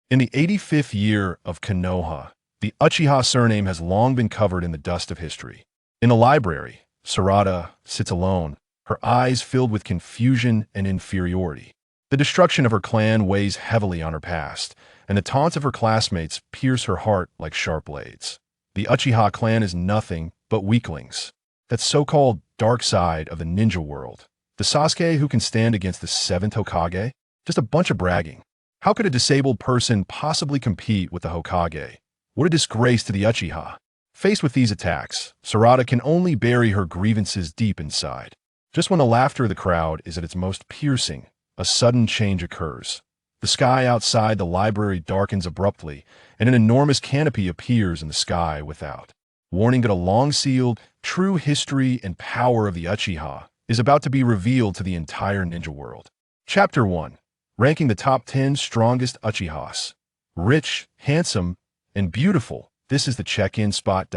In the 85th year of Konoha, the Uchiha surname has long been covered in the dust of history. In the library, Sarada sits alone, her eyes filled with confusion and inferiority. The destruction of her clan weighs heavily on her past, and the taunts of her classmates pierce her heart like sharp blades. The Uchiha clan is nothing but weaklings. That so-called dark side of the ninja world. The Sasuke who can stand against the Seventh Hokage? Just a bunch of bragging. How could a disabled person possibly compete with the Hokage? What a disgrace to the Uchiha. Faced with these attacks, Sarada can only bury her grievances deep inside. Just when the laughter of the crowd is at its most piercing, a sudden change occurs. The sky outside the library darkens abruptly, and an enormous canopy appears in the sky without, warning that a long-sealed, true history and power of the Uchiha is about to be revealed to the entire ninja world. Chapter 1. Ranking the top 10 strongest Uchiha'S. Rich, handsome, and beautiful, this is the check-in spot.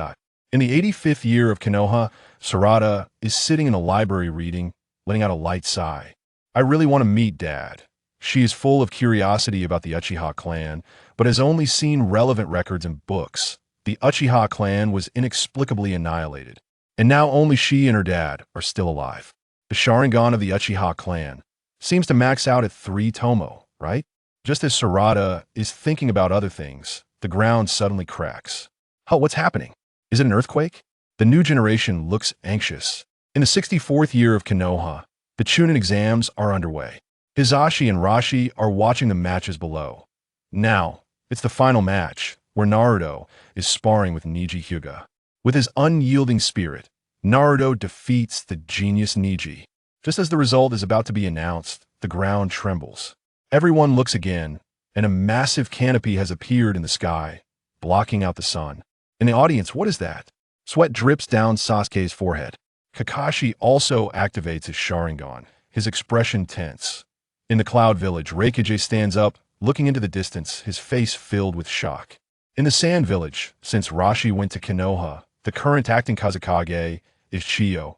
In the 85th year of Konoha, Sarada is sitting in a library reading, letting out a light sigh. I really want to meet Dad. She is full of curiosity about the Uchiha clan, but has only seen relevant records in books. The Uchiha clan was inexplicably annihilated, and now only she and her dad are still alive. The Sharingan of the Uchiha clan seems to max out at 3 tomo, right? Just as Sarada is thinking about other things, the ground suddenly cracks. Oh, what's happening? Is it an earthquake? The new generation looks anxious. In the 64th year of Konoha, the Chunin exams are underway. Hizashi and Rashi are watching the matches below. Now, it's the final match, where Naruto is sparring with Neji Hyuga. With his unyielding spirit, Naruto defeats the genius Neji. Just as the result is about to be announced, the ground trembles. Everyone looks again, and a massive canopy has appeared in the sky, blocking out the sun. In the audience, what is that? Sweat drips down Sasuke's forehead. Kakashi also activates his Sharingan, his expression tense. In the Cloud Village, Raikage stands up, looking into the distance, his face filled with shock. In the Sand Village, since Rashi went to Konoha, the current acting Kazekage is Chiyo.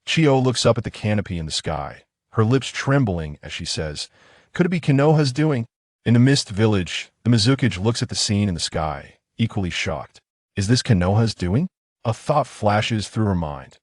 Chiyo looks up at the canopy in the sky, her lips trembling as she says, "Could it be Konoha's doing?" In the Mist Village, the Mizukage looks at the scene in the sky, equally shocked. Is this Konoha's doing? A thought flashes through her mind.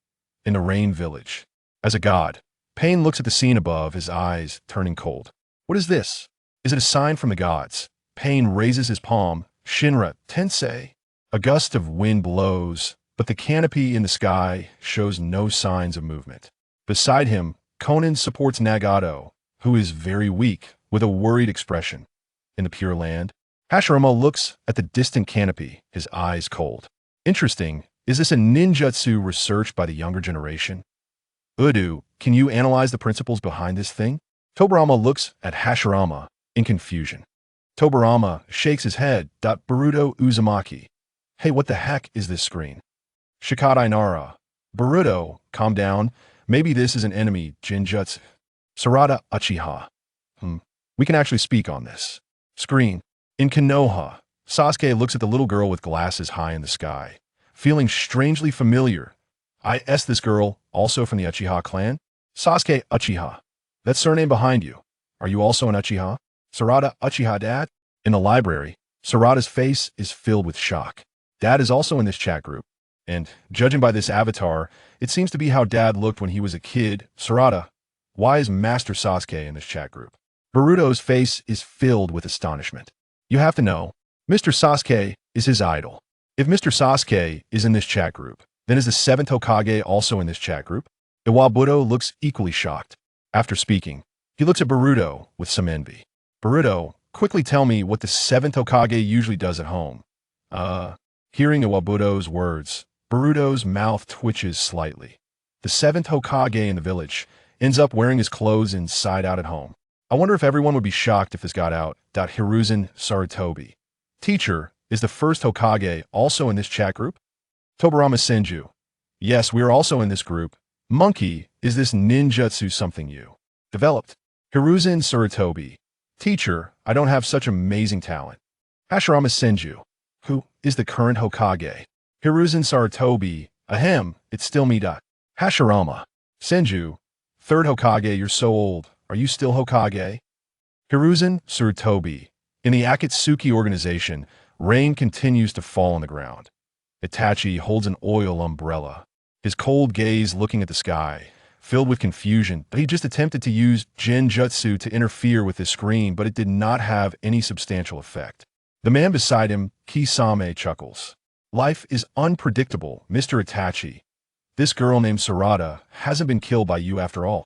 In the Rain Village, as a god, Pain looks at the scene above, his eyes turning cold. What is this? Is it a sign from the gods? Pain raises his palm. Shinra, Tensei. A gust of wind blows, but the canopy in the sky shows no signs of movement. Beside him, Conan supports Nagato, who is very weak, with a worried expression. In the Pure Land, Hashirama looks at the distant canopy, his eyes cold. Interesting, is this a ninjutsu researched by the younger generation? Udu, can you analyze the principles behind this thing? Tobirama looks at Hashirama in confusion. Tobirama shakes his head. Boruto Uzumaki. Hey, what the heck is this screen? Shikadai Nara. Boruto, calm down. Maybe this is an enemy, Jinjutsu. Sarada Uchiha. We can actually speak on this. Screen. In Konoha, Sasuke looks at the little girl with glasses high in the sky, feeling strangely familiar. This girl, also from the Uchiha clan? Sasuke Uchiha. That surname behind you. Are you also an Uchiha? Sarada Uchiha Dad? In the library, Sarada's face is filled with shock. Dad is also in this chat group. And, judging by this avatar, it seems to be how Dad looked when he was a kid. Sarada, why is Master Sasuke in this chat group? Boruto's face is filled with astonishment. You have to know, Mr. Sasuke is his idol. If Mr. Sasuke is in this chat group, then is the Seventh Hokage also in this chat group? Iwabudo looks equally shocked. After speaking, he looks at Boruto with some envy. Boruto, quickly tell me what the Seventh Hokage usually does at home. Hearing Iwabudo's words, Boruto's mouth twitches slightly. The Seventh Hokage in the village ends up wearing his clothes inside out at home. I wonder if everyone would be shocked if this got out. Hiruzen Sarutobi. Teacher, is the first Hokage also in this chat group? Tobirama Senju. Yes, we are also in this group. Monkey, is this ninjutsu something you developed? Hiruzen Sarutobi. Teacher, I don't have such amazing talent. Hashirama Senju. Who is the current Hokage? Hiruzen Sarutobi. Ahem, it's still me. Hashirama. Senju. Third Hokage, you're so old. Are you still Hokage? Hiruzen Sarutobi. In the Akatsuki organization, rain continues to fall on the ground. Itachi holds an oil umbrella, his cold gaze looking at the sky, filled with confusion. He just attempted to use genjutsu to interfere with his screen, but it did not have any substantial effect. The man beside him, Kisame, chuckles. Life is unpredictable, Mr. Itachi. This girl named Sarada hasn't been killed by you after all.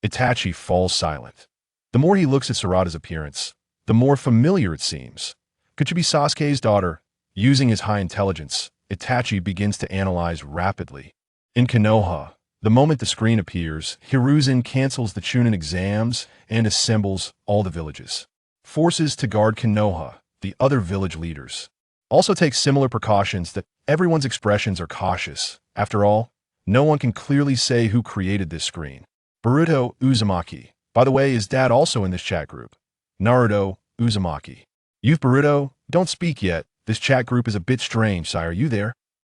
Itachi falls silent. The more he looks at Sarada's appearance, the more familiar it seems. Could she be Sasuke's daughter? Using his high intelligence, Itachi begins to analyze rapidly. In Konoha, the moment the screen appears, Hiruzen cancels the Chunin exams and assembles all the villages. Forces to guard Konoha, the other village leaders. Also take similar precautions that everyone's expressions are cautious. After all, no one can clearly say who created this screen. Boruto Uzumaki. By the way, is Dad also in this chat group? Naruto Uzumaki. Youth Boruto, don't speak yet. This chat group is a bit strange, sire. Are you there?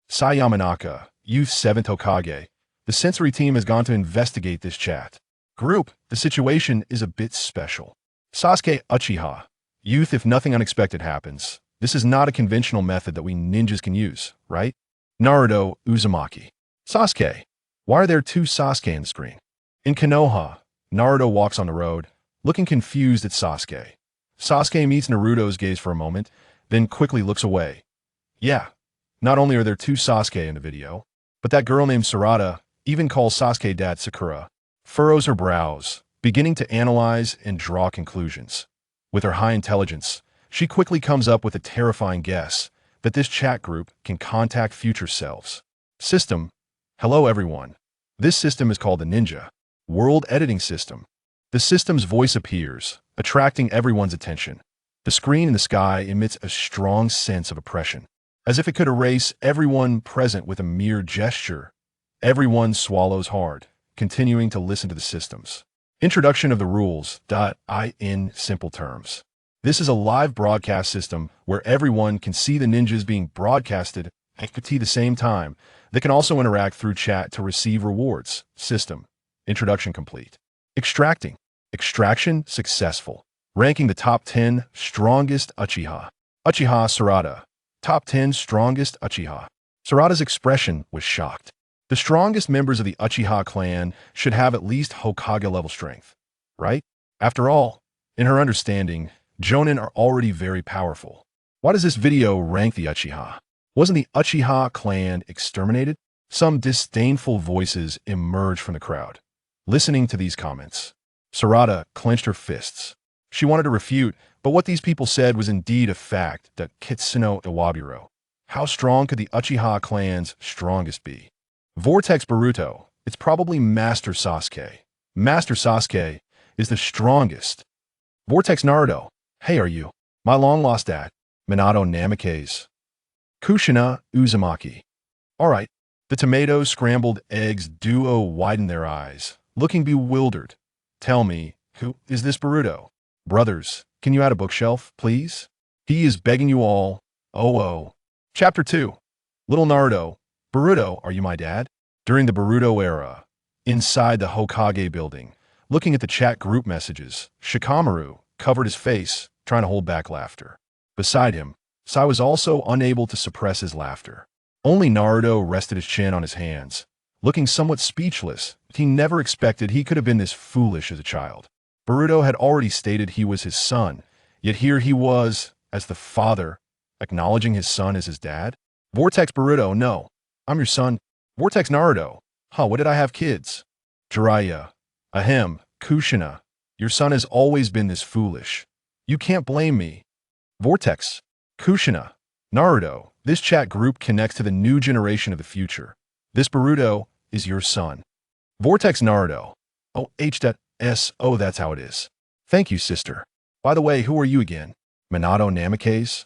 Sai Yamanaka, Youth Seventh Hokage. The sensory team has gone to investigate this chat group. The situation is a bit special. Sasuke Uchiha. Youth, if nothing unexpected happens, this is not a conventional method that we ninjas can use, right? Naruto Uzumaki. Sasuke. Why are there two Sasuke on the screen? In Konoha, Naruto walks on the road, looking confused at Sasuke. Sasuke meets Naruto's gaze for a moment, then quickly looks away. Yeah, not only are there two Sasuke in the video, but that girl named Sarada, even calls Sasuke Dad Sakura, furrows her brows, beginning to analyze and draw conclusions. With her high intelligence, she quickly comes up with a terrifying guess that this chat group can contact future selves. System. Hello everyone. This system is called the Ninja World Editing System. The system's voice appears, attracting everyone's attention. The screen in the sky emits a strong sense of oppression, as if it could erase everyone present with a mere gesture. Everyone swallows hard, continuing to listen to the systems. Introduction of the rules. In simple terms. This is a live broadcast system where everyone can see the ninjas being broadcasted at the same time. They can also interact through chat to receive rewards. System. Introduction complete. Extracting. Extraction successful. Ranking the top 10 strongest Uchiha. Uchiha Sarada. Top 10 strongest Uchiha. Sarada's expression was shocked. The strongest members of the Uchiha clan should have at least Hokage level strength, right? After all, in her understanding, Jonin are already very powerful. Why does this video rank the Uchiha? Wasn't the Uchiha clan exterminated? Some disdainful voices emerged from the crowd. Listening to these comments, Sarada clenched her fists. She wanted to refute, but what these people said was indeed a fact. That Kitsuno Iwaburo. How strong could the Uchiha clan's strongest be? Vortex Boruto. It's probably Master Sasuke. Master Sasuke is the strongest. Vortex Naruto. Hey, are you? My long-lost dad. Minato Namikaze. Kushina Uzumaki. Alright. The tomato scrambled eggs duo widened their eyes, looking bewildered. Tell me, who is this Boruto? Brothers, can you add a bookshelf, please? He is begging you all. Oh. Chapter 2. Little Naruto. Boruto, are you my dad? During the Boruto era, inside the Hokage building, looking at the chat group messages, Shikamaru covered his face, trying to hold back laughter. Beside him, Sai was also unable to suppress his laughter. Only Naruto rested his chin on his hands, looking somewhat speechless. He never expected he could have been this foolish as a child. Boruto had already stated he was his son, yet here he was, as the father, acknowledging his son as his dad? Vortex Boruto, no. I'm your son. Vortex Naruto. What did I have kids? Jiraiya. Ahem, Kushina. Your son has always been this foolish. You can't blame me. Vortex. Kushina. Naruto. This chat group connects to the new generation of the future. This Boruto is your son. Vortex Naruto. Oh, that's how it is. Thank you, sister. By the way, who are you again? Minato Namikaze?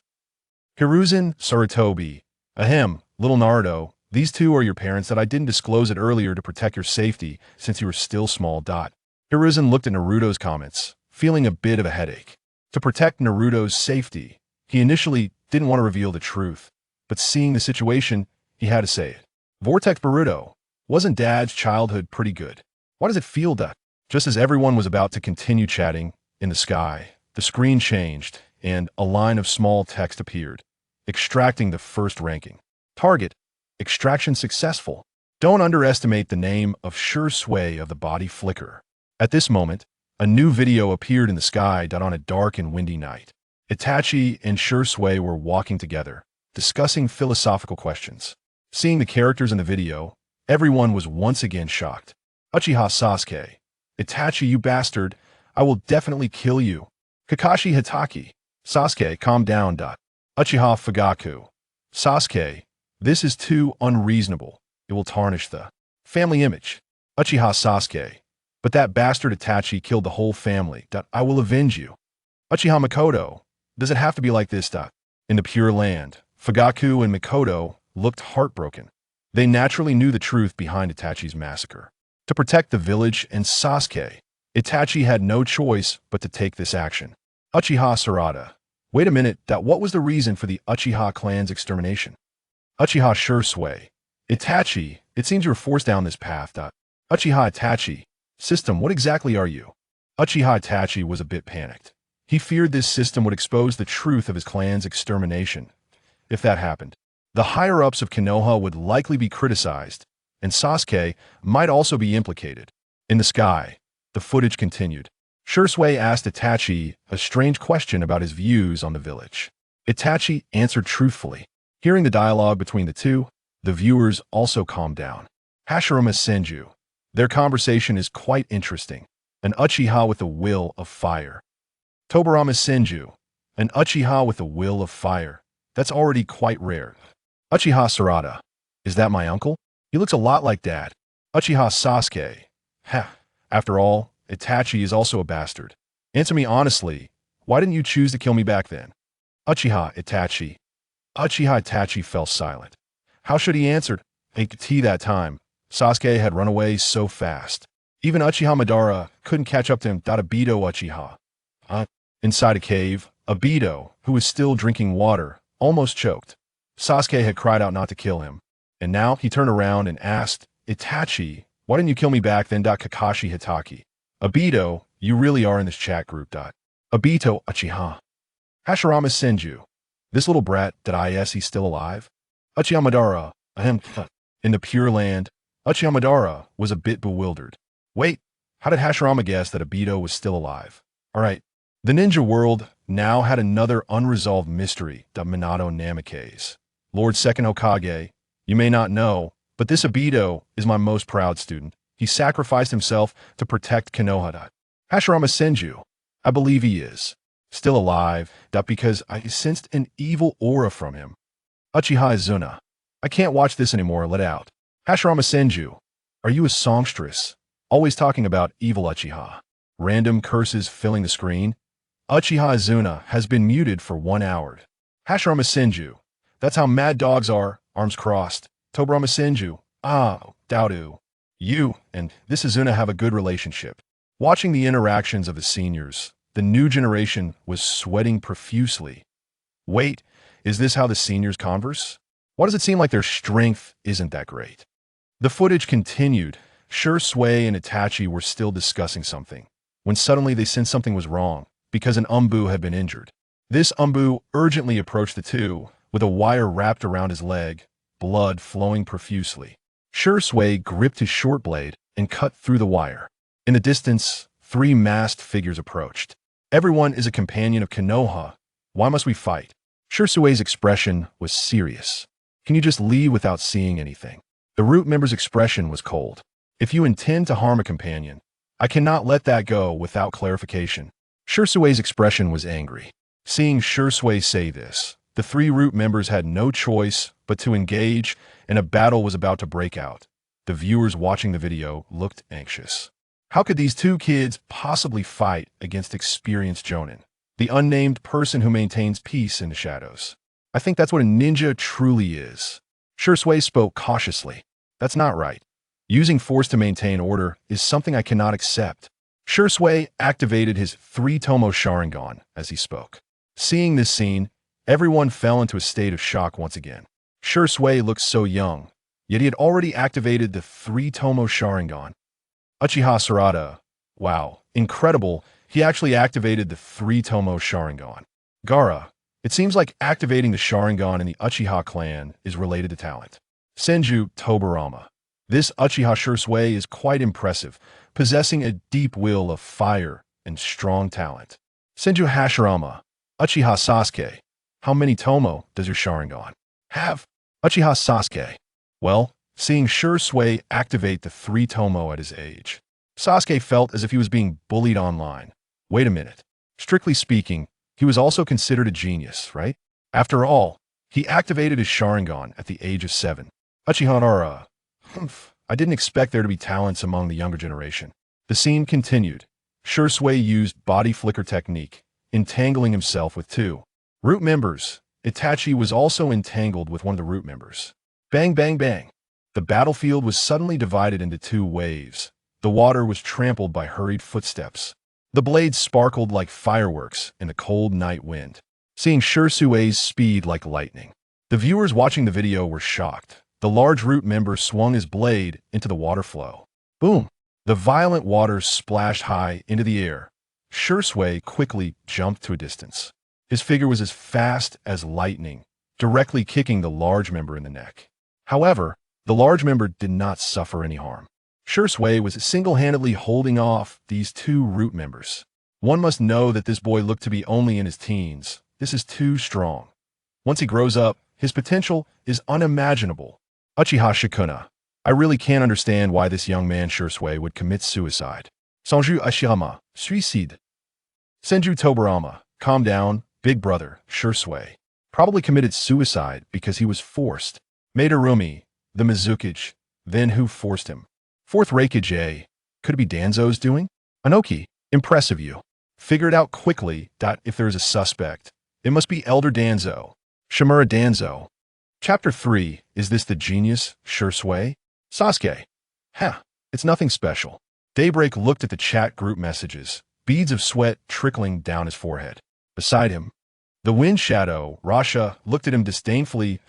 Hiruzen Sarutobi. Ahem, little Naruto. These two are your parents that I didn't disclose it earlier to protect your safety since you were still small. Hiruzen looked at Naruto's comments, feeling a bit of a headache. To protect Naruto's safety, he initially didn't want to reveal the truth, but seeing the situation, he had to say it. Vortex Boruto. Wasn't Dad's childhood pretty good? Why does it feel that? Just as everyone was about to continue chatting, in the sky, the screen changed, and a line of small text appeared, extracting the first ranking. Target: extraction successful. Don't underestimate the name of Sure Sway of the Body Flicker. At this moment, a new video appeared in the sky on a dark and windy night. Itachi and Sure Sway were walking together, discussing philosophical questions. Seeing the characters in the video, everyone was once again shocked. Uchiha Sasuke. Itachi, you bastard. I will definitely kill you. Kakashi Hitaki. Sasuke, calm down. Uchiha Fugaku. Sasuke, this is too unreasonable. It will tarnish the family image. Uchiha Sasuke. But that bastard Itachi killed the whole family. I will avenge you. Uchiha Mikoto. Does it have to be like this? In the Pure Land, Fugaku and Mikoto looked heartbroken. They naturally knew the truth behind Itachi's massacre. To protect the village and Sasuke, Itachi had no choice but to take this action. Uchiha Sarada. Wait a minute, what was the reason for the Uchiha clan's extermination? Uchiha Sure Sway. Itachi, it seems you were forced down this path. Uchiha Itachi. System, what exactly are you? Uchiha Itachi was a bit panicked. He feared this system would expose the truth of his clan's extermination. If that happened, the higher-ups of Konoha would likely be criticized, and Sasuke might also be implicated. In the sky, the footage continued. Sure Sway asked Itachi a strange question about his views on the village. Itachi answered truthfully. Hearing the dialogue between the two, the viewers also calmed down. Hashirama Senju. Their conversation is quite interesting. An Uchiha with a will of fire. Tobirama Senju. An Uchiha with a will of fire. That's already quite rare. Uchiha Sarada. Is that my uncle? He looks a lot like Dad. Uchiha Sasuke. After all, Itachi is also a bastard. Answer me honestly, why didn't you choose to kill me back then? Uchiha Itachi. Uchiha Itachi fell silent. How should he answer? That time, Sasuke had run away so fast. Even Uchiha Madara couldn't catch up to him. Obito Uchiha. Inside a cave, Obito, who was still drinking water, almost choked. Sasuke had cried out not to kill him. And now he turned around and asked, Itachi, why didn't you kill me back then? Kakashi Hitaki. Obito, you really are in this chat group. Obito Uchiha. Hashirama Senju. This little brat, he's still alive? Uchiha Madara. In the Pure Land, Uchiha Madara was a bit bewildered. Wait, how did Hashirama guess that Obito was still alive? Alright, the ninja world now had another unresolved mystery, Minato Namikaze. Lord Second Hokage, you may not know, but this Obito is my most proud student. He sacrificed himself to protect Konoha. Hashirama Senju, I believe he is still alive, because I sensed an evil aura from him. Uchiha Izuna, I can't watch this anymore, let out. Hashirama Senju, are you a songstress? Always talking about evil Uchiha. Random curses filling the screen. Uchiha Izuna has been muted for 1 hour. Hashirama Senju, that's how mad dogs are, arms crossed. Tobirama Senju, Doubtu. You and this Izuna have a good relationship. Watching the interactions of the seniors, the new generation was sweating profusely. Wait, is this how the seniors converse? Why does it seem like their strength isn't that great? The footage continued. Sure Sway and Itachi were still discussing something, when suddenly they sensed something was wrong, because an Umbu had been injured. This Umbu urgently approached the two, with a wire wrapped around his leg, blood flowing profusely. Sure Sway gripped his short blade and cut through the wire. In the distance, 3 masked figures approached. Everyone is a companion of Konoha. Why must we fight? Sure Sway's expression was serious. Can you just leave without seeing anything? The root member's expression was cold. If you intend to harm a companion, I cannot let that go without clarification. Sure Sway's expression was angry. Seeing Sure Sway say this, the 3 root members had no choice but to engage, and a battle was about to break out. The viewers watching the video looked anxious. How could these 2 kids possibly fight against experienced Jonin, the unnamed person who maintains peace in the shadows? I think that's what a ninja truly is. Sure Sway spoke cautiously. That's not right. Using force to maintain order is something I cannot accept. Sure Sway activated his 3-tomo Sharingan as he spoke. Seeing this scene, everyone fell into a state of shock once again. Sure Sway looked so young, yet he had already activated the 3-tomo Sharingan. Uchiha Sarada. Wow, incredible, he actually activated the 3-tomo Sharingan. Gaara. It seems like activating the Sharingan in the Uchiha clan is related to talent. Senju Tobirama. This Uchiha Shursui is quite impressive, possessing a deep will of fire and strong talent. Senju Hashirama. Uchiha Sasuke. How many Tomo does your Sharingan have? Uchiha Sasuke. Well, seeing Shursui activate the 3 Tomo at his age, Sasuke felt as if he was being bullied online. Wait a minute. Strictly speaking, he was also considered a genius, right? After all, he activated his Sharingan at the age of 7. Uchiha Nara. I didn't expect there to be talents among the younger generation. The scene continued. Shursui used body flicker technique, entangling himself with 2 root members. Itachi was also entangled with one of the root members. Bang, bang, bang. The battlefield was suddenly divided into 2 waves. The water was trampled by hurried footsteps. The blades sparkled like fireworks in the cold night wind, seeing Shursui's speed like lightning. The viewers watching the video were shocked. The large root member swung his blade into the water flow. Boom! The violent waters splashed high into the air. Shursui quickly jumped to a distance. His figure was as fast as lightning, directly kicking the large member in the neck. However, the large member did not suffer any harm. Shursui was single-handedly holding off these 2 root members. One must know that this boy looked to be only in his teens. This is too strong. Once he grows up, his potential is unimaginable. Uchiha Shikuna. I really can't understand why this young man Shursui would commit suicide. Sanju Ashirama. Suicide. Senju Tobirama. Calm down, big brother, Shursui. Probably committed suicide because he was forced. Madarumi. The Mizukage. Then who forced him? 4th Raikage. Could it be Danzo's doing? Anoki. Impressive you. Figure it out quickly. If there is a suspect, it must be Elder Danzo. Shimura Danzo. Chapter 3. Is this the genius, Shursui? Sasuke. It's nothing special. Daybreak looked at the chat group messages, beads of sweat trickling down his forehead. Beside him, the wind shadow, Rasha, looked at him disdainfully.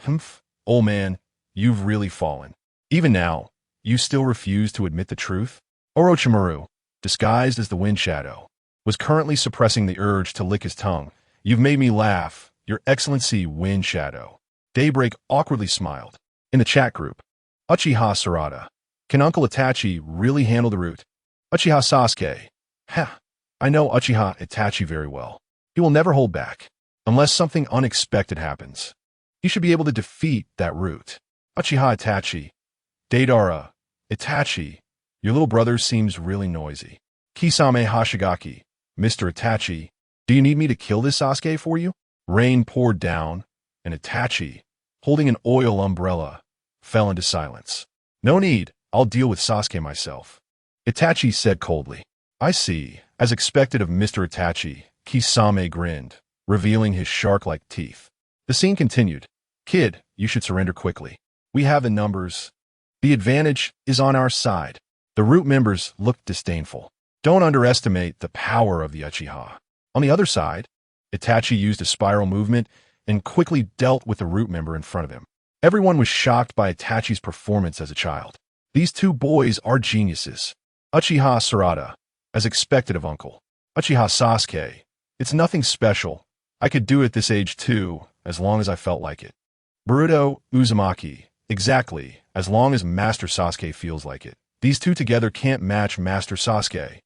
Old man, you've really fallen. Even now, you still refuse to admit the truth? Orochimaru, disguised as the wind shadow, was currently suppressing the urge to lick his tongue. You've made me laugh, Your Excellency, wind shadow. Daybreak awkwardly smiled. In the chat group, Uchiha Sarada. Can Uncle Itachi really handle the root? Uchiha Sasuke. I know Uchiha Itachi very well. He will never hold back. Unless something unexpected happens, he should be able to defeat that root. Uchiha Itachi. Deidara. Itachi. Your little brother seems really noisy. Kisame Hashigaki. Mr. Itachi. Do you need me to kill this Sasuke for you? Rain poured down, and Itachi, holding an oil umbrella, fell into silence. No need, I'll deal with Sasuke myself. Itachi said coldly. I see. As expected of Mr. Itachi, Kisame grinned, revealing his shark-like teeth. The scene continued. Kid, you should surrender quickly. We have the numbers. The advantage is on our side. The root members looked disdainful. Don't underestimate the power of the Uchiha. On the other side, Itachi used a spiral movement and quickly dealt with the root member in front of him. Everyone was shocked by Itachi's performance as a child. These two boys are geniuses. Uchiha Sarada, as expected of Uncle. Uchiha Sasuke, it's nothing special. I could do it at this age too, as long as I felt like it. Boruto Uzumaki, exactly, as long as Master Sasuke feels like it. These two together can't match Master Sasuke.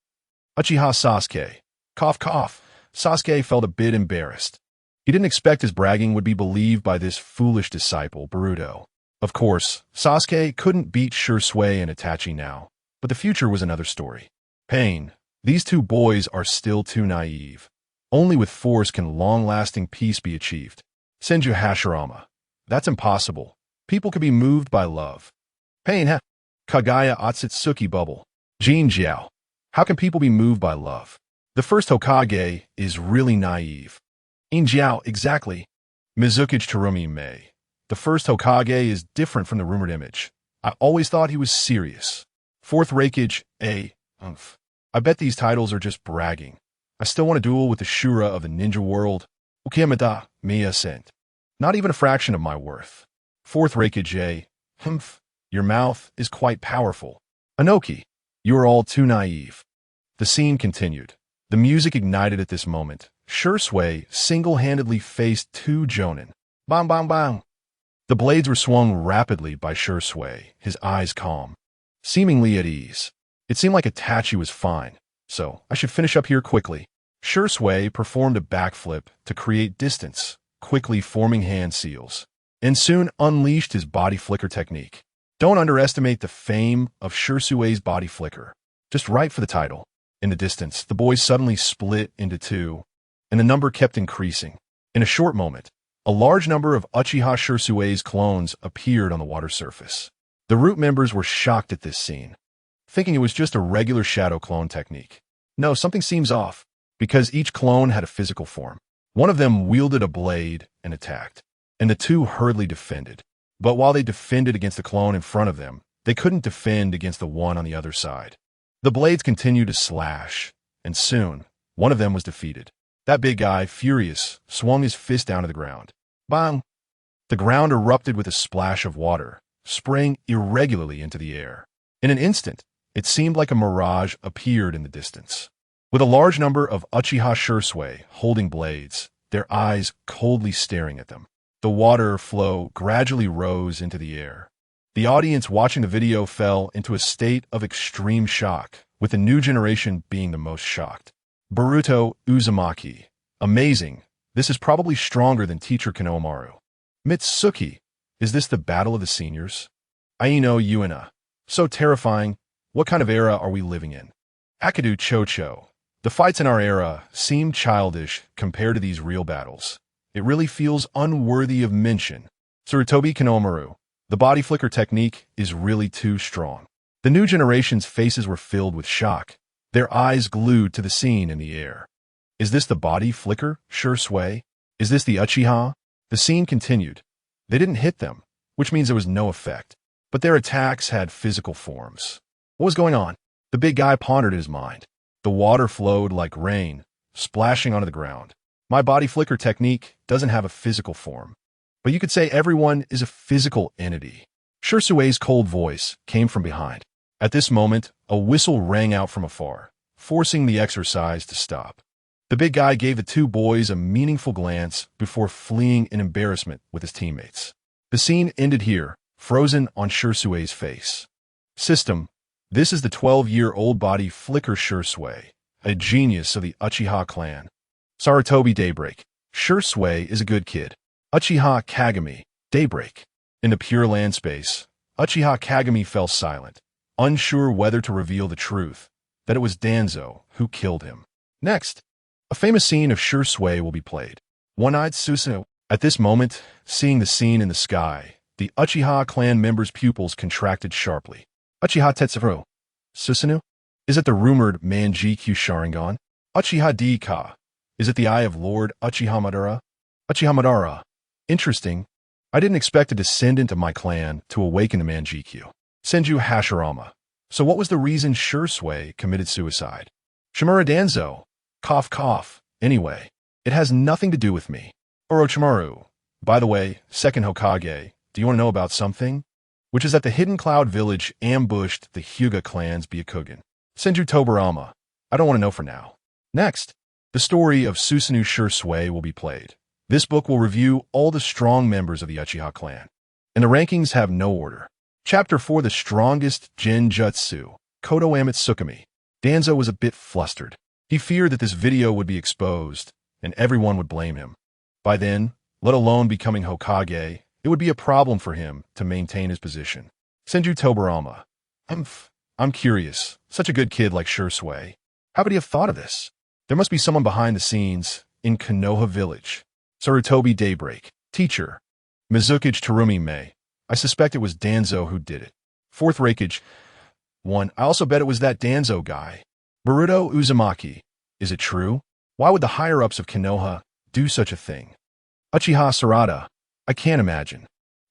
Uchiha Sasuke. Cough, cough. Sasuke felt a bit embarrassed. He didn't expect his bragging would be believed by this foolish disciple, Boruto. Of course, Sasuke couldn't beat Shursui and Itachi now, but the future was another story. Pain. These two boys are still too naive. Only with force can long-lasting peace be achieved. Senju Hashirama. That's impossible. People can be moved by love. Pain. Kagaya Otsutsuki Bubble. Jin Jiao. How can people be moved by love? The first Hokage is really naive. In Jiao, exactly. Mizukage Terumi Mei. The first Hokage is different from the rumored image. I always thought he was serious. Fourth Raikage, I bet these titles are just bragging. I still want to duel with the Shura of the ninja world. Ukemada, Mia sent. Not even a fraction of my worth. Fourth Raikage, your mouth is quite powerful. Anoki, you are all too naive. The scene continued. The music ignited at this moment, Shui single-handedly faced two jonin. Bang, bang, bang. The blades were swung rapidly by Shui, his eyes calm, seemingly at ease. It seemed like Itachi was fine, so I should finish up here quickly. Shui performed a backflip to create distance, quickly forming hand seals, and soon unleashed his body flicker technique. Don't underestimate the fame of Shui's body flicker. Just right for the title. In the distance, the boys suddenly split into two, and the number kept increasing. In a short moment, a large number of Uchiha Shui's clones appeared on the water surface. The root members were shocked at this scene, thinking it was just a regular shadow clone technique. No, something seems off, because each clone had a physical form. One of them wielded a blade and attacked, and the two hurriedly defended. But while they defended against the clone in front of them, they couldn't defend against the one on the other side. The blades continued to slash, and soon, one of them was defeated. That big guy, furious, swung his fist down to the ground. Bang! The ground erupted with a splash of water, spraying irregularly into the air. In an instant, it seemed like a mirage appeared in the distance. With a large number of Uchiha Shui holding blades, their eyes coldly staring at them, the water flow gradually rose into the air. The audience watching the video fell into a state of extreme shock, with the new generation being the most shocked. Boruto Uzumaki. Amazing. This is probably stronger than Teacher Konohamaru. Mitsuki. Is this the battle of the seniors? Aino Yuina. So terrifying. What kind of era are we living in? Akadu Chocho. The fights in our era seem childish compared to these real battles. It really feels unworthy of mention. Tsurutobi Konohamaru. The body flicker technique is really too strong. The new generation's faces were filled with shock, their eyes glued to the scene in the air. Is this the body flicker, Shui? Is this the Uchiha? The scene continued. They didn't hit them, which means there was no effect, but their attacks had physical forms. What was going on? The big guy pondered in his mind. The water flowed like rain, splashing onto the ground. My body flicker technique doesn't have a physical form, but you could say everyone is a physical entity. Shui's cold voice came from behind. At this moment, a whistle rang out from afar, forcing the exercise to stop. The big guy gave the two boys a meaningful glance before fleeing in embarrassment with his teammates. The scene ended here, frozen on Shui's face. System. This is the 12-year-old body flicker Shui, a genius of the Uchiha clan. Sarutobi Daybreak. Shui is a good kid. Uchiha Kagami. Daybreak. In the Pure Land space, Uchiha Kagami fell silent, unsure whether to reveal the truth, that it was Danzo who killed him. Next, a famous scene of Shui will be played. One-eyed Susanoo. At this moment, seeing the scene in the sky, the Uchiha clan members' pupils contracted sharply. Uchiha Tetsuro. Susanoo? Is it the rumored Manjikyu Sharingan? Uchiha D-Ka. Is it the eye of Lord Uchiha Madara? Uchiha Madara. Interesting. I didn't expect a descendant of my clan to awaken the Manjikyu. Senju Hashirama. So what was the reason Shui committed suicide? Shimura Danzo. Cough cough. Anyway, it has nothing to do with me. Orochimaru. By the way, Second Hokage, do you want to know about something? Which is that the Hidden Cloud Village ambushed the Hyuga clan's Byakugan. Senju Tobarama. I don't want to know for now. Next, the story of Susanoo Shui will be played. This book will review all the strong members of the Uchiha clan, and the rankings have no order. Chapter 4, The Strongest Genjutsu. Kodo Amitsukami. Danzo was a bit flustered. He feared that this video would be exposed, and everyone would blame him. By then, let alone becoming Hokage, it would be a problem for him to maintain his position. Senju Tobarama. I'm curious. Such a good kid like Shui. How could he have thought of this? There must be someone behind the scenes in Konoha Village. Sarutobi Daybreak. Teacher. Mizukage Terumi Mei. I suspect it was Danzo who did it. Fourth Raikage. 1. I also bet it was that Danzo guy. Boruto Uzumaki. Is it true? Why would the higher-ups of Konoha do such a thing? Uchiha Sarada. I can't imagine.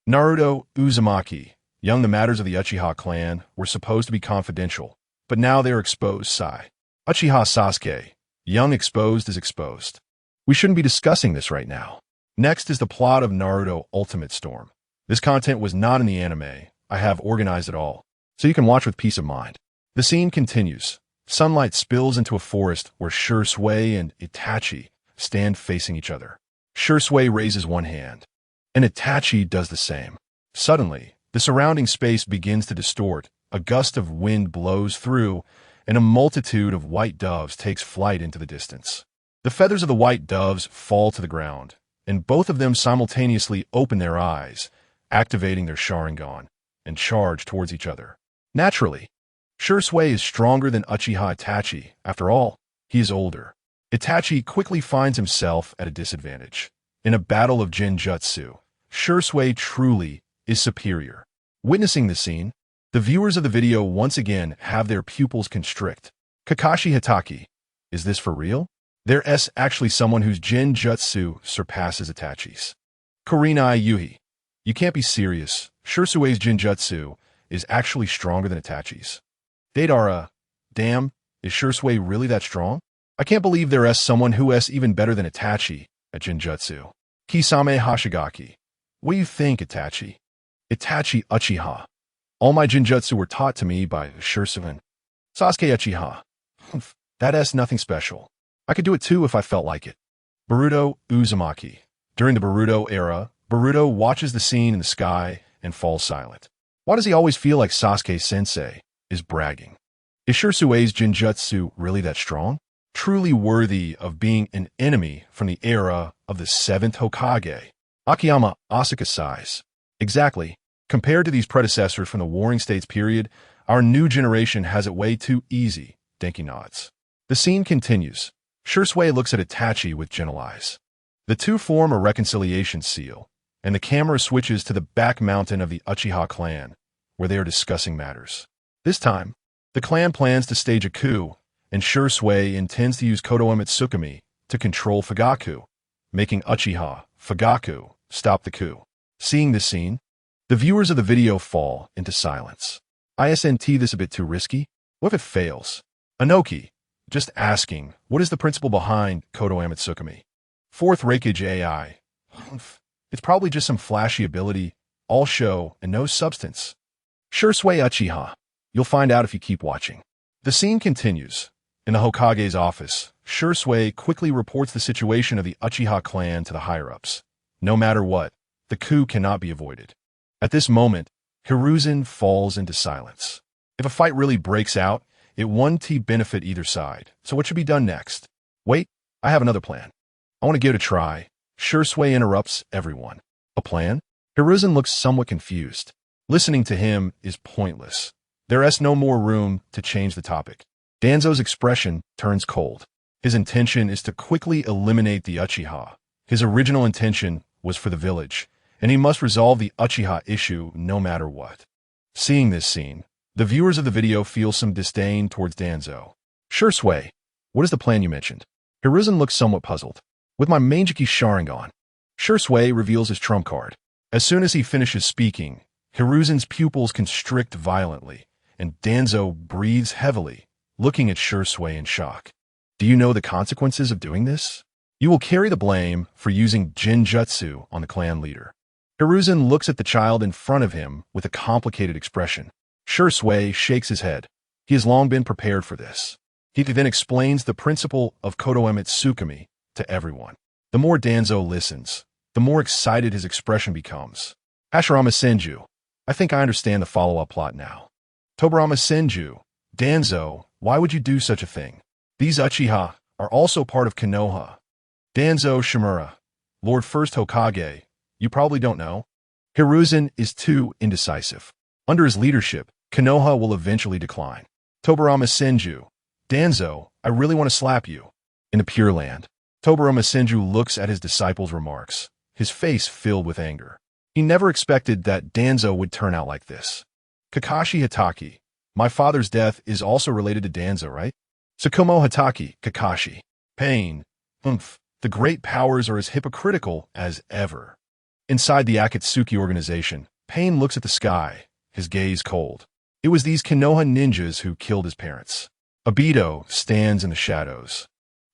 Naruto Uzumaki. Young, the matters of the Uchiha clan were supposed to be confidential, but now they are exposed. Sai. Uchiha Sasuke. Young exposed is exposed. We shouldn't be discussing this right now. Next is the plot of Naruto Ultimate Storm. This content was not in the anime. I have organized it all, so you can watch with peace of mind. The scene continues. Sunlight spills into a forest where Shui and Itachi stand facing each other. Shursui raises one hand, and Itachi does the same. Suddenly, the surrounding space begins to distort, a gust of wind blows through, and a multitude of white doves takes flight into the distance. The feathers of the white doves fall to the ground, and both of them simultaneously open their eyes, activating their Sharingan, and charge towards each other. Naturally, Shursui is stronger than Uchiha Itachi. After all, he is older. Itachi quickly finds himself at a disadvantage. In a battle of Genjutsu, Shursui truly is superior. Witnessing the scene, the viewers of the video once again have their pupils constrict. Kakashi Hatake, is this for real? There's actually someone whose Genjutsu surpasses Itachi's. Kurenai Yuhi, you can't be serious. Shursui's Genjutsu is actually stronger than Itachi's. Deidara, damn, is Shursui really that strong? I can't believe there's someone who's even better than Itachi at Genjutsu. Kisame Hoshigaki, what do you think, Itachi? Itachi Uchiha. All my Genjutsu were taught to me by Shursui. Sasuke Uchiha. That's nothing special. I could do it too if I felt like it. Boruto Uzumaki. During the Boruto era, Boruto watches the scene in the sky and falls silent. Why does he always feel like Sasuke-sensei is bragging? Is Shursui's Genjutsu really that strong? Truly worthy of being an enemy from the era of the Seventh Hokage? Akiyama Asuka sighs. Exactly. Compared to these predecessors from the Warring States period, our new generation has it way too easy. Denki nods. The scene continues. Shursui looks at Itachi with gentle eyes. The two form a reconciliation seal, and the camera switches to the back mountain of the Uchiha clan, where they are discussing matters. This time, the clan plans to stage a coup, and Shursui intends to use Konoha Tsukumi to control Fugaku, making Uchiha, Fugaku, stop the coup. Seeing this scene, the viewers of the video fall into silence. Isn't this a bit too risky? What if it fails? Anoki, just asking, what is the principle behind Konoha Tsukumi? Fourth Raikage AI. It's probably just some flashy ability, all show and no substance. Shursui Uchiha. You'll find out if you keep watching. The scene continues. In the Hokage's office, Shursui quickly reports the situation of the Uchiha clan to the higher-ups. No matter what, the coup cannot be avoided. At this moment, Hiruzen falls into silence. If a fight really breaks out, it won't benefit either side. So what should be done next? Wait, I have another plan. I want to give it a try. Shursui interrupts everyone. A plan? Hiruzen looks somewhat confused. Listening to him is pointless. There is no more room to change the topic. Danzo's expression turns cold. His intention is to quickly eliminate the Uchiha. His original intention was for the village, and he must resolve the Uchiha issue no matter what. Seeing this scene, the viewers of the video feel some disdain towards Danzo. Shursui, what is the plan you mentioned? Hiruzen looks somewhat puzzled. With my Manjiki Sharingan. Shursui reveals his trump card. As soon as he finishes speaking, Hiruzen's pupils constrict violently, and Danzo breathes heavily, looking at Shursui in shock. Do you know the consequences of doing this? You will carry the blame for using Genjutsu on the clan leader. Hiruzen looks at the child in front of him with a complicated expression. Shursui shakes his head. He has long been prepared for this. He then explains the principle of Konoha Tsukumi to everyone. The more Danzo listens, the more excited his expression becomes. Hashirama Senju, I think I understand the follow-up plot now. Tobarama Senju, Danzo, why would you do such a thing? These Uchiha are also part of Konoha. Danzo Shimura, Lord First Hokage, you probably don't know. Hiruzen is too indecisive. Under his leadership, Konoha will eventually decline. Tobarama Senju, Danzo, I really want to slap you. In the Pure Land, Tobarama Senju looks at his disciple's remarks, his face filled with anger. He never expected that Danzo would turn out like this. Kakashi Hatake, my father's death is also related to Danzo, right? Tsukumo Hatake, Kakashi. Pain. The great powers are as hypocritical as ever. Inside the Akatsuki organization, Pain looks at the sky, his gaze cold. It was these Konoha ninjas who killed his parents. Obito stands in the shadows,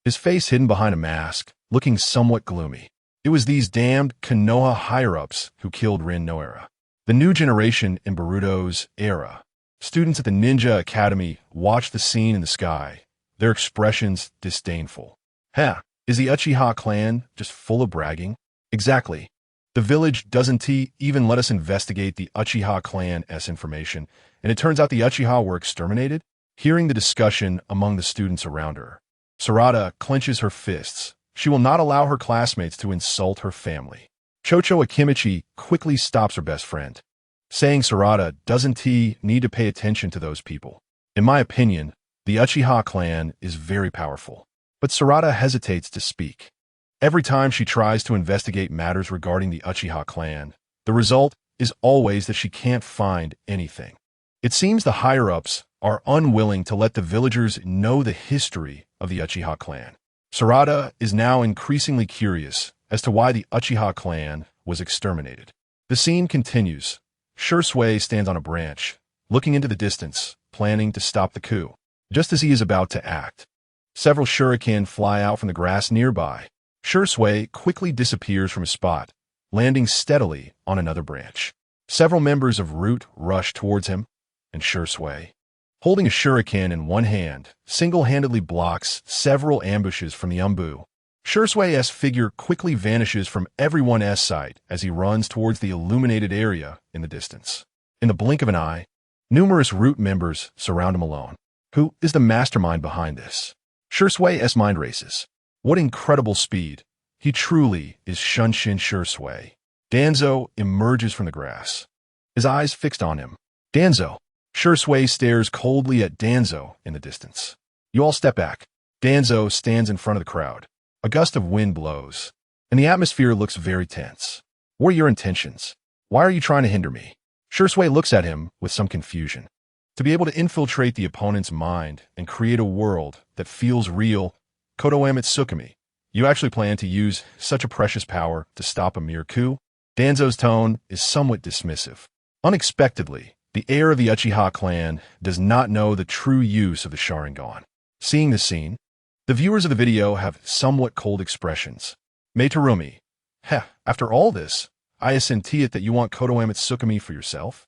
his face hidden behind a mask, looking somewhat gloomy. It was these damned Konoha higher-ups who killed Rin Noara. The new generation in Boruto's era. Students at the Ninja Academy watched the scene in the sky, their expressions disdainful. Heh, Is the Uchiha clan just full of bragging? Exactly. The village doesn't even let us investigate the Uchiha clan's information, and it turns out the Uchiha were exterminated? Hearing the discussion among the students around her, Sarada clenches her fists. She will not allow her classmates to insult her family. Chocho Akimichi quickly stops her best friend, saying Sarada doesn't need to pay attention to those people. In my opinion, the Uchiha clan is very powerful. But Sarada hesitates to speak. Every time she tries to investigate matters regarding the Uchiha clan, the result is always that she can't find anything. It seems the higher-ups are unwilling to let the villagers know the history of the Uchiha clan. Sarada is now increasingly curious as to why the Uchiha clan was exterminated. The scene continues. Shursui stands on a branch, looking into the distance, planning to stop the coup. Just as he is about to act, several shuriken fly out from the grass nearby. Shursui quickly disappears from his spot, landing steadily on another branch. Several members of Root rush towards him, and Shursui, holding a shuriken in one hand, single-handedly blocks several ambushes from the Umbu. Shursui-'s figure quickly vanishes from everyone's sight as he runs towards the illuminated area in the distance. In the blink of an eye, numerous Root members surround him alone. Who is the mastermind behind this? Shursui-'s mind races. What incredible speed. He truly is Shunshin Shursui. Danzo emerges from the grass, his eyes fixed on him. Danzo. Shursui stares coldly at Danzo in the distance. You all step back. Danzo stands in front of the crowd. A gust of wind blows, and the atmosphere looks very tense. What are your intentions? Why are you trying to hinder me? Shursui looks at him with some confusion. To be able to infiltrate the opponent's mind and create a world that feels real, Konoha Tsukumi, you actually plan to use such a precious power to stop a mere coup? Danzo's tone is somewhat dismissive. Unexpectedly, the heir of the Uchiha clan does not know the true use of the Sharingan. Seeing this scene, the viewers of the video have somewhat cold expressions. Meitarumi, after all this, I senti it that you want Konoha Tsukumi for yourself?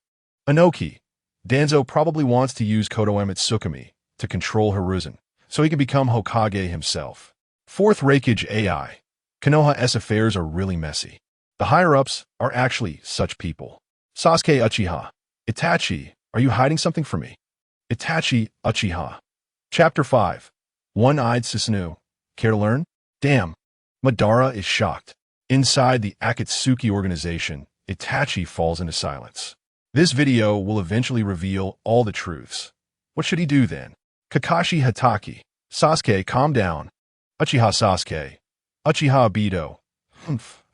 Inoki, Danzo probably wants to use Konoha Tsukumi to control Hiruzen, so he can become Hokage himself. Fourth Hokage AI, Konoha's affairs are really messy. The higher-ups are actually such people. Sasuke Uchiha, Itachi, are you hiding something from me? Itachi Uchiha. Chapter 5. One-Eyed Susanoo. Care to learn? Damn. Madara is shocked. Inside the Akatsuki organization, Itachi falls into silence. This video will eventually reveal all the truths. What should he do then? Kakashi Hatake. Sasuke, calm down. Uchiha Sasuke. Uchiha Obito.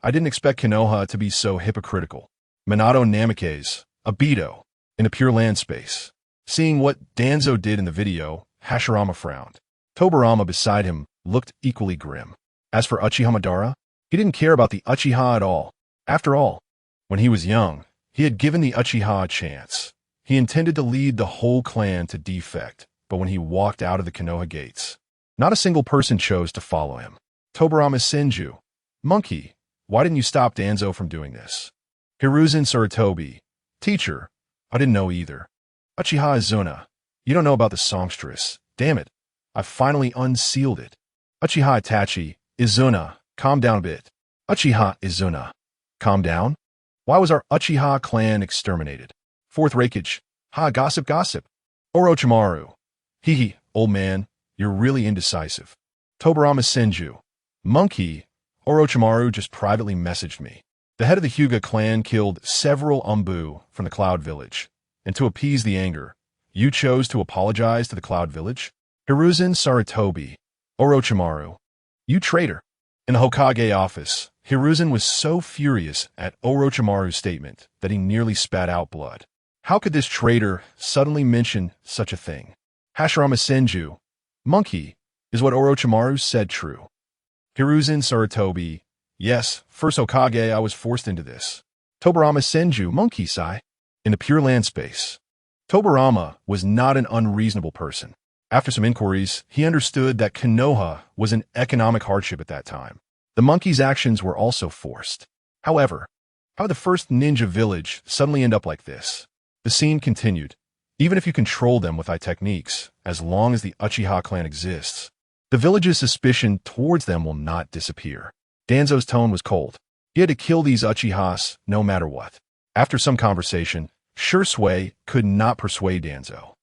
I didn't expect Konoha to be so hypocritical. Minato Namikaze. Obito. In a Pure Land space. Seeing what Danzo did in the video, Hashirama frowned. Tobirama beside him looked equally grim. As for Uchiha Madara, he didn't care about the Uchiha at all. After all, when he was young, he had given the Uchiha a chance. He intended to lead the whole clan to defect, but when he walked out of the Konoha gates, not a single person chose to follow him. Tobirama Senju. Monkey, why didn't you stop Danzo from doing this? Hiruzen Sarutobi. Teacher, I didn't know either. Uchiha Izuna. You don't know about the songstress. Damn it. I finally unsealed it. Uchiha Itachi. Izuna. Calm down a bit. Uchiha Izuna. Calm down? Why was our Uchiha clan exterminated? Fourth Hokage. Gossip. Orochimaru. Hee, old man, you're really indecisive. Tobirama Senju. Monkey. Orochimaru just privately messaged me. The head of the Hyuga clan killed several Umbu from the Cloud Village, and to appease the anger, you chose to apologize to the Cloud Village? Hiruzen Sarutobi. Orochimaru. You traitor. In the Hokage office, Hiruzen was so furious at Orochimaru's statement that he nearly spat out blood. How could this traitor suddenly mention such a thing? Hashirama Senju. Monkey, is what Orochimaru said true? Hiruzen Sarutobi. Yes, first Hokage I was forced into this. Tobirama Senju. Monkey-sai. In the Pure Land space. Tobirama was not an unreasonable person. After some inquiries, he understood that Konoha was an economic hardship at that time. The monkey's actions were also forced. However, how did the first ninja village suddenly end up like this? The scene continued. Even if you control them with thy techniques, as long as the Uchiha clan exists, The village's suspicion towards them will not disappear. Danzo's tone was cold. He had to kill these Uchiha'S no matter what. After some conversation, Shisui could not persuade Danzo.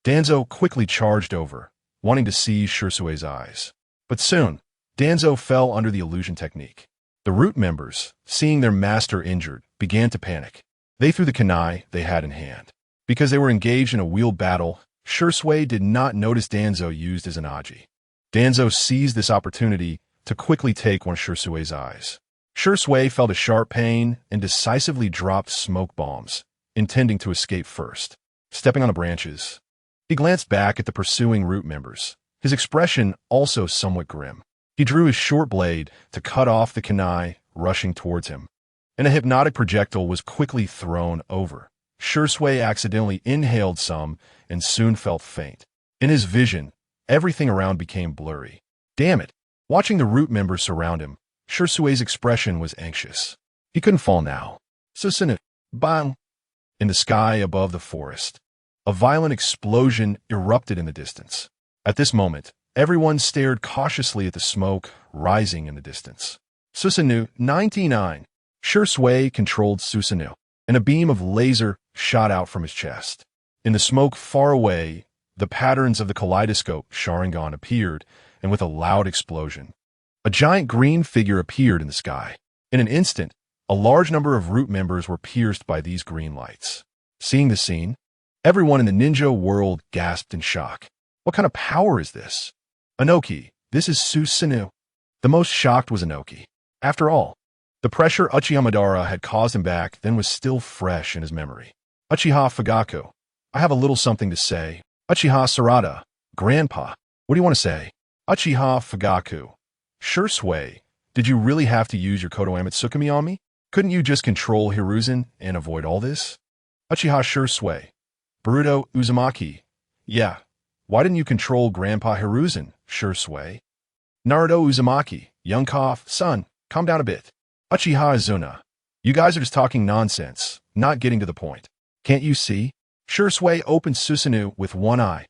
Danzo quickly charged over, wanting to seize Shisui's eyes. But soon, Danzo fell under the illusion technique. The root members, seeing their master injured, began to panic. They threw the kunai they had in hand. Because they were engaged in a wheeled battle, Shisui did not notice Danzo used as an aji. Danzo seized this opportunity to quickly take one of Shisui's eyes. Shisui felt a sharp pain and decisively dropped smoke bombs, intending to escape first. Stepping on the branches, he glanced back at the pursuing root members, his expression also somewhat grim. He drew his short blade to cut off the kunai rushing towards him, and a hypnotic projectile was quickly thrown over. Shisui accidentally inhaled some and soon felt faint. In his vision, everything around became blurry. Damn it! Watching the root members surround him, Shisui's expression was anxious. He couldn't fall now. Susanoo, bang! In the sky above the forest, a violent explosion erupted in the distance. At this moment, everyone stared cautiously at the smoke rising in the distance. Susanoo, 99. Shisui controlled Susanoo, and a beam of laser shot out from his chest. In the smoke far away, the patterns of the kaleidoscope Sharingan appeared, and with a loud explosion, a giant green figure appeared in the sky. In an instant, a large number of root members were pierced by these green lights. Seeing the scene, everyone in the ninja world gasped in shock. What kind of power is this? Inoki, this is Susanoo. The most shocked was Inoki. After all, the pressure Uchiha Madara had caused him back then was still fresh in his memory. Uchiha Fugaku, I have a little something to say. Uchiha Sarada, Grandpa, what do you want to say? Uchiha Fugaku, Shisui, did you really have to use your Konoha Tsukumi on me? Couldn't you just control Hiruzen and avoid all this? Uchiha Shisui, Boruto Uzumaki, yeah, why didn't you control Grandpa Hiruzen, Shisui? Naruto Uzumaki, young cough, son, calm down a bit. Uchiha Izuna, you guys are just talking nonsense, not getting to the point. Can't you see? Shisui opened Susanoo with one eye.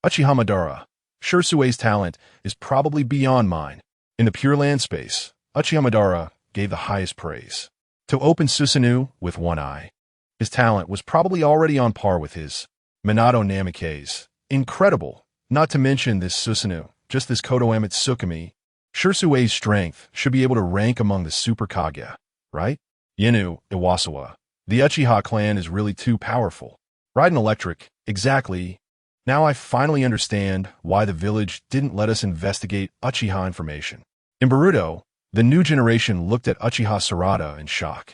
Uchiha Madara, Shisui's talent is probably beyond mine. In the Pure Land space, Uchiha Madara gave the highest praise. To open Susanoo with one eye, his talent was probably already on par with his. Minato Namikaze, incredible, not to mention this Susanoo, just this Konoha Tsukumi. Shisui's strength should be able to rank among the Super Kage, right? Yinu Iwasawa, the Uchiha clan is really too powerful. Raiden Electric, exactly. Now I finally understand why the village didn't let us investigate Uchiha information. In Boruto, the new generation looked at Uchiha Sarada in shock.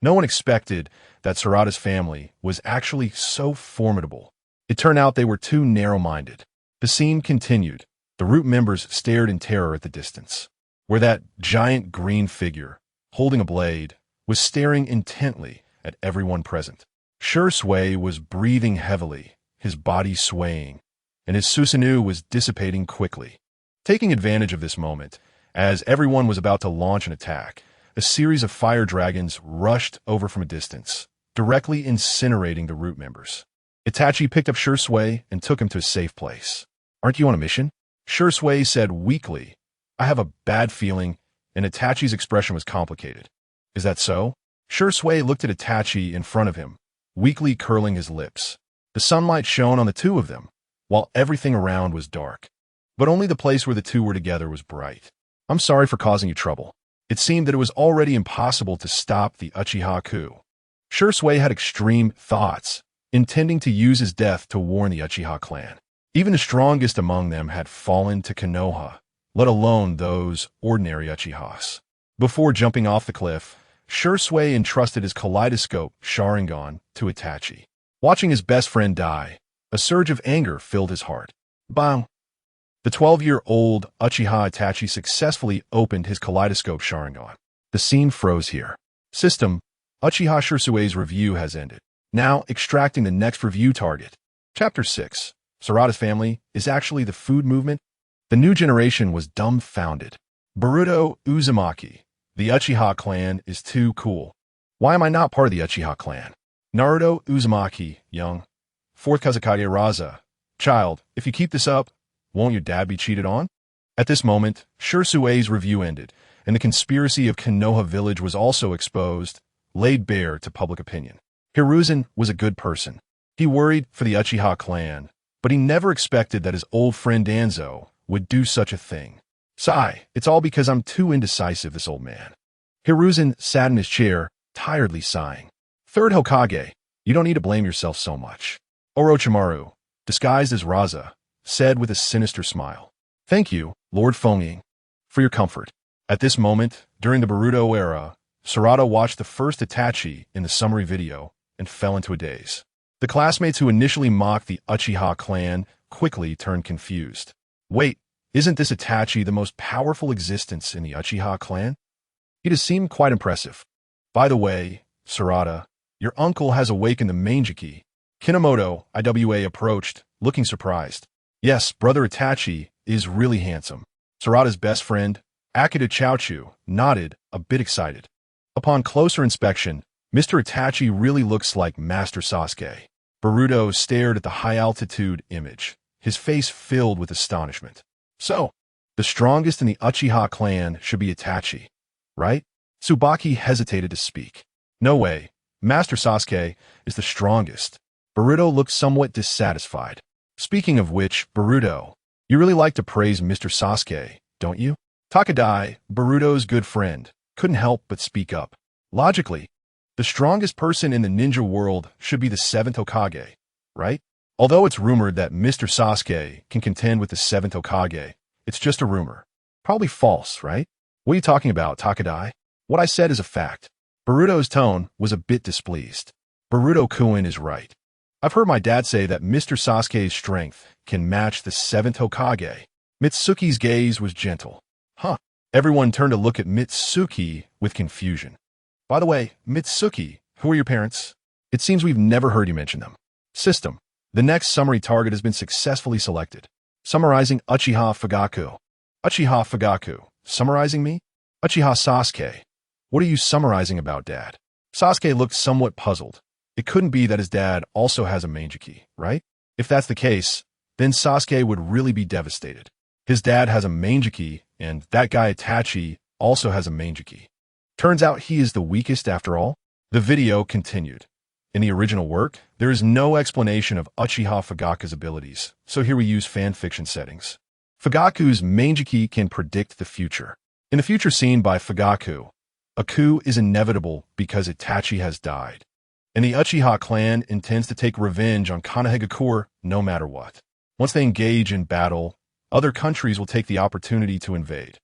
No one expected that Sarada's family was actually so formidable. It turned out they were too narrow-minded. The scene continued. The root members stared in terror at the distance, where that giant green figure, holding a blade, was staring intently at everyone present. Shisui was breathing heavily, his body swaying, and his Susanoo was dissipating quickly. Taking advantage of this moment, as everyone was about to launch an attack, a series of fire dragons rushed over from a distance, directly incinerating the root members. Itachi picked up Shisui and took him to a safe place. Aren't you on a mission? Shisui said weakly. I have a bad feeling, and Itachi's expression was complicated. Is that so? Shisui looked at Itachi in front of him, weakly curling his lips. The sunlight shone on the two of them, while everything around was dark. But only the place where the two were together was bright. I'm sorry for causing you trouble. It seemed that it was already impossible to stop the Uchiha coup. Shisui had extreme thoughts, intending to use his death to warn the Uchiha clan. Even the strongest among them had fallen to Konoha, let alone those ordinary Uchiha'S. Before jumping off the cliff, Shisui entrusted his kaleidoscope Sharingan to Itachi. Watching his best friend die, a surge of anger filled his heart. Bang! The 12-year-old Uchiha Itachi successfully opened his kaleidoscope Sharingan. The scene froze here. System, Uchiha Shisui's review has ended. Now extracting the next review target. Chapter 6. Sarada's family is actually the food movement. The new generation was dumbfounded. Boruto Uzumaki, the Uchiha clan is too cool. Why am I not part of the Uchiha clan? Naruto Uzumaki, young. 4th Kazekage Raza. Child, if you keep this up, won't your dad be cheated on? At this moment, Shirsue's review ended, and the conspiracy of Konoha village was also exposed, laid bare to public opinion. Hiruzen was a good person. He worried for the Uchiha clan, but he never expected that his old friend Danzo would do such a thing. Sigh, it's all because I'm too indecisive, this old man. Hiruzen sat in his chair, tiredly sighing. Third Hokage, you don't need to blame yourself so much. Orochimaru, disguised as Raza, said with a sinister smile. Thank you, Lord Fengying, for your comfort. At this moment, during the Naruto era, Sarada watched the first Itachi in the summary video and fell into a daze. The classmates who initially mocked the Uchiha clan quickly turned confused. Wait, isn't this Itachi the most powerful existence in the Uchiha clan? It has seemed quite impressive. By the way, Sarada, your uncle has awakened the Manjiki. Kinomoto, IWA, approached, looking surprised. Yes, brother Itachi is really handsome. Sarada's best friend, Akita Chaochu, nodded, a bit excited. Upon closer inspection, Mr. Itachi really looks like Master Sasuke. Boruto stared at the high-altitude image, his face filled with astonishment. So, the strongest in the Uchiha clan should be Itachi, right? Tsubaki hesitated to speak. No way, Master Sasuke is the strongest. Boruto looked somewhat dissatisfied. Speaking of which, Boruto, you really like to praise Mr. Sasuke, don't you? Takadai, Boruto's good friend, couldn't help but speak up. Logically, the strongest person in the ninja world should be the Seventh Hokage, right? Although it's rumored that Mr. Sasuke can contend with the Seventh Hokage, it's just a rumor. Probably false, right? What are you talking about, Takadai? What I said is a fact. Boruto's tone was a bit displeased. Boruto-kun is right. I've heard my dad say that Mr. Sasuke's strength can match the Seventh Hokage. Mitsuki's gaze was gentle. Huh. Everyone turned to look at Mitsuki with confusion. By the way, Mitsuki, who are your parents? It seems we've never heard you mention them. System. The next summary target has been successfully selected. Summarizing Uchiha Fugaku. Uchiha Fugaku. Summarizing me? Uchiha Sasuke. What are you summarizing about, Dad? Sasuke looked somewhat puzzled. It couldn't be that his dad also has a Manjiki, right? If that's the case, then Sasuke would really be devastated. His dad has a Manjiki, and that guy Itachi also has a Manjiki. Turns out he is the weakest after all. The video continued. In the original work, there is no explanation of Uchiha Fugaku's abilities, so here we use fanfiction settings. Fugaku's Manjiki can predict the future. In the future scene by Fugaku, a coup is inevitable because Itachi has died, and the Uchiha clan intends to take revenge on Konoha no matter what. Once they engage in battle, other countries will take the opportunity to invade.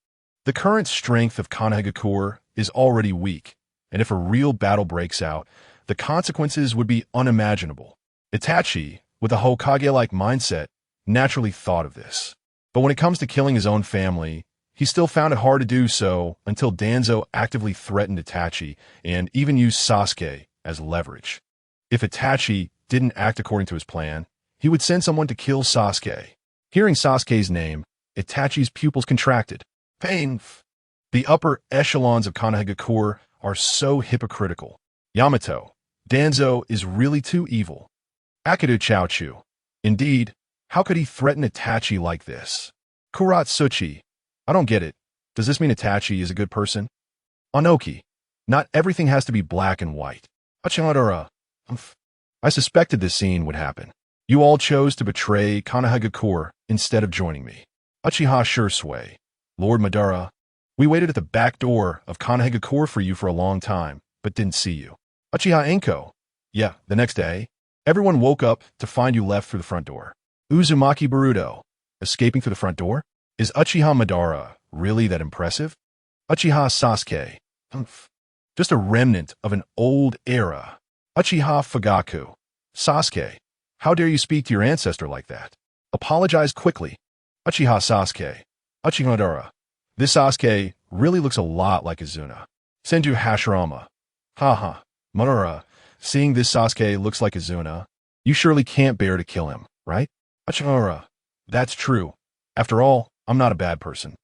The current strength of Konoha is already weak, and if a real battle breaks out, the consequences would be unimaginable. Itachi, with a Hokage-like mindset, naturally thought of this. But when it comes to killing his own family, he still found it hard to do so until Danzo actively threatened Itachi and even used Sasuke as leverage. If Itachi didn't act according to his plan, he would send someone to kill Sasuke. Hearing Sasuke's name, Itachi's pupils contracted. Pain. The upper echelons of Konoha are so hypocritical. Yamato, Danzo is really too evil. Akita Chaochu. Indeed, how could he threaten Itachi like this? Kuratsuchi. I don't get it. Does this mean Itachi is a good person? Anoki. Not everything has to be black and white. Achadora. I suspected this scene would happen. You all chose to betray Konoha instead of joining me. Uchiha Shirsui. Lord Madara. We waited at the back door of Konoha for you for a long time, but didn't see you. Uchiha Enko. Yeah, the next day, everyone woke up to find you left through the front door. Uzumaki Boruto. Escaping through the front door? Is Uchiha Madara really that impressive? Uchiha Sasuke. Just a remnant of an old era. Uchiha Fugaku. Sasuke. How dare you speak to your ancestor like that? Apologize quickly. Uchiha Sasuke. Uchiha Madara. This Sasuke really looks a lot like Izuna. Senju Hashirama. Haha. Madara. Seeing this Sasuke looks like Izuna, you surely can't bear to kill him, right? Uchiha. That's true. After all, I'm not a bad person.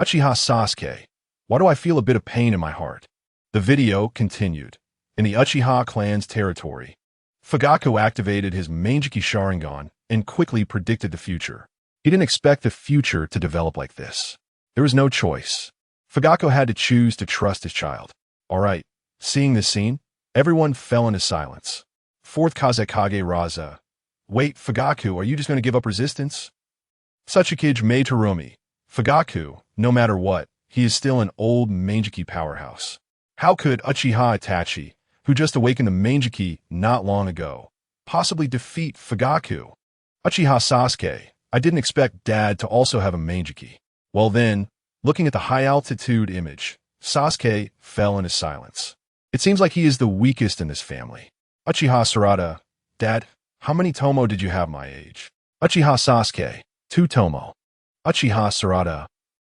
Uchiha Sasuke. Why do I feel a bit of pain in my heart? The video continued. In the Uchiha clan's territory, Fugaku activated his Manjiki Sharingan and quickly predicted the future. He didn't expect the future to develop like this. There was no choice. Fugaku had to choose to trust his child. All right, seeing this scene, everyone fell into silence. Fourth Kazekage Raza. Wait, Fugaku, are you just going to give up resistance? Sachikage made Terumi. Fugaku, no matter what, he is still an old Mangeki powerhouse. How could Uchiha Itachi, who just awakened the Mangeki not long ago, possibly defeat Fugaku? Uchiha Sasuke, I didn't expect Dad to also have a Mangeki. Well then, looking at the high-altitude image, Sasuke fell into silence. It seems like he is the weakest in this family. Uchiha Sarada, Dad, how many Tomo did you have my age? Uchiha Sasuke, 2 Tomo. Uchiha Sarada.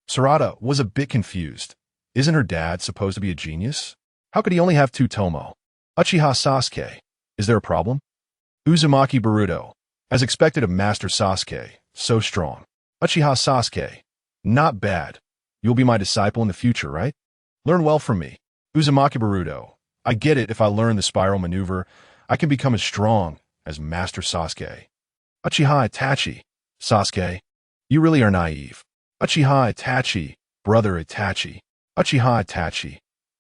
Sarada was a bit confused. Isn't her dad supposed to be a genius? How could he only have 2 Tomo? Uchiha Sasuke, is there a problem? Uzumaki Boruto, as expected of Master Sasuke, so strong. Uchiha Sasuke, not bad. You'll be my disciple in the future, right? Learn well from me. Uzumaki Boruto, I get it. If I learn the spiral maneuver, I can become as strong as Master Sasuke. Uchiha Itachi, Sasuke, you really are naive. Uchiha Itachi, brother Itachi. Uchiha Itachi,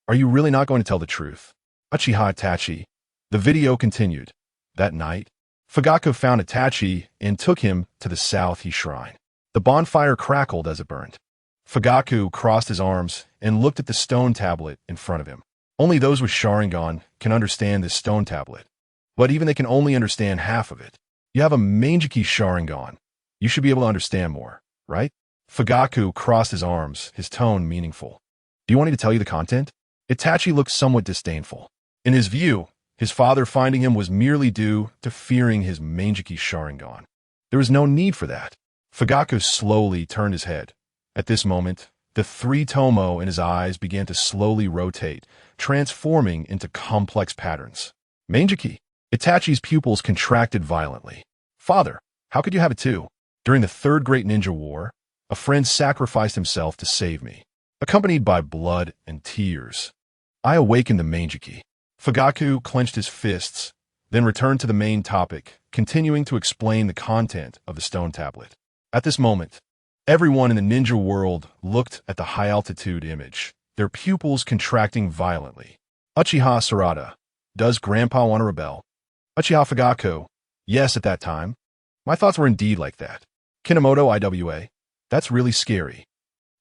are you really not going to tell the truth? Uchiha Itachi. The video continued. That night, Fugaku found Itachi and took him to the South Shrine. The bonfire crackled as it burned. Fugaku crossed his arms and looked at the stone tablet in front of him. Only those with Sharingan can understand this stone tablet. But even they can only understand half of it. You have a Mangeki Sharingan. You should be able to understand more, right? Fugaku crossed his arms, his tone meaningful. Do you want me to tell you the content? Itachi looked somewhat disdainful. In his view, his father finding him was merely due to fearing his Mangeki Sharingan. There was no need for that. Fugaku slowly turned his head. At this moment, the 3 Tomo in his eyes began to slowly rotate, transforming into complex patterns. Mangeki. Itachi's pupils contracted violently. Father, how could you have it too? During the 3rd Great Ninja War, a friend sacrificed himself to save me, accompanied by blood and tears. I awakened the Mangeki. Fugaku clenched his fists, then returned to the main topic, continuing to explain the content of the stone tablet. At this moment, everyone in the ninja world looked at the high-altitude image, their pupils contracting violently. Uchiha Sarada, does Grandpa want to rebel? Uchiha Fugaku, yes at that time. My thoughts were indeed like that. Kinomoto IWA, that's really scary.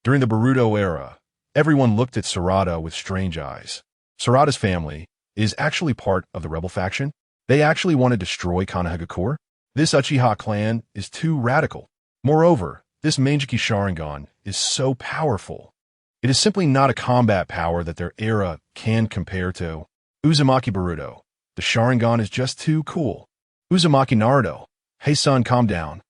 During the Boruto era, everyone looked at Sarada with strange eyes. Sarada's family is actually part of the rebel faction. They actually want to destroy Konoha. This Uchiha clan is too radical. Moreover, this Mangeki Sharingan is so powerful. It is simply not a combat power that their era can compare to. Uzumaki Boruto, the Sharingan is just too cool. Uzumaki Naruto, hey son, calm down.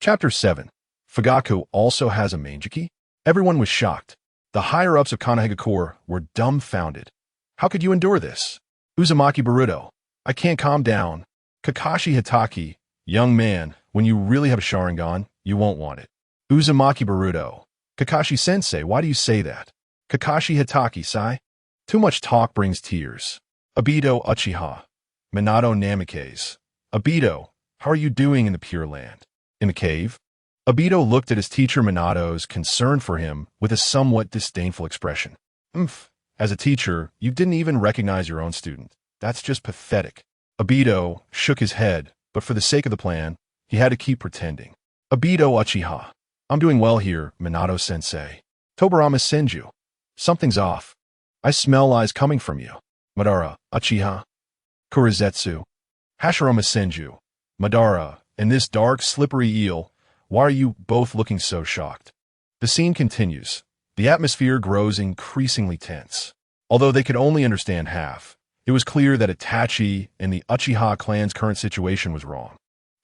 Chapter 7. Fugaku also has a Mangeki? Everyone was shocked. The higher-ups of Konoha were dumbfounded. How could you endure this? Uzumaki Boruto, I can't calm down. Kakashi Hitaki, young man, when you really have a Sharingan, you won't want it. Uzumaki Boruto, Kakashi-sensei, why do you say that? Kakashi Hitaki-sai? Too much talk brings tears. Obito Uchiha, Minato Namikaze. Obito, how are you doing in the Pure Land? In the cave? Obito looked at his teacher Minato's concern for him with a somewhat disdainful expression. As a teacher, you didn't even recognize your own student. That's just pathetic. Obito shook his head, but for the sake of the plan, he had to keep pretending. Obito Uchiha, I'm doing well here, Minato-sensei. Tobarama Senju, something's off. I smell lies coming from you. Madara, Uchiha. Kurizetsu, Hashirama Senju, Madara, and this dark, slippery eel, why are you both looking so shocked? The scene continues. The atmosphere grows increasingly tense. Although they could only understand half, it was clear that Itachi and the Uchiha clan's current situation was wrong.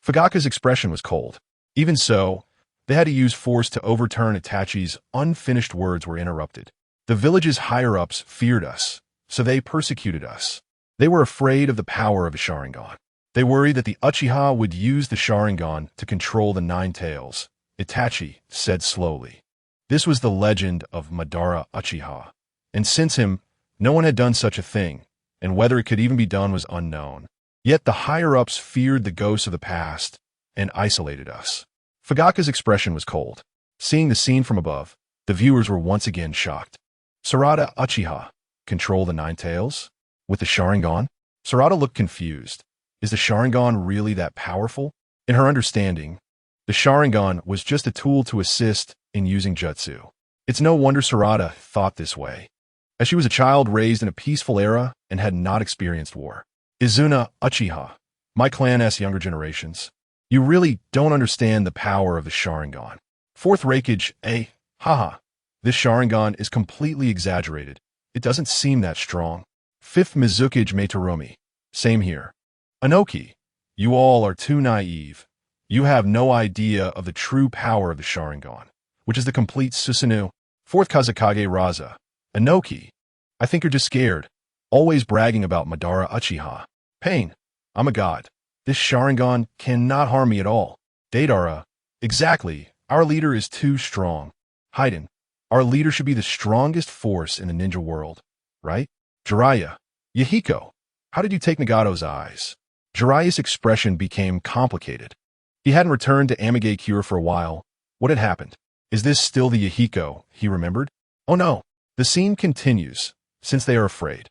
Fugaku's expression was cold. Even so, they had to use force to overturn Itachi's unfinished words were interrupted. The village's higher-ups feared us, so they persecuted us. They were afraid of the power of a Sharingan. They worried that the Uchiha would use the Sharingan to control the 9 tails, Itachi said slowly. This was the legend of Madara Uchiha, and since him, no one had done such a thing, and whether it could even be done was unknown. Yet the higher-ups feared the ghosts of the past and isolated us. Fugaka's expression was cold. Seeing the scene from above, the viewers were once again shocked. Sarada Uchiha, control the Nine Tails? With the Sharingan? Sarada looked confused. Is the Sharingan really that powerful? In her understanding, the Sharingan was just a tool to assist in using jutsu. It's no wonder Sarada thought this way, as she was a child raised in a peaceful era and had not experienced war. Izuna Uchiha, my clan's younger generations, you really don't understand the power of the Sharingan. Fourth Hokage, haha, this Sharingan is completely exaggerated. It doesn't seem that strong. Fifth Mizukage Meitoromi, same here. Anoki, you all are too naive. You have no idea of the true power of the Sharingan, which is the complete Susanoo. Fourth Kazekage Raza, Anoki, I think you're just scared, always bragging about Madara Uchiha. Pain, I'm a god. This Sharingan cannot harm me at all. Deidara, exactly, our leader is too strong. Haiden, our leader should be the strongest force in the ninja world, right? Jiraiya, Yahiko, how did you take Nagato's eyes? Jiraiya's expression became complicated. He hadn't returned to Amage Cure for a while. What had happened? Is this still the Yahiko he remembered? Oh no, the scene continues. Since they are afraid,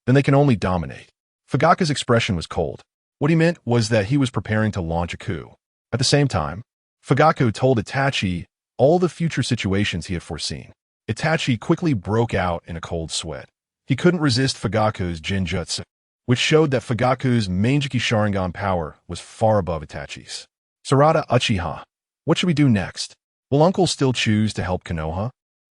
then they can only dominate. Fugaka's expression was cold. What he meant was that he was preparing to launch a coup. At the same time, Fugaku told Itachi all the future situations he had foreseen. Itachi quickly broke out in a cold sweat. He couldn't resist Fugaku's Jinjutsu, which showed that Fugaku's Manjiki Sharingan power was far above Itachi's. Sarada Uchiha, what should we do next? Will Uncle still choose to help Konoha?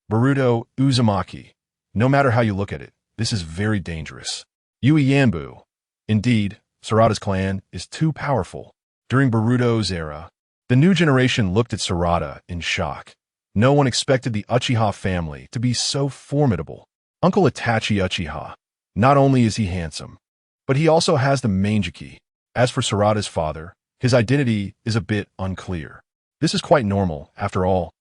Boruto Uzumaki, no matter how you look at it, this is very dangerous. Yui Yanbu, indeed, Sarada's clan is too powerful. During Boruto's era, the new generation looked at Sarada in shock. No one expected the Uchiha family to be so formidable. Uncle Itachi Uchiha, not only is he handsome, but he also has the Manjiki. As for Sarada's father, his identity is a bit unclear. This is quite normal, after all.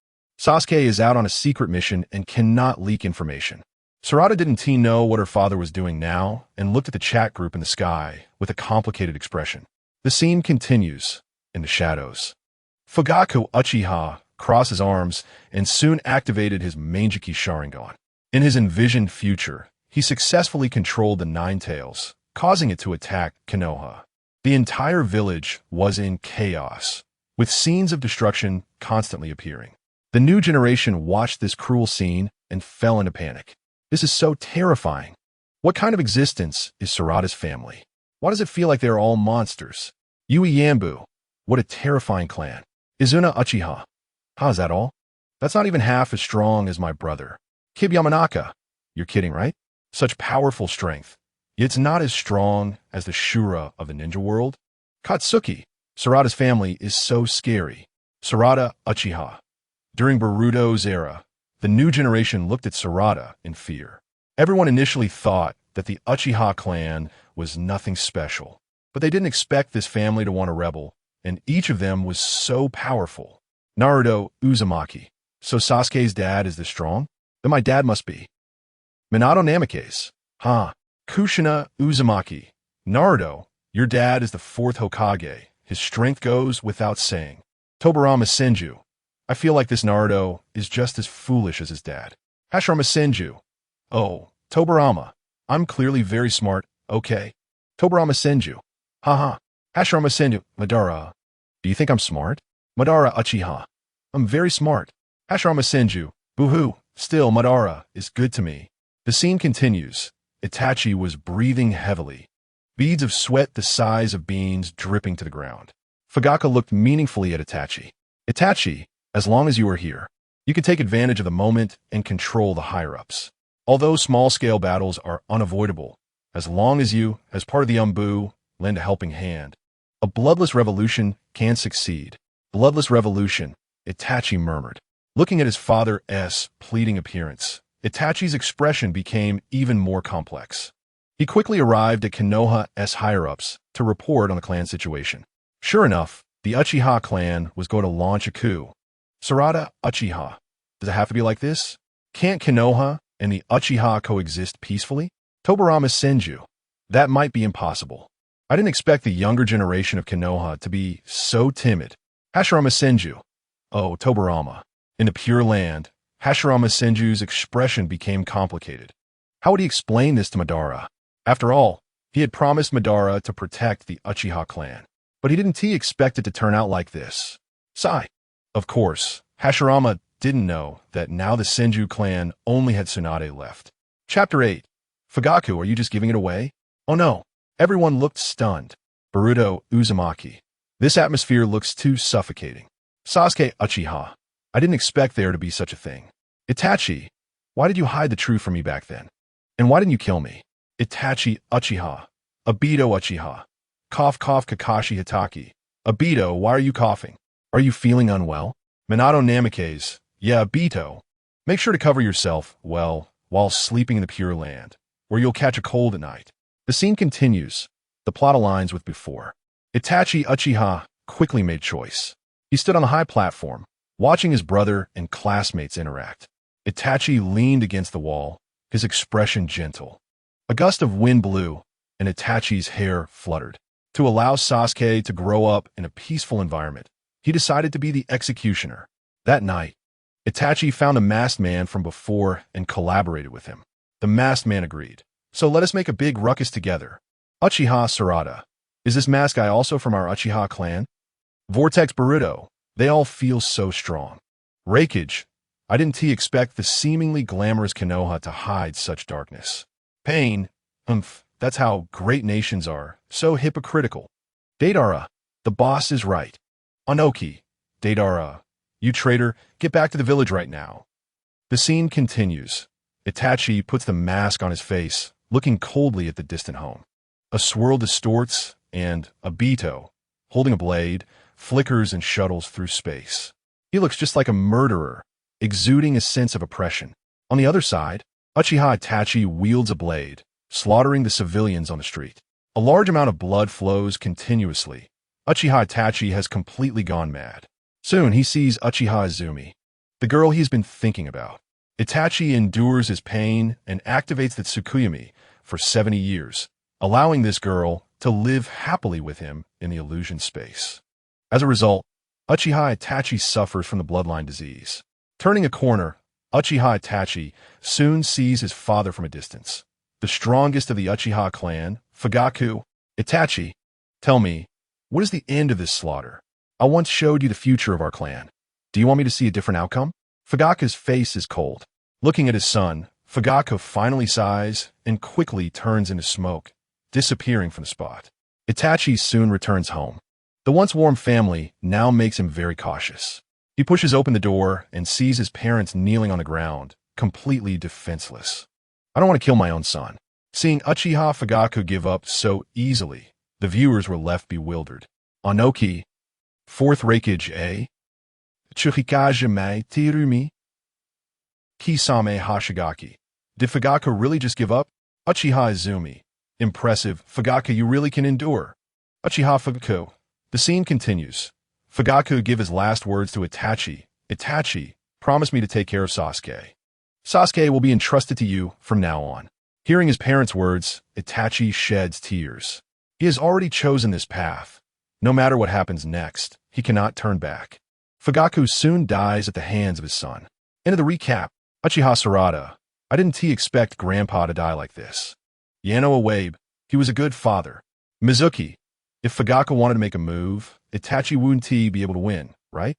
Sasuke is out on a secret mission and cannot leak information. Sarada didn't know what her father was doing now and looked at the chat group in the sky with a complicated expression. The scene continues in the shadows. Fugaku Uchiha crossed his arms and soon activated his Manjiki Sharingan. In his envisioned future, he successfully controlled the Nine Tails, causing it to attack Konoha. The entire village was in chaos, with scenes of destruction constantly appearing. The new generation watched this cruel scene and fell into panic. This is so terrifying. What kind of existence is Sarada's family? Why does it feel like they're all monsters? Yui Yanbu, what a terrifying clan. Izuna Uchiha, how's that all? That's not even half as strong as my brother. Kib Yamanaka, you're kidding, right? Such powerful strength. Yet it's not as strong as the Shura of the ninja world. Katsuki, Sarada's family is so scary. Sarada Uchiha. During Boruto's era, the new generation looked at Sarada in fear. Everyone initially thought that the Uchiha clan was nothing special, but they didn't expect this family to want to rebel, and each of them was so powerful. Naruto Uzumaki. So Sasuke's dad is this strong? Then my dad must be. Minato Namikaze. Kushina Uzumaki. Naruto, your dad is the fourth Hokage. His strength goes without saying. Tobirama Senju. I feel like this Naruto is just as foolish as his dad. Hashirama Senju. Oh, Tobirama. I'm clearly very smart, okay? Tobirama Senju. Hashirama Senju. Madara. Do you think I'm smart? Madara Uchiha. I'm very smart. Hashirama Senju. Boo-hoo. Still, Madara is good to me. The scene continues. Itachi was breathing heavily. Beads of sweat the size of beans dripping to the ground. Fugaka looked meaningfully at Itachi. Itachi, as long as you are here, you can take advantage of the moment and control the higher-ups. Although small-scale battles are unavoidable, as long as you, as part of the Umbu, lend a helping hand, a bloodless revolution can succeed. Bloodless revolution, Itachi murmured. Looking at his father's pleading appearance, Itachi's expression became even more complex. He quickly arrived at Konoha's higher-ups to report on the clan situation. Sure enough, the Uchiha clan was going to launch a coup. Sarada Uchiha. Does it have to be like this? Can't Konoha and the Uchiha coexist peacefully? Tobirama Senju. That might be impossible. I didn't expect the younger generation of Konoha to be so timid. Hashirama Senju. Oh, Tobarama. In the Pure Land, Hashirama Senju's expression became complicated. How would he explain this to Madara? After all, he had promised Madara to protect the Uchiha clan. But he didn't expect it to turn out like this. Sigh. Of course, Hashirama didn't know that now the Senju clan only had Tsunade left. Chapter 8. Fugaku, are you just giving it away? Oh no. Everyone looked stunned. Boruto Uzumaki. This atmosphere looks too suffocating. Sasuke Uchiha. I didn't expect there to be such a thing. Itachi. Why did you hide the truth from me back then? And why didn't you kill me? Itachi Uchiha. Obito Uchiha. Cough cough Kakashi Hitaki. Obito, why are you coughing? Are you feeling unwell? Minato Namikaze. Yeah, Obito. Make sure to cover yourself, well, while sleeping in the Pure Land, where you'll catch a cold at night. The scene continues. The plot aligns with before. Itachi Uchiha quickly made choice. He stood on a high platform, watching his brother and classmates interact. Itachi leaned against the wall, his expression gentle. A gust of wind blew, and Itachi's hair fluttered. To allow Sasuke to grow up in a peaceful environment, he decided to be the executioner. That night, Itachi found a masked man from before and collaborated with him. The masked man agreed. So let us make a big ruckus together. Uchiha Sarada. Is this masked guy also from our Uchiha clan? Vortex Boruto. They all feel so strong. Raikage. I didn't expect the seemingly glamorous Konoha to hide such darkness. Pain. That's how great nations are. So hypocritical. Deidara. The boss is right. Anoki. Deidara. You traitor, get back to the village right now. The scene continues. Itachi puts the mask on his face, looking coldly at the distant home. A swirl distorts, and Obito, holding a blade, flickers and shuttles through space. He looks just like a murderer, exuding a sense of oppression. On the other side, Uchiha Itachi wields a blade, slaughtering the civilians on the street. A large amount of blood flows continuously. Uchiha Itachi has completely gone mad. Soon he sees Uchiha Izumi, the girl he's been thinking about. Itachi endures his pain and activates the Tsukuyomi for 70 years, allowing this girl to live happily with him in the illusion space. As a result, Uchiha Itachi suffers from the bloodline disease. Turning a corner, Uchiha Itachi soon sees his father from a distance. The strongest of the Uchiha clan, Fugaku. Itachi, tell me, what is the end of this slaughter? I once showed you the future of our clan. Do you want me to see a different outcome? Fugaku's face is cold. Looking at his son, Fugaku finally sighs and quickly turns into smoke, disappearing from the spot. Itachi soon returns home. The once warm family now makes him very cautious. He pushes open the door and sees his parents kneeling on the ground, completely defenseless. I don't want to kill my own son. Seeing Uchiha Fugaku give up so easily, the viewers were left bewildered. Anoki. Fourth Raikage A. Uchiha'S mai tirumi. Kisame Hashigaki. Did Fugaku really just give up? Uchiha Izumi. Impressive. Fugaku, you really can endure. Uchiha Fugaku. The scene continues. Fugaku give his last words to Itachi. Itachi, promise me to take care of Sasuke. Sasuke will be entrusted to you from now on. Hearing his parents' words, Itachi sheds tears. He has already chosen this path. No matter what happens next, he cannot turn back. Fugaku soon dies at the hands of his son. Into the recap, Uchiha Sarada. I didn't expect Grandpa to die like this. Yano Awabe. He was a good father. Mizuki. If Fugaku wanted to make a move, Itachi wouldn't be able to win, right?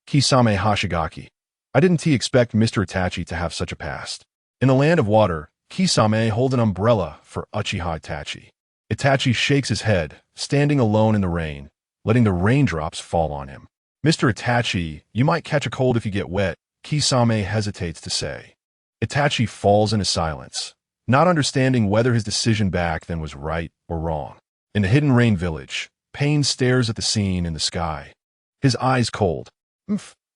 Kisame Hashigaki. I didn't expect Mr. Itachi to have such a past. In the land of water, Kisame holds an umbrella for Uchiha Itachi. Itachi shakes his head, standing alone in the rain, letting the raindrops fall on him. Mr. Itachi, you might catch a cold if you get wet, Kisame hesitates to say. Itachi falls into silence, not understanding whether his decision back then was right or wrong. In the Hidden Rain village, Pain stares at the scene in the sky. His eyes cold.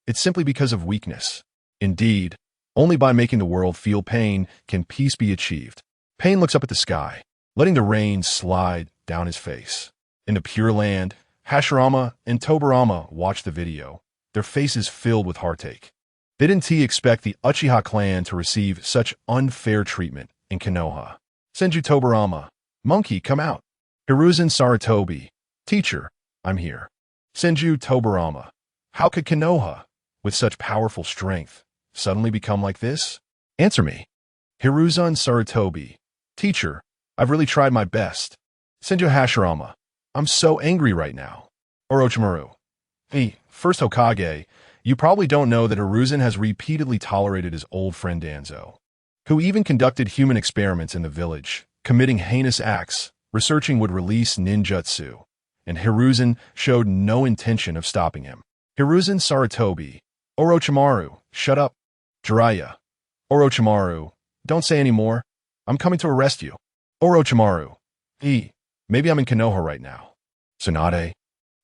It's simply because of weakness. Indeed, only by making the world feel pain can peace be achieved. Pain looks up at the sky, letting the rain slide down his face. In the Pure Land, Hashirama and Tobarama watch the video, their faces filled with heartache. They didn't expect the Uchiha clan to receive such unfair treatment in Konoha. Senju Tobarama. Monkey, come out. Hiruzen Sarutobi. Teacher, I'm here. Senju Tobarama. How could Konoha? with such powerful strength, suddenly become like this? Answer me. Hiruzen Sarutobi. Teacher, I've really tried my best. Senju Hashirama. I'm so angry right now. Orochimaru. The first Hokage, you probably don't know that Hiruzen has repeatedly tolerated his old friend Danzo, who even conducted human experiments in the village, committing heinous acts, researching would release ninjutsu, and Hiruzen showed no intention of stopping him. Hiruzen Sarutobi. Orochimaru, shut up. Jiraiya. Orochimaru, don't say any more. I'm coming to arrest you. Orochimaru. Maybe I'm in Konoha right now. Tsunade.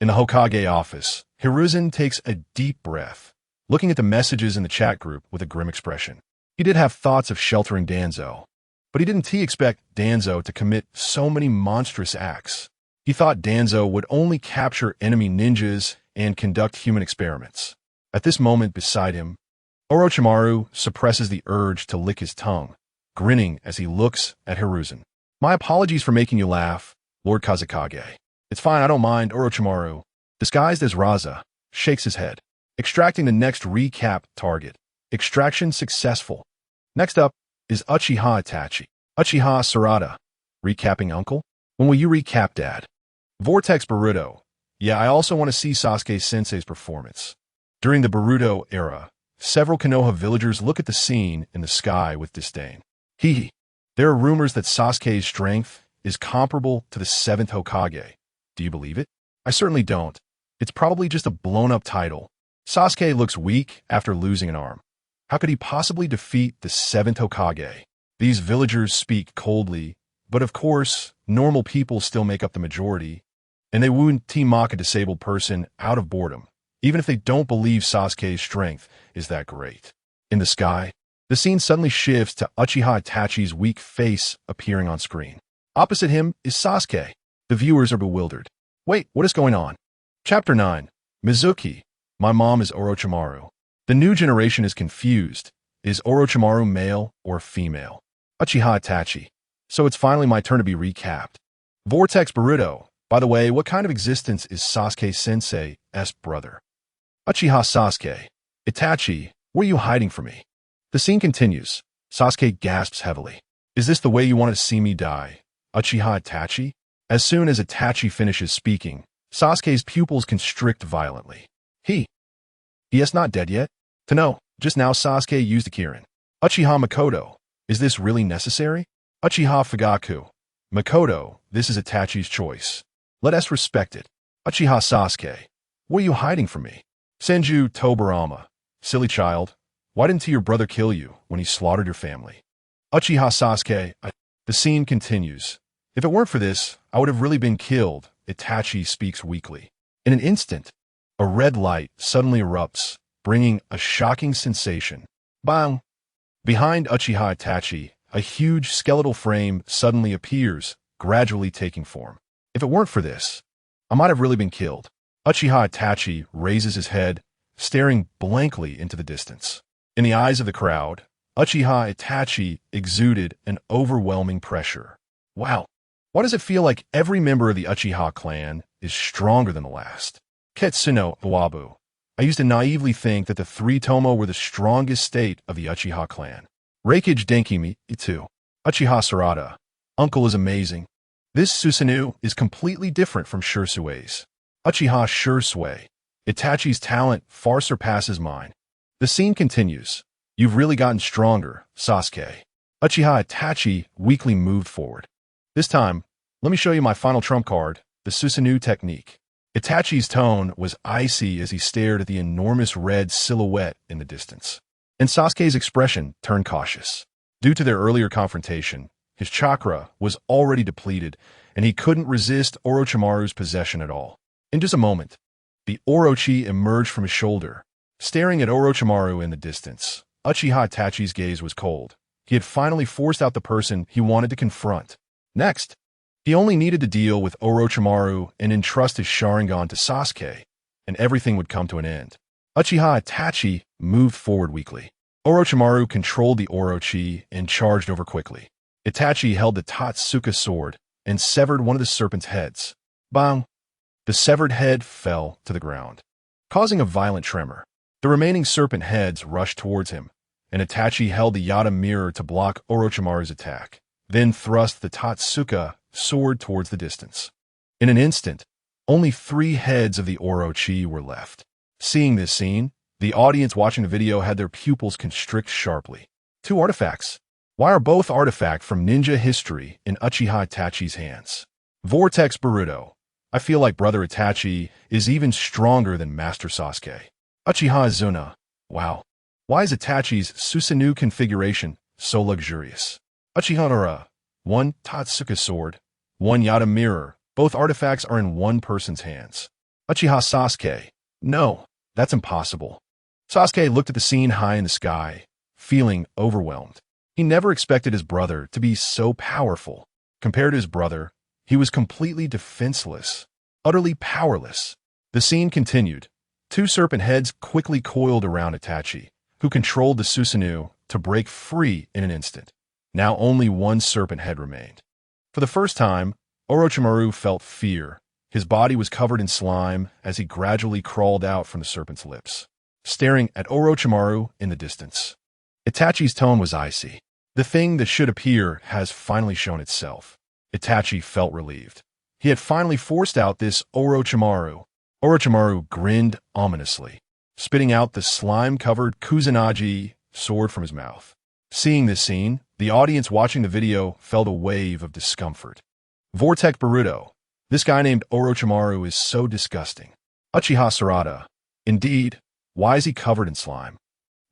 In the Hokage office, Hiruzen takes a deep breath, looking at the messages in the chat group with a grim expression. He did have thoughts of sheltering Danzo, but he didn't expect Danzo to commit so many monstrous acts. He thought Danzo would only capture enemy ninjas and conduct human experiments. At this moment beside him, Orochimaru suppresses the urge to lick his tongue, grinning as he looks at Hiruzen. My apologies for making you laugh, Lord Kazekage. It's fine, I don't mind. Orochimaru, disguised as Raza, shakes his head. Extracting the next recap target. Extraction successful. Next up is Uchiha-Itachi. Uchiha Sarada. Recapping uncle? When will you recap dad? Vortex Boruto. Yeah, I also want to see Sasuke-sensei's performance. During the Boruto era, several Konoha villagers look at the scene in the sky with disdain. There are rumors that Sasuke's strength is comparable to the Seventh Hokage. Do you believe it? I certainly don't. It's probably just a blown-up title. Sasuke looks weak after losing an arm. How could he possibly defeat the Seventh Hokage? These villagers speak coldly, but of course, normal people still make up the majority, and they wouldn't mock a disabled person out of boredom, even if they don't believe Sasuke's strength is that great. In the sky, the scene suddenly shifts to Uchiha-Itachi's weak face appearing on screen. Opposite him is Sasuke. The viewers are bewildered. Wait, what is going on? Chapter 9. Mizuki. My mom is Orochimaru. The new generation is confused. Is Orochimaru male or female? Uchiha-Itachi. So it's finally my turn to be recapped. Vortex Boruto. By the way, what kind of existence is Sasuke-sensei's brother? Uchiha Sasuke. Itachi, what are you hiding from me? The scene continues. Sasuke gasps heavily. Is this the way you want to see me die? Uchiha-Itachi? As soon as Itachi finishes speaking, Sasuke's pupils constrict violently. He is not dead yet? To know, just now Sasuke used a Kirin. Uchiha Makoto. Is this really necessary? Uchiha Fugaku. Makoto, this is Itachi's choice. Let us respect it. Uchiha Sasuke. What are you hiding from me? Senju Tobirama. Silly child. Why didn't your brother kill you when he slaughtered your family? Uchiha Sasuke. The scene continues. If it weren't for this, I would have really been killed. Itachi speaks weakly. In an instant, a red light suddenly erupts, bringing a shocking sensation. Bang! Behind Uchiha Itachi, a huge skeletal frame suddenly appears, gradually taking form. If it weren't for this, I might have really been killed. Uchiha Itachi raises his head, staring blankly into the distance. In the eyes of the crowd, Uchiha Itachi exuded an overwhelming pressure. Wow, why does it feel like every member of the Uchiha clan is stronger than the last? Ketsuno Iwabu. I used to naively think that the three Tomo were the strongest state of the Uchiha clan. Reikage Denkimi, Itu. Uchiha Sarada. Uncle is amazing. This Susanoo is completely different from Shursue's. Uchiha Shursue. Itachi's talent far surpasses mine. The scene continues. You've really gotten stronger, Sasuke. Uchiha Itachi weakly moved forward. This time, let me show you my final trump card, the Susanoo technique. Itachi's tone was icy as he stared at the enormous red silhouette in the distance. And Sasuke's expression turned cautious. Due to their earlier confrontation, his chakra was already depleted, and he couldn't resist Orochimaru's possession at all. In just a moment, the Orochi emerged from his shoulder, staring at Orochimaru in the distance. Uchiha Itachi's gaze was cold. He had finally forced out the person he wanted to confront. Next, he only needed to deal with Orochimaru and entrust his Sharingan to Sasuke, and everything would come to an end. Uchiha Itachi moved forward weakly. Orochimaru controlled the Orochi and charged over quickly. Itachi held the Totsuka sword and severed one of the serpent's heads. Bang! The severed head fell to the ground, causing a violent tremor. The remaining serpent heads rushed towards him, and Itachi held the Yata mirror to block Orochimaru's attack, then thrust the Tatsuka sword towards the distance. In an instant, only 3 heads of the Orochi were left. Seeing this scene, the audience watching the video had their pupils constrict sharply. 2 artifacts. Why are both artifacts from ninja history in Uchiha Itachi's hands? Vortex Boruto. I feel like Brother Itachi is even stronger than Master Sasuke. Uchiha Izuna. Wow. Why is Itachi's Susanoo configuration so luxurious? Uchiha Nara. 1 Tatsuka sword, 1 Yata mirror. Both artifacts are in one person's hands. Uchiha Sasuke. No, that's impossible. Sasuke looked at the scene high in the sky, feeling overwhelmed. He never expected his brother to be so powerful. Compared to his brother, he was completely defenseless, utterly powerless. The scene continued. 2 serpent heads quickly coiled around Itachi, who controlled the Susanoo to break free in an instant. Now only 1 serpent head remained. For the first time, Orochimaru felt fear. His body was covered in slime as he gradually crawled out from the serpent's lips, staring at Orochimaru in the distance. Itachi's tone was icy. The thing that should appear has finally shown itself. Itachi felt relieved. He had finally forced out this Orochimaru. Orochimaru grinned ominously, spitting out the slime-covered Kusanagi sword from his mouth. Seeing this scene, the audience watching the video felt a wave of discomfort. Vortex Boruto. This guy named Orochimaru is so disgusting. Uchiha Sarada. Indeed, why is he covered in slime?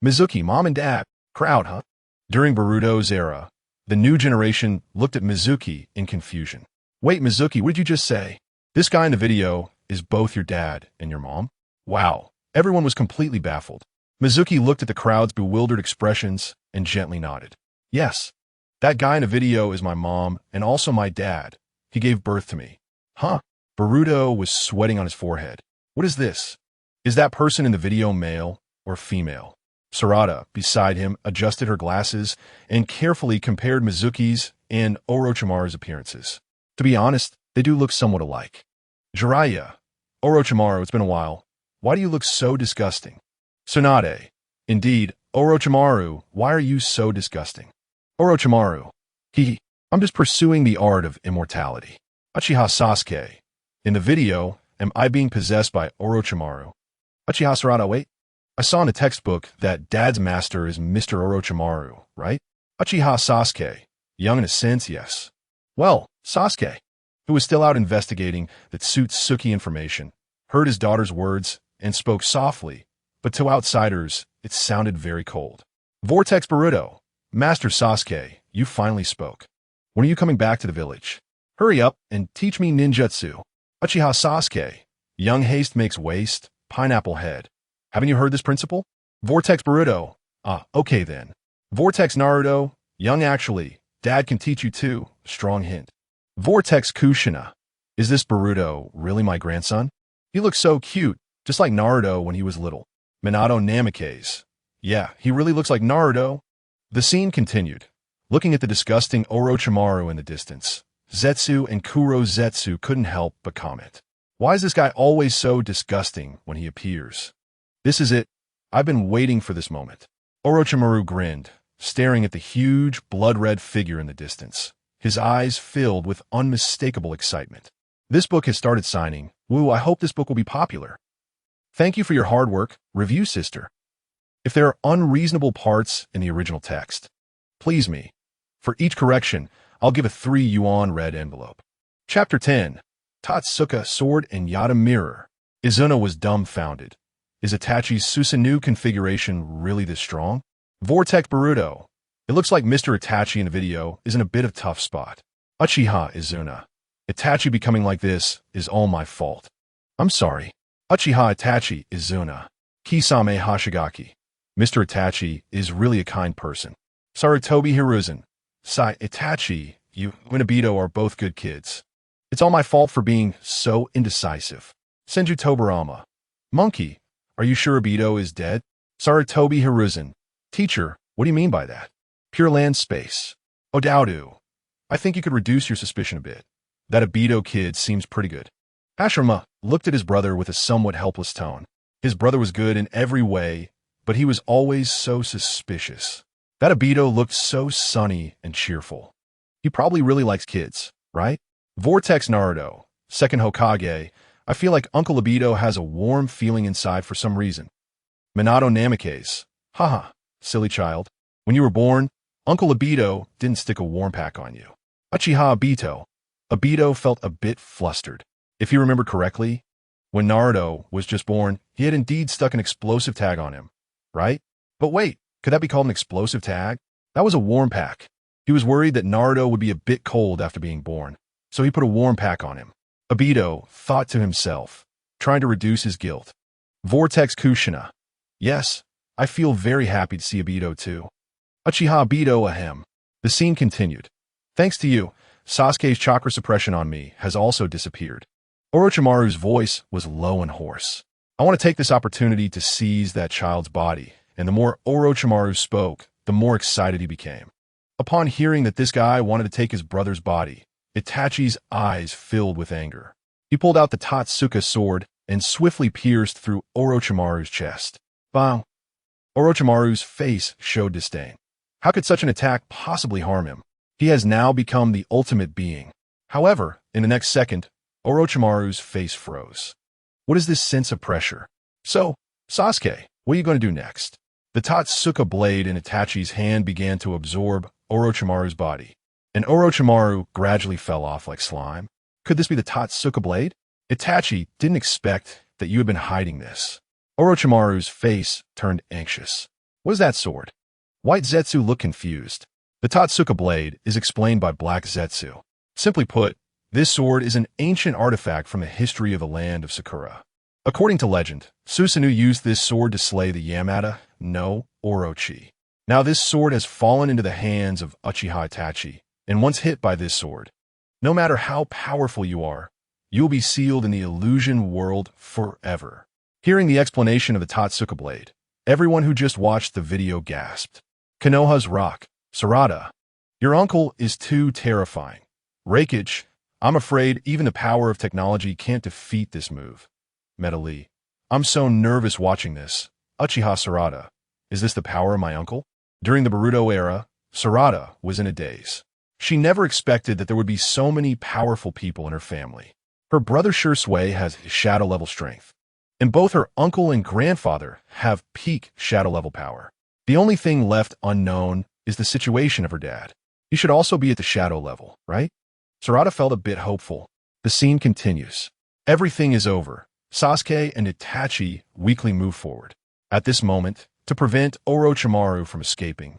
Mizuki, mom and dad. Crowd, huh? During Boruto's era, the new generation looked at Mizuki in confusion. Wait, Mizuki, what did you just say? This guy in the video is both your dad and your mom? Wow. Everyone was completely baffled. Mizuki looked at the crowd's bewildered expressions and gently nodded. Yes, that guy in the video is my mom and also my dad. He gave birth to me. Huh? Boruto was sweating on his forehead. What is this? Is that person in the video male or female? Sarada, beside him, adjusted her glasses and carefully compared Mizuki's and Orochimaru's appearances. To be honest, they do look somewhat alike. Jiraiya. Orochimaru, it's been a while. Why do you look so disgusting? Tsunade. Indeed, Orochimaru, why are you so disgusting? Orochimaru. I'm just pursuing the art of immortality. Uchiha Sasuke. In the video, am I being possessed by Orochimaru? Uchiha Sarada, wait. I saw in the textbook that Dad's master is Mr. Orochimaru, right? Uchiha Sasuke. Young in a sense, yes. Well, Sasuke, who was still out investigating the Tsutsuki information, heard his daughter's words and spoke softly, but to outsiders, it sounded very cold. Vortex Boruto. Master Sasuke, you finally spoke. When are you coming back to the village? Hurry up and teach me ninjutsu. Uchiha Sasuke. Young haste makes waste, pineapple head. Haven't you heard this principle? Vortex Boruto. Okay then. Vortex Naruto. Young actually. Dad can teach you too. Strong hint. Vortex Kushina. Is this Boruto really my grandson? He looks so cute, just like Naruto when he was little. Minato Namikaze. Yeah, he really looks like Naruto. The scene continued. Looking at the disgusting Orochimaru in the distance, Zetsu and Kuro Zetsu couldn't help but comment. Why is this guy always so disgusting when he appears? This is it. I've been waiting for this moment. Orochimaru grinned, staring at the huge, blood-red figure in the distance, his eyes filled with unmistakable excitement. This book has started signing. Woo, I hope this book will be popular. Thank you for your hard work, review sister. If there are unreasonable parts in the original text, please me. For each correction, I'll give a 3 yuan red envelope. Chapter 10. Tatsuka Sword and Yata Mirror. Izuna was dumbfounded. Is Itachi's Susanoo configuration really this strong? Vortex Boruto. It looks like Mr. Itachi in the video is in a bit of a tough spot. Uchiha Izuna. Itachi becoming like this is all my fault. I'm sorry. Uchiha Itachi Izuna. Kisame Hashigaki. Mr. Itachi is really a kind person. Sarutobi Hiruzen. Sai Itachi, you and Obito are both good kids. It's all my fault for being so indecisive. Senju Tobarama. Monkey, are you sure Obito is dead? Sarutobi Hiruzen. Teacher, what do you mean by that? Pure Land Space. Odaodu. I think you could reduce your suspicion a bit. That Obito kid seems pretty good. Ashirama looked at his brother with a somewhat helpless tone. His brother was good in every way, but he was always so suspicious. That Obito looked so sunny and cheerful. He probably really likes kids, right? Vortex Naruto, second Hokage. I feel like Uncle Obito has a warm feeling inside for some reason. Minato Namikaze. Haha, silly child. When you were born, Uncle Obito didn't stick a warm pack on you. Uchiha-Obito. Obito felt a bit flustered. If you remember correctly, when Naruto was just born, he had indeed stuck an explosive tag on him, right? But wait, could that be called an explosive tag? That was a warm pack. He was worried that Naruto would be a bit cold after being born, so he put a warm pack on him. Obito thought to himself, trying to reduce his guilt. Vortex Kushina. Yes, I feel very happy to see Obito too. Uchiha-Obito ahem. The scene continued. Thanks to you, Sasuke's chakra suppression on me has also disappeared. Orochimaru's voice was low and hoarse. I want to take this opportunity to seize that child's body, and the more Orochimaru spoke, the more excited he became. Upon hearing that this guy wanted to take his brother's body, Itachi's eyes filled with anger. He pulled out the Totsuka sword and swiftly pierced through Orochimaru's chest. Bang! Orochimaru's face showed disdain. How could such an attack possibly harm him? He has now become the ultimate being. However, in the next second, Orochimaru's face froze. What is this sense of pressure? So, Sasuke, what are you going to do next? The Totsuka blade in Itachi's hand began to absorb Orochimaru's body, and Orochimaru gradually fell off like slime. Could this be the Totsuka blade? Itachi didn't expect that you had been hiding this. Orochimaru's face turned anxious. What is that sword? White Zetsu looked confused. The Totsuka blade is explained by Black Zetsu. Simply put, this sword is an ancient artifact from the history of the land of Sakura. According to legend, Susanoo used this sword to slay the Yamata no Orochi. Now this sword has fallen into the hands of Uchiha Itachi, and once hit by this sword, no matter how powerful you are, you will be sealed in the illusion world forever. Hearing the explanation of the Totsuka blade, everyone who just watched the video gasped. Konoha's rock, Sarada. Your uncle is too terrifying. Raikage, I'm afraid even the power of technology can't defeat this move. Medali. I'm so nervous watching this. Uchiha Sarada. Is this the power of my uncle? During the Naruto era, Sarada was in a daze. She never expected that there would be so many powerful people in her family. Her brother Shursui has shadow level strength, and both her uncle and grandfather have peak shadow level power. The only thing left unknown is the situation of her dad. He should also be at the shadow level, right? Sarada felt a bit hopeful. The scene continues. Everything is over. Sasuke and Itachi weakly move forward. At this moment, to prevent Orochimaru from escaping,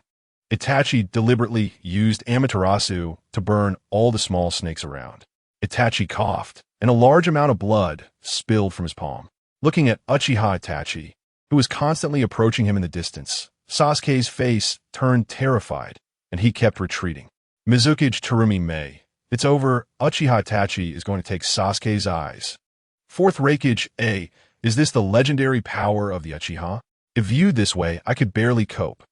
Itachi deliberately used Amaterasu to burn all the small snakes around. Itachi coughed, and a large amount of blood spilled from his palm. Looking at Uchiha Itachi, who was constantly approaching him in the distance, Sasuke's face turned terrified, and he kept retreating. Mizukage Terumi Mei. It's over. Uchiha Itachi is going to take Sasuke's eyes. Fourth Raikage A. Is this the legendary power of the Uchiha? If viewed this way, I could barely cope.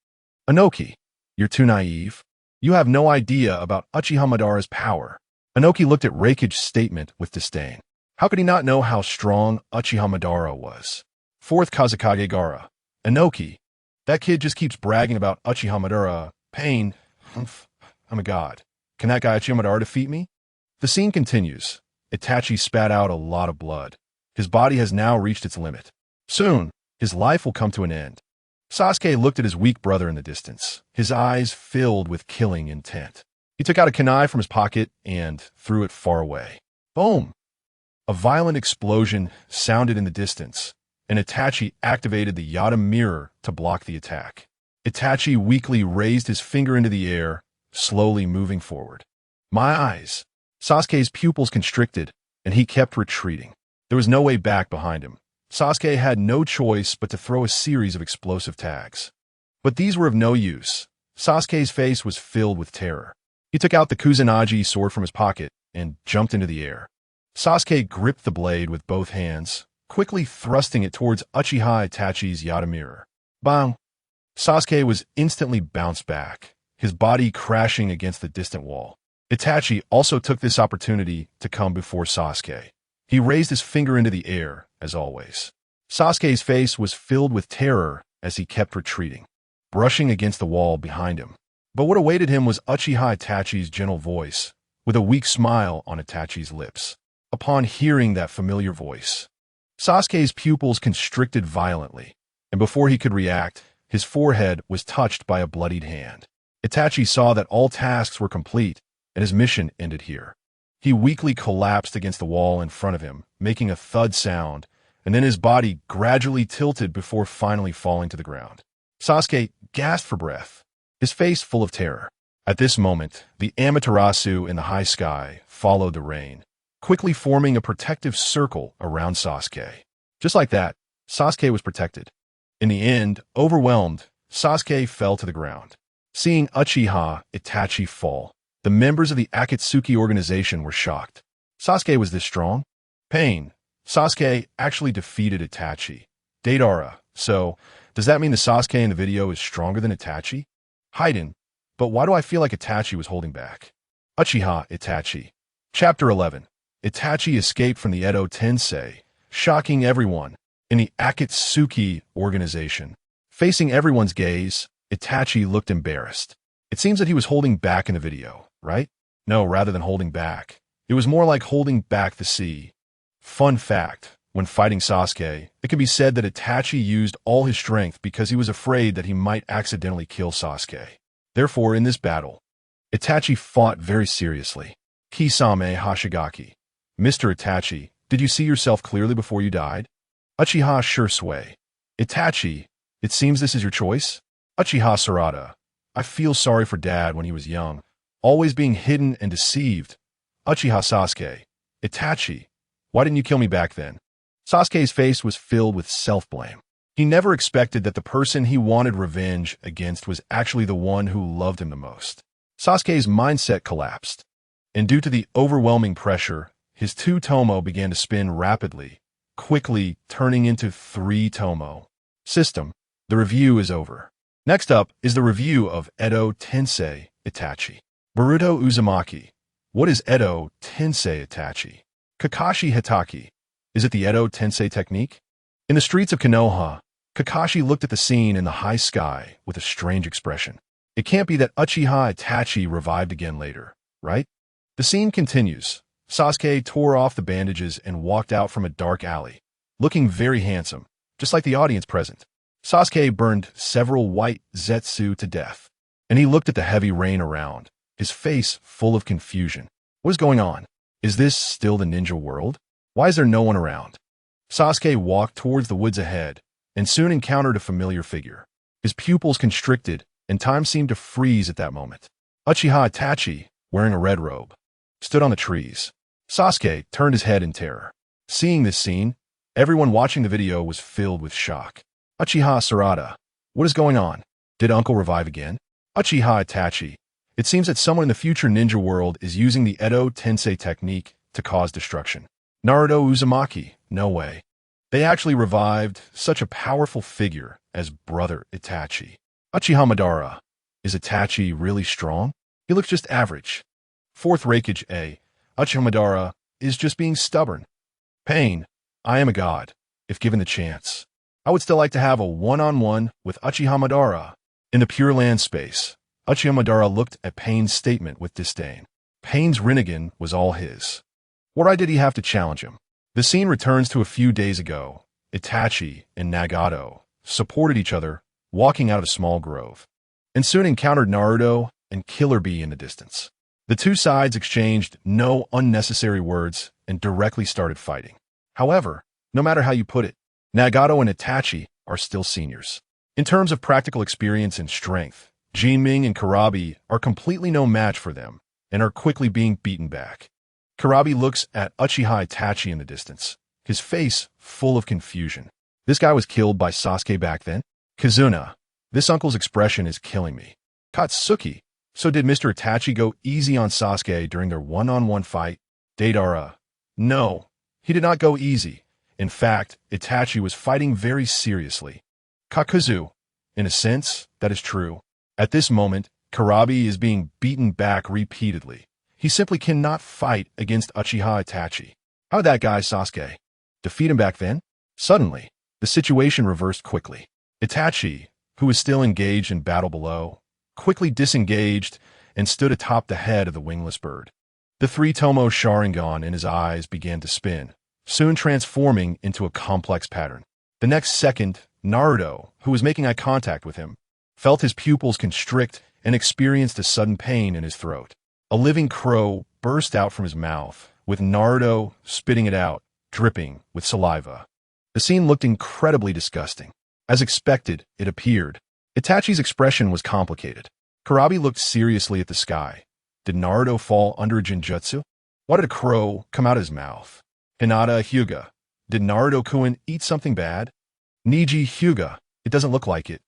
Inoki, you're too naive. You have no idea about Uchiha Madara's power. Inoki looked at Raikage's statement with disdain. How could he not know how strong Uchiha Madara was? Fourth Kazekage Gaara. Inoki, that kid just keeps bragging about Uchiha Madara. Pain. I'm a god. Can that guy Uchiha Madara defeat me? The scene continues. Itachi spat out a lot of blood. His body has now reached its limit. Soon, his life will come to an end. Sasuke looked at his weak brother in the distance, his eyes filled with killing intent. He took out a kunai from his pocket and threw it far away. Boom! A violent explosion sounded in the distance, and Itachi activated the Yata mirror to block the attack. Itachi weakly raised his finger into the air, slowly moving forward. My eyes! Sasuke's pupils constricted, and he kept retreating. There was no way back behind him. Sasuke had no choice but to throw a series of explosive tags. But these were of no use. Sasuke's face was filled with terror. He took out the Kusanagi sword from his pocket and jumped into the air. Sasuke gripped the blade with both hands, quickly thrusting it towards Uchiha Itachi's Yata mirror. Bang! Sasuke was instantly bounced back, his body crashing against the distant wall. Itachi also took this opportunity to come before Sasuke. He raised his finger into the air, as always. Sasuke's face was filled with terror as he kept retreating, brushing against the wall behind him. But what awaited him was Uchiha Itachi's gentle voice, with a weak smile on Itachi's lips. Upon hearing that familiar voice, Sasuke's pupils constricted violently, and before he could react, his forehead was touched by a bloodied hand. Itachi saw that all tasks were complete, and his mission ended here. He weakly collapsed against the wall in front of him, making a thud sound, and then his body gradually tilted before finally falling to the ground. Sasuke gasped for breath, his face full of terror. At this moment, the Amaterasu in the high sky followed the rain, quickly forming a protective circle around Sasuke. Just like that, Sasuke was protected. In the end, overwhelmed, Sasuke fell to the ground. Seeing Uchiha Itachi fall, the members of the Akatsuki organization were shocked. Sasuke was this strong? Pain. Sasuke actually defeated Itachi.The. So, does that mean the Sasuke in the video is stronger than Itachi? Hiden. But why do I feel like Itachi was holding back? Uchiha Itachi. Chapter 11. Itachi escaped from the Edo Tensei, shocking everyone in the Akatsuki organization. Facing everyone's gaze, Itachi looked embarrassed. It seems that he was holding back in the video, right? No, rather than holding back, it was more like holding back the sea. Fun fact, when fighting Sasuke, it can be said that Itachi used all his strength because he was afraid that he might accidentally kill Sasuke. Therefore, in this battle, Itachi fought very seriously. Kisame Hashigaki. Mr. Itachi, did you see yourself clearly before you died? Uchiha Shursui. Itachi, it seems this is your choice? Uchiha Sarada. I feel sorry for Dad when he was young, always being hidden and deceived. Uchiha Sasuke. Itachi, why didn't you kill me back then? Sasuke's face was filled with self-blame. He never expected that the person he wanted revenge against was actually the one who loved him the most. Sasuke's mindset collapsed, and due to the overwhelming pressure, his 2 tomo began to spin rapidly, quickly turning into 3 tomo. System. The review is over. Next up is the review of Edo Tensei Itachi. Boruto Uzumaki. What is Edo Tensei Itachi? Kakashi Hitaki. Is it the Edo Tensei technique? In the streets of Konoha, Kakashi looked at the scene in the high sky with a strange expression. It can't be that Uchiha Itachi revived again later, right? The scene continues. Sasuke tore off the bandages and walked out from a dark alley, looking very handsome, just like the audience present. Sasuke burned several white Zetsu to death, and he looked at the heavy rain around, his face full of confusion. What is going on? Is this still the ninja world? Why is there no one around? Sasuke walked towards the woods ahead, and soon encountered a familiar figure. His pupils constricted, and time seemed to freeze at that moment. Uchiha Itachi, wearing a red robe, stood on the trees. Sasuke turned his head in terror. Seeing this scene, everyone watching the video was filled with shock. Uchiha Sarada. What is going on? Did Uncle revive again? Uchiha Itachi. It seems that someone in the future ninja world is using the Edo Tensei technique to cause destruction. Naruto Uzumaki. No way. They actually revived such a powerful figure as Brother Itachi. Uchiha Madara. Is Itachi really strong? He looks just average. Fourth Raikage A. Uchiha Madara is just being stubborn. Pain. I am a god. If given the chance, I would still like to have a one-on-one with Uchiha Madara. In the Pure Land space, Uchiha Madara looked at Pain's statement with disdain. Pain's Rinnegan was all his. Why did he have to challenge him? The scene returns to a few days ago. Itachi and Nagato supported each other, walking out of a small grove, and soon encountered Naruto and Killer Bee in the distance. The two sides exchanged no unnecessary words and directly started fighting. However, no matter how you put it, Nagato and Itachi are still seniors. In terms of practical experience and strength, Jinming and Karabi are completely no match for them and are quickly being beaten back. Karabi looks at Uchiha Itachi in the distance, his face full of confusion. This guy was killed by Sasuke back then? Kazuna, this uncle's expression is killing me. Katsuki, so did Mr. Itachi go easy on Sasuke during their one-on-one fight? Deidara, no, he did not go easy. In fact, Itachi was fighting very seriously. Kakuzu, in a sense, that is true. At this moment, Karabi is being beaten back repeatedly. He simply cannot fight against Uchiha Itachi. How did that guy Sasuke defeat him back then? Suddenly, The situation reversed quickly. Itachi, who was still engaged in battle below, quickly disengaged and stood atop the head of the wingless bird. The three-tomo Sharingan in his eyes began to spin, soon transforming into a complex pattern. The next second, Naruto, who was making eye contact with him, felt his pupils constrict and experienced a sudden pain in his throat. A living crow burst out from his mouth, with Naruto spitting it out, dripping with saliva. The scene looked incredibly disgusting. As expected, it appeared. Itachi's expression was complicated. Kurabi looked seriously at the sky. Did Naruto fall under a genjutsu? Why did a crow come out of his mouth? Hinata Hyuga. Did Naruto-kun eat something bad? Niji Hyuga. It doesn't look like it.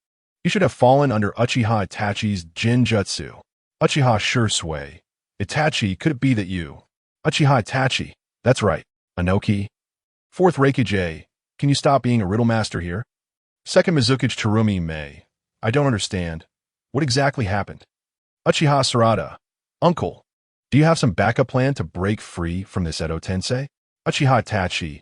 You should have fallen under Uchiha Itachi's genjutsu. Uchiha Shursui. Itachi, could it be that you? Uchiha Itachi. That's right. Anoki. Fourth Raikage. Can you stop being a riddle master here? Second Mizukage Terumi Mei. I don't understand. What exactly happened? Uchiha Sarada. Uncle, do you have some backup plan to break free from this Edo Tensei? Uchiha Itachi.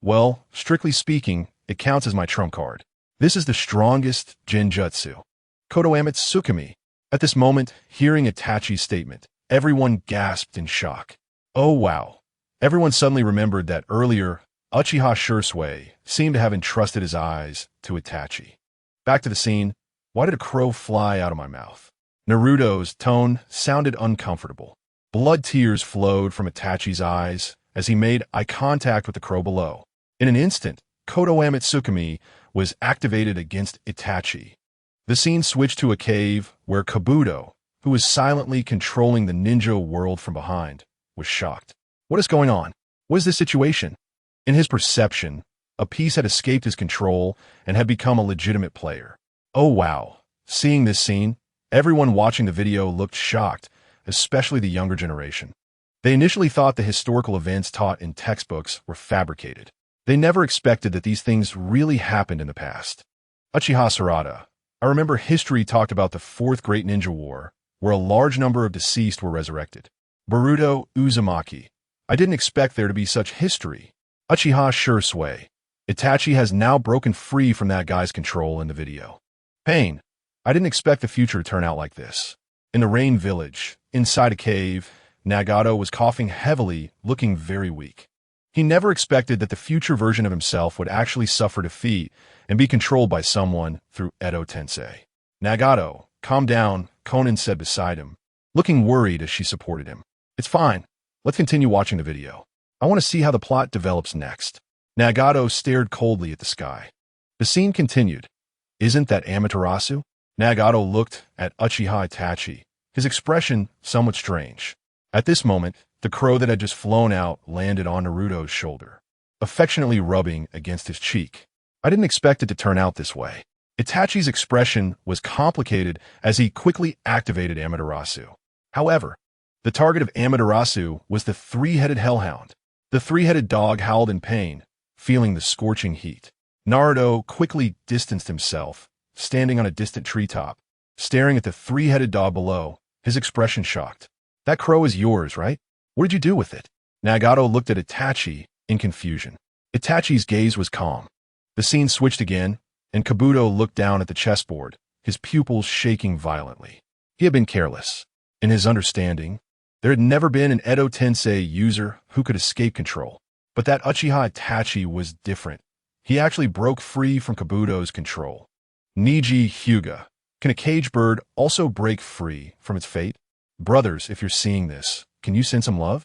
Well, strictly speaking, it counts as my trump card. This is the strongest genjutsu. Konoha Tsukimi. At this moment, hearing Itachi's statement, everyone gasped in shock. Oh wow. Everyone suddenly remembered that earlier, Uchiha Shursui seemed to have entrusted his eyes to Itachi. Back to the scene. Why did a crow fly out of my mouth? Naruto's tone sounded uncomfortable. Blood tears flowed from Itachi's eyes as he made eye contact with the crow below. In an instant, Konoha Tsukimi was activated against Itachi. The scene switched to a cave where Kabuto, who was silently controlling the ninja world from behind, was shocked. What is going on? What is this situation? In his perception, a piece had escaped his control and had become a legitimate player. Oh wow. Seeing this scene, everyone watching the video looked shocked, especially the younger generation. They initially thought the historical events taught in textbooks were fabricated. They never expected that these things really happened in the past. Uchiha Sarada. I remember history talked about the Fourth Great Ninja War, where a large number of deceased were resurrected. Boruto Uzumaki. I didn't expect there to be such history. Uchiha Shursui. Itachi has now broken free from that guy's control in the video. Pain. I didn't expect the future to turn out like this. In the Rain Village, inside a cave, Nagato was coughing heavily, looking very weak. He never expected that the future version of himself would actually suffer defeat and be controlled by someone through Edo Tensei. Nagato, calm down, Conan said beside him, looking worried as she supported him. It's fine. Let's continue watching the video. I want to see how the plot develops next. Nagato stared coldly at the sky. The scene continued. Isn't that Amaterasu? Nagato looked at Uchiha Itachi, his expression somewhat strange. At this moment, the crow that had just flown out landed on Naruto's shoulder, affectionately rubbing against his cheek. I didn't expect it to turn out this way. Itachi's expression was complicated as he quickly activated Amaterasu. However, the target of Amaterasu was the three-headed hellhound. The three-headed dog howled in pain, feeling the scorching heat. Naruto quickly distanced himself, standing on a distant treetop, staring at the three-headed dog below, his expression shocked. That crow is yours, right? What did you do with it? Nagato looked at Itachi in confusion. Itachi's gaze was calm. The scene switched again, and Kabuto looked down at the chessboard, his pupils shaking violently. He had been careless. In his understanding, there had never been an Edo Tensei user who could escape control. But that Uchiha Itachi was different. He actually broke free from Kabuto's control. Niji Hyuga. Can a cage bird also break free from its fate? Brothers, if you're seeing this, can you send some love?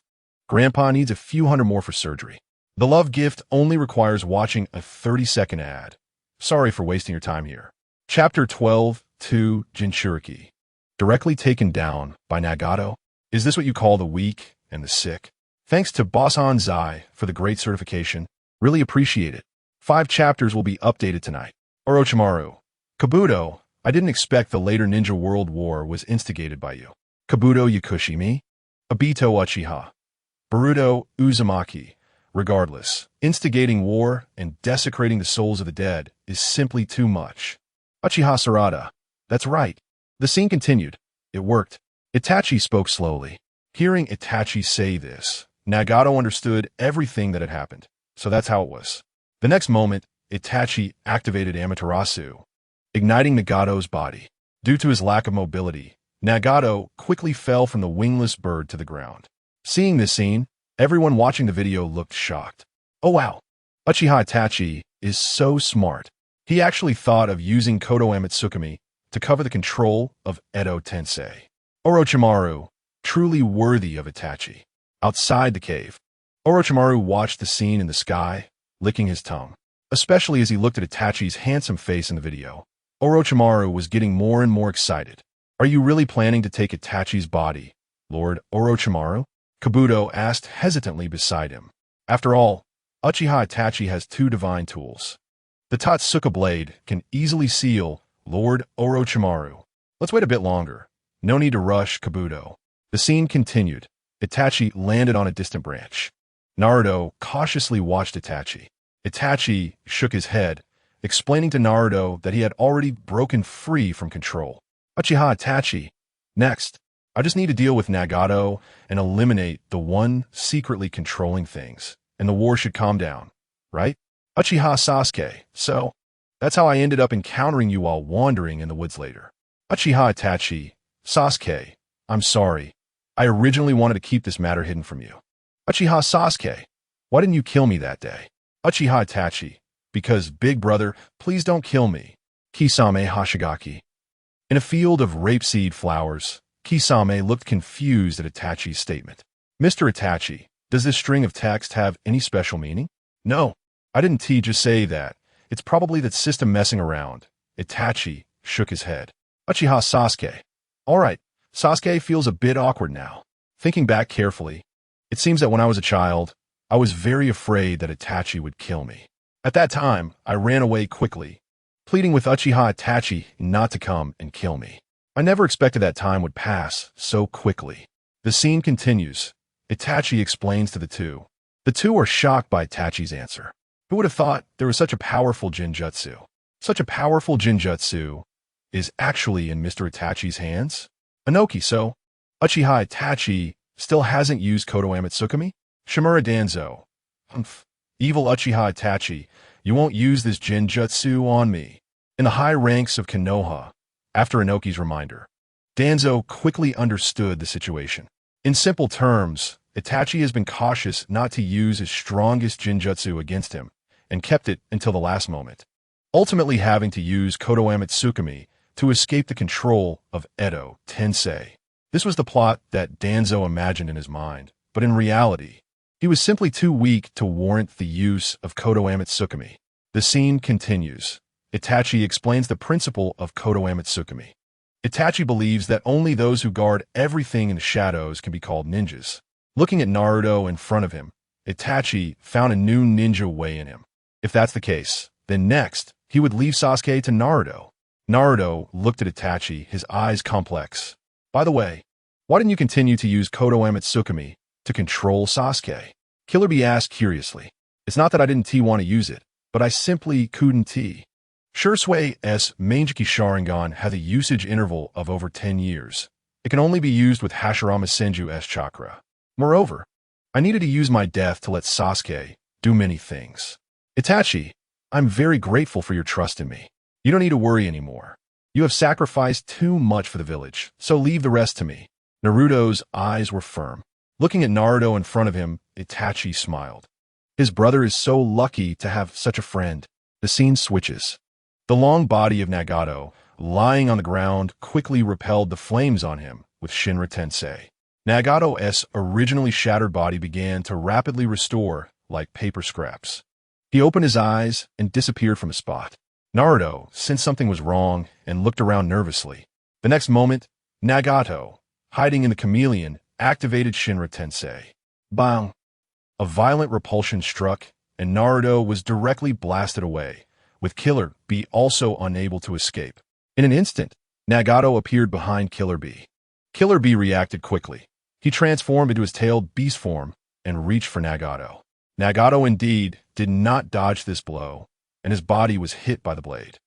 Grandpa needs a few hundred more for surgery. The love gift only requires watching a 30-second ad. Sorry for wasting your time here. Chapter 12, 2, Jinchuriki. Directly taken down by Nagato? Is this what you call the weak and the sick? Thanks to Bosan Zai for the great certification. Really appreciate it. 5 chapters will be updated tonight. Orochimaru. Kabuto, I didn't expect the later Ninja World War was instigated by you. Kabuto Yakushimi? Obito Uchiha. Boruto Uzumaki. Regardless, instigating war and desecrating the souls of the dead is simply too much. Uchiha Sarada. That's right. The scene continued. It worked. Itachi spoke slowly. Hearing Itachi say this, Nagato understood everything that had happened. So that's how it was. The next moment, Itachi activated Amaterasu, igniting Nagato's body. Due to his lack of mobility, Nagato quickly fell from the wingless bird to the ground. Seeing this scene, everyone watching the video looked shocked. Oh wow, Uchiha Itachi is so smart. He actually thought of using Kodo Amatsukami to cover the control of Edo Tensei. Orochimaru, truly worthy of Itachi. Outside the cave, Orochimaru watched the scene in the sky, licking his tongue. Especially as he looked at Itachi's handsome face in the video, Orochimaru was getting more and more excited. Are you really planning to take Itachi's body, Lord Orochimaru? Kabuto asked hesitantly beside him. After all, Uchiha Itachi has two divine tools. The Totsuka blade can easily seal Lord Orochimaru. Let's wait a bit longer. No need to rush, Kabuto. The scene continued. Itachi landed on a distant branch. Naruto cautiously watched Itachi. Itachi shook his head, explaining to Naruto that he had already broken free from control. Uchiha Itachi, next, I just need to deal with Nagato and eliminate the one secretly controlling things, and the war should calm down, right? Uchiha Sasuke, so that's how I ended up encountering you while wandering in the woods later. Uchiha Itachi, Sasuke, I'm sorry. I originally wanted to keep this matter hidden from you. Uchiha Sasuke, why didn't you kill me that day? Uchiha Itachi, because, big brother, please don't kill me. Kisame Hoshigaki. In a field of rapeseed flowers, Kisame looked confused at Itachi's statement. Mr. Itachi, does this string of text have any special meaning? No, I didn't just say that. It's probably that system messing around. Itachi shook his head. Uchiha Sasuke. All right, Sasuke feels a bit awkward now. Thinking back carefully, it seems that when I was a child, I was very afraid that Itachi would kill me. At that time, I ran away quickly, pleading with Uchiha Itachi not to come and kill me. I never expected that time would pass so quickly. The scene continues. Itachi explains to the two. The two are shocked by Itachi's answer. Who would have thought there was such a powerful jinjutsu? Such a powerful jinjutsu is actually in Mr. Itachi's hands? Inoki, so Uchiha Itachi still hasn't used Kodo Amatsukami? Shimura Danzo. Humph. Evil Uchiha Itachi, you won't use this jinjutsu on me. In the high ranks of Konoha, after Inoki's reminder, Danzo quickly understood the situation. In simple terms, Itachi has been cautious not to use his strongest jinjutsu against him, and kept it until the last moment, ultimately having to use Kodo Amatsukami to escape the control of Edo Tensei. This was the plot that Danzo imagined in his mind, but in reality, he was simply too weak to warrant the use of Kodo Amatsukami. The scene continues. Itachi explains the principle of Kodo Amatsukami. Itachi believes that only those who guard everything in the shadows can be called ninjas. Looking at Naruto in front of him, Itachi found a new ninja way in him. If that's the case, then next, he would leave Sasuke to Naruto. Naruto looked at Itachi, his eyes complex. By the way, why didn't you continue to use Kodo Amatsukami to control Sasuke? Killer Bee asked curiously. It's not that I didn't want to use it, but I simply couldn't. Shusui's Mangeki Sharingan has a usage interval of over 10 years. It can only be used with Hashirama Senju's chakra. Moreover, I needed to use my death to let Sasuke do many things. Itachi, I'm very grateful for your trust in me. You don't need to worry anymore. You have sacrificed too much for the village, so leave the rest to me. Naruto's eyes were firm. Looking at Naruto in front of him, Itachi smiled. His brother is so lucky to have such a friend. The scene switches. The long body of Nagato, lying on the ground, quickly repelled the flames on him with Shinra Tensei. Nagato's originally shattered body began to rapidly restore like paper scraps. He opened his eyes and disappeared from the spot. Naruto sensed something was wrong and looked around nervously. The next moment, Nagato, hiding in the chameleon, activated Shinra Tensei. Bang! A violent repulsion struck, and Naruto was directly blasted away, with Killer Bee also unable to escape. In an instant, Nagato appeared behind Killer Bee. Killer Bee reacted quickly. He transformed into his tailed beast form and reached for Nagato. Nagato indeed did not dodge this blow, and his body was hit by the blade.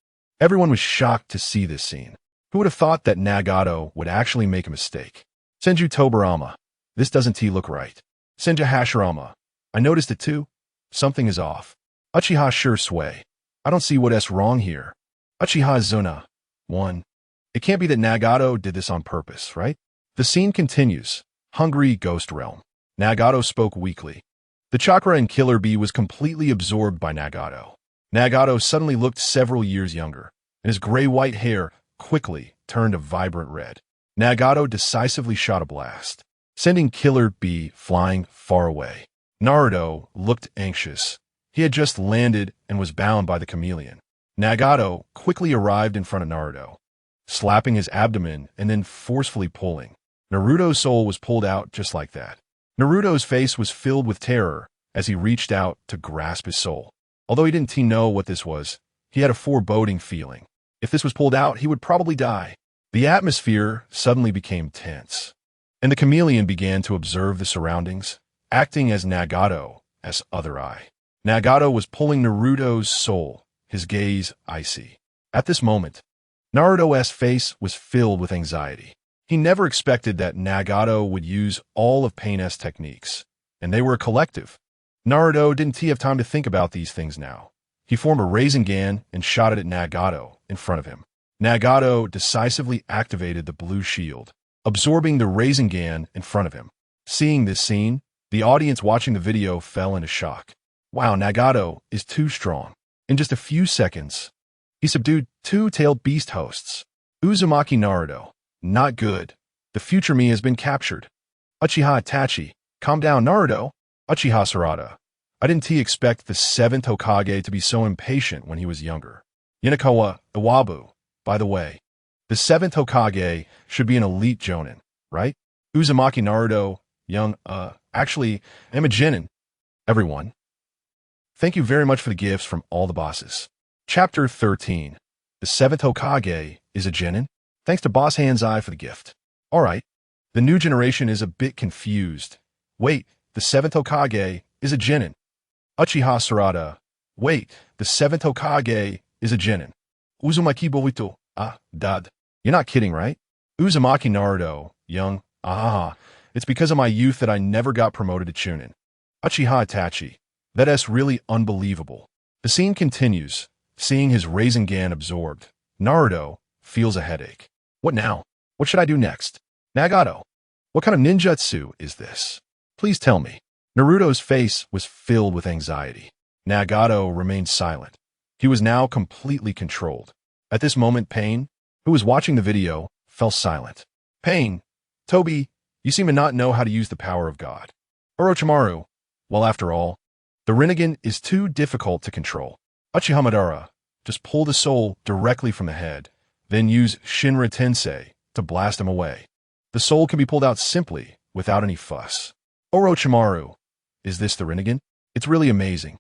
Everyone was shocked to see this scene. Who would have thought that Nagato would actually make a mistake? Senju Tobarama, this doesn't look right. Senju Hashirama, I noticed it too. Something is off. Uchiha Sure Sway, I don't see what's wrong here. Uchiha'S Zona. 1. It can't be that Nagato did this on purpose, right? The scene continues. Hungry Ghost Realm. Nagato spoke weakly. The chakra in Killer Bee was completely absorbed by Nagato. Nagato suddenly looked several years younger, and his gray-white hair quickly turned a vibrant red. Nagato decisively shot a blast, sending Killer Bee flying far away. Naruto looked anxious. He had just landed and was bound by the chameleon. Nagato quickly arrived in front of Naruto, slapping his abdomen and then forcefully pulling. Naruto's soul was pulled out just like that. Naruto's face was filled with terror as he reached out to grasp his soul. Although he didn't know what this was, he had a foreboding feeling. If this was pulled out, he would probably die. The atmosphere suddenly became tense, and the chameleon began to observe the surroundings, acting as Nagato's other eye. Nagato was pulling Naruto's soul, his gaze icy. At this moment, Naruto's face was filled with anxiety. He never expected that Nagato would use all of Pain's techniques, and they were a collective. Naruto didn't have time to think about these things now. He formed a Rasengan and shot it at Nagato in front of him. Nagato decisively activated the blue shield, absorbing the Rasengan in front of him. Seeing this scene, the audience watching the video fell into shock. Wow, Nagato is too strong. In just a few seconds, he subdued two-tailed beast hosts. Uzumaki Naruto. Not good. The future me has been captured. Uchiha-Itachi. Calm down, Naruto. Uchiha Sarada. I didn't expect the Seventh Hokage to be so impatient when he was younger. Yonakawa Iwabu. By the way, the Seventh Hokage should be an elite jonin, right? Uzumaki Naruto, young, actually, I'm a genin. Everyone. Thank you very much for the gifts from all the bosses. Chapter 13. The Seventh Hokage is a genin? Thanks to Boss Hand's Eye for the gift. Alright, the new generation is a bit confused. Wait, the Seventh Hokage is a genin. Uchiha Sarada. Wait, the Seventh Hokage is a genin. Uzumaki Boito. Dad. You're not kidding, right? Uzumaki Naruto. Young. It's because of my youth that I never got promoted to Chunin. Uchiha Itachi. That's really unbelievable. The scene continues. Seeing his Rasengan absorbed, Naruto feels a headache. What now? What should I do next? Nagato. What kind of ninjutsu is this? Please tell me. Naruto's face was filled with anxiety. Nagato remained silent. He was now completely controlled. At this moment, Pain, who was watching the video, fell silent. Pain, Toby, you seem to not know how to use the power of God. Orochimaru. Well, after all, the Rinnegan is too difficult to control. Uchiha Madara. Just pull the soul directly from the head, then use Shinra Tensei to blast him away. The soul can be pulled out simply, without any fuss. Orochimaru. Is this the Rinnegan? It's really amazing.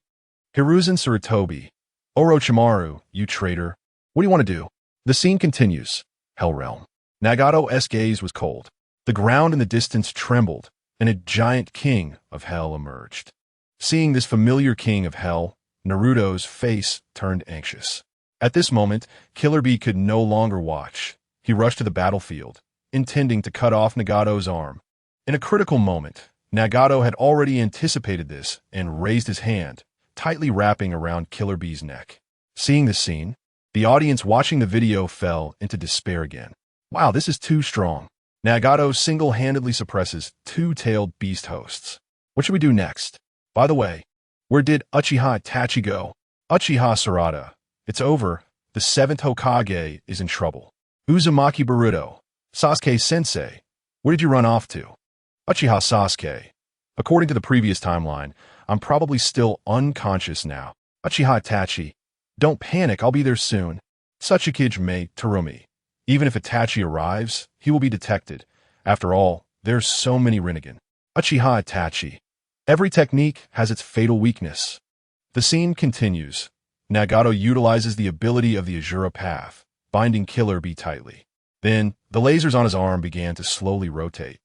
Hiruzen Sarutobi. Orochimaru, you traitor. What do you want to do? The scene continues. Hell Realm. Nagato's gaze was cold. The ground in the distance trembled, and a giant king of hell emerged. Seeing this familiar king of hell, Naruto's face turned anxious. At this moment, Killer Bee could no longer watch. He rushed to the battlefield, intending to cut off Nagato's arm. In a critical moment, Nagato had already anticipated this and raised his hand, tightly wrapping around Killer Bee's neck. Seeing this scene, the audience watching the video fell into despair again. Wow, this is too strong. Nagato single-handedly suppresses two-tailed beast hosts. What should we do next? By the way, where did Uchiha Itachi go? Uchiha Sarada. It's over. The Seventh Hokage is in trouble. Uzumaki Boruto. Sasuke-sensei. Where did you run off to? Uchiha Sasuke. According to the previous timeline, I'm probably still unconscious now. Uchiha Itachi. Don't panic, I'll be there soon. Sachikage Mei Terumi. Even if Itachi arrives, he will be detected. After all, there's so many Rinnegan. Uchiha Itachi. Every technique has its fatal weakness. The scene continues. Nagato utilizes the ability of the Azura Path, binding Killer Bee tightly. Then, the lasers on his arm began to slowly rotate,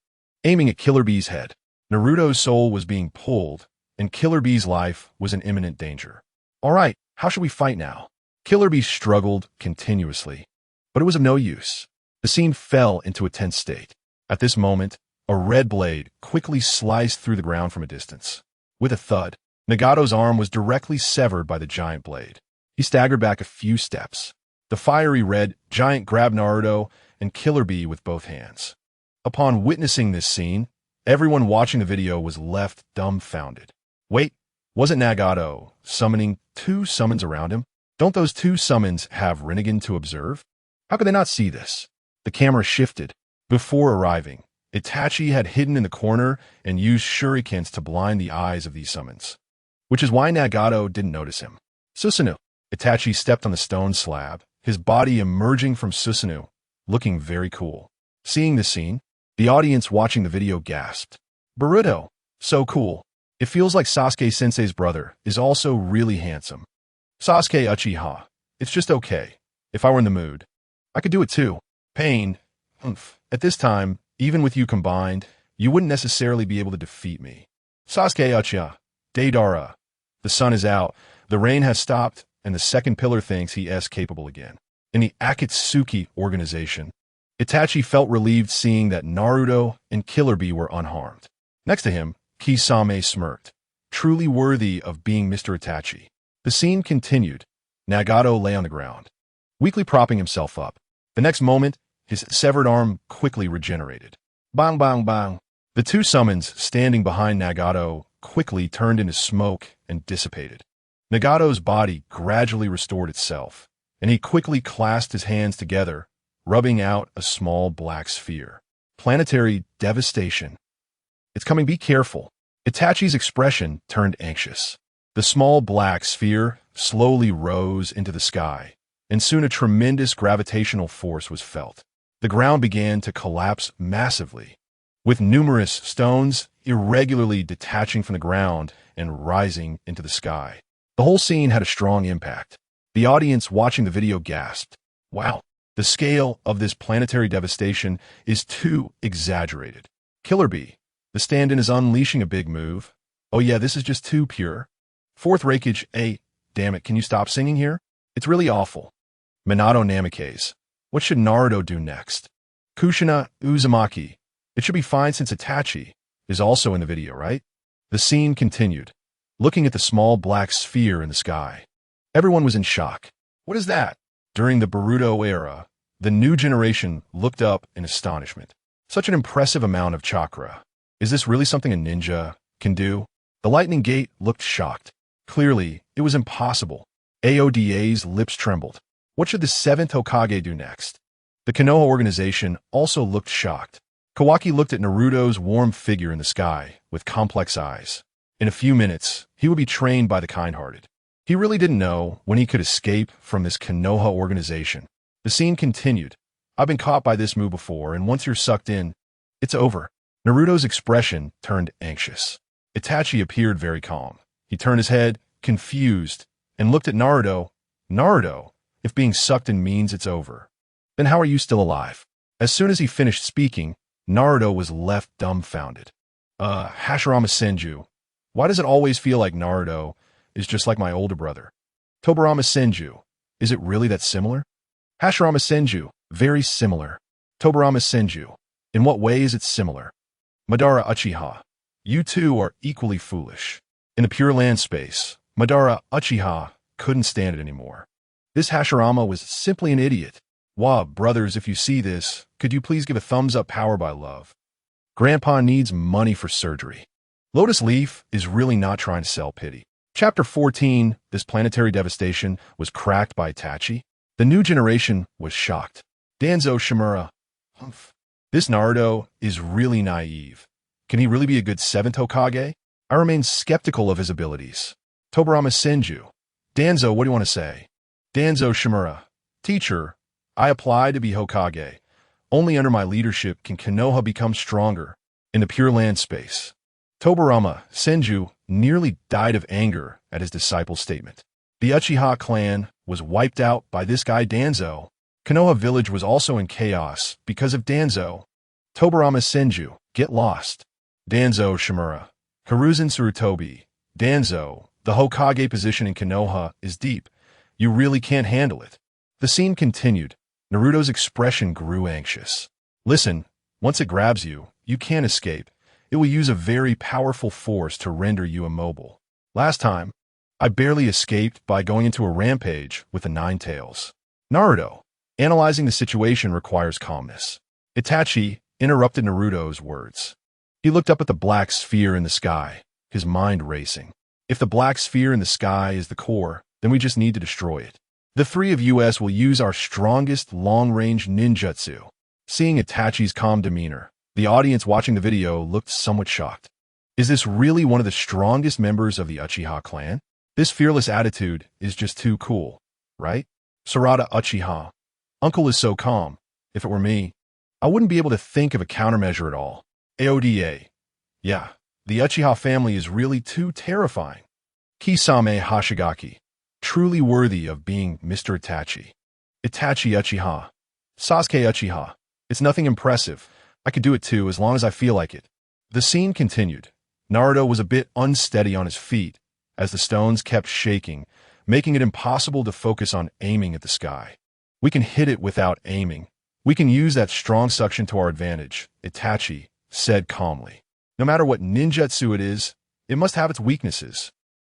aiming at Killer Bee's head. Naruto's soul was being pulled, and Killer Bee's life was in imminent danger. Alright, how should we fight now? Killer Bee struggled continuously, but it was of no use. The scene fell into a tense state. At this moment, a red blade quickly sliced through the ground from a distance. With a thud, Nagato's arm was directly severed by the giant blade. He staggered back a few steps. The fiery red giant grabbed Naruto and Killer Bee with both hands. Upon witnessing this scene, everyone watching the video was left dumbfounded. Wait, wasn't Nagato summoning 2 summons around him? Don't those 2 summons have Rinnegan to observe? How could they not see this? The camera shifted. Before arriving, Itachi had hidden in the corner and used shurikens to blind the eyes of these summons, which is why Nagato didn't notice him. Susanoo. Itachi stepped on the stone slab, his body emerging from Susanoo, looking very cool. Seeing this scene, the audience watching the video gasped. Boruto, so cool. It feels like Sasuke-sensei's brother is also really handsome. Sasuke Uchiha, it's just okay. If I were in the mood, I could do it too. Pain. At this time, even with you combined, you wouldn't necessarily be able to defeat me. Sasuke Uchiha, Deidara. The sun is out, the rain has stopped, and the second pillar thinks he is capable again. In the Akatsuki organization, Itachi felt relieved seeing that Naruto and Killer Bee were unharmed. Next to him, Kisame smirked, truly worthy of being Mr. Itachi. The scene continued. Nagato lay on the ground, weakly propping himself up. The next moment, his severed arm quickly regenerated. Bang, bang, bang. The 2 summons standing behind Nagato quickly turned into smoke and dissipated. Nagato's body gradually restored itself, and he quickly clasped his hands together, rubbing out a small black sphere. Planetary devastation. It's coming, be careful. Itachi's expression turned anxious. The small black sphere slowly rose into the sky, and soon a tremendous gravitational force was felt. The ground began to collapse massively, with numerous stones irregularly detaching from the ground and rising into the sky. The whole scene had a strong impact. The audience watching the video gasped, wow, the scale of this planetary devastation is too exaggerated. Killer Bee, the stand-in is unleashing a big move. Oh yeah, this is just too pure. Fourth Raikage, damn it, can you stop singing here? It's really awful. Minato Namikaze, what should Naruto do next? Kushina Uzumaki, it should be fine since Itachi is also in the video, right? The scene continued, looking at the small black sphere in the sky. Everyone was in shock. What is that? During the Boruto era, the new generation looked up in astonishment. Such an impressive amount of chakra. Is this really something a ninja can do? The Lightning Gate looked shocked. Clearly, it was impossible. AODA's lips trembled. What should the Seventh Hokage do next? The Konoha organization also looked shocked. Kawaki looked at Naruto's warm figure in the sky with complex eyes. In a few minutes, he would be trained by the kind-hearted. He really didn't know when he could escape from this Konoha organization. The scene continued. I've been caught by this move before, and once you're sucked in, it's over. Naruto's expression turned anxious. Itachi appeared very calm. He turned his head, confused, and looked at Naruto. Naruto, if being sucked in means it's over, then how are you still alive? As soon as he finished speaking, Naruto was left dumbfounded. Hashirama Senju, why does it always feel like Naruto is just like my older brother? Tobirama Senju, is it really that similar? Hashirama Senju, very similar. Tobirama Senju, in what way is it similar? Madara Uchiha, you two are equally foolish. In the Pure Land space, Madara Uchiha couldn't stand it anymore. This Hashirama was simply an idiot. Wah, brothers, if you see this, could you please give a thumbs up power by love? Grandpa needs money for surgery. Lotus Leaf is really not trying to sell pity. Chapter 14, this planetary devastation was cracked by Itachi. The new generation was shocked. Danzo Shimura, this Naruto is really naive. Can he really be a good Seventh Hokage? I remain skeptical of his abilities. Tobirama Senju, Danzo, what do you want to say? Danzo Shimura, teacher, I apply to be Hokage. Only under my leadership can Konoha become stronger in the Pure Land space. Tobirama Senju nearly died of anger at his disciple's statement. The Uchiha clan was wiped out by this guy Danzo. Konoha village was also in chaos because of Danzo. Tobirama Senju, get lost. Danzo Shimura, Hiruzen Tsurutobi, Danzo, the Hokage position in Konoha is deep. You really can't handle it. The scene continued. Naruto's expression grew anxious. Listen, once it grabs you, you can't escape. It will use a very powerful force to render you immobile. Last time, I barely escaped by going into a rampage with the Nine Tails. Naruto. Analyzing the situation requires calmness. Itachi interrupted Naruto's words. He looked up at the black sphere in the sky, his mind racing. If the black sphere in the sky is the core, then we just need to destroy it. The three of us will use our strongest long-range ninjutsu. Seeing Itachi's calm demeanor, the audience watching the video looked somewhat shocked. Is this really one of the strongest members of the Uchiha clan? This fearless attitude is just too cool, right? Sarada Uchiha. Uncle is so calm. If it were me, I wouldn't be able to think of a countermeasure at all. AODA. Yeah, the Uchiha family is really too terrifying. Kisame Hashigaki. Truly worthy of being Mr. Itachi. Itachi Uchiha. Sasuke Uchiha. It's nothing impressive. I could do it too as long as I feel like it. The scene continued. Naruto was a bit unsteady on his feet as the stones kept shaking, making it impossible to focus on aiming at the sky. We can hit it without aiming. We can use that strong suction to our advantage, Itachi said calmly. No matter what ninjutsu it is, it must have its weaknesses.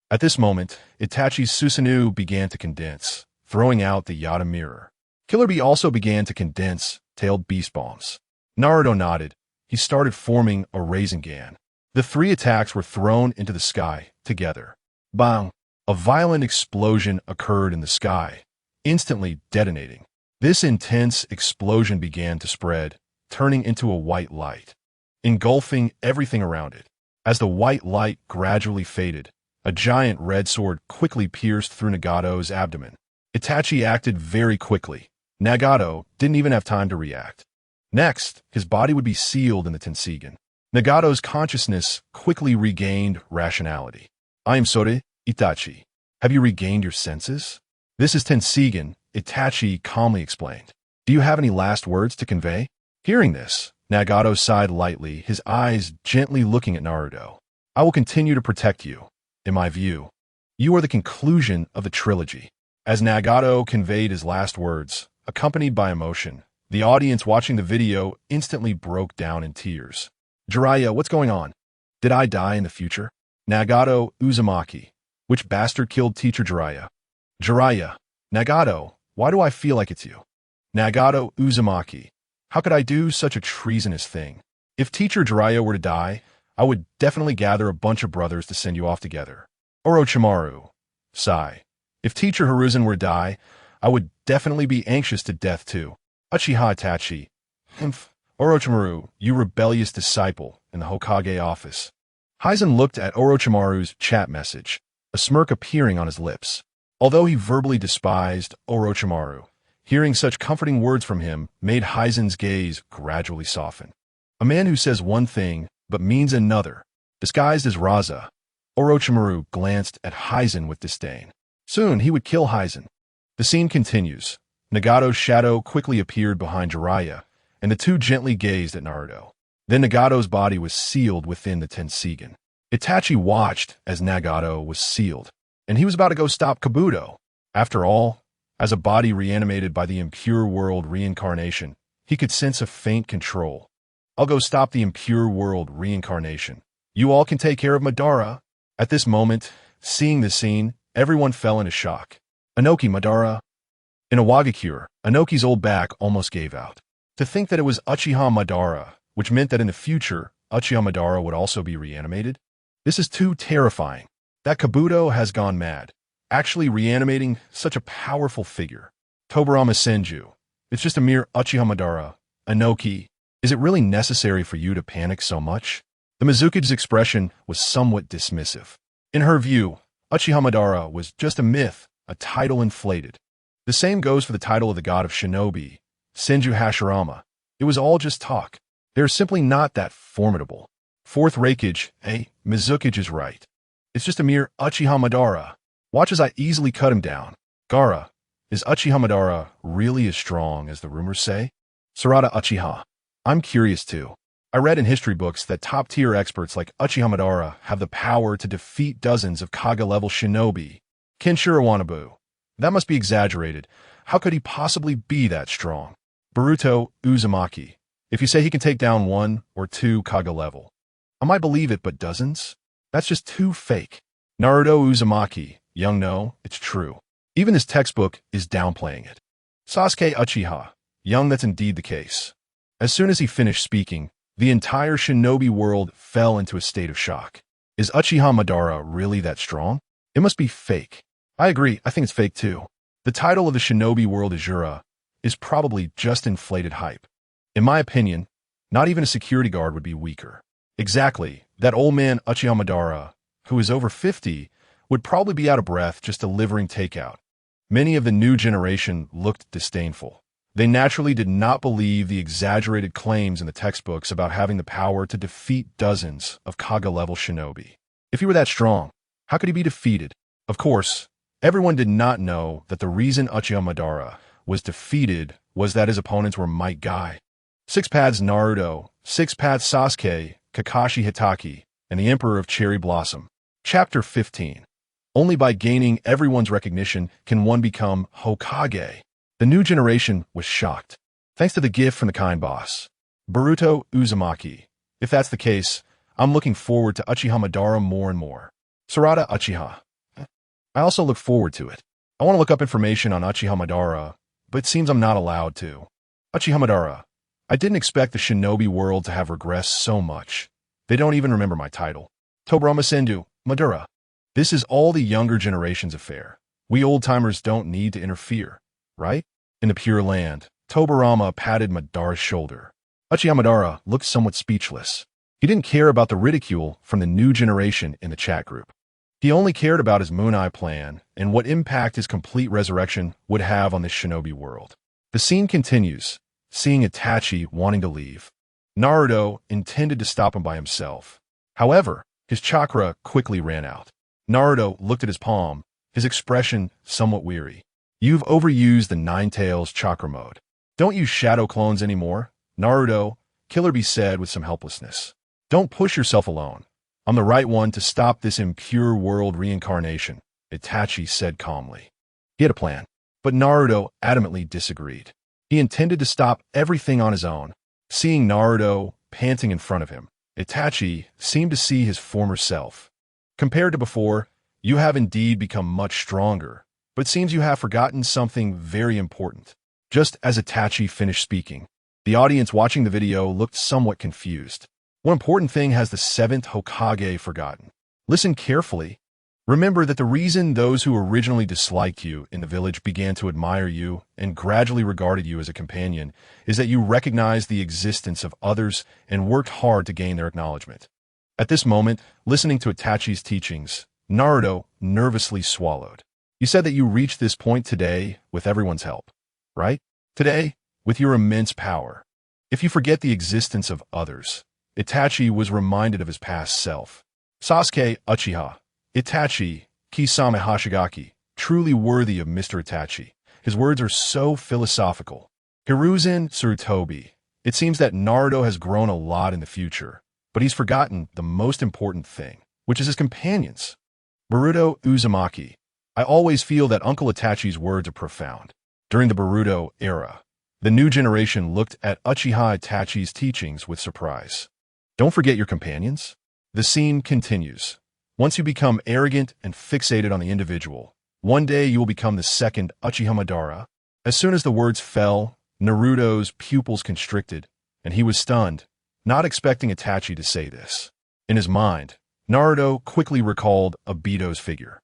At this moment, Itachi's Susanoo began to condense, throwing out the Yata mirror. Killer Bee also began to condense tailed beast bombs. Naruto nodded. He started forming a Rasengan. The three attacks were thrown into the sky together. Bang! A violent explosion occurred in the sky, instantly detonating. This intense explosion began to spread, turning into a white light, engulfing everything around it. As the white light gradually faded, a giant red sword quickly pierced through Nagato's abdomen. Itachi acted very quickly. Nagato didn't even have time to react. Next, his body would be sealed in the Tenseigan. Nagato's consciousness quickly regained rationality. I am sorry, Itachi. Have you regained your senses? This is Tenseigan, Itachi calmly explained. Do you have any last words to convey? Hearing this, Nagato sighed lightly, his eyes gently looking at Naruto. I will continue to protect you. In my view, you are the conclusion of the trilogy. As Nagato conveyed his last words, accompanied by emotion, the audience watching the video instantly broke down in tears. Jiraiya, what's going on? Did I die in the future? Nagato Uzumaki. Which bastard killed Teacher Jiraiya? Jiraiya. Nagato, why do I feel like it's you? Nagato Uzumaki. How could I do such a treasonous thing? If Teacher Jiraiya were to die, I would definitely gather a bunch of brothers to send you off together. Orochimaru. Sigh. If Teacher Hiruzen were to die, I would definitely be anxious to death too. Uchiha Itachi. Humph. Orochimaru, you rebellious disciple, in the Hokage office. Hizen looked at Orochimaru's chat message, a smirk appearing on his lips. Although he verbally despised Orochimaru, hearing such comforting words from him made Hizen's gaze gradually soften. A man who says one thing but means another, disguised as Raza. Orochimaru glanced at Hizen with disdain. Soon he would kill Hizen. The scene continues. Nagato's shadow quickly appeared behind Jiraiya, and the two gently gazed at Naruto. Then Nagato's body was sealed within the Tenseigan. Itachi watched as Nagato was sealed, and he was about to go stop Kabuto. After all, as a body reanimated by the impure world reincarnation, he could sense a faint control. I'll go stop the impure world reincarnation. You all can take care of Madara. At this moment, seeing the scene, everyone fell into shock. Inoki Madara. In a Wagakure, Inoki's old back almost gave out. To think that it was Uchiha Madara, which meant that in the future, Uchiha Madara would also be reanimated? This is too terrifying. That Kabuto has gone mad, actually reanimating such a powerful figure. Tobirama Senju. It's just a mere Uchiha Madara. Inoki, is it really necessary for you to panic so much? The Mizuki's expression was somewhat dismissive. In her view, Uchiha Madara was just a myth, a title inflated. The same goes for the title of the god of shinobi, Senju Hashirama. It was all just talk. They're simply not that formidable. Fourth Raikage, Mizuki is right. It's just a mere Uchiha Madara. Watch as I easily cut him down. Gaara, is Uchiha Madara really as strong as the rumors say? Sarada Uchiha. I'm curious too. I read in history books that top-tier experts like Uchiha Madara have the power to defeat dozens of Kage-level shinobi. Kenshiro Wanabu. That must be exaggerated. How could he possibly be that strong? Boruto Uzumaki. If you say he can take down 1 or 2 Kage-level, I might believe it, but dozens? That's just too fake. Naruto Uzumaki. Young, no, it's true. Even this textbook is downplaying it. Sasuke Uchiha. Young, that's indeed the case. As soon as he finished speaking, the entire shinobi world fell into a state of shock. Is Uchiha Madara really that strong? It must be fake. I agree, I think it's fake too. The title of the shinobi world Azura is probably just inflated hype. In my opinion, not even a security guard would be weaker. Exactly, that old man Uchiha Madara, who is over 50, would probably be out of breath just delivering takeout. Many of the new generation looked disdainful. They naturally did not believe the exaggerated claims in the textbooks about having the power to defeat dozens of Kage-level shinobi. If he were that strong, how could he be defeated? Of course, everyone did not know that the reason Uchiha Madara was defeated was that his opponents were Might Guy, Six Paths Naruto, Six Paths Sasuke, Kakashi Hitaki, and the Emperor of Cherry Blossom. Chapter 15. Only by gaining everyone's recognition can one become Hokage. The new generation was shocked, thanks to the gift from the kind boss, Boruto Uzumaki. If that's the case, I'm looking forward to Uchiha Madara more and more. Sarada Uchiha. I also look forward to it. I want to look up information on Uchiha Madara, but it seems I'm not allowed to. Uchiha Madara. I didn't expect the shinobi world to have regressed so much. They don't even remember my title. Tobirama Sendu, Madara. This is all the younger generation's affair. We old-timers don't need to interfere, right? In the Pure Land, Tobirama patted Madara's shoulder. Uchiha Madara looked somewhat speechless. He didn't care about the ridicule from the new generation in the chat group. He only cared about his Moon Eye plan and what impact his complete resurrection would have on this shinobi world. The scene continues, seeing Itachi wanting to leave. Naruto intended to stop him by himself. However, his chakra quickly ran out. Naruto looked at his palm, his expression somewhat weary. You've overused the Nine-Tails chakra mode. Don't use shadow clones anymore, Naruto, Killer Bee said with some helplessness. Don't push yourself alone. I'm the right one to stop this impure world reincarnation, Itachi said calmly. He had a plan, but Naruto adamantly disagreed. He intended to stop everything on his own. Seeing Naruto panting in front of him, Itachi seemed to see his former self. Compared to before, you have indeed become much stronger, but it seems you have forgotten something very important. Just as Itachi finished speaking, the audience watching the video looked somewhat confused. What important thing has the Seventh Hokage forgotten? Listen carefully. Remember that the reason those who originally disliked you in the village began to admire you and gradually regarded you as a companion is that you recognized the existence of others and worked hard to gain their acknowledgement. At this moment, listening to Itachi's teachings, Naruto nervously swallowed. You said that you reached this point today with everyone's help, right? Today, with your immense power. If you forget the existence of others, Itachi was reminded of his past self. Sasuke Uchiha. Itachi, Kisame Hashigaki, truly worthy of Mr. Itachi. His words are so philosophical. Hiruzen Tsurutobi. It seems that Naruto has grown a lot in the future, but he's forgotten the most important thing, which is his companions. Boruto Uzumaki. I always feel that Uncle Itachi's words are profound. During the Boruto era, the new generation looked at Uchiha Itachi's teachings with surprise. Don't forget your companions. The scene continues. Once you become arrogant and fixated on the individual, one day you will become the second Uchiha Madara. As soon as the words fell, Naruto's pupils constricted, and he was stunned, not expecting Itachi to say this. In his mind, Naruto quickly recalled Obito's figure.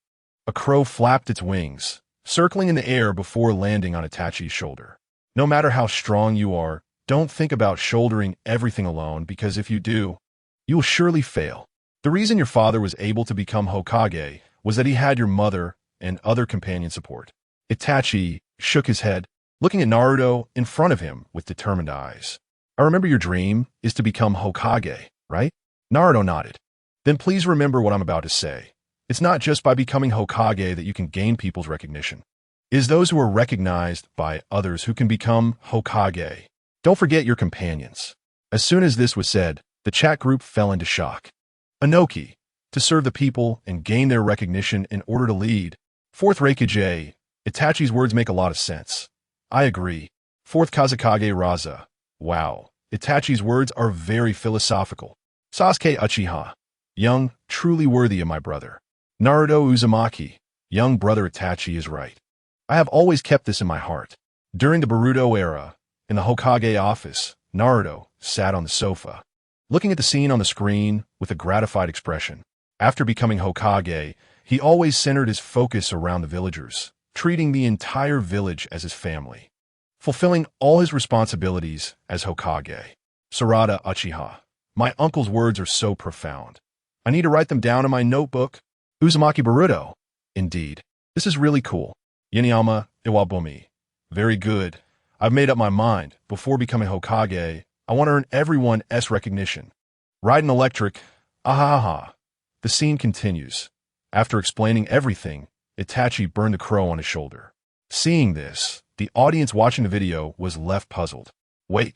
A crow flapped its wings, circling in the air before landing on Itachi's shoulder. No matter how strong you are, don't think about shouldering everything alone, because if you do, you will surely fail. The reason your father was able to become Hokage was that he had your mother and other companion support. Itachi shook his head, looking at Naruto in front of him with determined eyes. I remember your dream is to become Hokage, right? Naruto nodded. Then please remember what I'm about to say. It's not just by becoming Hokage that you can gain people's recognition. It is those who are recognized by others who can become Hokage. Don't forget your companions. As soon as this was said, the chat group fell into shock. Inoki, to serve the people and gain their recognition in order to lead. Fourth Raikage, Itachi's words make a lot of sense. I agree. Fourth Kazekage Raza. Wow, Itachi's words are very philosophical. Sasuke Uchiha. Young, truly worthy of my brother. Naruto Uzumaki. young brother Itachi is right. I have always kept this in my heart. During the Naruto era, in the Hokage office, Naruto sat on the sofa, looking at the scene on the screen with a gratified expression. After becoming Hokage, he always centered his focus around the villagers, treating the entire village as his family, fulfilling all his responsibilities as Hokage. Sarada Uchiha. My uncle's words are so profound. I need to write them down in my notebook. Uzumaki Boruto. Indeed. This is really cool. Yeniyama Iwabumi. Very good. I've made up my mind. Before becoming Hokage, I want to earn everyone's recognition. Raiden Electric. Ahaha. The scene continues. After explaining everything, Itachi burned a crow on his shoulder. Seeing this, the audience watching the video was left puzzled. Wait,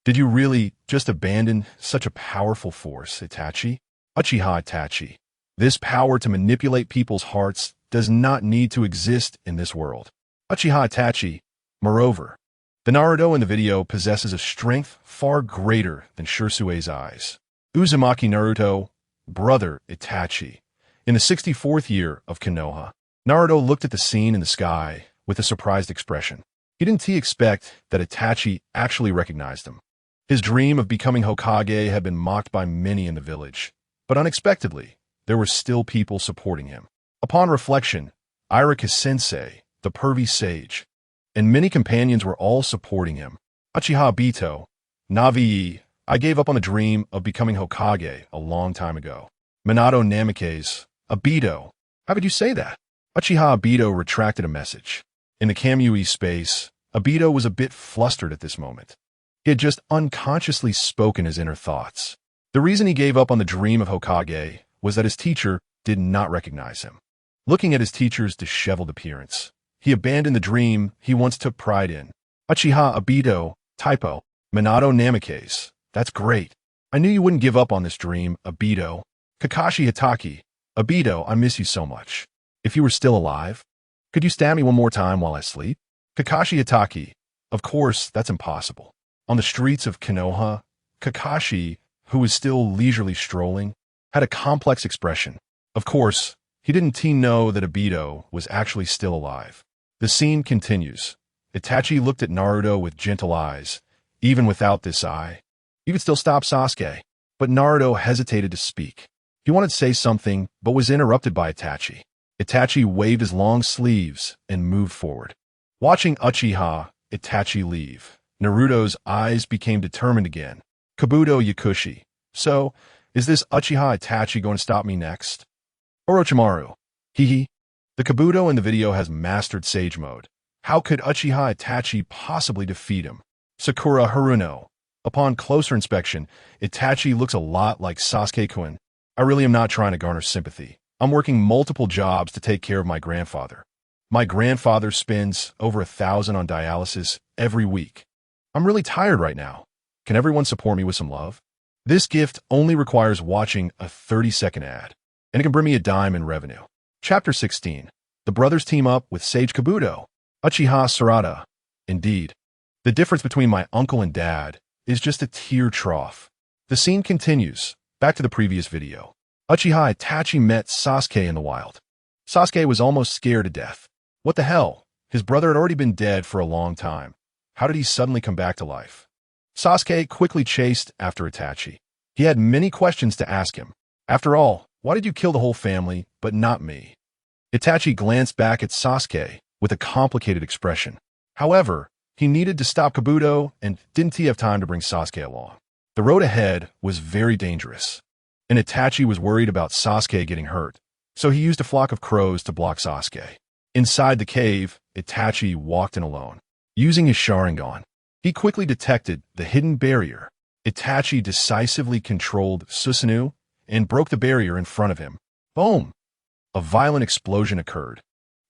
did you really just abandon such a powerful force, Itachi? Uchiha Itachi. This power to manipulate people's hearts does not need to exist in this world. Uchiha Itachi. Moreover, the Naruto in the video possesses a strength far greater than Shirsue's eyes. Uzumaki Naruto, brother Itachi. In the 64th year of Konoha, Naruto looked at the scene in the sky with a surprised expression. He didn't expect that Itachi actually recognized him. His dream of becoming Hokage had been mocked by many in the village, but unexpectedly, there were still people supporting him. Upon reflection, Irika-sensei, the pervy sage, and many companions were all supporting him. Uchiha Obito, Navi, I gave up on the dream of becoming Hokage a long time ago. Minato Namikaze, Obito, how could you say that? Uchiha Obito retracted a message. In the Kamui space, Obito was a bit flustered at this moment. He had just unconsciously spoken his inner thoughts. The reason he gave up on the dream of Hokage was that his teacher did not recognize him. Looking at his teacher's disheveled appearance, he abandoned the dream he once took pride in. Uchiha Obito, typo, Minato Namikaze, that's great. I knew you wouldn't give up on this dream, Obito. Kakashi Hatake, Obito, I miss you so much. If you were still alive, could you stab me one more time while I sleep? Kakashi Hatake, of course, that's impossible. On the streets of Konoha, Kakashi, who was still leisurely strolling, had a complex expression. Of course, he didn't know that Obito was actually still alive. The scene continues. Itachi looked at Naruto with gentle eyes. Even without this eye, you could still stop Sasuke. But Naruto hesitated to speak. He wanted to say something, but was interrupted by Itachi. Itachi waved his long sleeves and moved forward. Watching Uchiha Itachi leave, Naruto's eyes became determined again. Kabuto Yakushi. So, is this Uchiha Itachi going to stop me next? Orochimaru. Hehe. The Kabuto in the video has mastered Sage Mode. How could Uchiha Itachi possibly defeat him? Sakura Haruno. Upon closer inspection, Itachi looks a lot like Sasuke-kun. I really am not trying to garner sympathy. I'm working multiple jobs to take care of my grandfather. My grandfather spends over 1,000 on dialysis every week. I'm really tired right now. Can everyone support me with some love? This gift only requires watching a 30-second ad, and it can bring me a dime in revenue. Chapter 16. The brothers team up with Sage Kabuto. Uchiha Sarada. Indeed. The difference between my uncle and dad is just a tear trough. The scene continues. Back to the previous video. Uchiha Itachi met Sasuke in the wild. Sasuke was almost scared to death. What the hell? His brother had already been dead for a long time. How did he suddenly come back to life? Sasuke quickly chased after Itachi. He had many questions to ask him. After all, why did you kill the whole family, but not me? Itachi glanced back at Sasuke with a complicated expression. However, he needed to stop Kabuto and didn't he have time to bring Sasuke along. The road ahead was very dangerous, and Itachi was worried about Sasuke getting hurt, so he used a flock of crows to block Sasuke. Inside the cave, Itachi walked in alone. Using his Sharingan, he quickly detected the hidden barrier. Itachi decisively controlled Susanoo and broke the barrier in front of him. Boom! A violent explosion occurred,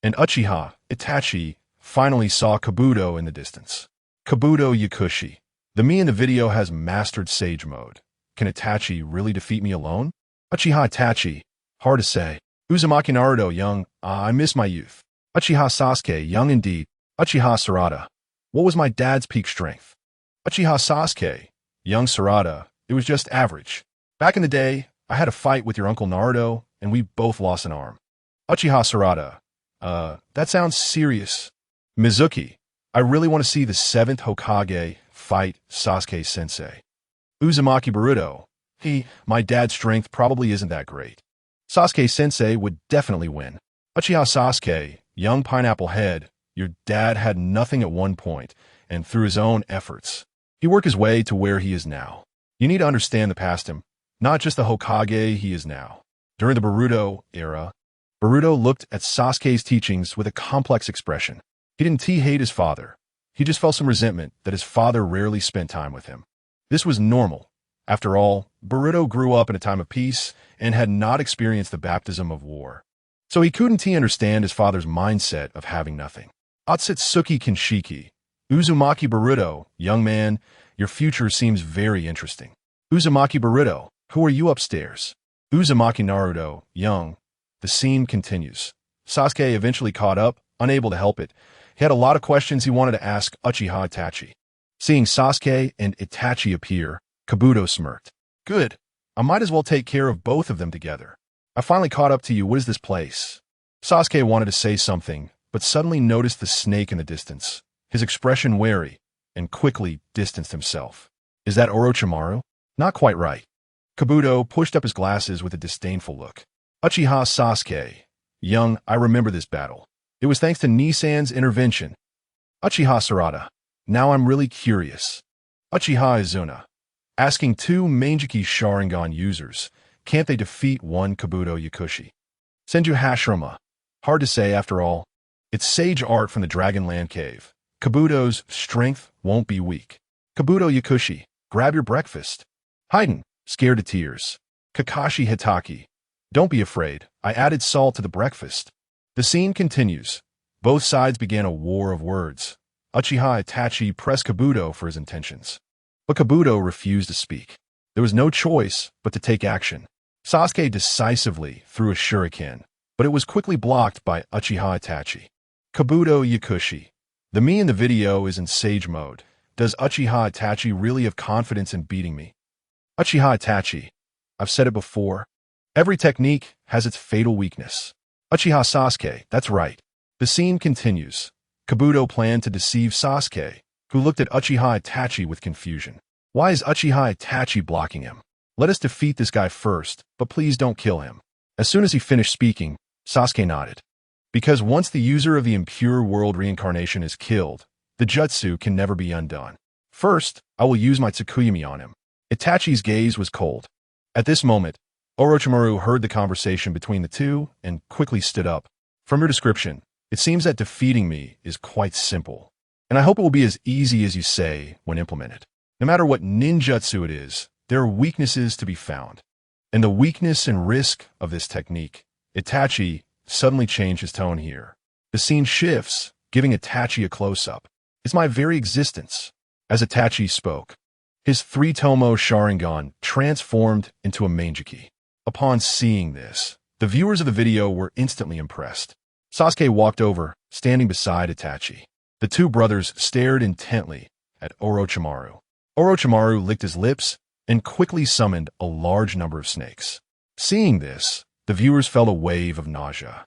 and Uchiha Itachi finally saw Kabuto in the distance. Kabuto Yakushi. The me in the video has mastered Sage Mode. Can Itachi really defeat me alone? Uchiha Itachi. Hard to say. Uzumaki Naruto, young. I miss my youth. Uchiha Sasuke, young indeed. Uchiha Sarada. What was my dad's peak strength? Uchiha Sasuke, young Sarada. It was just average. Back in the day, I had a fight with your uncle Naruto, and we both lost an arm. Uchiha Sarada. That sounds serious. Mizuki, I really want to see the 7th Hokage fight Sasuke-sensei. Uzumaki Boruto, my dad's strength probably isn't that great. Sasuke-sensei would definitely win. Uchiha Sasuke, young pineapple head, your dad had nothing at one point, and through his own efforts, he worked his way to where he is now. You need to understand the past him, not just the Hokage he is now. During the Boruto era, Boruto looked at Sasuke's teachings with a complex expression. He didn't hate his father. He just felt some resentment that his father rarely spent time with him. This was normal. After all, Boruto grew up in a time of peace and had not experienced the baptism of war. So he couldn't understand his father's mindset of having nothing. Otsutsuki Kinshiki. Uzumaki Boruto, young man, your future seems very interesting. Uzumaki Boruto, who are you upstairs? Uzumaki Naruto, young. The scene continues. Sasuke eventually caught up, unable to help it. He had a lot of questions he wanted to ask Uchiha Itachi. Seeing Sasuke and Itachi appear, Kabuto smirked. Good. I might as well take care of both of them together. I finally caught up to you. What is this place? Sasuke wanted to say something, but suddenly noticed the snake in the distance. His expression wary, and quickly distanced himself. Is that Orochimaru? Not quite right. Kabuto pushed up his glasses with a disdainful look. Uchiha Sasuke. Young, I remember this battle. It was thanks to Nisan's intervention. Uchiha Sarada. Now I'm really curious. Uchiha Izuna. Asking two Manjiki Sharingan users, can't they defeat one Kabuto Yakushi? Senju Hashirama. Hard to say after all. It's sage art from the Dragonland Cave. Kabuto's strength won't be weak. Kabuto Yakushi. Grab your breakfast. Haiden. Scared to tears. Kakashi Hitaki. Don't be afraid. I added salt to the breakfast. The scene continues. Both sides began a war of words. Uchiha Itachi pressed Kabuto for his intentions. But Kabuto refused to speak. There was no choice but to take action. Sasuke decisively threw a shuriken, but it was quickly blocked by Uchiha Itachi. Kabuto Yakushi. The me in the video is in sage mode. Does Uchiha Itachi really have confidence in beating me? Uchiha Itachi. I've said it before. Every technique has its fatal weakness. Uchiha Sasuke, that's right. The scene continues. Kabuto planned to deceive Sasuke, who looked at Uchiha Itachi with confusion. Why is Uchiha Itachi blocking him? Let us defeat this guy first, but please don't kill him. As soon as he finished speaking, Sasuke nodded. Because once the user of the impure world reincarnation is killed, the jutsu can never be undone. First, I will use my Tsukuyami on him. Itachi's gaze was cold. At this moment, Orochimaru heard the conversation between the two and quickly stood up. From your description, it seems that defeating me is quite simple, and I hope it will be as easy as you say when implemented. No matter what ninjutsu it is, there are weaknesses to be found. And the weakness and risk of this technique, Itachi suddenly changed his tone here. The scene shifts, giving Itachi a close-up. It's my very existence. As Itachi spoke, his three-tomo Sharingan transformed into a Manjiki. Upon seeing this, the viewers of the video were instantly impressed. Sasuke walked over, standing beside Itachi. The two brothers stared intently at Orochimaru. Orochimaru licked his lips and quickly summoned a large number of snakes. Seeing this, the viewers felt a wave of nausea.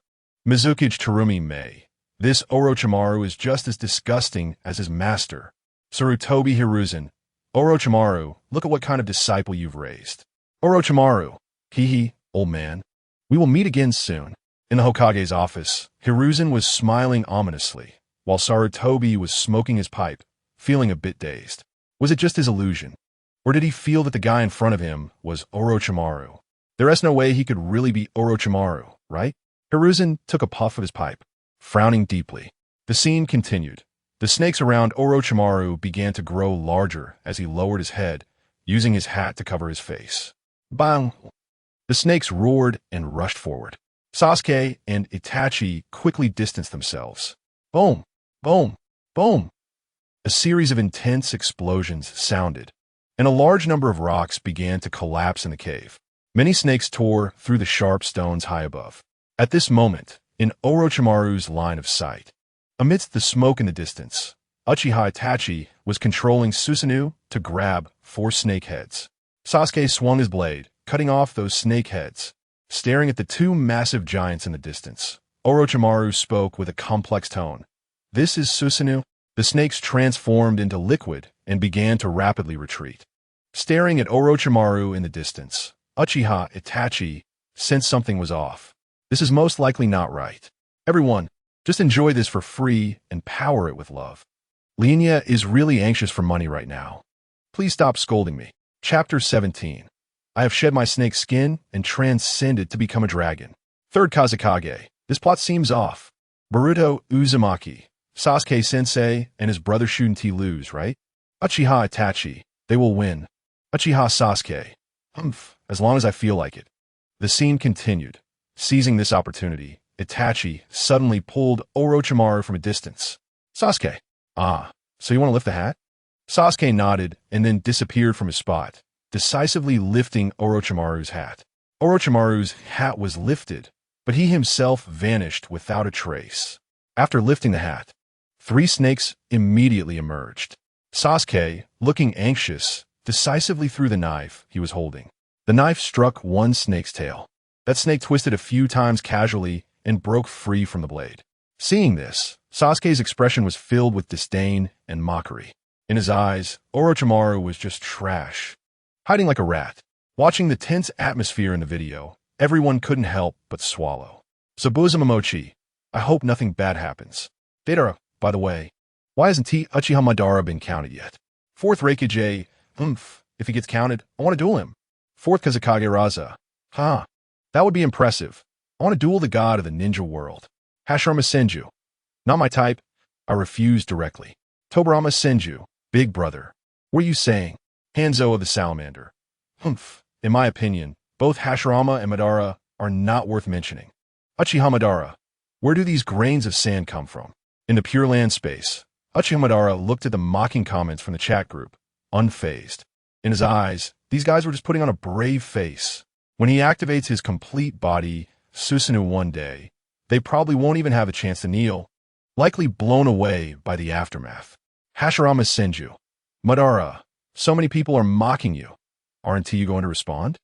Mizuki Terumi Mei. This Orochimaru is just as disgusting as his master. Sarutobi Hiruzen. Orochimaru, look at what kind of disciple you've raised. Orochimaru. Hee, old man. We will meet again soon. In the Hokage's office, Hiruzen was smiling ominously, while Sarutobi was smoking his pipe, feeling a bit dazed. Was it just his illusion? Or did he feel that the guy in front of him was Orochimaru? There is no way he could really be Orochimaru, right? Hiruzen took a puff of his pipe, frowning deeply. The scene continued. The snakes around Orochimaru began to grow larger as he lowered his head, using his hat to cover his face. Bang! The snakes roared and rushed forward. Sasuke and Itachi quickly distanced themselves. Boom! Boom! Boom! A series of intense explosions sounded, and a large number of rocks began to collapse in the cave. Many snakes tore through the sharp stones high above. At this moment, in Orochimaru's line of sight, amidst the smoke in the distance, Uchiha Itachi was controlling Susanoo to grab 4 snake heads. Sasuke swung his blade, cutting off those snake heads. Staring at the 2 massive giants in the distance, Orochimaru spoke with a complex tone. This is Susanoo. The snakes transformed into liquid and began to rapidly retreat. Staring at Orochimaru in the distance, Uchiha Itachi sensed something was off. This is most likely not right. Everyone, just enjoy this for free and power it with love. Linya is really anxious for money right now. Please stop scolding me. Chapter 17. I have shed my snake skin and transcended to become a dragon. Third Kazekage. This plot seems off. Boruto Uzumaki, Sasuke-sensei, and his brother Shunti lose, right? Uchiha Itachi. They will win. Uchiha Sasuke. As long as I feel like it. The scene continued. Seizing this opportunity, Itachi suddenly pulled Orochimaru from a distance. Sasuke. So you want to lift the hat? Sasuke nodded and then disappeared from his spot, decisively lifting Orochimaru's hat. Orochimaru's hat was lifted, but he himself vanished without a trace. After lifting the hat, 3 snakes immediately emerged. Sasuke, looking anxious, decisively threw the knife he was holding. The knife struck one snake's tail. That snake twisted a few times casually and broke free from the blade. Seeing this, Sasuke's expression was filled with disdain and mockery. In his eyes, Orochimaru was just trash, hiding like a rat. Watching the tense atmosphere in the video, everyone couldn't help but swallow. Zabuza Momochi, I hope nothing bad happens. Deidara, by the way, why hasn't Uchiha Madara been counted yet? Fourth Raikage, if he gets counted, I want to duel him. Fourth Kazekage Raza, that would be impressive. I want to duel the god of the ninja world. Hashirama Senju, not my type. I refuse directly. Tobirama Senju, big brother. What are you saying? Hanzo of the Salamander. In my opinion, both Hashirama and Madara are not worth mentioning. Uchiha Madara, where do these grains of sand come from? In the Pure Land space, Uchiha Madara looked at the mocking comments from the chat group, unfazed. In his eyes, these guys were just putting on a brave face. When he activates his complete body, Susanoo one day, they probably won't even have a chance to kneel, likely blown away by the aftermath. Hashirama Senju, Madara, so many people are mocking you. Aren't you going to respond?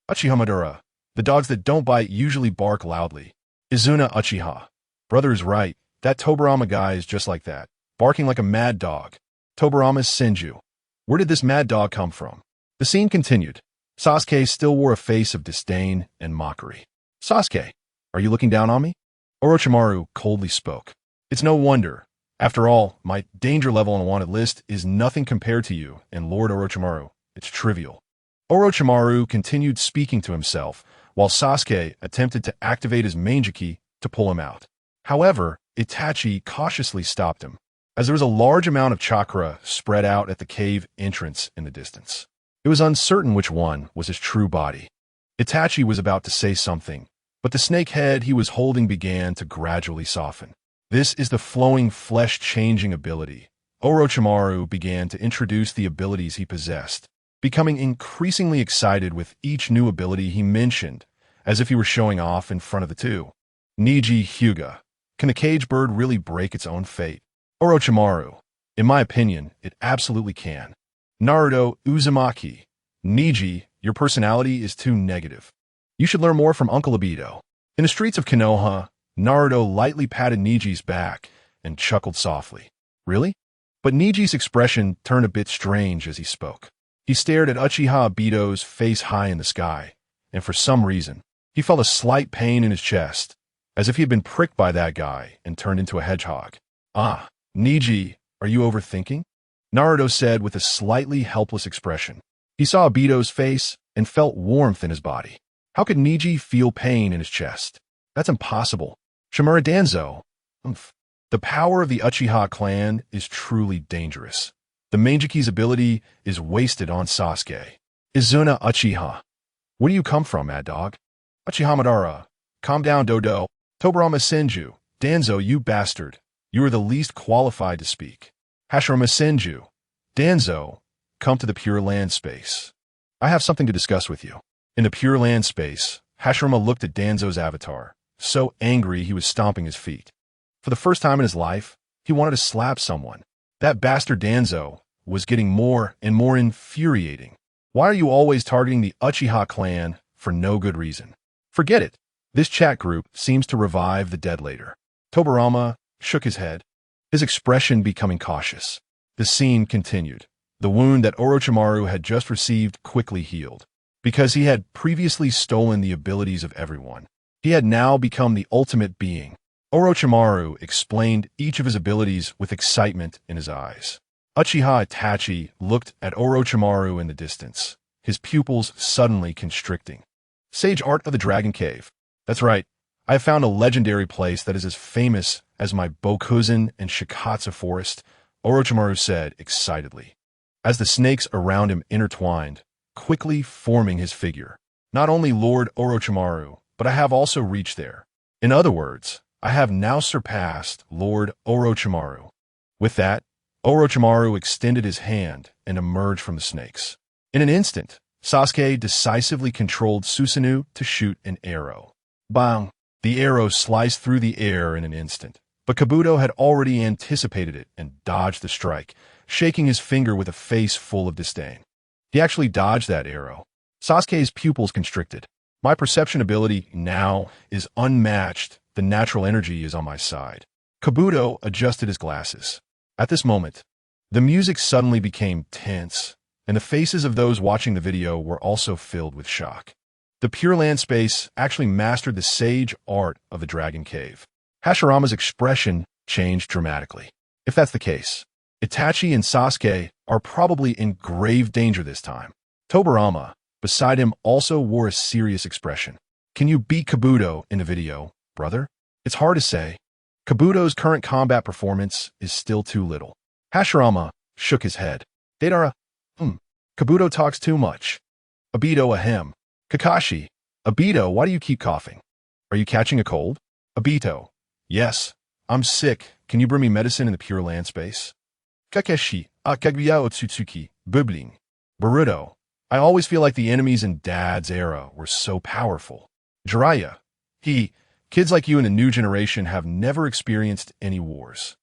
Uchiha Madara, the dogs that don't bite usually bark loudly. Izuna Uchiha, brother is right, that Tobirama guy is just like that, barking like a mad dog. Tobirama Senju, where did this mad dog come from? The scene continued. Sasuke still wore a face of disdain and mockery. Sasuke, are you looking down on me? Orochimaru coldly spoke. It's no wonder. After all, my danger level on a wanted list is nothing compared to you and Lord Orochimaru. It's trivial. Orochimaru continued speaking to himself, while Sasuke attempted to activate his Manjiki to pull him out. However, Itachi cautiously stopped him, as there was a large amount of chakra spread out at the cave entrance in the distance. It was uncertain which one was his true body. Itachi was about to say something, but the snake head he was holding began to gradually soften. This is the flowing flesh-changing ability. Orochimaru began to introduce the abilities he possessed, becoming increasingly excited with each new ability he mentioned, as if he were showing off in front of the two. Niji Hyuga. Can the cage bird really break its own fate? Orochimaru. In my opinion, it absolutely can. Naruto Uzumaki. Niji, your personality is too negative. You should learn more from Uncle Obito. In the streets of Konoha, Naruto lightly patted Niji's back and chuckled softly. Really? But Niji's expression turned a bit strange as he spoke. He stared at Uchiha Obito's face high in the sky, and for some reason, he felt a slight pain in his chest, as if he had been pricked by that guy and turned into a hedgehog. Niji, are you overthinking? Naruto said with a slightly helpless expression. He saw Obito's face and felt warmth in his body. How could Niji feel pain in his chest? That's impossible. Shimura Danzo. The power of the Uchiha clan is truly dangerous. The Manjiki's ability is wasted on Sasuke. Izuna Uchiha. Where do you come from, mad dog? Uchiha Madara. Calm down, Dodo. Tobirama Senju. Danzo, you bastard. You are the least qualified to speak. Hashirama Senju. Danzo, come to the Pure Land space. I have something to discuss with you. In the Pure Land space, Hashirama looked at Danzo's avatar, so angry he was stomping his feet. For the first time in his life, he wanted to slap someone. That bastard Danzo was getting more and more infuriating. Why are you always targeting the Uchiha clan for no good reason? Forget it. This chat group seems to revive the dead later. Tobirama shook his head, his expression becoming cautious. The scene continued. The wound that Orochimaru had just received quickly healed. Because he had previously stolen the abilities of everyone, he had now become the ultimate being. Orochimaru explained each of his abilities with excitement in his eyes. Uchiha Itachi looked at Orochimaru in the distance, his pupils suddenly constricting. Sage Art of the Dragon Cave. That's right. I have found a legendary place that is as famous as my Bokuzen and Shikatsu forest, Orochimaru said excitedly, as the snakes around him intertwined, quickly forming his figure. Not only Lord Orochimaru, but I have also reached there. In other words, I have now surpassed Lord Orochimaru. With that, Orochimaru extended his hand and emerged from the snakes. In an instant, Sasuke decisively controlled Susanoo to shoot an arrow. Bang! The arrow sliced through the air in an instant, but Kabuto had already anticipated it and dodged the strike, shaking his finger with a face full of disdain. He actually dodged that arrow. Sasuke's pupils constricted. My perception ability now is unmatched. The natural energy is on my side. Kabuto adjusted his glasses. At this moment, the music suddenly became tense, and the faces of those watching the video were also filled with shock. The Pure Land Space actually mastered the sage art of the Dragon Cave. Hashirama's expression changed dramatically. If that's the case, Itachi and Sasuke are probably in grave danger this time. Tobirama, beside him, also wore a serious expression. Can you beat Kabuto in the video, brother? It's hard to say. Kabuto's current combat performance is still too little. Hashirama shook his head. Deidara, Kabuto talks too much. Obito ahem. Kakashi, Obito, why do you keep coughing? Are you catching a cold? Obito, yes, I'm sick. Can you bring me medicine in the Pure Land Space? Kakashi, Kaguya Otsutsuki, bubbling. Boruto, I always feel like the enemies in Dad's era were so powerful. Jiraiya, kids like you in the new generation have never experienced any wars.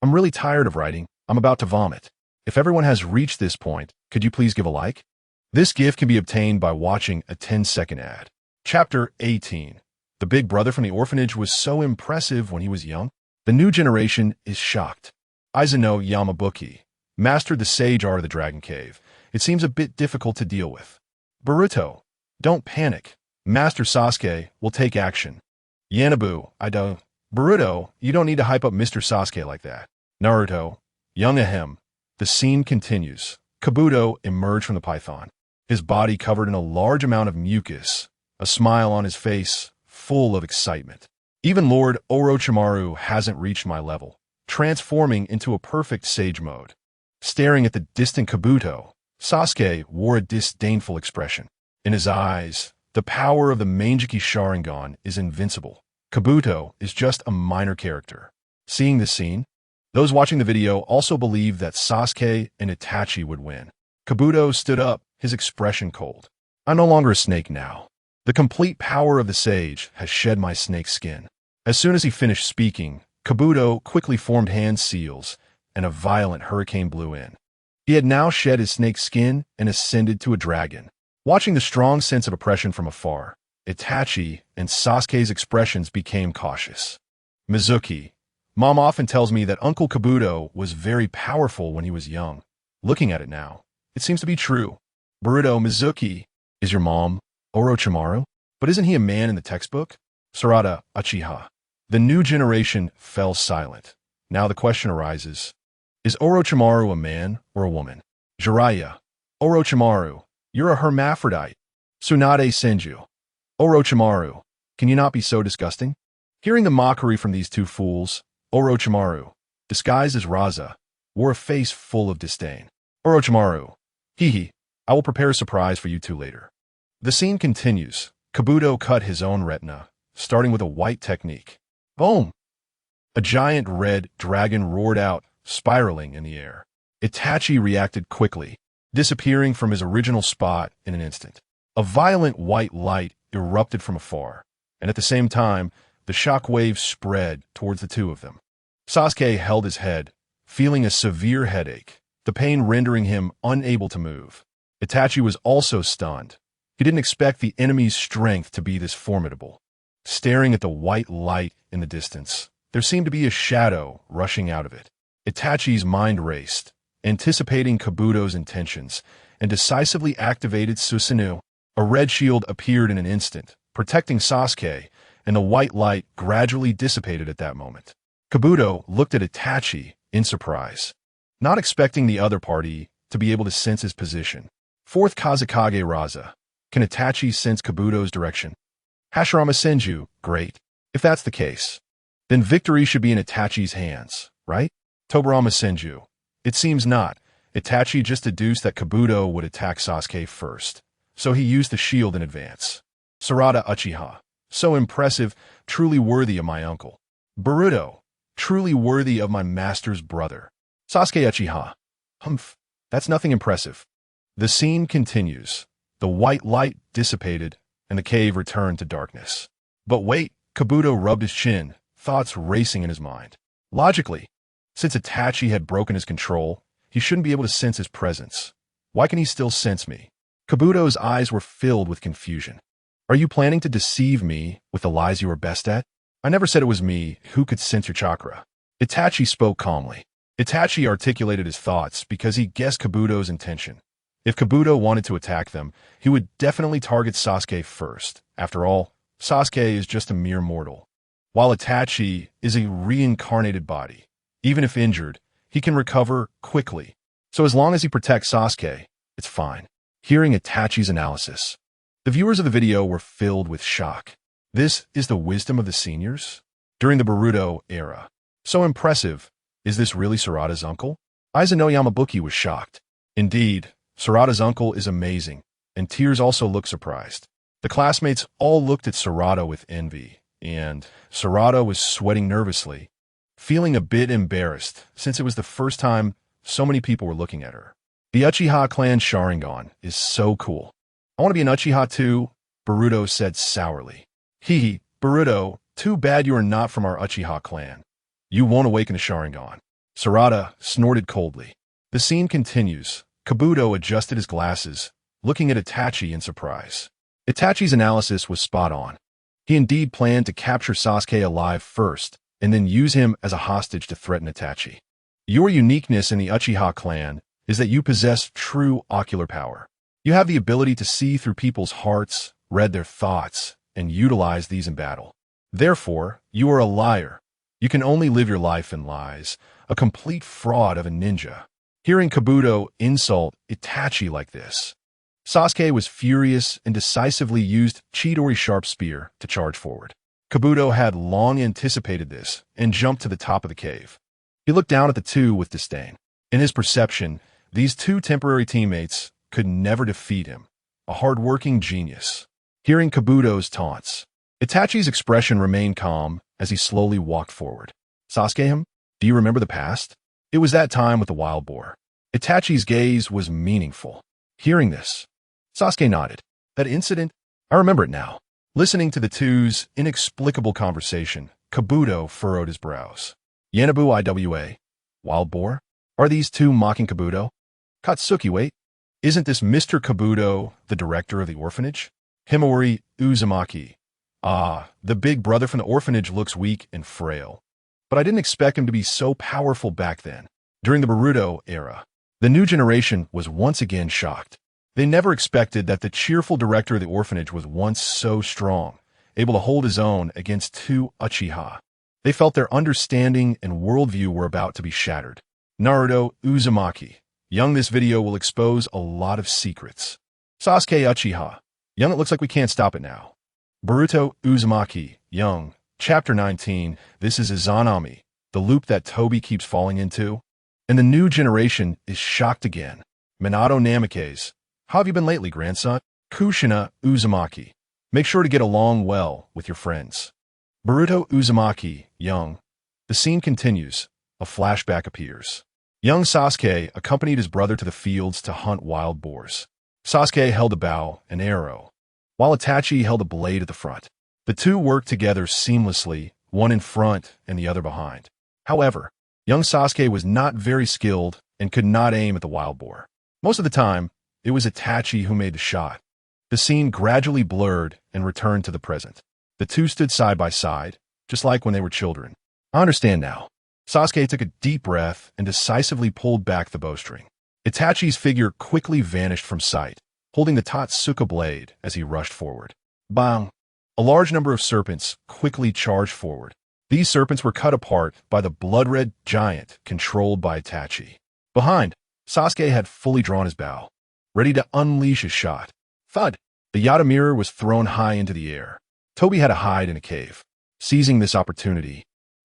I'm really tired of writing. I'm about to vomit. If everyone has reached this point, could you please give a like? This gift can be obtained by watching a 10-second ad. Chapter 18. The big brother from the orphanage was so impressive when he was young. The new generation is shocked. Aizuno Yamabuki mastered the sage art of the Dragon Cave. It seems a bit difficult to deal with. Boruto, don't panic. Master Sasuke will take action. Yanabu, I don't. Boruto, you don't need to hype up Mr. Sasuke like that. Naruto, young ahem. The scene continues. Kabuto emerged from the python, his body covered in a large amount of mucus, a smile on his face, full of excitement. Even Lord Orochimaru hasn't reached my level, transforming into a perfect sage mode. Staring at the distant Kabuto, Sasuke wore a disdainful expression. In his eyes, the power of the Manjiki Sharingan is invincible. Kabuto is just a minor character. Seeing this scene, those watching the video also believed that Sasuke and Itachi would win. Kabuto stood up, his expression cold. I'm no longer a snake now. The complete power of the sage has shed my snake skin. As soon as he finished speaking, Kabuto quickly formed hand seals, and a violent hurricane blew in. He had now shed his snake skin and ascended to a dragon. Watching the strong sense of oppression from afar, Itachi and Sasuke's expressions became cautious. Mizuki, Mom often tells me that Uncle Kabuto was very powerful when he was young. Looking at it now, it seems to be true. Boruto, Mizuki, is your mom Orochimaru? But isn't he a man in the textbook? Sarada, Uchiha. The new generation fell silent. Now the question arises, is Orochimaru a man or a woman? Jiraiya, Orochimaru, you're a hermaphrodite. Tsunade Senju. Orochimaru, can you not be so disgusting? Hearing the mockery from these two fools, Orochimaru, disguised as Raza, wore a face full of disdain. Orochimaru, I will prepare a surprise for you two later. The scene continues. Kabuto cut his own retina, starting with a white technique. Boom! A giant red dragon roared out, spiraling in the air. Itachi reacted quickly, disappearing from his original spot in an instant. A violent white light erupted from afar, and at the same time, the shock wave spread towards the two of them. Sasuke held his head, feeling a severe headache, the pain rendering him unable to move. Itachi was also stunned. He didn't expect the enemy's strength to be this formidable. staring at the white light in the distance. There seemed to be a shadow rushing out of it. Itachi's mind raced, anticipating Kabuto's intentions, and decisively activated Susanoo. A red shield appeared in an instant, protecting Sasuke, and the white light gradually dissipated at that moment. Kabuto looked at Itachi in surprise, not expecting the other party to be able to sense his position. Fourth Kazekage Raza. Can Itachi sense Kabuto's direction? Hashirama Senju, great. If that's the case, then victory should be in Itachi's hands, right? Tobirama Senju. It seems not. Itachi just deduced that Kabuto would attack Sasuke first, so he used the shield in advance. Sarada Uchiha. So impressive, truly worthy of my uncle. Boruto. Truly worthy of my master's brother. Sasuke Uchiha. Humph. That's nothing impressive. The scene continues. The white light dissipated, and the cave returned to darkness. But wait, Kabuto rubbed his chin, thoughts racing in his mind. Logically, since Itachi had broken his control, he shouldn't be able to sense his presence. Why can he still sense me? Kabuto's eyes were filled with confusion. Are you planning to deceive me with the lies you are best at? I never said it was me who could sense your chakra. Itachi spoke calmly. Itachi articulated his thoughts because he guessed Kabuto's intention. If Kabuto wanted to attack them, he would definitely target Sasuke first. After all, Sasuke is just a mere mortal, while Itachi is a reincarnated body. Even if injured, he can recover quickly. So as long as he protects Sasuke, it's fine. Hearing Itachi's analysis, the viewers of the video were filled with shock. This is the wisdom of the seniors? During the Naruto era. So impressive. Is this really Sarada's uncle? Aizen Yamabuki was shocked. Indeed, Sarada's uncle is amazing, and tears also looked surprised. The classmates all looked at Sarada with envy, and Sarada was sweating nervously, feeling a bit embarrassed since it was the first time so many people were looking at her. The Uchiha clan Sharingan is so cool. I want to be an Uchiha too, Boruto said sourly. Hee, Boruto, too bad you are not from our Uchiha clan. You won't awaken a Sharingan. Sarada snorted coldly. The scene continues. Kabuto adjusted his glasses, looking at Itachi in surprise. Itachi's analysis was spot on. He indeed planned to capture Sasuke alive first, and then use him as a hostage to threaten Itachi. Your uniqueness in the Uchiha clan is that you possess true ocular power. You have the ability to see through people's hearts, read their thoughts, and utilize these in battle. Therefore, you are a liar. You can only live your life in lies, a complete fraud of a ninja. Hearing Kabuto insult Itachi like this, Sasuke was furious and decisively used Chidori's sharp spear to charge forward. Kabuto had long anticipated this and jumped to the top of the cave. He looked down at the two with disdain. In his perception, these two temporary teammates could never defeat him, a hard-working genius. Hearing Kabuto's taunts, Itachi's expression remained calm as he slowly walked forward. Sasuke, do you remember the past? It was that time with the wild boar. Itachi's gaze was meaningful. Hearing this, Sasuke nodded. That incident? I remember it now. Listening to the two's inexplicable conversation, Kabuto furrowed his brows. Yanabu Iwa? Wild boar? Are these two mocking Kabuto? Katsuki, wait. Isn't this Mr. Kabuto, the director of the orphanage? Himawari Uzumaki. Ah, the big brother from the orphanage looks weak and frail. But I didn't expect him to be so powerful back then. During the Naruto era, the new generation was once again shocked. They never expected that the cheerful director of the orphanage was once so strong, able to hold his own against two Uchiha. They felt their understanding and worldview were about to be shattered. Naruto Uzumaki. Young, this video will expose a lot of secrets. Sasuke Uchiha. Young, it looks like we can't stop it now. Boruto Uzumaki. Young. Chapter 19. This is Izanami, the loop that Toby keeps falling into. And the new generation is shocked again. Minato Namikaze. How have you been lately, grandson? Kushina Uzumaki. Make sure to get along well with your friends. Boruto Uzumaki. Young. The scene continues. A flashback appears. Young Sasuke accompanied his brother to the fields to hunt wild boars. Sasuke held a bow and arrow, while Itachi held a blade at the front. The two worked together seamlessly, one in front and the other behind. However, young Sasuke was not very skilled and could not aim at the wild boar. Most of the time, it was Itachi who made the shot. The scene gradually blurred and returned to the present. The two stood side by side, just like when they were children. I understand now. Sasuke took a deep breath and decisively pulled back the bowstring. Itachi's figure quickly vanished from sight, holding the Totsuka blade as he rushed forward. Bang! A large number of serpents quickly charged forward. These serpents were cut apart by the blood-red giant controlled by Itachi. Behind, Sasuke had fully drawn his bow, ready to unleash his shot. Thud! The Yata mirror was thrown high into the air. Toby had to hide in a cave. Seizing this opportunity,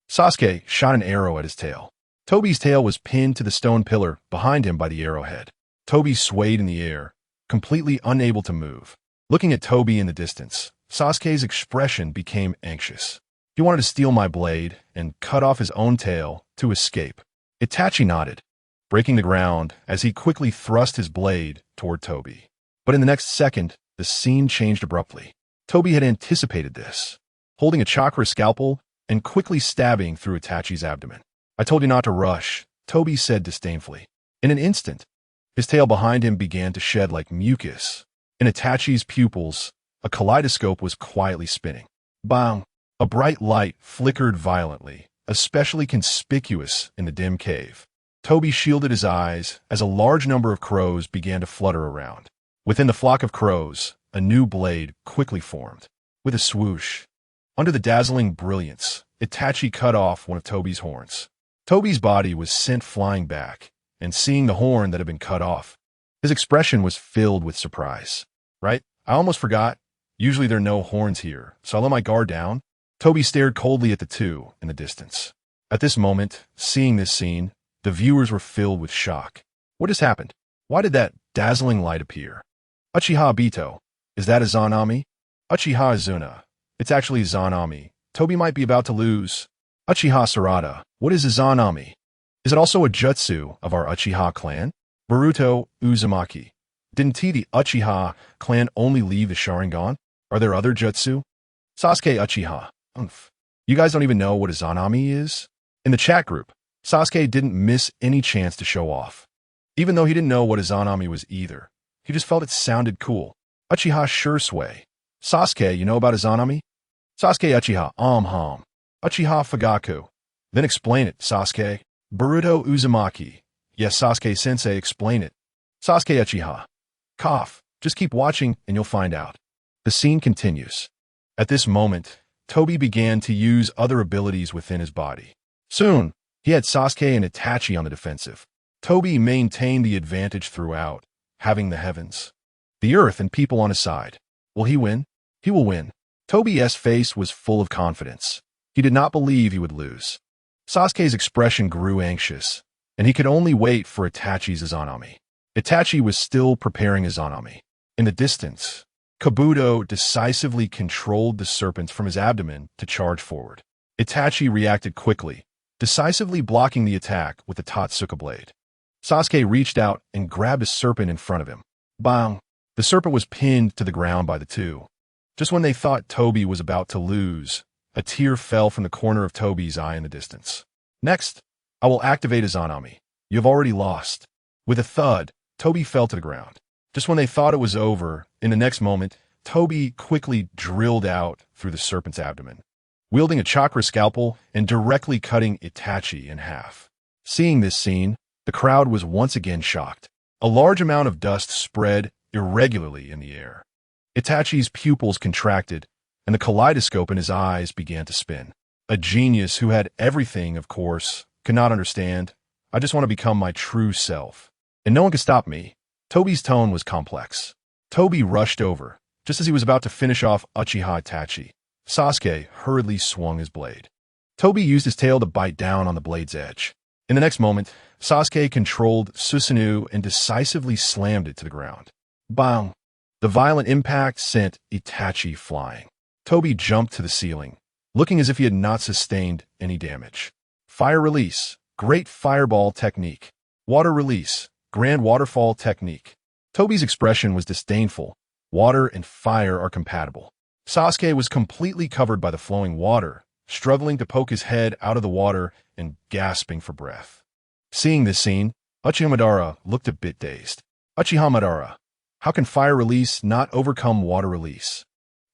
Sasuke shot an arrow at his tail. Toby's tail was pinned to the stone pillar behind him by the arrowhead. Toby swayed in the air, completely unable to move. Looking at Toby in the distance, Sasuke's expression became anxious. He wanted to steal my blade and cut off his own tail to escape. Itachi nodded, breaking the ground as he quickly thrust his blade toward Toby. But in the next second, the scene changed abruptly. Toby had anticipated this, holding a chakra scalpel and quickly stabbing through Itachi's abdomen. I told you not to rush, Toby said disdainfully. In an instant, his tail behind him began to shed like mucus. In Itachi's pupils, a kaleidoscope was quietly spinning. Bang! A bright light flickered violently, especially conspicuous in the dim cave. Toby shielded his eyes as a large number of crows began to flutter around. Within the flock of crows, a new blade quickly formed. With a swoosh, under the dazzling brilliance, Itachi cut off one of Toby's horns. Toby's body was sent flying back, and seeing the horn that had been cut off, his expression was filled with surprise. Right? I almost forgot. Usually there are no horns here, so I let my guard down. Toby stared coldly at the two in the distance. At this moment, seeing this scene, the viewers were filled with shock. What has happened? Why did that dazzling light appear? Uchiha-Bito. Is that a Zanami? Uchiha-Izuna. It's actually Zanami. Toby might be about to lose. Uchiha-Sarada. What is a Zanami? Is it also a jutsu of our Uchiha clan? Naruto Uzumaki. Didn't the Uchiha clan only leave the Sharingan? Are there other jutsu? Sasuke Uchiha. You guys don't even know what a Zanami is? In the chat group, Sasuke didn't miss any chance to show off. Even though he didn't know what a Zanami was either, he just felt it sounded cool. Uchiha sure sway. Sasuke, you know about a Zanami? Sasuke Uchiha, Uchiha Fugaku. Then explain it, Sasuke. Naruto Uzumaki. Yes, Sasuke-sensei, explain it. Sasuke Uchiha. Cough. Just keep watching and you'll find out. The scene continues. At this moment, Toby began to use other abilities within his body. Soon, he had Sasuke and Itachi on the defensive. Toby maintained the advantage throughout, having the heavens, the earth, and people on his side. Will he win? He will win. Toby's face was full of confidence. He did not believe he would lose. Sasuke's expression grew anxious, and he could only wait for Itachi's Izanami. Itachi was still preparing his Izanami. In the distance, Kabuto decisively controlled the serpents from his abdomen to charge forward. Itachi reacted quickly, decisively blocking the attack with the Totsuka blade. Sasuke reached out and grabbed a serpent in front of him. Bang! The serpent was pinned to the ground by the two. Just when they thought Toby was about to lose, a tear fell from the corner of Toby's eye in the distance. Next, I will activate Izanami. You have already lost. With a thud, Toby fell to the ground. Just when they thought it was over, in the next moment, Toby quickly drilled out through the serpent's abdomen, wielding a chakra scalpel and directly cutting Itachi in half. Seeing this scene, the crowd was once again shocked. A large amount of dust spread irregularly in the air. Itachi's pupils contracted, and the kaleidoscope in his eyes began to spin. A genius who had everything, of course, could not understand. I just want to become my true self. And no one could stop me. Toby's tone was complex. Toby rushed over. Just as he was about to finish off Uchiha Itachi, Sasuke hurriedly swung his blade. Toby used his tail to bite down on the blade's edge. In the next moment, Sasuke controlled Susanoo and decisively slammed it to the ground. Bang! The violent impact sent Itachi flying. Toby jumped to the ceiling, looking as if he had not sustained any damage. Fire release, great fireball technique. Water release, grand waterfall technique. Toby's expression was disdainful. Water and fire are compatible. Sasuke was completely covered by the flowing water, struggling to poke his head out of the water and gasping for breath. Seeing this scene, Uchiha Madara looked a bit dazed. Uchiha Madara, how can fire release not overcome water release?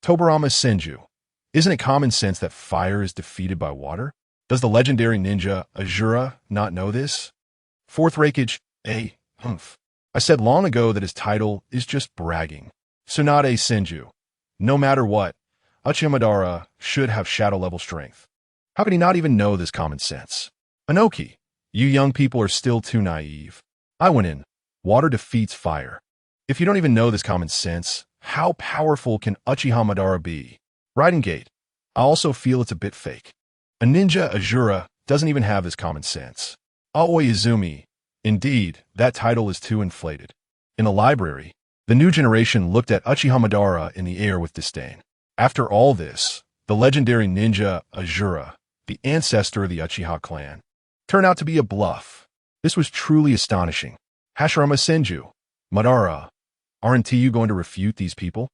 Tobirama Senju, Isn't it common sense that fire is defeated by water? Does the legendary ninja Azura not know this? Fourth Hokage, humph. I said long ago that his title is just bragging. Tsunade Senju. No matter what, Uchiha Madara should have shadow-level strength. How could he not even know this common sense? Inoki, you young people are still too naive. I went in. Water defeats fire. If you don't even know this common sense, how powerful can Uchiha Madara be? Riding Gate. I also feel it's a bit fake. A ninja Azura doesn't even have this common sense. Aoi Izumi. Indeed, that title is too inflated. In a library, the new generation looked at Uchiha Madara in the air with disdain. After all this, the legendary ninja Azura, the ancestor of the Uchiha clan, turned out to be a bluff. This was truly astonishing. Hashirama Senju. Madara, aren't you going to refute these people?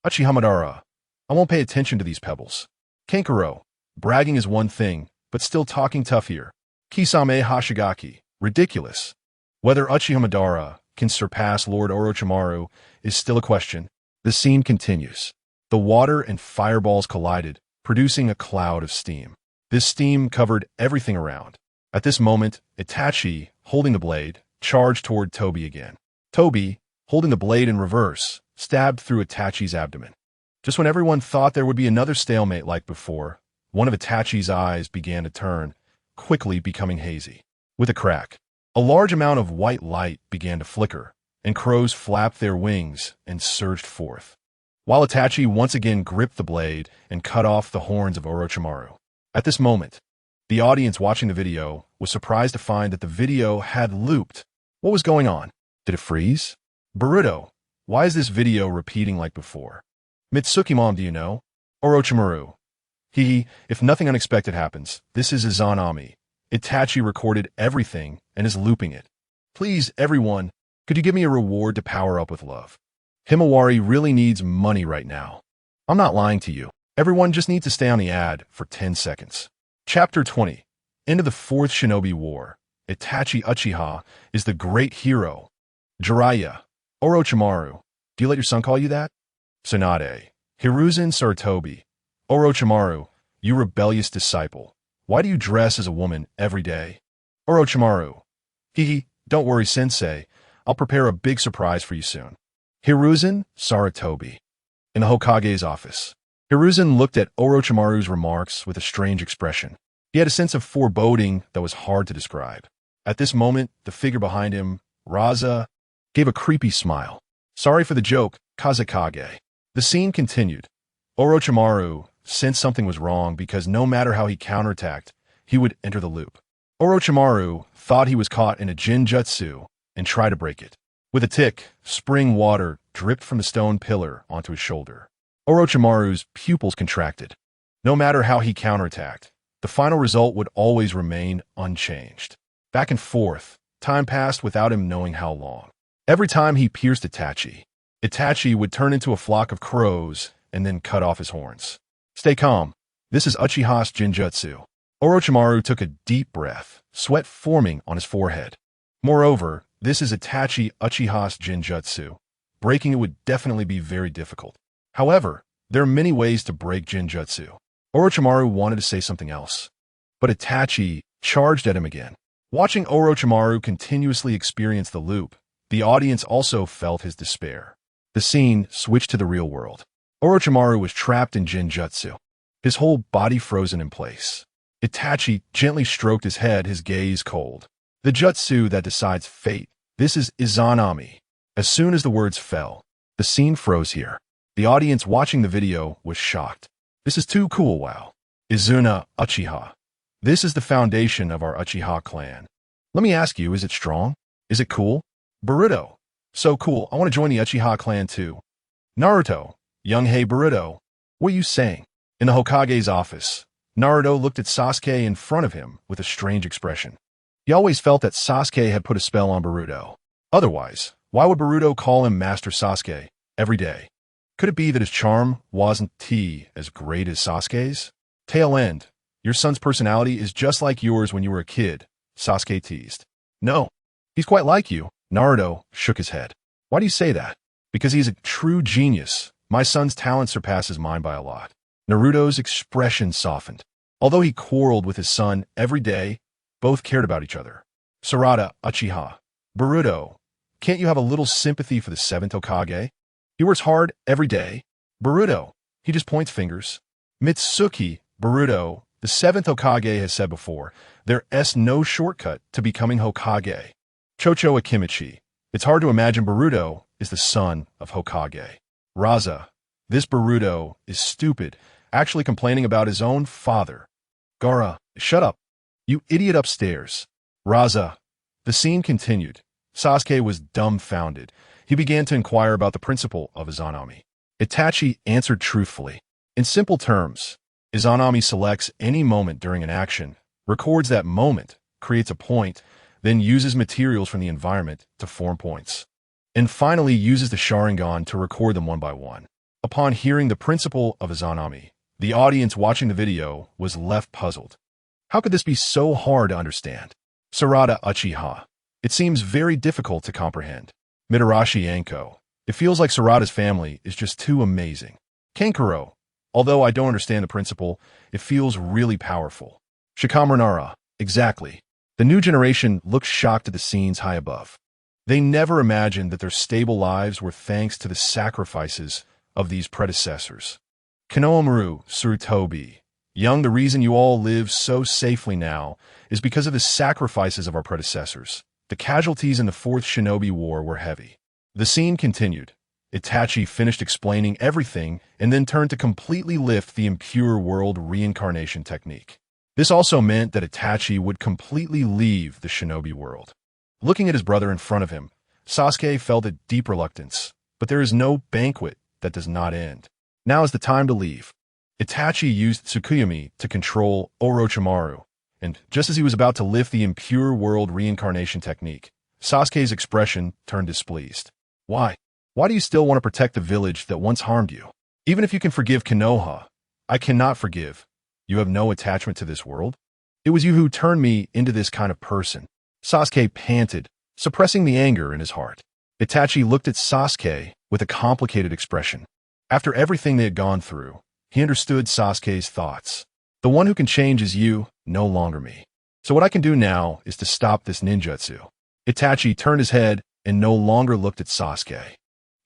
Uchiha Madara. I won't pay attention to these pebbles. Kankuro. Bragging is one thing, but still talking tough here. Kisame Hashigaki. Ridiculous. Whether Uchiha Madara can surpass Lord Orochimaru is still a question. The scene continues. The water and fireballs collided, producing a cloud of steam. This steam covered everything around. At this moment, Itachi, holding the blade, charged toward Tobi again. Tobi, holding the blade in reverse, stabbed through Itachi's abdomen. Just when everyone thought there would be another stalemate like before, one of Itachi's eyes began to turn, quickly becoming hazy. With a crack, a large amount of white light began to flicker, and crows flapped their wings and surged forth, while Itachi once again gripped the blade and cut off the horns of Orochimaru. At this moment, the audience watching the video was surprised to find that the video had looped. What was going on? Did it freeze? Boruto, why is this video repeating like before? Mitsuki Mom, do you know? Orochimaru. If nothing unexpected happens, this is Izanami. Itachi recorded everything and is looping it. Please, everyone, could you give me a reward to power up with love? Himawari really needs money right now. I'm not lying to you. Everyone just needs to stay on the ad for 10 seconds. Chapter 20. End of the Fourth Shinobi War. Itachi Uchiha is the great hero. Jiraiya. Orochimaru. Do you let your son call you that? Tsunade. Hiruzen Sarutobi. Orochimaru, you rebellious disciple. Why do you dress as a woman every day? Orochimaru. Don't worry, sensei. I'll prepare a big surprise for you soon. Hiruzen Sarutobi. In the Hokage's office, Hiruzen looked at Orochimaru's remarks with a strange expression. He had a sense of foreboding that was hard to describe. At this moment, the figure behind him, Raza, gave a creepy smile. Sorry for the joke, Kazekage. The scene continued. Orochimaru sensed something was wrong because no matter how he counterattacked, he would enter the loop. Orochimaru thought he was caught in a Jinjutsu and tried to break it. With a tick, spring water dripped from the stone pillar onto his shoulder. Orochimaru's pupils contracted. No matter how he counterattacked, the final result would always remain unchanged. Back and forth, time passed without him knowing how long. Every time he pierced Itachi, Itachi would turn into a flock of crows and then cut off his horns. Stay calm. This is Uchiha'S Jinjutsu. Orochimaru took a deep breath, sweat forming on his forehead. Moreover, this is Itachi Uchiha'S Jinjutsu. Breaking it would definitely be very difficult. However, there are many ways to break Jinjutsu. Orochimaru wanted to say something else, but Itachi charged at him again. Watching Orochimaru continuously experience the loop, the audience also felt his despair. The scene switched to the real world. Orochimaru was trapped in Jinjutsu, his whole body frozen in place. Itachi gently stroked his head, his gaze cold. The jutsu that decides fate. This is Izanami. As soon as the words fell, the scene froze here. The audience watching the video was shocked. This is too cool, wow. Izuna Uchiha. This is the foundation of our Uchiha clan. Let me ask you, is it strong? Is it cool? Boruto. So cool, I want to join the Uchiha clan too. Naruto. Young Hey Boruto. What are you saying? In the Hokage's office, Naruto looked at Sasuke in front of him with a strange expression. He always felt that Sasuke had put a spell on Boruto. Otherwise, why would Boruto call him Master Sasuke every day? Could it be that his charm wasn't as great as Sasuke's? Tail end. Your son's personality is just like yours when you were a kid, Sasuke teased. No, he's quite like you. Naruto shook his head. Why do you say that? Because he's a true genius. My son's talent surpasses mine by a lot. Naruto's expression softened. Although he quarreled with his son every day, both cared about each other. Sarada, Uchiha. Boruto, can't you have a little sympathy for the Seventh Hokage? He works hard every day. Boruto, he just points fingers. Mitsuki, Boruto, the Seventh Hokage has said before, there's no shortcut to becoming Hokage. Chocho Akimichi, it's hard to imagine Boruto is the son of Hokage. Raza, this Boruto is stupid, actually complaining about his own father. Gaara, shut up. You idiot upstairs. Raza. The scene continued. Sasuke was dumbfounded. He began to inquire about the principle of Izanami. Itachi answered truthfully. In simple terms, Izanami selects any moment during an action, records that moment, creates a point, then uses materials from the environment to form points, and finally uses the Sharingan to record them one by one. Upon hearing the principle of Izanami, the audience watching the video was left puzzled. How could this be so hard to understand? Sarada Uchiha. It seems very difficult to comprehend. Mitarashi Anko. It feels like Sarada's family is just too amazing. Kankuro. Although I don't understand the principle, it feels really powerful. Shikamaru Nara. Exactly. The new generation looks shocked at the scenes high above. They never imagined that their stable lives were thanks to the sacrifices of these predecessors. Konoha Surutobi. Young, the reason you all live so safely now is because of the sacrifices of our predecessors. The casualties in the Fourth Shinobi War were heavy. The scene continued. Itachi finished explaining everything and then turned to completely lift the impure world reincarnation technique. This also meant that Itachi would completely leave the shinobi world. Looking at his brother in front of him, Sasuke felt a deep reluctance, but there is no banquet that does not end. Now is the time to leave. Itachi used Tsukuyomi to control Orochimaru, and just as he was about to lift the impure world reincarnation technique, Sasuke's expression turned displeased. Why? Why do you still want to protect the village that once harmed you? Even if you can forgive Konoha, I cannot forgive. You have no attachment to this world? It was you who turned me into this kind of person. Sasuke panted, suppressing the anger in his heart. Itachi looked at Sasuke with a complicated expression. After everything they had gone through, he understood Sasuke's thoughts. The one who can change is you, no longer me. So what I can do now is to stop this ninjutsu. Itachi turned his head and no longer looked at Sasuke.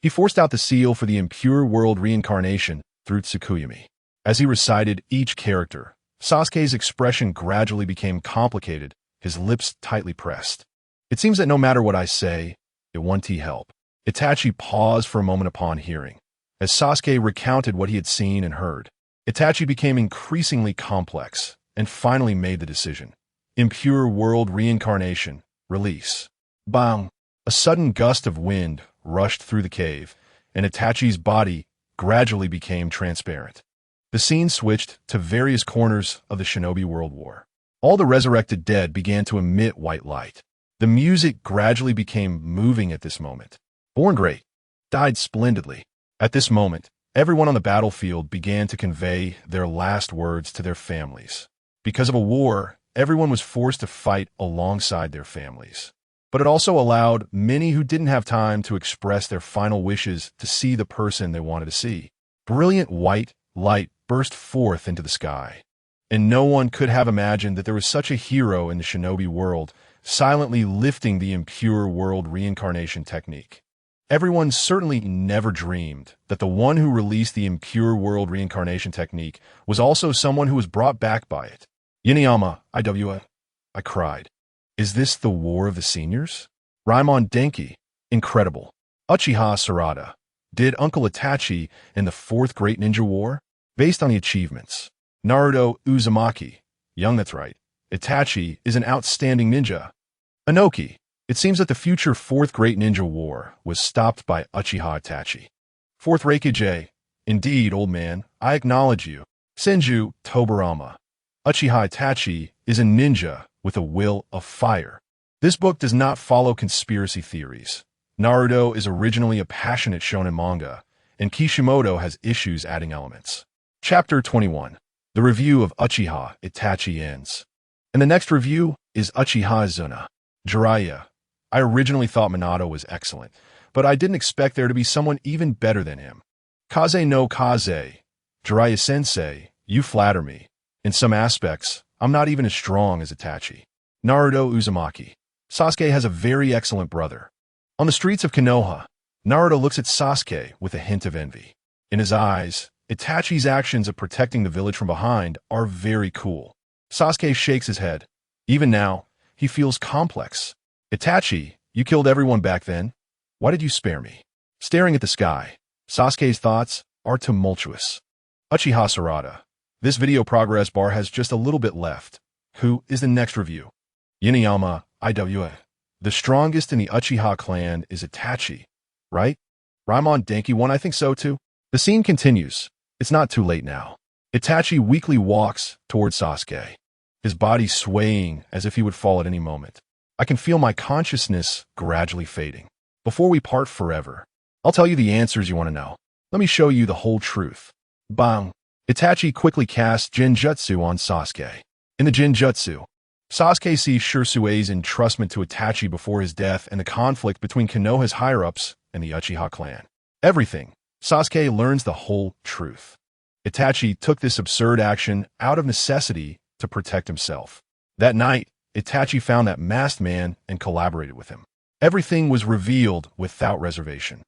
He forced out the seal for the impure world reincarnation through Tsukuyomi. As he recited each character, Sasuke's expression gradually became complicated, his lips tightly pressed. It seems that no matter what I say, it won't help. Itachi paused for a moment upon hearing. As Sasuke recounted what he had seen and heard, Itachi became increasingly complex and finally made the decision. Impure world reincarnation, release. Bang! A sudden gust of wind rushed through the cave, and Itachi's body gradually became transparent. The scene switched to various corners of the Shinobi World War. All the resurrected dead began to emit white light. The music gradually became moving at this moment. Born great, died splendidly. At this moment, everyone on the battlefield began to convey their last words to their families. Because of a war, everyone was forced to fight alongside their families. But it also allowed many who didn't have time to express their final wishes to see the person they wanted to see. Brilliant white light burst forth into the sky, and no one could have imagined that there was such a hero in the shinobi world, silently lifting the impure world reincarnation technique. Everyone certainly never dreamed that the one who released the impure world reincarnation technique was also someone who was brought back by it. Inuyama, I cried. Is this the War of the Seniors? Raimon Denki, incredible. Uchiha Sarada, did Uncle Itachi in the Fourth Great Ninja War? Based on the achievements. Naruto Uzumaki, young, that's right. Itachi is an outstanding ninja. Inoki, it seems that the future Fourth Great Ninja War was stopped by Uchiha Itachi. Fourth Raikage, indeed, old man, I acknowledge you. Senju Tobarama, Uchiha Itachi is a ninja with a will of fire. This book does not follow conspiracy theories. Naruto is originally a passionate shonen manga, and Kishimoto has issues adding elements. Chapter 21. The review of Uchiha Itachi ends. And the next review is Uchiha Izuna. Jiraiya. I originally thought Minato was excellent, but I didn't expect there to be someone even better than him. Kaze no Kaze. Jiraiya-sensei, you flatter me. In some aspects, I'm not even as strong as Itachi. Naruto Uzumaki. Sasuke has a very excellent brother. On the streets of Konoha, Naruto looks at Sasuke with a hint of envy. In his eyes, Itachi's actions of protecting the village from behind are very cool. Sasuke shakes his head. Even now, he feels complex. Itachi, you killed everyone back then. Why did you spare me? Staring at the sky, Sasuke's thoughts are tumultuous. Uchiha Sarada. This video progress bar has just a little bit left. Who is the next review? Inuyama, The strongest in the Uchiha clan is Itachi, right? Raimon Denki one, I think so too. The scene continues. It's not too late now. Itachi weakly walks towards Sasuke, his body swaying as if he would fall at any moment. I can feel my consciousness gradually fading. Before we part forever, I'll tell you the answers you want to know. Let me show you the whole truth. Bang! Itachi quickly casts Genjutsu on Sasuke. In the Genjutsu, Sasuke sees Shirsue's entrustment to Itachi before his death and the conflict between Konoha's higher-ups and the Uchiha clan. Everything. Sasuke learns the whole truth. Itachi took this absurd action out of necessity to protect himself. That night, Itachi found that masked man and collaborated with him. Everything was revealed without reservation.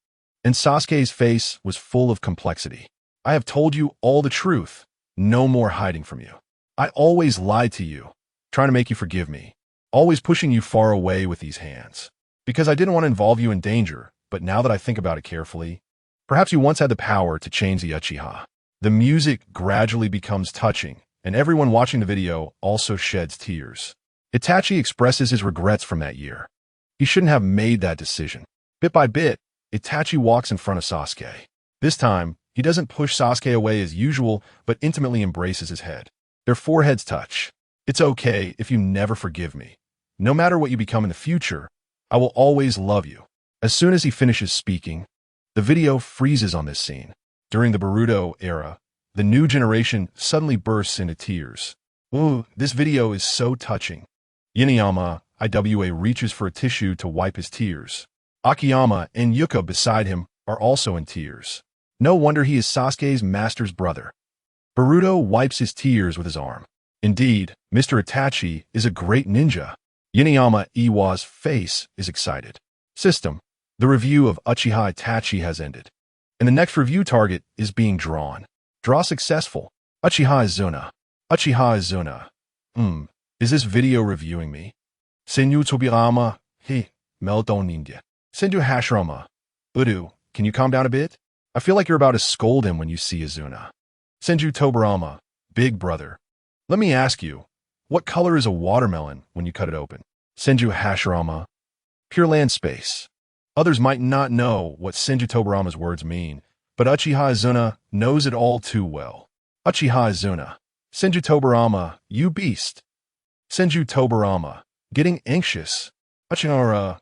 And Sasuke's face was full of complexity. I have told you all the truth. No more hiding from you. I always lied to you, trying to make you forgive me. Always pushing you far away with these hands. Because I didn't want to involve you in danger, but now that I think about it carefully, perhaps you once had the power to change the Uchiha. The music gradually becomes touching, and everyone watching the video also sheds tears. Itachi expresses his regrets from that year. He shouldn't have made that decision. Bit by bit, Itachi walks in front of Sasuke. This time, he doesn't push Sasuke away as usual, but intimately embraces his head. Their foreheads touch. It's okay if you never forgive me. No matter what you become in the future, I will always love you. As soon as he finishes speaking, the video freezes on this scene. During the Naruto era, the new generation suddenly bursts into tears. Ooh, this video is so touching. Inuyama, Iwa reaches for a tissue to wipe his tears. Akiyama and Yuka beside him are also in tears. No wonder he is Sasuke's master's brother. Boruto wipes his tears with his arm. Indeed, Mr. Itachi is a great ninja. Inuyama Iwa's face is excited. System. The review of Uchiha Itachi has ended. And the next review target is being drawn. Draw successful. Uchiha-S. Uchiha-S. Is this video reviewing me? Senyu Tobirama, Melton Ninja. Senju Hashirama. Udu, can you calm down a bit? I feel like you're about to scold him when you see Izuna. Senju Tobirama, big brother. Let me ask you, what color is a watermelon when you cut it open? Senju Hashirama. Pure land space. Others might not know what Senju Tobirama's words mean, but Uchiha-S knows it all too well. Uchiha-S. Senju Tobirama, you beast. Senju Tobirama, getting anxious. Uchiha,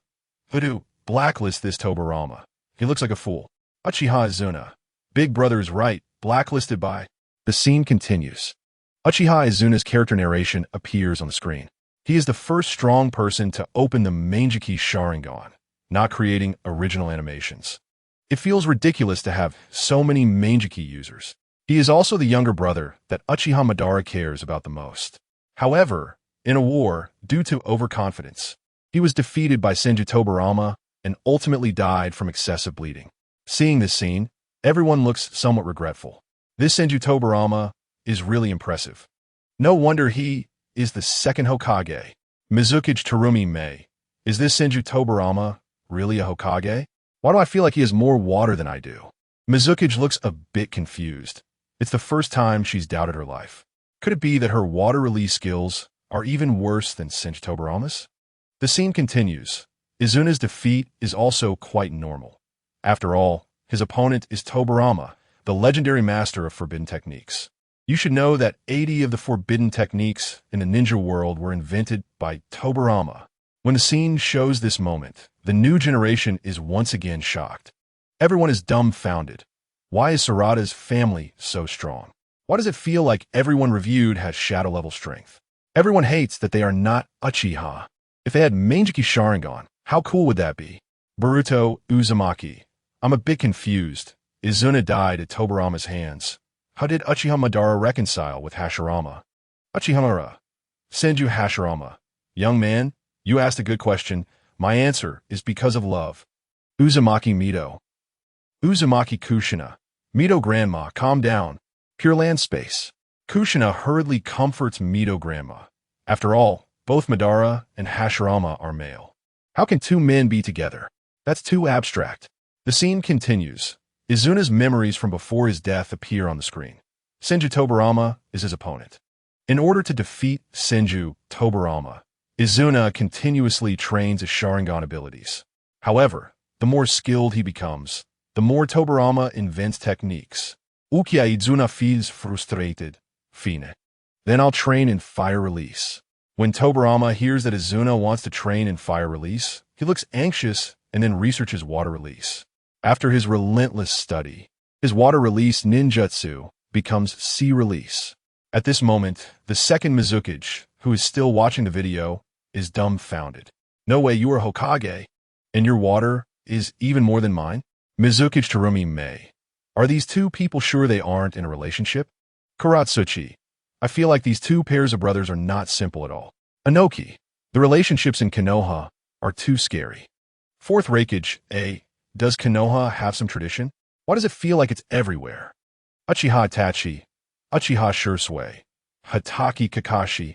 Voodoo, blacklist this Tobirama. He looks like a fool. Uchiha-S. Big brother is right, blacklisted by. The scene continues. Uchiha-S' character narration appears on the screen. He is the first strong person to open the Mangekyou Sharingan, not creating original animations. It feels ridiculous to have so many Mangekyou users. He is also the younger brother that Uchiha Madara cares about the most. However, in a war, due to overconfidence, he was defeated by Senju Tobirama and ultimately died from excessive bleeding. Seeing this scene, everyone looks somewhat regretful. This Senju Tobirama is really impressive. No wonder he is the second Hokage. Mizukage Terumi Mei. Is this Senju Tobirama really a Hokage? Why do I feel like he has more water than I do? Mizukage looks a bit confused. It's the first time she's doubted her life. Could it be that her water release skills are even worse than Senju Tobirama's? The scene continues. Izuna's defeat is also quite normal. After all, his opponent is Tobirama, the legendary master of forbidden techniques. You should know that 80 of the forbidden techniques in the ninja world were invented by Tobirama. When the scene shows this moment, the new generation is once again shocked. Everyone is dumbfounded. Why is Sarada's family so strong? Why does it feel like everyone reviewed has shadow-level strength? Everyone hates that they are not Uchiha. If they had Mangekyou Sharingan, how cool would that be? Boruto Uzumaki. I'm a bit confused. Izuna died at Tobirama's hands. How did Uchiha Madara reconcile with Hashirama? Uchiha Senju Hashirama. Young man, you asked a good question. My answer is because of love. Uzumaki Mito. Uzumaki Kushina. Mito grandma, calm down. Pure land space. Kushina hurriedly comforts Mito grandma. After all, both Madara and Hashirama are male. How can two men be together? That's too abstract. The scene continues. Izuna's memories from before his death appear on the screen. Senju Tobirama is his opponent. In order to defeat Senju Tobirama, Izuna continuously trains his Sharingan abilities. However, the more skilled he becomes, the more Tobirama invents techniques. Ukiya Izuna feels frustrated. Fine. Then I'll train in fire release. When Tobirama hears that Izuna wants to train in fire release, he looks anxious and then researches water release. After his relentless study, his water release ninjutsu becomes sea release. At this moment, the second Mizukage, who is still watching the video, is dumbfounded. No way, you are Hokage, and your water is even more than mine? Mizukage Terumi Mei. Are these two people sure they aren't in a relationship? Karatsuchi. I feel like these two pairs of brothers are not simple at all. Inoki. The relationships in Konoha are too scary. Fourth Raikage. Does Konoha have some tradition? Why does it feel like it's everywhere? Uchiha Itachi. Uchiha Shursui. Hatake Kakashi.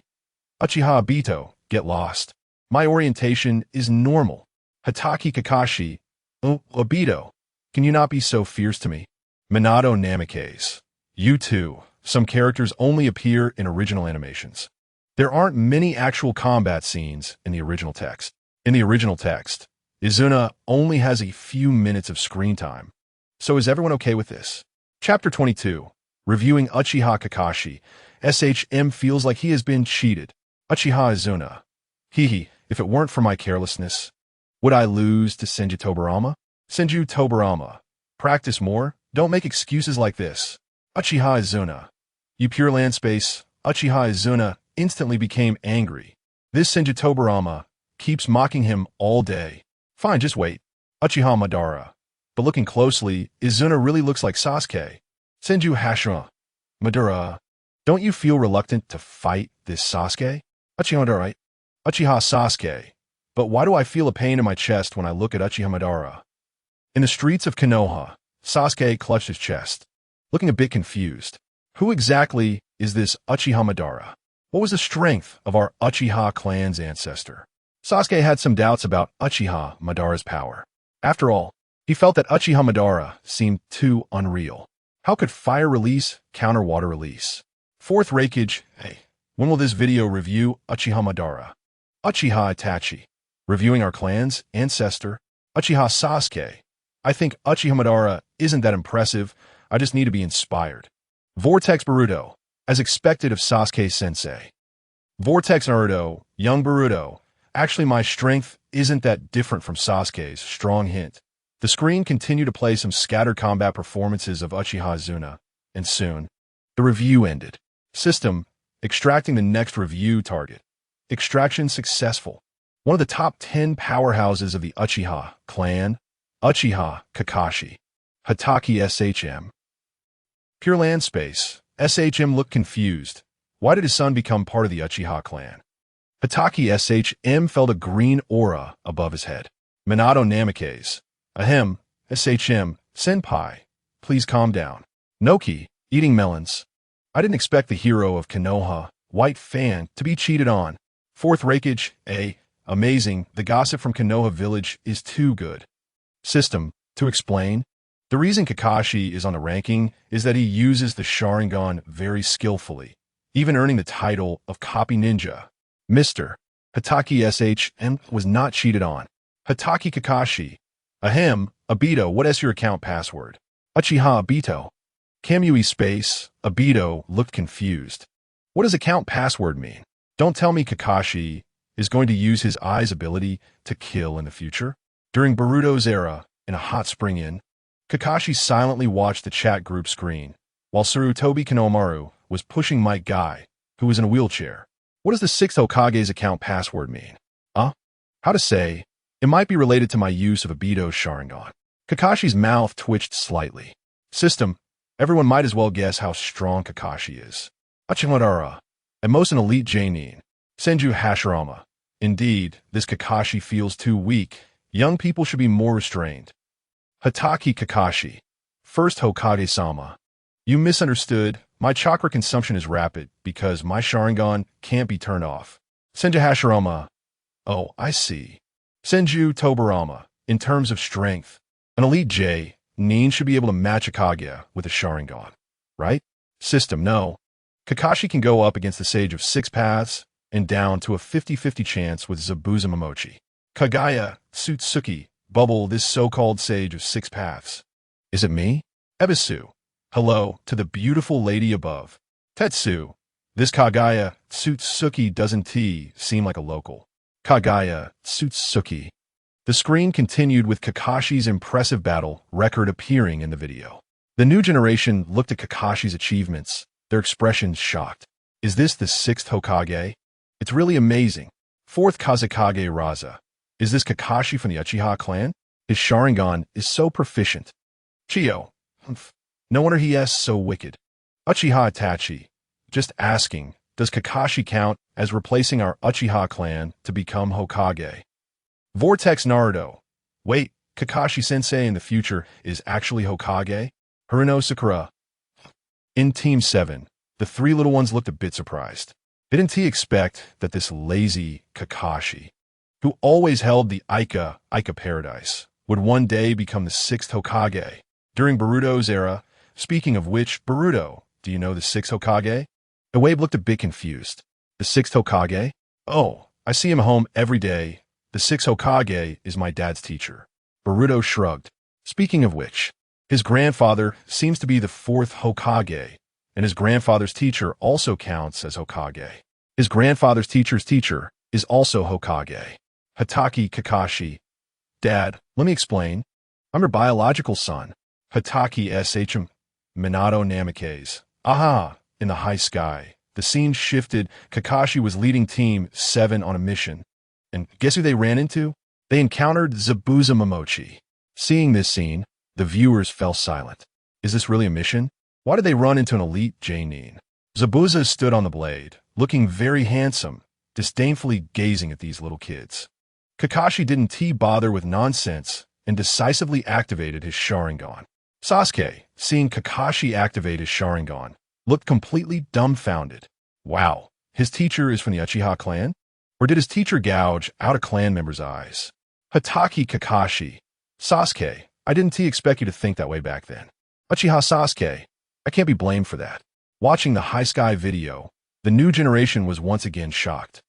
Uchiha Obito. Get lost. My orientation is normal. Hatake Kakashi. Obito. Can you not be so fierce to me? Minato Namikaze. You too. Some characters only appear in original animations. There aren't many actual combat scenes in the original text. In the original text, Izuna only has a few minutes of screen time. So is everyone okay with this? Chapter 22. Reviewing Uchiha Kakashi. SHM feels like he has been cheated. Uchiha Izuna. Hehe, if it weren't for my carelessness, would I lose to Senju Tobirama? Senju Tobirama. Practice more. Don't make excuses like this. Uchiha Izuna. You pure land space. Uchiha Izuna instantly became angry. This Senju Tobirama keeps mocking him all day. Fine, just wait. Uchiha Madara. But looking closely, Izuna really looks like Sasuke. Senju Hashirama. Madara. Don't you feel reluctant to fight this Sasuke? Uchiha Madara. Uchiha Sasuke. But why do I feel a pain in my chest when I look at Uchiha Madara? In the streets of Konoha, Sasuke clutched his chest, looking a bit confused. Who exactly is this Uchiha Madara? What was the strength of our Uchiha clan's ancestor? Sasuke had some doubts about Uchiha Madara's power. After all, he felt that Uchiha Madara seemed too unreal. How could fire release counter water release? Fourth Raikage. When will this video review Uchiha Madara? Uchiha Itachi. Reviewing our clan's ancestor, Uchiha Sasuke. I think Uchiha Madara isn't that impressive. I just need to be inspired. Vortex Boruto. As expected of Sasuke-sensei. Vortex Naruto. Young Boruto. Actually, my strength isn't that different from Sasuke's. Strong hint. The screen continued to play some scattered combat performances of Uchiha Izuna, and soon, the review ended. System. Extracting the next review target. Extraction successful. One of the top 10 powerhouses of the Uchiha clan, Uchiha Kakashi. Hatake SHM. Pure land space. SHM looked confused. Why did his son become part of the Uchiha clan? Hatake SHM felt a green aura above his head. Minato Namikaze. Ahem. SHM. Senpai. Please calm down. Noki. Eating melons. I didn't expect the hero of Konoha, White Fan, to be cheated on. Fourth Raikage. Amazing. The gossip from Konoha village is too good. System. To explain, the reason Kakashi is on the ranking is that he uses the Sharingan very skillfully, even earning the title of Copy Ninja. Mr. Hatake SHM was not cheated on. Hatake Kakashi. Ahem. Obito, what is your account password? Uchiha Obito. Kamui space. Obito looked confused. What does account password mean? Don't tell me Kakashi is going to use his eye's ability to kill in the future? During Boruto's era, in a hot spring inn, Kakashi silently watched the chat group screen, while Sarutobi Kanomaru was pushing Mike Guy, who was in a wheelchair. What does the Sixth Hokage's account password mean? How to say, it might be related to my use of Obito's Sharingan. Kakashi's mouth twitched slightly. System. Everyone might as well guess how strong Kakashi is. Uchimadara. At most an elite Jonin. Senju Hashirama. Indeed, this Kakashi feels too weak. Young people should be more restrained. Hatake Kakashi. First Hokage-sama. You misunderstood. My chakra consumption is rapid because my Sharingan can't be turned off. Senju Hashirama. Oh, I see. Senju Tobarama. In terms of strength, an elite Nin should be able to match a Kage with a Sharingan, right? System, no. Kakashi can go up against the Sage of Six Paths and down to a 50-50 chance with Zabuza Momochi. Kagaya, Tsutsuki, bubble this so-called Sage of Six Paths. Is it me? Ebisu. Hello to the beautiful lady above. Tetsu. This Kagaya, Tsutsuki doesn't seem like a local. Kagaya, Tsutsuki. The screen continued with Kakashi's impressive battle record appearing in the video. The new generation looked at Kakashi's achievements, their expressions shocked. Is this the 6th Hokage? It's really amazing. 4th Kazekage Raza. Is this Kakashi from the Uchiha clan? His Sharingan is so proficient. Chio. No wonder he is so wicked. Uchiha Itachi. Just asking, does Kakashi count as replacing our Uchiha clan to become Hokage? Vortex Naruto. Wait, Kakashi-sensei in the future is actually Hokage? Haruno Sakura. In Team 7, the three little ones looked a bit surprised. Didn't he expect that this lazy Kakashi, who always held the Ica paradise, would one day become the 6th Hokage? During Boruto's era, speaking of which, Boruto, do you know the 6th Hokage? Iwave looked a bit confused. The 6th Hokage? Oh, I see him home every day. The 6th Hokage is my dad's teacher. Boruto shrugged. Speaking of which, his grandfather seems to be the 4th Hokage, and his grandfather's teacher also counts as Hokage. His grandfather's teacher's teacher is also Hokage. Hatake Kakashi. Dad, let me explain. I'm your biological son. Hatake Shm. Minato Namikaze. Aha! In the high sky, the scene shifted. Kakashi was leading Team 7 on a mission. And guess who they ran into? They encountered Zabuza Momochi. Seeing this scene, the viewers fell silent. Is this really a mission? Why did they run into an elite Jonin? Zabuza stood on the blade, looking very handsome, disdainfully gazing at these little kids. Kakashi didn't bother with nonsense and decisively activated his Sharingan. Sasuke, seeing Kakashi activate his Sharingan, looked completely dumbfounded. Wow, his teacher is from the Uchiha clan? Or did his teacher gouge out a clan member's eyes? Hatake Kakashi. Sasuke, I didn't expect you to think that way back then. Uchiha Sasuke, I can't be blamed for that. Watching the High Sky video, the new generation was once again shocked.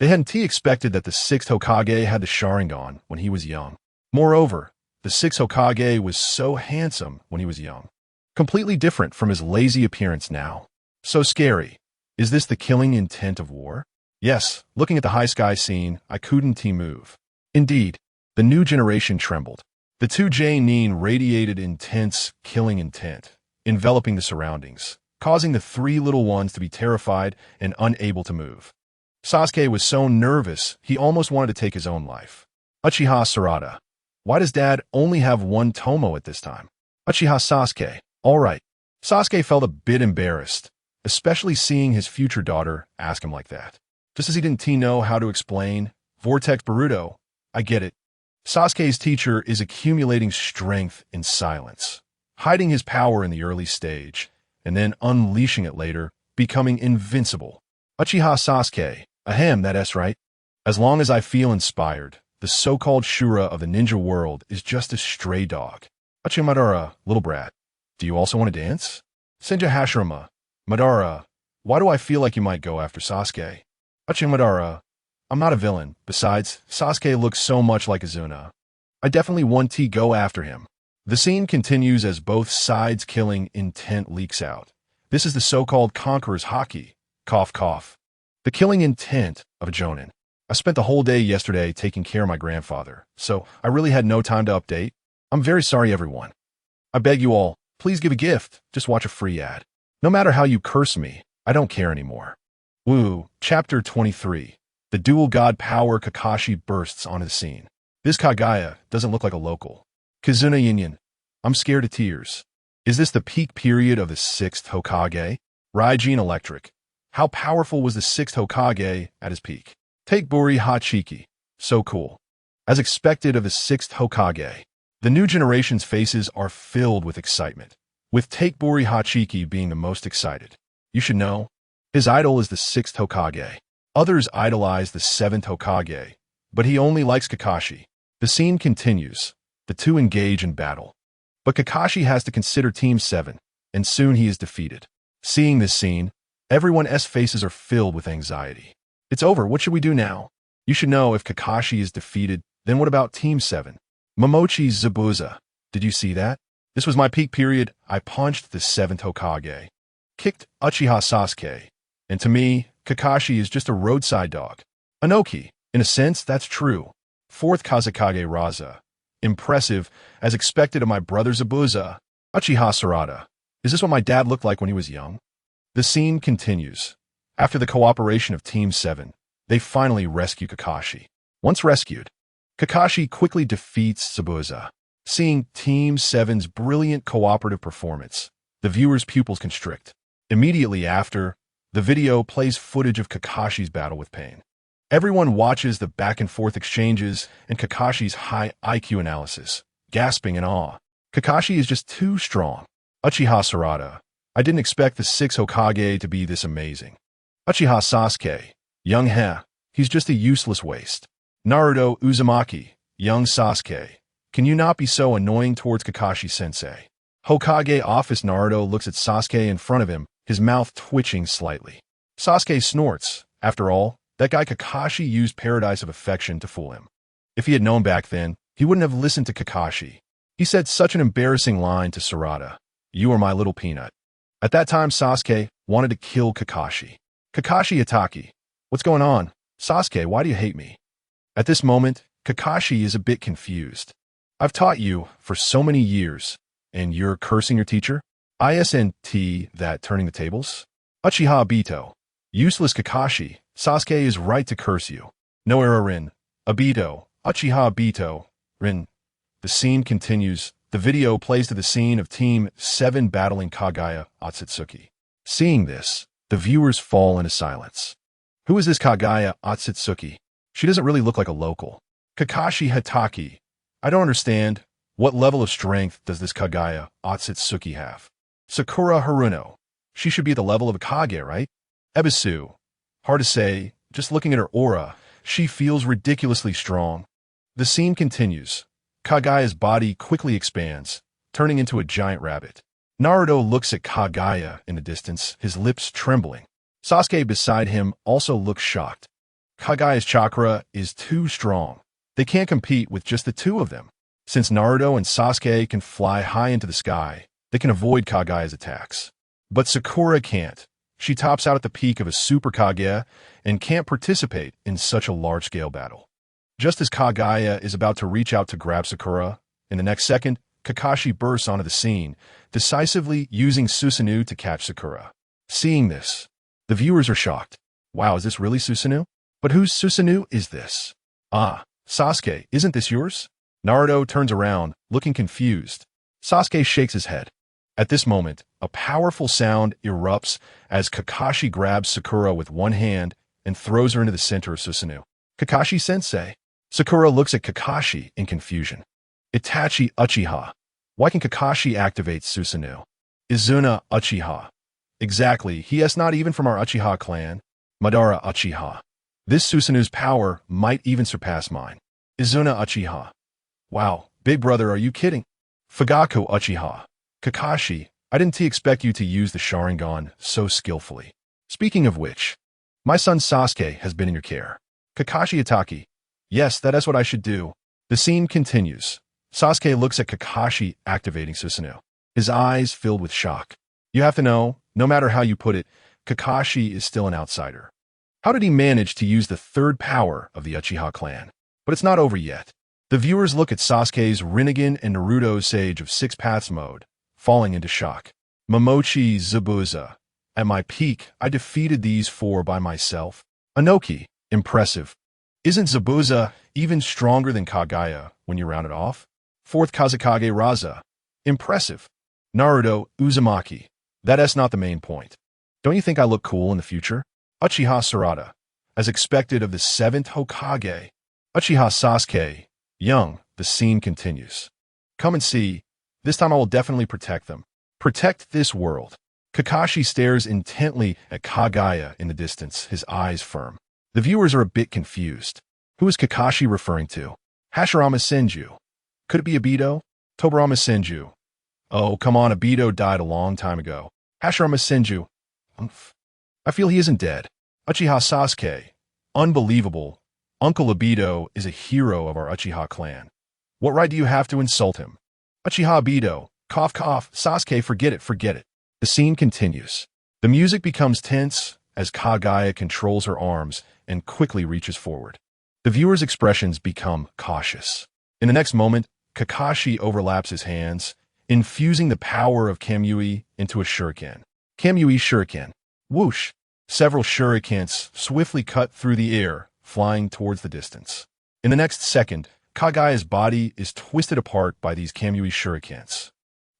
They hadn't expected that the 6th Hokage had the Sharingan when he was young. Moreover, the 6th Hokage was so handsome when he was young. Completely different from his lazy appearance now. So scary. Is this the killing intent of war? Yes, looking at the high sky scene, I couldn't move. Indeed, the new generation trembled. The two Jonin radiated intense, killing intent, enveloping the surroundings, causing the three little ones to be terrified and unable to move. Sasuke was so nervous, he almost wanted to take his own life. Uchiha Sarada. Why does Dad only have one Tomo at this time? Uchiha Sasuke. All right. Sasuke felt a bit embarrassed, especially seeing his future daughter ask him like that. Just as he didn't know how to explain, Vortex Boruto, I get it. Sasuke's teacher is accumulating strength in silence, hiding his power in the early stage, and then unleashing it later, becoming invincible. Uchiha Sasuke, ahem, that's right. As long as I feel inspired, the so-called Shura of the ninja world is just a stray dog. Uchimadara, little brat, do you also want to dance? Senju Hashirama, Madara, why do I feel like you might go after Sasuke? Uchimadara, I'm not a villain. Besides, Sasuke looks so much like Azuna. I definitely want to go after him. The scene continues as both sides' killing intent leaks out. This is the so-called Conqueror's Haki. Cough, cough. The killing intent of a Jonin. I spent the whole day yesterday taking care of my grandfather, so I really had no time to update. I'm very sorry, everyone. I beg you all, please give a gift. Just watch a free ad. No matter how you curse me, I don't care anymore. Woo, Chapter 23. The dual god power Kakashi bursts onto the scene. This Kagaya doesn't look like a local. Kizuna Yin, I'm scared to tears. Is this the peak period of the Sixth Hokage? Raijin Electric. How powerful was the Sixth Hokage at his peak? Takeburi Hachiki. So cool. As expected of the Sixth Hokage, the new generation's faces are filled with excitement, with Takeburi Hachiki being the most excited. You should know, his idol is the Sixth Hokage. Others idolize the Seventh Hokage, but he only likes Kakashi. The scene continues. The two engage in battle. But Kakashi has to consider Team 7, and soon he is defeated. Seeing this scene, everyone's faces are filled with anxiety. It's over, what should we do now? You should know if Kakashi is defeated, then what about Team 7? Momochi Zabuza. Did you see that? This was my peak period. I punched the 7th Hokage. Kicked Uchiha Sasuke. And to me, Kakashi is just a roadside dog. Anoki. In a sense, that's true. 4th Kazekage Raza. Impressive, as expected of my brother Zabuza. Uchiha Sarada. Is this what my dad looked like when he was young? The scene continues. After the cooperation of Team 7, they finally rescue Kakashi. Once rescued, Kakashi quickly defeats Zabuza. Seeing Team 7's brilliant cooperative performance, the viewer's pupils constrict. Immediately after, the video plays footage of Kakashi's battle with pain. Everyone watches the back-and-forth exchanges and Kakashi's high IQ analysis, gasping in awe. Kakashi is just too strong. Uchiha Sarada. I didn't expect the 6th Hokage to be this amazing. Uchiha Sasuke. Young Heh. He's just a useless waste. Naruto Uzumaki. Young Sasuke. Can you not be so annoying towards Kakashi-sensei? Hokage Office Naruto looks at Sasuke in front of him, his mouth twitching slightly. Sasuke snorts. After all, that guy Kakashi used Paradise of Affection to fool him. If he had known back then, he wouldn't have listened to Kakashi. He said such an embarrassing line to Sarada. You are my little peanut. At that time, Sasuke wanted to kill Kakashi. Kakashi Itaki. What's going on? Sasuke, why do you hate me? At this moment, Kakashi is a bit confused. I've taught you for so many years, and you're cursing your teacher? ISNT that turning the tables? Uchiha Obito. Useless Kakashi. Sasuke is right to curse you. No error Rin. Obito. Uchiha Obito. Rin. The scene continues. The video plays to the scene of Team 7 battling Kaguya Otsutsuki. Seeing this, the viewers fall into silence. Who is this Kaguya Otsutsuki? She doesn't really look like a local. Kakashi Hatake. I don't understand. What level of strength does this Kaguya Otsutsuki have? Sakura Haruno. She should be at the level of a Kage, right? Ebisu. Hard to say. Just looking at her aura, she feels ridiculously strong. The scene continues. Kaguya's body quickly expands, turning into a giant rabbit. Naruto looks at Kaguya in the distance, his lips trembling. Sasuke beside him also looks shocked. Kaguya's chakra is too strong. They can't compete with just the two of them. Since Naruto and Sasuke can fly high into the sky, they can avoid Kaguya's attacks. But Sakura can't. She tops out at the peak of a Super Kage and can't participate in such a large-scale battle. Just as Kaguya is about to reach out to grab Sakura, in the next second, Kakashi bursts onto the scene, decisively using Susanoo to catch Sakura. Seeing this, the viewers are shocked. Wow, is this really Susanoo? But whose Susanoo is this? Ah, Sasuke, isn't this yours? Naruto turns around, looking confused. Sasuke shakes his head. At this moment, a powerful sound erupts as Kakashi grabs Sakura with one hand and throws her into the center of Susanoo. Kakashi-sensei. Sakura looks at Kakashi in confusion. Itachi Uchiha. Why can Kakashi activate Susanoo? Izuna Uchiha. Exactly, he is not even from our Uchiha clan. Madara Uchiha. This Susanoo's power might even surpass mine. Izuna Uchiha. Wow, big brother, are you kidding? Fugaku Uchiha. Kakashi, I didn't expect you to use the Sharingan so skillfully. Speaking of which, my son Sasuke has been in your care. Kakashi Itaki. Yes, that is what I should do. The scene continues. Sasuke looks at Kakashi activating Susanoo. His eyes filled with shock. You have to know, no matter how you put it, Kakashi is still an outsider. How did he manage to use the third power of the Uchiha clan? But it's not over yet. The viewers look at Sasuke's Rinnegan and Naruto's Sage of Six Paths mode, falling into shock. Momochi Zabuza. At my peak, I defeated these four by myself. Anoki. Impressive. Isn't Zabuza even stronger than Kaguya when you round it off? 4th Kazekage Raza. Impressive. Naruto, Uzumaki. That's not the main point. Don't you think I look cool in the future? Uchiha Sarada. As expected of the Seventh Hokage. Uchiha Sasuke. Young, the scene continues. Come and see. This time I will definitely protect them. Protect this world. Kakashi stares intently at Kagaya in the distance, his eyes firm. The viewers are a bit confused. Who is Kakashi referring to? Hashirama Senju. Could it be Obito? Tobirama Senju. Oh, come on, Obito died a long time ago. Hashirama Senju. I feel he isn't dead. Uchiha Sasuke. Unbelievable. Uncle Obito is a hero of our Uchiha clan. What right do you have to insult him? Uchiha Obito. Cough cough. Sasuke, forget it, forget it. The scene continues. The music becomes tense as Kagaya controls her arms and quickly reaches forward. The viewer's expressions become cautious. In the next moment, Kakashi overlaps his hands, infusing the power of Kamui into a shuriken. Kamui shuriken. Whoosh! Several shurikens swiftly cut through the air, flying towards the distance. In the next second, Kagaya's body is twisted apart by these Kamui shurikens.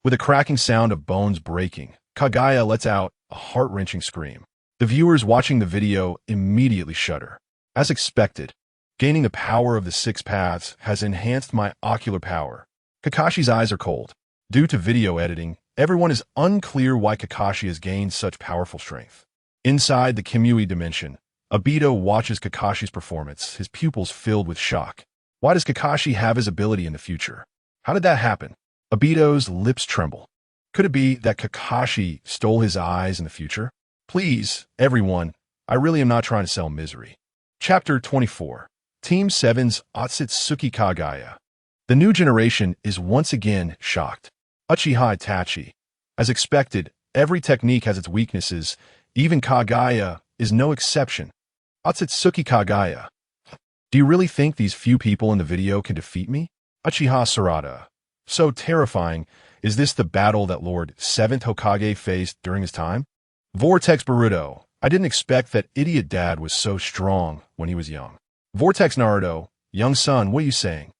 With a cracking sound of bones breaking, Kagaya lets out a heart-wrenching scream. The viewers watching the video immediately shudder. As expected, gaining the power of the six paths has enhanced my ocular power. Kakashi's eyes are cold. Due to video editing, everyone is unclear why Kakashi has gained such powerful strength. Inside the Kamui dimension, Obito watches Kakashi's performance, his pupils filled with shock. Why does Kakashi have his ability in the future? How did that happen? Obito's lips tremble. Could it be that Kakashi stole his eyes in the future? Please, everyone, I really am not trying to sell misery. Chapter 24. Team 7's Otsutsuki Kagaya. The new generation is once again shocked. Uchiha Itachi. As expected, every technique has its weaknesses. Even Kagaya is no exception. Otsutsuki Kagaya. Do you really think these few people in the video can defeat me? Uchiha Sarada. So terrifying. Is this the battle that Lord Seventh Hokage faced during his time? Vortex Naruto. I didn't expect that idiot dad was so strong when he was young. Vortex Naruto. Young son, what are you saying?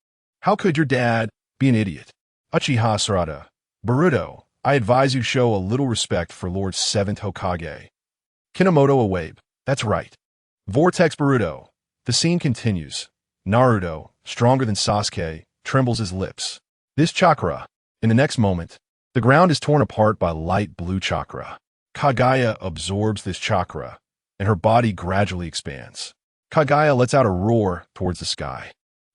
How could your dad be an idiot? Uchiha Sarada. Boruto, I advise you show a little respect for Lord Seventh Hokage. Kinomoto Awabe. That's right. Vortex Boruto. The scene continues. Naruto, stronger than Sasuke, trembles his lips. This chakra. In the next moment, the ground is torn apart by light blue chakra. Kagaya absorbs this chakra, and her body gradually expands. Kagaya lets out a roar towards the sky.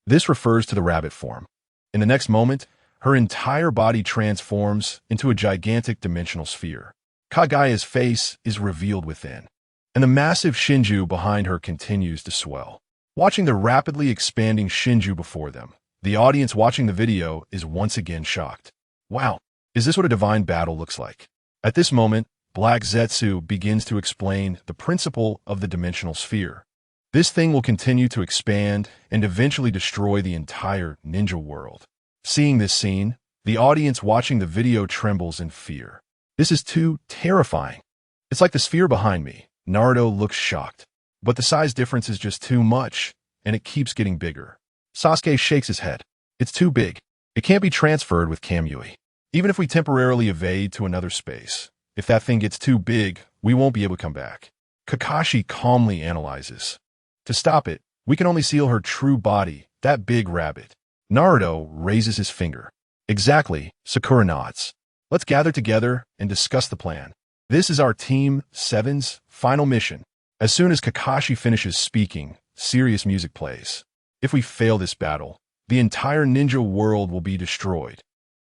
This refers to the rabbit form. In the next moment, her entire body transforms into a gigantic dimensional sphere. Kagaya's face is revealed within, and the massive Shinju behind her continues to swell. Watching the rapidly expanding Shinju before them, the audience watching the video is once again shocked. Wow, is this what a divine battle looks like? At this moment, Black Zetsu begins to explain the principle of the dimensional sphere. This thing will continue to expand and eventually destroy the entire ninja world. Seeing this scene, the audience watching the video trembles in fear. This is too terrifying. It's like the sphere behind me. Naruto looks shocked. But the size difference is just too much, and it keeps getting bigger. Sasuke shakes his head. It's too big. It can't be transferred with Kamui. Even if we temporarily evade to another space, if that thing gets too big, we won't be able to come back. Kakashi calmly analyzes. To stop it, we can only seal her true body, that big rabbit. Naruto raises his finger. Exactly, Sakura nods. Let's gather together and discuss the plan. This is our Team 7's final mission. As soon as Kakashi finishes speaking, serious music plays. If we fail this battle, the entire ninja world will be destroyed.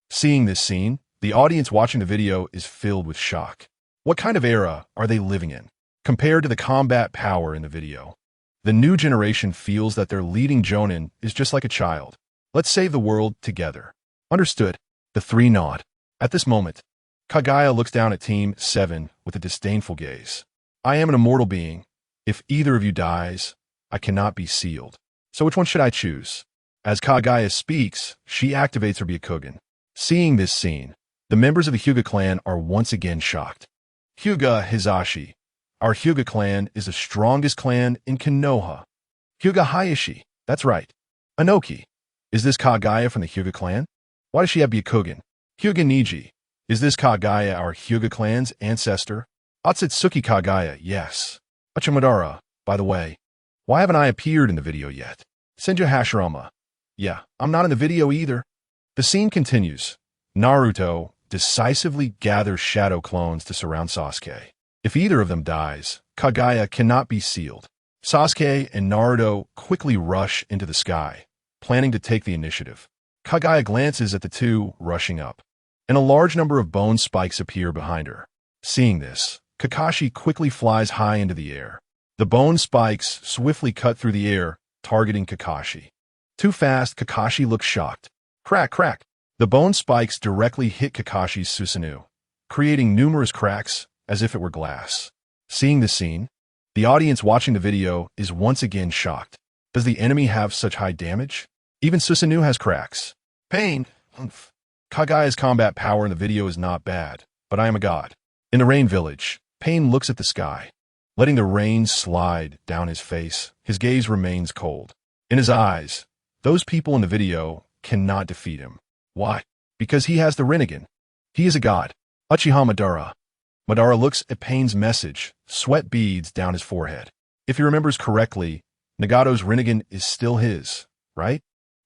Seeing this scene, the audience watching the video is filled with shock. What kind of era are they living in? Compared to the combat power in the video, the new generation feels that their leading jonin is just like a child. Let's save the world together. Understood. The three nod. At this moment, Kagaya looks down at Team 7 with a disdainful gaze. I am an immortal being. If either of you dies, I cannot be sealed. So which one should I choose? As Kagaya speaks, she activates her Byakugan. Seeing this scene, the members of the Hyuga clan are once again shocked. Hyuga Hizashi. Our Hyuga clan is the strongest clan in Konoha. Hyuga Hayashi. That's right. Anoki. Is this Kagaya from the Hyuga clan? Why does she have Byakugan? Hyuga Niji. Is this Kagaya our Hyuga clan's ancestor? Otsutsuki Kagaya, yes. Uchimadara, by the way. Why haven't I appeared in the video yet? Senju Hashirama. Yeah, I'm not in the video either. The scene continues. Naruto decisively gathers shadow clones to surround Sasuke. If either of them dies, Kagaya cannot be sealed. Sasuke and Naruto quickly rush into the sky, planning to take the initiative. Kagaya glances at the two rushing up, and a large number of bone spikes appear behind her. Seeing this, Kakashi quickly flies high into the air. The bone spikes swiftly cut through the air, targeting Kakashi. Too fast, Kakashi looks shocked. Crack, crack. The bone spikes directly hit Kakashi's Susanoo, creating numerous cracks as if it were glass. Seeing this scene, the audience watching the video is once again shocked. Does the enemy have such high damage? Even Susanoo has cracks. Pain. Oomph. Kagaya's combat power in the video is not bad, but I am a god. In the rain village, Pain looks at the sky. Letting the rain slide down his face, his gaze remains cold. In his eyes, those people in the video cannot defeat him. Why? Because he has the Rinnegan. He is a god. Uchiha Madara. Madara looks at Pain's message, sweat beads down his forehead. If he remembers correctly, Nagato's Rinnegan is still his, right?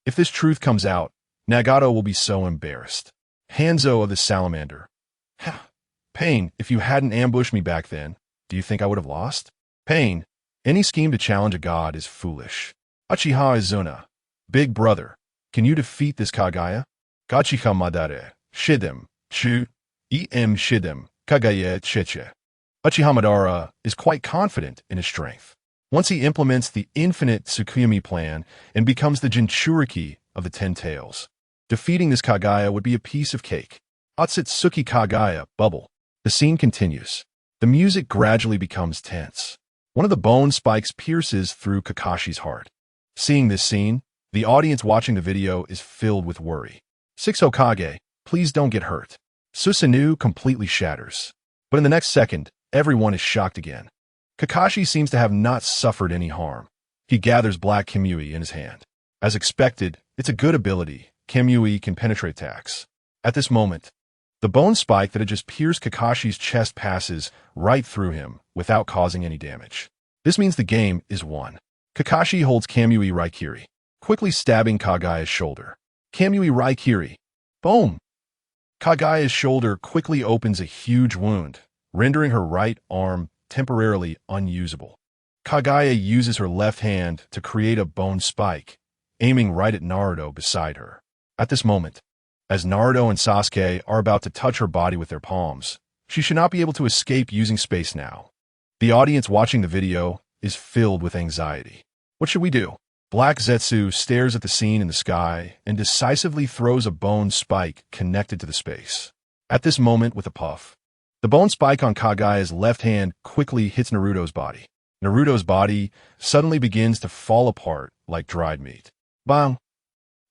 If this truth comes out, Nagato will be so embarrassed. Hanzo of the Salamander. Pain, if you hadn't ambushed me back then, do you think I would have lost? Pain, any scheme to challenge a god is foolish. Uchiha Izuna. Big brother, can you defeat this Kagaya? Gachiha Madare. Shidem. Chu. Em Shidem. Kagaya Cheche. Uchiha Madara is quite confident in his strength. Once he implements the infinite Tsukuyami plan and becomes the Jinchuriki of the Ten Tails, defeating this Kagaya would be a piece of cake. Otsutsuki Kagaya, bubble. The scene continues. The music gradually becomes tense. One of the bone spikes pierces through Kakashi's heart. Seeing this scene, the audience watching the video is filled with worry. Sixth Hokage, please don't get hurt. Susanoo completely shatters. But in the next second, everyone is shocked again. Kakashi seems to have not suffered any harm. He gathers Black Kamui in his hand. As expected, it's a good ability. Kamui can penetrate attacks. At this moment, the bone spike that had just pierced Kakashi's chest passes right through him without causing any damage. This means the game is won. Kakashi holds Kamui Raikiri, quickly stabbing Kagaya's shoulder. Kamui Raikiri. Boom! Kagaya's shoulder quickly opens a huge wound, rendering her right arm temporarily unusable. Kagaya uses her left hand to create a bone spike, aiming right at Naruto beside her. At this moment, as Naruto and Sasuke are about to touch her body with their palms, she should not be able to escape using space now. The audience watching the video is filled with anxiety. What should we do? Black Zetsu stares at the scene in the sky and decisively throws a bone spike connected to the space. At this moment, with a puff, the bone spike on Kagaya's left hand quickly hits Naruto's body. Naruto's body suddenly begins to fall apart like dried meat. Bang!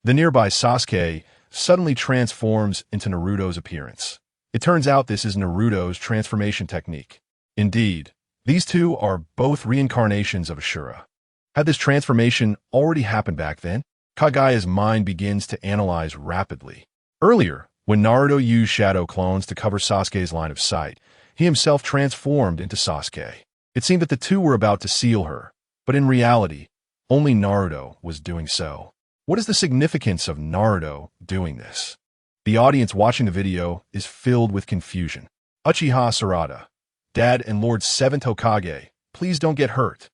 The nearby Sasuke suddenly transforms into Naruto's appearance. It turns out this is Naruto's transformation technique. Indeed, these two are both reincarnations of Ashura. Had this transformation already happened back then? Kagaya's mind begins to analyze rapidly. Earlier, when Naruto used shadow clones to cover Sasuke's line of sight, he himself transformed into Sasuke. It seemed that the two were about to seal her, but in reality, only Naruto was doing so. What is the significance of Naruto doing this? The audience watching the video is filled with confusion. Uchiha Sarada. Dad and Lord Seventh Hokage, please don't get hurt.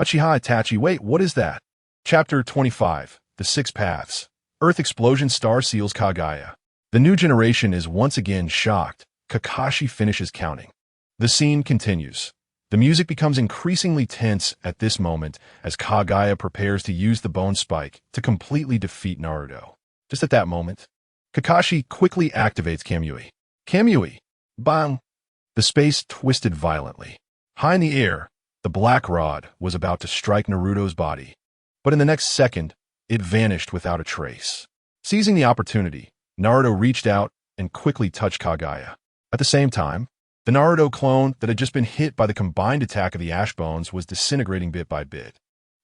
Uchiha Itachi, wait, what is that? Chapter 25, The Six Paths. Earth Explosion Star Seals Kagaya. The new generation is once again shocked. Kakashi finishes counting. The scene continues. The music becomes increasingly tense at this moment as Kagaya prepares to use the bone spike to completely defeat Naruto. Just at that moment, Kakashi quickly activates Kamui. Kamui! Bang! The space twisted violently. High in the air, the black rod was about to strike Naruto's body, but in the next second, it vanished without a trace. Seizing the opportunity, Naruto reached out and quickly touched Kagaya. At the same time, the Naruto clone that had just been hit by the combined attack of the Ash Bones was disintegrating bit by bit.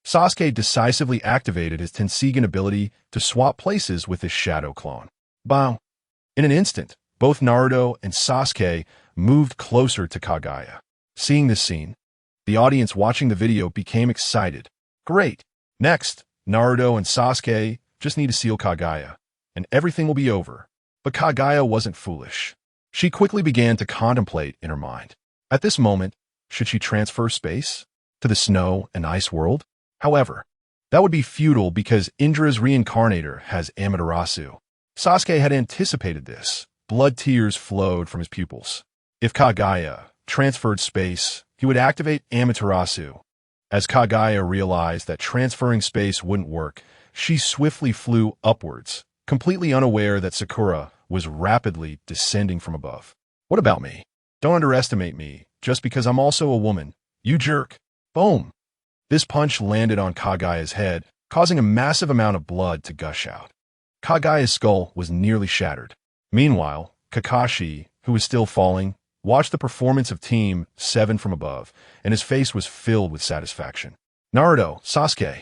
Sasuke decisively activated his Tensigen ability to swap places with his shadow clone. Bow! In an instant, Both Naruto and Sasuke moved closer to Kagaya. Seeing this scene, the audience watching the video became excited. Great! Next, Naruto and Sasuke just need to seal Kagaya, and everything will be over. But Kagaya wasn't foolish. She quickly began to contemplate in her mind. At this moment, should she transfer space to the snow and ice world? However, that would be futile because Indra's reincarnator has Amaterasu. Sasuke had anticipated this. Blood tears flowed from his pupils. If Kagaya transferred space, he would activate Amaterasu. As Kagaya realized that transferring space wouldn't work, she swiftly flew upwards, completely unaware that Sakura was rapidly descending from above. What about me? Don't underestimate me, just because I'm also a woman. You jerk. Boom. This punch landed on Kagaya's head, causing a massive amount of blood to gush out. Kagaya's skull was nearly shattered. Meanwhile, Kakashi, who was still falling, watched the performance of Team 7 from above, and his face was filled with satisfaction. Naruto, Sasuke,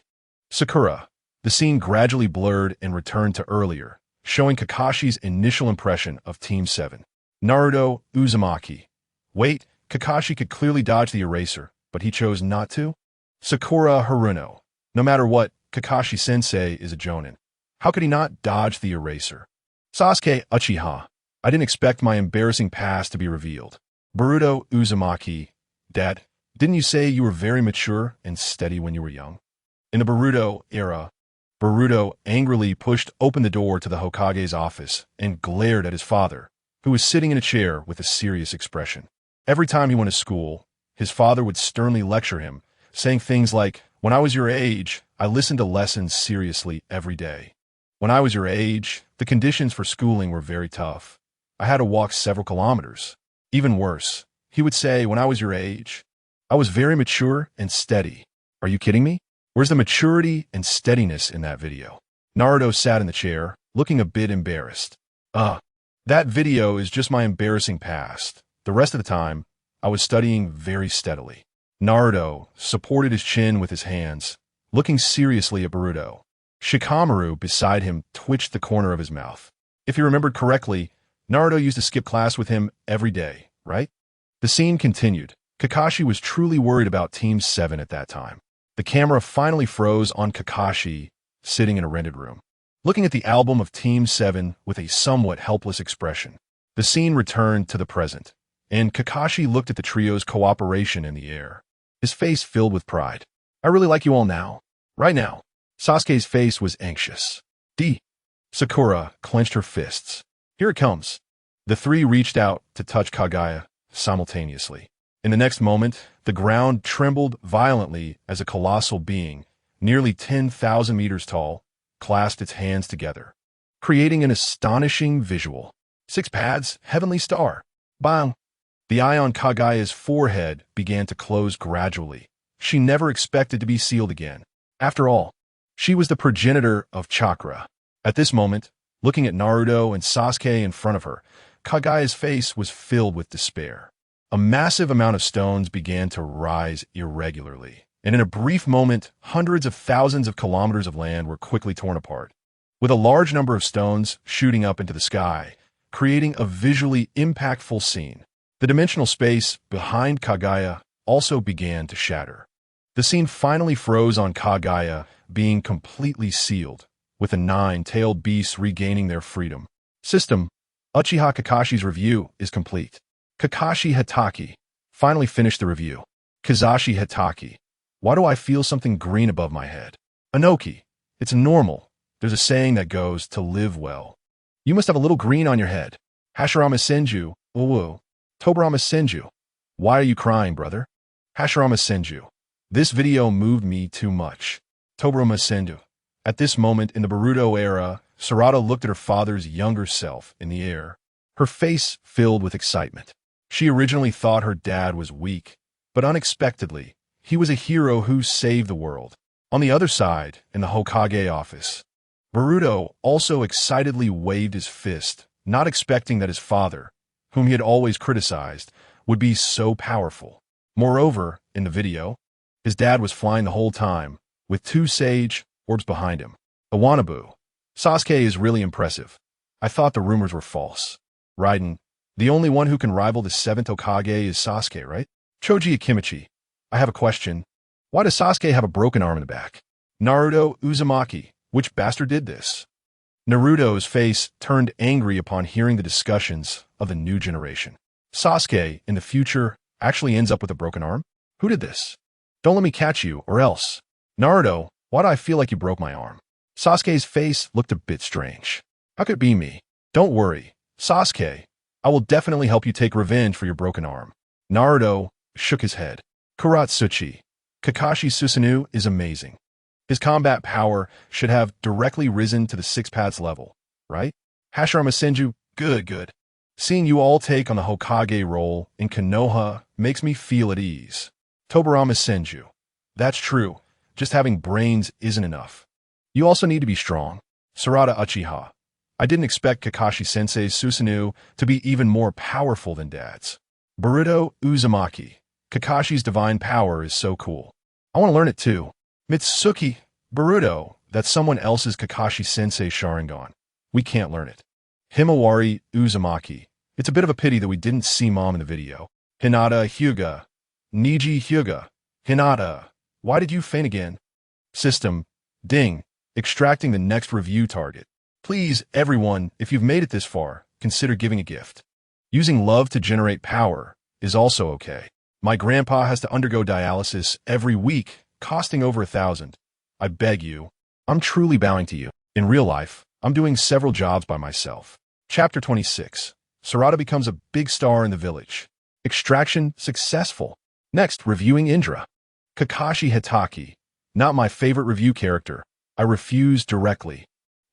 Sakura. The scene gradually blurred and returned to earlier, showing Kakashi's initial impression of Team 7. Naruto, Uzumaki. Wait, Kakashi could clearly dodge the eraser, but he chose not to? Sakura, Haruno. No matter what, Kakashi-sensei is a jonin. How could he not dodge the eraser? Sasuke, Uchiha. I didn't expect my embarrassing past to be revealed. Boruto, Uzumaki. Dad, didn't you say you were very mature and steady when you were young? In the Boruto era, Boruto angrily pushed open the door to the Hokage's office and glared at his father, who was sitting in a chair with a serious expression. Every time he went to school, his father would sternly lecture him, saying things like, "When I was your age, I listened to lessons seriously every day. When I was your age, the conditions for schooling were very tough. I had to walk several kilometers. Even worse, he would say, when I was your age, I was very mature and steady. Are you kidding me? Where's the maturity and steadiness in that video?" Naruto sat in the chair, looking a bit embarrassed. That video is just my embarrassing past. The rest of the time, I was studying very steadily. Naruto supported his chin with his hands, looking seriously at Boruto. Shikamaru beside him twitched the corner of his mouth. If he remembered correctly, Naruto used to skip class with him every day, right? The scene continued. Kakashi was truly worried about Team 7 at that time. The camera finally froze on Kakashi, sitting in a rented room, looking at the album of Team 7 with a somewhat helpless expression. The scene returned to the present, and Kakashi looked at the trio's cooperation in the air, his face filled with pride. I really like you all now. Right now. Sasuke's face was anxious. Sakura clenched her fists. Here it comes. The three reached out to touch Kagaya simultaneously. In the next moment, the ground trembled violently as a colossal being, nearly 10,000 meters tall, clasped its hands together, creating an astonishing visual. 6 pads, heavenly star. Bang! The eye on Kagaya's forehead began to close gradually. She never expected to be sealed again. After all, she was the progenitor of chakra. At this moment, looking at Naruto and Sasuke in front of her, Kagaya's face was filled with despair. A massive amount of stones began to rise irregularly, and in a brief moment, hundreds of thousands of kilometers of land were quickly torn apart, with a large number of stones shooting up into the sky, creating a visually impactful scene. The dimensional space behind Kagaya also began to shatter. The scene finally froze on Kagaya being completely sealed, with the 9-tailed beasts regaining their freedom. System. Uchiha Kakashi's review is complete. Kakashi Hatake. Finally finished the review. Kazashi Hatake. Why do I feel something green above my head? Anoki. It's normal. There's a saying that goes, to live well. You must have a little green on your head. Hashirama Senju. Uwu. Tobarama Senju. Why are you crying, brother? Hashirama Senju. This video moved me too much. Tobarama Senju. At this moment in the Boruto era, Sarada looked at her father's younger self in the air, her face filled with excitement. She originally thought her dad was weak, but unexpectedly, he was a hero who saved the world. On the other side, in the Hokage office, Boruto also excitedly waved his fist, not expecting that his father, whom he had always criticized, would be so powerful. Moreover, in the video, his dad was flying the whole time, with 2 sage orbs behind him. Iwanabu. Sasuke is really impressive. I thought the rumors were false. Raiden, the only one who can rival the Seventh Hokage is Sasuke, right? Choji Akimichi, I have a question. Why does Sasuke have a broken arm in the back? Naruto Uzumaki, which bastard did this? Naruto's face turned angry upon hearing the discussions of the new generation. Sasuke, in the future, actually ends up with a broken arm? Who did this? Don't let me catch you, or else. Naruto, why do I feel like you broke my arm? Sasuke's face looked a bit strange. How could it be me? Don't worry, Sasuke. I will definitely help you take revenge for your broken arm. Naruto shook his head. Kuratsuchi, Kakashi Susanoo is amazing. His combat power should have directly risen to the Six Paths level, right? Hashirama Senju, good. Seeing you all take on the Hokage role in Konoha makes me feel at ease. Tobirama Senju, that's true. Just having brains isn't enough. You also need to be strong. Sarada Uchiha, I didn't expect Kakashi-sensei's Susanoo to be even more powerful than Dad's. Boruto Uzumaki, Kakashi's divine power is so cool. I want to learn it too. Mitsuki, Boruto, that's someone else's Kakashi-sensei Sharingan. We can't learn it. Himawari Uzumaki, it's a bit of a pity that we didn't see Mom in the video. Hinata Hyuga, Niji Hyuga, Hinata, why did you faint again? System, ding, extracting the next review target. Please, everyone, if you've made it this far, consider giving a gift. Using love to generate power is also okay. My grandpa has to undergo dialysis every week, costing over 1,000. I beg you. I'm truly bowing to you. In real life, I'm doing several jobs by myself. Chapter 26. Sarada becomes a big star in the village. Extraction successful. Next, reviewing Indra. Kakashi Hitaki. Not my favorite review character. I refuse directly.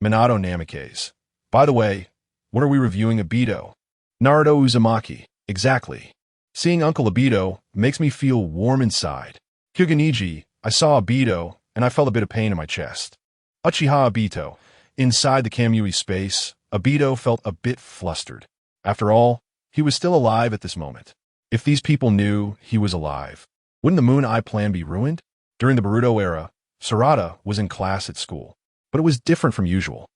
Minato Namikaze. By the way, what are we reviewing Obito? Naruto Uzumaki. Exactly. Seeing Uncle Obito makes me feel warm inside. Hyuga, I saw Obito, and I felt a bit of pain in my chest. Uchiha Obito. Inside the Kamui space, Obito felt a bit flustered. After all, he was still alive at this moment. If these people knew he was alive, wouldn't the Moon Eye plan be ruined? During the Boruto era, Sarada was in class at school, but it was different from usual.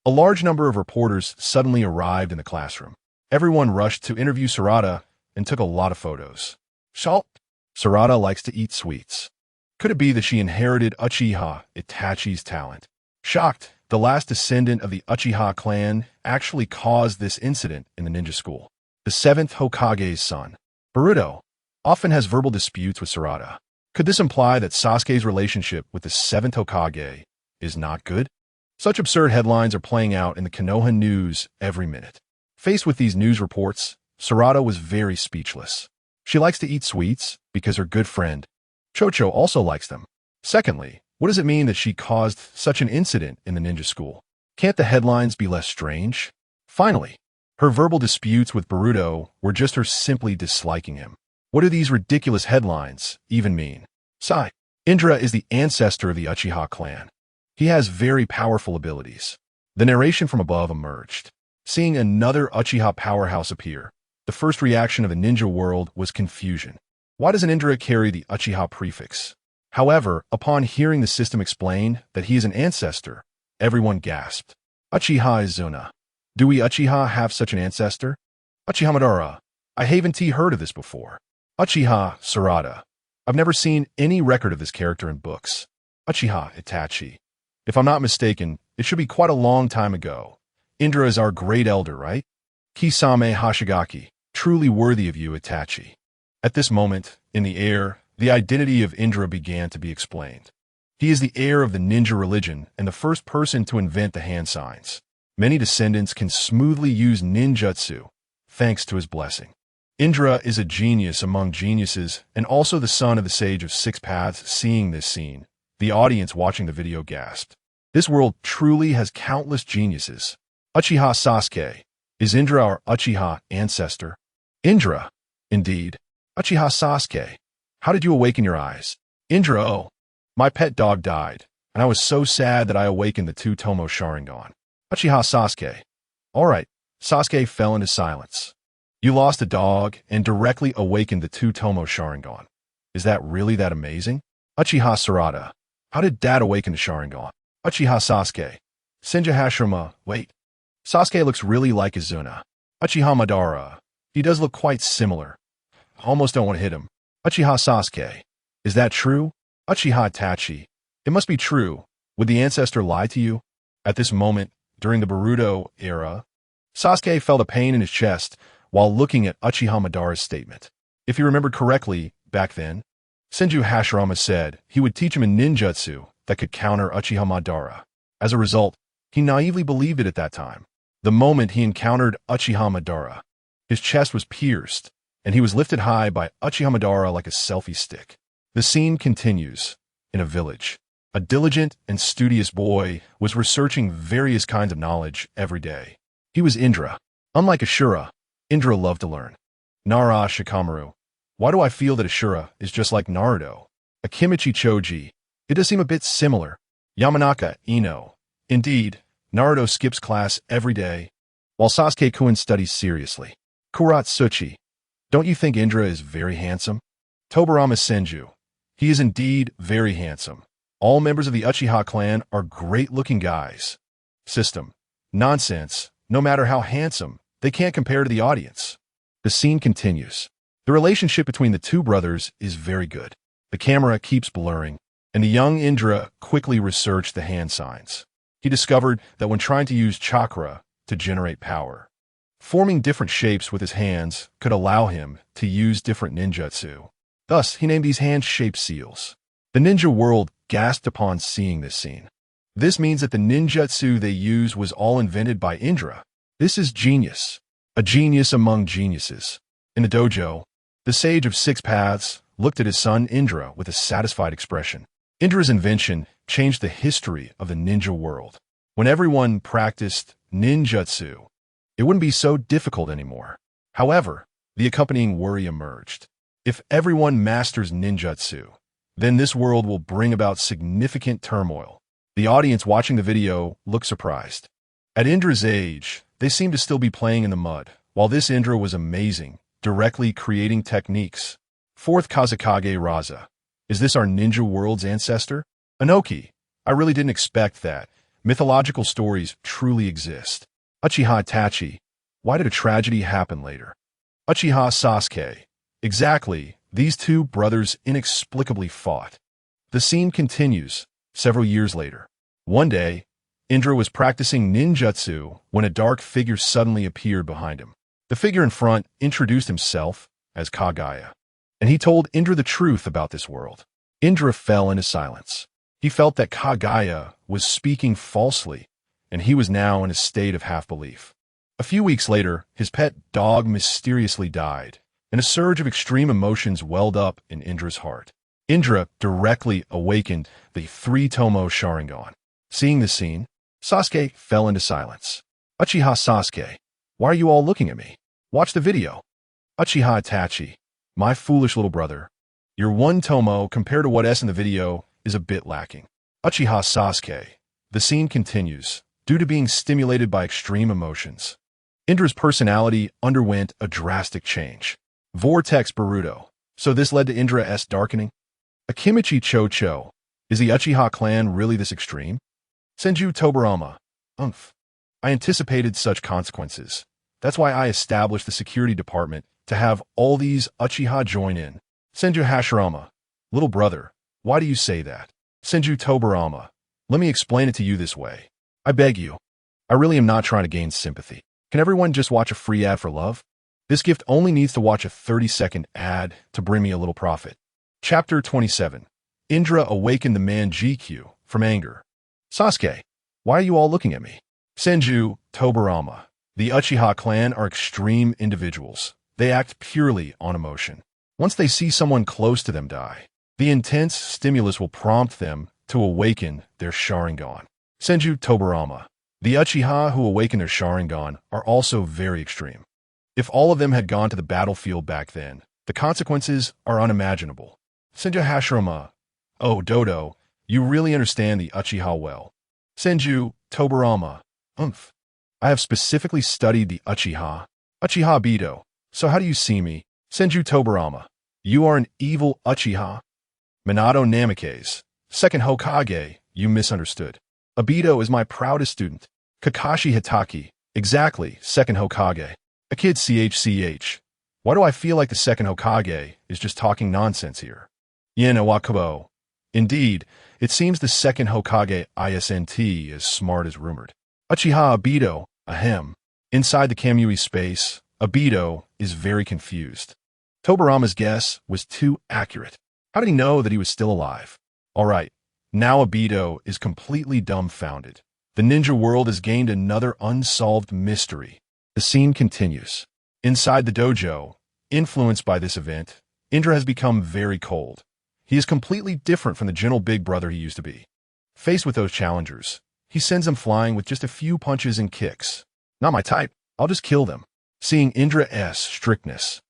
A large number of reporters suddenly arrived in the classroom. Everyone rushed to interview Sarada and took a lot of photos. Sarada likes to eat sweets. Could it be that she inherited Uchiha-Itachi's talent? Shocked, the last descendant of the Uchiha clan actually caused this incident in the ninja school. The Seventh Hokage's son, Boruto, often has verbal disputes with Sarada. Could this imply that Sasuke's relationship with the Seventh Hokage is not good? Such absurd headlines are playing out in the Konoha news every minute. Faced with these news reports, Sarada was very speechless. She likes to eat sweets because her good friend, Chocho, also likes them. Secondly, what does it mean that she caused such an incident in the ninja school? Can't the headlines be less strange? Finally, her verbal disputes with Boruto were just her simply disliking him. What do these ridiculous headlines even mean? Sigh. Indra is the ancestor of the Uchiha clan. He has very powerful abilities. The narration from above emerged. Seeing another Uchiha powerhouse appear, the first reaction of the ninja world was confusion. Why doesn't Indra carry the Uchiha prefix? However, upon hearing the system explain that he is an ancestor, everyone gasped. Uchiha Izuna. Do we Uchiha have such an ancestor? Uchiha Madara. I haven't heard of this before. Uchiha Sarada. I've never seen any record of this character in books. Uchiha Itachi. If I'm not mistaken, it should be quite a long time ago. Indra is our great elder, right? Kisame Hashigaki. Truly worthy of you, Itachi. At this moment, in the air, the identity of Indra began to be explained. He is the heir of the ninja religion and the first person to invent the hand signs. Many descendants can smoothly use ninjutsu, thanks to his blessing. Indra is a genius among geniuses and also the son of the sage of Six Paths. Seeing this scene, the audience watching the video gasped. This world truly has countless geniuses. Uchiha Sasuke. Is Indra our Uchiha ancestor? Indra. Indeed. Uchiha Sasuke. How did you awaken your eyes? Indra, oh. My pet dog died, and I was so sad that I awakened the two-tomo Sharingan. Uchiha Sasuke. Alright, Sasuke fell into silence. You lost a dog and directly awakened the two-tomo Sharingan. Is that really that amazing? Uchiha Sarada. How did Dad awaken the Sharingan? Uchiha Sasuke. Senju Hashirama. Wait. Sasuke looks really like Izuna. Uchiha Madara. He does look quite similar. Almost don't want to hit him. Uchiha Sasuke. Is that true? Uchiha Itachi. It must be true. Would the ancestor lie to you? At this moment, during the Naruto era, Sasuke felt a pain in his chest while looking at Uchiha Madara's statement. If he remembered correctly, back then, Senju Hashirama said he would teach him a ninjutsu that could counter Uchiha Madara. As a result, he naively believed it at that time. The moment he encountered Uchiha Madara, his chest was pierced, and he was lifted high by Uchiha Madara like a selfie stick. The scene continues. In a village, a diligent and studious boy was researching various kinds of knowledge every day. He was Indra. Unlike Ashura, Indra loved to learn. Nara Shikamaru. Why do I feel that Ashura is just like Naruto? Akimichi Choji. It does seem a bit similar. Yamanaka Ino. Indeed, Naruto skips class every day, while Sasuke-kun studies seriously. Kuratsuchi. Don't you think Indra is very handsome? Tobirama Senju. He is indeed very handsome. All members of the Uchiha clan are great-looking guys. System. Nonsense. No matter how handsome, they can't compare to the audience. The scene continues. The relationship between the two brothers is very good. The camera keeps blurring, and the young Indra quickly researched the hand signs. He discovered that when trying to use chakra to generate power, forming different shapes with his hands could allow him to use different ninjutsu. Thus, he named these hand-shaped seals. The ninja world gasped upon seeing this scene. This means that the ninjutsu they use was all invented by Indra. This is genius. A genius among geniuses. In the dojo, the sage of six paths looked at his son Indra with a satisfied expression. Indra's invention changed the history of the ninja world. When everyone practiced ninjutsu, it wouldn't be so difficult anymore. However, the accompanying worry emerged. If everyone masters ninjutsu, then this world will bring about significant turmoil. The audience watching the video looked surprised. At Indra's age, they seemed to still be playing in the mud, while this Indra was amazing, directly creating techniques. Fourth Kazekage Raza. Is this our ninja world's ancestor? Inoki. I really didn't expect that. Mythological stories truly exist. Uchiha Itachi. Why did a tragedy happen later? Uchiha Sasuke. Exactly, these two brothers inexplicably fought. The scene continues, several years later. One day, Indra was practicing ninjutsu when a dark figure suddenly appeared behind him. The figure in front introduced himself as Kaguya, and he told Indra the truth about this world. Indra fell into silence. He felt that Kaguya was speaking falsely, and he was now in a state of half-belief. A few weeks later, his pet dog mysteriously died, and a surge of extreme emotions welled up in Indra's heart. Indra directly awakened the three-tomo Sharingan. Seeing this scene, Sasuke fell into silence. Uchiha Sasuke, why are you all looking at me? Watch the video. Uchiha Itachi, my foolish little brother. Your one tomo compared to what S in the video is a bit lacking. Uchiha Sasuke. The scene continues, due to being stimulated by extreme emotions. Indra's personality underwent a drastic change. Vortex Boruto. So this led to Indra's darkening? Akimichi Chocho. Is the Uchiha clan really this extreme? Senju Tobirama. I anticipated such consequences. That's why I established the security department to have all these Uchiha join in. Senju Hashirama. Little brother, why do you say that? Senju Tobirama. Let me explain it to you this way. I beg you. I really am not trying to gain sympathy. Can everyone just watch a free ad for love? This gift only needs to watch a 30-second ad to bring me a little profit. Chapter 27. Indra awakened the man GQ from anger. Sasuke, why are you all looking at me? Senju Tobirama. The Uchiha clan are extreme individuals. They act purely on emotion. Once they see someone close to them die, the intense stimulus will prompt them to awaken their Sharingan. Senju Tobirama. The Uchiha who awaken their Sharingan are also very extreme. If all of them had gone to the battlefield back then, the consequences are unimaginable. Senju Hashirama. Oh, Dodo, you really understand the Uchiha well. Senju Tobirama. I have specifically studied the Uchiha. Uchiha Bido. So how do you see me? Senju Tobirama. You are an evil Uchiha. Minato Namikaze. Second Hokage, you misunderstood. Obito is my proudest student. Kakashi Hitaki. Exactly, second Hokage. A kid CHCH. Why do I feel like the second Hokage is just talking nonsense here? Yin Awakabo. Indeed, it seems the second Hokage isn't as smart as rumored. Uchiha-Obito, ahem. Inside the Kamui space, Obito is very confused. Tobirama's guess was too accurate. How did he know that he was still alive? Alright, now Obito is completely dumbfounded. The ninja world has gained another unsolved mystery. The scene continues. Inside the dojo, influenced by this event, Indra has become very cold. He is completely different from the gentle big brother he used to be. Faced with those challengers, he sends them flying with just a few punches and kicks. Not my type, I'll just kill them. Seeing Indra's strictness,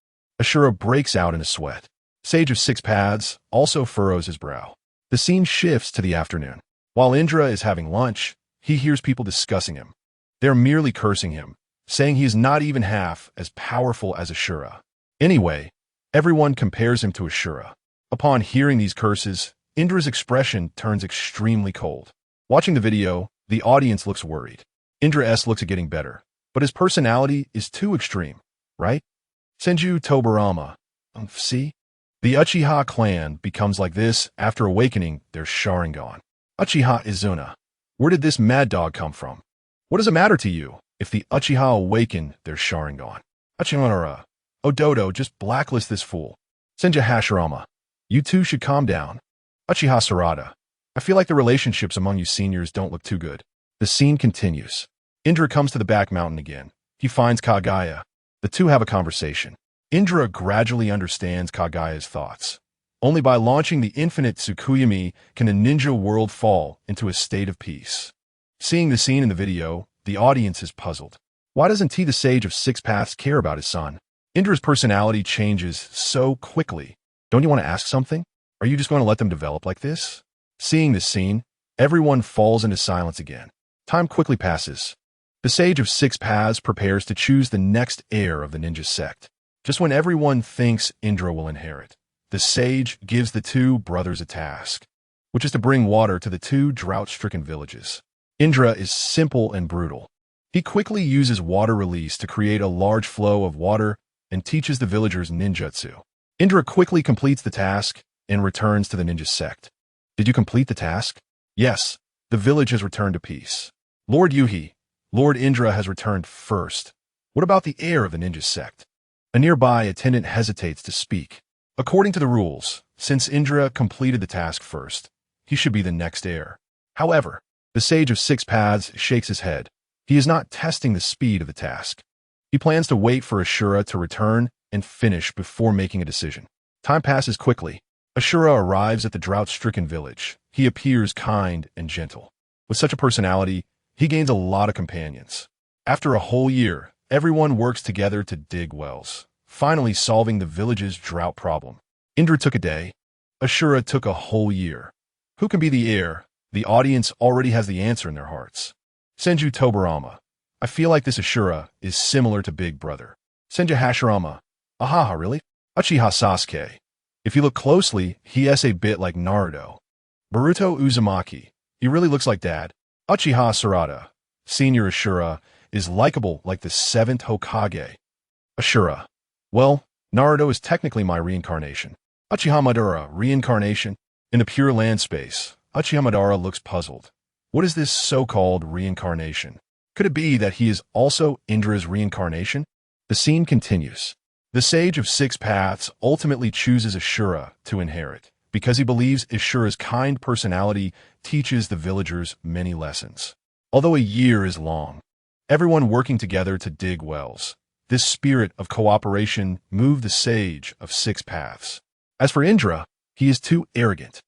Ashura breaks out in a sweat. Sage of Six Paths also furrows his brow. The scene shifts to the afternoon. While Indra is having lunch, he hears people discussing him. They're merely cursing him, saying he is not even half as powerful as Ashura. Anyway, everyone compares him to Ashura. Upon hearing these curses, Indra's expression turns extremely cold. Watching the video, the audience looks worried. Indra's looks at getting better, but his personality is too extreme, right? Senju Tobirama. See? The Uchiha clan becomes like this after awakening their Sharingan. Uchiha Izuna. Where did this mad dog come from? What does it matter to you if the Uchiha awaken their Sharingan? Uchiha Ododo, just blacklist this fool. Senju Hashirama. You two should calm down. Uchiha Sarada. I feel like the relationships among you seniors don't look too good. The scene continues. Indra comes to the back mountain again. He finds Kagaya. The two have a conversation. Indra gradually understands Kagaya's thoughts. Only by launching the infinite Tsukuyami can a ninja world fall into a state of peace. Seeing the scene in the video, the audience is puzzled. Why doesn't he, the Sage of Six Paths, care about his son? Indra's personality changes so quickly. Don't you want to ask something? Are you just going to let them develop like this? Seeing this scene, everyone falls into silence again. Time quickly passes. The Sage of Six Paths prepares to choose the next heir of the ninja sect. Just when everyone thinks Indra will inherit, the sage gives the two brothers a task, which is to bring water to the two drought-stricken villages. Indra is simple and brutal. He quickly uses water release to create a large flow of water and teaches the villagers ninjutsu. Indra quickly completes the task and returns to the ninja sect. Did you complete the task? Yes, the village has returned to peace. Lord Yuhi, Lord Indra has returned first. What about the heir of the ninja sect? A nearby attendant hesitates to speak. According to the rules, since Indra completed the task first, he should be the next heir. However, the Sage of Six Paths shakes his head. He is not testing the speed of the task. He plans to wait for Ashura to return and finish before making a decision. Time passes quickly. Ashura arrives at the drought-stricken village. He appears kind and gentle. With such a personality, he gains a lot of companions. After a whole year, everyone works together to dig wells, finally solving the village's drought problem. Indra took a day. Ashura took a whole year. Who can be the heir? The audience already has the answer in their hearts. Senju Tobirama. I feel like this Ashura is similar to Big Brother. Senju Hashirama. Ahaha, really? Uchiha Sasuke. If you look closely, he is a bit like Naruto. Boruto Uzumaki. He really looks like Dad. Uchiha Sarada. Senior Ashura is likable like the Seventh Hokage. Ashura. Well, Naruto is technically my reincarnation. Uchiha Madara, reincarnation? In the Pure Land space, Uchiha Madara looks puzzled. What is this so-called reincarnation? Could it be that he is also Indra's reincarnation? The scene continues. The Sage of Six Paths ultimately chooses Ashura to inherit because he believes Ashura's kind personality teaches the villagers many lessons. Although a year is long, everyone working together to dig wells, this spirit of cooperation moved the Sage of Six Paths. As for Indra, he is too arrogant.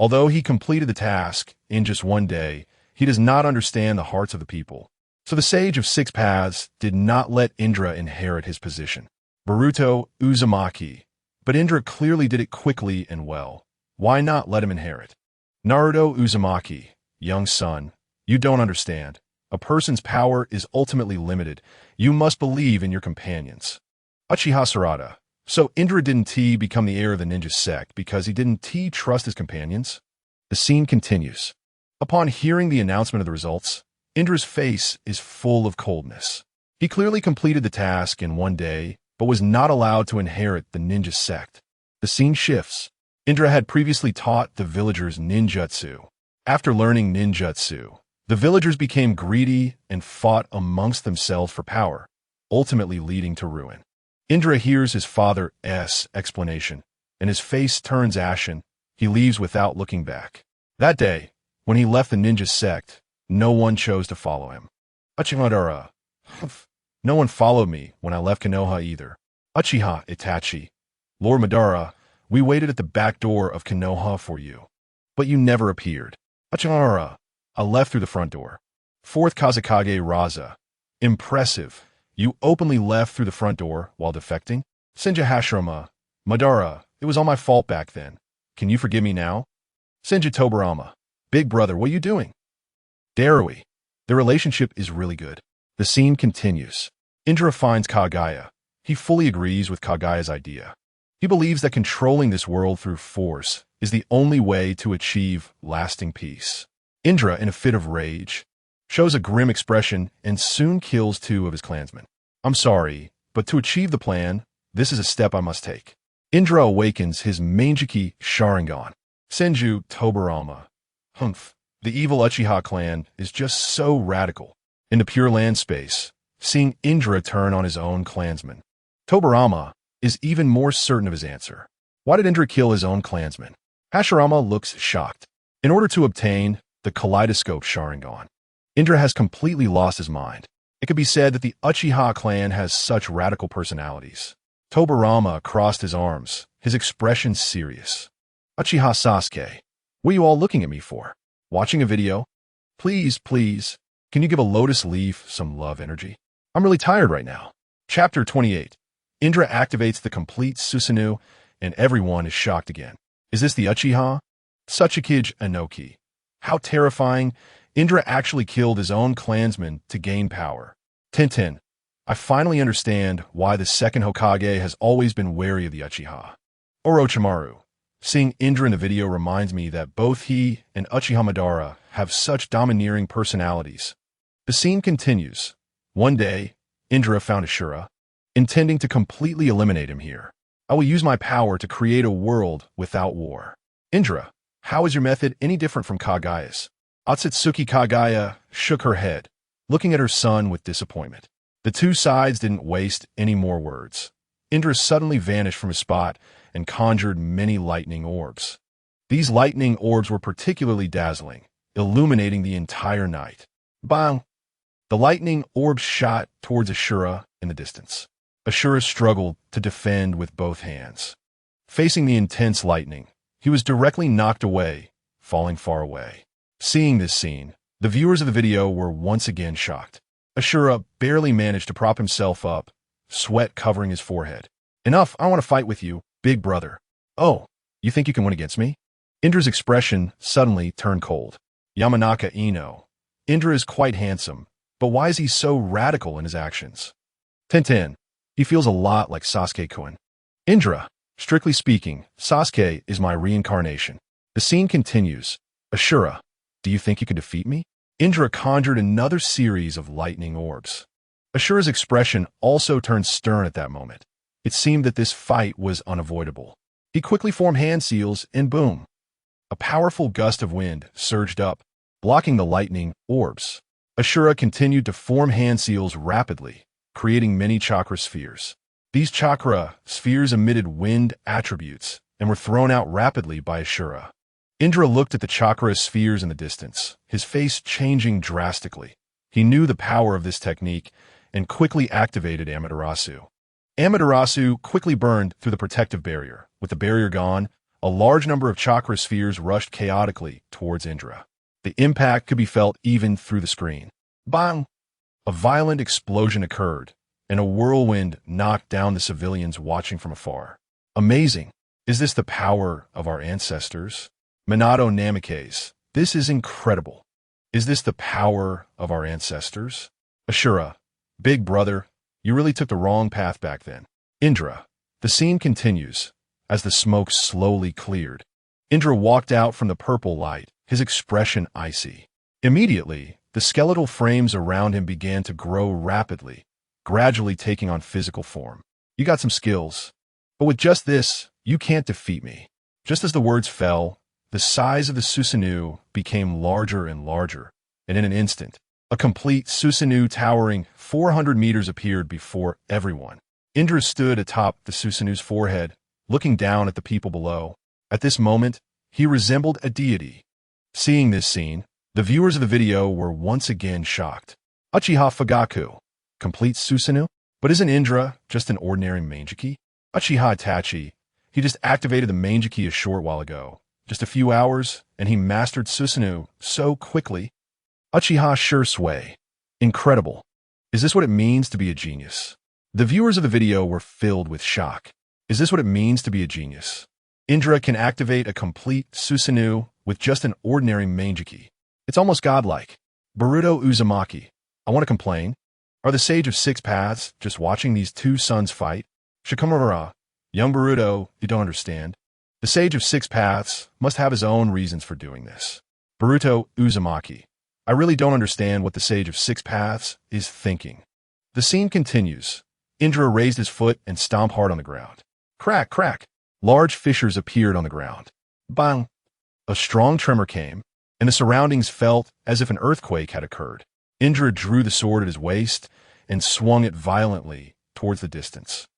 Although he completed the task in just one day, he does not understand the hearts of the people. So the Sage of Six Paths did not let Indra inherit his position. Boruto Uzumaki. But Indra clearly did it quickly and well. Why not let him inherit? Naruto Uzumaki. Young son, you don't understand. A person's power is ultimately limited. You must believe in your companions. Uchiha Sarada. So Indra didn't become the heir of the ninja sect because he didn't trust his companions? The scene continues. Upon hearing the announcement of the results, Indra's face is full of coldness. He clearly completed the task in one day, but was not allowed to inherit the ninja sect. The scene shifts. Indra had previously taught the villagers ninjutsu. After learning ninjutsu, the villagers became greedy and fought amongst themselves for power, ultimately leading to ruin. Indra hears his father's explanation, and his face turns ashen. He leaves without looking back. That day, when he left the ninja sect, no one chose to follow him. Uchiha. No one followed me when I left Konoha either. Uchiha Itachi. Lord Madara, we waited at the back door of Konoha for you. But you never appeared. Uchiha. I left through the front door. Fourth Kazekage Raza. Impressive. You openly left through the front door while defecting? Senja Hashirama. Madara, it was all my fault back then. Can you forgive me now? Senja Tobirama. Big brother, what are you doing? Darui. The relationship is really good. The scene continues. Indra finds Kaguya. He fully agrees with Kaguya's idea. He believes that controlling this world through force is the only way to achieve lasting peace. Indra, in a fit of rage, shows a grim expression and soon kills 2 of his clansmen. I'm sorry, but to achieve the plan, this is a step I must take. Indra awakens his Manjiki Sharingan. Senju Tobirama. Humph. The evil Uchiha clan is just so radical. In the Pure Land space, seeing Indra turn on his own clansmen. Tobirama is even more certain of his answer. Why did Indra kill his own clansmen? Hashirama looks shocked. In order to obtain the Kaleidoscope Sharingan, Indra has completely lost his mind. It could be said that the Uchiha clan has such radical personalities. Tobirama crossed his arms, his expression serious. Uchiha Sasuke, what are you all looking at me for? Watching a video? Please, can you give a lotus leaf some love energy? I'm really tired right now. Chapter 28. Indra activates the complete Susanoo, and everyone is shocked again. Is this the Uchiha? Sachikage Inoki. How terrifying. Indra actually killed his own clansmen to gain power. Tintin. I finally understand why the second Hokage has always been wary of the Uchiha. Orochimaru. Seeing Indra in the video reminds me that both he and Uchiha Madara have such domineering personalities. The scene continues. One day, Indra found Ashura, intending to completely eliminate him here. I will use my power to create a world without war. Indra, how is your method any different from Kaguya's? Otsutsuki Kaguya shook her head, looking at her son with disappointment. The 2 sides didn't waste any more words. Indra suddenly vanished from his spot and conjured many lightning orbs. These lightning orbs were particularly dazzling, illuminating the entire night. Bang! The lightning orbs shot towards Ashura in the distance. Ashura struggled to defend with both hands. Facing the intense lightning, he was directly knocked away, falling far away. Seeing this scene, the viewers of the video were once again shocked. Ashura barely managed to prop himself up, sweat covering his forehead. Enough, I want to fight with you, big brother. Oh, you think you can win against me? Indra's expression suddenly turned cold. Yamanaka Ino. Indra is quite handsome, but why is he so radical in his actions? Tintin. He feels a lot like Sasuke-kun. Indra. Strictly speaking, Sasuke is my reincarnation. The scene continues. Ashura. Do you think you can defeat me? Indra conjured another series of lightning orbs. Ashura's expression also turned stern at that moment. It seemed that this fight was unavoidable. He quickly formed hand seals, and boom! A powerful gust of wind surged up, blocking the lightning orbs. Ashura continued to form hand seals rapidly, creating many chakra spheres. These chakra spheres emitted wind attributes and were thrown out rapidly by Ashura. Indra looked at the chakra spheres in the distance, his face changing drastically. He knew the power of this technique and quickly activated Amaterasu. Amaterasu quickly burned through the protective barrier. With the barrier gone, a large number of chakra spheres rushed chaotically towards Indra. The impact could be felt even through the screen. Bang! A violent explosion occurred, and a whirlwind knocked down the civilians watching from afar. Amazing! Is this the power of our ancestors? Minato Namikaze, this is incredible. Is this the power of our ancestors? Ashura, big brother, you really took the wrong path back then. Indra, the scene continues, as the smoke slowly cleared. Indra walked out from the purple light, his expression icy. Immediately, the skeletal frames around him began to grow rapidly, gradually taking on physical form. You got some skills, but with just this, you can't defeat me. Just as the words fell, the size of the Susanoo became larger and larger, and in an instant, a complete Susanoo towering 400 meters appeared before everyone. Indra stood atop the Susanoo's forehead, looking down at the people below. At this moment, he resembled a deity. Seeing this scene, the viewers of the video were once again shocked. Uchiha Fugaku, complete Susanoo? But isn't Indra just an ordinary Mangeki? Uchiha-Itachi, he just activated the Mangeki a short while ago. Just a few hours, and he mastered Susanoo so quickly. Uchiha Shursui, incredible. Is this what it means to be a genius? The viewers of the video were filled with shock. Is this what it means to be a genius? Indra can activate a complete Susanoo with just an ordinary Mangeki. It's almost godlike. Boruto Uzumaki, I want to complain. Are the Sage of Six Paths just watching these two sons fight? Shikamaru, young Boruto, you don't understand. The Sage of Six Paths must have his own reasons for doing this. Boruto Uzumaki, I really don't understand what the Sage of Six Paths is thinking. The scene continues. Indra raised his foot and stomped hard on the ground. Crack, crack. Large fissures appeared on the ground. Bang! A strong tremor came, and the surroundings felt as if an earthquake had occurred. Indra drew the sword at his waist and swung it violently towards the distance.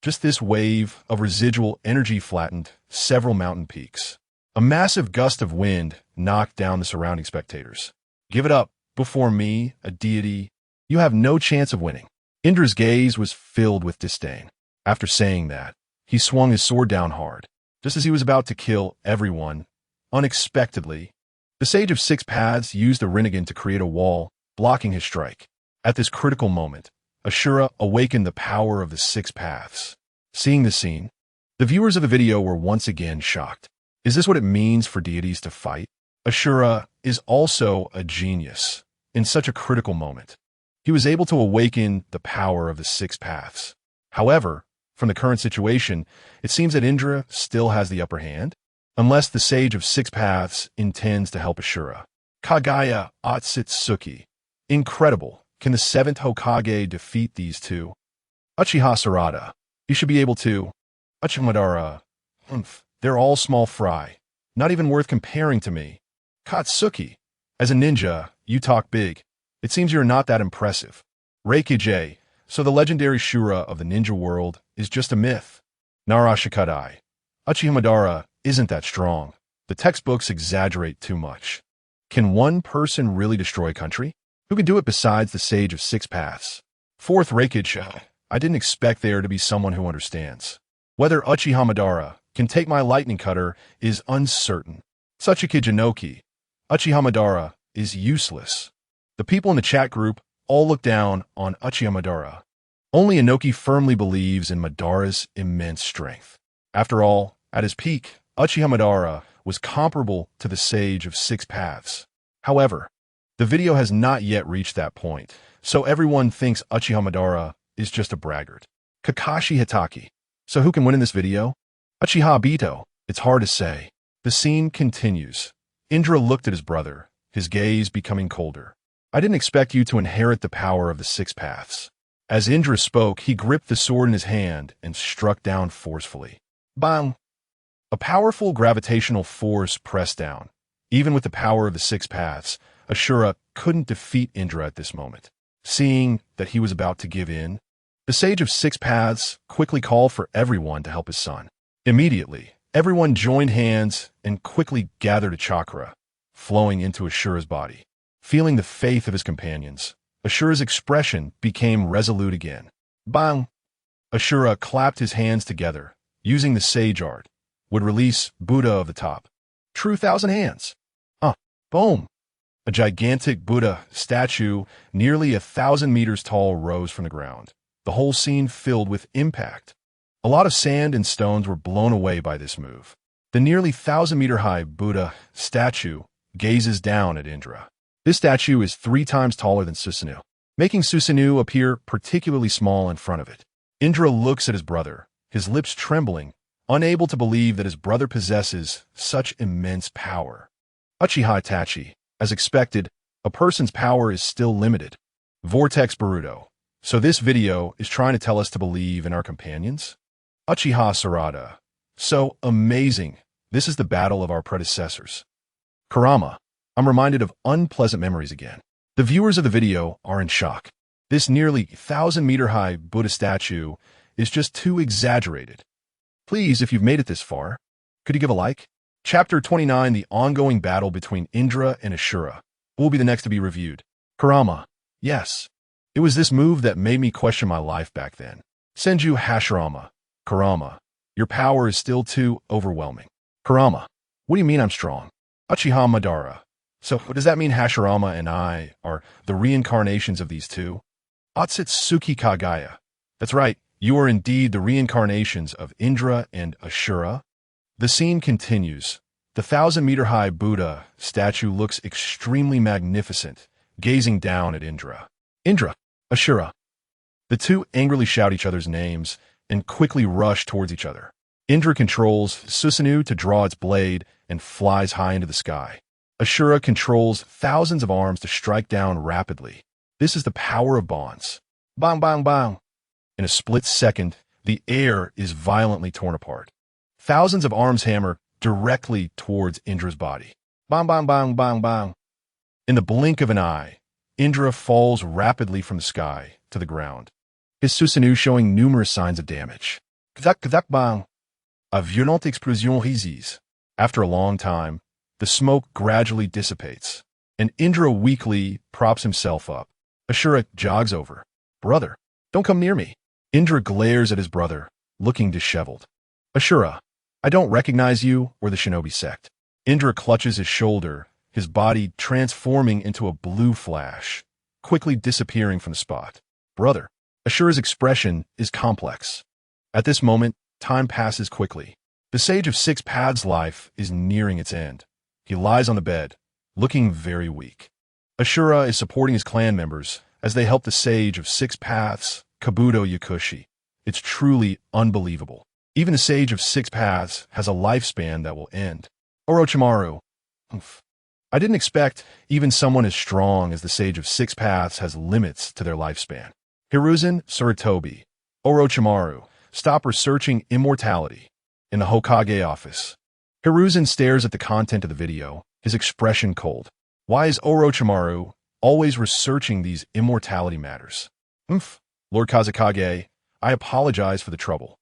Just this wave of residual energy flattened several mountain peaks. A massive gust of wind knocked down the surrounding spectators. Give it up before me, a deity. You have no chance of winning. Indra's gaze was filled with disdain. After saying that, he swung his sword down hard. Just as he was about to kill everyone, unexpectedly, the Sage of Six Paths used a Rinnegan to create a wall, blocking his strike. At this critical moment, Ashura awakened the power of the Six Paths. Seeing the scene, the viewers of the video were once again shocked. Is this what it means for deities to fight? Ashura is also a genius in such a critical moment. He was able to awaken the power of the Six Paths. However, from the current situation, it seems that Indra still has the upper hand, unless the Sage of Six Paths intends to help Ashura. Kagaya Otsutsuki. Incredible. Can the Seventh Hokage defeat these two? Uchiha Sarada. He should be able to. Uchiha Madara. They're all small fry. Not even worth comparing to me. Katsuki. As a ninja, you talk big. It seems you're not that impressive. Reikage. So the legendary Shura of the ninja world is just a myth. Narashikadai. Uchiha Madara isn't that strong. The textbooks exaggerate too much. Can one person really destroy a country? Who can do it besides the Sage of Six Paths? Fourth Reikage. I didn't expect there to be someone who understands. Whether Uchiha Madara can take my lightning cutter is uncertain. Tsuchiki Jinoki. Uchiha Madara is useless. The people in the chat group all look down on Uchiha Madara. Only Inoki firmly believes in Madara's immense strength. After all, at his peak, Uchiha Madara was comparable to the Sage of Six Paths. However, the video has not yet reached that point, so everyone thinks Uchiha Madara is just a braggart. Kakashi Hitaki. So who can win in this video? Uchiha Obito. It's hard to say. The scene continues. Indra looked at his brother, his gaze becoming colder. I didn't expect you to inherit the power of the Six Paths. As Indra spoke, he gripped the sword in his hand and struck down forcefully. Bang! A powerful gravitational force pressed down. Even with the power of the Six Paths, Ashura couldn't defeat Indra at this moment. Seeing that he was about to give in, the Sage of Six Paths quickly called for everyone to help his son. Immediately, everyone joined hands and quickly gathered a chakra, flowing into Ashura's body. Feeling the faith of his companions, Ashura's expression became resolute again. Bang! Ashura clapped his hands together, using the sage art, would release Buddha of the top. True thousand hands. Boom! A gigantic Buddha statue, nearly 1,000 meters tall, rose from the ground. The whole scene filled with impact. A lot of sand and stones were blown away by this move. The nearly 1,000-meter-high Buddha statue gazes down at Indra. This statue is 3 times taller than Susanoo, making Susanoo appear particularly small in front of it. Indra looks at his brother, his lips trembling, unable to believe that his brother possesses such immense power. Uchiha-Itachi. As expected, a person's power is still limited. Vortex Boruto. So this video is trying to tell us to believe in our companions? Uchiha Sarada. So amazing. This is the battle of our predecessors. Kurama. I'm reminded of unpleasant memories again. The viewers of the video are in shock. This nearly 1,000-meter-high Buddha statue is just too exaggerated. Please, if you've made it this far, could you give a like? Chapter 29, the ongoing battle between Indra and Ashura, will be the next to be reviewed. Kurama. Yes. It was this move that made me question my life back then. Senju Hashirama. Kurama. Your power is still too overwhelming. Kurama. What do you mean I'm strong? Uchiha Madara. So does that mean Hashirama and I are the reincarnations of these two? Otsutsuki Kagaya. That's right. You are indeed the reincarnations of Indra and Ashura. The scene continues. The 1,000-meter-high Buddha statue looks extremely magnificent, gazing down at Indra. Indra, Ashura. The two angrily shout each other's names and quickly rush towards each other. Indra controls Susanoo to draw its blade and flies high into the sky. Ashura controls thousands of arms to strike down rapidly. This is the power of bonds. Bang, bang, bang. In a split second, the air is violently torn apart. Thousands of arms hammer directly towards Indra's body. Bang, bang, bang, bang, bang. In the blink of an eye, Indra falls rapidly from the sky to the ground, his Susanoo showing numerous signs of damage. Kazak, kazak, bang. A violente explosion rises. After a long time, the smoke gradually dissipates, and Indra weakly props himself up. Ashura jogs over. Brother, don't come near me. Indra glares at his brother, looking disheveled. Ashura, I don't recognize you or the shinobi sect. Indra clutches his shoulder, his body transforming into a blue flash, quickly disappearing from the spot. Brother, Ashura's expression is complex. At this moment, time passes quickly. The Sage of Six Paths' life is nearing its end. He lies on the bed, looking very weak. Ashura is supporting his clan members as they help the Sage of Six Paths, Kabuto Yakushi. It's truly unbelievable. Even the Sage of Six Paths has a lifespan that will end. Orochimaru. I didn't expect even someone as strong as the Sage of Six Paths has limits to their lifespan. Hiruzen Sarutobi. Orochimaru, stop researching immortality. In the Hokage office. Hiruzen stares at the content of the video, his expression cold. Why is Orochimaru always researching these immortality matters? Lord Kazekage, I apologize for the trouble.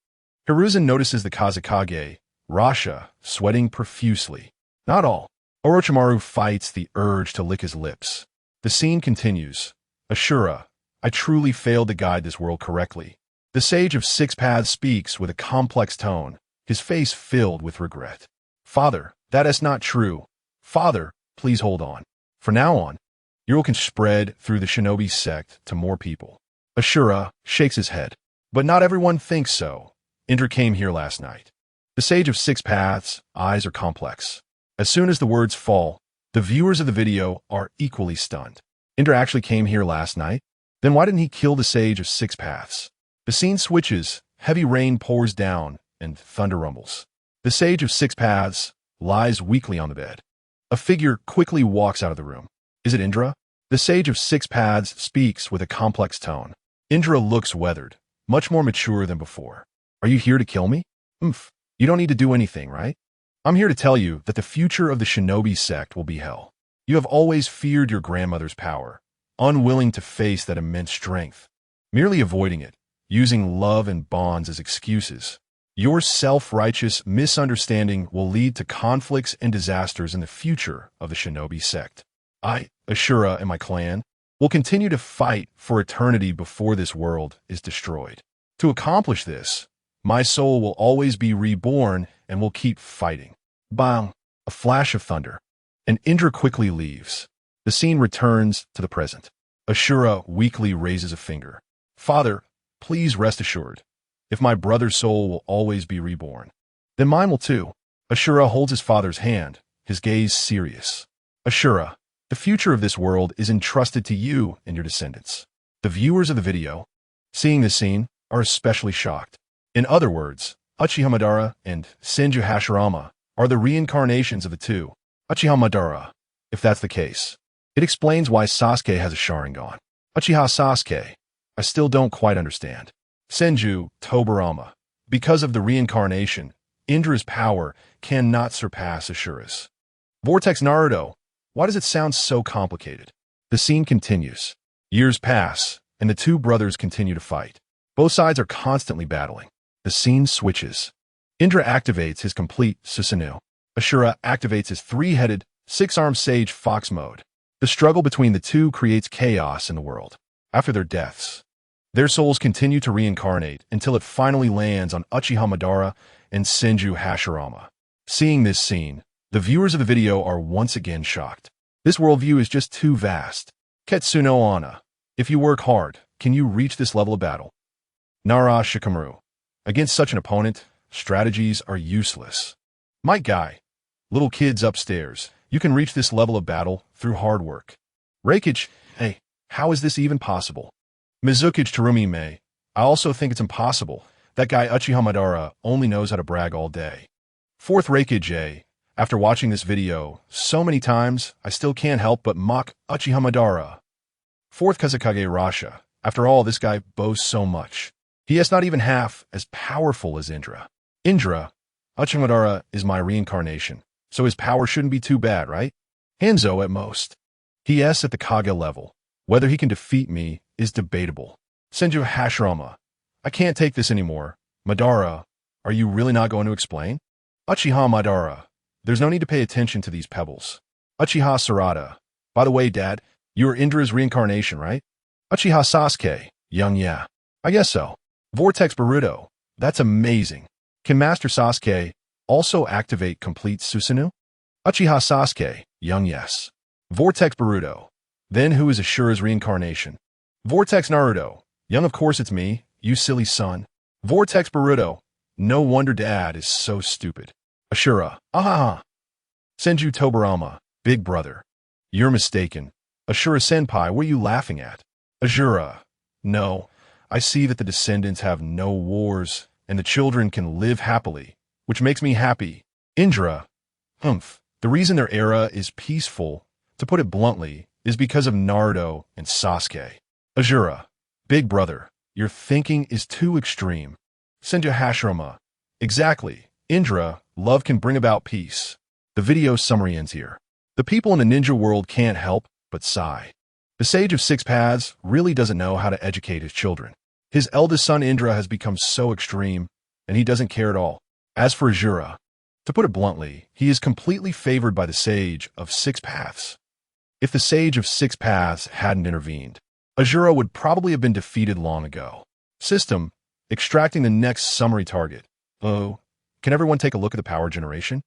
Hiruzen notices the Kazekage, Rasha, sweating profusely. Not all. Orochimaru fights the urge to lick his lips. The scene continues. Ashura, I truly failed to guide this world correctly. The Sage of Six Paths speaks with a complex tone, his face filled with regret. Father, that is not true. Father, please hold on. From now on, your rule can spread through the shinobi sect to more people. Ashura shakes his head. But not everyone thinks so. Indra came here last night. The Sage of Six Paths' eyes are complex. As soon as the words fall, the viewers of the video are equally stunned. Indra actually came here last night? Then why didn't he kill the Sage of Six Paths? The scene switches, heavy rain pours down, and thunder rumbles. The Sage of Six Paths lies weakly on the bed. A figure quickly walks out of the room. Is it Indra? The Sage of Six Paths speaks with a complex tone. Indra looks weathered, much more mature than before. Are you here to kill me? You don't need to do anything, right? I'm here to tell you that the future of the shinobi sect will be hell. You have always feared your grandmother's power, unwilling to face that immense strength, merely avoiding it, using love and bonds as excuses. Your self-righteous misunderstanding will lead to conflicts and disasters in the future of the shinobi sect. I, Ashura, and my clan will continue to fight for eternity before this world is destroyed. To accomplish this, my soul will always be reborn and will keep fighting. Bang! A flash of thunder. And Indra quickly leaves. The scene returns to the present. Ashura weakly raises a finger. Father, please rest assured. If my brother's soul will always be reborn, then mine will too. Ashura holds his father's hand, his gaze serious. Ashura, the future of this world is entrusted to you and your descendants. The viewers of the video, seeing this scene, are especially shocked. In other words, Uchiha Madara and Senju Hashirama are the reincarnations of the two. Uchiha Madara, if that's the case. It explains why Sasuke has a Sharingan. Uchiha Sasuke, I still don't quite understand. Senju Tobarama. Because of the reincarnation, Indra's power cannot surpass Ashura's. Vortex Naruto. Why does it sound so complicated? The scene continues. Years pass, and the two brothers continue to fight. Both sides are constantly battling. The scene switches. Indra activates his complete Susanoo. Ashura activates his three-headed, six-armed sage fox mode. The struggle between the two creates chaos in the world. After their deaths, their souls continue to reincarnate until it finally lands on Uchiha Madara and Senju Hashirama. Seeing this scene, the viewers of the video are once again shocked. This worldview is just too vast. Ketsuno Ana. If you work hard, can you reach this level of battle? Nara Shikamaru. Against such an opponent, strategies are useless. Might Guy. Little kids upstairs. You can reach this level of battle through hard work. Reikage. Hey, how is this even possible? Mizukage Terumi. I also think it's impossible. That guy Uchiha Madara only knows how to brag all day. Fourth Reikage. After watching this video so many times, I still can't help but mock Uchiha Madara. Fourth Kazekage Rasha. After all, this guy boasts so much. He is not even half as powerful as Indra. Uchiha Madara is my reincarnation, so his power shouldn't be too bad, right? Hanzo at most. He is at the Kage level. Whether he can defeat me is debatable. Senju Hashirama. I can't take this anymore. Madara, are you really not going to explain? Uchiha Madara. There's no need to pay attention to these pebbles. Uchiha Sarada. By the way, Dad, you are Indra's reincarnation, right? Uchiha Sasuke. Young, yeah. I guess so. Vortex Boruto. That's amazing. Can Master Sasuke also activate complete Susanoo? Uchiha Sasuke. Young, yes. Vortex Boruto. Then who is Ashura's reincarnation? Vortex Naruto. Young, of course it's me, you silly son. Vortex Boruto. No wonder Dad is so stupid. Ashura. Ahaha. Senju Tobarama. Big brother. You're mistaken. Ashura Senpai, what are you laughing at? Ashura. No. I see that the descendants have no wars, and the children can live happily, which makes me happy. Indra. Humph. The reason their era is peaceful, to put it bluntly, is because of Naruto and Sasuke. Ashura. Big brother. Your thinking is too extreme. Senju Hashirama. Exactly. Indra, love can bring about peace. The video summary ends here. The people in the ninja world can't help but sigh. The Sage of Six Paths really doesn't know how to educate his children. His eldest son Indra has become so extreme, and he doesn't care at all. As for Ashura, to put it bluntly, he is completely favored by the Sage of Six Paths. If the Sage of Six Paths hadn't intervened, Ashura would probably have been defeated long ago. System, extracting the next summary target. Oh, can everyone take a look at the power generation?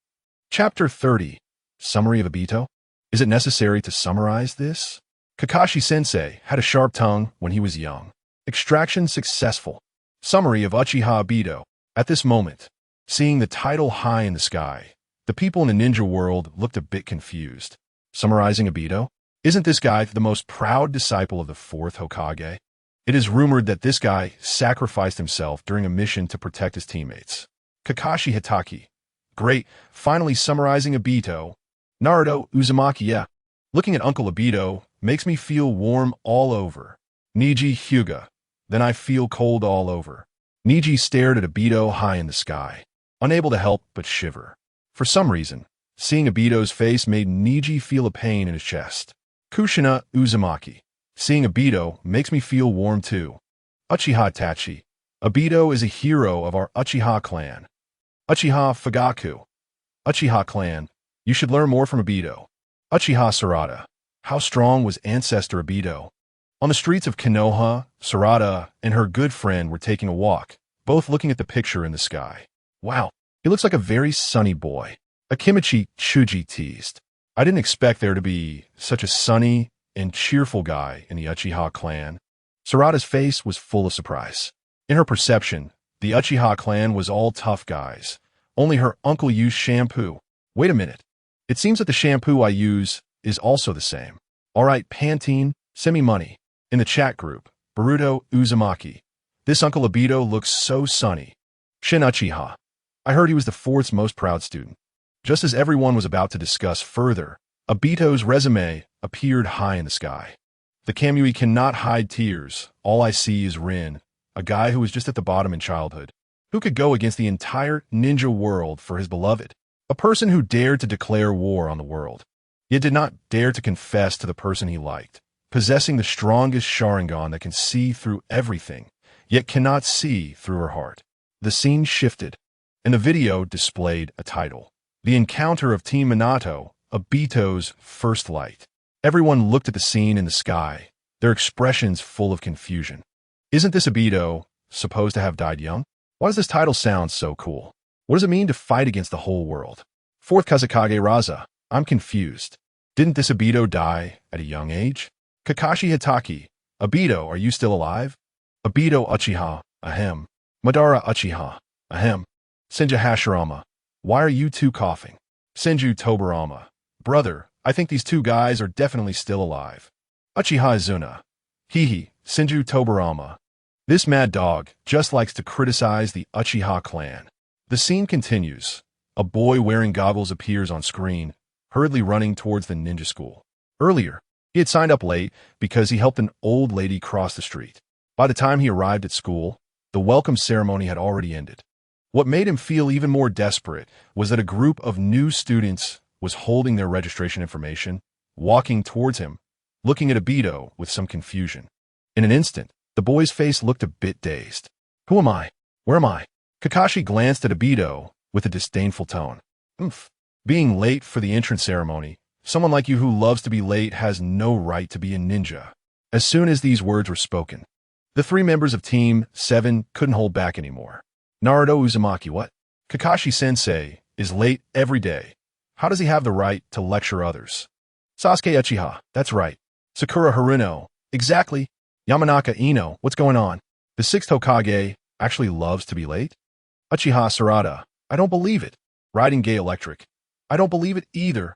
Chapter 30, Summary of Obito. Is it necessary to summarize this? Kakashi-sensei had a sharp tongue when he was young. Extraction successful. Summary of Uchiha Obito. At this moment, seeing the title high in the sky, the people in the ninja world looked a bit confused. Summarizing Obito? Isn't this guy the most proud disciple of the Fourth Hokage? It is rumored that this guy sacrificed himself during a mission to protect his teammates. Kakashi Hitaki. Great, finally summarizing Obito. Naruto Uzumaki, yeah. Looking at Uncle Obito makes me feel warm all over. Niji Hyuga. Then I feel cold all over. Niji stared at Obito high in the sky, unable to help but shiver. For some reason, seeing Obito's face made Niji feel a pain in his chest. Kushina Uzumaki. Seeing Obito makes me feel warm too. Uchiha Tachi. Obito is a hero of our Uchiha clan. Uchiha Fugaku. Uchiha clan. You should learn more from Obito. Uchiha Sarada. How strong was Ancestor Obito? On the streets of Konoha, Sarada and her good friend were taking a walk, both looking at the picture in the sky. Wow, he looks like a very sunny boy. Akimichi Chuji teased. I didn't expect there to be such a sunny and cheerful guy in the Uchiha clan. Sarada's face was full of surprise. In her perception, the Uchiha clan was all tough guys. Only her uncle used shampoo. Wait a minute. It seems that the shampoo I use is also the same. All right, Pantene, send me money. In the chat group, Boruto Uzumaki. This Uncle Obito looks so sunny. Shin Uchiha. I heard he was the fourth's most proud student. Just as everyone was about to discuss further, Obito's resume appeared high in the sky. The Kamui cannot hide tears. All I see is Rin, a guy who was just at the bottom in childhood. Who could go against the entire ninja world for his beloved? A person who dared to declare war on the world, yet did not dare to confess to the person he liked, possessing the strongest Sharingan that can see through everything, yet cannot see through her heart. The scene shifted, and the video displayed a title. The Encounter of Team Minato, Obito's First Light. Everyone looked at the scene in the sky, their expressions full of confusion. Isn't this Obito supposed to have died young? Why does this title sound so cool? What does it mean to fight against the whole world? Fourth Kazekage Raza, I'm confused. Didn't this Obito die at a young age? Kakashi Hitaki, Obito, are you still alive? Obito Uchiha, ahem. Madara Uchiha, ahem. Senju Hashirama, why are you two coughing? Senju Tobirama, brother, I think these two guys are definitely still alive. Uchiha Izuna, Hihi, Senju Tobirama. This mad dog just likes to criticize the Uchiha clan. The scene continues. A boy wearing goggles appears on screen, hurriedly running towards the ninja school. Earlier, he had signed up late because he helped an old lady cross the street. By the time he arrived at school, the welcome ceremony had already ended. What made him feel even more desperate was that a group of new students was holding their registration information, walking towards him, looking at Obito with some confusion. In an instant, the boy's face looked a bit dazed. Who am I? Where am I? Kakashi glanced at Obito with a disdainful tone. Oomph. Being late for the entrance ceremony, someone like you who loves to be late has no right to be a ninja. As soon as these words were spoken, the three members of Team 7 couldn't hold back anymore. Naruto Uzumaki, what? Kakashi-sensei is late every day. How does he have the right to lecture others? Sasuke Uchiha, that's right. Sakura Haruno, exactly. Yamanaka Ino, what's going on? The sixth Hokage actually loves to be late? Uchiha Sarada, I don't believe it. Riding Gay Electric, I don't believe it either.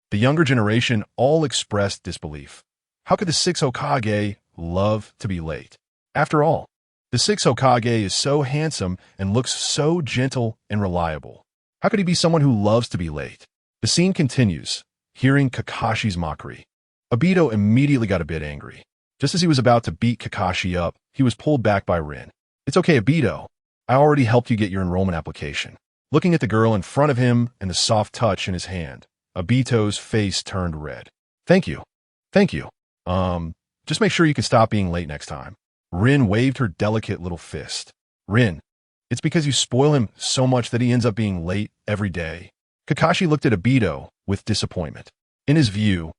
The younger generation all expressed disbelief. How could the sixth Hokage love to be late? After all, the sixth Hokage is so handsome and looks so gentle and reliable. How could he be someone who loves to be late? The scene continues, hearing Kakashi's mockery. Obito immediately got a bit angry. Just as he was about to beat Kakashi up, he was pulled back by Rin. It's okay, Obito. I already helped you get your enrollment application. Looking at the girl in front of him and the soft touch in his hand, Obito's face turned red. Thank you. Thank you. Just make sure you can stop being late next time. Rin waved her delicate little fist. Rin, it's because you spoil him so much that he ends up being late every day. Kakashi looked at Obito with disappointment. In his view,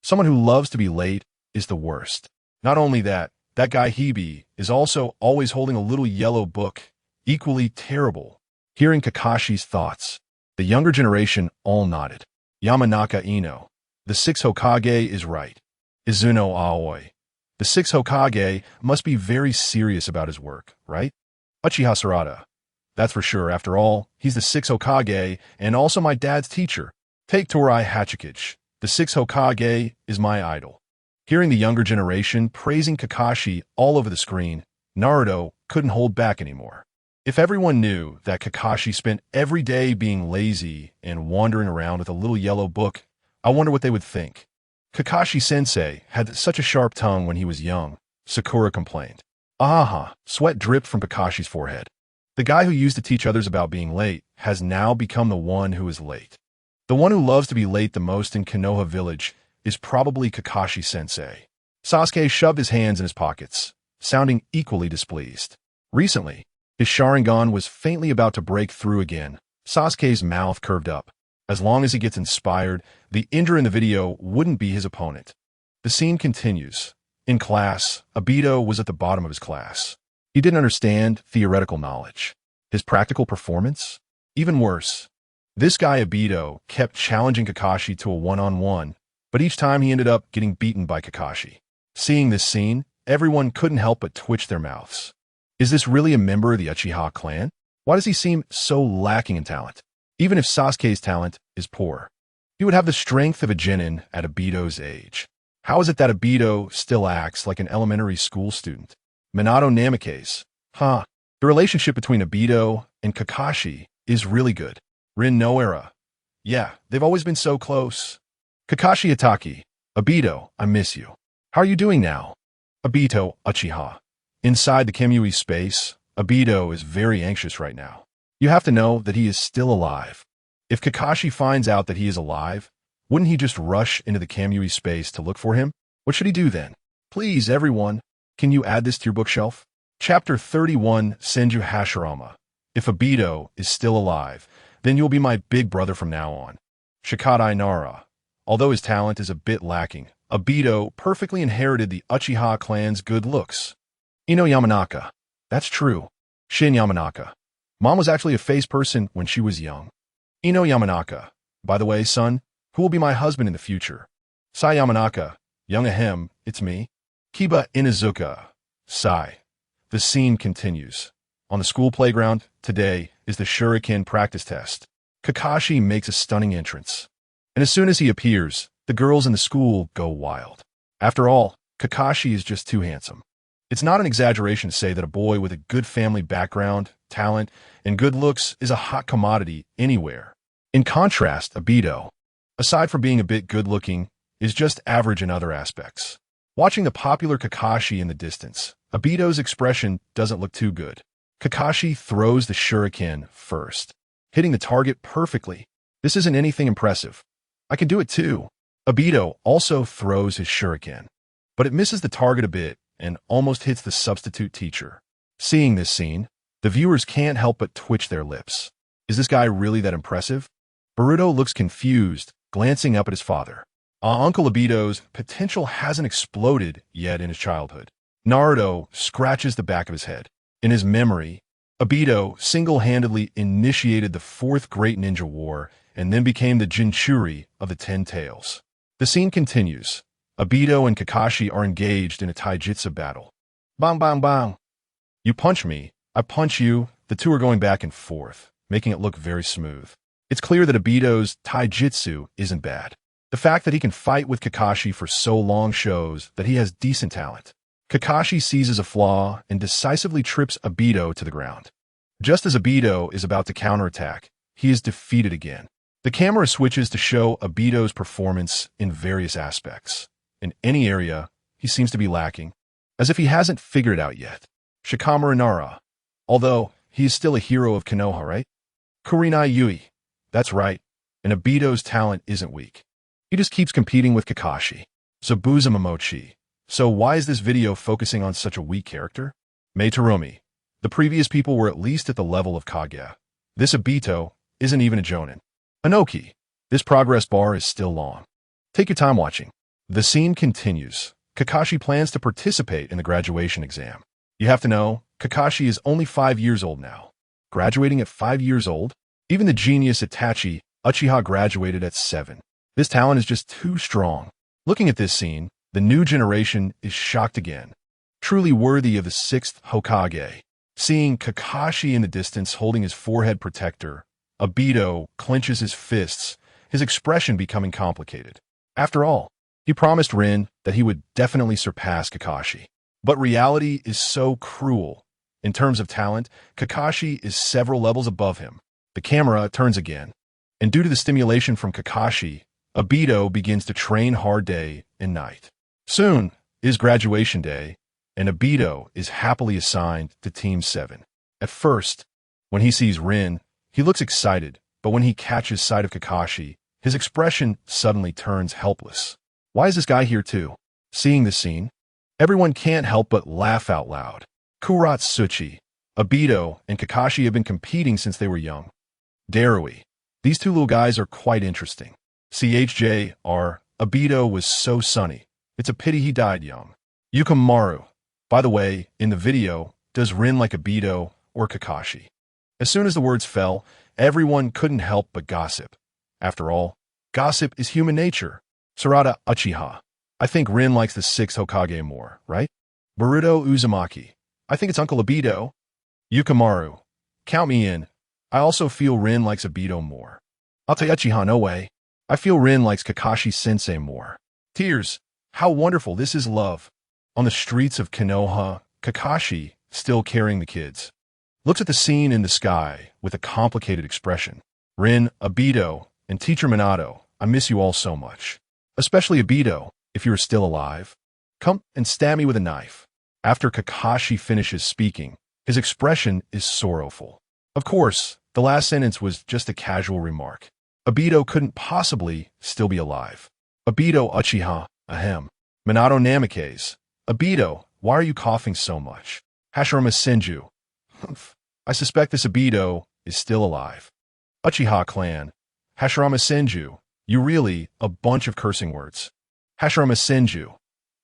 someone who loves to be late is the worst. Not only that, that guy Hebe is also always holding a little yellow book, equally terrible. Hearing Kakashi's thoughts, the younger generation all nodded. Yamanaka Ino, the sixth Hokage is right. Izuno Aoi, the sixth Hokage must be very serious about his work, right? Uchiha Sarada, that's for sure. After all, he's the sixth Hokage and also my dad's teacher. Take Torai Hachikage, the sixth Hokage is my idol. Hearing the younger generation praising Kakashi all over the screen, Naruto couldn't hold back anymore. If everyone knew that Kakashi spent every day being lazy and wandering around with a little yellow book, I wonder what they would think. Kakashi-sensei had such a sharp tongue when he was young, Sakura complained. Ahaha, sweat dripped from Kakashi's forehead. The guy who used to teach others about being late has now become the one who is late. The one who loves to be late the most in Konoha village is probably Kakashi-sensei. Sasuke shoved his hands in his pockets, sounding equally displeased. Recently, his Sharingan was faintly about to break through again. Sasuke's mouth curved up. As long as he gets inspired, the Indra in the video wouldn't be his opponent. The scene continues. In class, Obito was at the bottom of his class. He didn't understand theoretical knowledge. His practical performance? Even worse. This guy Obito kept challenging Kakashi to a one-on-one, but each time he ended up getting beaten by Kakashi. Seeing this scene, everyone couldn't help but twitch their mouths. Is this really a member of the Uchiha clan? Why does he seem so lacking in talent? Even if Sasuke's talent is poor, he would have the strength of a genin at Obito's age. How is it that Obito still acts like an elementary school student? Minato Namikaze. The relationship between Obito and Kakashi is really good. Rin Noera. Yeah, they've always been so close. Kakashi Itaki. Obito, I miss you. How are you doing now? Obito, Uchiha. Inside the Kamui space, Obito is very anxious right now. You have to know that he is still alive. If Kakashi finds out that he is alive, wouldn't he just rush into the Kamui space to look for him? What should he do then? Please, everyone, can you add this to your bookshelf? Chapter 31, Senju Hashirama. If Obito is still alive, then you'll be my big brother from now on. Shikadai Nara. Although his talent is a bit lacking, Obito perfectly inherited the Uchiha clan's good looks. Ino Yamanaka. That's true. Shin Yamanaka. Mom was actually a face person when she was young. Ino Yamanaka. By the way, son, who will be my husband in the future? Sai Yamanaka. Young Ahem, it's me. Kiba Inuzuka. Sai. The scene continues. On the school playground, today is the Shuriken practice test. Kakashi makes a stunning entrance. And as soon as he appears, the girls in the school go wild. After all, Kakashi is just too handsome. It's not an exaggeration to say that a boy with a good family background, talent, and good looks is a hot commodity anywhere. In contrast, Obito, aside from being a bit good-looking, is just average in other aspects. Watching the popular Kakashi in the distance, Obito's expression doesn't look too good. Kakashi throws the shuriken first, hitting the target perfectly. This isn't anything impressive. I can do it too. Obito also throws his shuriken, but it misses the target a bit and almost hits the substitute teacher. Seeing this scene, the viewers can't help but twitch their lips. Is this guy really that impressive? Boruto looks confused, glancing up at his father. Uncle Obito's potential hasn't exploded yet in his childhood. Naruto scratches the back of his head. In his memory, Obito single-handedly initiated the Fourth Great Ninja War and then became the Jinchuri of the Ten Tails. The scene continues. Obito and Kakashi are engaged in a taijutsu battle. Bang, bang, bang. You punch me, I punch you. The two are going back and forth, making it look very smooth. It's clear that Obito's taijutsu isn't bad. The fact that he can fight with Kakashi for so long shows that he has decent talent. Kakashi seizes a flaw and decisively trips Obito to the ground. Just as Obito is about to counterattack, he is defeated again. The camera switches to show Obito's performance in various aspects. In any area, he seems to be lacking, as if he hasn't figured it out yet. Shikamaru Nara. Although, he is still a hero of Konoha, right? Kurenai Yui. That's right, and Obito's talent isn't weak. He just keeps competing with Kakashi. Zabuza Momochi. So why is this video focusing on such a weak character? Meitarumi. The previous people were at least at the level of Kage. This Obito isn't even a jonin. Inoki. This progress bar is still long. Take your time watching. The scene continues. Kakashi plans to participate in the graduation exam. You have to know, Kakashi is only 5 years old now. Graduating at 5 years old? Even the genius Itachi, Uchiha graduated at 7. This talent is just too strong. Looking at this scene, the new generation is shocked again. Truly worthy of the 6th Hokage. Seeing Kakashi in the distance holding his forehead protector, Obito clenches his fists, his expression becoming complicated. After all, he promised Rin that he would definitely surpass Kakashi. But reality is so cruel. In terms of talent, Kakashi is several levels above him. The camera turns again, and due to the stimulation from Kakashi, Obito begins to train hard day and night. Soon is graduation day, and Obito is happily assigned to Team 7. At first, when he sees Rin, he looks excited, but when he catches sight of Kakashi, his expression suddenly turns helpless. Why is this guy here too? Seeing this scene, everyone can't help but laugh out loud. Kuratsuchi. Obito and Kakashi have been competing since they were young. Darui. These two little guys are quite interesting. CHJR. Obito was so sunny. It's a pity he died young. Yukimaru. By the way, in the video, does Rin like Obito or Kakashi? As soon as the words fell, everyone couldn't help but gossip. After all, gossip is human nature. Sarada Uchiha. I think Rin likes the 6th Hokage more, right? Boruto Uzumaki. I think it's Uncle Obito. Yukimaru. Count me in. I also feel Rin likes Obito more. I'll tell Uchiha no way. I feel Rin likes Kakashi-sensei more. Tears. How wonderful this is love. On the streets of Konoha, Kakashi, still carrying the kids, looks at the scene in the sky with a complicated expression. Rin, Obito, and Teacher Minato, I miss you all so much. Especially Obito, if you are still alive. Come and stab me with a knife. After Kakashi finishes speaking, his expression is sorrowful. Of course, the last sentence was just a casual remark. Obito couldn't possibly still be alive. Obito Uchiha, ahem. Minato Namikaze. Obito, why are you coughing so much? Hashirama Senju. I suspect this Obito is still alive. Uchiha clan. Hashirama Senju. You really, a bunch of cursing words. Hashirama Senju.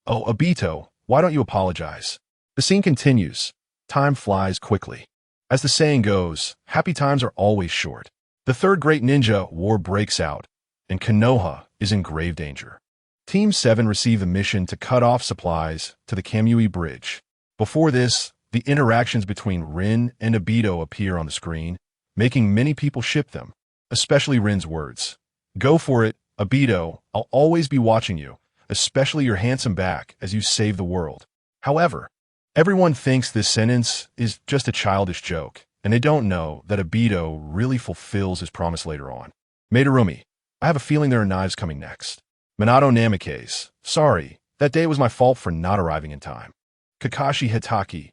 Oh, Obito, why don't you apologize? The scene continues. Time flies quickly. As the saying goes, happy times are always short. The third great ninja war breaks out, and Konoha is in grave danger. Team 7 receive the mission to cut off supplies to the Kamui Bridge. Before this, the interactions between Rin and Obito appear on the screen, making many people ship them, especially Rin's words. Go for it, Obito, I'll always be watching you, especially your handsome back as you save the world. However, everyone thinks this sentence is just a childish joke, and they don't know that Obito really fulfills his promise later on. Madarumi, I have a feeling there are knives coming next. Minato Namikaze, sorry, that day was my fault for not arriving in time. Kakashi Hitaki,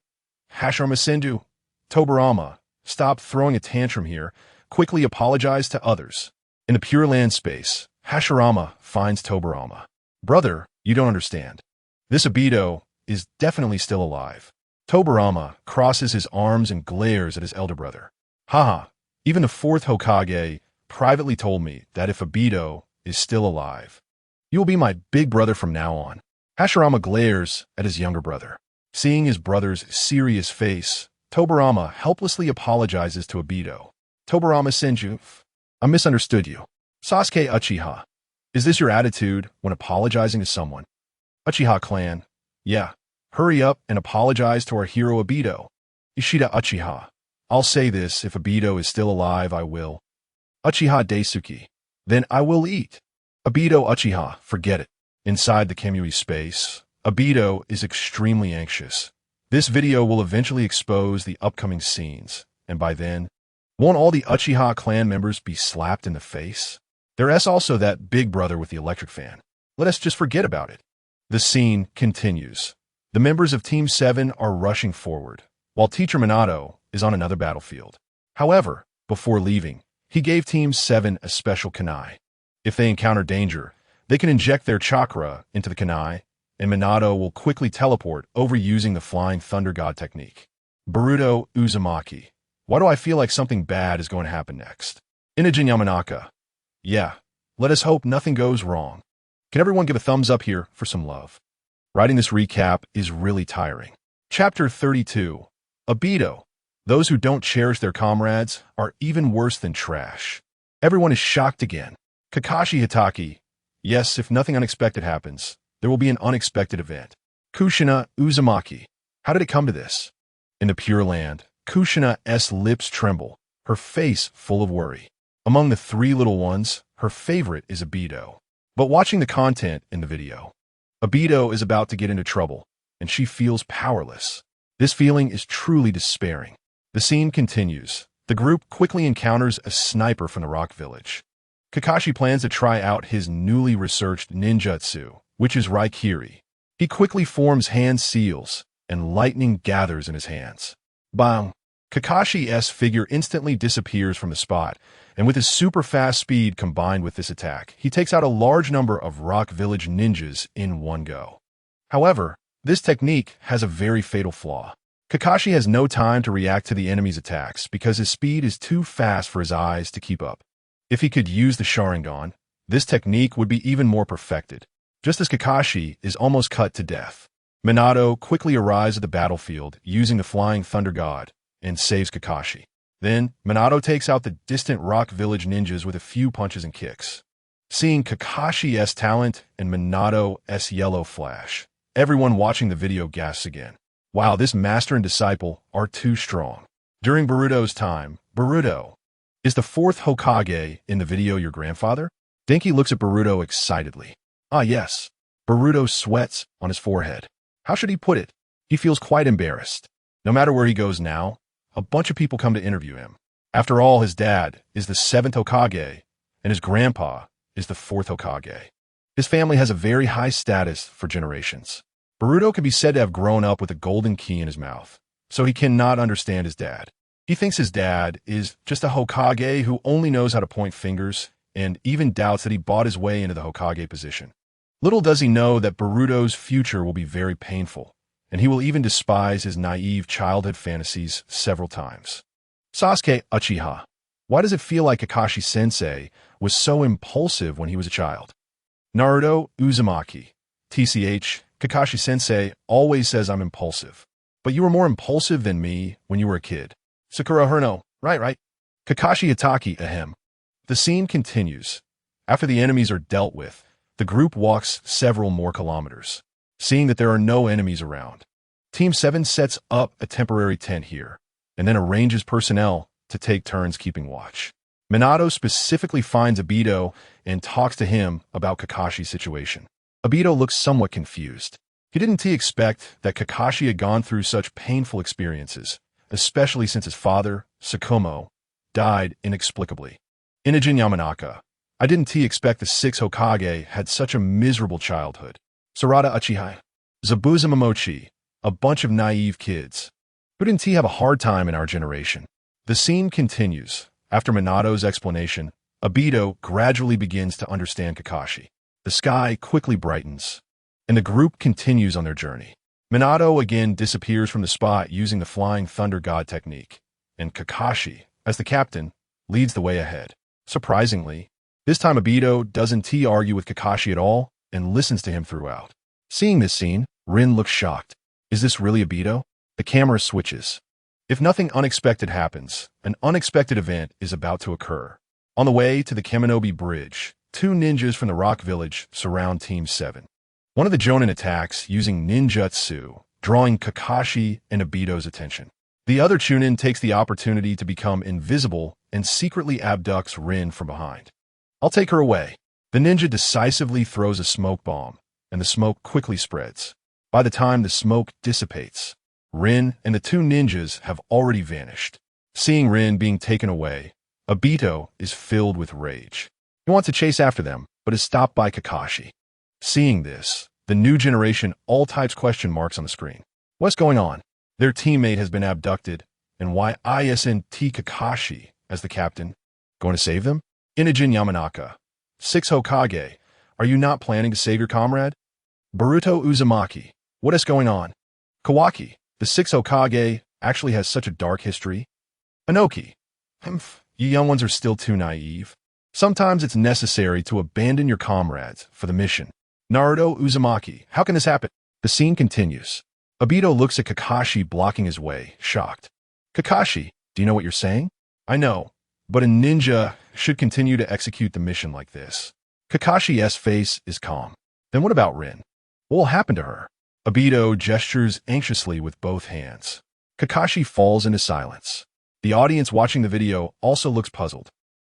Hashirama Senju, Tobirama, stop throwing a tantrum here, quickly apologize to others. In the Pure Land space, Hashirama finds Tobirama. Brother, you don't understand. This Obito is definitely still alive. Tobirama crosses his arms and glares at his elder brother. Haha, even the fourth Hokage privately told me that if Obito is still alive, you will be my big brother from now on. Hashirama glares at his younger brother. Seeing his brother's serious face, Tobirama helplessly apologizes to Obito. Tobirama Senju, I misunderstood you. Sasuke Uchiha, is this your attitude when apologizing to someone? Uchiha clan, yeah. Hurry up and apologize to our hero Obito. Ishida Uchiha, I'll say this, if Obito is still alive, I will. Uchiha Daisuke, then I will eat. Obito Uchiha, forget it. Inside the Kamui space, Obito is extremely anxious. This video will eventually expose the upcoming scenes, and by then, won't all the Uchiha clan members be slapped in the face? There's also that big brother with the electric fan. Let us just forget about it. The scene continues. The members of Team 7 are rushing forward, while Teacher Minato is on another battlefield. However, before leaving, he gave Team 7 a special kunai. If they encounter danger, they can inject their chakra into the kunai, and Minato will quickly teleport over using the Flying Thunder God technique. Boruto Uzumaki. Why do I feel like something bad is going to happen next? Inajin Yamanaka. Yeah, let us hope nothing goes wrong. Can everyone give a thumbs up here for some love? Writing this recap is really tiring. Chapter 32. Obito. Those who don't cherish their comrades are even worse than trash. Everyone is shocked again. Kakashi Hitaki. Yes, if nothing unexpected happens, there will be an unexpected event. Kushina Uzumaki. How did it come to this? In the Pure Land, Kushina's lips tremble, her face full of worry. Among the three little ones, her favorite is Obito. But watching the content in the video, Obito is about to get into trouble, and she feels powerless. This feeling is truly despairing. The scene continues. The group quickly encounters a sniper from the Rock Village. Kakashi plans to try out his newly researched ninjutsu, which is Raikiri. He quickly forms hand seals, and lightning gathers in his hands. Bang! Kakashi's figure instantly disappears from the spot, and with his super fast speed combined with this attack, he takes out a large number of Rock Village ninjas in one go. However, this technique has a very fatal flaw. Kakashi has no time to react to the enemy's attacks because his speed is too fast for his eyes to keep up. If he could use the Sharingan, this technique would be even more perfected. Just as Kakashi is almost cut to death, Minato quickly arrives at the battlefield using the Flying Thunder God and saves Kakashi. Then, Minato takes out the distant Rock Village ninjas with a few punches and kicks. Seeing Kakashi's talent and Minato's yellow flash, everyone watching the video gasps again. Wow, this master and disciple are too strong. During Boruto's time, Boruto, is the fourth Hokage in the video your grandfather? Denki looks at Boruto excitedly. Ah yes, Boruto sweats on his forehead. How should he put it? He feels quite embarrassed. No matter where he goes now, a bunch of people come to interview him. After all, his dad is the 7th Hokage, and his grandpa is the 4th Hokage. His family has a very high status for generations. Boruto can be said to have grown up with a golden key in his mouth, so he cannot understand his dad. He thinks his dad is just a Hokage who only knows how to point fingers, and even doubts that he bought his way into the Hokage position. Little does he know that Boruto's future will be very painful, and he will even despise his naive childhood fantasies several times. Sasuke Uchiha. Why does it feel like Kakashi-sensei was so impulsive when he was a child? Naruto Uzumaki. TCH, Kakashi-sensei always says I'm impulsive. But you were more impulsive than me when you were a kid. Sakura Herno. Right. Kakashi Itaki ahem. The scene continues. After the enemies are dealt with, the group walks several more kilometers. Seeing that there are no enemies around, Team 7 sets up a temporary tent here, and then arranges personnel to take turns keeping watch. Minato specifically finds Obito and talks to him about Kakashi's situation. Obito looks somewhat confused. He didn't expect that Kakashi had gone through such painful experiences, especially since his father, Sakumo, died inexplicably. Inajin Yamanaka. I didn't expect the 6 Hokage had such a miserable childhood. Sarada Uchiha. Zabuza Momochi. A bunch of naive kids. Who didn't have a hard time in our generation? The scene continues. After Minato's explanation, Obito gradually begins to understand Kakashi. The sky quickly brightens, and the group continues on their journey. Minato again disappears from the spot using the Flying Thunder God technique, and Kakashi, as the captain, leads the way ahead. Surprisingly, this time Obito doesn't argue with Kakashi at all and listens to him throughout. Seeing this scene, Rin looks shocked. Is this really Obito? The camera switches. If nothing unexpected happens, an unexpected event is about to occur. On the way to the Kaminobi Bridge, 2 ninjas from the Rock Village surround Team 7. One of the Jonin attacks using ninjutsu, drawing Kakashi and Obito's attention. The other Chunin takes the opportunity to become invisible and secretly abducts Rin from behind. I'll take her away. The ninja decisively throws a smoke bomb, and the smoke quickly spreads. By the time the smoke dissipates, Rin and the 2 ninjas have already vanished. Seeing Rin being taken away, Obito is filled with rage. He wants to chase after them, but is stopped by Kakashi. Seeing this, the new generation all types question marks on the screen. What's going on? Their teammate has been abducted, and why isn't Kakashi, as the captain, going to save them? Inajin Yamanaka. 6 Hokage, are you not planning to save your comrade? Boruto Uzumaki. What is going on? Kawaki. The 6 Hokage actually has such a dark history. Inoki. You young ones are still too naive. Sometimes it's necessary to abandon your comrades for the mission. Naruto Uzumaki. How can this happen? The scene continues. Obito looks at Kakashi blocking his way, shocked. Kakashi, do you know what you're saying? I know, but a ninja should continue to execute the mission like this. Kakashi's face is calm. Then what about Rin? What will happen to her? Obito gestures anxiously with both hands. Kakashi falls into silence. The audience watching the video also looks puzzled.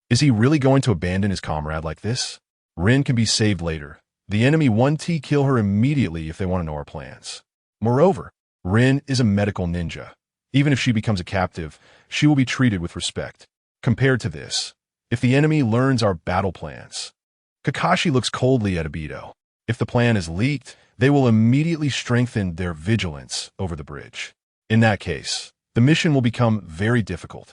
Is he really going to abandon his comrade like this? Rin can be saved later. The enemy 1T kill her immediately if they want to know our plans. Moreover, Rin is a medical ninja. Even if she becomes a captive, she will be treated with respect. Compared to this, if the enemy learns our battle plans, Kakashi looks coldly at Obito. If the plan is leaked, they will immediately strengthen their vigilance over the bridge. In that case, the mission will become very difficult.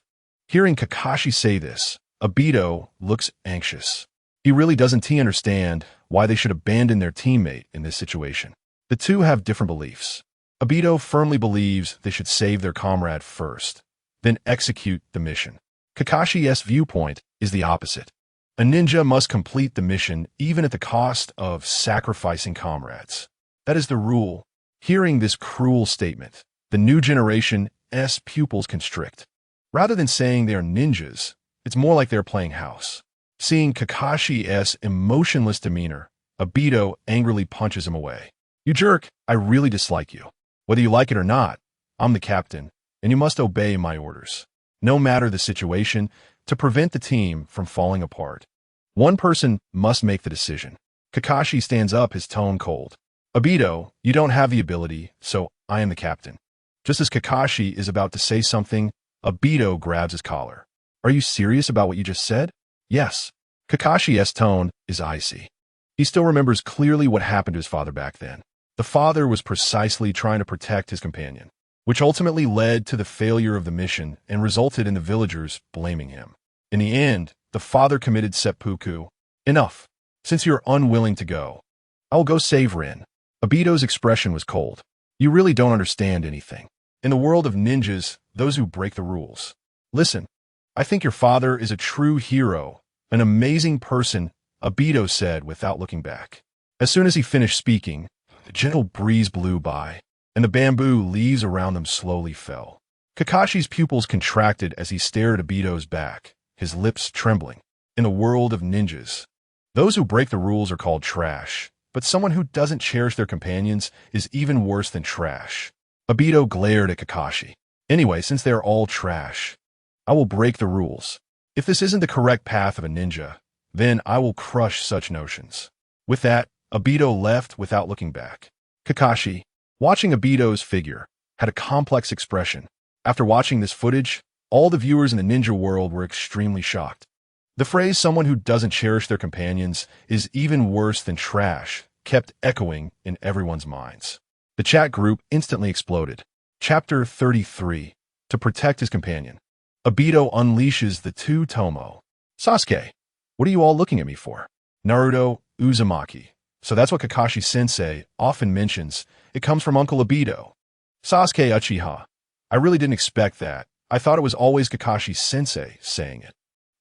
Hearing Kakashi say this, Obito looks anxious. He really doesn't understand why they should abandon their teammate in this situation. The two have different beliefs. Obito firmly believes they should save their comrade first, then execute the mission. Kakashi's viewpoint is the opposite. A ninja must complete the mission even at the cost of sacrificing comrades. That is the rule. Hearing this cruel statement, the new generation's pupils constrict. Rather than saying they are ninjas, it's more like they're playing house. Seeing Kakashi's emotionless demeanor, Obito angrily punches him away. You jerk, I really dislike you. Whether you like it or not, I'm the captain, and you must obey my orders. No matter the situation, to prevent the team from falling apart. One person must make the decision. Kakashi stands up, his tone cold. Obito, you don't have the ability, so I am the captain. Just as Kakashi is about to say something, Obito grabs his collar. Are you serious about what you just said? Yes. Kakashi's tone is icy. He still remembers clearly what happened to his father back then. The father was precisely trying to protect his companion, which ultimately led to the failure of the mission and resulted in the villagers blaming him. In the end, the father committed seppuku. Enough. Since you're unwilling to go, I'll go save Rin. Obito's expression was cold. You really don't understand anything. In the world of ninjas, those who break the rules. Listen, I think your father is a true hero, an amazing person, Obito said without looking back. As soon as he finished speaking, a gentle breeze blew by, and the bamboo leaves around them slowly fell. Kakashi's pupils contracted as he stared at Obito's back, his lips trembling. In a world of ninjas, those who break the rules are called trash, but someone who doesn't cherish their companions is even worse than trash. Obito glared at Kakashi. Anyway, since they're all trash, I will break the rules. If this isn't the correct path of a ninja, then I will crush such notions. With that, Obito left without looking back. Kakashi, watching Obito's figure, had a complex expression. After watching this footage, all the viewers in the ninja world were extremely shocked. The phrase someone who doesn't cherish their companions is even worse than trash kept echoing in everyone's minds. The chat group instantly exploded. Chapter 33. To protect his companion. Obito unleashes the two Tomo. Sasuke, what are you all looking at me for? Naruto, Uzumaki. So that's what Kakashi-sensei often mentions. It comes from Uncle Obito. Sasuke Uchiha. I really didn't expect that. I thought it was always Kakashi-sensei saying it.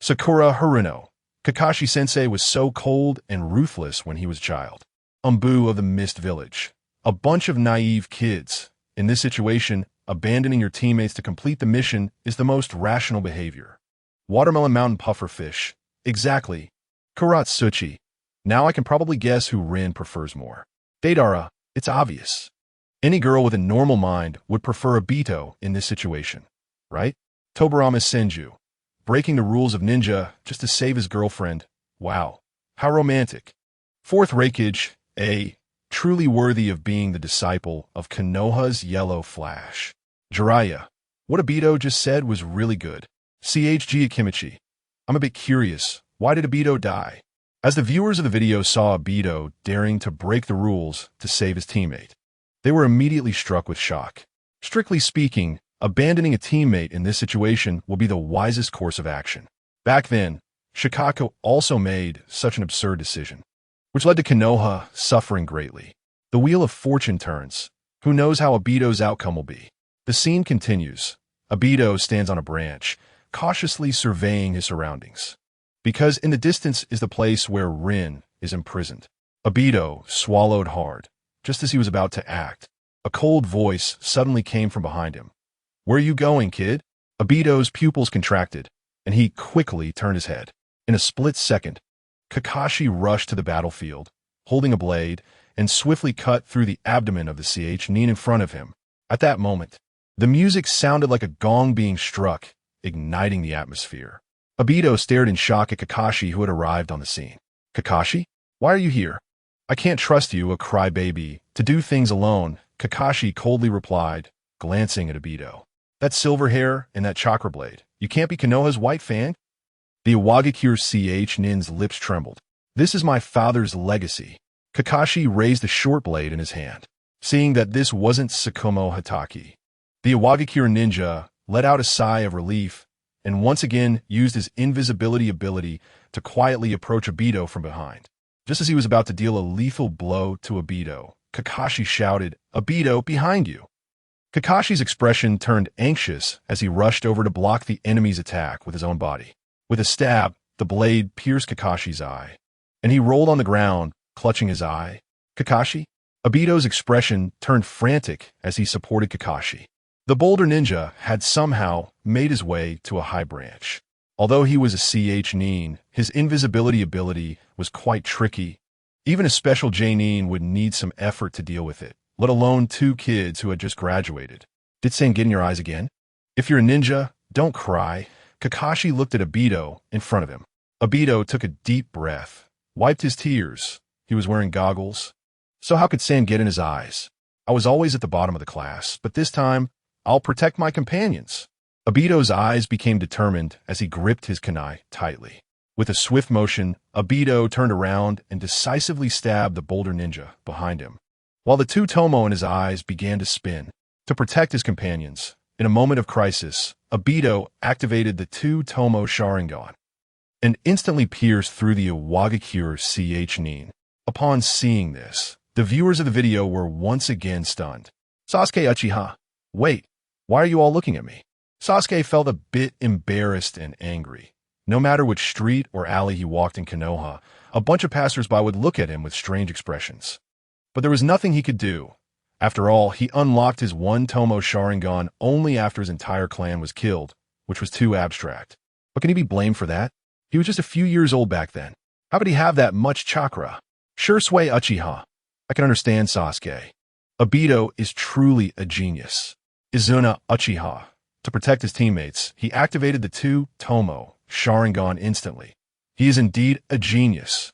Sakura Haruno. Kakashi-sensei was so cold and ruthless when he was a child. Umbu of the Mist Village. A bunch of naive kids. In this situation, abandoning your teammates to complete the mission is the most rational behavior. Watermelon Mountain Pufferfish. Exactly. Kuratsuchi. Now I can probably guess who Rin prefers more. Deidara. It's obvious. Any girl with a normal mind would prefer Obito in this situation, right? Tobirama Senju. Breaking the rules of ninja just to save his girlfriend. Wow. How romantic. Fourth Raikage. Truly worthy of being the disciple of Konoha's Yellow Flash. Jiraiya. What Obito just said was really good. CHG Akimichi. I'm a bit curious. Why did Obito die? As the viewers of the video saw Obito daring to break the rules to save his teammate, they were immediately struck with shock. Strictly speaking, abandoning a teammate in this situation will be the wisest course of action. Back then, Shikako also made such an absurd decision, which led to Konoha suffering greatly. The wheel of fortune turns. Who knows how Obito's outcome will be? The scene continues. Obito stands on a branch, cautiously surveying his surroundings. Because in the distance is the place where Rin is imprisoned. Obito swallowed hard, just as he was about to act. A cold voice suddenly came from behind him. Where are you going, kid? Obito's pupils contracted, and he quickly turned his head. In a split second, Kakashi rushed to the battlefield, holding a blade, and swiftly cut through the abdomen of the CH-nin in front of him. At that moment, the music sounded like a gong being struck, igniting the atmosphere. Obito stared in shock at Kakashi, who had arrived on the scene. Kakashi? Why are you here? I can't trust you, a crybaby, to do things alone, Kakashi coldly replied, glancing at Obito. That silver hair and that chakra blade. You can't be Konoha's white fang? The Iwagakure CH-nin's lips trembled. This is my father's legacy. Kakashi raised the short blade in his hand. Seeing that this wasn't Tsukumo Hatake, the Iwagakure ninja let out a sigh of relief and once again used his invisibility ability to quietly approach Obito from behind. Just as he was about to deal a lethal blow to Obito, Kakashi shouted, "Obito, behind you!" Kakashi's expression turned anxious as he rushed over to block the enemy's attack with his own body. With a stab, the blade pierced Kakashi's eye, and he rolled on the ground, clutching his eye. Kakashi? Obito's expression turned frantic as he supported Kakashi. The Boulder Ninja had somehow made his way to a high branch. Although he was a CH-nin, his invisibility ability was quite tricky. Even a special J-nin would need some effort to deal with it, let alone two kids who had just graduated. Did Sand get in your eyes again? If you're a ninja, don't cry. Kakashi looked at Obito in front of him. Obito took a deep breath, wiped his tears. He was wearing goggles. So how could Sand get in his eyes? I was always at the bottom of the class, but this time, I'll protect my companions. Obito's eyes became determined as he gripped his kunai tightly. With a swift motion, Obito turned around and decisively stabbed the Boulder Ninja behind him. while the two-tomo in his eyes began to spin. To protect his companions, in a moment of crisis, Obito activated the two-tomo Sharingan and instantly pierced through the Iwagakure CH Nin. Upon seeing this, the viewers of the video were once again stunned. Sasuke Uchiha, wait, why are you all looking at me? Sasuke felt a bit embarrassed and angry. No matter which street or alley he walked in Konoha, a bunch of passersby would look at him with strange expressions. But there was nothing he could do. After all, he unlocked his one-tomo Sharingan only after his entire clan was killed, which was too abstract. But can he be blamed for that? He was just a few years old back then. How could he have that much chakra? Sure sway Uchiha. I can understand Sasuke. Obito is truly a genius. Izuna Uchiha. To protect his teammates, he activated the two-tomo Sharingan instantly. He is indeed a genius.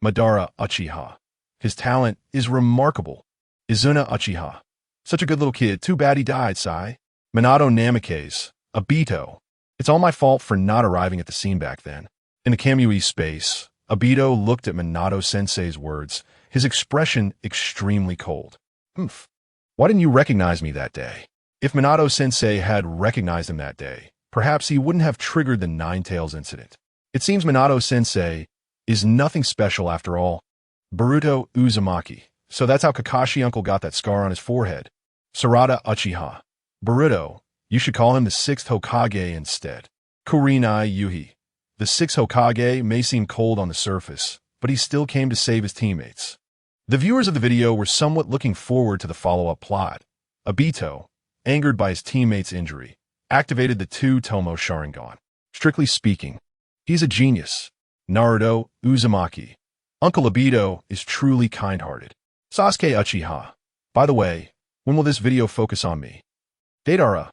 Madara Uchiha. His talent is remarkable. Izuna Uchiha. Such a good little kid, too bad he died, Sai. Minato Namikaze. Obito. It's all my fault for not arriving at the scene back then. In the Kamui space, Obito looked at Minato-sensei's words, his expression extremely cold. Why didn't you recognize me that day? If Minato-sensei had recognized him that day, perhaps he wouldn't have triggered the Nine-Tails incident. It seems Minato-sensei is nothing special after all. Boruto Uzumaki. So that's how Kakashi uncle got that scar on his forehead. Sarada Uchiha. Boruto, you should call him the Sixth Hokage instead. Kurenai Yuhi. The Sixth Hokage may seem cold on the surface, but he still came to save his teammates. The viewers of the video were somewhat looking forward to the follow-up plot. Obito, angered by his teammate's injury, activated the two-tomo Sharingan. Strictly speaking, he's a genius. Naruto Uzumaki. Uncle Obito is truly kind-hearted. Sasuke Uchiha. By the way, when will this video focus on me? Deidara.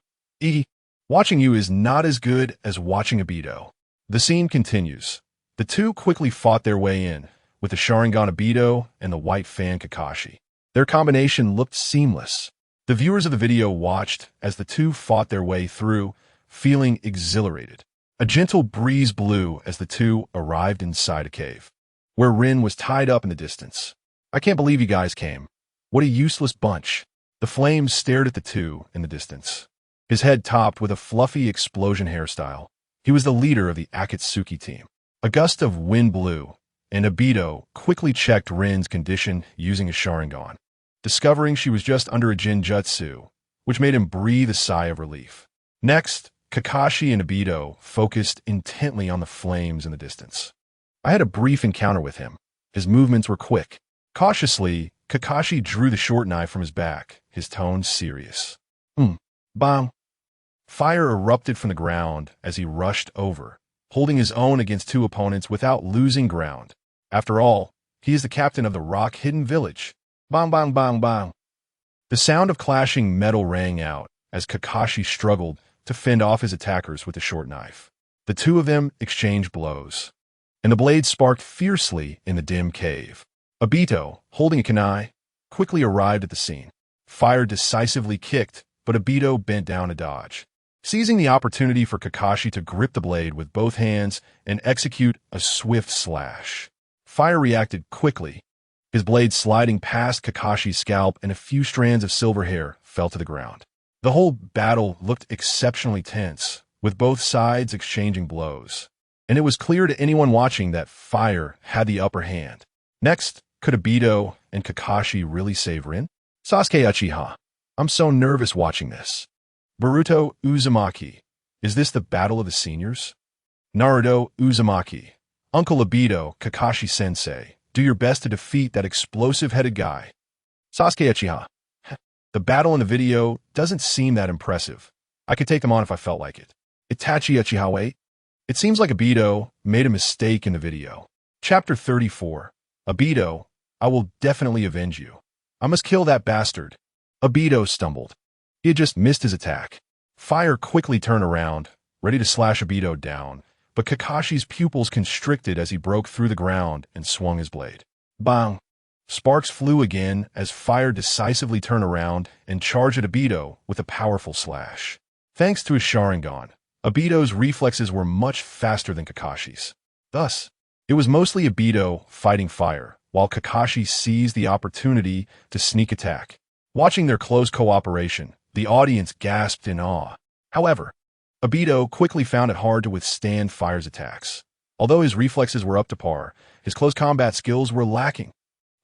Watching you is not as good as watching Obito. The scene continues. The two quickly fought their way in, with the Sharingan Obito and the White Fan Kakashi. Their combination looked seamless. The viewers of the video watched as the two fought their way through, feeling exhilarated. A gentle breeze blew as the two arrived inside a cave, where Rin was tied up in the distance. I can't believe you guys came. What a useless bunch. The flames stared at the two in the distance. His head topped with a fluffy explosion hairstyle. He was the leader of the Akatsuki team. A gust of wind blew, and Obito quickly checked Rin's condition using a Sharingan, discovering she was just under a Genjutsu, which made him breathe a sigh of relief. Next, Kakashi and Obito focused intently on the flames in the distance. I had a brief encounter with him. His movements were quick. Cautiously, Kakashi drew the short knife from his back, his tone serious. Bang! Fire erupted from the ground as he rushed over, holding his own against two opponents without losing ground. After all, he is the captain of the Rock Hidden Village. Bang, bang, bang, bang. The sound of clashing metal rang out as Kakashi struggled to fend off his attackers with the short knife. The two of them exchanged blows, and the blade sparked fiercely in the dim cave. Obito, holding a kunai, quickly arrived at the scene. Fire decisively kicked, but Obito bent down to dodge, seizing the opportunity for Kakashi to grip the blade with both hands and execute a swift slash. Fire reacted quickly, his blade sliding past Kakashi's scalp, and a few strands of silver hair fell to the ground. The whole battle looked exceptionally tense, with both sides exchanging blows, and it was clear to anyone watching that fire had the upper hand. Next, could Obito and Kakashi really save Rin? Sasuke Uchiha. I'm so nervous watching this. Boruto Uzumaki. Is this the battle of the seniors? Naruto Uzumaki. Uncle Obito, Kakashi-sensei. Do your best to defeat that explosive-headed guy. Sasuke Uchiha. The battle in the video doesn't seem that impressive. I could take them on if I felt like it. Itachi Uchiha. Wait. It seems like Obito made a mistake in the video. Chapter 34. Obito, I will definitely avenge you. I must kill that bastard. Obito stumbled. He had just missed his attack. Fire quickly turned around, ready to slash Obito down, but Kakashi's pupils constricted as he broke through the ground and swung his blade. Bang! Sparks flew again as Fire decisively turned around and charged at Obito with a powerful slash. Thanks to his Sharingan, Obito's reflexes were much faster than Kakashi's. Thus, it was mostly Obito fighting Fire, while Kakashi seized the opportunity to sneak attack. Watching their close cooperation, the audience gasped in awe. However, Obito quickly found it hard to withstand Fire's attacks. Although his reflexes were up to par, his close combat skills were lacking.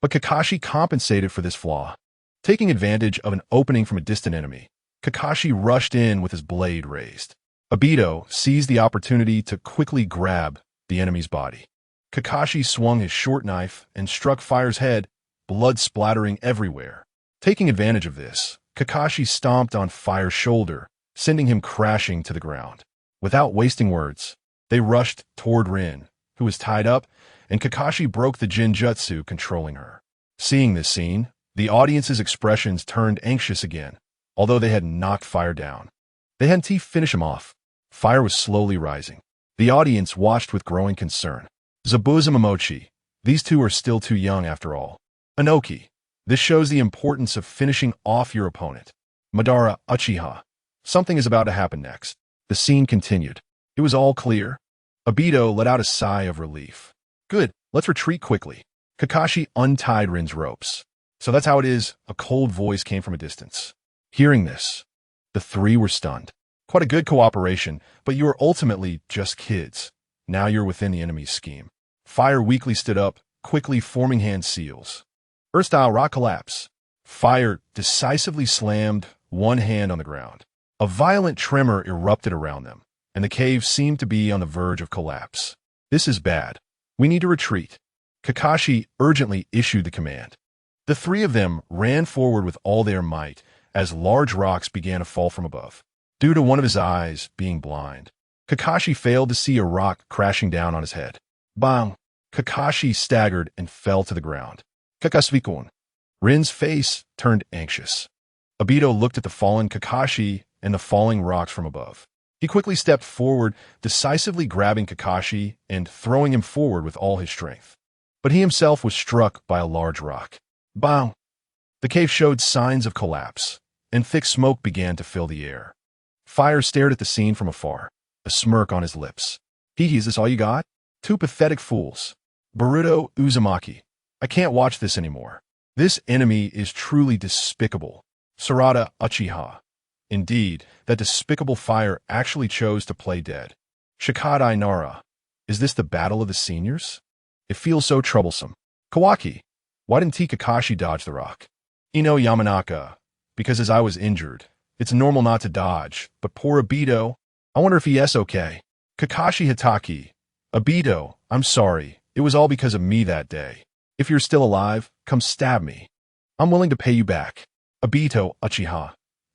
But Kakashi compensated for this flaw. Taking advantage of an opening from a distant enemy, Kakashi rushed in with his blade raised. Obito seized the opportunity to quickly grab the enemy's body. Kakashi swung his short knife and struck Fire's head, blood splattering everywhere. Taking advantage of this, Kakashi stomped on Fire's shoulder, sending him crashing to the ground. Without wasting words, they rushed toward Rin, who was tied up, and Kakashi broke the Jinjutsu controlling her. Seeing this scene, the audience's expressions turned anxious again, although they had knocked Fire down. They hadn't finish him off. Fire was slowly rising. The audience watched with growing concern. Zabuza Momochi, these two are still too young after all. Inoki, this shows the importance of finishing off your opponent. Madara Uchiha, something is about to happen next. The scene continued. It was all clear. Obito let out a sigh of relief. Good, let's retreat quickly. Kakashi untied Rin's ropes. So that's how it is, a cold voice came from a distance. Hearing this, the three were stunned. Quite a good cooperation, but you are ultimately just kids. Now you're within the enemy's scheme. Fire weakly stood up, quickly forming hand seals. Earth-style rock collapse. Fire decisively slammed one hand on the ground. A violent tremor erupted around them, and the cave seemed to be on the verge of collapse. This is bad. We need to retreat. Kakashi urgently issued the command. The three of them ran forward with all their might as large rocks began to fall from above. Due to one of his eyes being blind, Kakashi failed to see a rock crashing down on his head. Bang! Kakashi staggered and fell to the ground. Sasuke-kun. Rin's face turned anxious. Obito looked at the fallen Kakashi and the falling rocks from above. He quickly stepped forward, decisively grabbing Kakashi and throwing him forward with all his strength. But he himself was struck by a large rock. Bang! The cave showed signs of collapse, and thick smoke began to fill the air. Fire stared at the scene from afar, a smirk on his lips. Is this all you got? Two pathetic fools. Boruto Uzumaki. I can't watch this anymore. This enemy is truly despicable. Sarada Uchiha. Indeed, that despicable Fire actually chose to play dead. Shikadai Nara. Is this the battle of the seniors? It feels so troublesome. Kawaki. Why didn't Kakashi dodge the rock? Ino Yamanaka. Because as I was injured. It's normal not to dodge, but poor Obito. I wonder if he's okay. Kakashi Hitaki. Obito, I'm sorry. It was all because of me that day. If you're still alive, come stab me. I'm willing to pay you back. Obito Uchiha.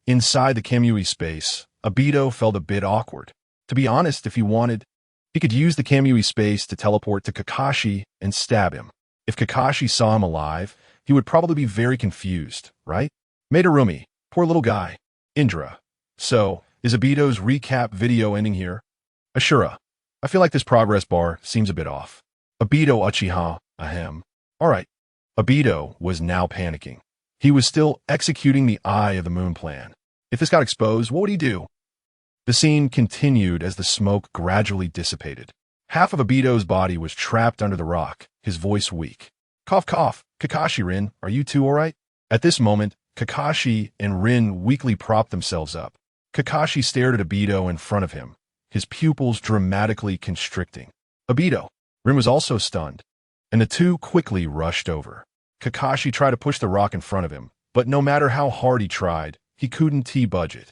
Inside the Kamui space, Obito felt a bit awkward. To be honest, if he wanted, he could use the Kamui space to teleport to Kakashi and stab him. If Kakashi saw him alive, he would probably be very confused, right? Madarumi, poor little guy. Indra. So, is Obito's recap video ending here? Ashura. I feel like this progress bar seems a bit off. Obito Uchiha, ahem. Alright. Obito was now panicking. He was still executing the Eye of the Moon plan. If this got exposed, what would he do? The scene continued as the smoke gradually dissipated. Half of Obito's body was trapped under the rock, his voice weak. Cough, cough. Kakashi, Rin, are you two alright? At this moment, Kakashi and Rin weakly propped themselves up. Kakashi stared at Obito in front of him, his pupils dramatically constricting. Obito. Rin was also stunned, and the two quickly rushed over. Kakashi tried to push the rock in front of him, but no matter how hard he tried, he couldn't budge it.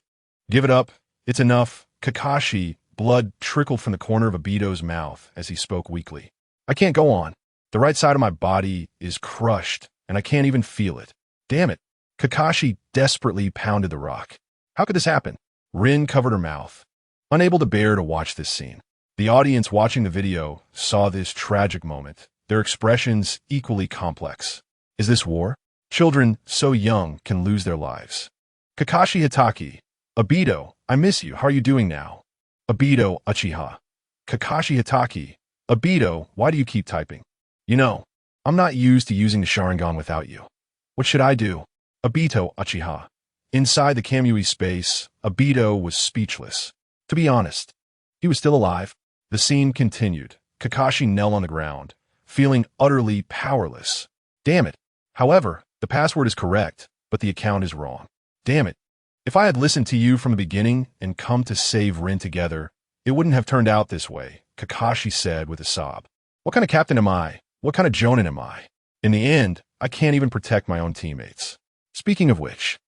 Give it up. It's enough. Kakashi, blood trickled from the corner of Obito's mouth as he spoke weakly. I can't go on. The right side of my body is crushed, and I can't even feel it. Damn it. Kakashi desperately pounded the rock. How could this happen? Rin covered her mouth, unable to bear to watch this scene. The audience watching the video saw this tragic moment, their expressions equally complex. Is this war? Children so young can lose their lives. Kakashi Hitaki. Obito, I miss you. How are you doing now? Obito Uchiha. Kakashi Hitaki. Obito, why do you keep typing? You know, I'm not used to using the Sharingan without you. What should I do? Obito Uchiha. Inside the Kamui space, Obito was speechless. To be honest, he was still alive. The scene continued. Kakashi knelt on the ground, feeling utterly powerless. Damn it. However, the password is correct, but the account is wrong. Damn it. If I had listened to you from the beginning and come to save Rin together, it wouldn't have turned out this way, Kakashi said with a sob. What kind of captain am I? What kind of jonin am I? In the end, I can't even protect my own teammates. Speaking of which,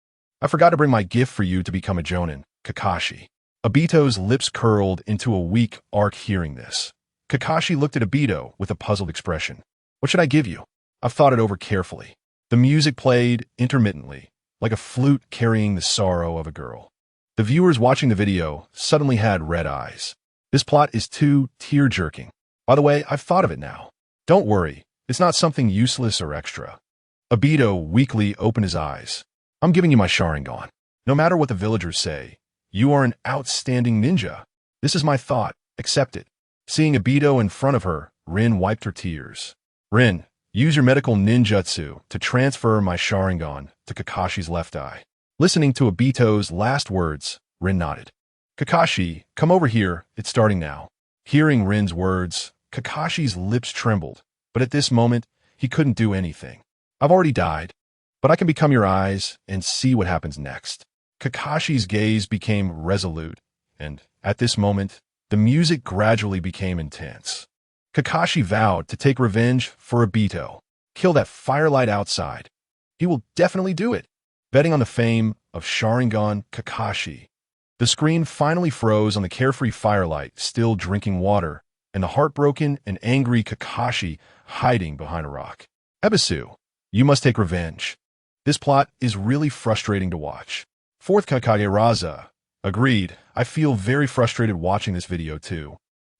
I forgot to bring my gift for you to become a jonin, Kakashi. Obito's lips curled into a weak arc hearing this. Kakashi looked at Obito with a puzzled expression. What should I give you? I've thought it over carefully. The music played intermittently, like a flute carrying the sorrow of a girl. The viewers watching the video suddenly had red eyes. This plot is too tear-jerking. By the way, I've thought of it now. Don't worry, it's not something useless or extra. Obito weakly opened his eyes. I'm giving you my Sharingan. No matter what the villagers say, you are an outstanding ninja. This is my thought. Accept it. Seeing Obito in front of her, Rin wiped her tears. Rin, use your medical ninjutsu to transfer my Sharingan to Kakashi's left eye. Listening to Obito's last words, Rin nodded. Kakashi, come over here, it's starting now. Hearing Rin's words, Kakashi's lips trembled, but at this moment, he couldn't do anything. I've already died, but I can become your eyes and see what happens next. Kakashi's gaze became resolute, and at this moment, the music gradually became intense. Kakashi vowed to take revenge for Obito, kill that firelight outside. He will definitely do it. Betting on the fame of Sharingan Kakashi. The screen finally froze on the carefree firelight still drinking water, and the heartbroken and angry Kakashi hiding behind a rock. Ebisu, you must take revenge. This plot is really frustrating to watch. Fourth Hokage Raza. Agreed, I feel very frustrated watching this video too.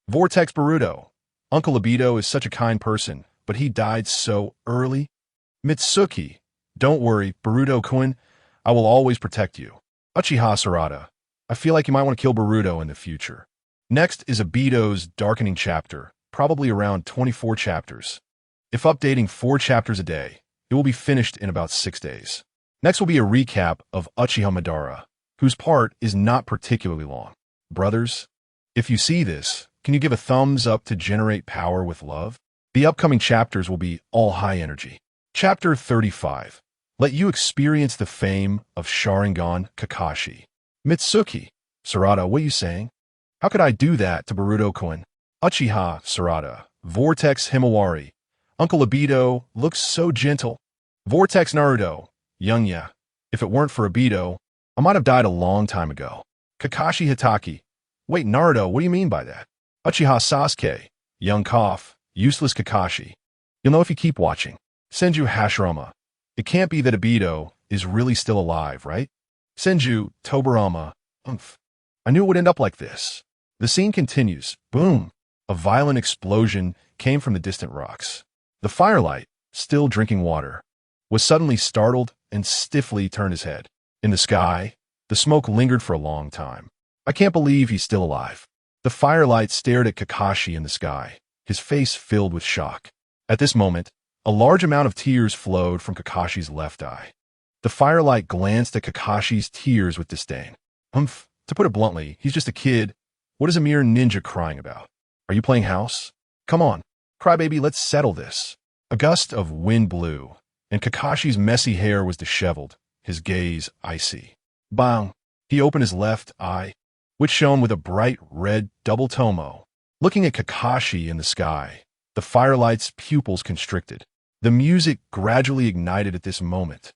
Vortex Boruto. Uncle Obito is such a kind person, but he died so early. Mitsuki. Don't worry, Boruto-kun, I will always protect you. Uchiha'S Sarada. I feel like you might want to kill Boruto in the future. Next is Obito's darkening chapter, probably around 24 chapters. If updating 4 chapters a day, it will be finished in about 6 days. Next will be a recap of Uchiha Madara, whose part is not particularly long. Brothers, if you see this, can you give a thumbs up to generate power with love? The upcoming chapters will be all high energy. Chapter 35. Let you experience the fame of Sharingan Kakashi. Mitsuki. Sarada, what are you saying? How could I do that to Boruto-kun? Uchiha Sarada. Vortex Himawari. Uncle Obito looks so gentle. Vortex Naruto. Young. If it weren't for Obito, I might have died a long time ago. Kakashi Hitaki. Wait, Naruto, what do you mean by that? Uchiha Sasuke. Young cough. Useless Kakashi. You'll know if you keep watching. Senju Hashirama. It can't be that Obito is really still alive, right? Senju Tobirama. Umph. I knew it would end up like this. The scene continues. Boom. A violent explosion came from the distant rocks. The firelight, still drinking water, was suddenly startled and stiffly turned his head. In the sky, the smoke lingered for a long time. I can't believe he's still alive. The firelight stared at Kakashi in the sky, his face filled with shock. At this moment, a large amount of tears flowed from Kakashi's left eye. The firelight glanced at Kakashi's tears with disdain. Humph, to put it bluntly, he's just a kid. What is a mere ninja crying about? Are you playing house? Come on, crybaby, let's settle this. A gust of wind blew, and Kakashi's messy hair was disheveled, his gaze icy. Bang! He opened his left eye, which shone with a bright red double tomo. Looking at Kakashi in the sky, the firelight's pupils constricted. The music gradually ignited at this moment.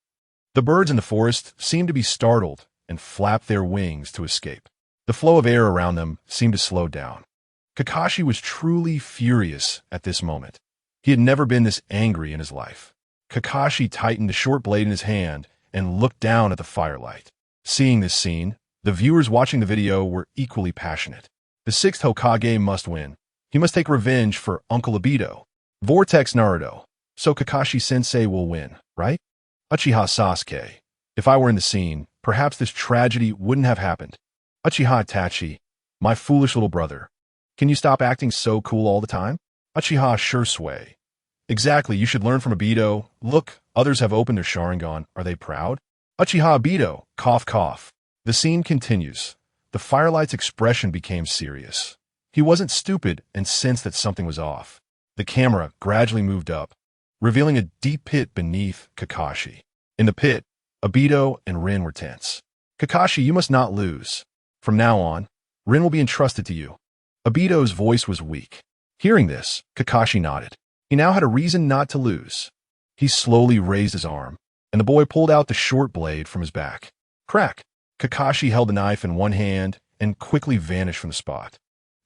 The birds in the forest seemed to be startled and flapped their wings to escape. The flow of air around them seemed to slow down. Kakashi was truly furious at this moment. He had never been this angry in his life. Kakashi tightened the short blade in his hand and looked down at the firelight. Seeing this scene, the viewers watching the video were equally passionate. The sixth Hokage must win. He must take revenge for Uncle Obito. Vortex Naruto. So Kakashi-sensei will win, right? Uchiha Sasuke. If I were in the scene, perhaps this tragedy wouldn't have happened. Uchiha Itachi. My foolish little brother. Can you stop acting so cool all the time? Uchiha Shursui. Exactly, you should learn from Obito. Look, others have opened their Sharingan. Are they proud? Uchiha Obito. Cough, cough. The scene continues. The firelight's expression became serious. He wasn't stupid and sensed that something was off. The camera gradually moved up. revealing a deep pit beneath Kakashi. In the pit, Obito and Rin were tense. Kakashi, you must not lose. From now on, Rin will be entrusted to you. Obito's voice was weak. Hearing this, Kakashi nodded. He now had a reason not to lose. He slowly raised his arm, and the boy pulled out the short blade from his back. Crack! Kakashi held the knife in one hand and quickly vanished from the spot.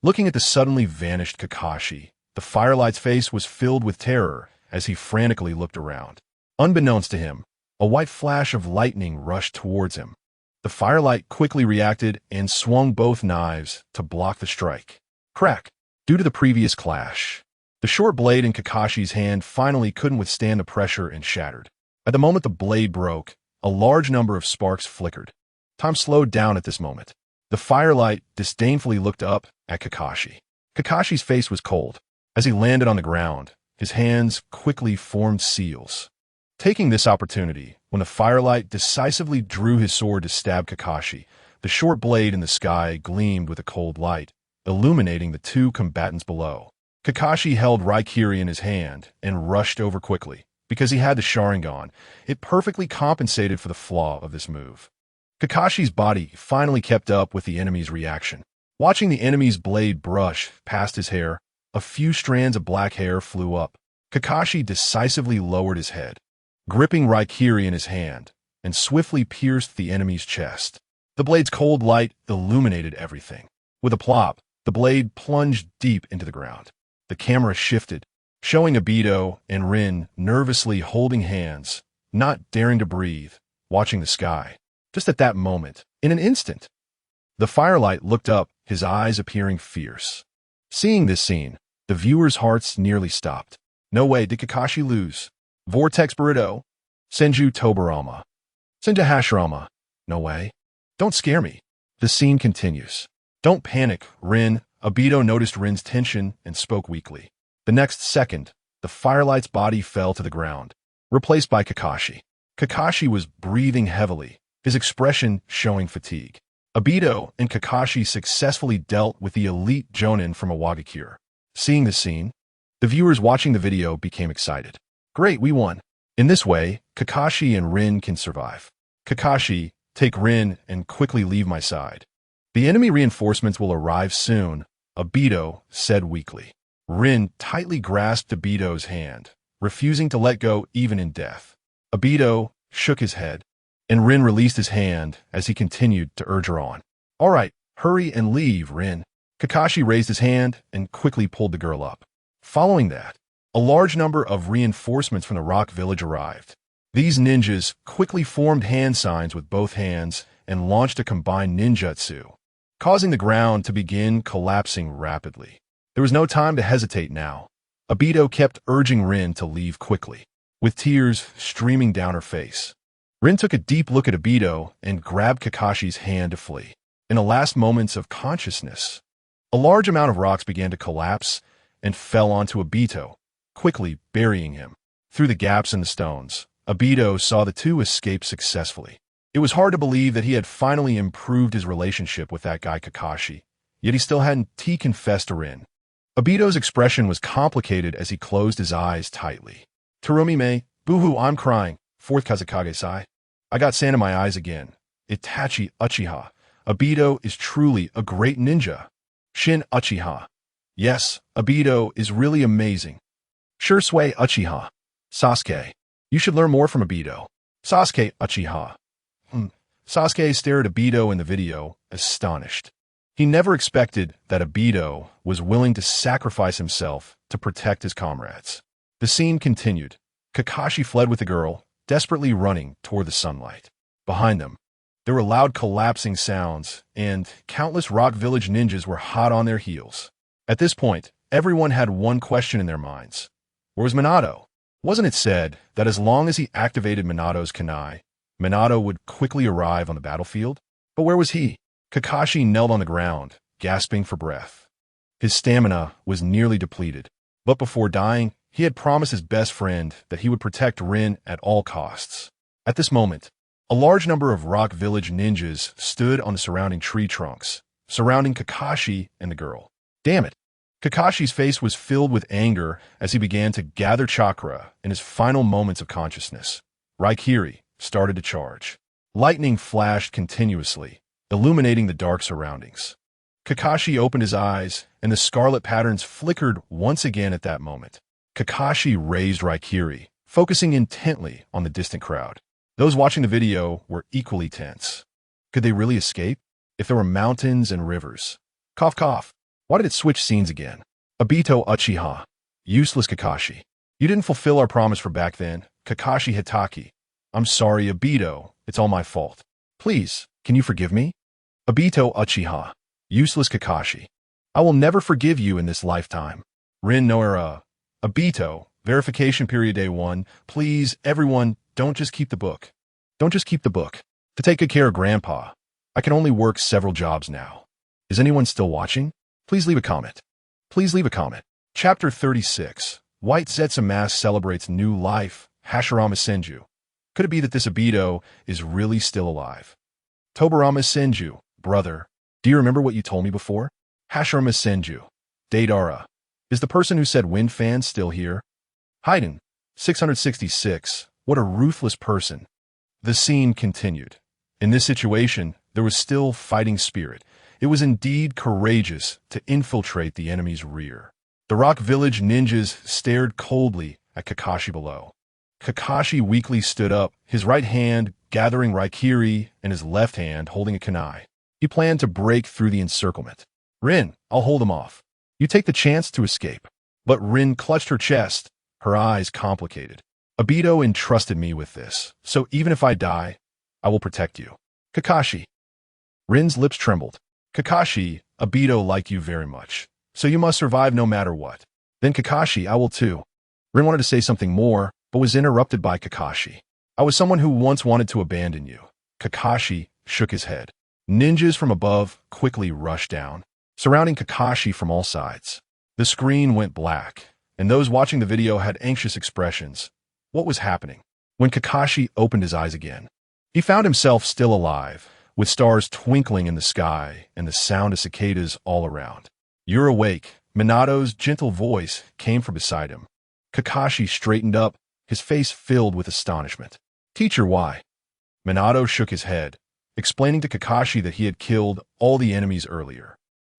Looking at the suddenly vanished Kakashi, the Firelight's face was filled with terror as he frantically looked around. Unbeknownst to him, a white flash of lightning rushed towards him. The Firelight quickly reacted and swung both knives to block the strike. Crack! Due to the previous clash, the short blade in Kakashi's hand finally couldn't withstand the pressure and shattered. At the moment the blade broke, a large number of sparks flickered. Time slowed down at this moment. The Firelight disdainfully looked up at Kakashi. Kakashi's face was cold. As he landed on the ground, his hands quickly formed seals. Taking this opportunity, when the Firelight decisively drew his sword to stab Kakashi, the short blade in the sky gleamed with a cold light, illuminating the two combatants below. Kakashi held Raikiri in his hand and rushed over quickly. Because he had the Sharingan, it perfectly compensated for the flaw of this move. Kakashi's body finally kept up with the enemy's reaction. Watching the enemy's blade brush past his hair, a few strands of black hair flew up. Kakashi decisively lowered his head, gripping Raikiri in his hand, and swiftly pierced the enemy's chest. The blade's cold light illuminated everything. With a plop, the blade plunged deep into the ground. The camera shifted, showing Obito and Rin nervously holding hands, not daring to breathe, watching the sky. Just at that moment, in an instant, the Firelight looked up, his eyes appearing fierce. Seeing this scene, the viewers' hearts nearly stopped. No way did Kakashi lose. Vortex Burrito, Senju Tobarama, Senju Hashirama. No way. Don't scare me. The scene continues. Don't panic, Rin. Obito noticed Rin's tension and spoke weakly. The next second, the Firelight's body fell to the ground, replaced by Kakashi. Kakashi was breathing heavily, his expression showing fatigue. Obito and Kakashi successfully dealt with the elite Jonin from Iwagakure. Seeing the scene, the viewers watching the video became excited. Great, we won. In this way, Kakashi and Rin can survive. Kakashi, take Rin and quickly leave my side. The enemy reinforcements will arrive soon, Obito said weakly. Rin tightly grasped Obito's hand, refusing to let go even in death. Obito shook his head, and Rin released his hand as he continued to urge her on. All right, hurry and leave, Rin. Kakashi raised his hand and quickly pulled the girl up. Following that, a large number of reinforcements from the Rock Village arrived. These ninjas quickly formed hand signs with both hands and launched a combined ninjutsu, causing the ground to begin collapsing rapidly. There was no time to hesitate now. Obito kept urging Rin to leave quickly, with tears streaming down her face. Rin took a deep look at Obito and grabbed Kakashi's hand to flee. In the last moments of consciousness, a large amount of rocks began to collapse and fell onto Obito, quickly burying him. Through the gaps in the stones, Obito saw the two escape successfully. It was hard to believe that he had finally improved his relationship with that guy Kakashi, yet he still hadn't confessed to Rin. Obito's expression was complicated as he closed his eyes tightly. Terumi-me, boo-hoo, I'm crying. Fourth Kazekage-sai. I got sand in my eyes again. Itachi Uchiha. Obito is truly a great ninja. Shin Uchiha. Yes, Obito is really amazing. Shursui Uchiha. Sasuke. You should learn more from Obito. Sasuke Uchiha. Sasuke stared at Obito in the video, astonished. He never expected that Obito was willing to sacrifice himself to protect his comrades. The scene continued. Kakashi fled with the girl, desperately running toward the sunlight. Behind them, there were loud collapsing sounds, and countless Rock Village ninjas were hot on their heels. At this point, everyone had one question in their minds. Where was Minato? Wasn't it said that as long as he activated Minato's kunai, Minato would quickly arrive on the battlefield? But where was he? Kakashi knelt on the ground, gasping for breath. His stamina was nearly depleted, but before dying, he had promised his best friend that he would protect Rin at all costs. At this moment, a large number of Rock Village ninjas stood on the surrounding tree trunks, surrounding Kakashi and the girl. Damn it! Kakashi's face was filled with anger as he began to gather chakra in his final moments of consciousness. Raikiri started to charge. Lightning flashed continuously, illuminating the dark surroundings. Kakashi opened his eyes, and the scarlet patterns flickered once again at that moment. Kakashi raised Raikiri, focusing intently on the distant crowd. Those watching the video were equally tense. Could they really escape? If there were mountains and rivers? Cough cough. Why did it switch scenes again? Obito Uchiha. Useless Kakashi. You didn't fulfill our promise for back then, Kakashi Hitaki. I'm sorry, Obito. It's all my fault. Please, can you forgive me? Obito Uchiha. Useless Kakashi. I will never forgive you in this lifetime. Rin no Era. Obito. Verification period day 1. Please, everyone, don't just keep the book. Don't just keep the book. To take good care of Grandpa. I can only work several jobs now. Is anyone still watching? Please leave a comment. Please leave a comment. Chapter 36. White Zetsu Mask celebrates new life. Hashirama Senju. Could it be that this Obito is really still alive? Tobarama Senju. Brother, do you remember what you told me before? Hashirama Senju. Deidara. Is the person who said wind fan still here? Haiden. 666. What a ruthless person. The scene continued. In this situation, there was still fighting spirit. It was indeed courageous to infiltrate the enemy's rear. The Rock Village ninjas stared coldly at Kakashi below. Kakashi weakly stood up, his right hand gathering Raikiri and his left hand holding a kunai. He planned to break through the encirclement. Rin, I'll hold him off. You take the chance to escape. But Rin clutched her chest, her eyes complicated. Obito entrusted me with this, so even if I die, I will protect you. Kakashi. Rin's lips trembled. Kakashi, Obito liked you very much, so you must survive no matter what. Then Kakashi, I will too. Rin wanted to say something more, but was interrupted by Kakashi. I was someone who once wanted to abandon you. Kakashi shook his head. Ninjas from above quickly rushed down, surrounding Kakashi from all sides. The screen went black, and those watching the video had anxious expressions. What was happening? When Kakashi opened his eyes again, he found himself still alive, with stars twinkling in the sky and the sound of cicadas all around. You're awake. Minato's gentle voice came from beside him. Kakashi straightened up, his face filled with astonishment. Teacher, why? Minato shook his head, explaining to Kakashi that he had killed all the enemies earlier.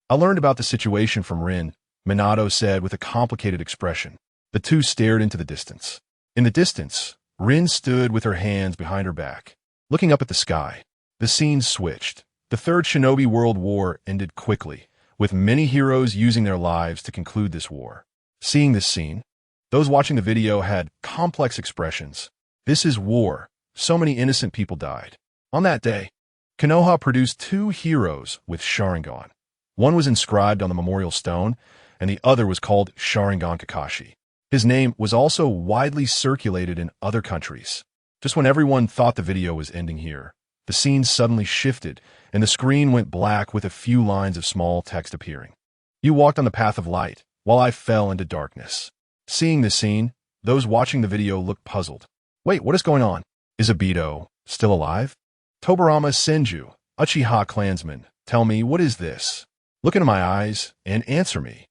I learned about the situation from Rin, Minato said with a complicated expression. The two stared into the distance. In the distance, Rin stood with her hands behind her back, looking up at the sky. The scene switched. The Third Shinobi World War ended quickly, with many heroes using their lives to conclude this war. Seeing this scene, those watching the video had complex expressions. This is war. So many innocent people died. On that day, Konoha produced 2 heroes with Sharingan. One was inscribed on the memorial stone, and the other was called Sharingan Kakashi. His name was also widely circulated in other countries. Just when everyone thought the video was ending here, the scene suddenly shifted, and the screen went black with a few lines of small text appearing. You walked on the path of light, while I fell into darkness. Seeing this scene, those watching the video looked puzzled. Wait, what is going on? Is Obito still alive? Tobarama Senju, Uchiha clansman, tell me, what is this? Look into my eyes and answer me.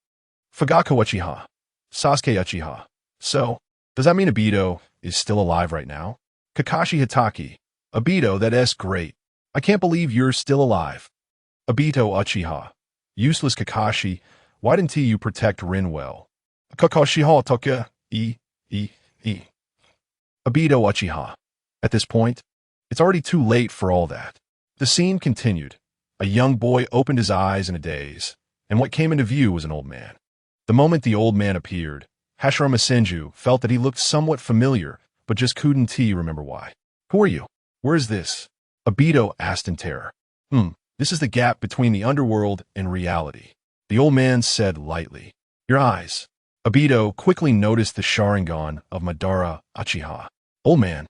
Fugaku Uchiha. Sasuke Uchiha. So, does that mean Obito is still alive right now? Kakashi Hitaki. Obito, that's great. I can't believe you're still alive. Obito Uchiha. Useless Kakashi, why didn't you protect Rin well? Kakashi Toka. Obito Uchiha. At this point, it's already too late for all that. The scene continued. A young boy opened his eyes in a daze, and what came into view was an old man. The moment the old man appeared, Hashirama Senju felt that he looked somewhat familiar, but just couldn't remember why. Who are you? Where is this? Obito asked in terror. This is the gap between the underworld and reality. The old man said lightly. Your eyes. Obito quickly noticed the Sharingan of Madara Uchiha. Old man,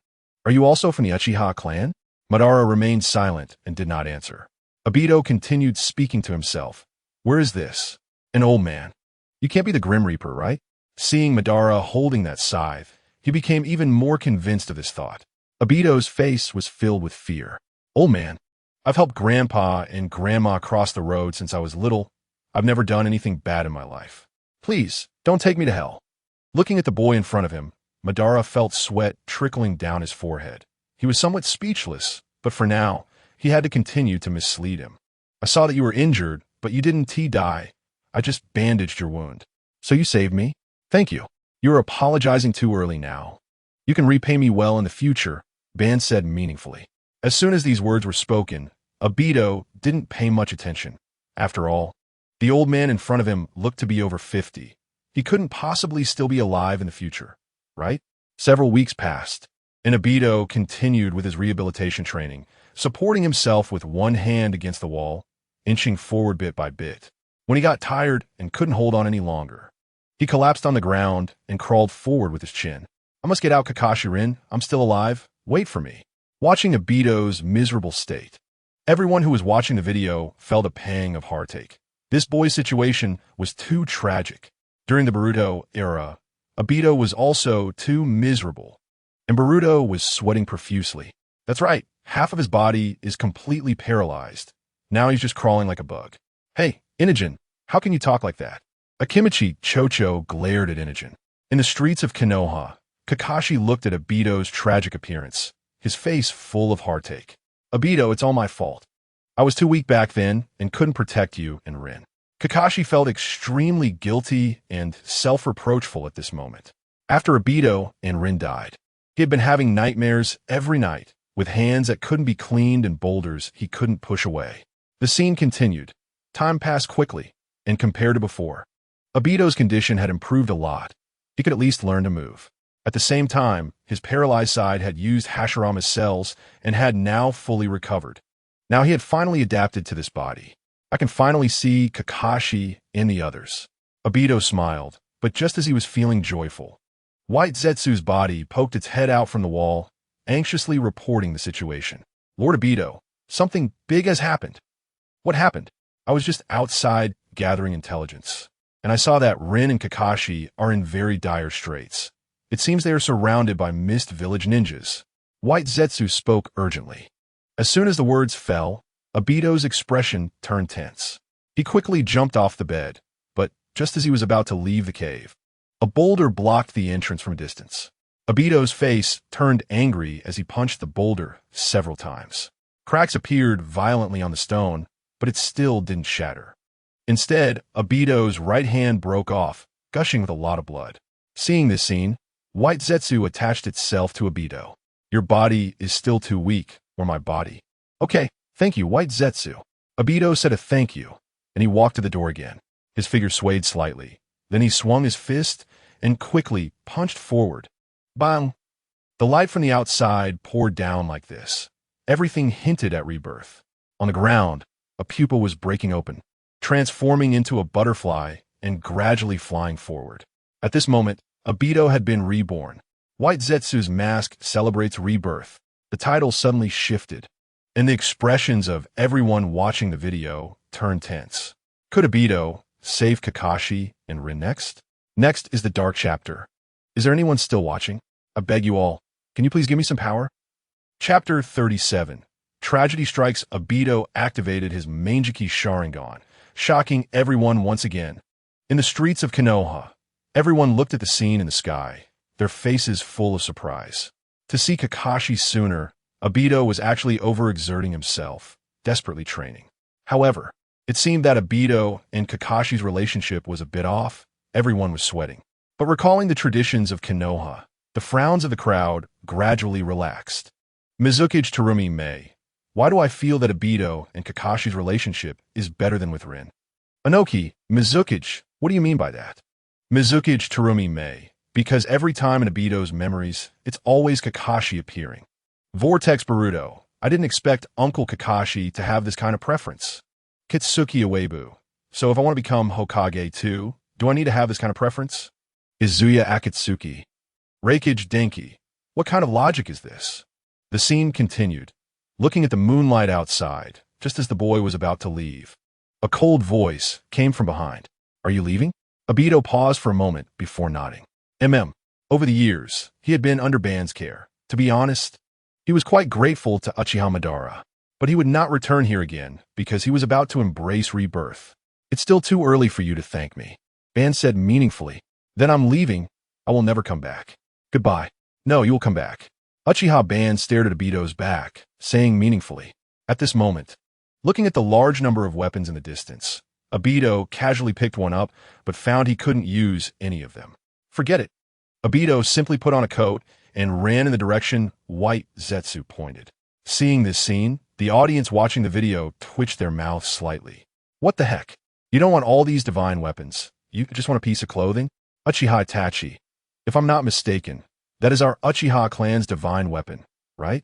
are you also from the Uchiha clan? Madara remained silent and did not answer. Obito continued speaking to himself. Where is this? An old man. You can't be the Grim Reaper, right? Seeing Madara holding that scythe, he became even more convinced of this thought. Obito's face was filled with fear. Old man, I've helped Grandpa and Grandma cross the road since I was little. I've never done anything bad in my life. Please, don't take me to hell. Looking at the boy in front of him, Madara felt sweat trickling down his forehead. He was somewhat speechless, but for now, he had to continue to mislead him. I saw that you were injured, but you didn't die. I just bandaged your wound. So you saved me? Thank you. You're apologizing too early now. You can repay me well in the future, Ban said meaningfully. As soon as these words were spoken, Obito didn't pay much attention. After all, the old man in front of him looked to be over 50. He couldn't possibly still be alive in the future, right? Several weeks passed, and Obito continued with his rehabilitation training, supporting himself with one hand against the wall, inching forward bit by bit. When he got tired and couldn't hold on any longer, he collapsed on the ground and crawled forward with his chin. I must get out, Kakashi-rin. I'm still alive. Wait for me. Watching Obito's miserable state, everyone who was watching the video felt a pang of heartache. This boy's situation was too tragic. During the Naruto era, Obito was also too miserable, and Naruto was sweating profusely. That's right, half of his body is completely paralyzed. Now he's just crawling like a bug. Hey, Inogen, how can you talk like that? Akimichi Chocho glared at Inogen. In the streets of Konoha, Kakashi looked at Obito's tragic appearance, his face full of heartache. Obito, it's all my fault. I was too weak back then and couldn't protect you and Rin. Kakashi felt extremely guilty and self-reproachful at this moment. After Obito and Rin died, he had been having nightmares every night, with hands that couldn't be cleaned and boulders he couldn't push away. The scene continued. Time passed quickly, and compared to before, Obito's condition had improved a lot. He could at least learn to move. At the same time, his paralyzed side had used Hashirama's cells and had now fully recovered. Now he had finally adapted to this body. I can finally see Kakashi and the others. Obito smiled, but just as he was feeling joyful, White Zetsu's body poked its head out from the wall, anxiously reporting the situation. Lord Obito, something big has happened. What happened? I was just outside gathering intelligence, and I saw that Rin and Kakashi are in very dire straits. It seems they are surrounded by Mist Village ninjas. White Zetsu spoke urgently. As soon as the words fell, Obito's expression turned tense. He quickly jumped off the bed, but just as he was about to leave the cave, a boulder blocked the entrance from a distance. Obito's face turned angry as he punched the boulder several times. Cracks appeared violently on the stone, but it still didn't shatter. Instead, Obito's right hand broke off, gushing with a lot of blood. Seeing this scene, White Zetsu attached itself to Obito. Your body is still too weak, or my body. Okay, thank you, White Zetsu. Obito said a thank you, and he walked to the door again. His figure swayed slightly. Then he swung his fist and quickly punched forward. Bang! The light from the outside poured down like this. Everything hinted at rebirth. On the ground, a pupil was breaking open, transforming into a butterfly and gradually flying forward. At this moment, Obito had been reborn. White Zetsu's mask celebrates rebirth. The title suddenly shifted, and the expressions of everyone watching the video turned tense. Could Obito save Kakashi and Rin next? Next is the Dark Chapter. Is there anyone still watching? I beg you all, can you please give me some power? Chapter 37. Tragedy strikes. Obito activated his Manjiki Sharingan, shocking everyone once again. In the streets of Konoha, everyone looked at the scene in the sky, their faces full of surprise. To see Kakashi sooner, Obito was actually overexerting himself, desperately training. However, it seemed that Obito and Kakashi's relationship was a bit off. Everyone was sweating. But recalling the traditions of Konoha, the frowns of the crowd gradually relaxed. Mizukage Terumi Mei. Why do I feel that Obito and Kakashi's relationship is better than with Rin? Anoki, Mizukage, what do you mean by that? Mizukage Terumi Mei. Because every time in Obito's memories, it's always Kakashi appearing. Vortex Boruto. I didn't expect Uncle Kakashi to have this kind of preference. Kitsuki Uebu. So if I want to become Hokage too, do I need to have this kind of preference? Izuya Akatsuki. Reikage Denki. What kind of logic is this? The scene continued, looking at the moonlight outside, just as the boy was about to leave. A cold voice came from behind. Are you leaving? Obito paused for a moment before nodding. Over the years, he had been under Ban's care. To be honest, he was quite grateful to Uchiha Madara, but he would not return here again because he was about to embrace rebirth. It's still too early for you to thank me. Ban said meaningfully. Then I'm leaving. I will never come back. Goodbye. No, you will come back. Uchiha Ban stared at Obito's back, saying meaningfully. At this moment, looking at the large number of weapons in the distance, Obito casually picked one up, but found he couldn't use any of them. Forget it. Obito simply put on a coat and ran in the direction White Zetsu pointed. Seeing this scene, the audience watching the video twitched their mouths slightly. What the heck? You don't want all these divine weapons. You just want a piece of clothing? Uchiha Itachi. If I'm not mistaken, that is our Uchiha clan's divine weapon, right?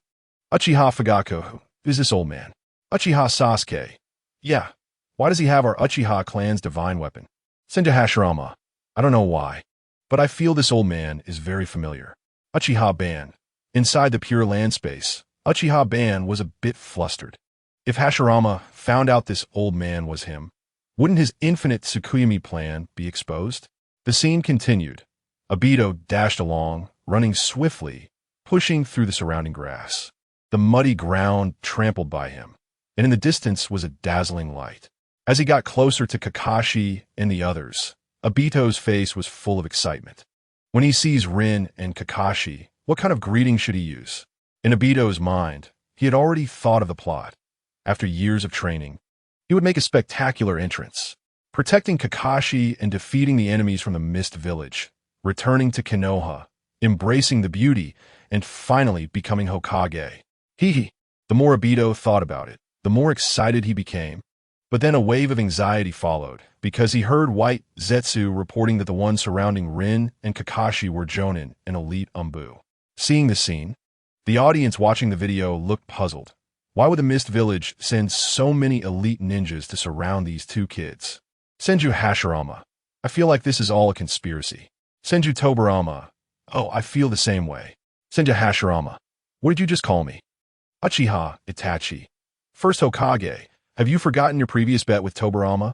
Uchiha Fugaku. Who is this old man? Uchiha Sasuke. Yeah. Why does he have our Uchiha clan's divine weapon? Senju Hashirama. I don't know why, but I feel this old man is very familiar. Uchiha Ban. Inside the pure land space, Uchiha Ban was a bit flustered. If Hashirama found out this old man was him, wouldn't his infinite Tsukuyami plan be exposed? The scene continued. Obito dashed along, running swiftly, pushing through the surrounding grass. The muddy ground trampled by him, and in the distance was a dazzling light. As he got closer to Kakashi and the others, Obito's face was full of excitement. When he sees Rin and Kakashi, what kind of greeting should he use? In Obito's mind, he had already thought of the plot. After years of training, he would make a spectacular entrance, protecting Kakashi and defeating the enemies from the Mist Village, returning to Konoha, embracing the beauty, and finally becoming Hokage. The more Obito thought about it, the more excited he became. But then a wave of anxiety followed, because he heard White Zetsu reporting that the ones surrounding Rin and Kakashi were Jonin and elite Umbu. Seeing the scene, the audience watching the video looked puzzled. Why would the Mist Village send so many elite ninjas to surround these two kids? Senju Hashirama. I feel like this is all a conspiracy. Senju Tobirama. Oh, I feel the same way. Senju Hashirama. What did you just call me? Uchiha Itachi. First Hokage. Have you forgotten your previous bet with Tobirama?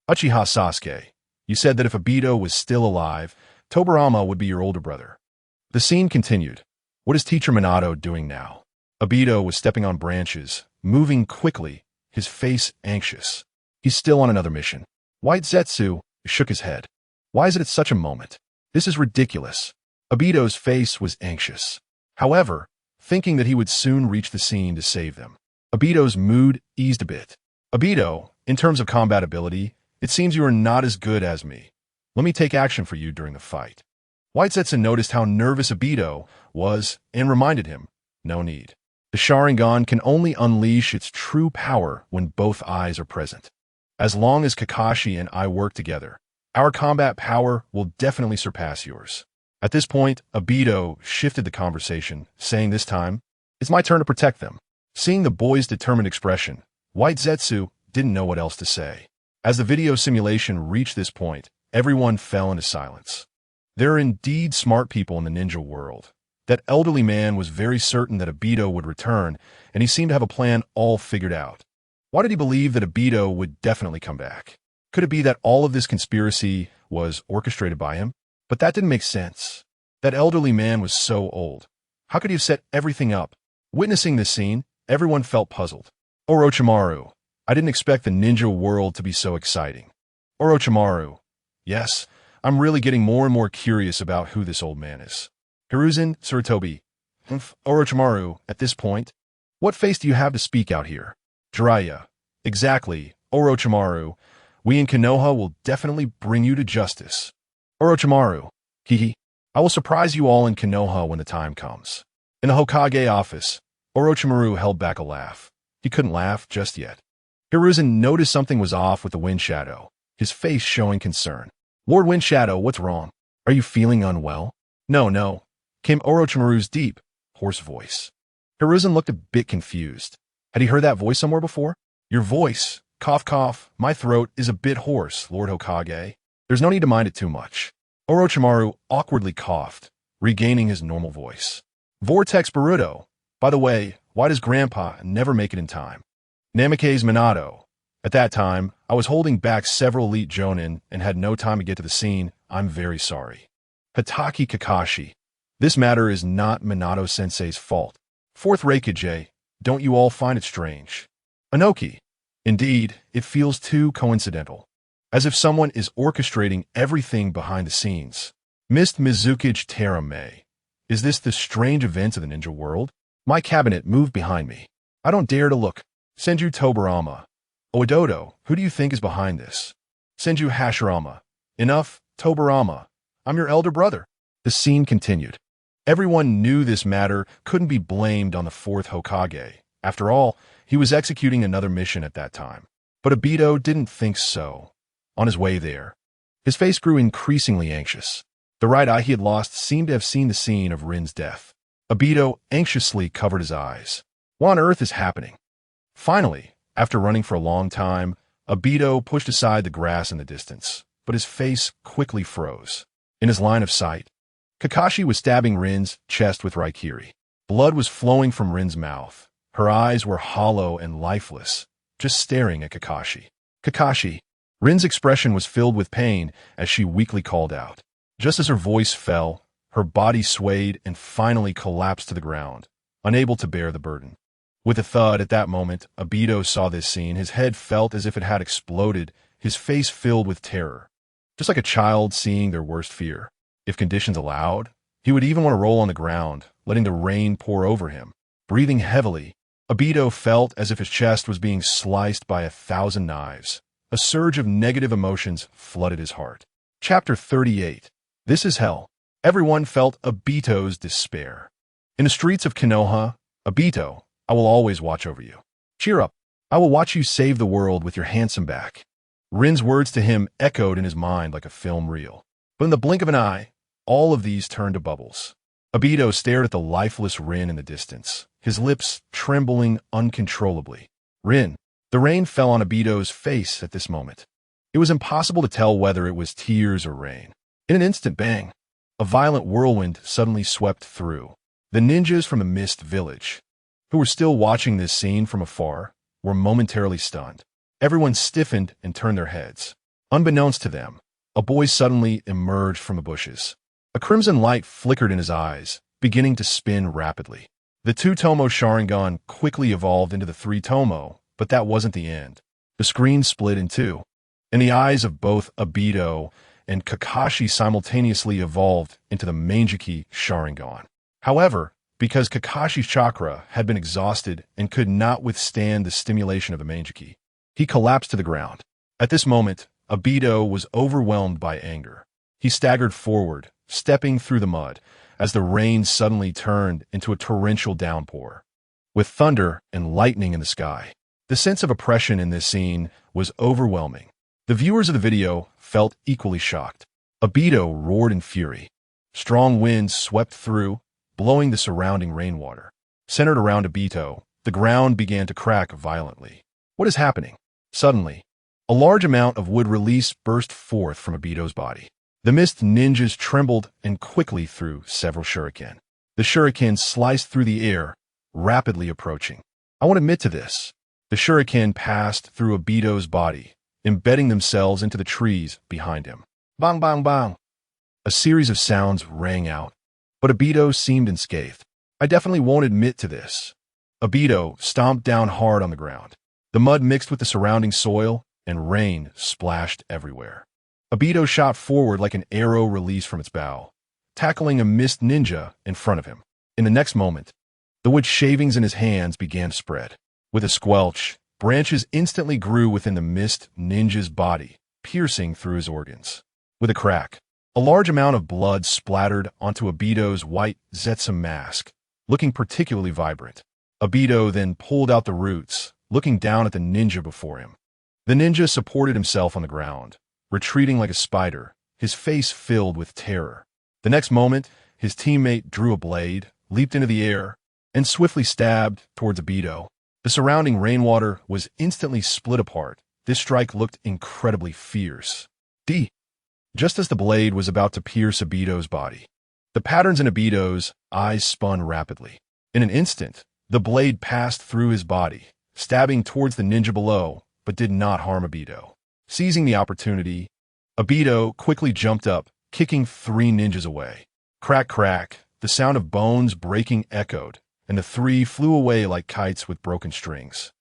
Uchiha Sasuke. You said that if Obito was still alive, Tobirama would be your older brother. The scene continued. What is Teacher Minato doing now? Obito was stepping on branches, moving quickly, his face anxious. He's still on another mission. White Zetsu shook his head. Why is it at such a moment? This is ridiculous. Obito's face was anxious. However, thinking that he would soon reach the scene to save them, Obito's mood eased a bit. Obito, in terms of combat ability, it seems you are not as good as me. Let me take action for you during the fight. White Zetsu noticed how nervous Obito was and reminded him, no need. The Sharingan can only unleash its true power when both eyes are present. As long as Kakashi and I work together, our combat power will definitely surpass yours. At this point, Obito shifted the conversation, saying this time, it's my turn to protect them. Seeing the boy's determined expression, White Zetsu didn't know what else to say. As the video simulation reached this point, everyone fell into silence. There are indeed smart people in the ninja world. That elderly man was very certain that Obito would return, and he seemed to have a plan all figured out. Why did he believe that Obito would definitely come back? Could it be that all of this conspiracy was orchestrated by him? But that didn't make sense. That elderly man was so old. How could he have set everything up? Witnessing this scene, everyone felt puzzled. Orochimaru. I didn't expect the ninja world to be so exciting. Orochimaru. Yes, I'm really getting more and more curious about who this old man is. Hiruzen, Sarutobi. Orochimaru, at this point, what face do you have to speak out here? Jiraiya. Exactly, Orochimaru. We in Konoha will definitely bring you to justice. Orochimaru. I will surprise you all in Konoha when the time comes. In the Hokage office, Orochimaru held back a laugh. He couldn't laugh just yet. Hiruzen noticed something was off with the Wind Shadow, his face showing concern. Lord Wind Shadow, what's wrong? Are you feeling unwell? No, came Orochimaru's deep, hoarse voice. Hiruzen looked a bit confused. Had he heard that voice somewhere before? Your voice, cough cough, my throat is a bit hoarse, Lord Hokage. There's no need to mind it too much. Orochimaru awkwardly coughed, regaining his normal voice. Vortex Boruto. By the way, why does Grandpa never make it in time? Namikaze Minato. At that time, I was holding back several elite Jonin and had no time to get to the scene. I'm very sorry. Hatake Kakashi. This matter is not Minato-sensei's fault. Fourth Raikage, don't you all find it strange? Inoki. Indeed, it feels too coincidental. as if someone is orchestrating everything behind the scenes. Mist Mizukage Terame. Is this the strange events of the ninja world? My cabinet moved behind me. I don't dare to look. Senju Tobarama. Oedodo, who do you think is behind this? Senju Hashirama. Enough, Tobarama. I'm your elder brother. The scene continued. Everyone knew this matter couldn't be blamed on the fourth Hokage. After all, he was executing another mission at that time. But Obito didn't think so. On his way there, his face grew increasingly anxious. The right eye he had lost seemed to have seen the scene of Rin's death. Obito anxiously covered his eyes. What on earth is happening? Finally, after running for a long time, Obito pushed aside the grass in the distance, but his face quickly froze. In his line of sight, Kakashi was stabbing Rin's chest with Raikiri. Blood was flowing from Rin's mouth. Her eyes were hollow and lifeless, just staring at Kakashi. Kakashi. Rin's expression was filled with pain as she weakly called out. Just as her voice fell, her body swayed and finally collapsed to the ground, unable to bear the burden. With a thud at that moment, Obito saw this scene. His head felt as if it had exploded, his face filled with terror. Just like a child seeing their worst fear. If conditions allowed, he would even want to roll on the ground, letting the rain pour over him. Breathing heavily, Obito felt as if his chest was being sliced by 1,000 knives. A surge of negative emotions flooded his heart. Chapter 38. This is hell. Everyone felt Obito's despair. In the streets of Konoha, Obito, I will always watch over you. Cheer up. I will watch you save the world with your handsome back. Rin's words to him echoed in his mind like a film reel. But in the blink of an eye, all of these turned to bubbles. Obito stared at the lifeless Rin in the distance, his lips trembling uncontrollably. Rin. The rain fell on Obito's face at this moment. It was impossible to tell whether it was tears or rain. In an instant, bang! A violent whirlwind suddenly swept through. The ninjas from the Mist Village, who were still watching this scene from afar, were momentarily stunned. Everyone stiffened and turned their heads. Unbeknownst to them, a boy suddenly emerged from the bushes. A crimson light flickered in his eyes, beginning to spin rapidly. The two-tomo Sharingan quickly evolved into the three-tomo, but that wasn't the end. The screen split in two, and the eyes of both Obito and Kakashi simultaneously evolved into the Manjiki Sharingan. However, because Kakashi's chakra had been exhausted and could not withstand the stimulation of the Manjiki, he collapsed to the ground. At this moment, Obito was overwhelmed by anger. He staggered forward, stepping through the mud, as the rain suddenly turned into a torrential downpour, with thunder and lightning in the sky. The sense of oppression in this scene was overwhelming. The viewers of the video felt equally shocked. Obito roared in fury. Strong winds swept through, blowing the surrounding rainwater. Centered around Obito, the ground began to crack violently. What is happening? Suddenly, a large amount of wood release burst forth from Obito's body. The Mist ninjas trembled and quickly threw several shuriken. The shuriken sliced through the air, rapidly approaching. I won't admit to this. The shuriken passed through Obito's body, embedding themselves into the trees behind him. Bang, bang, bang. A series of sounds rang out, but Obito seemed unscathed. I definitely won't admit to this. Obito stomped down hard on the ground. The mud mixed with the surrounding soil, and rain splashed everywhere. Obito shot forward like an arrow released from its bow, tackling a Mist ninja in front of him. In the next moment, the wood shavings in his hands began to spread. With a squelch, branches instantly grew within the Mist ninja's body, piercing through his organs. With a crack, a large amount of blood splattered onto Obito's white Zetsu mask, looking particularly vibrant. Obito then pulled out the roots, looking down at the ninja before him. The ninja supported himself on the ground, retreating like a spider, his face filled with terror. The next moment, his teammate drew a blade, leaped into the air, and swiftly stabbed towards Obito. The surrounding rainwater was instantly split apart. This strike looked incredibly fierce. Just as the blade was about to pierce Obito's body, the patterns in Obito's eyes spun rapidly. In an instant, the blade passed through his body, stabbing towards the ninja below, but did not harm Obito. Seizing the opportunity, Obito quickly jumped up, kicking 3 ninjas away. Crack, crack, the sound of bones breaking echoed, and the 3 flew away like kites with broken strings,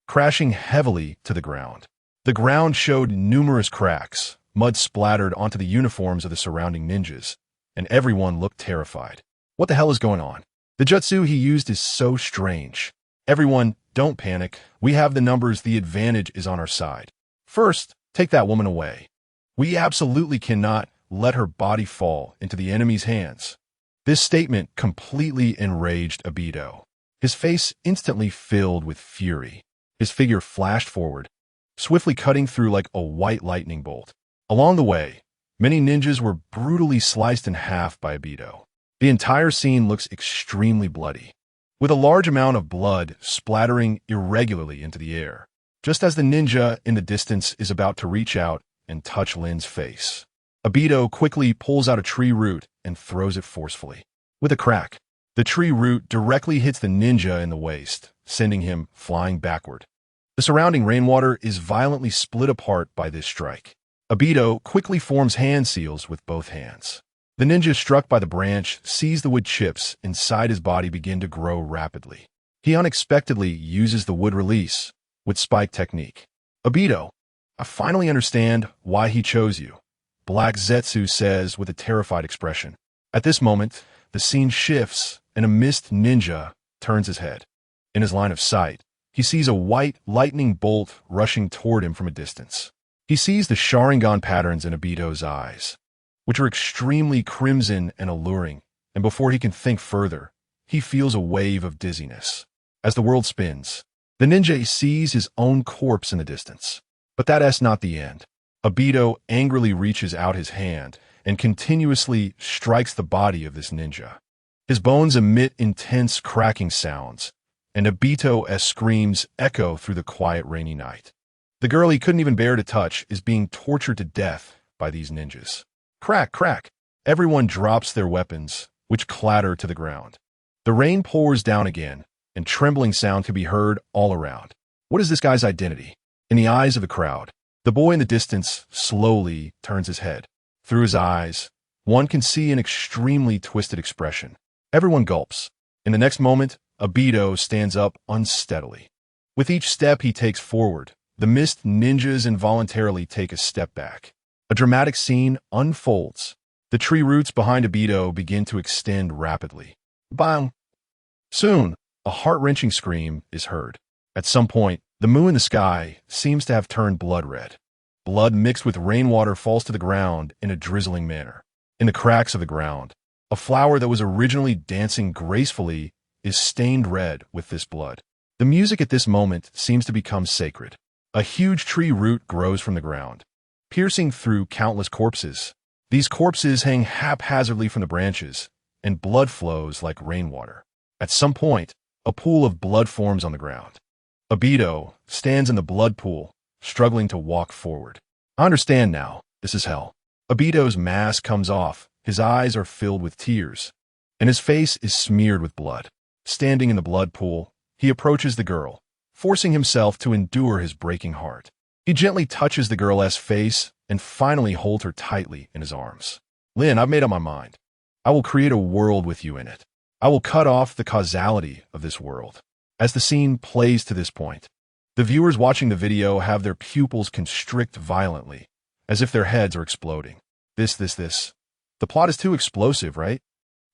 crashing heavily to the ground. The ground showed numerous cracks, mud splattered onto the uniforms of the surrounding ninjas, and everyone looked terrified. What the hell is going on? The jutsu he used is so strange. Everyone, don't panic. We have the numbers. The advantage is on our side. First, take that woman away. We absolutely cannot let her body fall into the enemy's hands. This statement completely enraged Obito. His face instantly filled with fury. His figure flashed forward, swiftly cutting through like a white lightning bolt. Along the way, many ninjas were brutally sliced in half by Obito. The entire scene looks extremely bloody, with a large amount of blood splattering irregularly into the air, just as the ninja in the distance is about to reach out and touch Lin's face. Obito quickly pulls out a tree root and throws it forcefully. With a crack, the tree root directly hits the ninja in the waist, sending him flying backward. The surrounding rainwater is violently split apart by this strike. Obito quickly forms hand seals with both hands. The ninja struck by the branch sees the wood chips inside his body begin to grow rapidly. He unexpectedly uses the wood release with spike technique. Obito, I finally understand why he chose you, Black Zetsu says with a terrified expression. At this moment, the scene shifts and a mist ninja turns his head. In his line of sight, he sees a white lightning bolt rushing toward him from a distance. He sees the Sharingan patterns in Obito's eyes, which are extremely crimson and alluring, and before he can think further, he feels a wave of dizziness. As the world spins, the ninja sees his own corpse in the distance. But that's not the end. Obito angrily reaches out his hand and continuously strikes the body of this ninja. His bones emit intense cracking sounds, and Obito's screams echo through the quiet rainy night. The girl he couldn't even bear to touch is being tortured to death by these ninjas. Crack, crack. Everyone drops their weapons, which clatter to the ground. The rain pours down again, and trembling sound can be heard all around. What is this guy's identity? In the eyes of the crowd, the boy in the distance slowly turns his head. Through his eyes, one can see an extremely twisted expression. Everyone gulps. In the next moment, Obito stands up unsteadily. With each step he takes forward, the mist ninjas involuntarily take a step back. A dramatic scene unfolds. The tree roots behind Obito begin to extend rapidly. Bang! Soon, a heart-wrenching scream is heard. At some point, the moon in the sky seems to have turned blood red. Blood mixed with rainwater falls to the ground in a drizzling manner. In the cracks of the ground, a flower that was originally dancing gracefully is stained red with this blood. The music at this moment seems to become sacred. A huge tree root grows from the ground, piercing through countless corpses. These corpses hang haphazardly from the branches, and blood flows like rainwater. At some point, a pool of blood forms on the ground. Obito stands in the blood pool, struggling to walk forward. I understand now. This is hell. Obito's mask comes off. His eyes are filled with tears, and his face is smeared with blood. Standing in the blood pool, he approaches the girl, forcing himself to endure his breaking heart. He gently touches the girl's face and finally holds her tightly in his arms. Lin, I've made up my mind. I will create a world with you in it. I will cut off the causality of this world. As the scene plays to this point, the viewers watching the video have their pupils constrict violently, as if their heads are exploding. This. The plot is too explosive, right?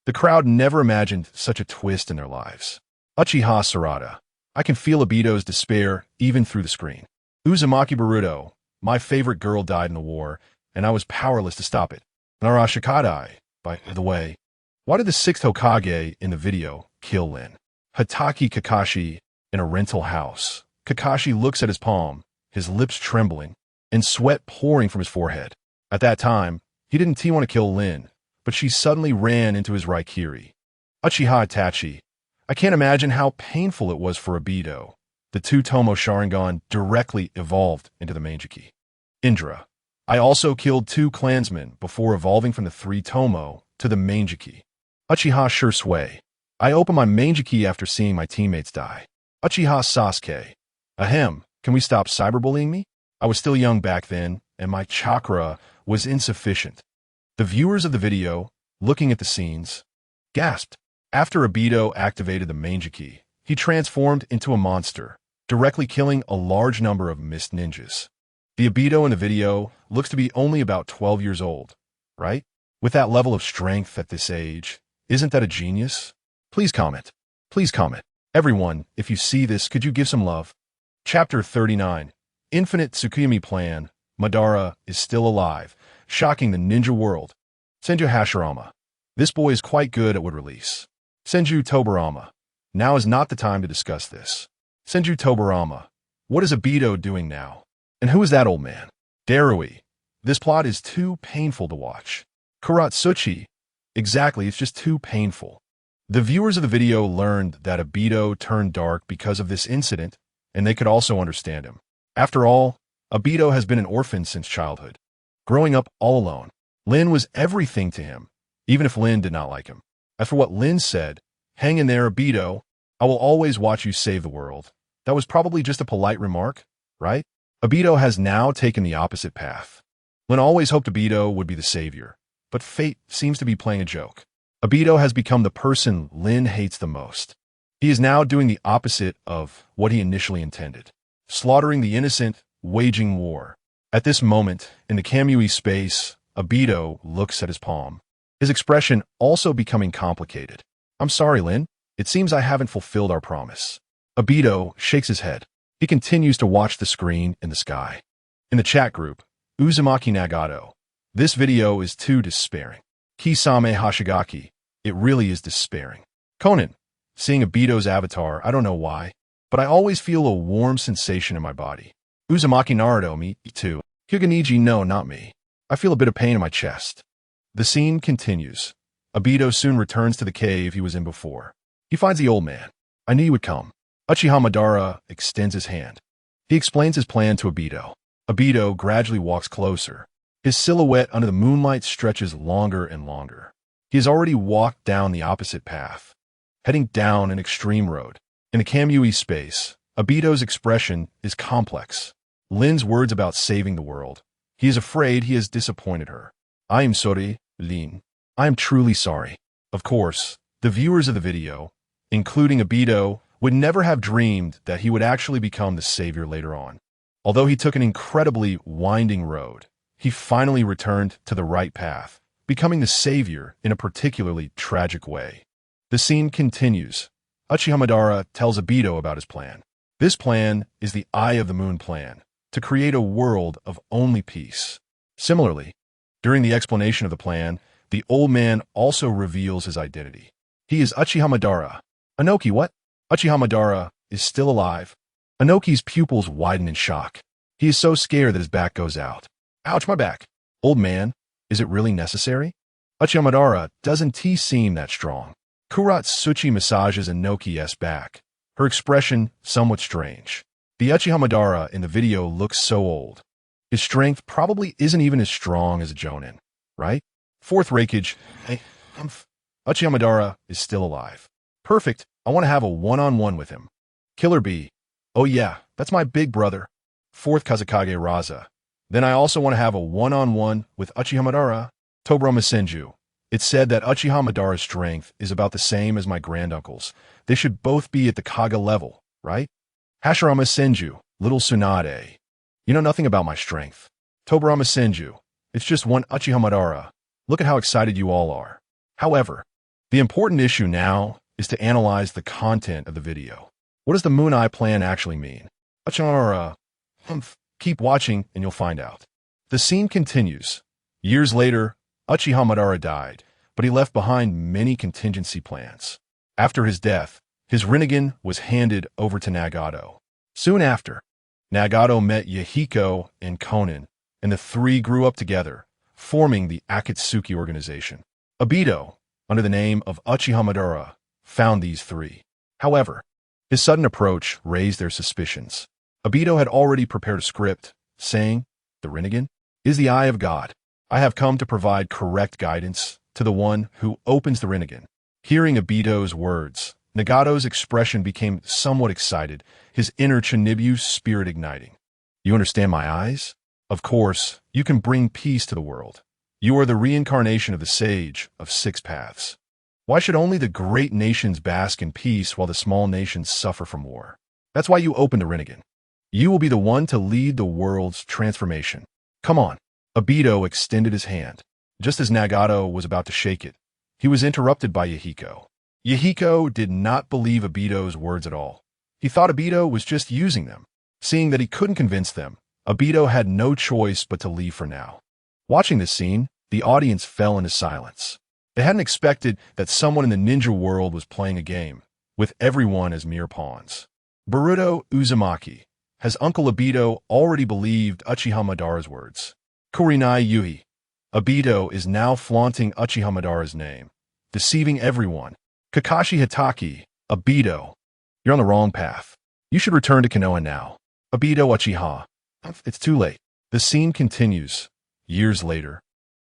The crowd never imagined such a twist in their lives. Uchiha'S Sarada. I can feel Obito's despair even through the screen. Uzumaki Boruto. My favorite girl died in the war, and I was powerless to stop it. Narashikadai. By the way, why did the Sixth Hokage in the video kill Lin? Hatake Kakashi in a rental house. Kakashi looks at his palm, his lips trembling, and sweat pouring from his forehead. At that time, he didn't want to kill Lin, but she suddenly ran into his Raikiri. Uchiha Itachi. I can't imagine how painful it was for Obito. The two-tomo Sharingan directly evolved into the Manjiki. Indra. I also killed 2 clansmen before evolving from the 3-tomo to the Manjiki. Uchiha Shursui. I opened my Manjiki after seeing my teammates die. Uchiha Sasuke. Ahem, can we stop cyberbullying me? I was still young back then, and my chakra was insufficient. The viewers of the video, looking at the scenes, gasped. After Obito activated the Manjiki, he transformed into a monster, directly killing a large number of mist ninjas. The Obito in the video looks to be only about 12 years old, right? With that level of strength at this age, isn't that a genius? Please comment. Please comment. Everyone, if you see this, could you give some love? Chapter 39. Infinite Tsukimi Plan. Madara is still alive, shocking the ninja world. Senju Hashirama. This boy is quite good at wood release. Senju Tobirama. Now is not the time to discuss this. Senju Tobirama. What is Obito doing now? And who is that old man? Darui. This plot is too painful to watch. Kuratsuchi. Exactly, it's just too painful. The viewers of the video learned that Obito turned dark because of this incident, and they could also understand him. After all, Obito has been an orphan since childhood. Growing up all alone, Lin was everything to him, even if Lin did not like him. As for what Lin said, hang in there, Obito. I will always watch you save the world. That was probably just a polite remark, right? Obito has now taken the opposite path. Lin always hoped Obito would be the savior, but fate seems to be playing a joke. Obito has become the person Lin hates the most. He is now doing the opposite of what he initially intended, slaughtering the innocent, waging war. At this moment, in the Kamui space, Obito looks at his palm, his expression also becoming complicated. I'm sorry, Lin. It seems I haven't fulfilled our promise. Obito shakes his head. He continues to watch the screen in the sky. In the chat group, Uzumaki Nagato. This video is too despairing. Kisame Hashigaki. It really is despairing. Conan. Seeing Obito's avatar, I don't know why, but I always feel a warm sensation in my body. Uzumaki Naruto, me too. Hyuganiji, no, not me. I feel a bit of pain in my chest. The scene continues. Obito soon returns to the cave he was in before. He finds the old man. I knew you would come. Uchiha Madara extends his hand. He explains his plan to Obito. Obito gradually walks closer. His silhouette under the moonlight stretches longer and longer. He has already walked down the opposite path, heading down an extreme road. In the Kamui space, Obito's expression is complex. Lin's words about saving the world. He is afraid he has disappointed her. I am sorry, Lin. I am truly sorry. Of course, the viewers of the video, including Obito, would never have dreamed that he would actually become the savior later on. Although he took an incredibly winding road, he finally returned to the right path, becoming the savior in a particularly tragic way. The scene continues. Uchiha Madara tells Obito about his plan. This plan is the Eye of the Moon plan, to create a world of only peace. Similarly, during the explanation of the plan, the old man also reveals his identity. He is Uchiha Madara. Inoki, what? Uchiha Madara is still alive. Inoki's pupils widen in shock. He is so scared that his back goes out. Ouch, my back. Old man, is it really necessary? Uchiha Madara doesn't seem that strong. Kuratsuchi massages Inoki's back, her expression somewhat strange. The Uchiha Madara in the video looks so old. His strength probably isn't even as strong as a Jonin, right? Fourth Raikage, Uchiha Madara is still alive. Perfect, I want to have a one-on-one with him. Killer B, oh yeah, that's my big brother. Fourth Kazekage Raza. Then I also want to have a one-on-one with Uchiha Madara. Tobirama Senju. It's said that Uchiha Madara's strength is about the same as my granduncle's. They should both be at the Kaga level, right? Hashirama Senju, Little Tsunade. You know nothing about my strength. Tobirama Senju. It's just one Uchiha Madara. Look at how excited you all are. However, the important issue now is to analyze the content of the video. What does the Moon Eye plan actually mean? Uchiha Madara, keep watching and you'll find out. The scene continues. Years later, Uchiha Madara died, but he left behind many contingency plans. After his death, his Rinnegan was handed over to Nagato. Soon after, Nagato met Yahiko and Konan, and the three grew up together, forming the Akatsuki organization. Obito, under the name of Uchiha Madara, found these three. However, his sudden approach raised their suspicions. Obito had already prepared a script, saying, "The Rinnegan is the eye of God. I have come to provide correct guidance to the one who opens the Rinnegan." Hearing Obito's words, Nagato's expression became somewhat excited, his inner Chinibu spirit igniting. You understand my eyes? Of course, you can bring peace to the world. You are the reincarnation of the sage of six paths. Why should only the great nations bask in peace while the small nations suffer from war? That's why you opened the Rinnegan. You will be the one to lead the world's transformation. Come on. Obito extended his hand. Just as Nagato was about to shake it, he was interrupted by Yahiko. Yahiko did not believe Obito's words at all. He thought Obito was just using them. Seeing that he couldn't convince them, Obito had no choice but to leave for now. Watching this scene, the audience fell into silence. They hadn't expected that someone in the ninja world was playing a game, with everyone as mere pawns. Boruto Uzumaki. Has Uncle Obito already believed Uchiha Madara's words? Kurinai Yui. Obito is now flaunting Uchiha Madara's name, deceiving everyone. Kakashi Hitaki. Obito, you're on the wrong path. You should return to Konoha now. Obito Uchiha. It's too late. The scene continues. Years later,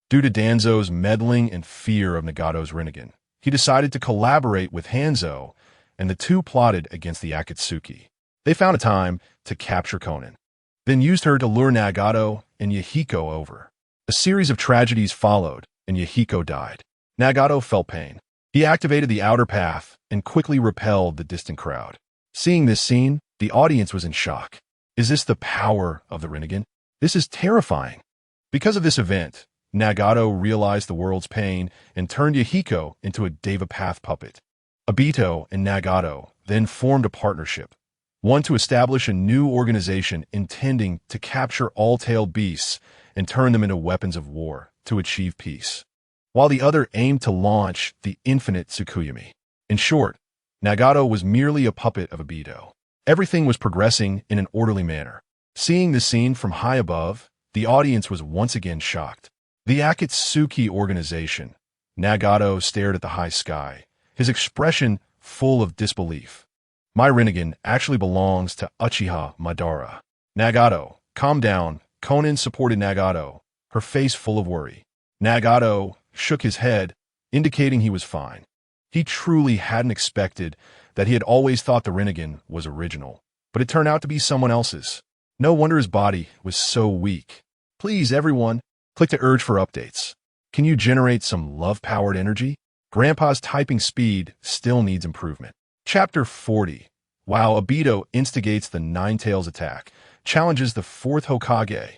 due to Danzo's meddling and fear of Nagato's Rinnegan, he decided to collaborate with Hanzo, and the two plotted against the Akatsuki. They found a time to capture Konan, then used her to lure Nagato and Yahiko over. A series of tragedies followed, and Yahiko died. Nagato felt pain. He activated the outer path and quickly repelled the distant crowd. Seeing this scene, the audience was in shock. Is this the power of the Rinnegan? This is terrifying. Because of this event, Nagato realized the world's pain and turned Yahiko into a Deva Path puppet. Obito and Nagato then formed a partnership, one to establish a new organization intending to capture all tailed beasts and turn them into weapons of war to achieve peace, while the other aimed to launch the infinite Tsukuyomi. In short, Nagato was merely a puppet of Obito. Everything was progressing in an orderly manner. Seeing the scene from high above, the audience was once again shocked. The Akatsuki organization. Nagato stared at the high sky, his expression full of disbelief. My Rinnegan actually belongs to Uchiha Madara. Nagato, calm down. Konan supported Nagato, her face full of worry. Nagato shook his head, indicating he was fine. He truly hadn't expected that he had always thought the Rinnegan was original, but it turned out to be someone else's. No wonder his body was so weak. Please, everyone, click the urge for updates. Can you generate some love-powered energy? Grandpa's typing speed still needs improvement. Chapter 40. Wow, Obito instigates the Nine-Tails attack, challenges the Fourth Hokage.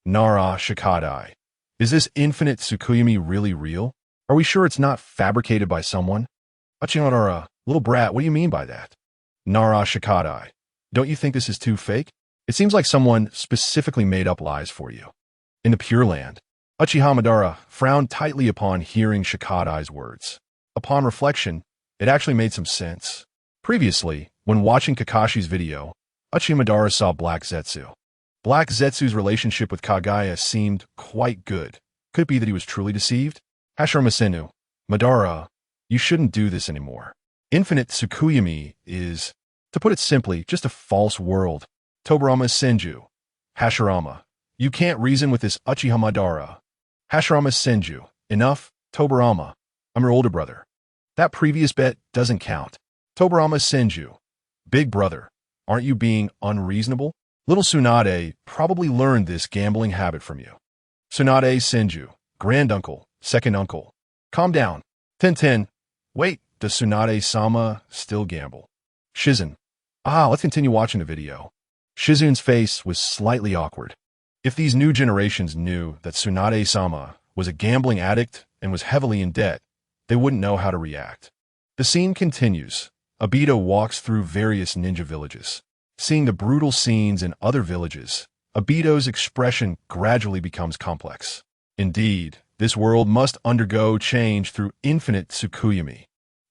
Nara Shikadai. Is this infinite Tsukuyomi really real? Are we sure it's not fabricated by someone? Uchiha, little brat, what do you mean by that? Nara Shikadai. Don't you think this is too fake? It seems like someone specifically made up lies for you. In the Pure Land, Uchiha Madara frowned tightly upon hearing Shikadai's words. Upon reflection, it actually made some sense. Previously, when watching Kakashi's video, Uchiha Madara saw Black Zetsu. Black Zetsu's relationship with Kagaya seemed quite good. Could it be that he was truly deceived? Hashirama Senju. Madara, you shouldn't do this anymore. Infinite Tsukuyomi is, to put it simply, just a false world. Tobirama Senju. Hashirama. You can't reason with this Uchiha Madara. Hashirama Senju. Enough, Tobirama. I'm your older brother. That previous bet doesn't count. Tobirama Senju. Big brother, aren't you being unreasonable? Little Tsunade probably learned this gambling habit from you. Tsunade Senju. Granduncle. Second uncle. Calm down. Ten. Wait, does Tsunade-sama still gamble? Shizun. Let's continue watching the video. Shizun's face was slightly awkward. If these new generations knew that Tsunade-sama was a gambling addict and was heavily in debt, they wouldn't know how to react. The scene continues. Obito walks through various ninja villages. Seeing the brutal scenes in other villages, Obito's expression gradually becomes complex. Indeed, this world must undergo change through infinite Tsukuyomi.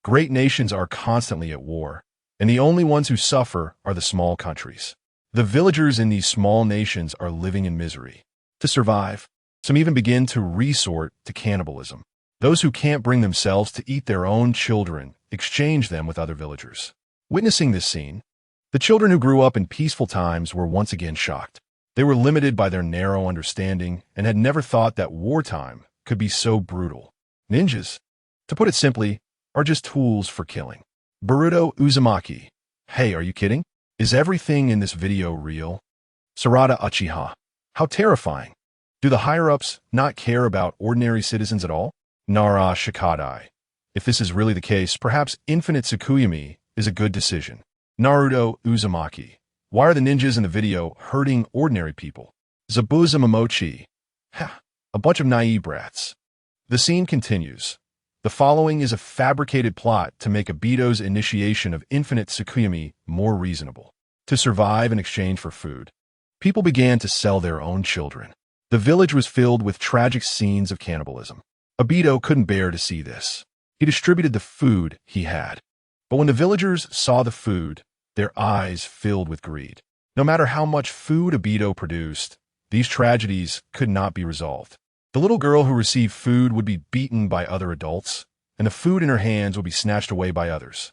Great nations are constantly at war, and the only ones who suffer are the small countries. The villagers in these small nations are living in misery. To survive, some even begin to resort to cannibalism. Those who can't bring themselves to eat their own children exchange them with other villagers. Witnessing this scene, the children who grew up in peaceful times were once again shocked. They were limited by their narrow understanding and had never thought that wartime could be so brutal. Ninjas, to put it simply, are just tools for killing. Boruto Uzumaki. Hey, are you kidding? Is everything in this video real? Sarada Uchiha. How terrifying. Do the higher-ups not care about ordinary citizens at all? Nara Shikadai. If this is really the case, perhaps infinite Tsukuyomi is a good decision. Naruto Uzumaki. Why are the ninjas in the video hurting ordinary people? Zabuza Momochi. Ha! A bunch of naive brats. The scene continues. The following is a fabricated plot to make Obito's initiation of infinite Tsukuyomi more reasonable. To survive in exchange for food, people began to sell their own children. The village was filled with tragic scenes of cannibalism. Obito couldn't bear to see this. He distributed the food he had. But when the villagers saw the food, their eyes filled with greed. No matter how much food Obito produced, these tragedies could not be resolved. The little girl who received food would be beaten by other adults, and the food in her hands would be snatched away by others.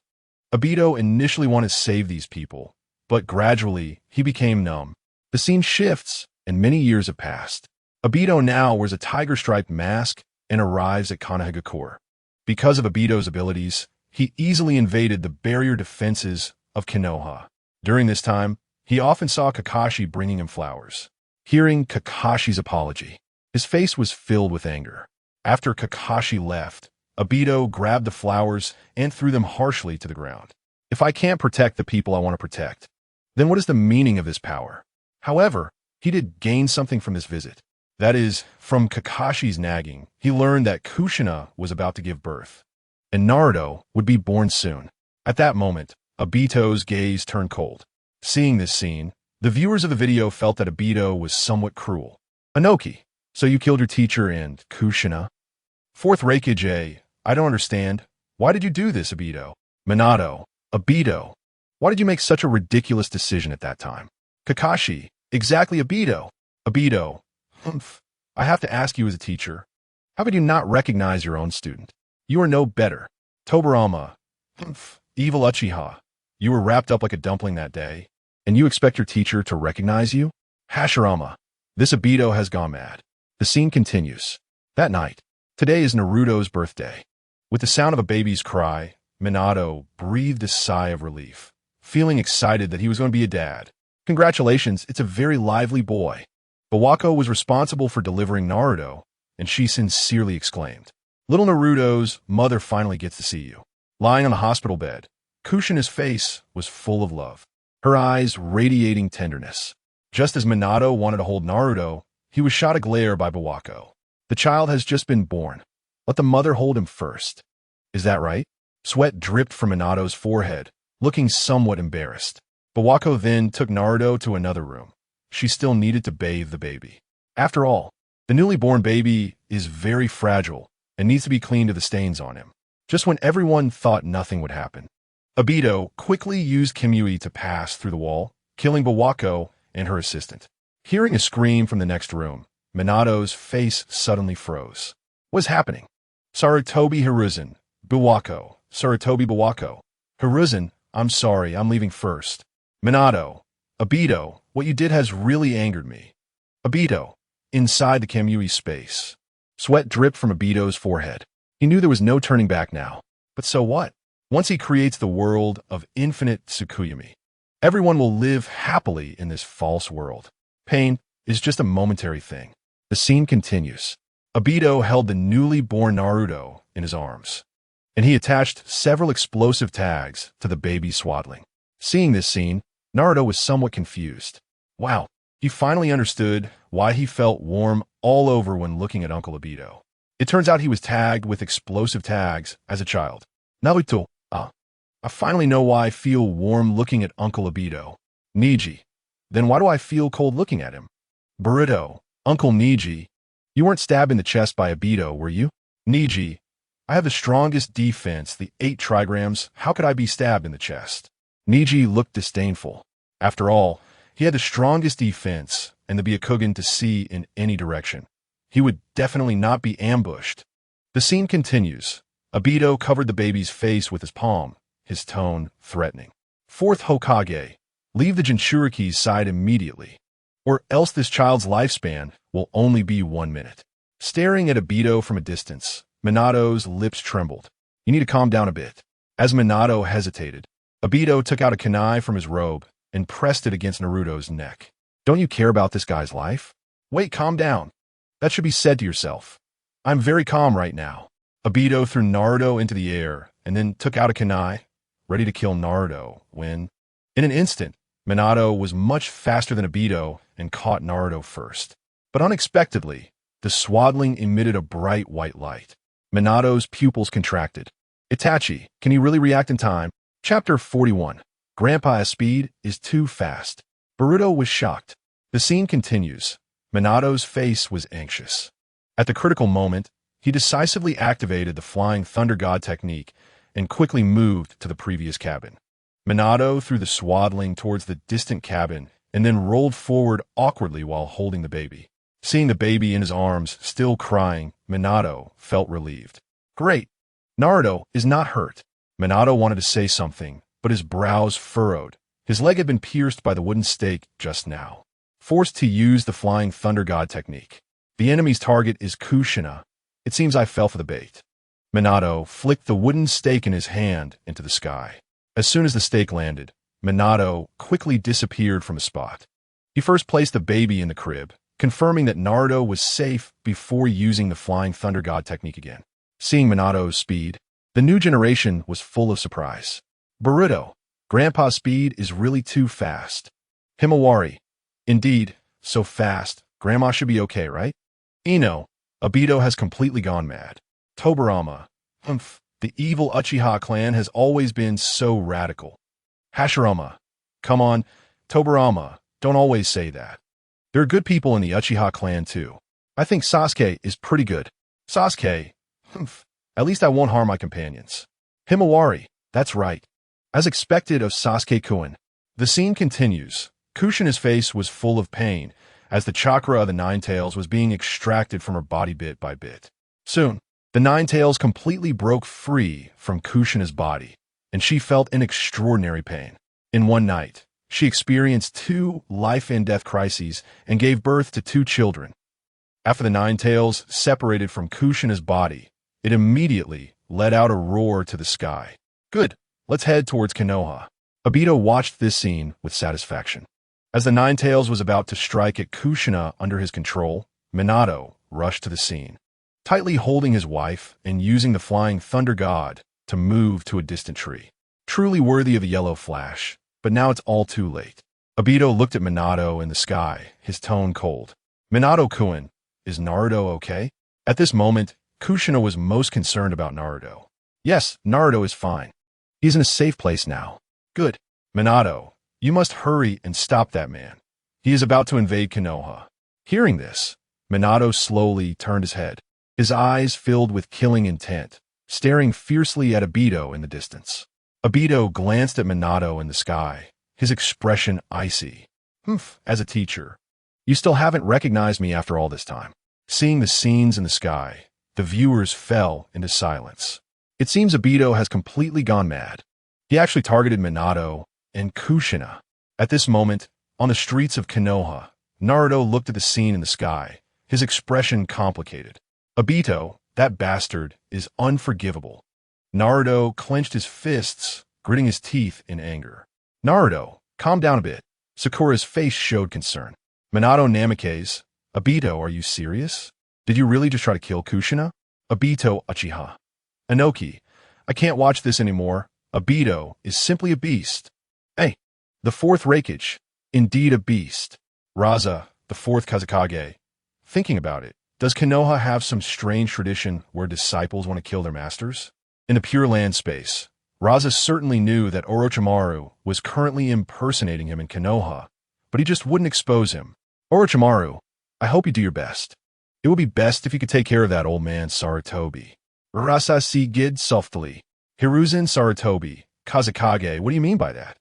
Obito initially wanted to save these people, but gradually he became numb. The scene shifts, and many years have passed. Obito now wears a tiger-striped mask and arrives at Konoha. Because of Obito's abilities, he easily invaded the barrier defenses of Konoha. During this time, he often saw Kakashi bringing him flowers. Hearing Kakashi's apology, his face was filled with anger. After Kakashi left, Obito grabbed the flowers and threw them harshly to the ground. If I can't protect the people I want to protect, then what is the meaning of this power? However, he did gain something from this visit. That is, from Kakashi's nagging, he learned that Kushina was about to give birth, and Naruto would be born soon. At that moment, Obito's gaze turned cold. Seeing this scene, the viewers of the video felt that Obito was somewhat cruel. Inoki, so you killed your teacher and Kushina? Fourth Raikage, I don't understand. Why did you do this, Obito? Minato, Obito, why did you make such a ridiculous decision at that time? Kakashi, exactly Obito. Obito, I have to ask you as a teacher, how could you not recognize your own student? You are no better. Tobirama, evil Uchiha, you were wrapped up like a dumpling that day, and you expect your teacher to recognize you? Hashirama, this Obito has gone mad. The scene continues. That night, today is Naruto's birthday. With the sound of a baby's cry, Minato breathed a sigh of relief, feeling excited that he was going to be a dad. Congratulations, it's a very lively boy. Bawako was responsible for delivering Naruto, and she sincerely exclaimed, Little Naruto's mother finally gets to see you. Lying on the hospital bed, Kushina's face was full of love, her eyes radiating tenderness. Just as Minato wanted to hold Naruto, he was shot a glare by Bawako. The child has just been born. Let the mother hold him first. Is that right? Sweat dripped from Minato's forehead, looking somewhat embarrassed. Bawako then took Naruto to another room. She still needed to bathe the baby. After all, the newly born baby is very fragile and needs to be cleaned of the stains on him. Just when everyone thought nothing would happen, Obito quickly used Kimui to pass through the wall, killing Bawako and her assistant. Hearing a scream from the next room, Minato's face suddenly froze. What is happening? Sarutobi Hiruzen, Bawako, Sarutobi Bawako. Hiruzen, I'm sorry, I'm leaving first. Minato, Obito, what you did has really angered me. Obito, inside the Kamui space. Sweat dripped from Obito's forehead. He knew there was no turning back now. But so what? Once he creates the world of infinite Tsukuyomi, everyone will live happily in this false world. Pain is just a momentary thing. The scene continues. Obito held the newly born Naruto in his arms, and he attached several explosive tags to the baby's swaddling. Seeing this scene, Naruto was somewhat confused. Wow, he finally understood why he felt warm all over when looking at Uncle Obito. It turns out he was tagged with explosive tags as a child. Naruto, I finally know why I feel warm looking at Uncle Obito. Niji, then why do I feel cold looking at him? Boruto, Uncle Niji, you weren't stabbed in the chest by Obito, were you? Niji, I have the strongest defense, the 8 trigrams, how could I be stabbed in the chest? Niji looked disdainful. After all, he had the strongest defense and the Byakugan to see in any direction. He would definitely not be ambushed. The scene continues. Obito covered the baby's face with his palm, his tone threatening. Fourth Hokage, leave the Jinchuriki's side immediately, or else this child's lifespan will only be 1 minute. Staring at Obito from a distance, Minato's lips trembled. You need to calm down a bit. As Minato hesitated, Obito took out a kunai from his robe and pressed it against Naruto's neck. Don't you care about this guy's life? Wait, calm down. That should be said to yourself. I'm very calm right now. Obito threw Naruto into the air and then took out a kunai, ready to kill Naruto, when, in an instant, Minato was much faster than Obito and caught Naruto first. But unexpectedly, the swaddling emitted a bright white light. Minato's pupils contracted. Itachi, can he really react in time? Chapter 41. Grandpa's speed is too fast. Boruto was shocked. The scene continues. Minato's face was anxious. At the critical moment, he decisively activated the Flying Thunder God technique and quickly moved to the previous cabin. Minato threw the swaddling towards the distant cabin and then rolled forward awkwardly while holding the baby. Seeing the baby in his arms, still crying, Minato felt relieved. Great! Naruto is not hurt. Minato wanted to say something, but his brows furrowed. His leg had been pierced by the wooden stake just now. Forced to use the Flying Thunder God technique. The enemy's target is Kushina. It seems I fell for the bait. Minato flicked the wooden stake in his hand into the sky. As soon as the stake landed, Minato quickly disappeared from the spot. He first placed the baby in the crib, confirming that Naruto was safe before using the Flying Thunder God technique again. Seeing Minato's speed, the new generation was full of surprise. Boruto, Grandpa's speed is really too fast. Himawari, indeed, so fast, Grandma should be okay, right? Ino, Obito has completely gone mad. Tobirama, the evil Uchiha clan has always been so radical. Hashirama, come on, Tobirama, don't always say that. There are good people in the Uchiha clan too. I think Sasuke is pretty good. Sasuke, at least I won't harm my companions. Himawari, that's right. As expected of Sasuke-kun. The scene continues. Kushina's face was full of pain as the chakra of the Nine Tails was being extracted from her body bit by bit. Soon, the Nine Tails completely broke free from Kushina's body, and she felt an extraordinary pain. In one night, she experienced 2 life-and-death crises and gave birth to 2 children. After the Nine Tails separated from Kushina's body, it immediately let out a roar to the sky. Good, let's head towards Konoha. Obito watched this scene with satisfaction. As the Nine Tails was about to strike at Kushina under his control, Minato rushed to the scene, tightly holding his wife and using the Flying Thunder God to move to a distant tree. Truly worthy of the yellow flash, but now it's all too late. Obito looked at Minato in the sky, his tone cold. Minato-kun, is Naruto okay? At this moment, Kushina was most concerned about Naruto. Yes, Naruto is fine. He's in a safe place now. Good. Minato, you must hurry and stop that man. He is about to invade Konoha. Hearing this, Minato slowly turned his head, his eyes filled with killing intent, staring fiercely at Obito in the distance. Obito glanced at Minato in the sky, his expression icy. As a teacher, you still haven't recognized me after all this time. Seeing the scenes in the sky, the viewers fell into silence. It seems Obito has completely gone mad. He actually targeted Minato and Kushina. At this moment, on the streets of Konoha, Naruto looked at the scene in the sky, his expression complicated. Obito, that bastard, is unforgivable. Naruto clenched his fists, gritting his teeth in anger. Naruto, calm down a bit. Sakura's face showed concern. Minato Namikaze, Obito, are you serious? Did you really just try to kill Kushina? Obito Uchiha. Inoki, I can't watch this anymore. Obito is simply a beast. Hey, the 4th Raikage, indeed a beast. Raza, the 4th Kazekage. Thinking about it, does Konoha have some strange tradition where disciples want to kill their masters? In the Pure Land space, Raza certainly knew that Orochimaru was currently impersonating him in Konoha, but he just wouldn't expose him. Orochimaru, I hope you do your best. It would be best if you could take care of that old man Sarutobi. Rasa Gid softly. Hiruzen Sarutobi, Kazekage, what do you mean by that?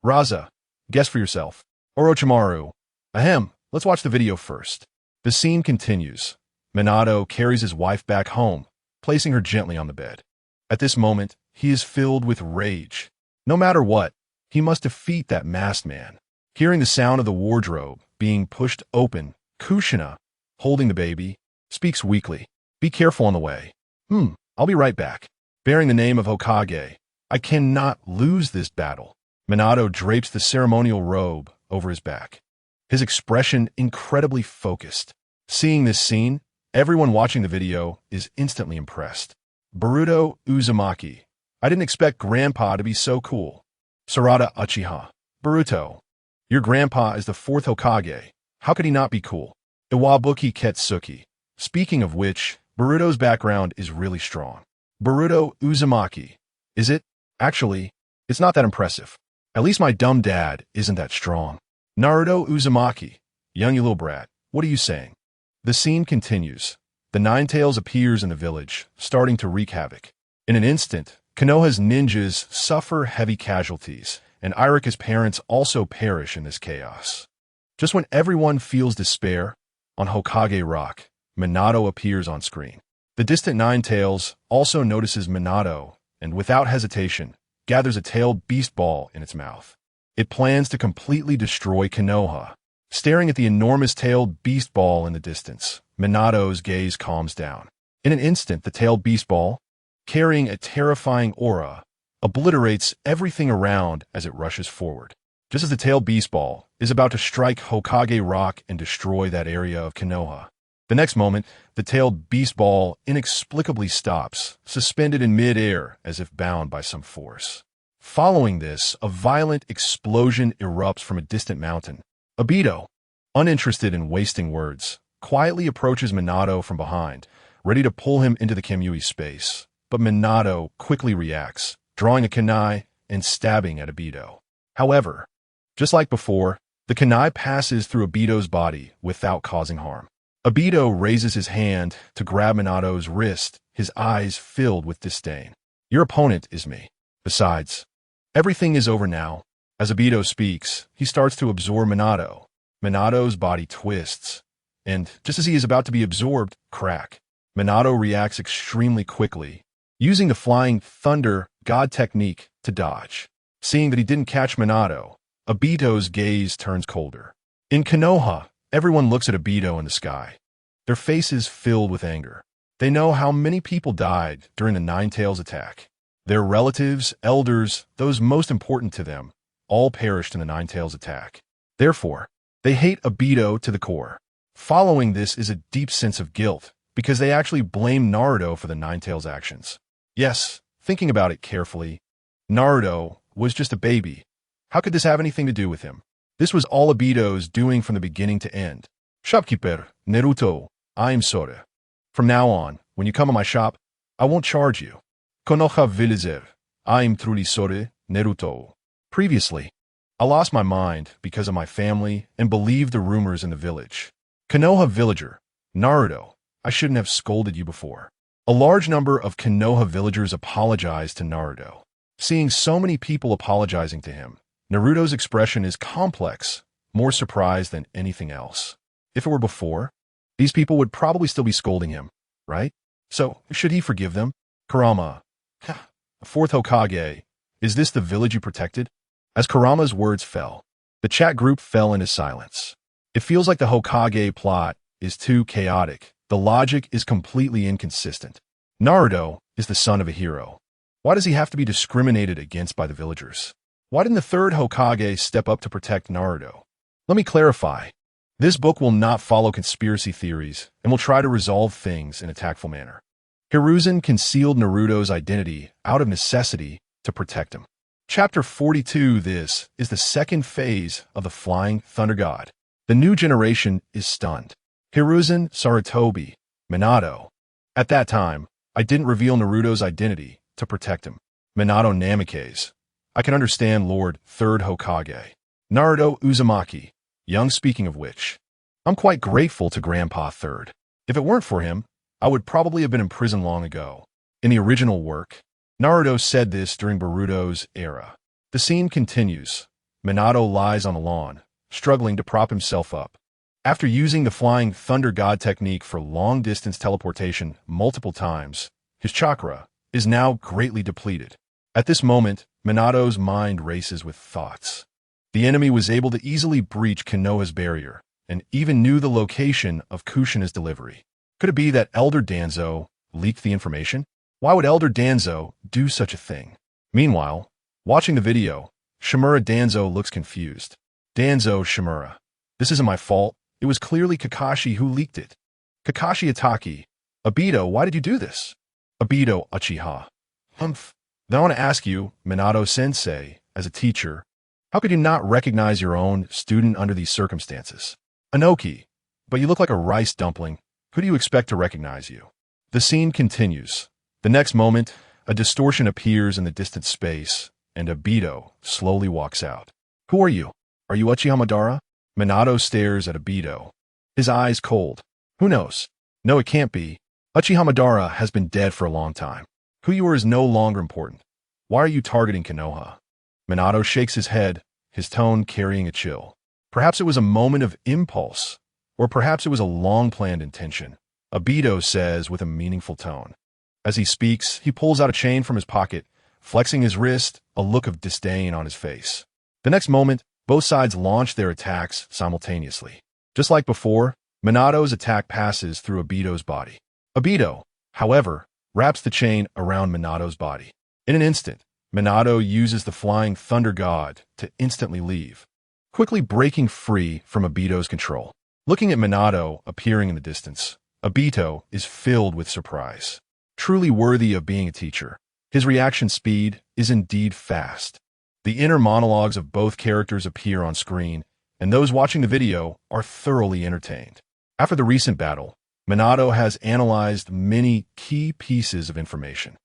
Raza, guess for yourself. Orochimaru, ahem, let's watch the video first. The scene continues. Minato carries his wife back home, placing her gently on the bed. At this moment, he is filled with rage. No matter what, he must defeat that masked man. Hearing the sound of the wardrobe being pushed open, Kushina, holding the baby, speaks weakly. Be careful on the way. I'll be right back. Bearing the name of Hokage, I cannot lose this battle. Minato drapes the ceremonial robe over his back, his expression incredibly focused. Seeing this scene, everyone watching the video is instantly impressed. Boruto Uzumaki, I didn't expect Grandpa to be so cool. Sarada Uchiha, Boruto, Your grandpa is the fourth Hokage. How could he not be cool? Iwabuki Ketsuki. Speaking of which, Boruto's background is really strong. Boruto Uzumaki. Is it? Actually, it's not that impressive. At least my dumb dad isn't that strong. Naruto Uzumaki. Young you little brat, what are you saying? The scene continues. The Ninetales appears in the village, starting to wreak havoc. In an instant, Konoha's ninjas suffer heavy casualties, and Irika's parents also perish in this chaos. Just when everyone feels despair, on Hokage Rock, Minato appears on screen. The distant Ninetales also notices Minato, and without hesitation, gathers a tailed beast ball in its mouth. It plans to completely destroy Konoha. Staring at the enormous tailed beast ball in the distance, Minato's gaze calms down. In an instant, the tailed beast ball, carrying a terrifying aura, obliterates everything around as it rushes forward. Just as the tailed beast ball is about to strike Hokage Rock and destroy that area of Konoha, the next moment, the tailed beast ball inexplicably stops, suspended in mid-air as if bound by some force. Following this, a violent explosion erupts from a distant mountain. Obito, uninterested in wasting words, quietly approaches Minato from behind, ready to pull him into the Kamui space. But Minato quickly reacts, drawing a kunai and stabbing at Obito. However, just like before, the kunai passes through Obito's body without causing harm. Obito raises his hand to grab Minato's wrist, his eyes filled with disdain. Your opponent is me. Besides, everything is over now. As Obito speaks, he starts to absorb Minato. Minato's body twists, and just as he is about to be absorbed, crack. Minato reacts extremely quickly, using the flying thunder god technique to dodge. Seeing that he didn't catch Minato, Obito's gaze turns colder. In Konoha, everyone looks at Obito in the sky, their faces filled with anger. They know how many people died during the Ninetales attack. Their relatives, elders, those most important to them, all perished in the Ninetales attack. Therefore, they hate Obito to the core. Following this is a deep sense of guilt, because they actually blame Naruto for the Ninetales' actions. Yes, thinking about it carefully, Naruto was just a baby. How could this have anything to do with him? This was all Obito's doing from the beginning to end. Shopkeeper, Naruto, I'm sorry. From now on, when you come to my shop, I won't charge you. Konoha villager, I'm truly sorry, Naruto. Previously, I lost my mind because of my family and believed the rumors in the village. Konoha villager, Naruto, I shouldn't have scolded you before. A large number of Konoha villagers apologized to Naruto. Seeing so many people apologizing to him, Naruto's expression is complex, more surprised than anything else. If it were before, these people would probably still be scolding him, right? So, should he forgive them? Kurama, fourth Hokage, is this the village you protected? As Kurama's words fell, the chat group fell into silence. It feels like the Hokage plot is too chaotic. The logic is completely inconsistent. Naruto is the son of a hero. Why does he have to be discriminated against by the villagers? Why didn't the third Hokage step up to protect Naruto? Let me clarify. This book will not follow conspiracy theories and will try to resolve things in a tactful manner. Hiruzen concealed Naruto's identity out of necessity to protect him. Chapter 42. This is the second phase of the Flying Thunder God. The new generation is stunned. Hiruzen, Sarutobi, Minato. At that time, I didn't reveal Naruto's identity to protect him. Minato Namikaze. I can understand Lord Third Hokage. Naruto Uzumaki. Young, speaking of which, I'm quite grateful to Grandpa Third. If it weren't for him, I would probably have been in prison long ago. In the original work, Naruto said this during Boruto's era. The scene continues. Minato lies on the lawn, struggling to prop himself up. After using the Flying Thunder God technique for long-distance teleportation multiple times, his chakra is now greatly depleted. At this moment, Minato's mind races with thoughts. The enemy was able to easily breach Konoha's barrier, and even knew the location of Kushina's delivery. Could it be that Elder Danzo leaked the information? Why would Elder Danzo do such a thing? Meanwhile, watching the video, Shimura Danzo looks confused. Danzo Shimura. This isn't my fault. It was clearly Kakashi who leaked it. Kakashi Ataki. Obito, why did you do this? Obito Uchiha. Then I want to ask you, Minato-sensei, as a teacher, How could you not recognize your own student under these circumstances? Inoki, but you look like a rice dumpling. Who do you expect to recognize you? The scene continues. The next moment, a distortion appears in the distant space, and Obito slowly walks out. Who are you? Are you Uchiha Madara? Minato stares at Obito, his eyes cold. Who knows? No, it can't be. Uchiha Madara has been dead for a long time. Who you are is no longer important. Why are you targeting Konoha? Minato shakes his head, his tone carrying a chill. Perhaps it was a moment of impulse, or perhaps it was a long-planned intention. Obito says with a meaningful tone. As he speaks, he pulls out a chain from his pocket, flexing his wrist, a look of disdain on his face. The next moment, both sides launch their attacks simultaneously. Just like before, Minato's attack passes through Obito's body. Obito, however, wraps the chain around Minato's body. In an instant, Minato uses the Flying Thunder God to instantly leave, quickly breaking free from Obito's control. Looking at Minato appearing in the distance, Obito is filled with surprise. Truly worthy of being a teacher, his reaction speed is indeed fast. The inner monologues of both characters appear on screen, and those watching the video are thoroughly entertained. After the recent battle, Minato has analyzed many key pieces of information.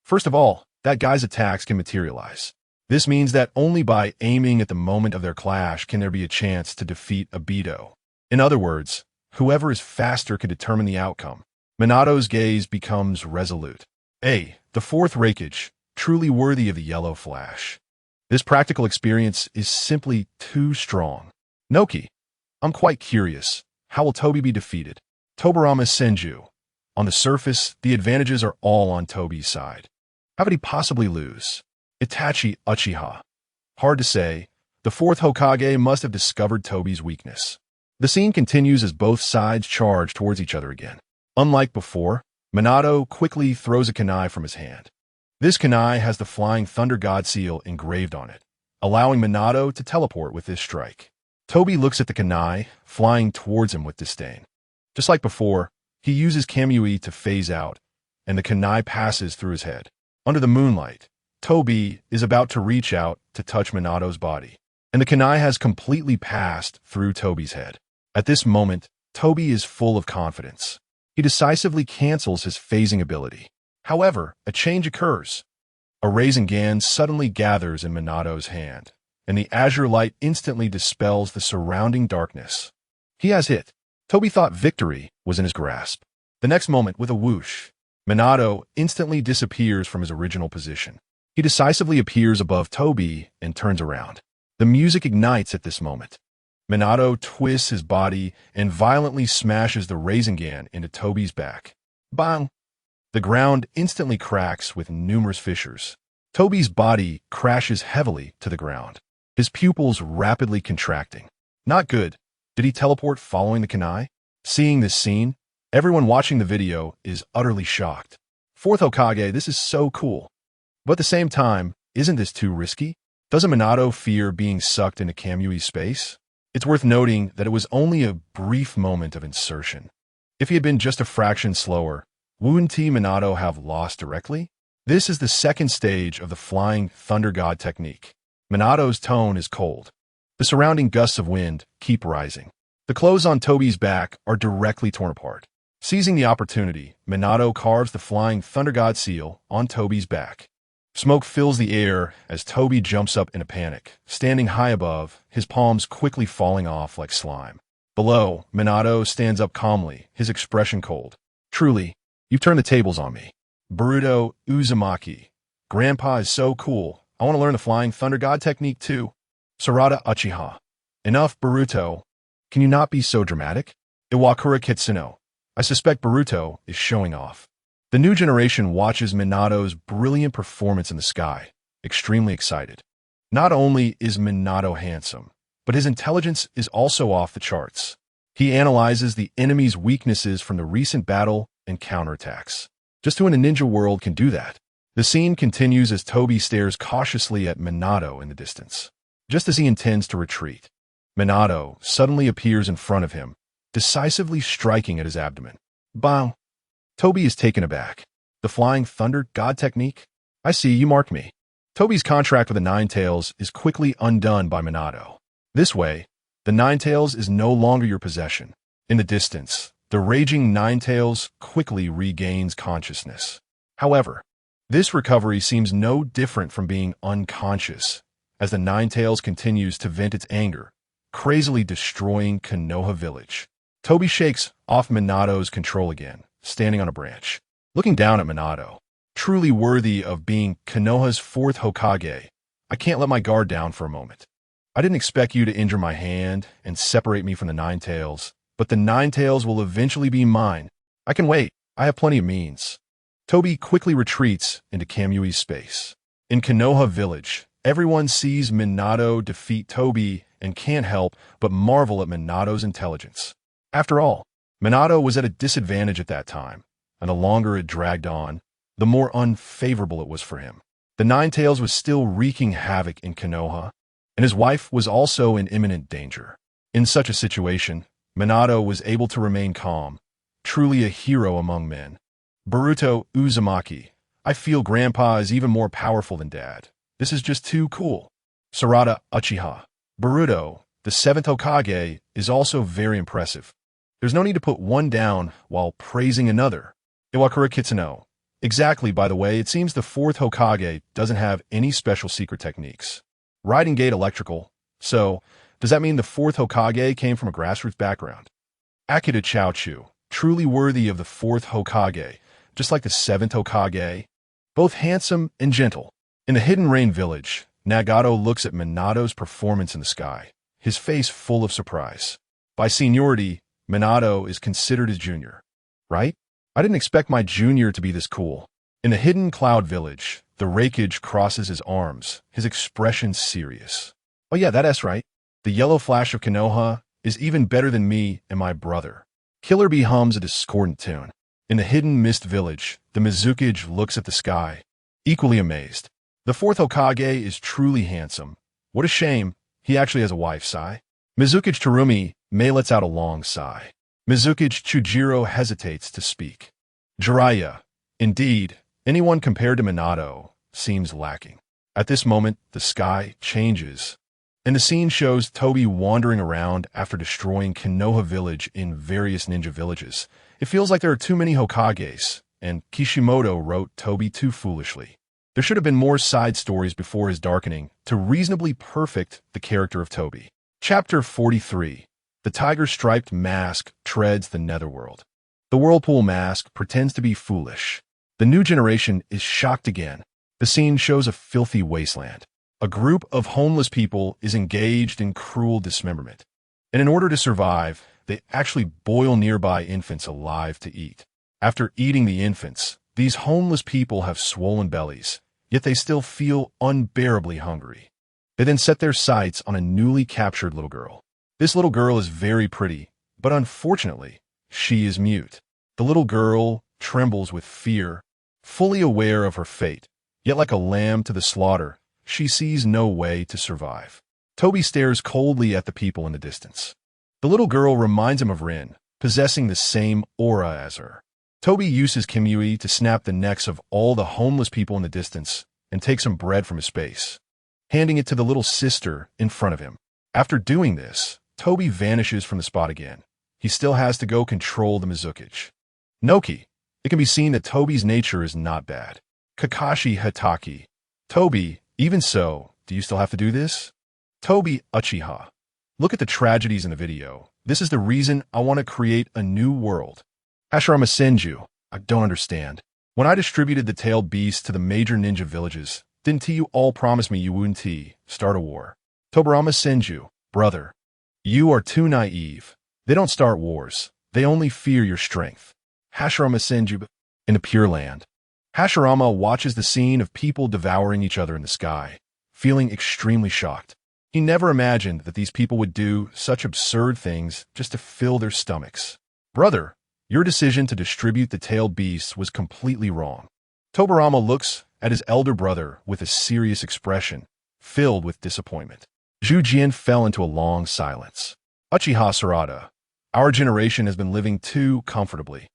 First of all, that guy's attacks can materialize. This means that only by aiming at the moment of their clash can there be a chance to defeat Obito. In other words, whoever is faster can determine the outcome. Minato's gaze becomes resolute. The fourth Raikage, truly worthy of the yellow flash. This practical experience is simply too strong. Noki, I'm quite curious. How will Tobi be defeated? Tobirama Senju. On the surface, the advantages are all on Tobi's side. How could he possibly lose? Itachi Uchiha. Hard to say. The fourth Hokage must have discovered Tobi's weakness. The scene continues as both sides charge towards each other again. Unlike before, Minato quickly throws a kunai from his hand. This kunai has the Flying Thunder God seal engraved on it, allowing Minato to teleport with this strike. Tobi looks at the kunai, flying towards him with disdain. Just like before, he uses Kamui to phase out, and the kunai passes through his head. Under the moonlight, Tobi is about to reach out to touch Minato's body, and the kunai has completely passed through Tobi's head. At this moment, Tobi is full of confidence. He decisively cancels his phasing ability. However, a change occurs. A Rasengan suddenly gathers in Minato's hand, and the azure light instantly dispels the surrounding darkness. He has hit. Tobi thought victory was in his grasp. The next moment, with a whoosh, Minato instantly disappears from his original position. He decisively appears above Tobi and turns around. The music ignites at this moment. Minato twists his body and violently smashes the Rasengan into Tobi's back. Bang! The ground instantly cracks with numerous fissures. Tobi's body crashes heavily to the ground, his pupils rapidly contracting. Not good. Did he teleport following the kunai? Seeing this scene, everyone watching the video is utterly shocked. Fourth Hokage, this is so cool. But at the same time, isn't this too risky? Doesn't Minato fear being sucked into Kamui's space? It's worth noting that it was only a brief moment of insertion. If he had been just a fraction slower, wouldn't Minato have lost directly? This is the second stage of the Flying Thunder God technique. Minato's tone is cold. The surrounding gusts of wind keep rising. The clothes on Tobi's back are directly torn apart. Seizing the opportunity, Minato carves the Flying Thunder God seal on Tobi's back. Smoke fills the air as Tobi jumps up in a panic, standing high above, his palms quickly falling off like slime. Below, Minato stands up calmly, his expression cold. Truly, you've turned the tables on me. Boruto Uzumaki. Grandpa is so cool. I want to learn the Flying Thunder God technique too. Sarada Uchiha. Enough, Boruto. Can you not be so dramatic? Iwakura Kitsuno. I suspect Boruto is showing off. The new generation watches Minato's brilliant performance in the sky, extremely excited. Not only is Minato handsome, but his intelligence is also off the charts. He analyzes the enemy's weaknesses from the recent battle and counterattacks. Just who in a ninja world can do that? The scene continues as Tobi stares cautiously at Minato in the distance. Just as he intends to retreat, Minato suddenly appears in front of him, decisively striking at his abdomen. Bang! Tobi is taken aback. The Flying Thunder God technique? I see, you marked me. Toby's contract with the Nine-Tails is quickly undone by Minato. This way, the Nine-Tails is no longer your possession. In the distance, the raging Nine-Tails quickly regains consciousness. However, this recovery seems no different from being unconscious, as the Nine-Tails continues to vent its anger, crazily destroying Konoha village. Toby shakes off Minato's control again, standing on a branch. Looking down at Minato, truly worthy of being Konoha's fourth Hokage, I can't let my guard down for a moment. I didn't expect you to injure my hand and separate me from the Nine-Tails, but the Nine-Tails will eventually be mine. I can wait. I have plenty of means. Toby quickly retreats into Kamui's space. In Konoha village, everyone sees Minato defeat Toby and can't help but marvel at Minato's intelligence. After all, Minato was at a disadvantage at that time, and the longer it dragged on, the more unfavorable it was for him. The Nine-Tails was still wreaking havoc in Konoha, and his wife was also in imminent danger. In such a situation, Minato was able to remain calm, truly a hero among men. Boruto Uzumaki, I feel Grandpa is even more powerful than Dad. This is just too cool. Sarada Uchiha, Boruto, the Seventh Hokage, is also very impressive. There's no need to put one down while praising another. Iwakura Kitsuno. Exactly, by the way, it seems the fourth Hokage doesn't have any special secret techniques. Riding Gate Electrical. So, does that mean the fourth Hokage came from a grassroots background? Akita Chaochu, truly worthy of the fourth Hokage, just like the seventh Hokage, both handsome and gentle. In the Hidden Rain village, Nagato looks at Minato's performance in the sky, his face full of surprise. By seniority, Minato is considered his junior, right? I didn't expect my junior to be this cool. In the Hidden Cloud village, the Raikage crosses his arms, his expression serious. Oh yeah, that's right. The yellow flash of Konoha is even better than me and my brother. Killer Bee hums a discordant tune. In the Hidden Mist village, the Mizukage looks at the sky, equally amazed. The fourth Hokage is truly handsome. What a shame, he actually has a wife, sigh. Mizukage Terumi Mei lets out a long sigh. Mizukage Chujiro hesitates to speak. Jiraiya, indeed, anyone compared to Minato seems lacking. At this moment, the sky changes, and the scene shows Toby wandering around after destroying Konoha village in various ninja villages. It feels like there are too many Hokages, and Kishimoto wrote Toby too foolishly. There should have been more side stories before his darkening to reasonably perfect the character of Toby. Chapter 43. The tiger-striped mask treads the netherworld. The whirlpool mask pretends to be foolish. The new generation is shocked again. The scene shows a filthy wasteland. A group of homeless people is engaged in cruel dismemberment. And in order to survive, they actually boil nearby infants alive to eat. After eating the infants, these homeless people have swollen bellies, yet they still feel unbearably hungry. They then set their sights on a newly captured little girl. This little girl is very pretty, but unfortunately, she is mute. The little girl trembles with fear, fully aware of her fate, yet like a lamb to the slaughter, she sees no way to survive. Toby stares coldly at the people in the distance. The little girl reminds him of Rin, possessing the same aura as her. Toby uses Kamui to snap the necks of all the homeless people in the distance and take some bread from his space, handing it to the little sister in front of him. After doing this, Toby vanishes from the spot again. He still has to go control the Mizukage. Noki. It can be seen that Toby's nature is not bad. Kakashi Hatake. Toby, even so, do you still have to do this? Toby Uchiha. Look at the tragedies in the video. This is the reason I want to create a new world. Hashirama Senju. I don't understand. When I distributed the tailed beasts to the major ninja villages, didn't you all promise me you wouldn't start a war? Tobarama Senju. Brother. You are too naive. They don't start wars. They only fear your strength. Hashirama Senju. In the Pure Land. Hashirama watches the scene of people devouring each other in the sky, feeling extremely shocked. He never imagined that these people would do such absurd things just to fill their stomachs. Brother, your decision to distribute the tailed beasts was completely wrong. Tobarama looks at his elder brother with a serious expression, filled with disappointment. Zhu Jian fell into a long silence. Uchiha Sarada. Our generation has been living too comfortably.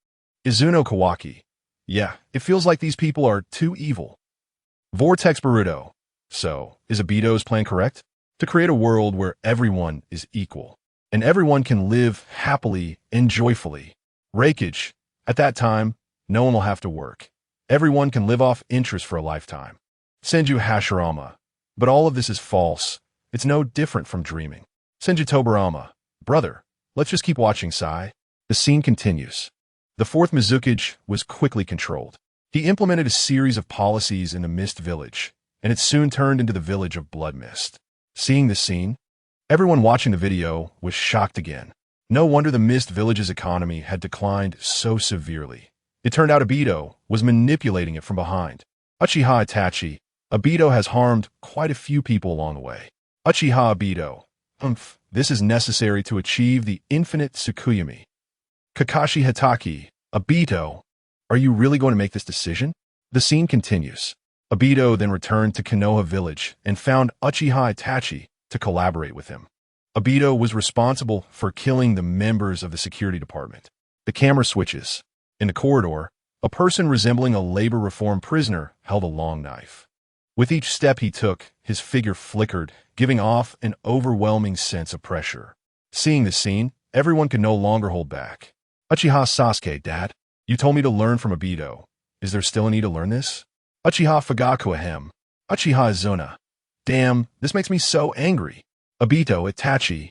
Izuno Kawaki. Yeah, it feels like these people are too evil. Vortex Boruto. So, is Obito's plan correct? To create a world where everyone is equal, and everyone can live happily and joyfully. Raikage. At that time, no one will have to work. Everyone can live off interest for a lifetime. Senju Hashirama. But all of this is false. It's no different from dreaming. Senju Tobarama. Brother, let's just keep watching, Sai. The scene continues. The fourth Mizukage was quickly controlled. He implemented a series of policies in the Mist Village, and it soon turned into the village of Blood Mist. Seeing this scene, everyone watching the video was shocked again. No wonder the Mist Village's economy had declined so severely. It turned out Obito was manipulating it from behind. Uchiha-Itachi. Obito has harmed quite a few people along the way. Uchiha Obito. This is necessary to achieve the infinite Tsukuyomi. Kakashi Hatake. Obito. Are you really going to make this decision? The scene continues. Obito then returned to Konoha village and found Uchiha-Itachi to collaborate with him. Obito was responsible for killing the members of the security department. The camera switches. In the corridor, a person resembling a labor reform prisoner held a long knife. With each step he took, his figure flickered, giving off an overwhelming sense of pressure. Seeing this scene, everyone could no longer hold back. Uchiha Sasuke, Dad, you told me to learn from Obito. Is there still a need to learn this? Uchiha Fugaku Ahem. Uchiha Izuna. Damn, this makes me so angry. Obito, Itachi.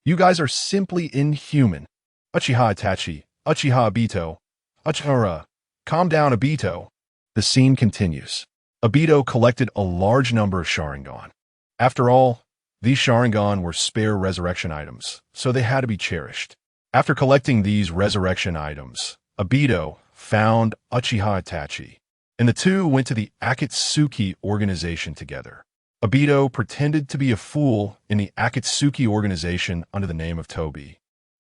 You guys are simply inhuman. Uchiha Itachi. Uchiha Obito. Uchiha. Calm down, Obito. The scene continues. Obito collected a large number of Sharingan. After all, these Sharingan were spare resurrection items, so they had to be cherished. After collecting these resurrection items, Obito found Uchiha Itachi, and the two went to the Akatsuki organization together. Obito pretended to be a fool in the Akatsuki organization under the name of Tobi,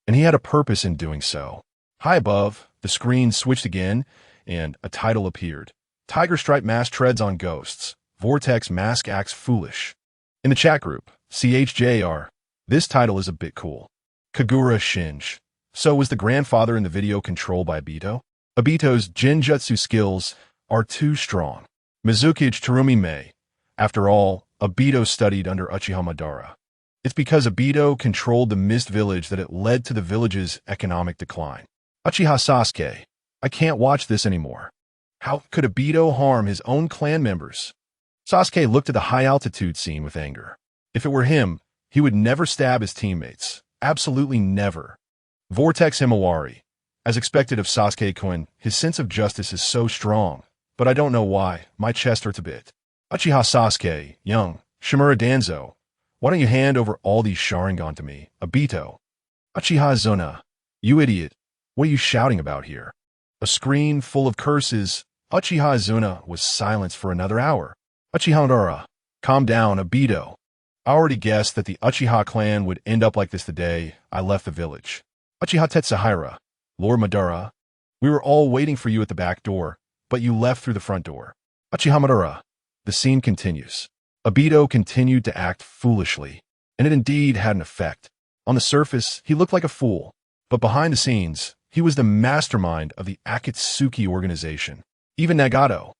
and he had a purpose in doing so. High above, the screen switched again, and a title appeared. Tiger Stripe Mask treads on ghosts. Vortex Mask acts foolish. In the chat group, CHJR, this title is a bit cool. Kagura Shinji. So was the grandfather in the video controlled by Obito? Obito's Genjutsu skills are too strong. Mizukage Terumi Mei. After all, Obito studied under Uchiha Madara. It's because Obito controlled the Mist Village that it led to the village's economic decline. Uchiha Sasuke. I can't watch this anymore. How could Obito harm his own clan members? Sasuke looked at the high-altitude scene with anger. If it were him, he would never stab his teammates. Absolutely never. Vortex Himawari. As expected of Sasuke-kun, his sense of justice is so strong, but I don't know why. My chest hurts a bit. Uchiha Sasuke, young, Shimura Danzo. Why don't you hand over all these Sharingan to me, Obito? Uchiha Izuna. You idiot. What are you shouting about here? A screen full of curses. Uchiha Izuna was silenced for another hour. Uchiha Madara. Calm down, Obito. I already guessed that the Uchiha clan would end up like this the day I left the village. Uchiha Tetsuhira. Lord Madara. We were all waiting for you at the back door, but you left through the front door. Uchiha Madara. The scene continues. Obito continued to act foolishly, and it indeed had an effect. On the surface, he looked like a fool, but behind the scenes, he was the mastermind of the Akatsuki organization. Even Nagato,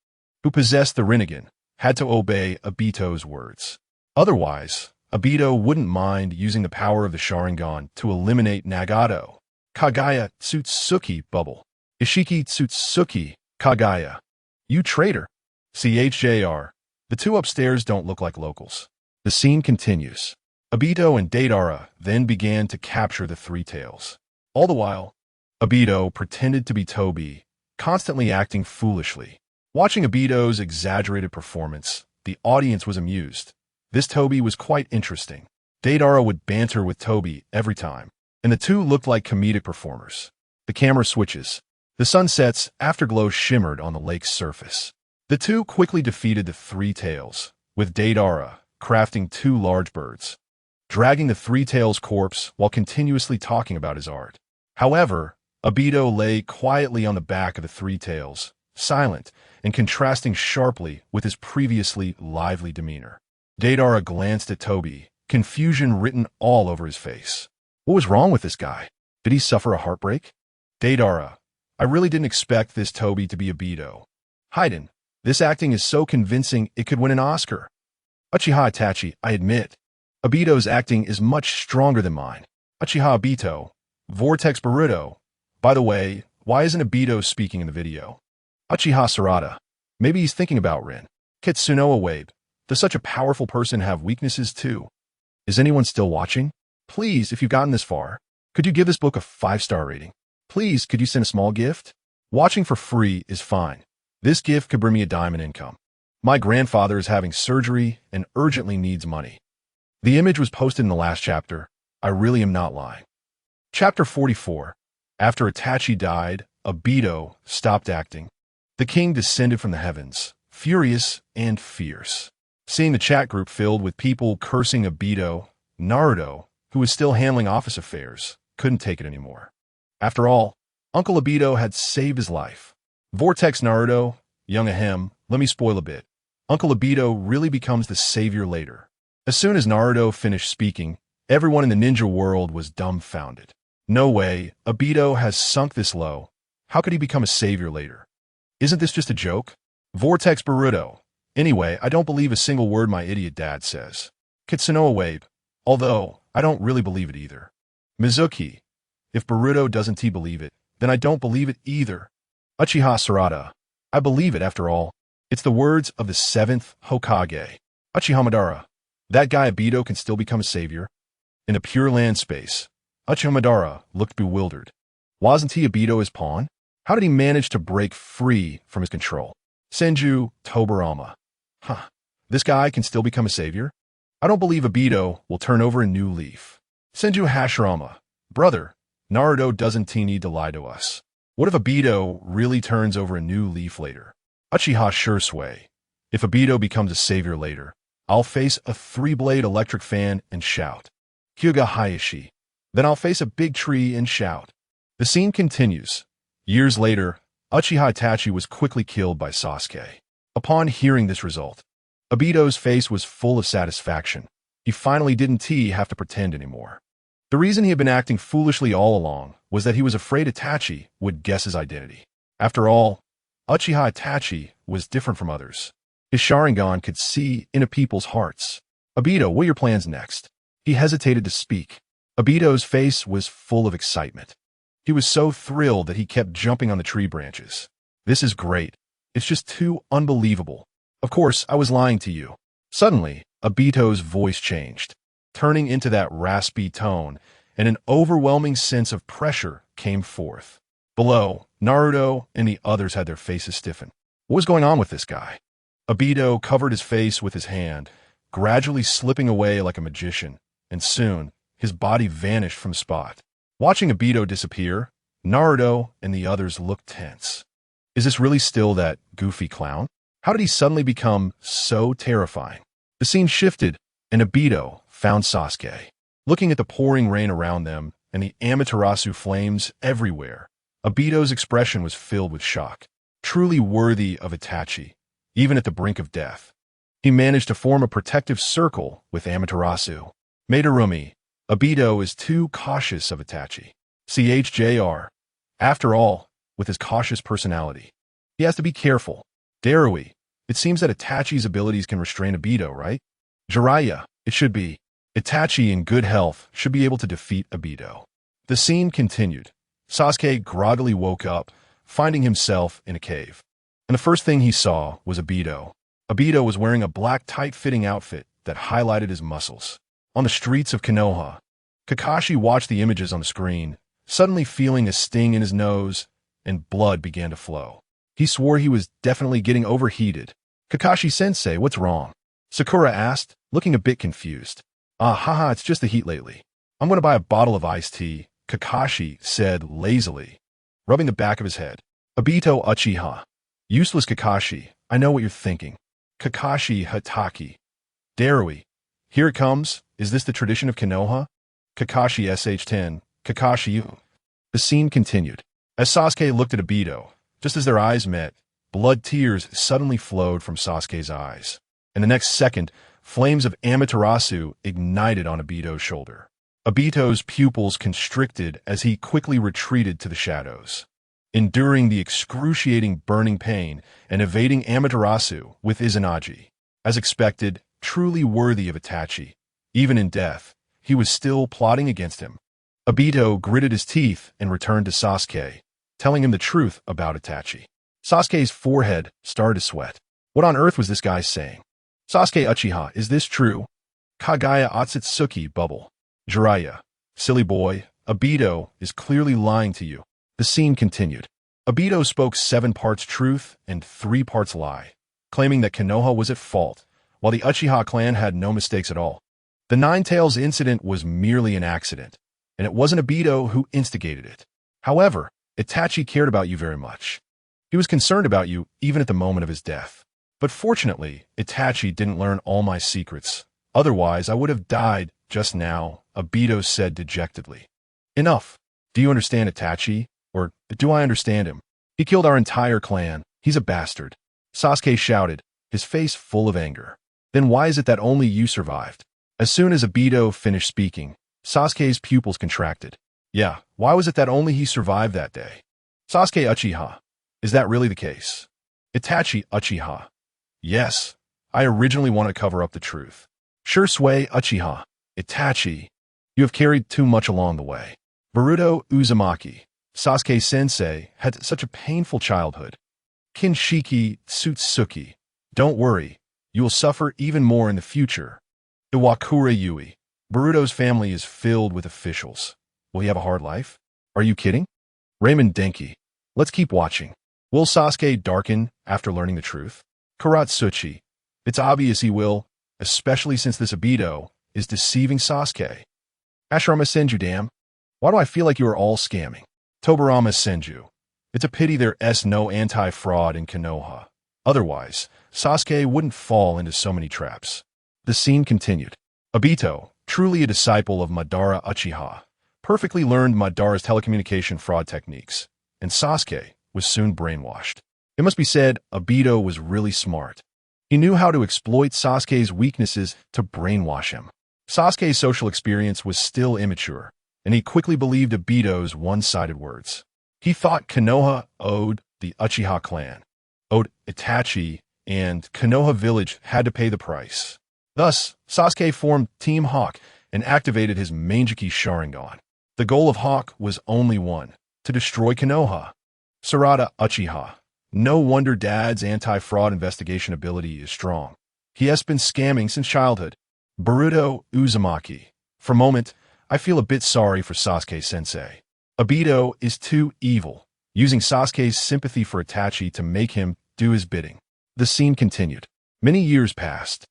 who possessed the Rinnegan, had to obey Obito's words. Otherwise, Obito wouldn't mind using the power of the Sharingan to eliminate Nagato. Kagaya Tsutsuki Bubble. Ishiki Tsutsuki Kagaya. You traitor. CHJR. The two upstairs don't look like locals. The scene continues. Obito and Deidara then began to capture the Three Tails. All the while, Obito pretended to be Tobi, constantly acting foolishly. Watching Obito's exaggerated performance, the audience was amused. This Tobi was quite interesting. Deidara would banter with Tobi every time, and the two looked like comedic performers. The camera switches. The sunset's afterglow shimmered on the lake's surface. The two quickly defeated the Three Tails, with Deidara crafting two large birds, dragging the Three Tails' corpse while continuously talking about his art. However, Obito lay quietly on the back of the Three Tails, silent and contrasting sharply with his previously lively demeanor. Deidara glanced at Tobi, confusion written all over his face. What was wrong with this guy? Did he suffer a heartbreak? Deidara, I really didn't expect this Tobi to be Obito. Haiden, this acting is so convincing it could win an Oscar. Uchiha Itachi, I admit. Obito's acting is much stronger than mine. Uchiha Obito. Vortex Boruto. By the way, why isn't Obito speaking in the video? Uchiha Sarada. Maybe he's thinking about Rin. Kitsunoa Wabe. Does such a powerful person have weaknesses too? Is anyone still watching? Please, if you've gotten this far, could you give this book a 5-star rating? Please, could you send a small gift? Watching for free is fine. This gift could bring me a dime in income. My grandfather is having surgery and urgently needs money. The image was posted in the last chapter. I really am not lying. Chapter 44. After Itachi died, Obito stopped acting. The king descended from the heavens, furious and fierce. Seeing the chat group filled with people cursing Obito, Naruto, who was still handling office affairs, couldn't take it anymore. After all, Uncle Obito had saved his life. Vortex Naruto, young Ahem, let me spoil a bit. Uncle Obito really becomes the savior later. As soon as Naruto finished speaking, everyone in the ninja world was dumbfounded. No way, Obito has sunk this low. How could he become a savior later? Isn't this just a joke? Vortex Boruto. Anyway, I don't believe a single word my idiot dad says. Kitsunoa Wabe. Although, I don't really believe it either. Mizuki. If Boruto doesn't believe it, then I don't believe it either. Uchiha Sarada. I believe it after all. It's the words of the 7th Hokage. Uchiha Madara. That guy Obito can still become a savior? In the Pure Land space, Uchiha Madara looked bewildered. Wasn't he Obito his pawn? How did he manage to break free from his control? Senju Tobarama. This guy can still become a savior? I don't believe Obito will turn over a new leaf. Senju Hashirama. Brother, Naruto doesn't need to lie to us. What if Obito really turns over a new leaf later? Uchiha Shursui. If Obito becomes a savior later, I'll face a 3-blade electric fan and shout. Hyuga Hayashi. Then I'll face a big tree and shout. The scene continues. Years later, Uchiha Itachi was quickly killed by Sasuke. Upon hearing this result, Obito's face was full of satisfaction. He finally didn't have to pretend anymore. The reason he had been acting foolishly all along was that he was afraid Itachi would guess his identity. After all, Uchiha Itachi was different from others. His Sharingan could see into people's hearts. Obito, what are your plans next? He hesitated to speak. Obito's face was full of excitement. He was so thrilled that he kept jumping on the tree branches. This is great. It's just too unbelievable. Of course, I was lying to you. Suddenly, Obito's voice changed, turning into that raspy tone, and an overwhelming sense of pressure came forth. Below, Naruto and the others had their faces stiffen. What was going on with this guy? Obito covered his face with his hand, gradually slipping away like a magician, and soon, his body vanished from the spot. Watching Obito disappear, Naruto and the others looked tense. Is this really still that goofy clown? How did he suddenly become so terrifying? The scene shifted, and Obito found Sasuke. Looking at the pouring rain around them and the Amaterasu flames everywhere, Obito's expression was filled with shock. Truly worthy of Itachi, even at the brink of death. He managed to form a protective circle with Amaterasu. Madarumi. Obito is too cautious of Itachi. CHJR. After all, with his cautious personality, he has to be careful. Darui. It seems that Itachi's abilities can restrain Obito, right? Jiraiya. It should be. Itachi in good health should be able to defeat Obito. The scene continued. Sasuke groggily woke up, finding himself in a cave. And the first thing he saw was Obito. Obito was wearing a black tight-fitting outfit that highlighted his muscles. On the streets of Konoha, Kakashi watched the images on the screen, suddenly feeling a sting in his nose, and blood began to flow. He swore he was definitely getting overheated. Kakashi-sensei, what's wrong? Sakura asked, looking a bit confused. It's just the heat lately. I'm going to buy a bottle of iced tea, Kakashi said lazily, rubbing the back of his head. Obito Uchiha. Useless Kakashi, I know what you're thinking. Kakashi Hatake. Darui. Here it comes. Is this the tradition of Konoha? Kakashi SH10. Kakashi. The scene continued. As Sasuke looked at Obito, just as their eyes met, blood tears suddenly flowed from Sasuke's eyes. And the next second, flames of Amaterasu ignited on Obito's shoulder. Obito's pupils constricted as he quickly retreated to the shadows, enduring the excruciating burning pain and evading Amaterasu with Izanagi. As expected, truly worthy of Itachi. Even in death, he was still plotting against him. Obito gritted his teeth and returned to Sasuke, telling him the truth about Itachi. Sasuke's forehead started to sweat. What on earth was this guy saying? Sasuke Uchiha, is this true? Kagaya Otsutsuki bubble. Jiraiya, silly boy, Obito is clearly lying to you. The scene continued. Obito spoke 7 parts truth and 3 parts lie, claiming that Konoha was at fault, while the Uchiha clan had no mistakes at all. The Nine Tails incident was merely an accident, and it wasn't Obito who instigated it. However, Itachi cared about you very much. He was concerned about you even at the moment of his death. But fortunately, Itachi didn't learn all my secrets. Otherwise, I would have died just now, Obito said dejectedly. Enough. Do you understand Itachi? Or do I understand him? He killed our entire clan. He's a bastard. Sasuke shouted, his face full of anger. Then why is it that only you survived? As soon as Obito finished speaking, Sasuke's pupils contracted. Yeah, why was it that only he survived that day? Sasuke Uchiha. Is that really the case? Itachi Uchiha. Yes, I originally wanted to cover up the truth. Sure Sway Uchiha. Itachi. You have carried too much along the way. Boruto Uzumaki. Sasuke-sensei had such a painful childhood. Kinshiki Tsutsuki. Don't worry, you will suffer even more in the future. Iwakura Yui. Boruto's family is filled with officials. Will he have a hard life? Are you kidding? Raymond Denki. Let's keep watching. Will Sasuke darken after learning the truth? Karatsuchi. It's obvious he will, especially since this Obito is deceiving Sasuke. Ashirama Senju, damn. Why do I feel like you are all scamming? Tobarama Senju. It's a pity there's no anti-fraud in Konoha. Otherwise, Sasuke wouldn't fall into so many traps. The scene continued. Obito, truly a disciple of Madara Uchiha, perfectly learned Madara's telecommunication fraud techniques, and Sasuke was soon brainwashed. It must be said, Obito was really smart. He knew how to exploit Sasuke's weaknesses to brainwash him. Sasuke's social experience was still immature, and he quickly believed Obito's one-sided words. He thought Konoha owed the Uchiha clan, owed Itachi, and Konoha village had to pay the price. Thus, Sasuke formed Team Hawk and activated his Mangekyou Sharingan. The goal of Hawk was only one, to destroy Konoha. Sarada Uchiha. No wonder Dad's anti-fraud investigation ability is strong. He has been scamming since childhood. Boruto Uzumaki. For a moment, I feel a bit sorry for Sasuke-sensei. Obito is too evil, using Sasuke's sympathy for Itachi to make him do his bidding. The scene continued. Many years passed,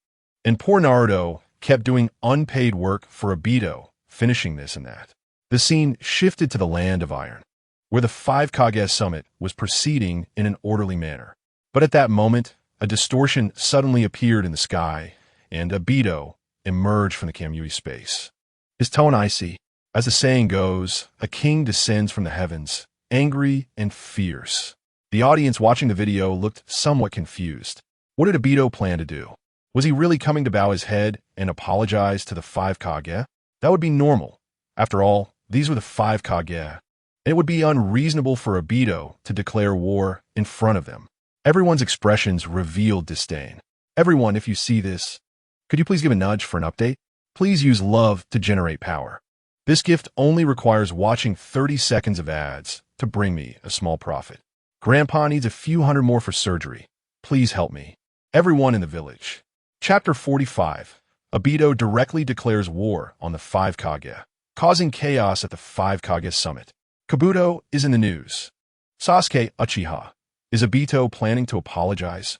and poor Naruto kept doing unpaid work for Obito, finishing this and that. The scene shifted to the Land of Iron, where the 5 Kage summit was proceeding in an orderly manner. But at that moment, a distortion suddenly appeared in the sky, and Obito emerged from the Kamui space. His tone icy. As the saying goes, a king descends from the heavens, angry and fierce. The audience watching the video looked somewhat confused. What did Obito plan to do? Was he really coming to bow his head and apologize to the 5 Kage? That would be normal. After all, these were the 5 Kage. And it would be unreasonable for Obito to declare war in front of them. Everyone's expressions revealed disdain. Everyone, if you see this, could you please give a nudge for an update? Please use love to generate power. This gift only requires watching 30 seconds of ads to bring me a small profit. Grandpa needs a few hundred more for surgery. Please help me. Everyone in the village. Chapter 45. Obito directly declares war on the 5 Kage, causing chaos at the 5 Kage summit. Kabuto is in the news. Sasuke Uchiha. Is Obito planning to apologize?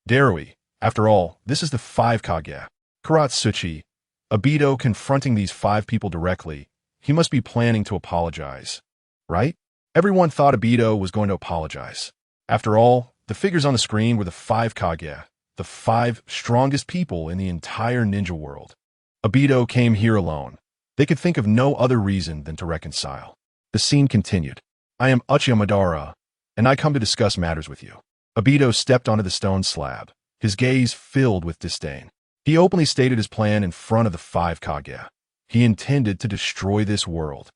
Darui. After all, this is the 5 Kage. Karatsuchi. Obito confronting these 5 people directly. He must be planning to apologize, right? Everyone thought Obito was going to apologize. After all, the figures on the screen were the 5 Kage, the 5 strongest people in the entire ninja world. Obito came here alone. They could think of no other reason than to reconcile. The scene continued. I am Uchiha Madara, and I come to discuss matters with you. Obito stepped onto the stone slab, his gaze filled with disdain. He openly stated his plan in front of the 5 Kage. He intended to destroy this world.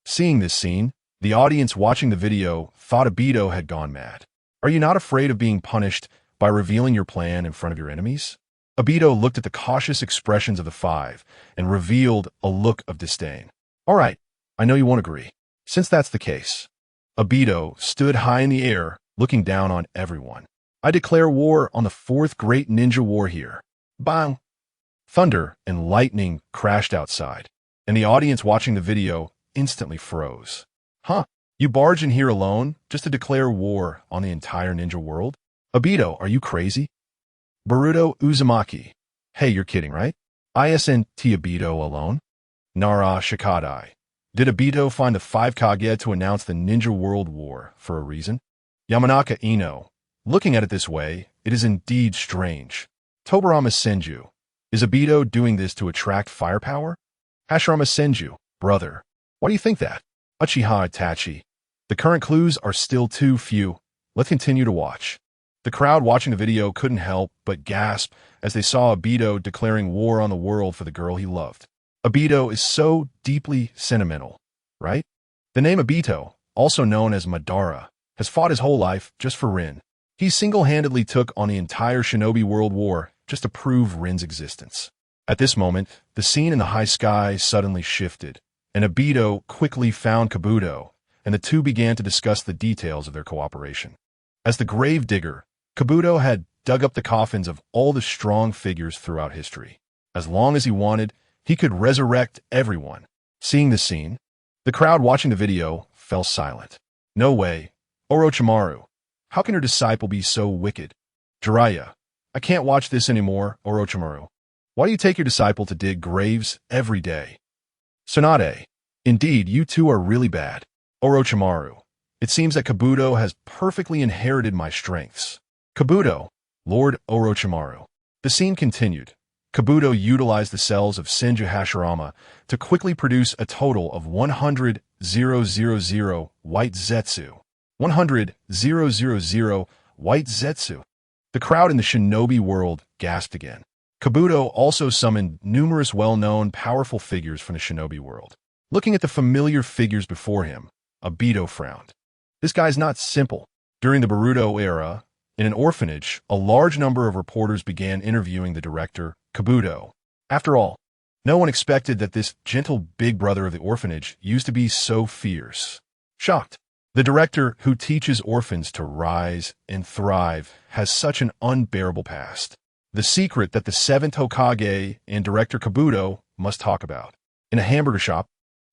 Seeing this scene, the audience watching the video thought Obito had gone mad. Are you not afraid of being punished by revealing your plan in front of your enemies? Obito looked at the cautious expressions of the five and revealed a look of disdain. All right, I know you won't agree. Since that's the case, Obito stood high in the air, looking down on everyone. I declare war on the fourth great ninja war here. Bang! Thunder and lightning crashed outside, and the audience watching the video instantly froze. Huh? You barge in here alone just to declare war on the entire ninja world? Obito, are you crazy? Boruto Uzumaki. Hey, you're kidding, right? Isn't Obito alone? Nara Shikadai. Did Obito find the five Kage to announce the ninja world war for a reason? Yamanaka Ino. Looking at it this way, it is indeed strange. Tobarama Senju. Is Obito doing this to attract firepower? Hashirama Senju. Brother. Why do you think that? Uchiha Itachi. The current clues are still too few. Let's continue to watch. The crowd watching the video couldn't help but gasp as they saw Obito declaring war on the world for the girl he loved. Obito is so deeply sentimental, right? The name Obito, also known as Madara, has fought his whole life just for Rin. He single-handedly took on the entire Shinobi World War just to prove Rin's existence. At this moment, the scene in the high sky suddenly shifted, and Obito quickly found Kabuto, and the two began to discuss the details of their cooperation. As the grave digger, Kabuto had dug up the coffins of all the strong figures throughout history. As long as he wanted, he could resurrect everyone. Seeing the scene, the crowd watching the video fell silent. No way. Orochimaru. How can your disciple be so wicked? Jiraiya. I can't watch this anymore, Orochimaru. Why do you take your disciple to dig graves every day? Tsunade. Indeed, you two are really bad. Orochimaru. It seems that Kabuto has perfectly inherited my strengths. Kabuto. Lord Orochimaru. The scene continued. Kabuto utilized the cells of Senju Hashirama to quickly produce a total of 100,000 white Zetsu. 100,000 white Zetsu. The crowd in the shinobi world gasped again. Kabuto also summoned numerous well-known, powerful figures from the shinobi world. Looking at the familiar figures before him, Obito frowned. This guy's not simple. During the Boruto era, in an orphanage, a large number of reporters began interviewing the director, Kabuto. After all, no one expected that this gentle big brother of the orphanage used to be so fierce. Shocked. The director, who teaches orphans to rise and thrive, has such an unbearable past. The secret that the Seventh Hokage and director Kabuto must talk about. In a hamburger shop,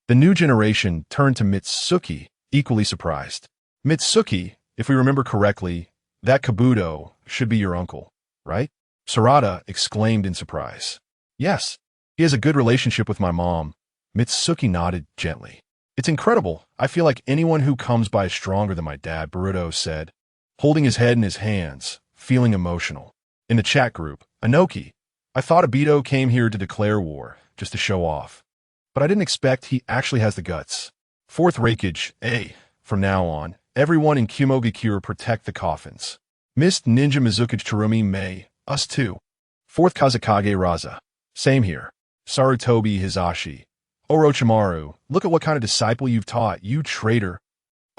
the new generation turned to Mitsuki, equally surprised. Mitsuki, if we remember correctly, that Kabuto should be your uncle, right? Sarada exclaimed in surprise. Yes, he has a good relationship with my mom. Mitsuki nodded gently. It's incredible. I feel like anyone who comes by is stronger than my dad, Boruto said, holding his head in his hands, feeling emotional. In the chat group, Anoki, I thought Obito came here to declare war, just to show off. But I didn't expect he actually has the guts. Fourth Raikage, from now on, everyone in Kumogakure protect the coffins. Mist Ninja Mizukage Terumi May, us too. Fourth Kazekage Raza. Same here. Sarutobi Hizashi. Orochimaru, look at what kind of disciple you've taught, you traitor.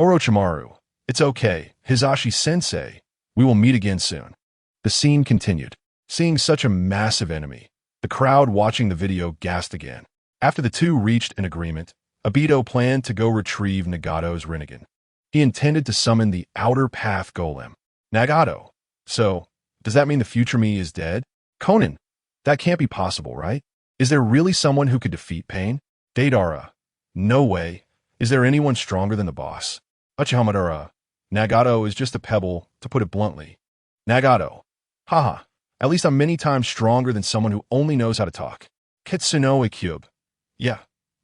Orochimaru, it's okay, Hizashi-sensei. We will meet again soon. The scene continued. Seeing such a massive enemy, the crowd watching the video gasped again. After the two reached an agreement, Obito planned to go retrieve Nagato's Rinnegan. He intended to summon the Outer Path Golem. Nagato. So, does that mean the future me is dead? Conan. That can't be possible, right? Is there really someone who could defeat Pain? Deidara. No way. Is there anyone stronger than the boss? Uchiha Madara. Nagato is just a pebble, to put it bluntly. Nagato. Haha. At least I'm many times stronger than someone who only knows how to talk. Kitsunoe Cube. Yeah,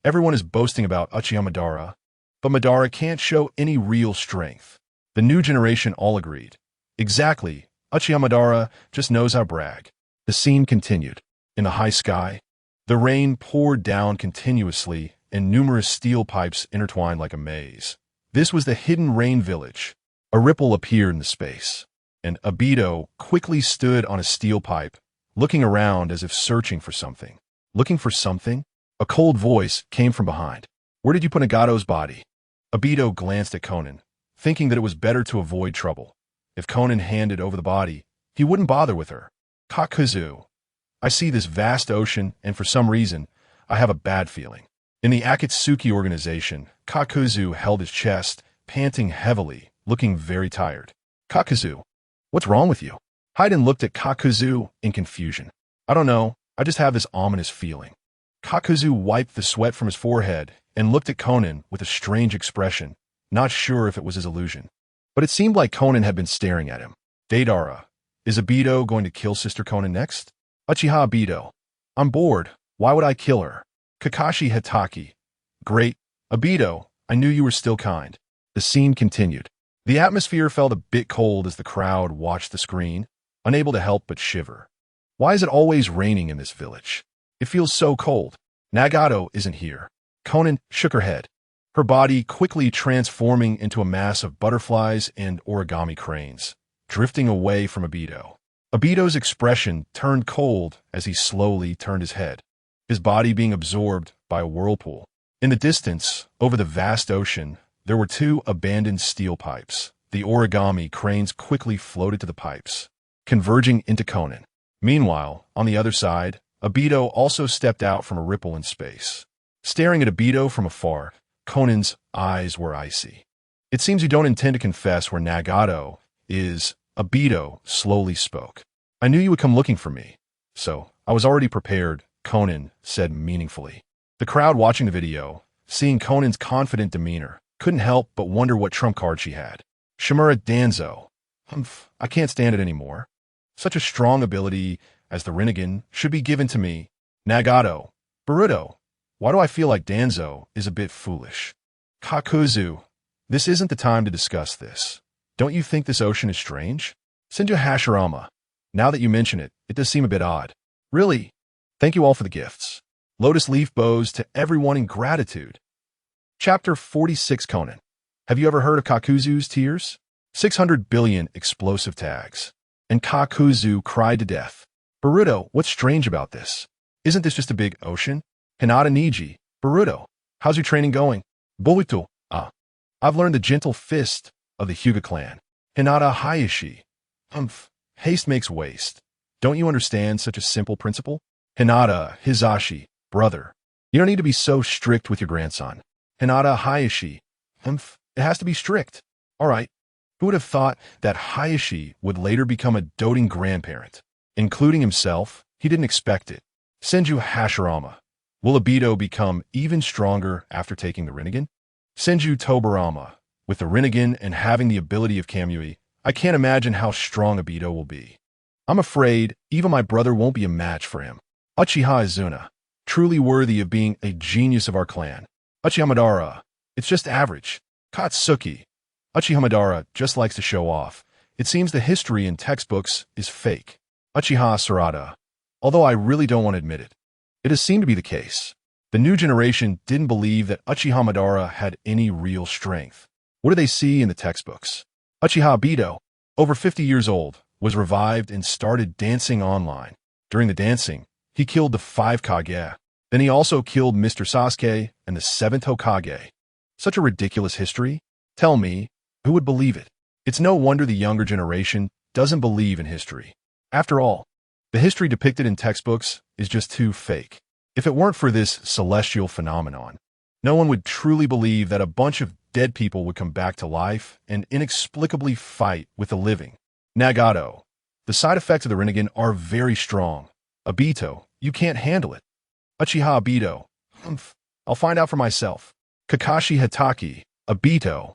everyone is boasting about Uchiha Madara, but Madara can't show any real strength. The new generation all agreed. Exactly. Uchiha Madara just knows how to brag. The scene continued. In the high sky, the rain poured down continuously, and numerous steel pipes intertwined like a maze. This was the hidden rain village. A ripple appeared in the space, and Obito quickly stood on a steel pipe, looking around as if searching for something. Looking for something? A cold voice came from behind. Where did you put Nagato's body? Obito glanced at Conan, thinking that it was better to avoid trouble. If Conan handed over the body, he wouldn't bother with her. Kakuzu. I see this vast ocean, and for some reason, I have a bad feeling. In the Akatsuki organization, Kakuzu held his chest, panting heavily, looking very tired. Kakuzu, what's wrong with you? Haiden looked at Kakuzu in confusion. I don't know, I just have this ominous feeling. Kakuzu wiped the sweat from his forehead and looked at Konan with a strange expression, not sure if it was his illusion. But it seemed like Konan had been staring at him. Deidara, is Obito going to kill Sister Konan next? Uchiha Obito, I'm bored. Why would I kill her? Kakashi Hatake, great. Obito, I knew you were still kind. The scene continued. The atmosphere felt a bit cold as the crowd watched the screen, unable to help but shiver. Why is it always raining in this village? It feels so cold. Nagato isn't here. Konan shook her head, her body quickly transforming into a mass of butterflies and origami cranes, drifting away from Obito. Obito's expression turned cold as he slowly turned his head, his body being absorbed by a whirlpool. In the distance, over the vast ocean, there were two abandoned steel pipes. The origami cranes quickly floated to the pipes, converging into Konan. Meanwhile, on the other side, Obito also stepped out from a ripple in space. Staring at Obito from afar, Konan's eyes were icy. It seems you don't intend to confess where Nagato is, Obito slowly spoke. I knew you would come looking for me, so I was already prepared, Konan said meaningfully. The crowd watching the video, seeing Konan's confident demeanor, couldn't help but wonder what trump card she had. Shimura Danzo, I can't stand it anymore. Such a strong ability as the Rinnegan should be given to me. Nagato, Boruto, why do I feel like Danzo is a bit foolish? Kakuzu, this isn't the time to discuss this. Don't you think this ocean is strange? Senju Hashirama, now that you mention it, it does seem a bit odd. Really? Thank you all for the gifts. Lotus leaf bows to everyone in gratitude. Chapter 46 Konan. Have you ever heard of Kakuzu's tears? 600 billion explosive tags. And Kakuzu cried to death. Boruto, what's strange about this? Isn't this just a big ocean? Hinata Niji, Boruto, how's your training going? Boruto, I've learned the gentle fist of the Hyuga clan. Hinata Hayashi, haste makes waste. Don't you understand such a simple principle? Hinata Hizashi, brother, you don't need to be so strict with your grandson. Hinata Hayashi, it has to be strict. All right. Who would have thought that Hayashi would later become a doting grandparent? Including himself, he didn't expect it. Senju Hashirama, will Obito become even stronger after taking the Rinnegan? Senju Tobarama, with the Rinnegan and having the ability of Kamui, I can't imagine how strong Obito will be. I'm afraid even my brother won't be a match for him. Uchiha Izuna, truly worthy of being a genius of our clan. Uchiha Madara, it's just average. Katsuki, Uchiha Madara just likes to show off. It seems the history in textbooks is fake. Uchiha Sarada, although I really don't want to admit it. It has seemed to be the case. The new generation didn't believe that Uchiha Madara had any real strength. What do they see in the textbooks? Uchiha Obito, over 50 years old, was revived and started dancing online. During the dancing, he killed the 5 Kage. Then he also killed Mr. Sasuke and the 7th Hokage. Such a ridiculous history? Tell me, who would believe it? It's no wonder the younger generation doesn't believe in history. After all, the history depicted in textbooks is just too fake. If it weren't for this celestial phenomenon, no one would truly believe that a bunch of dead people would come back to life and inexplicably fight with the living. Nagato, the side effects of the Rinnegan are very strong. Obito, you can't handle it. Uchiha Obito, I'll find out for myself. Kakashi Hatake, Obito,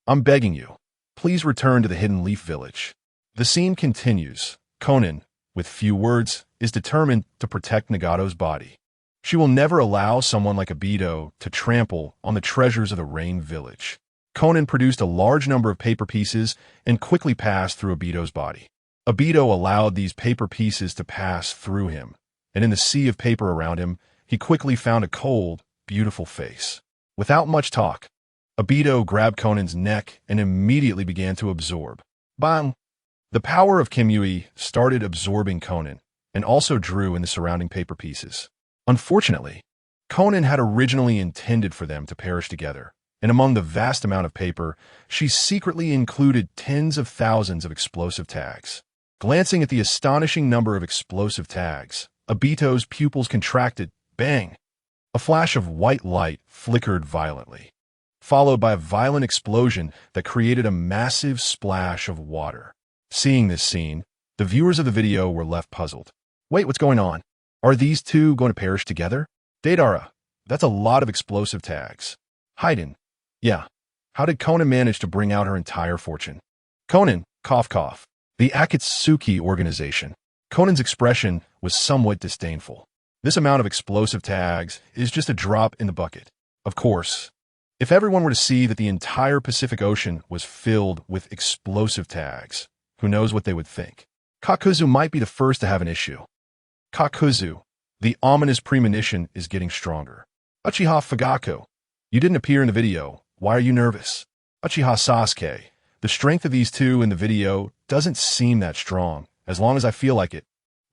I'm begging you, please return to the Hidden Leaf Village. The scene continues. Konan, with few words, is determined to protect Nagato's body. She will never allow someone like Obito to trample on the treasures of the Rain Village. Konan produced a large number of paper pieces and quickly passed through Obito's body. Obito allowed these paper pieces to pass through him, and in the sea of paper around him, he quickly found a cold, beautiful face. Without much talk, Obito grabbed Konan's neck and immediately began to absorb. Bang! The power of Kamui started absorbing Konan and also drew in the surrounding paper pieces. Unfortunately, Konan had originally intended for them to perish together, and among the vast amount of paper, she secretly included tens of thousands of explosive tags. Glancing at the astonishing number of explosive tags, Obito's pupils contracted. Bang! A flash of white light flickered violently, followed by a violent explosion that created a massive splash of water. Seeing this scene, the viewers of the video were left puzzled. Wait, what's going on? Are these two going to perish together? Deidara, that's a lot of explosive tags. Haiden, yeah. How did Konan manage to bring out her entire fortune? Konan, cough cough. The Akatsuki organization. Conan's expression was somewhat disdainful. This amount of explosive tags is just a drop in the bucket. Of course, if everyone were to see that the entire Pacific Ocean was filled with explosive tags, who knows what they would think? Kakuzu might be the first to have an issue. Kakuzu, the ominous premonition is getting stronger. Uchiha Fugaku, you didn't appear in the video. Why are you nervous? Uchiha Sasuke, the strength of these two in the video doesn't seem that strong, as long as I feel like it.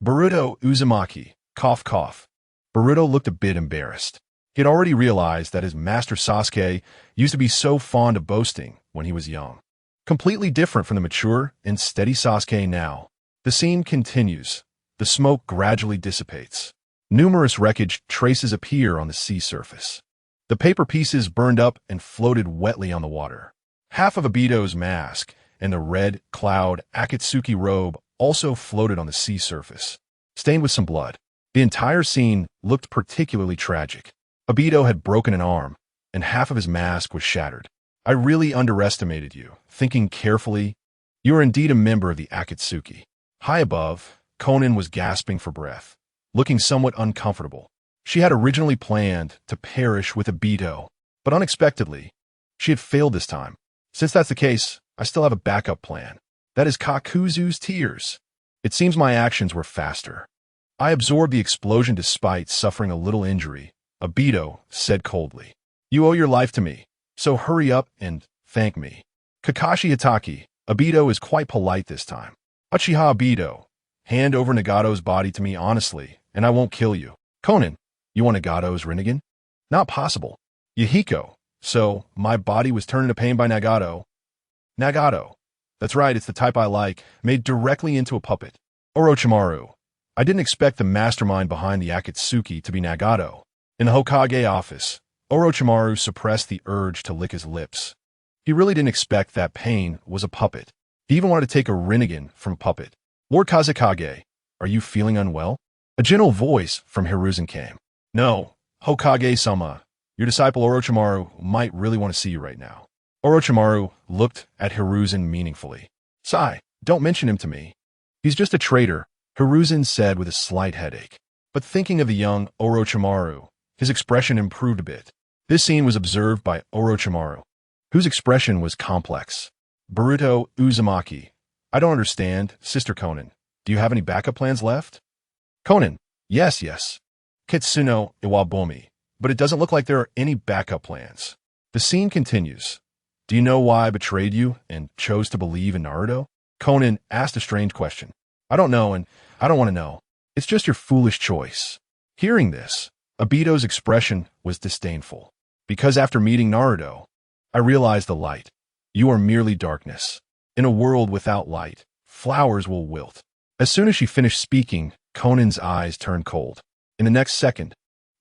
Boruto Uzumaki, cough cough. Boruto looked a bit embarrassed. He had already realized that his master Sasuke used to be so fond of boasting when he was young. Completely different from the mature and steady Sasuke now. The scene continues. The smoke gradually dissipates. Numerous wreckage traces appear on the sea surface. The paper pieces burned up and floated wetly on the water. Half of Obito's mask and the red cloud Akatsuki robe also floated on the sea surface, stained with some blood. The entire scene looked particularly tragic. Obito had broken an arm, and half of his mask was shattered. I really underestimated you. Thinking carefully, you are indeed a member of the Akatsuki. High above, Konan was gasping for breath, looking somewhat uncomfortable. She had originally planned to perish with Obito, but unexpectedly, she had failed this time. Since that's the case, I still have a backup plan. That is Kakuzu's tears. It seems my actions were faster. I absorbed the explosion despite suffering a little injury, Obito said coldly. You owe your life to me, so hurry up and thank me. Kakashi Hatake, Obito is quite polite this time. Uchiha Obito, hand over Nagato's body to me honestly, and I won't kill you. Konan, you want Nagato's Rinnegan? Not possible. Yahiko, so my body was turned into pain by Nagato. Nagato, that's right, it's the type I like, made directly into a puppet. Orochimaru, I didn't expect the mastermind behind the Akatsuki to be Nagato. In the Hokage office, Orochimaru suppressed the urge to lick his lips. He really didn't expect that pain was a puppet. He even wanted to take a Rinnegan from a puppet. Lord Kazekage, are you feeling unwell? A gentle voice from Hiruzen came. No, Hokage-sama, your disciple Orochimaru might really want to see you right now. Orochimaru looked at Hiruzen meaningfully. Sigh, don't mention him to me. He's just a traitor, Hiruzen said with a slight headache. But thinking of the young Orochimaru, his expression improved a bit. This scene was observed by Orochimaru, whose expression was complex. Boruto Uzumaki, I don't understand, Sister Konan. Do you have any backup plans left? Konan, yes. Kitsuno Iwabomi, but it doesn't look like there are any backup plans. The scene continues. Do you know why I betrayed you and chose to believe in Naruto? Konan asked a strange question. I don't know, and I don't want to know. It's just your foolish choice. Hearing this, Obito's expression was disdainful. Because after meeting Naruto, I realized the light. You are merely darkness. In a world without light, flowers will wilt. As soon as she finished speaking, Konan's eyes turned cold. In the next second,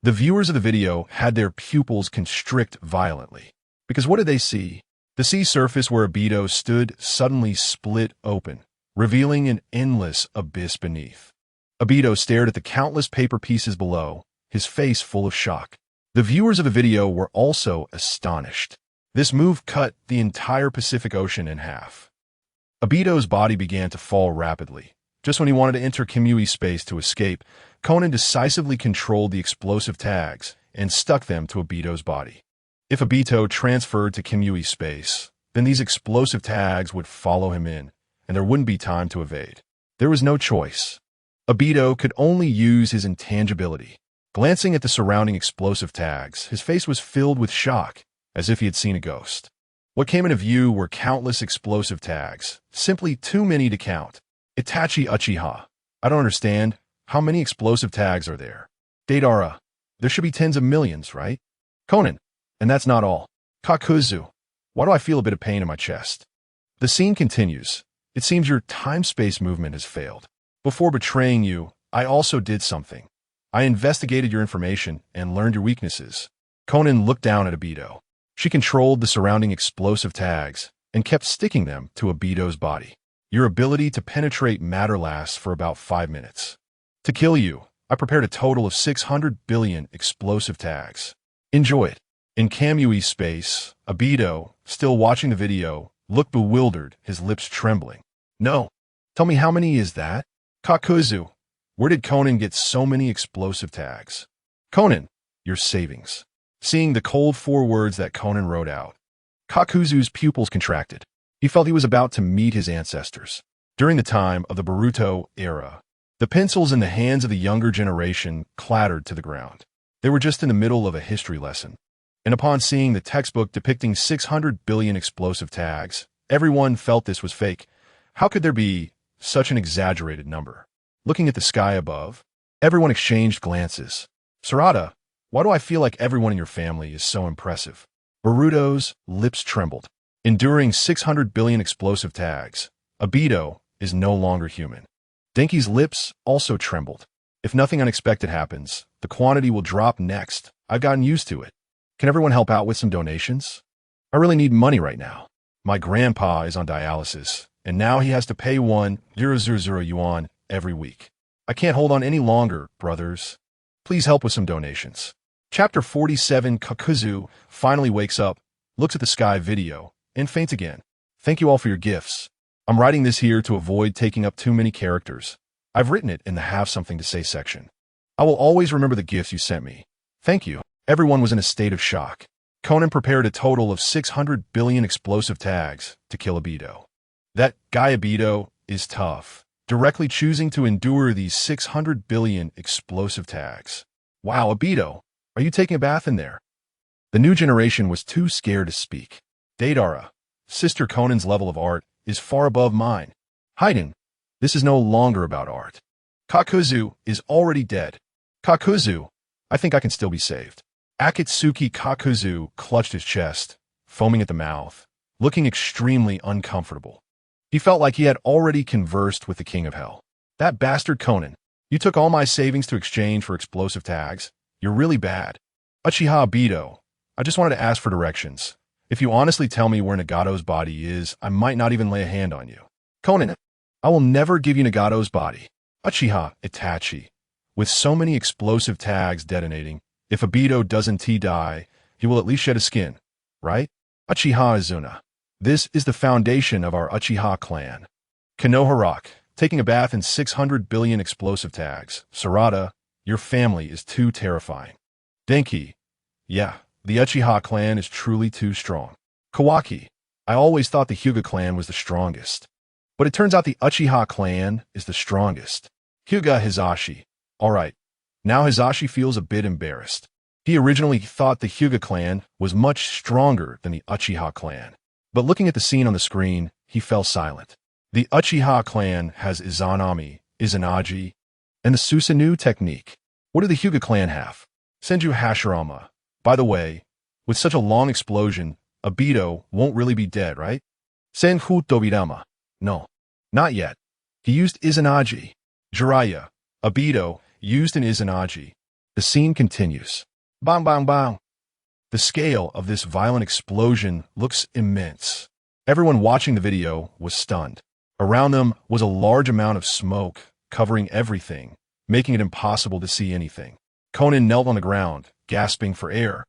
the viewers of the video had their pupils constrict violently. Because what did they see? The sea surface where Obito stood suddenly split open, revealing an endless abyss beneath. Obito stared at the countless paper pieces below, his face full of shock. The viewers of the video were also astonished. This move cut the entire Pacific Ocean in half. Obito's body began to fall rapidly. Just when he wanted to enter Kamui space to escape, Konan decisively controlled the explosive tags and stuck them to Obito's body. If Obito transferred to Kamui space, then these explosive tags would follow him in, and there wouldn't be time to evade. There was no choice. Obito could only use his intangibility. Glancing at the surrounding explosive tags, his face was filled with shock, as if he had seen a ghost. What came into view were countless explosive tags, simply too many to count. Itachi Uchiha, I don't understand. How many explosive tags are there? Deidara, there should be tens of millions, right? Konan, and that's not all. Kakuzu, why do I feel a bit of pain in my chest? The scene continues. It seems your time-space movement has failed. Before betraying you, I also did something. I investigated your information and learned your weaknesses. Conan looked down at Obito. She controlled the surrounding explosive tags and kept sticking them to Obito's body. Your ability to penetrate matter lasts for about 5 minutes. To kill you, I prepared a total of 600 billion explosive tags. Enjoy it. In Kamui's space, Obito, still watching the video, looked bewildered, his lips trembling. No. Tell me, how many is that? Kakuzu, where did Conan get so many explosive tags? Conan, your savings. Seeing the cold 4 words that Conan wrote out, Kakuzu's pupils contracted. He felt he was about to meet his ancestors. During the time of the Naruto era, the pencils in the hands of the younger generation clattered to the ground. They were just in the middle of a history lesson. And upon seeing the textbook depicting 600 billion explosive tags, everyone felt this was fake. How could there be such an exaggerated number? Looking at the sky above, everyone exchanged glances. Sarada, why do I feel like everyone in your family is so impressive? Boruto's lips trembled. Enduring 600 billion explosive tags, Obito is no longer human. Denki's lips also trembled. If nothing unexpected happens, the quantity will drop next. I've gotten used to it. Can everyone help out with some donations? I really need money right now. My grandpa is on dialysis, and now he has to pay 1,000 yuan every week. I can't hold on any longer, brothers. Please help with some donations. Chapter 47. Kakuzu finally wakes up, looks at the sky video, and faints again. Thank you all for your gifts. I'm writing this here to avoid taking up too many characters. I've written it in the Have Something to Say section. I will always remember the gifts you sent me. Thank you. Everyone was in a state of shock. Conan prepared a total of 600 billion explosive tags to kill Obito. That guy Obito is tough, directly choosing to endure these 600 billion explosive tags. Wow, Obito, are you taking a bath in there? The new generation was too scared to speak. Deidara, Sister Conan's level of art is far above mine. Hiding, this is no longer about art. Kakuzu is already dead. Kakuzu, I think I can still be saved. Akatsuki Kakuzu clutched his chest, foaming at the mouth, looking extremely uncomfortable. He felt like he had already conversed with the King of Hell. That bastard Conan, you took all my savings to exchange for explosive tags. You're really bad. Uchiha Obito, I just wanted to ask for directions. If you honestly tell me where Nagato's body is, I might not even lay a hand on you. Conan, I will never give you Nagato's body. Uchiha Itachi, with so many explosive tags detonating, if Obito doesn't die, he will at least shed his skin, right? Uchiha Izuna, this is the foundation of our Uchiha clan. Konoha Rock, taking a bath in 600 billion explosive tags. Sarada, your family is too terrifying. Denki, yeah, the Uchiha clan is truly too strong. Kawaki, I always thought the Hyuga clan was the strongest. But it turns out the Uchiha clan is the strongest. Hyuga Hisashi, alright. Now Hisashi feels a bit embarrassed. He originally thought the Hyuga clan was much stronger than the Uchiha clan. But looking at the scene on the screen, he fell silent. The Uchiha clan has Izanami, Izanagi, and the Susanoo technique. What do the Hyuga clan have? Senju Hashirama. By the way, with such a long explosion, Obito won't really be dead, right? Senju Tobirama. No, not yet. He used Izanagi. Jiraiya. Obito used an Izanagi. The scene continues. Bang, bang, bang. The scale of this violent explosion looks immense. Everyone watching the video was stunned. Around them was a large amount of smoke covering everything, making it impossible to see anything. Conan knelt on the ground, gasping for air,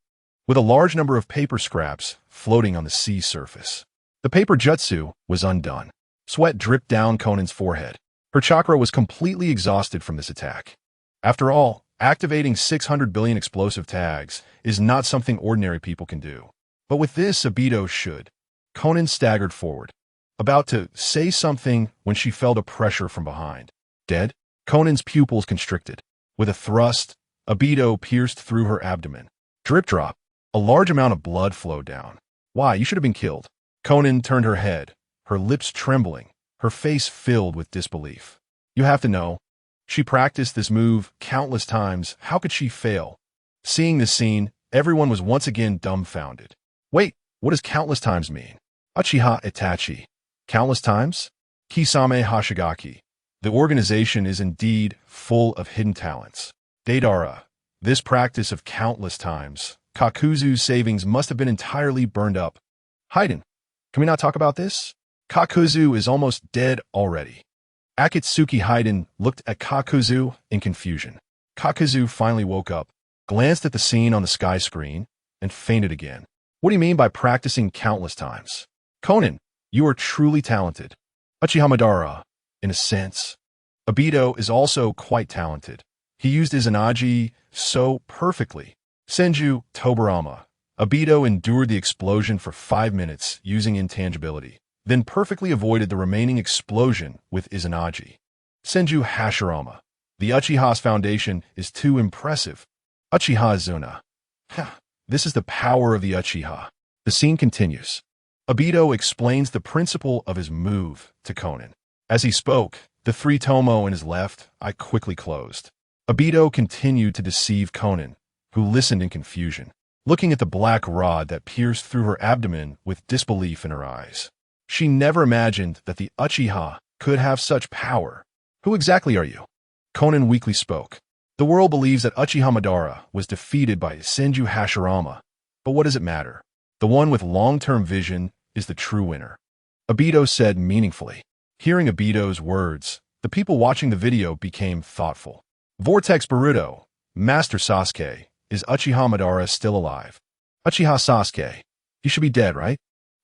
with a large number of paper scraps floating on the sea surface. The paper jutsu was undone. Sweat dripped down Conan's forehead. Her chakra was completely exhausted from this attack. After all, activating 600 billion explosive tags is not something ordinary people can do. But with this, Obito should. Conan staggered forward, about to say something when she felt a pressure from behind. Dead? Conan's pupils constricted. With a thrust, Obito pierced through her abdomen. Drip drop. A large amount of blood flowed down. Why, you should have been killed. Conan turned her head, her lips trembling, her face filled with disbelief. You have to know. She practiced this move countless times. How could she fail? Seeing this scene, everyone was once again dumbfounded. Wait, what does countless times mean? Uchiha Itachi. Countless times? Kisame Hashigaki. The organization is indeed full of hidden talents. Deidara. This practice of countless times. Kakuzu's savings must have been entirely burned up. Haiden, can we not talk about this? Kakuzu is almost dead already. Akatsuki Haiden looked at Kakuzu in confusion. Kakuzu finally woke up, glanced at the scene on the sky screen, and fainted again. What do you mean by practicing countless times? Conan, you are truly talented. Uchiha Madara, in a sense. Obito is also quite talented. He used Izanagi so perfectly. Senju Tobarama. Obito endured the explosion for 5 minutes using intangibility, then perfectly avoided the remaining explosion with Izanagi. Senju Hashirama. The Uchiha'S foundation is too impressive. Uchiha Zuna. This is the power of the Uchiha. The scene continues. Obito explains the principle of his move to Conan. As he spoke, the 3 tomo in his left eye quickly closed. Obito continued to deceive Conan, who listened in confusion, looking at the black rod that pierced through her abdomen with disbelief in her eyes. She never imagined that the Uchiha could have such power. Who exactly are you? Conan weakly spoke. The world believes that Uchiha Madara was defeated by Senju Hashirama, but what does it matter? The one with long-term vision is the true winner. Obito said meaningfully. Hearing Obito's words, the people watching the video became thoughtful. Vortex Boruto, Master Sasuke, is Uchiha Madara still alive? Uchiha Sasuke, he should be dead, right?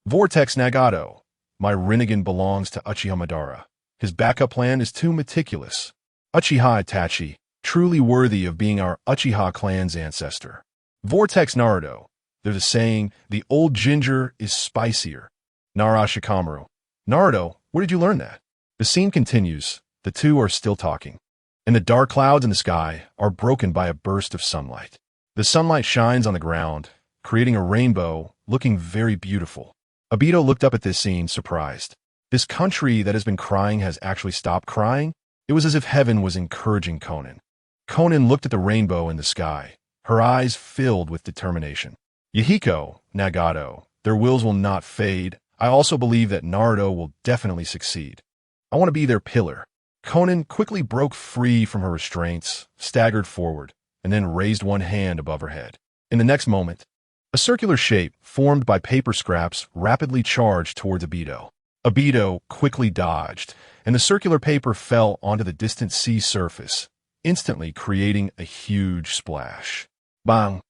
Vortex Nagato, my Rinnegan belongs to Uchiha Madara. His backup plan is too meticulous. Uchiha Itachi, truly worthy of being our Uchiha clan's ancestor. Vortex Naruto, there's a saying, the old ginger is spicier. Nara Shikamaru, Naruto, where did you learn that? The scene continues. The two are still talking. And the dark clouds in the sky are broken by a burst of sunlight. The sunlight shines on the ground, creating a rainbow, looking very beautiful. Obito looked up at this scene, surprised. This country that has been crying has actually stopped crying? It was as if heaven was encouraging Conan. Conan looked at the rainbow in the sky, her eyes filled with determination. Yahiko, Nagato, their wills will not fade. I also believe that Naruto will definitely succeed. I want to be their pillar. Conan quickly broke free from her restraints, staggered forward, and then raised one hand above her head. In the next moment, a circular shape formed by paper scraps rapidly charged towards Obito. Obito quickly dodged, and the circular paper fell onto the distant sea surface, instantly creating a huge splash. Bang!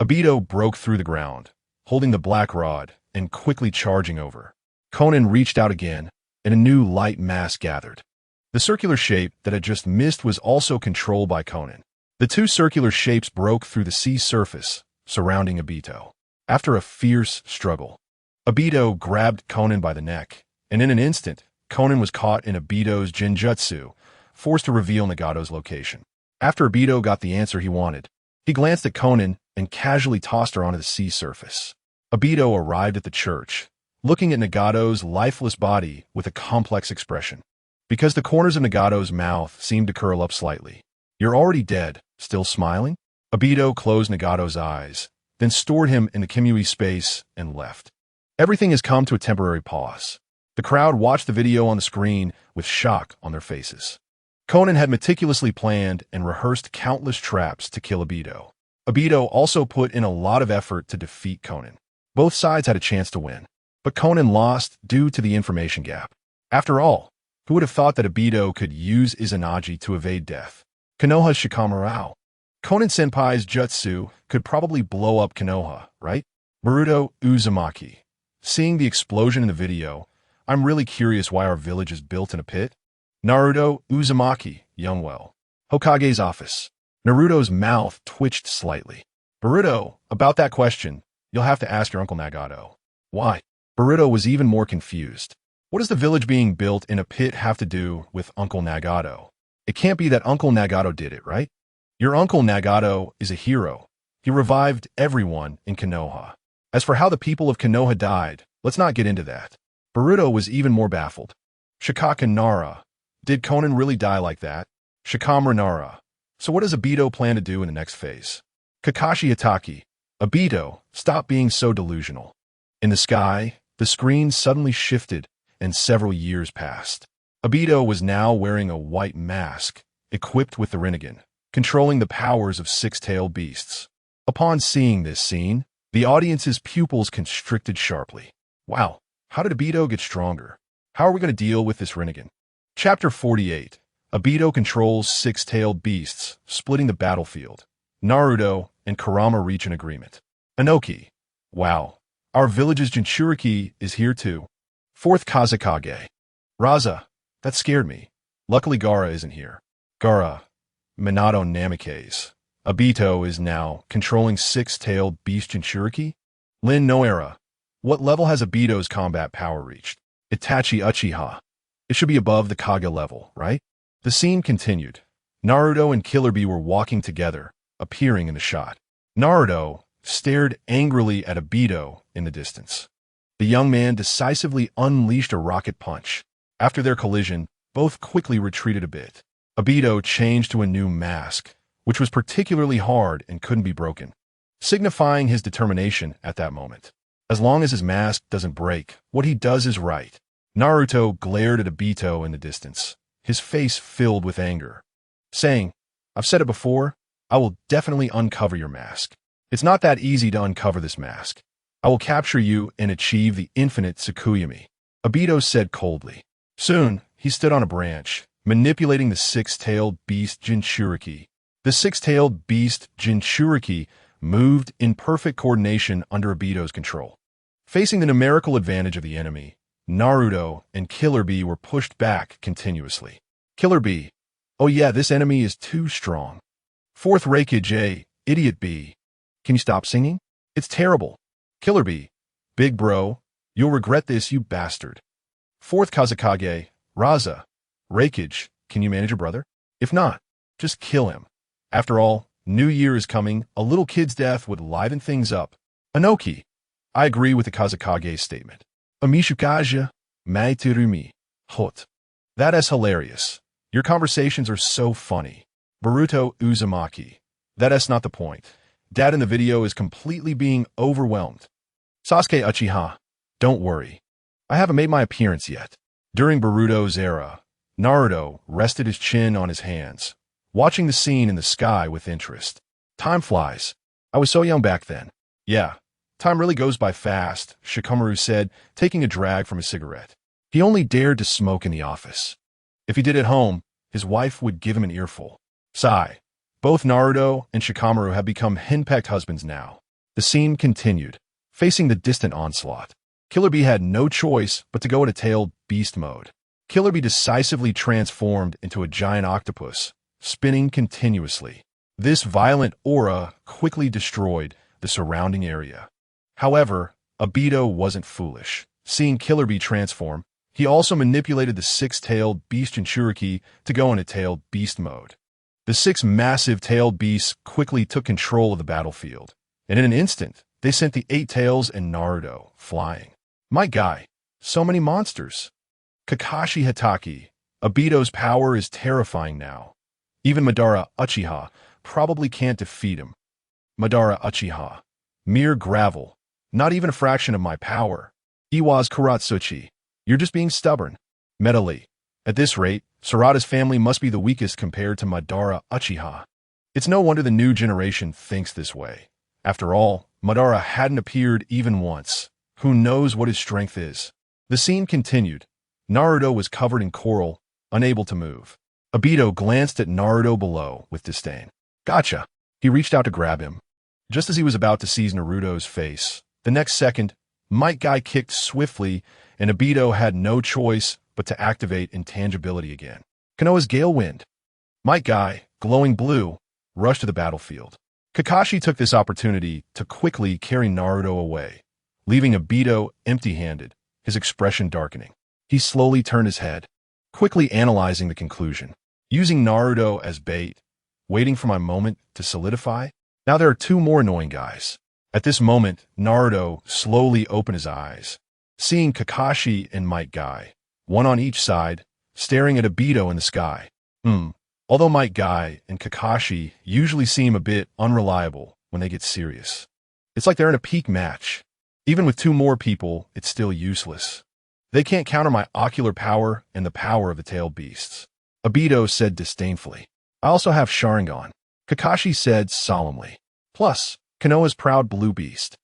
Obito broke through the ground, holding the black rod and quickly charging over. Conan reached out again, and a new light mass gathered. The circular shape that had just missed was also controlled by Conan. The two circular shapes broke through the sea surface, surrounding Obito. After a fierce struggle, Obito grabbed Conan by the neck, and in an instant, Conan was caught in Obito's Genjutsu, forced to reveal Nagato's location. After Obito got the answer he wanted, he glanced at Conan and casually tossed her onto the sea surface. Obito arrived at the church, looking at Nagato's lifeless body with a complex expression. Because the corners of Nagato's mouth seemed to curl up slightly. You're already dead, still smiling? Obito closed Nagato's eyes, then stored him in the Kimui space and left. Everything has come to a temporary pause. The crowd watched the video on the screen with shock on their faces. Conan had meticulously planned and rehearsed countless traps to kill Obito. Obito also put in a lot of effort to defeat Conan. Both sides had a chance to win, but Conan lost due to the information gap. After all, who would have thought that Obito could use Izanagi to evade death? Konoha's Shikamaru. Conan-senpai's jutsu could probably blow up Konoha, right? Naruto Uzumaki. Seeing the explosion in the video, I'm really curious why our village is built in a pit. Naruto Uzumaki, Youngwell. Hokage's office. Naruto's mouth twitched slightly. Boruto, about that question, you'll have to ask your Uncle Nagato. Why? Boruto was even more confused. What does the village being built in a pit have to do with Uncle Nagato? It can't be that Uncle Nagato did it, right? Your Uncle Nagato is a hero. He revived everyone in Konoha. As for how the people of Konoha died, let's not get into that. Boruto was even more baffled. Shikaka Nara. Did Conan really die like that? Shikamaru Nara. So what does Obito plan to do in the next phase? Kakashi Hatake. Obito, stop being so delusional. In the sky, the screen suddenly shifted and several years passed. Obito was now wearing a white mask, equipped with the Rinnegan, controlling the powers of six-tailed beasts. Upon seeing this scene, the audience's pupils constricted sharply. Wow, how did Obito get stronger? How are we going to deal with this Rinnegan? Chapter 48. Obito controls six-tailed beasts, splitting the battlefield. Naruto and Kurama reach an agreement. Inoki. Wow, our village's Jinchuriki is here too. Fourth Kazekage. Raza. That scared me. Luckily Gaara isn't here. Gaara. Minato Namikaze. Obito is now controlling six-tailed beast Jinchuriki? Lin Noera. What level has Obito's combat power reached? Itachi Uchiha. It should be above the Kage level, right? The scene continued. Naruto and Killer Bee were walking together, appearing in the shot. Naruto stared angrily at Obito in the distance. The young man decisively unleashed a rocket punch. After their collision, both quickly retreated a bit. Obito changed to a new mask, which was particularly hard and couldn't be broken, signifying his determination at that moment. As long as his mask doesn't break, what he does is right. Naruto glared at Obito in the distance, his face filled with anger, saying, I've said it before, I will definitely uncover your mask. It's not that easy to uncover this mask. I will capture you and achieve the infinite Tsukuyomi. Obito said coldly. Soon, he stood on a branch, manipulating the six-tailed beast Jinchuriki. The six-tailed beast Jinchuriki moved in perfect coordination under Obito's control. Facing the numerical advantage of the enemy, Naruto and Killer Bee were pushed back continuously. Killer Bee. Oh yeah, this enemy is too strong. Fourth Raikage, Idiot Bee. Can you stop singing? It's terrible. Killer Bee. Big bro, you'll regret this, you bastard. Fourth Kazekage, Raza. Raikage, can you manage your brother? If not, just kill him. After all, New Year is coming, a little kid's death would liven things up. Inoki. I agree with the Kazekage's statement. Amishukaja, Maiturumi, Hot. That is hilarious. Your conversations are so funny. Boruto Uzumaki. That is not the point. Dad in the video is completely being overwhelmed. Sasuke Uchiha. Don't worry. I haven't made my appearance yet. During Boruto's era, Naruto rested his chin on his hands, watching the scene in the sky with interest. Time flies. I was so young back then. Yeah, time really goes by fast, Shikamaru said, taking a drag from his cigarette. He only dared to smoke in the office. If he did at home, his wife would give him an earful. Sigh. Both Naruto and Shikamaru have become henpecked husbands now. The scene continued, facing the distant onslaught. Killer Bee had no choice but to go into tailed beast mode. Killer Bee decisively transformed into a giant octopus, spinning continuously. This violent aura quickly destroyed the surrounding area. However, Obito wasn't foolish. Seeing Killer Bee transform, he also manipulated the six-tailed beast Jinchuriki to go into tailed beast mode. The six massive tailed beasts quickly took control of the battlefield, and in an instant, they sent the eight tails and Naruto flying. My guy, so many monsters. Kakashi Hatake. Obito's power is terrifying now. Even Madara Uchiha probably can't defeat him. Madara Uchiha. Mere gravel. Not even a fraction of my power. Iwa's Kuratsuchi. You're just being stubborn. Medali. At this rate, Sarada's family must be the weakest compared to Madara Uchiha. It's no wonder the new generation thinks this way. After all, Madara hadn't appeared even once. Who knows what his strength is? The scene continued. Naruto was covered in coral, unable to move. Obito glanced at Naruto below with disdain. Gotcha. He reached out to grab him. Just as he was about to seize Naruto's face, the next second, Might Guy kicked swiftly, and Obito had no choice but to activate intangibility again. Konoha's Gale Wind. Might Guy, glowing blue, rushed to the battlefield. Kakashi took this opportunity to quickly carry Naruto away, leaving Obito empty-handed, his expression darkening. He slowly turned his head, quickly analyzing the conclusion. Using Naruto as bait, waiting for my moment to solidify? Now there are two more annoying guys. At this moment, Naruto slowly opened his eyes, seeing Kakashi and Might Guy, one on each side, staring at Obito in the sky. Although Might Guy and Kakashi usually seem a bit unreliable when they get serious. It's like they're in a peak match. Even with two more people, it's still useless. They can't counter my ocular power and the power of the tailed beasts. Obito said disdainfully. I also have Sharingan, Kakashi said solemnly. Plus, Konoha's proud blue beast.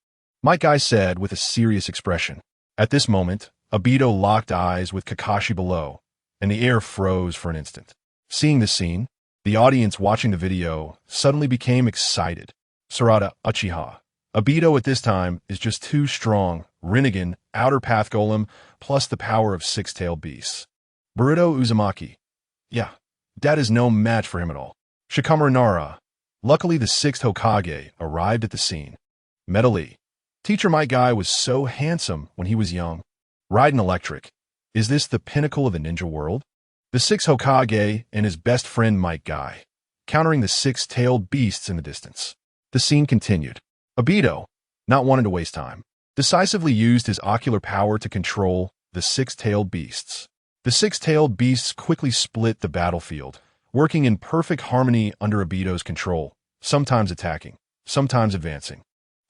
My guy said with a serious expression. At this moment, Obito locked eyes with Kakashi below, and the air froze for an instant. Seeing this scene, the audience watching the video suddenly became excited. Sarada, Uchiha. Obito at this time is just too strong. Rinnegan, Outer Path Golem, plus the power of six-tailed beasts. Boruto Uzumaki. Yeah, that is no match for him at all. Shikamaru Nara. Luckily, the sixth Hokage arrived at the scene. Medley. Teacher my guy was so handsome when he was young. Raiden Electric. Is this the pinnacle of the ninja world? The sixth Hokage and his best friend Might Guy, countering the six-tailed beasts in the distance. The scene continued. Obito, not wanting to waste time, decisively used his ocular power to control the six-tailed beasts. The six-tailed beasts quickly split the battlefield, working in perfect harmony under Obito's control, sometimes attacking, sometimes advancing,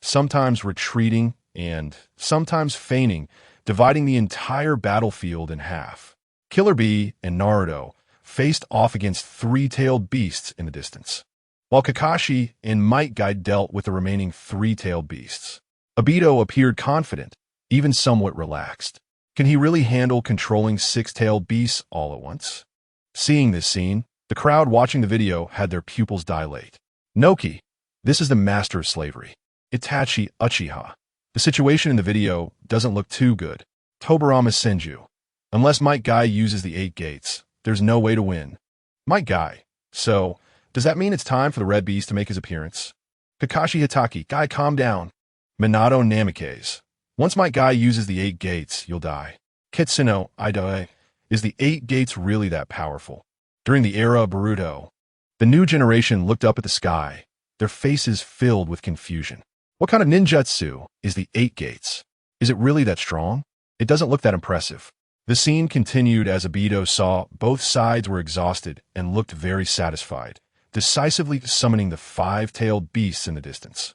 sometimes retreating, and sometimes feigning, dividing the entire battlefield in half. Killer Bee and Naruto faced off against three-tailed beasts in the distance, while Kakashi and Might Guy dealt with the remaining three-tailed beasts. Obito appeared confident, even somewhat relaxed. Can he really handle controlling six-tailed beasts all at once? Seeing this scene, the crowd watching the video had their pupils dilate. Noki, this is the master of slavery. Itachi Uchiha. The situation in the video doesn't look too good. Tobirama Senju. Unless Might Guy uses the 8 gates, there's no way to win. Might Guy. So, does that mean it's time for the Red Beast to make his appearance? Kakashi Hitaki. Guy, calm down. Minato Namikaze. Once Might Guy uses the 8 gates, you'll die. Kitsuno Idoe. Is the 8 gates really that powerful? During the era of Boruto, the new generation looked up at the sky, their faces filled with confusion. What kind of ninjutsu is the 8 gates? Is it really that strong? It doesn't look that impressive. The scene continued as Obito saw both sides were exhausted and looked very satisfied, decisively summoning the 5-tailed beasts in the distance.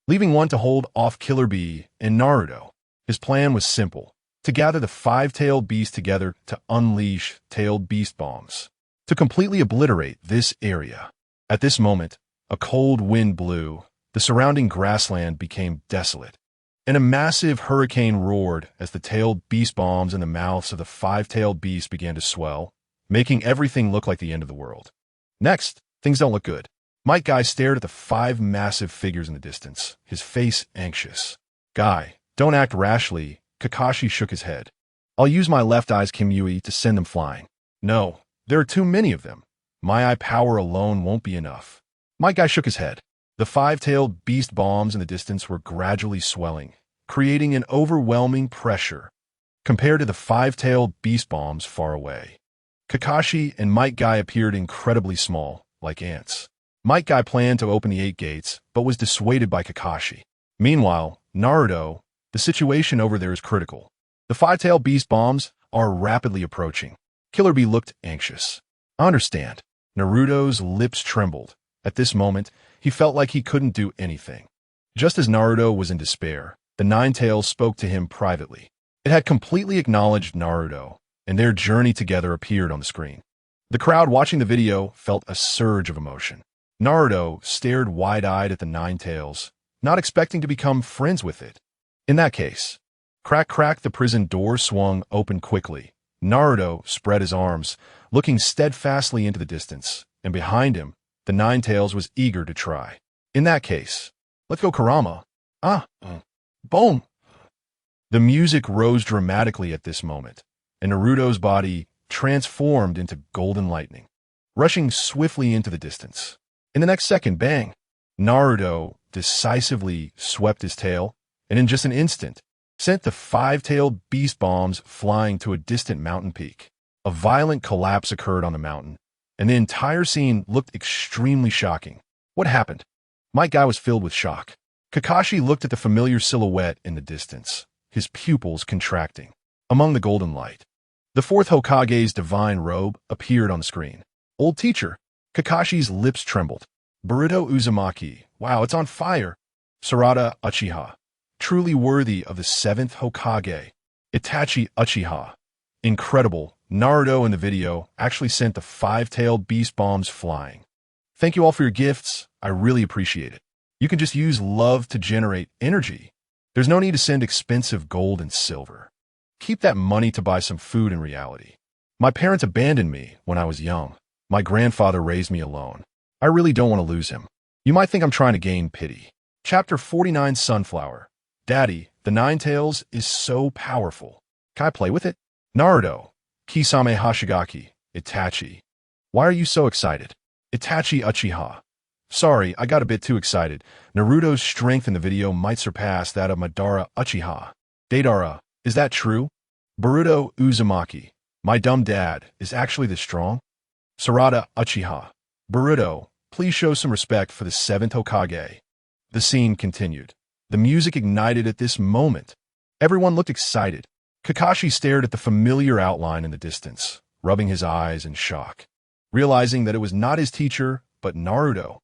Leaving one to hold off Killer Bee and Naruto, his plan was simple, to gather the 5-tailed beasts together to unleash tailed beast bombs, to completely obliterate this area. At this moment, a cold wind blew, the surrounding grassland became desolate, and a massive hurricane roared as the tailed beast bombs in the mouths of the 5-tailed beasts began to swell, making everything look like the end of the world. Next, things don't look good. Might Guy stared at the 5 massive figures in the distance, his face anxious. Guy, don't act rashly. Kakashi shook his head. I'll use my left eye's Kimui to send them flying. No, there are too many of them. My eye power alone won't be enough. Might Guy shook his head. The 5-tailed beast bombs in the distance were gradually swelling, creating an overwhelming pressure compared to the 5-tailed beast bombs far away. Kakashi and Might Guy appeared incredibly small, like ants. Might Guy planned to open the 8 gates, but was dissuaded by Kakashi. Meanwhile, Naruto, the situation over there is critical. The 5-tailed beast bombs are rapidly approaching. Killer Bee looked anxious. I understand. Naruto's lips trembled. At this moment, he felt like he couldn't do anything. Just as Naruto was in despair, the Nine-Tails spoke to him privately. It had completely acknowledged Naruto, and their journey together appeared on the screen. The crowd watching the video felt a surge of emotion. Naruto stared wide-eyed at the Nine-Tails, not expecting to become friends with it. In that case, crack, the prison door swung open quickly. Naruto spread his arms, looking steadfastly into the distance, and behind him, the Nine-Tails was eager to try. In that case, let's go Kurama. Boom! The music rose dramatically at this moment, and Naruto's body transformed into golden lightning, rushing swiftly into the distance. In the next second, bang! Naruto decisively swept his tail, and in just an instant, sent the 5-tailed beast bombs flying to a distant mountain peak. A violent collapse occurred on the mountain, and the entire scene looked extremely shocking. What happened? Might Guy was filled with shock. Kakashi looked at the familiar silhouette in the distance, his pupils contracting. Among the golden light, the 4th Hokage's divine robe appeared on the screen. Old teacher. Kakashi's lips trembled. Boruto Uzumaki. Wow, it's on fire. Sarada Uchiha. Truly worthy of the 7th Hokage. Itachi Uchiha. Incredible. Naruto in the video actually sent the five-tailed beast bombs flying. Thank you all for your gifts. I really appreciate it. You can just use love to generate energy. There's no need to send expensive gold and silver. Keep that money to buy some food in reality. My parents abandoned me when I was young. My grandfather raised me alone. I really don't want to lose him. You might think I'm trying to gain pity. Chapter 49 Sunflower. Daddy, the Nine Tails is so powerful. Can I play with it? Naruto. Kisame Hashigaki. Itachi. Why are you so excited? Itachi Uchiha. Sorry, I got a bit too excited. Naruto's strength in the video might surpass that of Madara Uchiha. Deidara, is that true? Boruto Uzumaki. My dumb dad is actually this strong? Sarada Uchiha. Boruto, please show some respect for the Seventh Hokage. The scene continued. The music ignited at this moment. Everyone looked excited. Kakashi stared at the familiar outline in the distance, rubbing his eyes in shock, realizing that it was not his teacher, but Naruto.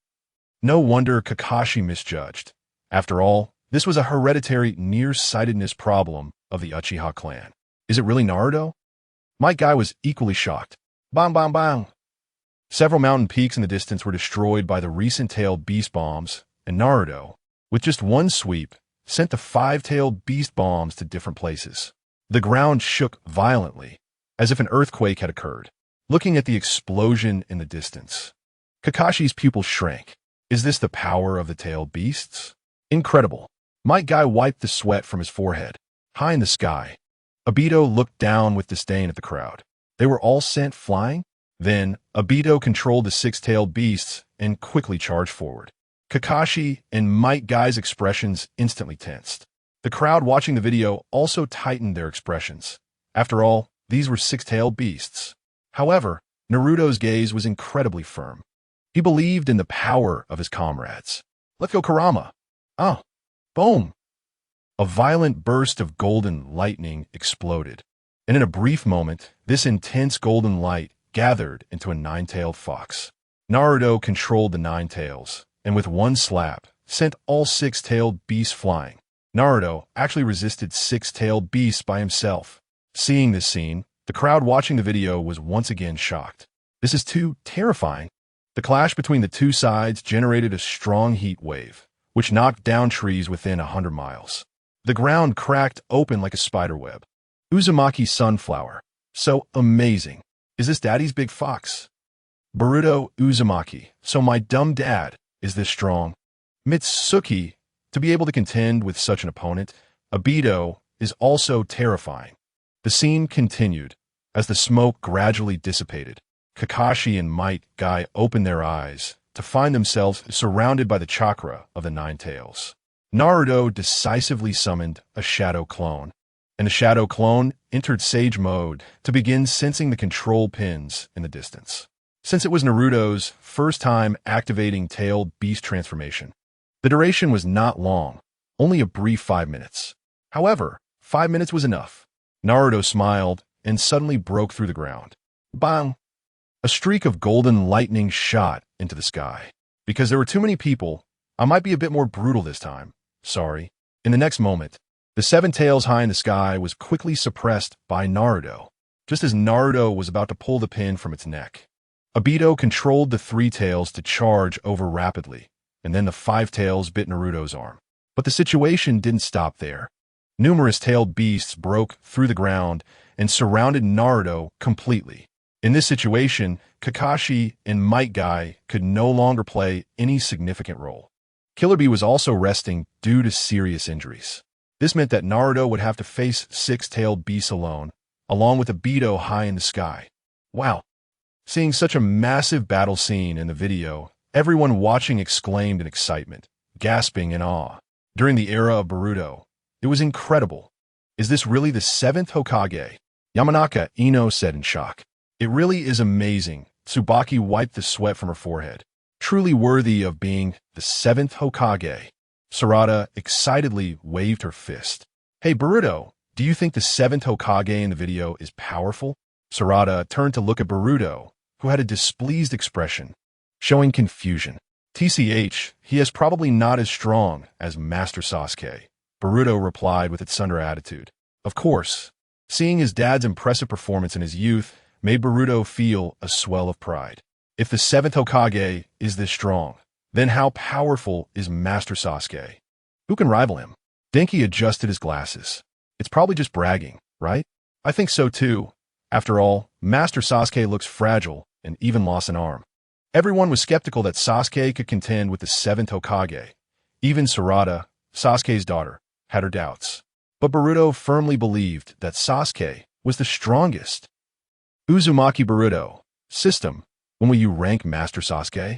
No wonder Kakashi misjudged. After all, this was a hereditary nearsightedness problem of the Uchiha clan. Is it really Naruto? My guy was equally shocked. Bang, bang, bang. Several mountain peaks in the distance were destroyed by the recent-tailed beast bombs, and Naruto, with just one sweep, sent the five-tailed beast bombs to different places. The ground shook violently, as if an earthquake had occurred. Looking at the explosion in the distance, Kakashi's pupils shrank. Is this the power of the tailed beasts? Incredible. My guy wiped the sweat from his forehead. High in the sky, Obito looked down with disdain at the crowd. They were all sent flying? Then, Obito controlled the six-tailed beasts and quickly charged forward. Kakashi and Might Guy's expressions instantly tensed. The crowd watching the video also tightened their expressions. After all, these were six-tailed beasts. However, Naruto's gaze was incredibly firm. He believed in the power of his comrades. Let's go, Kurama. Oh, boom. A violent burst of golden lightning exploded, and in a brief moment, this intense golden light gathered into a nine-tailed fox. Naruto controlled the nine tails, and with one slap, sent all six-tailed beasts flying. Naruto actually resisted six-tailed beasts by himself. Seeing this scene, the crowd watching the video was once again shocked. This is too terrifying. The clash between the two sides generated a strong heat wave, which knocked down trees within 100 miles. The ground cracked open like a spiderweb. Uzumaki's sunflower. So amazing. Is this daddy's big fox? Boruto Uzumaki. So my dumb dad is this strong. Mitsuki, to be able to contend with such an opponent. Obito is also terrifying. The scene continued. As the smoke gradually dissipated, Kakashi and Might Guy opened their eyes to find themselves surrounded by the chakra of the Nine Tails. Naruto decisively summoned a shadow clone, and the shadow clone entered Sage mode to begin sensing the control pins in the distance. Since it was Naruto's first time activating tailed beast transformation, the duration was not long, only a brief 5 minutes. However, 5 minutes was enough. Naruto smiled and suddenly broke through the ground. Bang! A streak of golden lightning shot into the sky. Because there were too many people, I might be a bit more brutal this time. Sorry. In the next moment, the seven tails high in the sky was quickly suppressed by Naruto, just as Naruto was about to pull the pin from its neck. Obito controlled the three tails to charge over rapidly, and then the five tails bit Naruto's arm. But the situation didn't stop there. Numerous tailed beasts broke through the ground and surrounded Naruto completely. In this situation, Kakashi and Might Guy could no longer play any significant role. Killer Bee was also resting due to serious injuries. This meant that Naruto would have to face six-tailed beasts alone, along with Obito high in the sky. Wow. Seeing such a massive battle scene in the video, everyone watching exclaimed in excitement, gasping in awe. During the era of Boruto, it was incredible. Is this really the Seventh Hokage? Yamanaka Ino said in shock. It really is amazing. Tsubaki wiped the sweat from her forehead. Truly worthy of being the Seventh Hokage. Sarada excitedly waved her fist. Hey Boruto, do you think the Seventh Hokage in the video is powerful? Sarada turned to look at Boruto, who had a displeased expression, showing confusion. TCH, he is probably not as strong as Master Sasuke. Boruto replied with its thunder attitude. Of course, Seeing his dad's impressive performance in his youth made Boruto feel a swell of pride. If the Seventh Hokage is this strong, then how powerful is Master Sasuke? Who can rival him? Denki adjusted his glasses. It's probably just bragging, right? I think so too. After all, Master Sasuke looks fragile and even lost an arm. Everyone was skeptical that Sasuke could contend with the Seventh Hokage. Even Sarada, Sasuke's daughter, had her doubts. But Boruto firmly believed that Sasuke was the strongest. Uzumaki Boruto. System. When will you rank Master Sasuke?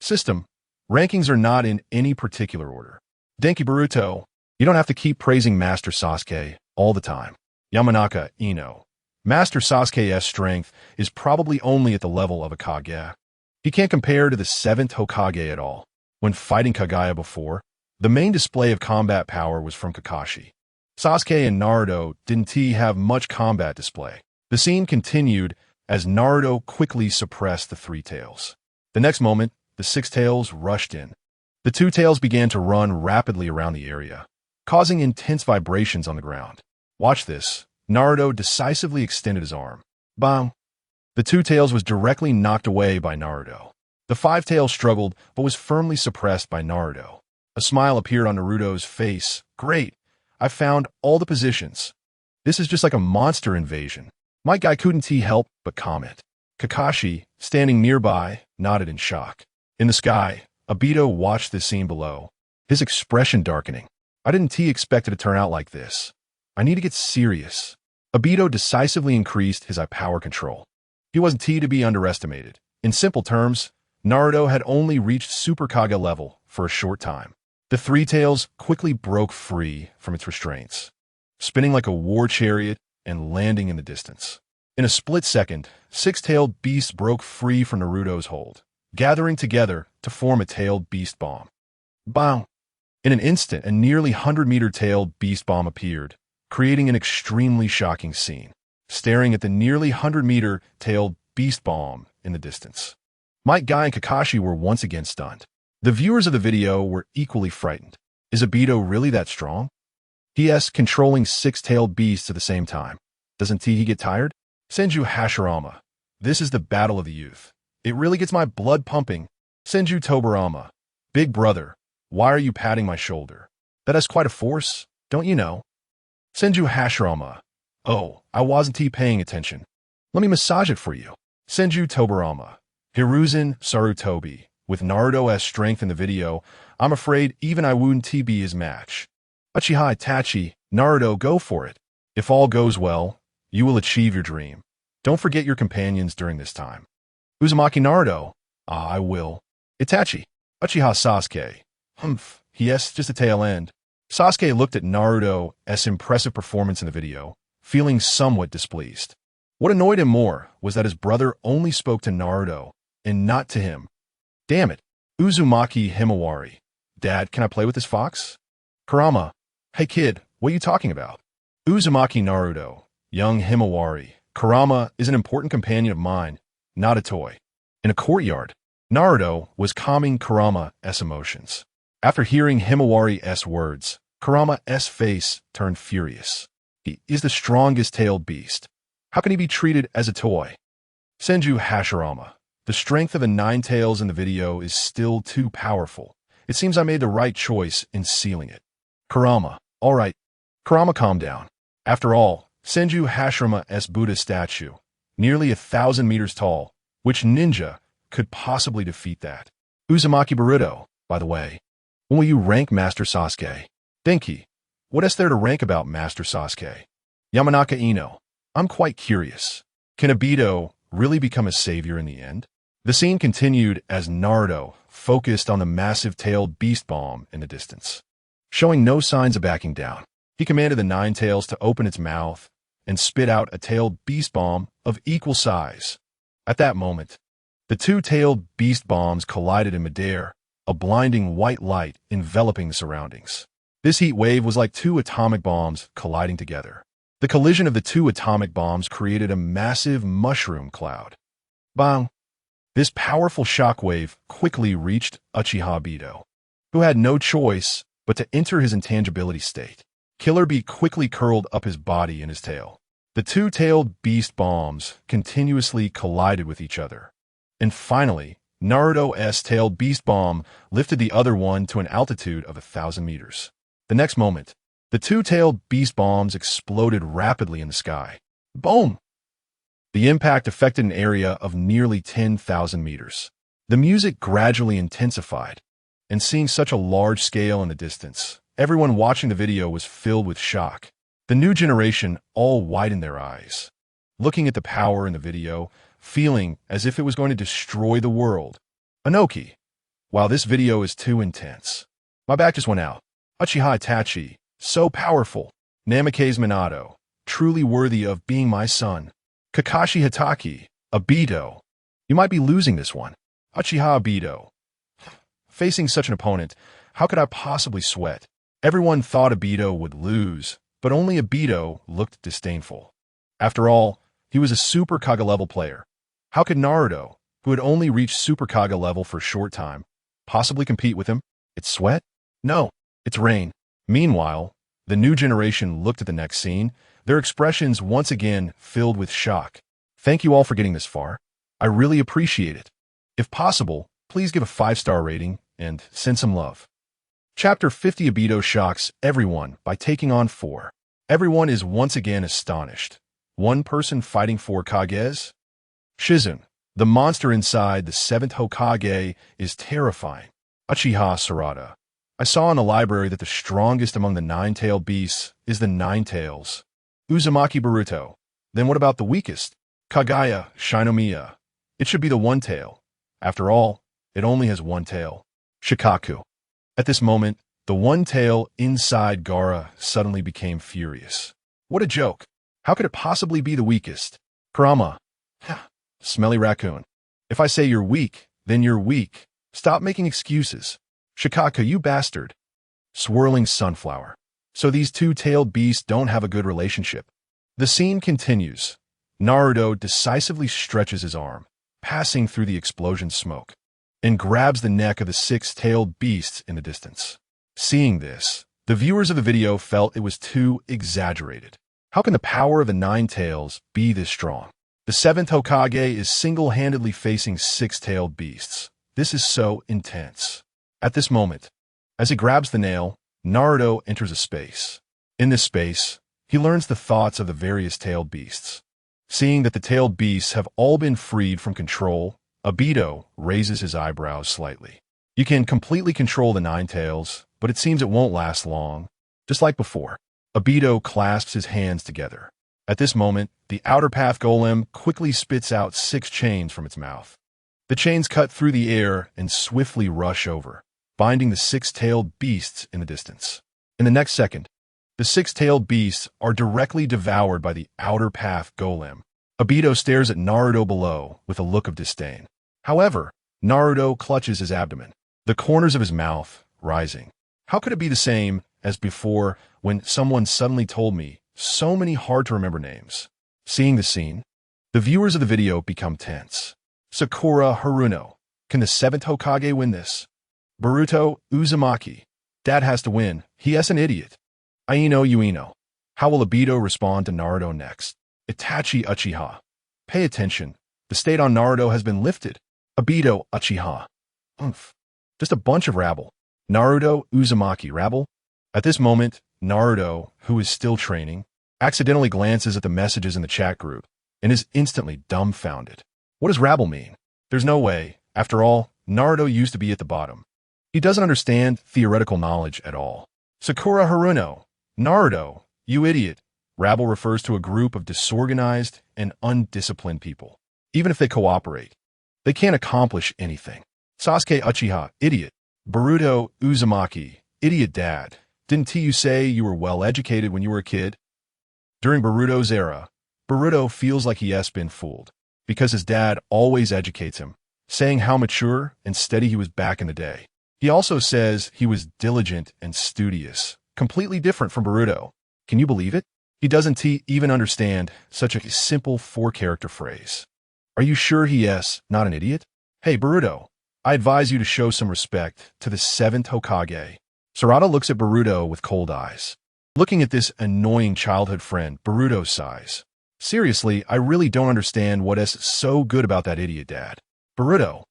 System. Rankings are not in any particular order. Denki Boruto. You don't have to keep praising Master Sasuke all the time. Yamanaka Ino. Master Sasuke's strength is probably only at the level of a Kage. He can't compare to the Seventh Hokage at all. When fighting Kaguya before, the main display of combat power was from Kakashi. Sasuke and Naruto didn't have much combat display. The scene continued as Naruto quickly suppressed the Three Tails. The next moment, the Six Tails rushed in. The Two Tails began to run rapidly around the area, causing intense vibrations on the ground. Watch this. Naruto decisively extended his arm. Bang! The Two Tails was directly knocked away by Naruto. The Five Tails struggled, but was firmly suppressed by Naruto. A smile appeared on Naruto's face. Great! I found all the positions. This is just like a monster invasion. My guy couldn't help but comment. Kakashi, standing nearby, nodded in shock. In the sky, Obito watched this scene below, his expression darkening. I didn't expect it to turn out like this. I need to get serious. Obito decisively increased his eye power control. He wasn't to be underestimated. In simple terms, Naruto had only reached Super Kage level for a short time. The Three Tails quickly broke free from its restraints, spinning like a war chariot and landing in the distance. In a split second, Six-Tailed Beasts broke free from Naruto's hold, gathering together to form a tailed beast bomb. Bang! In an instant, a nearly 100-meter tailed beast bomb appeared, creating an extremely shocking scene, staring at the nearly 100-meter tailed beast bomb in the distance. Might Guy and Kakashi were once again stunned. The viewers of the video were equally frightened. Is Obito really that strong? P.S. Controlling six-tailed beasts at the same time. Doesn't he get tired? Senju Hashirama. This is the battle of the youth. It really gets my blood pumping. Senju Tobirama. Big brother, why are you patting my shoulder? That has quite a force, don't you know? Senju Hashirama. Oh, I wasn't paying attention. Let me massage it for you. Senju Tobirama. Hiruzen Sarutobi. With Naruto's strength in the video, I'm afraid even I wouldn't be his match. Uchiha Itachi, Naruto, go for it. If all goes well, you will achieve your dream. Don't forget your companions during this time. Uzumaki Naruto. Ah, I will. Itachi. Uchiha Sasuke. Humph. Yes, just a tail end. Sasuke looked at Naruto's impressive performance in the video, feeling somewhat displeased. What annoyed him more was that his brother only spoke to Naruto and not to him. Damn it. Uzumaki Himawari. Dad, can I play with this fox? Kurama. Hey kid, what are you talking about? Uzumaki Naruto. Young Himawari. Kurama is an important companion of mine, not a toy. In a courtyard, Naruto was calming Kurama's emotions. After hearing Himawari's words, Kurama's face turned furious. He is the strongest tailed beast. How can he be treated as a toy? Senju Hashirama. The strength of the nine tails in the video is still too powerful. It seems I made the right choice in sealing it. Kurama. All right. Kurama, calm down. After all, Senju Hashirama's Buddha statue, nearly 1,000 meters tall, which ninja could possibly defeat that? Uzumaki Boruto, by the way. When will you rank Master Sasuke? Denki. What is there to rank about Master Sasuke? Yamanaka Ino. I'm quite curious. Can Obito really become a savior in the end? The scene continued as Naruto focused on the massive tailed beast bomb in the distance. Showing no signs of backing down, he commanded the nine tails to open its mouth and spit out a tailed beast bomb of equal size. At that moment, the two tailed beast bombs collided in midair, a blinding white light enveloping the surroundings. This heat wave was like two atomic bombs colliding together. The collision of the two atomic bombs created a massive mushroom cloud. Bang! This powerful shockwave quickly reached Uchiha Obito, who had no choice but to enter his intangibility state. Killer Bee quickly curled up his body and his tail. The two-tailed beast bombs continuously collided with each other. And finally, Naruto's tailed beast bomb lifted the other one to an altitude of 1,000 meters. The next moment, the two-tailed beast bombs exploded rapidly in the sky. Boom! The impact affected an area of nearly 10,000 meters. The music gradually intensified, and seeing such a large scale in the distance, everyone watching the video was filled with shock. The new generation all widened their eyes, looking at the power in the video, feeling as if it was going to destroy the world. Inoki, wow, this video is too intense. My back just went out. Uchiha-Itachi, so powerful. Namake's Minato, truly worthy of being my son. Kakashi Hatake, Obito. You might be losing this one. Uchiha Obito. Facing such an opponent, how could I possibly sweat? Everyone thought Obito would lose, but only Obito looked disdainful. After all, he was a Super Kage level player. How could Naruto, who had only reached Super Kage level for a short time, possibly compete with him? It's sweat? No, it's rain. Meanwhile, the new generation looked at the next scene, their expressions once again filled with shock. Thank you all for getting this far. I really appreciate it. If possible, please give a 5-star rating and send some love. Chapter 50. Obito shocks everyone by taking on 4. Everyone is once again astonished. One person fighting 4 Kages? Shizun, the monster inside the 7th Hokage, is terrifying. Uchiha Sarada. I saw in the library that the strongest among the 9-tailed beasts is the 9 tails. Uzumaki Boruto. Then what about the weakest? Kagaya Shinomiya. It should be the 1 tail. After all, it only has 1 tail. Shikaku. At this moment, the 1 tail inside Gaara suddenly became furious. What a joke. How could it possibly be the weakest? Kurama. Smelly raccoon. If I say you're weak, then you're weak. Stop making excuses. Shikaku, you bastard. Swirling sunflower. So these 2-tailed beasts don't have a good relationship. The scene continues. Naruto decisively stretches his arm, passing through the explosion smoke, and grabs the neck of the 6-tailed beast in the distance. Seeing this, the viewers of the video felt it was too exaggerated. How can the power of the 9 tails be this strong? The 7th Hokage is single-handedly facing 6-tailed beasts. This is so intense. At this moment, as he grabs the nail, Naruto enters a space. In this space, he learns the thoughts of the various tailed beasts. Seeing that the tailed beasts have all been freed from control, Obito raises his eyebrows slightly. You can completely control the 9 tails, but it seems it won't last long. Just like before, Obito clasps his hands together. At this moment, the outer path golem quickly spits out 6 chains from its mouth. The chains cut through the air and swiftly rush over, binding the 6-tailed beasts in the distance. In the next second, the 6-tailed beasts are directly devoured by the outer path golem. Obito stares at Naruto below with a look of disdain. However, Naruto clutches his abdomen, the corners of his mouth rising. How could it be the same as before when someone suddenly told me so many hard-to-remember names? Seeing the scene, the viewers of the video become tense. Sakura Haruno. Can the 7th Hokage win this? Boruto Uzumaki. Dad has to win. He's an idiot. Aino Ueno. How will Obito respond to Naruto next? Itachi Uchiha. Pay attention. The state on Naruto has been lifted. Obito Uchiha. Just a bunch of rabble. Naruto Uzumaki rabble. At this moment, Naruto, who is still training, accidentally glances at the messages in the chat group and is instantly dumbfounded. What does rabble mean? There's no way. After all, Naruto used to be at the bottom. He doesn't understand theoretical knowledge at all. Sakura Haruno. Naruto, you idiot. Rabble refers to a group of disorganized and undisciplined people. Even if they cooperate, they can't accomplish anything. Sasuke Uchiha, idiot. Boruto Uzumaki, idiot dad. Didn't you say you were well-educated when you were a kid? During Boruto's era, Boruto feels like he has been fooled, because his dad always educates him, saying how mature and steady he was back in the day. He also says he was diligent and studious, completely different from Boruto. Can you believe it? He doesn't even understand such a simple 4-character phrase. Are you sure he is not an idiot? Hey, Boruto, I advise you to show some respect to the 7th Hokage. Sarada looks at Boruto with cold eyes. Looking at this annoying childhood friend, Boruto sighs. Seriously, I really don't understand what is so good about that idiot dad. Boruto.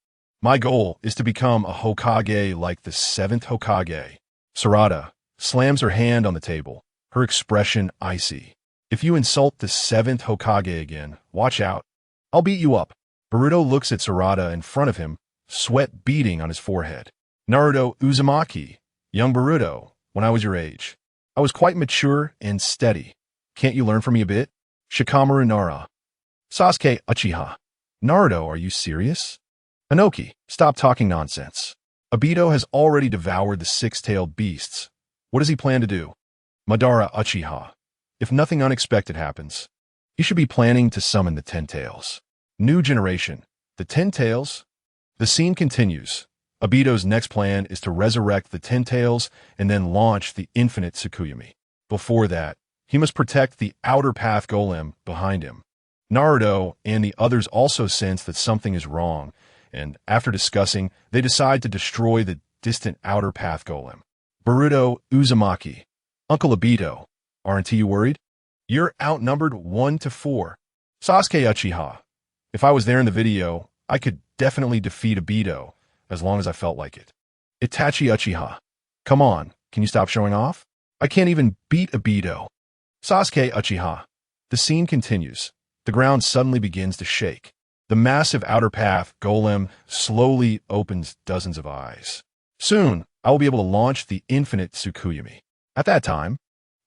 My goal is to become a Hokage like the Seventh Hokage. Sarada slams her hand on the table, her expression icy. If you insult the Seventh Hokage again, watch out. I'll beat you up. Boruto looks at Sarada in front of him, sweat beading on his forehead. Naruto Uzumaki. Young Boruto, when I was your age, I was quite mature and steady. Can't you learn from me a bit? Shikamaru Nara. Sasuke Uchiha. Naruto, are you serious? Inoki, stop talking nonsense. Obito has already devoured the six-tailed beasts. What does he plan to do? Madara Uchiha. If nothing unexpected happens, he should be planning to summon the Ten Tails. New generation. The Ten Tails? The scene continues. Obito's next plan is to resurrect the Ten Tails and then launch the infinite Tsukuyomi. Before that, he must protect the outer path golem behind him. Naruto and the others also sense that something is wrong, and after discussing, they decide to destroy the distant outer path golem. Boruto Uzumaki. Uncle Obito, aren't you worried? You're outnumbered 1-4. Sasuke Uchiha. If I was there in the video, I could definitely defeat Obito, as long as I felt like it. Itachi Uchiha. Come on, can you stop showing off? I can't even beat Obito. Sasuke Uchiha. The scene continues. The ground suddenly begins to shake. The massive outer path golem slowly opens dozens of eyes. Soon, I will be able to launch the infinite Tsukuyomi. At that time,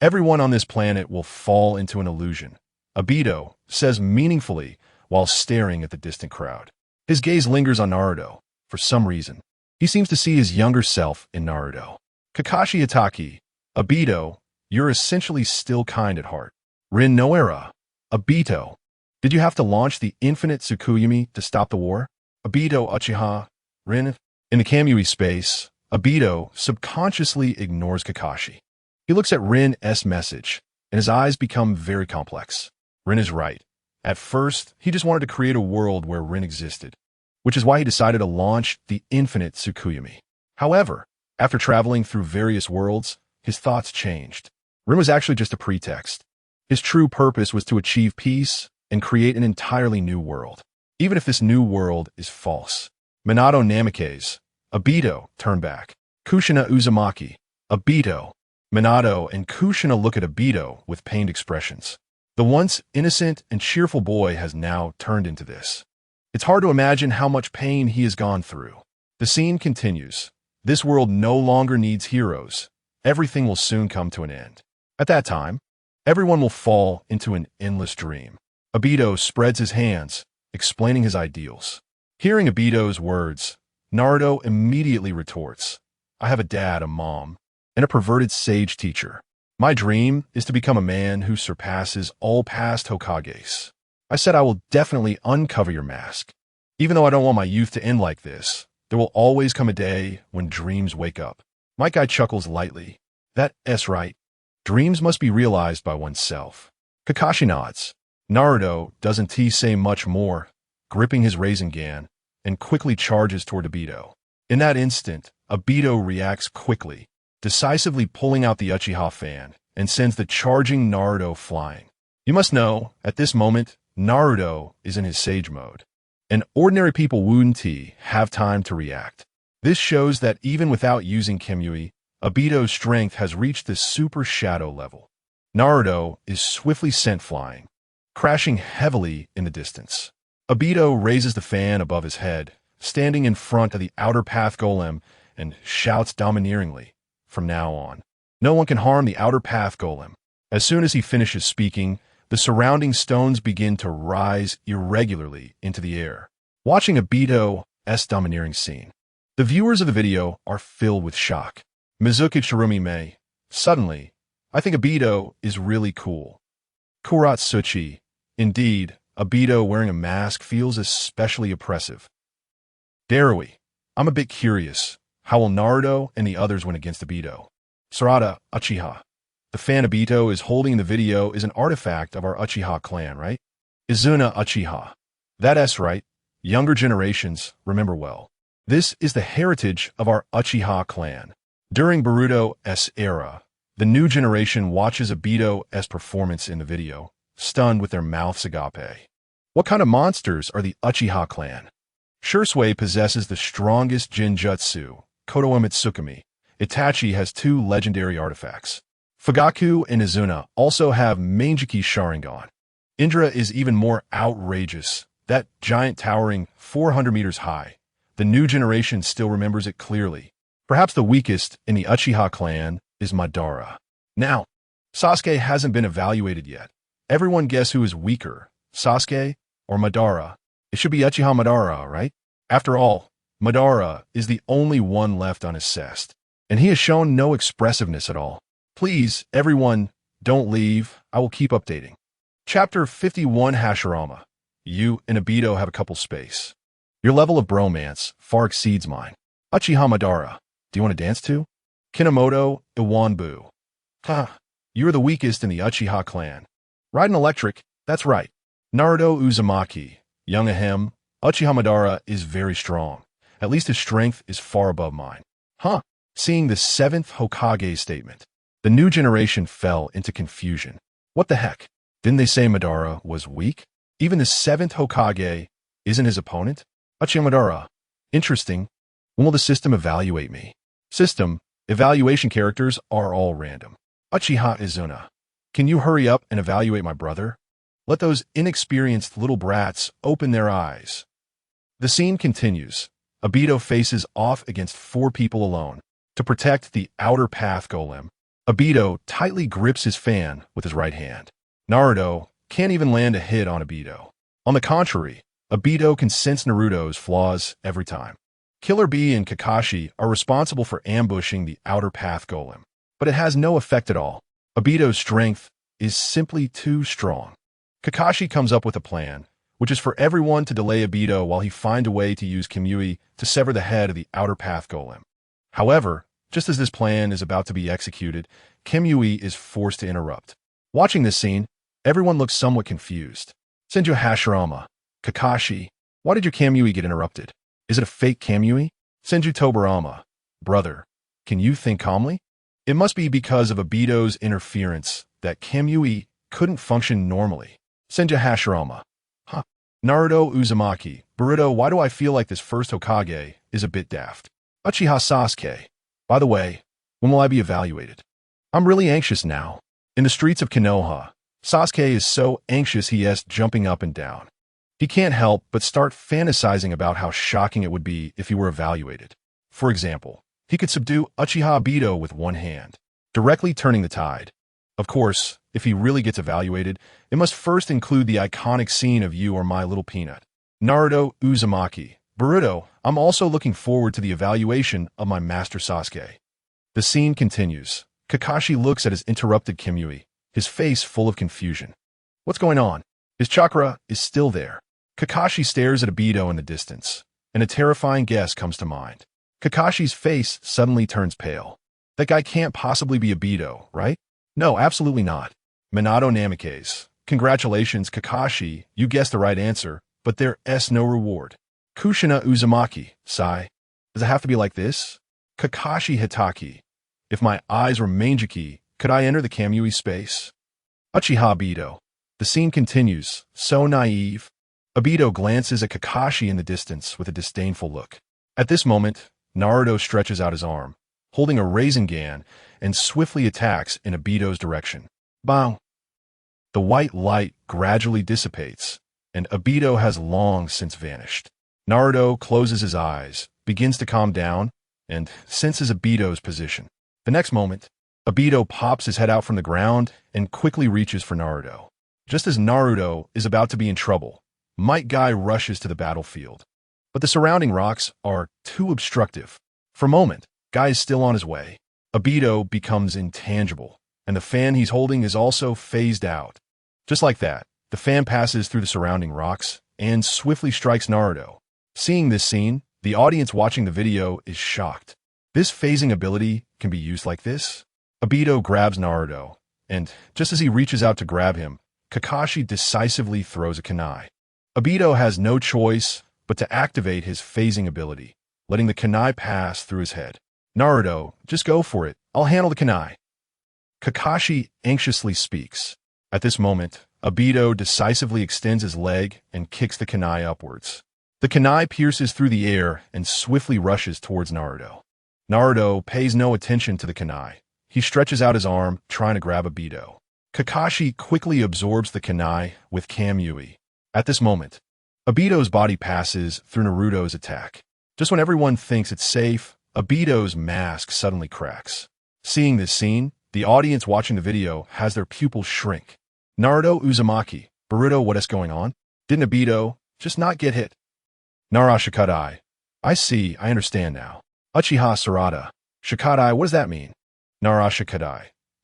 everyone on this planet will fall into an illusion. Obito says meaningfully while staring at the distant crowd. His gaze lingers on Naruto. For some reason, he seems to see his younger self in Naruto. Kakashi Hatake. Obito, you're essentially still kind at heart. Rin Noera. Obito. Did you have to launch the infinite Tsukuyomi to stop the war? Obito Uchiha. Rin. In the Kamui space, Obito subconsciously ignores Kakashi. He looks at Rin's message, and his eyes become very complex. Rin is right. At first, he just wanted to create a world where Rin existed, which is why he decided to launch the infinite Tsukuyomi. However, after traveling through various worlds, his thoughts changed. Rin was actually just a pretext. His true purpose was to achieve peace and create an entirely new world, even if this new world is false. Minato Namikaze. Obito, turn back. Kushina Uzumaki. Obito. Minato and Kushina look at Obito with pained expressions. The once innocent and cheerful boy has now turned into this. It's hard to imagine how much pain he has gone through. The scene continues. This world no longer needs heroes. Everything will soon come to an end. At that time, everyone will fall into an endless dream. Obito spreads his hands, explaining his ideals. Hearing Obito's words, Naruto immediately retorts, I have a dad, a mom, and a perverted sage teacher. My dream is to become a man who surpasses all past Hokages. I said I will definitely uncover your mask. Even though I don't want my youth to end like this, there will always come a day when dreams wake up. My guy chuckles lightly. That's right. Dreams must be realized by oneself. Kakashi nods. Naruto doesn't say much more, gripping his Rasengan, and quickly charges toward Obito. In that instant, Obito reacts quickly, decisively pulling out the Uchiha fan, and sends the charging Naruto flying. You must know, at this moment, Naruto is in his sage mode, and ordinary people wouldn't have time to react. This shows that even without using Kamui, Obito's strength has reached the super shadow level. Naruto is swiftly sent flying, crashing heavily in the distance. Obito raises the fan above his head, standing in front of the outer path golem, and shouts domineeringly, from now on, no one can harm the outer path golem. As soon as he finishes speaking, the surrounding stones begin to rise irregularly into the air. Watching Obito's domineering scene, the viewers of the video are filled with shock. Mizuki Chirumi Mei. Suddenly, I think Obito is really cool. Kuratsuchi. Indeed, Obito wearing a mask feels especially oppressive. Darui. I'm a bit curious. How will Naruto and the others win against Obito? Sarada Uchiha. The fan Obito is holding in the video is an artifact of our Uchiha clan, right? Izuna Uchiha. That's right. Younger generations remember well. This is the heritage of our Uchiha clan. During Boruto's era, the new generation watches Obito's performance in the video, stunned with their mouths agape. What kind of monsters are the Uchiha clan? Shursui possesses the strongest Jinjutsu, Konoha Mitsukami. Itachi has 2 legendary artifacts. Fugaku and Izuna also have Manjiki Sharingan. Indra is even more outrageous. That giant towering 400 meters high. The new generation still remembers it clearly. Perhaps the weakest in the Uchiha clan is Madara. Now, Sasuke hasn't been evaluated yet. Everyone guess who is weaker, Sasuke or Madara? It should be Uchiha Madara, right? After all, Madara is the only one left unassessed, and he has shown no expressiveness at all. Please, everyone, don't leave. I will keep updating. Chapter 51 Hashirama. You and Obito have a couple space. Your level of bromance far exceeds mine. Uchiha Madara. Do you want to dance too? Kinomoto Iwanbu. You're the weakest in the Uchiha clan. Riding electric, that's right. Naruto Uzumaki. Young Ahem, Uchiha Madara is very strong. At least his strength is far above mine. Seeing the 7th Hokage statement, the new generation fell into confusion. What the heck? Didn't they say Madara was weak? Even the 7th Hokage isn't his opponent? Uchiha Madara. Interesting. When will the system evaluate me? System, evaluation characters are all random. Uchiha Izuna. Can you hurry up and evaluate my brother? Let those inexperienced little brats open their eyes. The scene continues. Obito faces off against 4 people alone. To protect the outer path golem, Obito tightly grips his fan with his right hand. Naruto can't even land a hit on Obito. On the contrary, Obito can sense Naruto's flaws every time. Killer Bee and Kakashi are responsible for ambushing the outer path golem, but it has no effect at all. Obito's strength is simply too strong. Kakashi comes up with a plan, which is for everyone to delay Obito while he finds a way to use Kamui to sever the head of the outer path golem. However, just as this plan is about to be executed, Kamui is forced to interrupt. Watching this scene, everyone looks somewhat confused. Senju Hashirama, Kakashi, why did your Kamui get interrupted? Is it a fake Kamui? Senju Tobirama, brother, can you think calmly? It must be because of Obito's interference that Kamui couldn't function normally. Senju Hashirama. Naruto Uzumaki, Boruto, why do I feel like this first Hokage is a bit daft? Uchiha Sasuke. By the way, when will I be evaluated? I'm really anxious now. In the streets of Konoha, Sasuke is so anxious he is jumping up and down. He can't help but start fantasizing about how shocking it would be if he were evaluated. For example, he could subdue Uchiha Obito with one hand, directly turning the tide. Of course, if he really gets evaluated, it must first include the iconic scene of You Are My Little Peanut. Naruto Uzumaki. Boruto, I'm also looking forward to the evaluation of my master Sasuke. The scene continues. Kakashi looks at his interrupted Kamui, his face full of confusion. What's going on? His chakra is still there. Kakashi stares at Obito in the distance, and a terrifying guess comes to mind. Kakashi's face suddenly turns pale. That guy can't possibly be Obito, right? No, absolutely not. Minato Namikaze. Congratulations, Kakashi, you guessed the right answer, but there's no reward. Kushina Uzumaki. Sigh. Does it have to be like this? Kakashi Hitaki. If my eyes were Manjiki, could I enter the Kamui space? Uchiha Obito. The scene continues, so naive. Obito glances at Kakashi in the distance with a disdainful look. At this moment, Naruto stretches out his arm, holding a Rasengan, and swiftly attacks in Obito's direction. Bang! The white light gradually dissipates, and Obito has long since vanished. Naruto closes his eyes, begins to calm down, and senses Obito's position. The next moment, Obito pops his head out from the ground and quickly reaches for Naruto. Just as Naruto is about to be in trouble, Might Guy rushes to the battlefield. But the surrounding rocks are too obstructive. For a moment, Guy is still on his way. Obito becomes intangible, and the fan he's holding is also phased out. Just like that, the fan passes through the surrounding rocks and swiftly strikes Naruto. Seeing this scene, the audience watching the video is shocked. This phasing ability can be used like this? Obito grabs Naruto, and just as he reaches out to grab him, Kakashi decisively throws a kunai. Obito has no choice but to activate his phasing ability, letting the kunai pass through his head. Naruto, just go for it. I'll handle the kunai. Kakashi anxiously speaks. At this moment, Obito decisively extends his leg and kicks the kunai upwards. The kunai pierces through the air and swiftly rushes towards Naruto. Naruto pays no attention to the kunai. He stretches out his arm, trying to grab Obito. Kakashi quickly absorbs the kunai with Kamui. At this moment, Obito's body passes through Naruto's attack. Just when everyone thinks it's safe, Obito's mask suddenly cracks. Seeing this scene, the audience watching the video has their pupils shrink. Naruto Uzumaki, Boruto, what is going on? Didn't Obito just not get hit? Nara I see, I understand now. Uchiha'S Sarada. Shikadai, what does that mean? Nara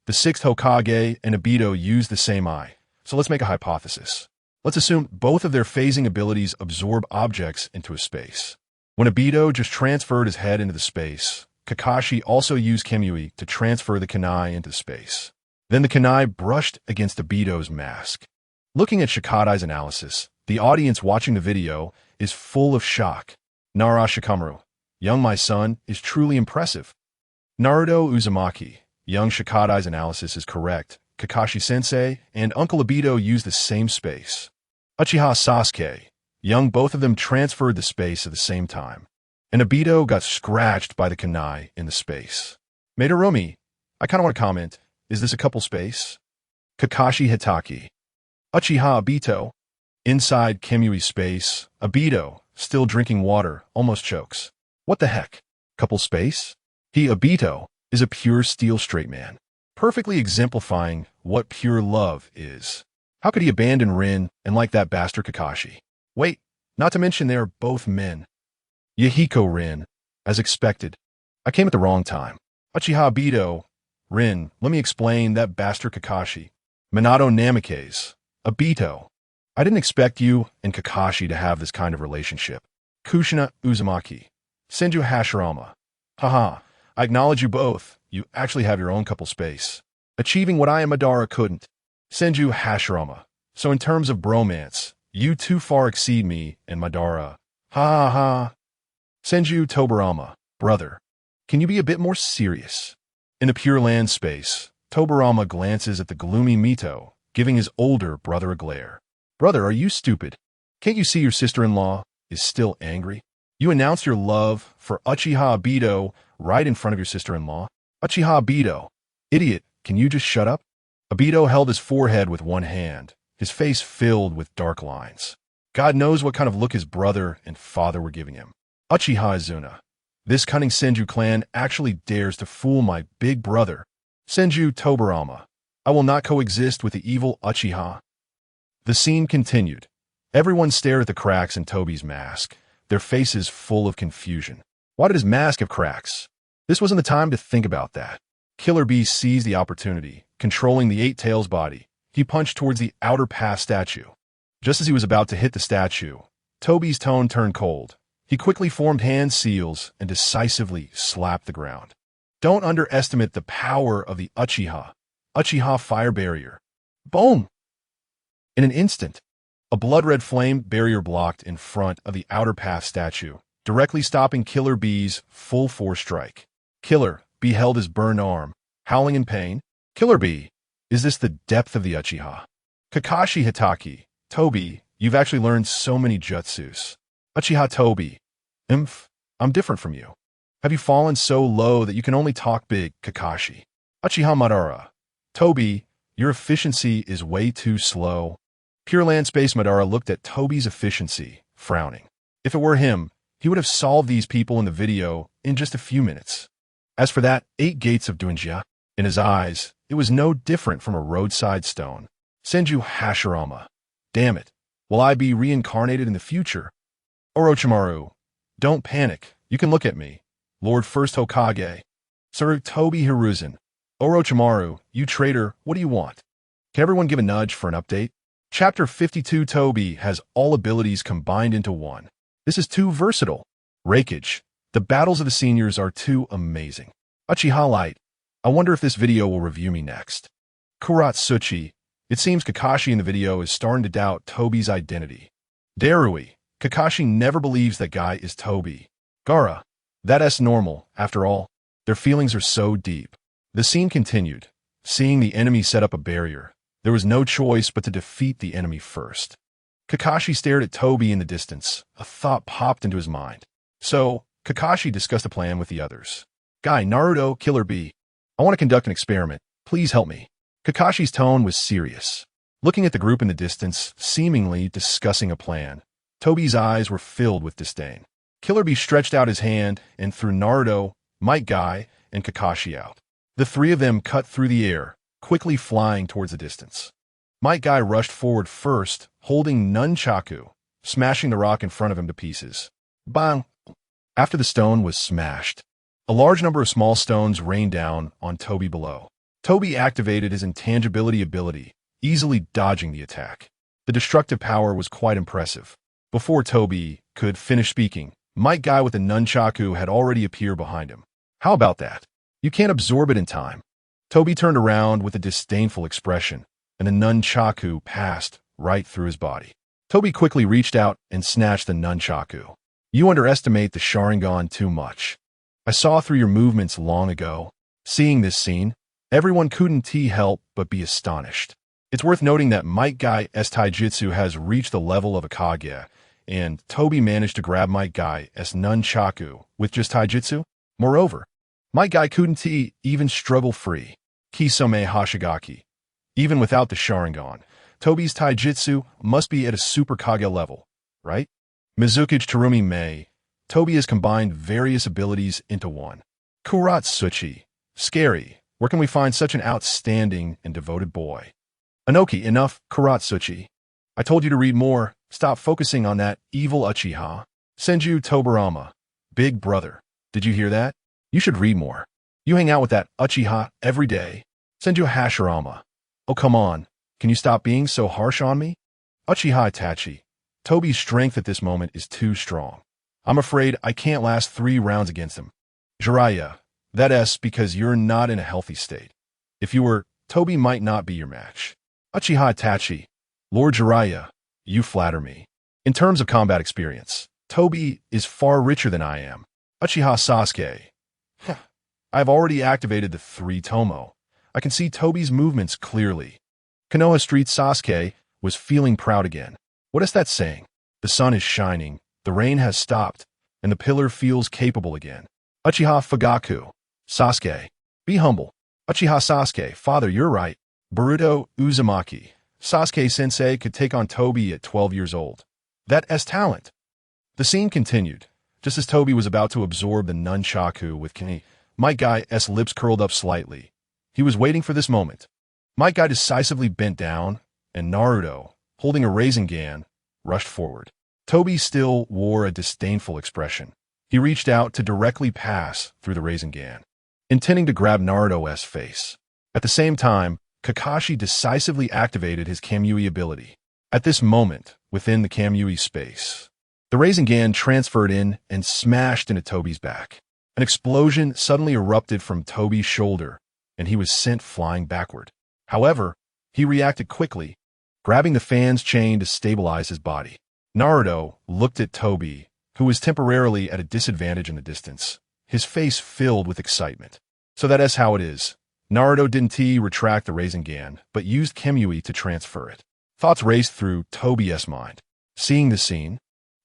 the Sixth Hokage and Obito use the same eye, so let's make a hypothesis. Let's assume both of their phasing abilities absorb objects into a space. When Obito just transferred his head into the space, Kakashi also used Kamui to transfer the kunai into space. Then the kunai brushed against Obito's mask. Looking at Shikadai's analysis, the audience watching the video is full of shock. Nara Shikamaru, young my son, is truly impressive. Naruto Uzumaki, young Shikadai's analysis is correct. Kakashi-sensei and Uncle Obito used the same space. Uchiha Sasuke, young, both of them transferred the space at the same time. And Obito got scratched by the kunai in the space. Madarumi, I kind of want to comment, is this a couple space? Kakashi Hitaki. Uchiha Obito. Inside Kamui's space, Obito, still drinking water, almost chokes. What the heck? Couple space? He, Obito, is a pure steel straight man, perfectly exemplifying what pure love is. How could he abandon Rin and like that bastard Kakashi? Wait, not to mention they are both men. Yahiko Rin, as expected. I came at the wrong time. Uchiha Obito. Rin, let me explain that bastard Kakashi. Minato Namikaze. Obito. I didn't expect you and Kakashi to have this kind of relationship. Kushina Uzumaki. Senju Hashirama. Haha, I acknowledge you both. You actually have your own couple space. Achieving what I and Madara couldn't. Senju Hashirama. So in terms of bromance, you too far exceed me and Madara. Ha ha ha. Senju Tobirama. Brother, can you be a bit more serious? In the Pure Land space, Tobirama glances at the gloomy Mito, giving his older brother a glare. Brother, are you stupid? Can't you see your sister-in-law is still angry? You announced your love for Uchiha Obito right in front of your sister-in-law. Uchiha Obito. Idiot, can you just shut up? Obito held his forehead with one hand, his face filled with dark lines. God knows what kind of look his brother and father were giving him. Uchiha Izuna. This cunning Senju clan actually dares to fool my big brother. Senju Tobirama. I will not coexist with the evil Uchiha. The scene continued. Everyone stared at the cracks in Tobi's mask, their faces full of confusion. Why did his mask have cracks? This wasn't the time to think about that. Killer Bee seized the opportunity, controlling the Eight Tails body. He punched towards the outer path statue. Just as he was about to hit the statue, Tobi's tone turned cold. He quickly formed hand seals and decisively slapped the ground. Don't underestimate the power of the Uchiha. Uchiha Fire Barrier. Boom! In an instant, a blood-red flame barrier blocked in front of the outer path statue, directly stopping Killer Bee's full force strike. Killer Bee held his burned arm, howling in pain. Killer Bee, is this the depth of the Uchiha? Kakashi Hitaki. Tobi, you've actually learned so many jutsus. Uchiha Tobi. I'm different from you. Have you fallen so low that you can only talk big, Kakashi? Uchiha Madara. Tobi, your efficiency is way too slow. Pure Land Space Madara looked at Tobi's efficiency, frowning. If it were him, he would have solved these people in the video in just a few minutes. As for that 8 gates of Dunjia, in his eyes, it was no different from a roadside stone. Senju Hashirama. Damn it. Will I be reincarnated in the future? Orochimaru. Don't panic. You can look at me. Lord First Hokage. Sarutobi Hiruzen. Orochimaru, you traitor, what do you want? Can everyone give a nudge for an update? Chapter 52 Tobi has all abilities combined into one. This is too versatile. Raikage. The battles of the seniors are too amazing. Uchiha Light. I wonder if this video will review me next. Kuratsuchi. It seems Kakashi in the video is starting to doubt Tobi's identity. Darui. Kakashi never believes that guy is Tobi. Gaara. That's normal, after all. Their feelings are so deep. The scene continued. Seeing the enemy set up a barrier, There was no choice but to defeat the enemy first. Kakashi stared at Toby in the distance. A thought popped into his mind. So, Kakashi discussed a plan with the others. Guy, Naruto, Killer B. I want to conduct an experiment. Please help me. Kakashi's tone was serious. Looking at the group in the distance, seemingly discussing a plan, Toby's eyes were filled with disdain. Killer B stretched out his hand and threw Naruto, Might Guy, and Kakashi out. The three of them cut through the air, quickly flying towards the distance. Might Guy rushed forward first, holding nunchaku, smashing the rock in front of him to pieces. Bang! After the stone was smashed, a large number of small stones rained down on Toby below. Toby activated his intangibility ability, easily dodging the attack. The destructive power was quite impressive. Before Toby could finish speaking, Might Guy with the nunchaku had already appeared behind him. How about that? You can't absorb it in time. Toby turned around with a disdainful expression, and the nunchaku passed right through his body. Toby quickly reached out and snatched the nunchaku. You underestimate the Sharingan too much. I saw through your movements long ago. Seeing this scene, everyone couldn't help but be astonished. It's worth noting that Might Guy's taijutsu has reached the level of a Kage, and Toby managed to grab Might Guy's nunchaku with just taijutsu. Moreover, Might Guy couldn't even struggle free. Kisame Hashigaki. Even without the Sharingan, Toby's taijutsu must be at a super Kage level, right? Mizukage Terumi Mei. Toby has combined various abilities into one. Kuratsuchi. Scary. Where can we find such an outstanding and devoted boy? Inoki, enough, Kuratsuchi. I told you to read more. Stop focusing on that evil Uchiha. Senju Tobarama. Big brother. Did you hear that? You should read more. You hang out with that Uchiha every day. Senju Hashirama. Oh, come on. Can you stop being so harsh on me? Uchiha Itachi. Toby's strength at this moment is too strong. I'm afraid I can't last 3 rounds against him. Jiraiya. That's because you're not in a healthy state. If you were, Toby might not be your match. Uchiha Itachi. Lord Jiraiya, you flatter me. In terms of combat experience, Toby is far richer than I am. Uchiha Sasuke. I've already activated the 3 Tomo. I can see Toby's movements clearly. Konoha Street Sasuke was feeling proud again. What is that saying? The sun is shining, the rain has stopped, and the pillar feels capable again. Uchiha Fugaku. Sasuke. Be humble. Uchiha Sasuke. Father, you're right. Boruto Uzumaki. Sasuke-sensei could take on Toby at 12 years old. That's talent. The scene continued. Just as Toby was about to absorb the nunchaku with Kini, Might Guy's lips curled up slightly. He was waiting for this moment. Might Guy decisively bent down, and Naruto, holding a Rasengan, rushed forward. Toby still wore a disdainful expression. He reached out to directly pass through the Rasengan, intending to grab Naruto's face. At the same time, Kakashi decisively activated his Kamui ability. At this moment, within the Kamui space, the Rasengan transferred in and smashed into Toby's back. An explosion suddenly erupted from Toby's shoulder, and he was sent flying backward. However, he reacted quickly, grabbing the fan's chain to stabilize his body. Naruto looked at Toby, who was temporarily at a disadvantage in the distance, his face filled with excitement. So that's how it is. Naruto didn't retract the Rasengan, but used Kamui to transfer it. Thoughts raced through Toby's mind. Seeing the scene,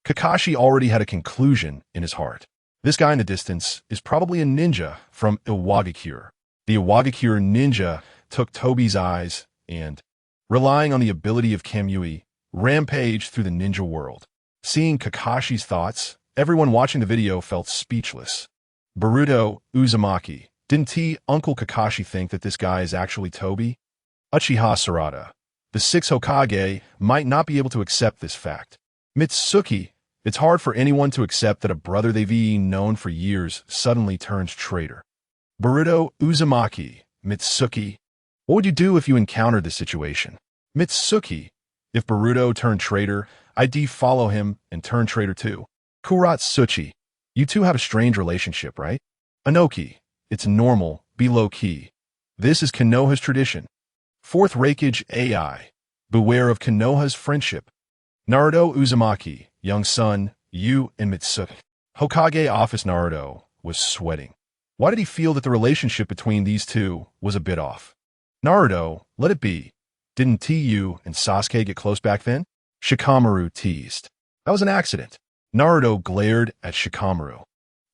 Kakashi already had a conclusion in his heart. This guy in the distance is probably a ninja from Iwagakure. The Iwagakure ninja took Toby's eyes and, relying on the ability of Kamui, rampaged through the ninja world. Seeing Kakashi's thoughts, everyone watching the video felt speechless. Boruto Uzumaki. Didn't Uncle Kakashi think that this guy is actually Toby? Uchiha Sarada. The Sixth Hokage might not be able to accept this fact. Mitsuki. It's hard for anyone to accept that a brother they've known for years suddenly turns traitor. Boruto Uzumaki. Mitsuki. What would you do if you encountered this situation? Mitsuki. If Boruto turned traitor, I'd follow him and turn traitor too. Kuratsuchi. You two have a strange relationship, right? Inoki. It's normal, be low-key. This is Konoha's tradition. Fourth Raikage AI. Beware of Konoha's friendship. Naruto Uzumaki. Young son, you and Mitsuki. Hokage office Naruto was sweating. Why did he feel that the relationship between these two was a bit off? Naruto, let it be. Didn't you and Sasuke get close back then? Shikamaru teased. That was an accident. Naruto glared at Shikamaru.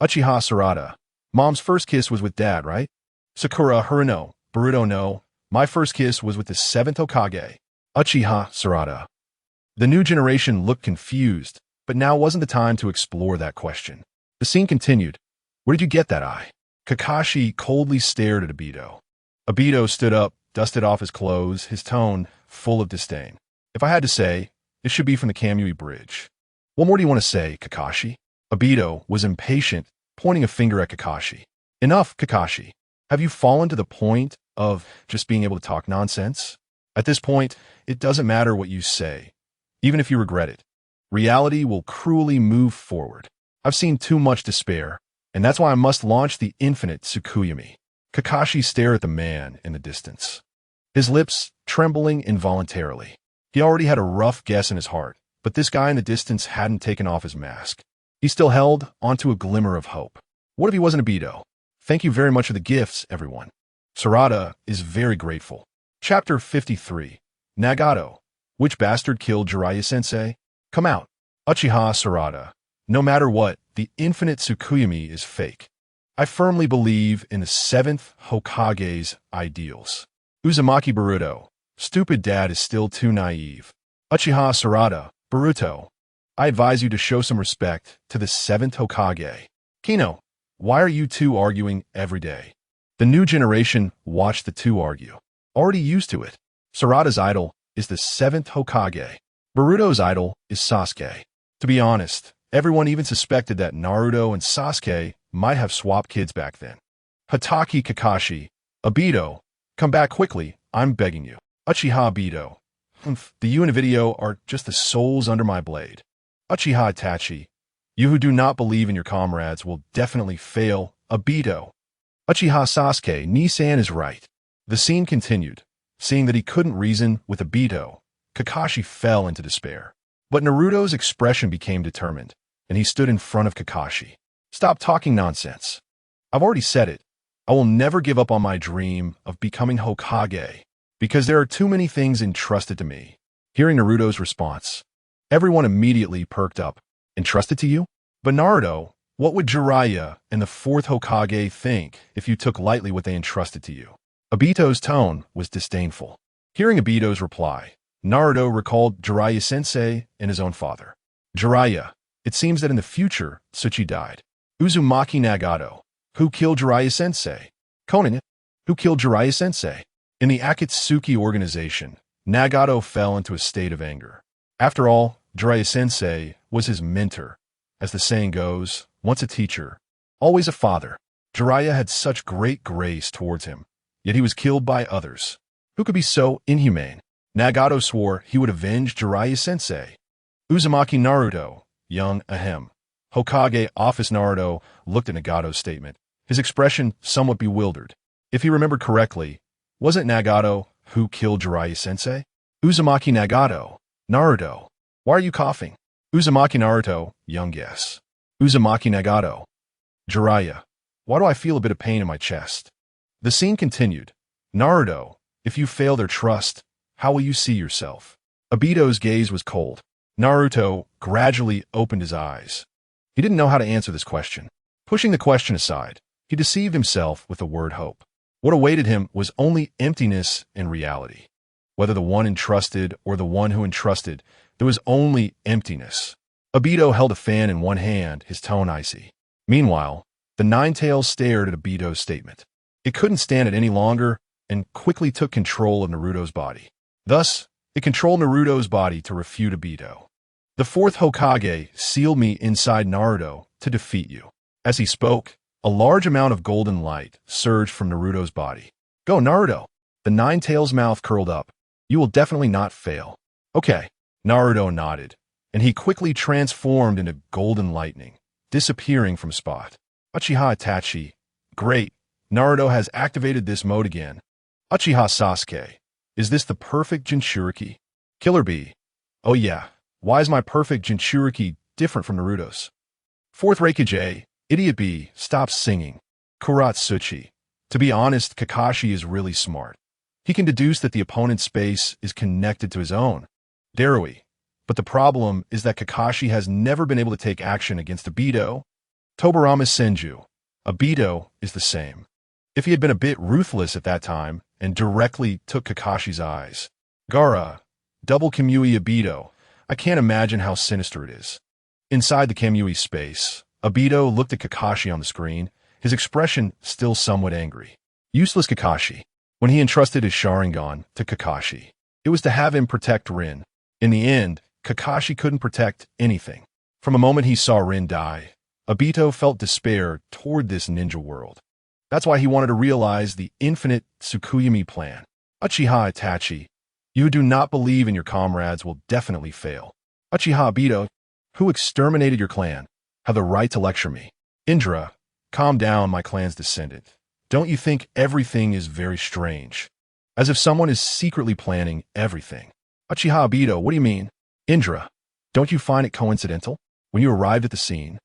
Uchiha Sarada. Mom's first kiss was with Dad, right? Sakura Haruno. Boruto no. My first kiss was with the Seventh Hokage. Uchiha Sarada. The new generation looked confused, but now wasn't the time to explore that question. The scene continued. Where did you get that eye? Kakashi coldly stared at Obito. Obito stood up, dusted off his clothes, his tone full of disdain. If I had to say, it should be from the Kamui Bridge. What more do you want to say, Kakashi? Obito was impatient, pointing a finger at Kakashi. Enough, Kakashi. Have you fallen to the point of just being able to talk nonsense? At this point, it doesn't matter what you say, even if you regret it. Reality will cruelly move forward. I've seen too much despair, and that's why I must launch the infinite Tsukuyomi. Kakashi stared at the man in the distance, his lips trembling involuntarily. He already had a rough guess in his heart, but this guy in the distance hadn't taken off his mask. He still held onto a glimmer of hope. What if he wasn't Obito? Thank you very much for the gifts, everyone. Sarada is very grateful. Chapter 53. Nagato. Which bastard killed Jiraiya-sensei? Come out. Uchiha Sarada. No matter what, the infinite Tsukuyomi is fake. I firmly believe in the Seventh Hokage's ideals. Uzumaki Boruto. Stupid dad is still too naive. Uchiha Sarada. Boruto. I advise you to show some respect to the Seventh Hokage. Kino. Why are you two arguing every day? The new generation watched the two argue. Already used to it. Sarada's idol is the Seventh Hokage. Boruto's idol is Sasuke. To be honest, everyone even suspected that Naruto and Sasuke might have swapped kids back then. Hatake Kakashi. Obito. Come back quickly, I'm begging you. Uchiha Obito. The you in the video are just the souls under my blade. Uchiha Itachi. You who do not believe in your comrades will definitely fail. Obito. Uchiha Sasuke. Nisan is right. The scene continued. Seeing that he couldn't reason with Obito, Kakashi fell into despair. But Naruto's expression became determined, and he stood in front of Kakashi. Stop talking nonsense. I've already said it. I will never give up on my dream of becoming Hokage, because there are too many things entrusted to me. Hearing Naruto's response, everyone immediately perked up. Entrusted to you? But Naruto, what would Jiraiya and the fourth Hokage think if you took lightly what they entrusted to you? Obito's tone was disdainful. Hearing Obito's reply, Naruto recalled Jiraiya-sensei and his own father. Jiraiya, it seems that in the future, Tsuchi died. Uzumaki Nagato, who killed Jiraiya-sensei? Konan, who killed Jiraiya-sensei? In the Akatsuki organization, Nagato fell into a state of anger. After all, Jiraiya-sensei was his mentor. As the saying goes, once a teacher, always a father. Jiraiya had such great grace towards him, yet he was killed by others. Who could be so inhumane? Nagato swore he would avenge Jiraiya-sensei. Uzumaki Naruto, young ahem. Hokage Office Naruto looked at Nagato's statement, his expression somewhat bewildered. If he remembered correctly, wasn't Nagato who killed Jiraiya-sensei? Uzumaki Nagato. Naruto. Why are you coughing? Uzumaki Naruto, young guess. Uzumaki Nagato. Jiraiya. Why do I feel a bit of pain in my chest? The scene continued. Naruto, if you fail their trust, how will you see yourself? Obito's gaze was cold. Naruto gradually opened his eyes. He didn't know how to answer this question. Pushing the question aside, he deceived himself with the word hope. What awaited him was only emptiness and reality. Whether the one entrusted or the one who entrusted, there was only emptiness. Obito held a fan in one hand, his tone icy. Meanwhile, the Nine-Tails stared at Obito's statement. It couldn't stand it any longer and quickly took control of Naruto's body. Thus, it controlled Naruto's body to refute Obito. The fourth Hokage sealed me inside Naruto to defeat you. As he spoke, a large amount of golden light surged from Naruto's body. Go, Naruto! The Nine-Tails' mouth curled up. You will definitely not fail. Okay. Naruto nodded, and he quickly transformed into golden lightning, disappearing from spot. Uchiha Itachi. Great. Naruto has activated this mode again. Uchiha Sasuke. Is this the perfect Jinchuriki? Killer Bee. Oh yeah. Why is my perfect Jinchuriki different from Naruto's? Fourth Raikage. Idiot Bee. Stop singing. Kuratsuchi. To be honest, Kakashi is really smart. He can deduce that the opponent's space is connected to his own. Darui. But the problem is that Kakashi has never been able to take action against Obito. Tobirama Senju. Obito is the same. If he had been a bit ruthless at that time and directly took Kakashi's eyes. Gaara. Double Kamui Obito. I can't imagine how sinister it is. Inside the Kamui space, Obito looked at Kakashi on the screen, his expression still somewhat angry. Useless Kakashi. When he entrusted his Sharingan to Kakashi, it was to have him protect Rin. In the end, Kakashi couldn't protect anything. From the moment he saw Rin die, Obito felt despair toward this ninja world. That's why he wanted to realize the infinite Tsukuyomi plan. Uchiha Itachi, you who do not believe in your comrades will definitely fail. Uchiha Obito, who exterminated your clan, have the right to lecture me. Indra, calm down, my clan's descendant. Don't you think everything is very strange? As if someone is secretly planning everything. Uchiha Obito, what do you mean? Indra, don't you find it coincidental? When you arrived at the scene,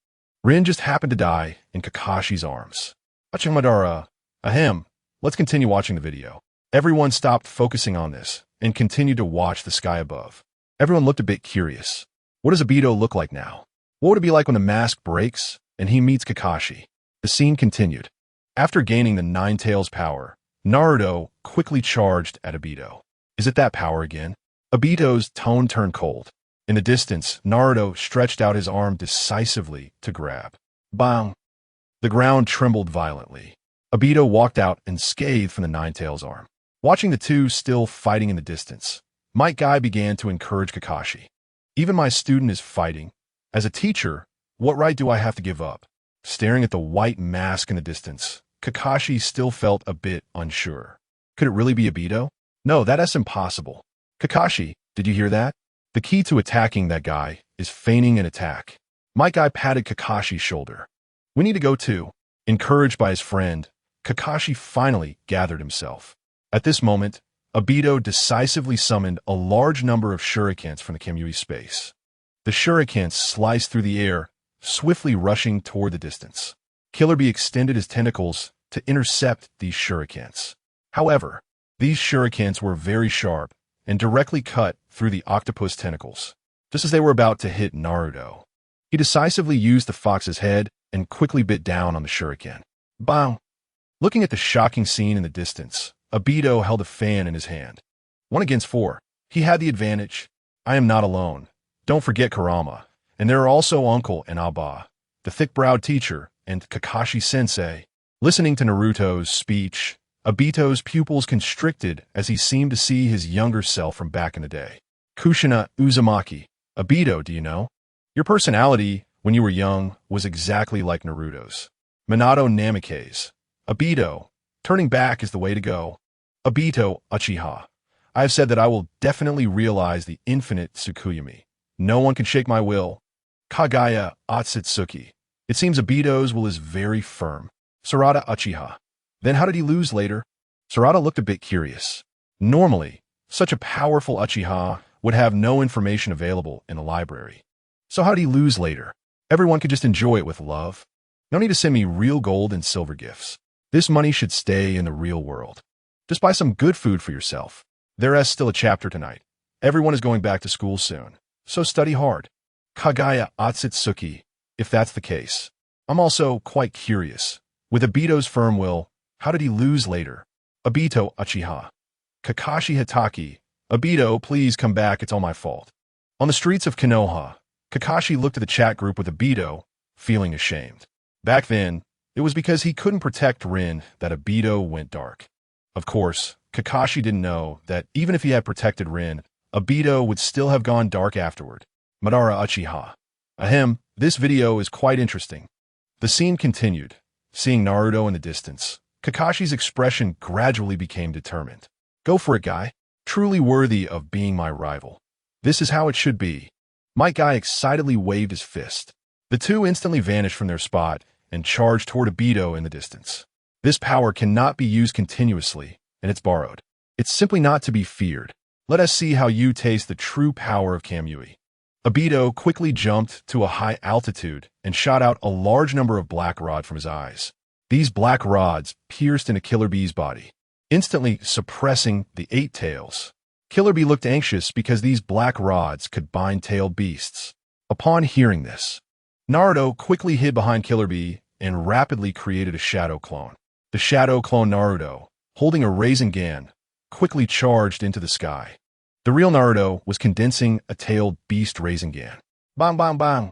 Rin just happened to die in Kakashi's arms. Uchiha Madara, ahem, let's continue watching the video. Everyone stopped focusing on this and continued to watch the sky above. Everyone looked a bit curious. What does Obito look like now? What would it be like when the mask breaks and he meets Kakashi? The scene continued. After gaining the Nine Tails power, Naruto quickly charged at Obito. Is it that power again? Obito's tone turned cold. In the distance, Naruto stretched out his arm decisively to grab. Bang! The ground trembled violently. Obito walked out and scathed from the Nine Tails arm. Watching the two still fighting in the distance, Might Guy began to encourage Kakashi. Even my student is fighting. As a teacher, what right do I have to give up? Staring at the white mask in the distance, Kakashi still felt a bit unsure. Could it really be Obito? No, that's impossible. Kakashi, did you hear that? The key to attacking that guy is feigning an attack. Might Guy patted Kakashi's shoulder. We need to go too. Encouraged by his friend, Kakashi finally gathered himself. At this moment, Obito decisively summoned a large number of shurikens from the Kamui space. The shurikens sliced through the air, swiftly rushing toward the distance. Killer Bee extended his tentacles to intercept these shurikens. However, these shurikens were very sharp and directly cut through the octopus tentacles. Just as they were about to hit Naruto, he decisively used the fox's head and quickly bit down on the shuriken. Bang! Looking at the shocking scene in the distance, Obito held a fan in his hand. 1 against 4. He had the advantage. I am not alone. Don't forget Kurama. And there are also Uncle and Abba, the thick-browed teacher, and Kakashi-sensei. Listening to Naruto's speech, Obito's pupils constricted as he seemed to see his younger self from back in the day. Kushina Uzumaki. Obito, do you know? Your personality, when you were young, was exactly like Naruto's. Minato Namikaze. Obito. Turning back is the way to go. Obito Uchiha. I have said that I will definitely realize the infinite Tsukuyomi. No one can shake my will. Kagaya Otsutsuki. It seems Obito's will is very firm. Sarada Uchiha. Then how did he lose later? Sarada looked a bit curious. Normally, such a powerful Uchiha would have no information available in the library. So how did he lose later? Everyone could just enjoy it with love. No need to send me real gold and silver gifts. This money should stay in the real world. Just buy some good food for yourself. There's still a chapter tonight. Everyone is going back to school soon, so study hard. Kagaya Otsutsuki, if that's the case. I'm also quite curious. With Obito's firm will, how did he lose later? Obito Uchiha. Kakashi Hitaki. Obito, please come back, it's all my fault. On the streets of Konoha, Kakashi looked at the chat group with Obito, feeling ashamed. Back then, it was because he couldn't protect Rin that Obito went dark. Of course, Kakashi didn't know that even if he had protected Rin, Obito would still have gone dark afterward. Madara Uchiha. Ahem, this video is quite interesting. The scene continued. Seeing Naruto in the distance, Kakashi's expression gradually became determined. Go for it, guy. Truly worthy of being my rival. This is how it should be. Might Guy excitedly waved his fist. The two instantly vanished from their spot and charged toward Obito in the distance. This power cannot be used continuously, and it's borrowed. It's simply not to be feared. Let us see how you taste the true power of Kamui. Obito quickly jumped to a high altitude and shot out a large number of black rods from his eyes. These black rods pierced into Killer Bee's body. instantly suppressing the 8 tails. Killer Bee looked anxious because these black rods could bind tailed beasts. Upon hearing this, Naruto quickly hid behind Killer Bee and rapidly created a shadow clone. The shadow clone Naruto, holding a Rasengan, quickly charged into the sky. The real Naruto was condensing a tailed beast Rasengan. Bang, bang, bang!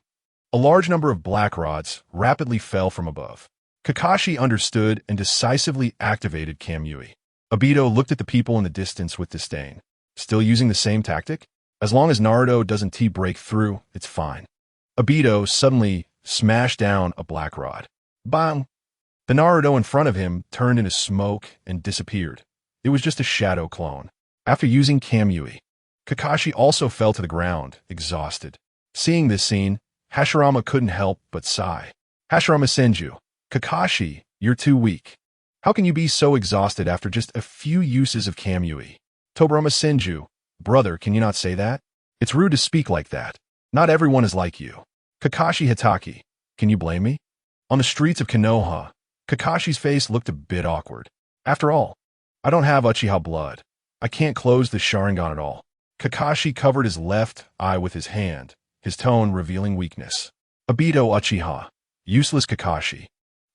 A large number of black rods rapidly fell from above. Kakashi understood and decisively activated Kamui. Obito looked at the people in the distance with disdain. Still using the same tactic? As long as Naruto doesn't T-break through, it's fine. Obito suddenly smashed down a black rod. Bang! The Naruto in front of him turned into smoke and disappeared. It was just a shadow clone. After using Kamui, Kakashi also fell to the ground, exhausted. Seeing this scene, Hashirama couldn't help but sigh. Hashirama Senju, Kakashi, you're too weak. How can you be so exhausted after just a few uses of Kamui? Tobirama Senju, brother, can you not say that? It's rude to speak like that. Not everyone is like you. Kakashi Hitaki, can you blame me? On the streets of Konoha, Kakashi's face looked a bit awkward. After all, I don't have Uchiha blood. I can't close the Sharingan at all. Kakashi covered his left eye with his hand, his tone revealing weakness. Obito Uchiha, useless Kakashi.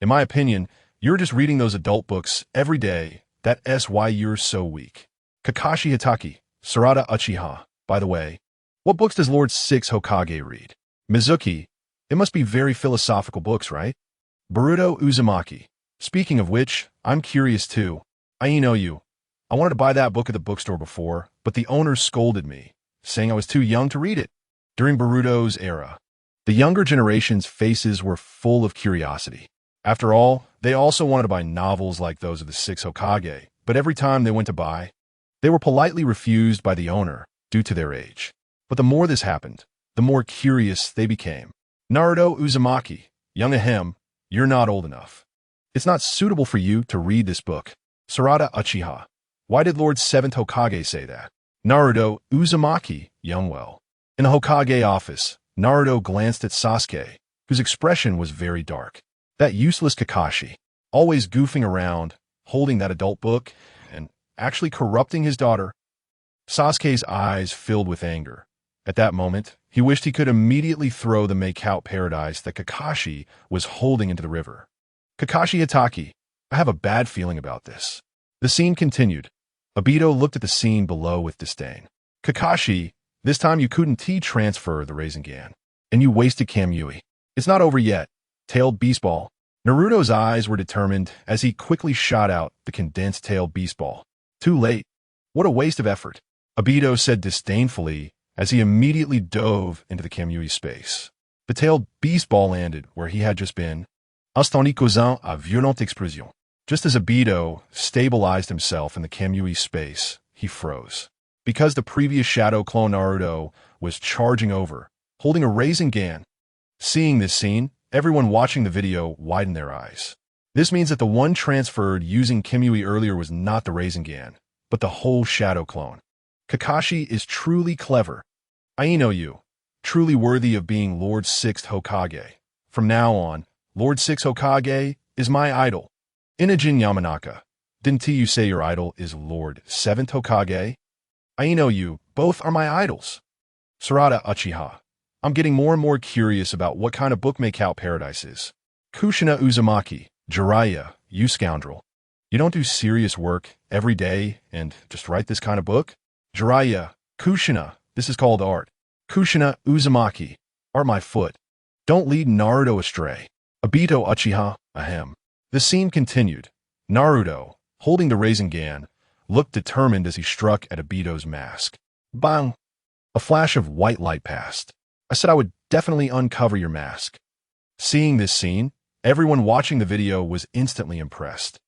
In my opinion, you're just reading those adult books every day. That's why you're so weak. Kakashi Hitaki, Sarada Uchiha. By the way, what books does Lord Sixth Hokage read? Mizuki, it must be very philosophical books, right? Boruto Uzumaki. Speaking of which, I'm curious too. I know you. I wanted to buy that book at the bookstore before, but the owner scolded me, saying I was too young to read it. During Boruto's era, the younger generation's faces were full of curiosity. After all, they also wanted to buy novels like those of the Sixth Hokage, but every time they went to buy, they were politely refused by the owner due to their age. But the more this happened, the more curious they became. Naruto Uzumaki, young ahem, you're not old enough. It's not suitable for you to read this book. Sarada Uchiha, why did Lord Seventh Hokage say that? Naruto Uzumaki, young well. In the Hokage office, Naruto glanced at Sasuke, whose expression was very dark. That useless Kakashi, always goofing around, holding that adult book, and actually corrupting his daughter. Sasuke's eyes filled with anger. At that moment, he wished he could immediately throw the make-out paradise that Kakashi was holding into the river. Kakashi Hitaki, I have a bad feeling about this. The scene continued. Obito looked at the scene below with disdain. Kakashi, this time you couldn't T-transfer the Rasengan, and you wasted Kamui. It's not over yet. Tailed Beast Ball. Naruto's eyes were determined as he quickly shot out the condensed tailed Beast Ball. Too late. What a waste of effort. Obito said disdainfully as he immediately dove into the Kamui space. The tailed Beast Ball landed where he had just been. Instant causant à violente explosion. Just as Obito stabilized himself in the Kamui space, he froze. Because the previous shadow clone Naruto was charging over, holding a Rasengan. Seeing this scene, everyone watching the video widened their eyes. This means that the one transferred using Kamui earlier was not the Rasengan, but the whole shadow clone. Kakashi is truly clever. I know you, truly worthy of being Lord Sixth Hokage. From now on, Lord Sixth Hokage is my idol. Inajin Yamanaka, didn't you say your idol is Lord Seventh Hokage? I know you, both are my idols. Sarada Uchiha, I'm getting more and more curious about what kind of book make-out paradise is. Kushina Uzumaki, Jiraiya, you scoundrel. You don't do serious work every day and just write this kind of book? Jiraiya, Kushina, this is called art. Kushina Uzumaki, art my foot. Don't lead Naruto astray. Obito Uchiha, ahem. The scene continued. Naruto, holding the Rasengan, looked determined as he struck at Obito's mask. Bang! A flash of white light passed. I said I would definitely uncover your mask. Seeing this scene, everyone watching the video was instantly impressed.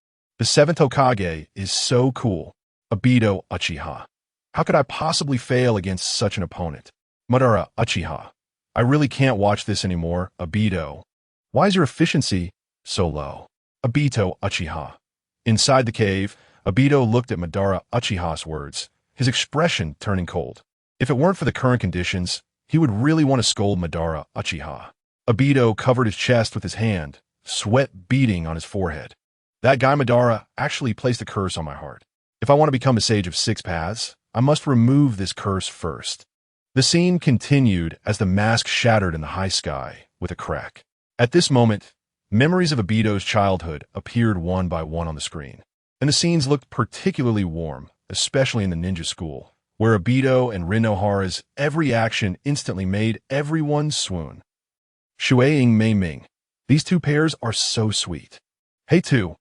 The Seventh Hokage is so cool. Obito Uchiha. How could I possibly fail against such an opponent? Madara Uchiha. I really can't watch this anymore, Obito. Why is your efficiency so low? Obito Uchiha. Inside the cave, Obito looked at Madara Uchiha's words, his expression turning cold. If it weren't for the current conditions, he would really want to scold Madara Uchiha. Obito covered his chest with his hand, sweat beading on his forehead. That guy Madara actually placed a curse on my heart. If I want to become a sage of 6 paths, I must remove this curse first. The scene continued as the mask shattered in the high sky with a crack. At this moment, memories of Obito's childhood appeared one by one on the screen, and the scenes looked particularly warm, especially in the ninja school, where Obito and Rin Nohara's every action instantly made everyone swoon. Shueing Mei Ming. These two pairs are so sweet. Hey too,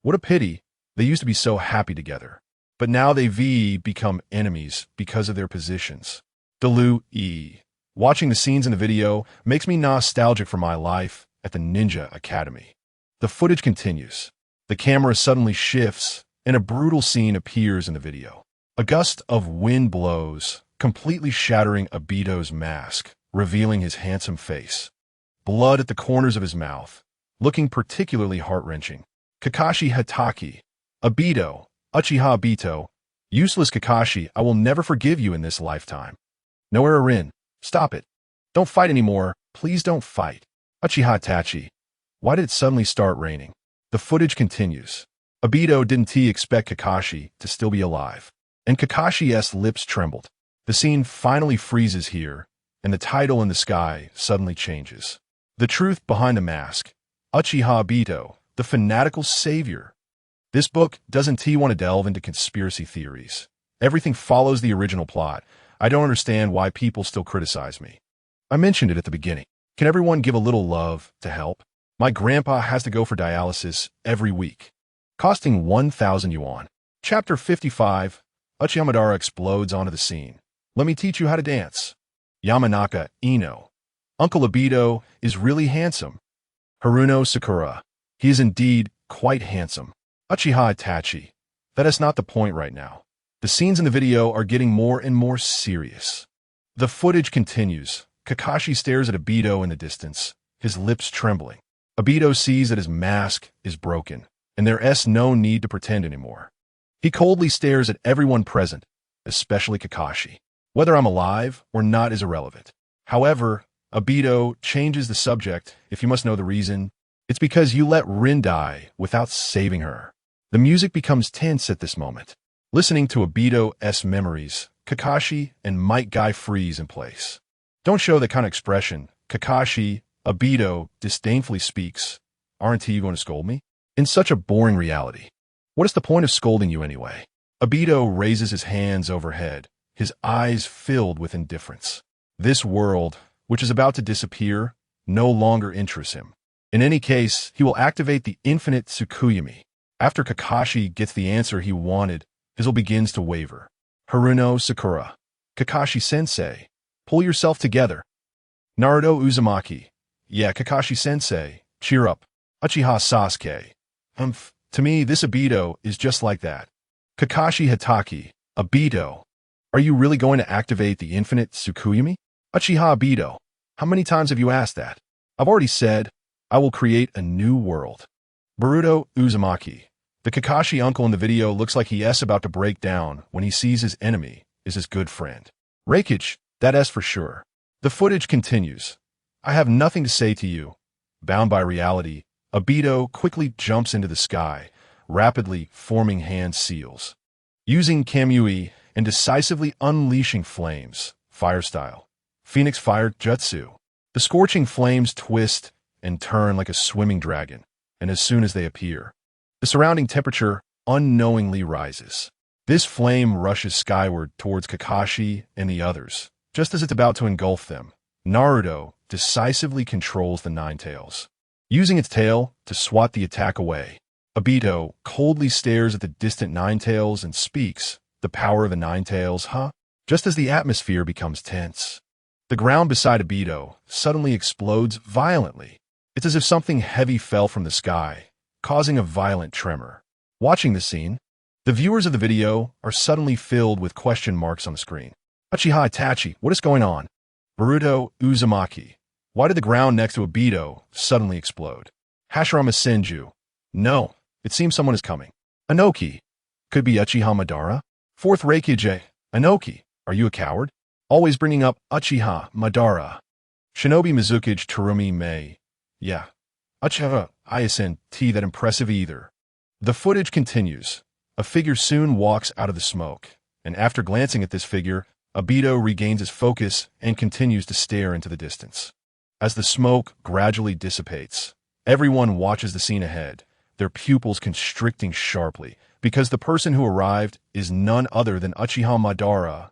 what a pity, they used to be so happy together. But now they've become enemies because of their positions. Delu E. Watching the scenes in the video makes me nostalgic for my life at the Ninja Academy. The footage continues. The camera suddenly shifts, and a brutal scene appears in the video. A gust of wind blows, completely shattering Obito's mask, revealing his handsome face. Blood at the corners of his mouth, looking particularly heart-wrenching. Kakashi Hatake. Obito, Uchiha Obito. Useless Kakashi, I will never forgive you in this lifetime. No error in. Stop it. Don't fight anymore. Please don't fight. Uchiha Itachi. Why did it suddenly start raining? The footage continues. Obito didn't expect Kakashi to still be alive, and Kakashi's lips trembled. The scene finally freezes here, and the title in the sky suddenly changes. The truth behind the mask. Uchiha Obito, the fanatical savior. This book doesn't want to delve into conspiracy theories. Everything follows the original plot. I don't understand why people still criticize me. I mentioned it at the beginning. Can everyone give a little love to help? My grandpa has to go for dialysis every week, costing 1,000 yuan. Chapter 55. Uchiha Madara explodes onto the scene. Let me teach you how to dance. Yamanaka Ino. Uncle Obito is really handsome. Haruno Sakura. He is indeed quite handsome. Uchiha Itachi. That is not the point right now. The scenes in the video are getting more and more serious. The footage continues. Kakashi stares at Obito in the distance, his lips trembling. Obito sees that his mask is broken, and there's no need to pretend anymore. He coldly stares at everyone present, especially Kakashi. Whether I'm alive or not is irrelevant. However, Obito changes the subject. If you must know the reason, it's because you let Rin die without saving her. The music becomes tense at this moment. Listening to Obito's memories, Kakashi and Might Guy freeze in place. Don't show that kind of expression. Kakashi, Obito disdainfully speaks. Aren't you going to scold me? In such a boring reality. What is the point of scolding you anyway? Obito raises his hands overhead, his eyes filled with indifference. This world, which is about to disappear, no longer interests him. In any case, he will activate the infinite Tsukuyomi. After Kakashi gets the answer he wanted, his will begins to waver. Haruno Sakura. Kakashi-sensei, pull yourself together. Naruto Uzumaki. Yeah, Kakashi-sensei, cheer up. Uchiha Sasuke. To me, this Obito is just like that. Kakashi Hatake. Obito. Are you really going to activate the infinite Tsukuyomi? Uchiha Obito. How many times have you asked that? I've already said, I will create a new world. Naruto Uzumaki. The Kakashi uncle in the video looks like he's about to break down when he sees his enemy is his good friend. Reikage, that's for sure. The footage continues. I have nothing to say to you. Bound by reality, Obito quickly jumps into the sky, rapidly forming hand seals. Using Kamui and decisively unleashing flames, fire style. Phoenix Fire Jutsu. The scorching flames twist and turn like a swimming dragon, and as soon as they appear, the surrounding temperature unknowingly rises. This flame rushes skyward towards Kakashi and the others. Just as it's about to engulf them, Naruto decisively controls the Nine Tails. Using its tail to swat the attack away, Obito coldly stares at the distant Nine Tails and speaks, the power of the Nine Tails, huh? Just as the atmosphere becomes tense, the ground beside Obito suddenly explodes violently. It's as if something heavy fell from the sky, causing a violent tremor. Watching this scene, the viewers of the video are suddenly filled with question marks on the screen. Uchiha Itachi, what is going on? Naruto Uzumaki. Why did the ground next to Obito suddenly explode? Hashirama Senju. No, it seems someone is coming. Inoki. Could be Uchiha Madara? Fourth Reikage. Inoki, are you a coward? Always bringing up Uchiha Madara. Shinobi Mizukage Terumi Mei. Yeah. Uchiha isn't that impressive either. The footage continues. A figure soon walks out of the smoke, and after glancing at this figure, Obito regains his focus and continues to stare into the distance. As the smoke gradually dissipates, everyone watches the scene ahead, their pupils constricting sharply, because the person who arrived is none other than Uchiha Madara.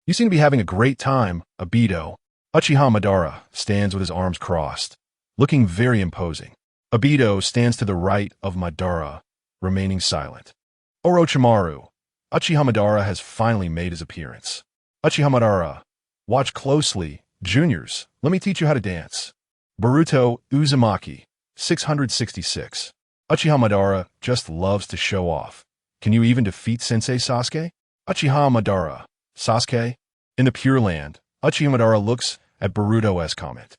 You seem to be having a great time, Obito. Uchiha Madara stands with his arms crossed, looking very imposing. Obito stands to the right of Madara, remaining silent. Orochimaru. Uchiha Madara has finally made his appearance. Uchiha Madara, watch closely. Juniors, let me teach you how to dance. Boruto Uzumaki, 666. Uchiha Madara just loves to show off. Can you even defeat Sensei Sasuke? Uchiha Madara. Sasuke? In the Pure Land, Uchiha Madara looks at Boruto's comment.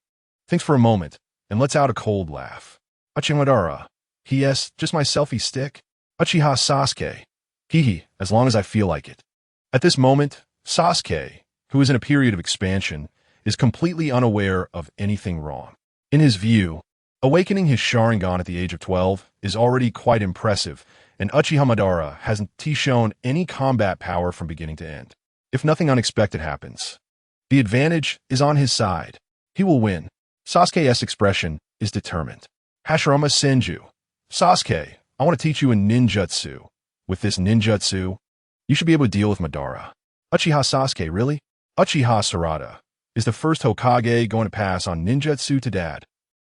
Thinks for a moment, and lets out a cold laugh. Uchiha Madara. Yes, just my selfie stick. Uchiha Sasuke. Hee, as long as I feel like it. At this moment, Sasuke, who is in a period of expansion, is completely unaware of anything wrong. In his view, awakening his Sharingan at the age of 12 is already quite impressive, and Uchiha Madara hasn't shown any combat power from beginning to end. If nothing unexpected happens, the advantage is on his side. He will win. Sasuke's expression is determined. Hashirama Senju. Sasuke, I want to teach you a ninjutsu. With this ninjutsu, you should be able to deal with Madara. Uchiha Sasuke, really? Uchiha Sarada. Is the first Hokage going to pass on ninjutsu to dad?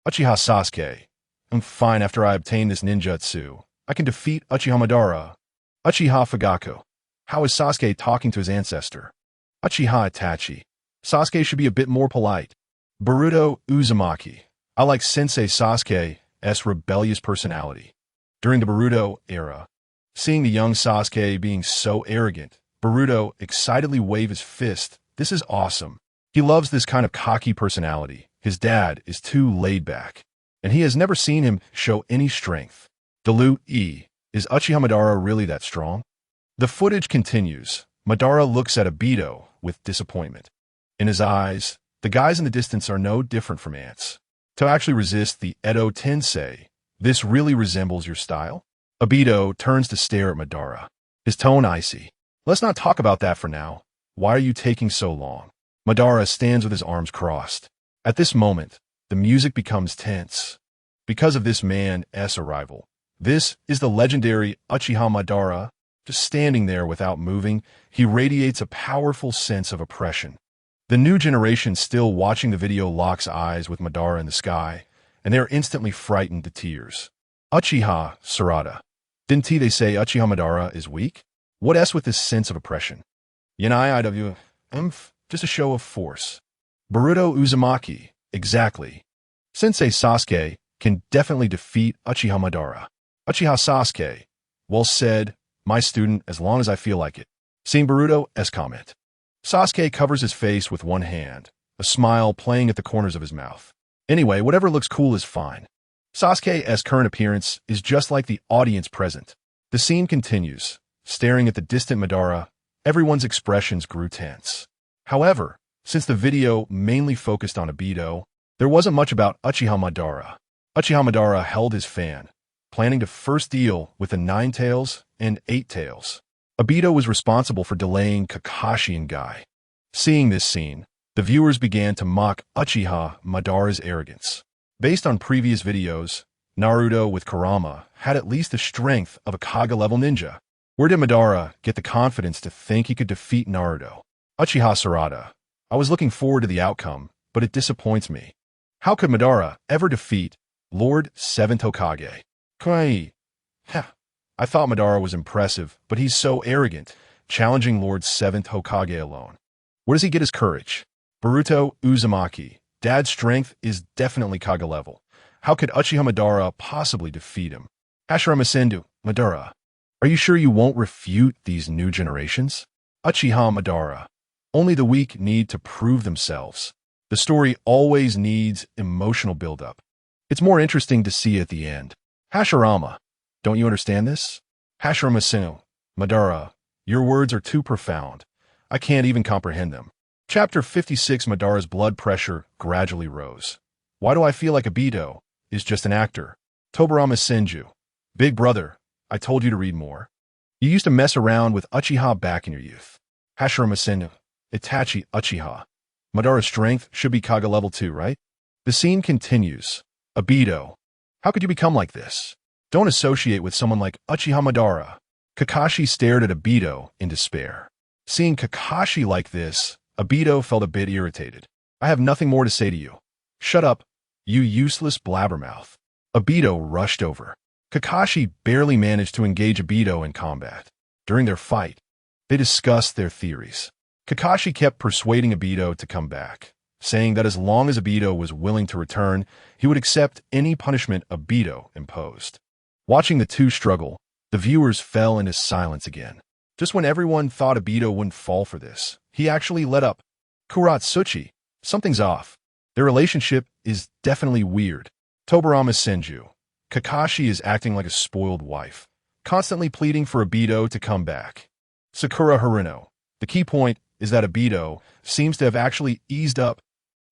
Uchiha Sasuke. I'm fine after I obtain this ninjutsu. I can defeat Uchiha Madara. Uchiha Fugaku. How is Sasuke talking to his ancestor? Uchiha Itachi. Sasuke should be a bit more polite. Boruto Uzumaki. I like Sensei Sasuke's rebellious personality. During the Boruto era, seeing the young Sasuke being so arrogant, Boruto excitedly waved his fist. This is awesome. He loves this kind of cocky personality. His dad is too laid back, and he has never seen him show any strength. Dilute E. Is Uchiha Madara really that strong? The footage continues. Madara looks at Obito with disappointment. In his eyes, the guys in the distance are no different from ants. To actually resist the Edo Tensei, this really resembles your style? Obito turns to stare at Madara, his tone icy. Let's not talk about that for now. Why are you taking so long? Madara stands with his arms crossed. At this moment, the music becomes tense. Because of this man's arrival, this is the legendary Uchiha Madara. Just standing there without moving, he radiates a powerful sense of oppression. The new generation still watching the video locks eyes with Madara in the sky, and they are instantly frightened to tears. Uchiha Sarada. Didn't they say Uchiha Madara is weak? What else with this sense of oppression? Yanai IWM, just a show of force. Boruto Uzumaki, exactly. Sensei Sasuke can definitely defeat Uchiha Madara. Uchiha Sasuke, well said, my student, as long as I feel like it. Seeing Boruto's comment. Sasuke covers his face with one hand, a smile playing at the corners of his mouth. Anyway, whatever looks cool is fine. Sasuke's current appearance is just like the audience present. The scene continues. Staring at the distant Madara, everyone's expressions grew tense. However, since the video mainly focused on Obito, there wasn't much about Uchiha Madara. Uchiha Madara held his fan, planning to first deal with the Nine Tails and Eight Tails. Obito was responsible for delaying Kakashi and Guy. Seeing this scene, the viewers began to mock Uchiha Madara's arrogance. Based on previous videos, Naruto with Kurama had at least the strength of a Kage-level ninja. Where did Madara get the confidence to think he could defeat Naruto? Uchiha Sarada. I was looking forward to the outcome, but it disappoints me. How could Madara ever defeat Lord Seventh Hokage? Kai. I thought Madara was impressive, but he's so arrogant, challenging Lord Seventh Hokage alone. Where does he get his courage? Boruto Uzumaki. Dad's strength is definitely Kage level. How could Uchiha Madara possibly defeat him? Hashirama Senju. Madara. Are you sure you won't refute these new generations? Uchiha Madara. Only the weak need to prove themselves. The story always needs emotional buildup. It's more interesting to see at the end. Hashirama. Don't you understand this? Hashirama Senju. Madara. Your words are too profound. I can't even comprehend them. Chapter 56. Madara's blood pressure gradually rose. Why do I feel like Obito is just an actor? Tobarama Senju. Big brother, I told you to read more. You used to mess around with Uchiha back in your youth. Hashirama Senu, Itachi Uchiha. Madara's strength should be Kage level 2, right? The scene continues. Obito. How could you become like this? Don't associate with someone like Uchiha Madara. Kakashi stared at Obito in despair. Seeing Kakashi like this, Obito felt a bit irritated. I have nothing more to say to you. Shut up, you useless blabbermouth. Obito rushed over. Kakashi barely managed to engage Obito in combat. During their fight, they discussed their theories. Kakashi kept persuading Obito to come back, saying that as long as Obito was willing to return, he would accept any punishment Obito imposed. Watching the two struggle, the viewers fell into silence again. Just when everyone thought Obito wouldn't fall for this, he actually let up. Kuratsuchi, something's off. Their relationship is definitely weird. Tobirama Senju. Kakashi is acting like a spoiled wife, constantly pleading for Obito to come back. Sakura Haruno. The key point is that Obito seems to have actually eased up.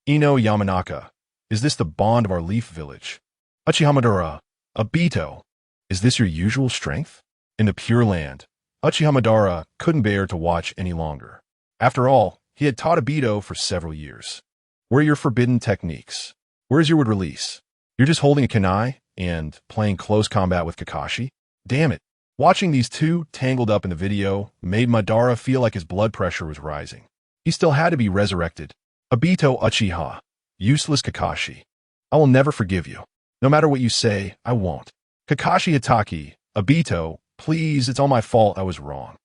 Ino Yamanaka. Is this the bond of our Leaf Village? Uchiha Madara. Obito. Is this your usual strength? In the Pure Land, Uchiha Madara couldn't bear to watch any longer. After all, he had taught Obito for several years. Where are your forbidden techniques? Where is your wood release? You're just holding a kunai and playing close combat with Kakashi? Damn it. Watching these two tangled up in the video made Madara feel like his blood pressure was rising. He still had to be resurrected. Obito Uchiha. Useless Kakashi. I will never forgive you. No matter what you say, I won't. Kakashi Hatake. Obito, please, it's all my fault, I was wrong.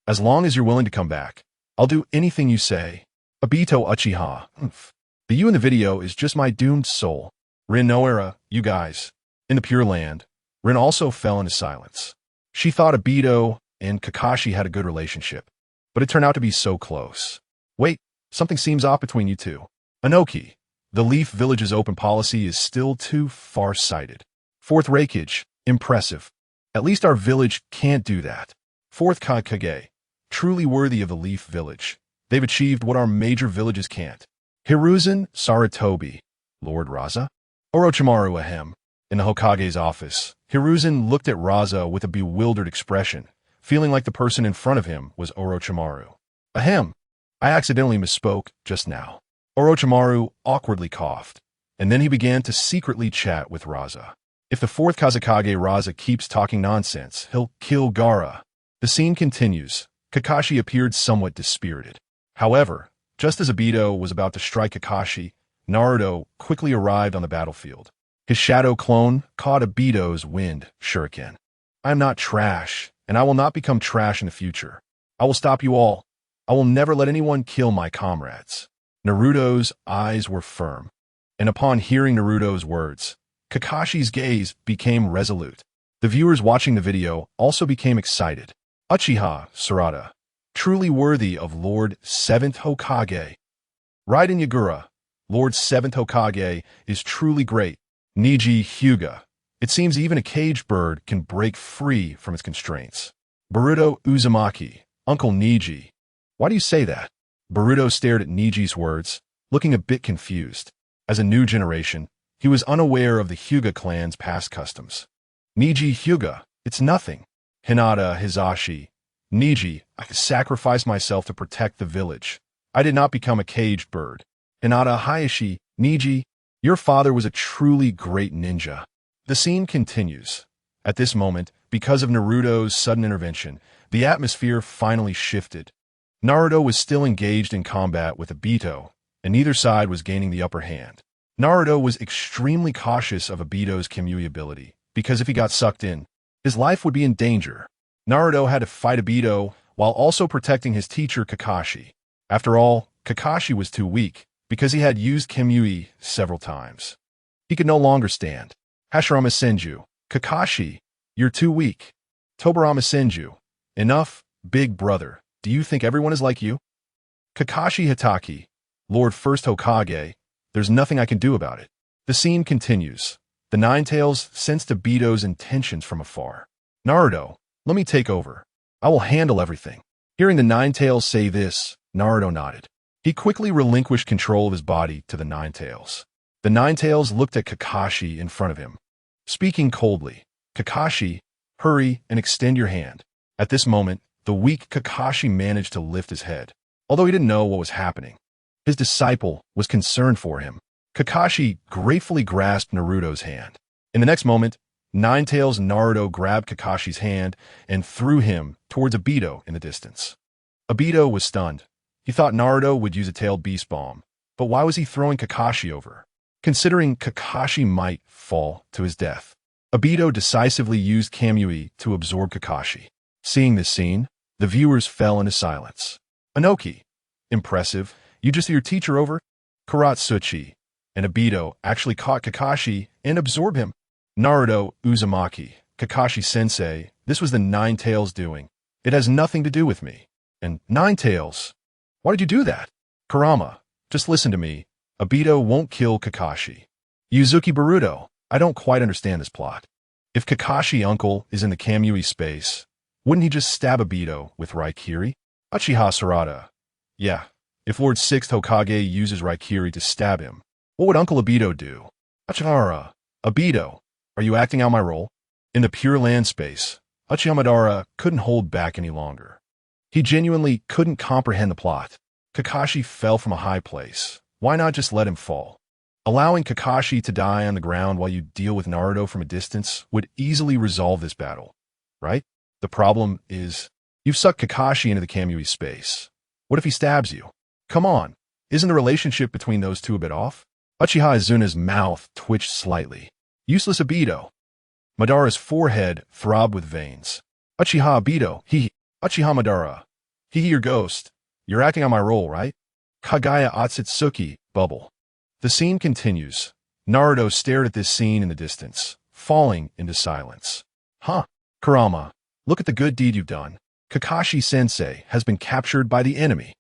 As long as you're willing to come back, I'll do anything you say. Obito Uchiha. The you in the video is just my doomed soul. Rin Noera, you guys. In the Pure Land, Rin also fell into silence. She thought Obito and Kakashi had a good relationship, but it turned out to be so close. Wait, something seems off between you two. Anoki, the Leaf Village's open policy is still too far-sighted. Fourth Hokage, impressive. At least our village can't do that. Fourth Hokage, truly worthy of the Leaf Village. They've achieved what our major villages can't. Hiruzen Sarutobi, Lord Raza. Orochimaru ahem. In the Hokage's office, Hiruzen looked at Raza with a bewildered expression, feeling like the person in front of him was Orochimaru. Ahem. I accidentally misspoke just now. Orochimaru awkwardly coughed, and then he began to secretly chat with Raza. If the fourth Kazekage Raza keeps talking nonsense, he'll kill Gaara. The scene continues. Kakashi appeared somewhat dispirited. However, just as Obito was about to strike Kakashi, Naruto quickly arrived on the battlefield. His shadow clone caught Obito's wind shuriken. I am not trash, and I will not become trash in the future. I will stop you all. I will never let anyone kill my comrades. Naruto's eyes were firm, and upon hearing Naruto's words, Kakashi's gaze became resolute. The viewers watching the video also became excited. Uchiha Sarada, truly worthy of Lord Seventh Hokage. Raiden Yagura, Lord Seventh Hokage, is truly great. Niji Hyuga. It seems even a caged bird can break free from its constraints. Boruto Uzumaki, Uncle Niji. Why do you say that? Boruto stared at Niji's words, looking a bit confused. As a new generation, he was unaware of the Hyuga clan's past customs. Niji Hyuga, it's nothing. Hinata Hizashi. Niji, I sacrificed myself to protect the village. I did not become a caged bird. Hinata Hayashi. Niji, your father was a truly great ninja. The scene continues. At this moment, because of Naruto's sudden intervention, the atmosphere finally shifted. Naruto was still engaged in combat with Obito, and neither side was gaining the upper hand. Naruto was extremely cautious of Obito's Kamui ability, because if he got sucked in, his life would be in danger. Naruto had to fight Obito while also protecting his teacher Kakashi. After all, Kakashi was too weak, because he had used Kamui several times. He could no longer stand. Hashirama Senju. Kakashi, you're too weak. Tobirama Senju. Enough, big brother. Do you think everyone is like you? Kakashi Hatake. Lord First Hokage. There's nothing I can do about it. The scene continues. The Ninetales sensed Obito's intentions from afar. Naruto, let me take over. I will handle everything. Hearing the Ninetales say this, Naruto nodded. He quickly relinquished control of his body to the Ninetales. The Ninetales looked at Kakashi in front of him. Speaking coldly, Kakashi, Hurry and extend your hand. At this moment, the weak Kakashi managed to lift his head. Although he didn't know what was happening, his disciple was concerned for him. Kakashi gratefully grasped Naruto's hand. In the next moment, Ninetales Naruto grabbed Kakashi's hand and threw him towards Obito in the distance. Obito was stunned. He thought Naruto would use a tailed beast bomb, but why was he throwing Kakashi over? Considering Kakashi might fall to his death, Obito decisively used Kamui to absorb Kakashi. Seeing this scene, the viewers fell into silence. Inoki, impressive, you just threw your teacher over? Karatsuchi and Obito actually caught Kakashi and absorbed him. Naruto Uzumaki, Kakashi-sensei, this was the Ninetales doing. It has nothing to do with me. And Ninetales, why did you do that? Kurama, just listen to me. Obito won't kill Kakashi. Yuzuki Baruto, I don't quite understand this plot. If Kakashi uncle is in the Kamui space, wouldn't he just stab Obito with Raikiri? Uchiha Sarada, yeah, if Lord Sixth Hokage uses Raikiri to stab him, what would Uncle Obito do? Uchiha, Obito, are you acting out my role? In the Pure Land space, Uchiha Madara couldn't hold back any longer. He genuinely couldn't comprehend the plot. Kakashi fell from a high place. Why not just let him fall? Allowing Kakashi to die on the ground while you deal with Naruto from a distance would easily resolve this battle, right? The problem is, you've sucked Kakashi into the Kamui space. What if he stabs you? Come on, isn't the relationship between those two a bit off? Uchiha Izuna's mouth twitched slightly. Useless Obito. Madara's forehead throbbed with veins. Uchiha Obito, Uchiha Madara. Your ghost. You're acting on my role, right? Kagaya Otsutsuki, bubble. The scene continues. Naruto stared at this scene in the distance, falling into silence. Huh, Kurama, look at the good deed you've done. Kakashi-sensei has been captured by the enemy.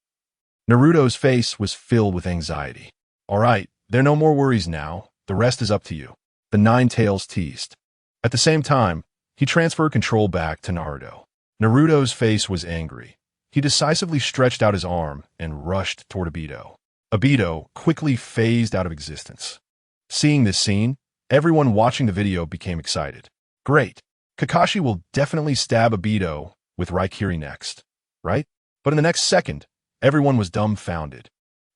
Naruto's face was filled with anxiety. All right, there are no more worries now. The rest is up to you. The Ninetales teased. At the same time, he transferred control back to Naruto. Naruto's face was angry. He decisively stretched out his arm and rushed toward Obito. Obito quickly phased out of existence. Seeing this scene, everyone watching the video became excited. Great. Kakashi will definitely stab Obito with Raikiri next, right? But in the next second, everyone was dumbfounded.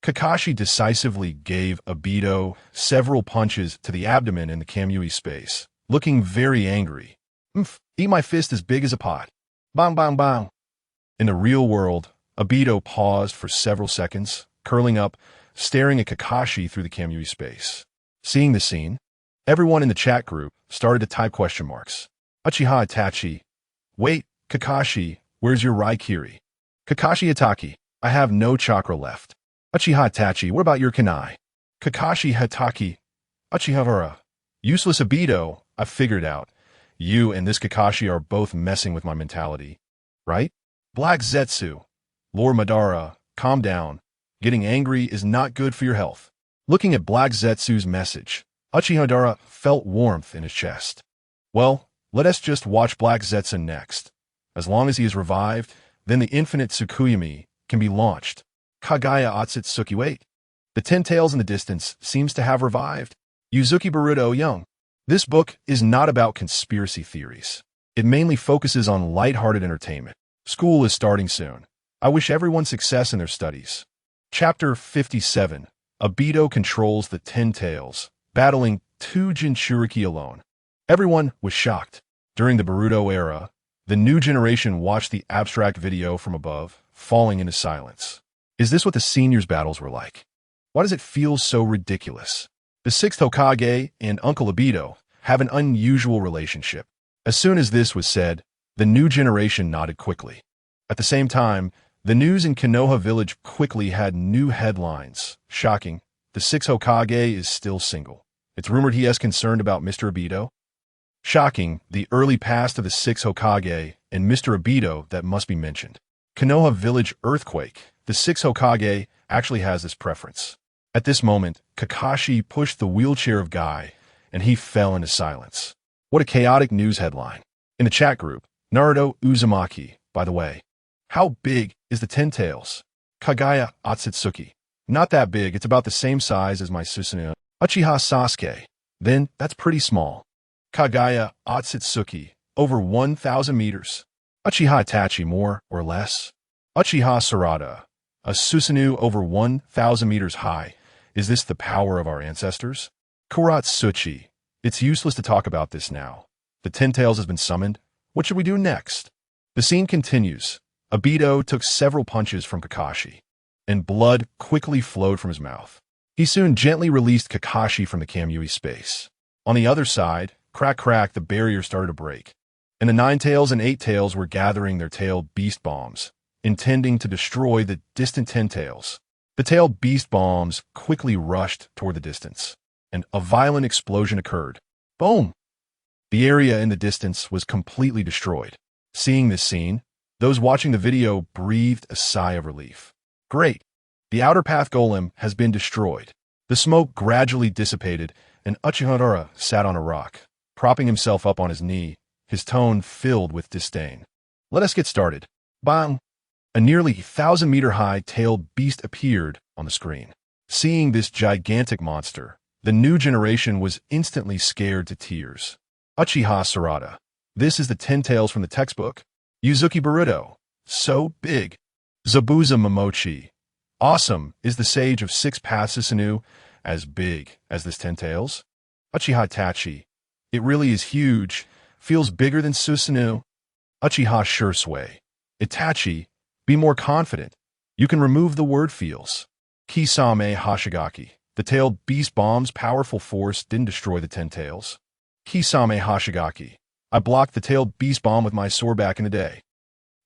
Kakashi decisively gave Obito several punches to the abdomen in the Kamui space, looking very angry. Eat my fist as big as a pot. Bang, bang, bang. In the real world, Obito paused for several seconds, curling up, staring at Kakashi through the Kamui space. Seeing the scene, everyone in the chat group started to type question marks. Uchiha Itachi, wait, Kakashi, where's your Raikiri? Kakashi Itachi, I have no chakra left. Uchiha Itachi, what about your kunai? Kakashi Itachi, Uchiha, useless Obito, I figured out. You and this Kakashi are both messing with my mentality, right? Black Zetsu, Lord Madara, calm down. Getting angry is not good for your health. Looking at Black Zetsu's message, Uchiha Madara felt warmth in his chest. Well, let us just watch Black Zetsu next. As long as he is revived, then the infinite Tsukuyomi can be launched. Kagaya Otsutsuki, wait. The Ten Tails in the distance seems to have revived. Yuzuki Baruto young. This book is not about conspiracy theories. It mainly focuses on lighthearted entertainment. School is starting soon. I wish everyone success in their studies. Chapter 57. Obito controls the Ten Tails, battling 2 Jinchuriki alone. Everyone was shocked. During the Baruto era, the new generation watched the abstract video from above, falling into silence. Is this what the seniors' battles were like? Why does it feel so ridiculous? The Sixth Hokage and Uncle Obito have an unusual relationship. As soon as this was said, the new generation nodded quickly. At the same time, the news in Konoha village quickly had new headlines. Shocking, the Sixth Hokage is still single. It's rumored he has concerned about Mr. Obito. Shocking, the early past of the Sixth Hokage and Mr. Obito that must be mentioned. Konoha village earthquake. The Sixth Hokage actually has this preference. At this moment, Kakashi pushed the wheelchair of Guy, and he fell into silence. What a chaotic news headline. In the chat group, Naruto Uzumaki, by the way. How big is the Ten Tails? Kagaya Otsutsuki. Not that big, it's about the same size as my Susanoo. Uchiha Sasuke. Then, that's pretty small. Kagaya Otsutsuki. over 1,000 meters. Uchiha Itachi, more or less. Uchiha Sarada, a Susanoo over 1,000 meters high. Is this the power of our ancestors? Kuratsuchi. It's useless to talk about this now. The Ten Tails has been summoned. What should we do next? The scene continues. Obito took several punches from Kakashi, and blood quickly flowed from his mouth. He soon gently released Kakashi from the Kamui space. On the other side, crack crack, the barrier started to break, and the Nine Tails and Eight Tails were gathering their tail beast bombs, intending to destroy the distant Ten Tails. The tail beast bombs quickly rushed toward the distance, and a violent explosion occurred. Boom! The area in the distance was completely destroyed. Seeing this scene, those watching the video breathed a sigh of relief. Great! The outer path golem has been destroyed. The smoke gradually dissipated, and Uchiha sat on a rock, propping himself up on his knee, his tone filled with disdain. Let us get started. Bang! A nearly 1,000-meter-high tailed beast appeared on the screen. Seeing this gigantic monster, the new generation was instantly scared to tears. Uchiha Sarada. This is the Ten Tails from the textbook. Yuzuki Boruto. So big. Zabuza Momochi. Awesome. Is the Sage of Six Paths Susanoo as big as this Ten Tails? Uchiha Itachi. It really is huge. Feels bigger than Susanoo. Uchiha Shursui. Itachi. Be more confident. You can remove the word feels. Kisame Hoshigaki. The tailed beast bomb's powerful force didn't destroy the Ten Tails. Kisame Hoshigaki. I blocked the tailed beast bomb with my sword back in the day.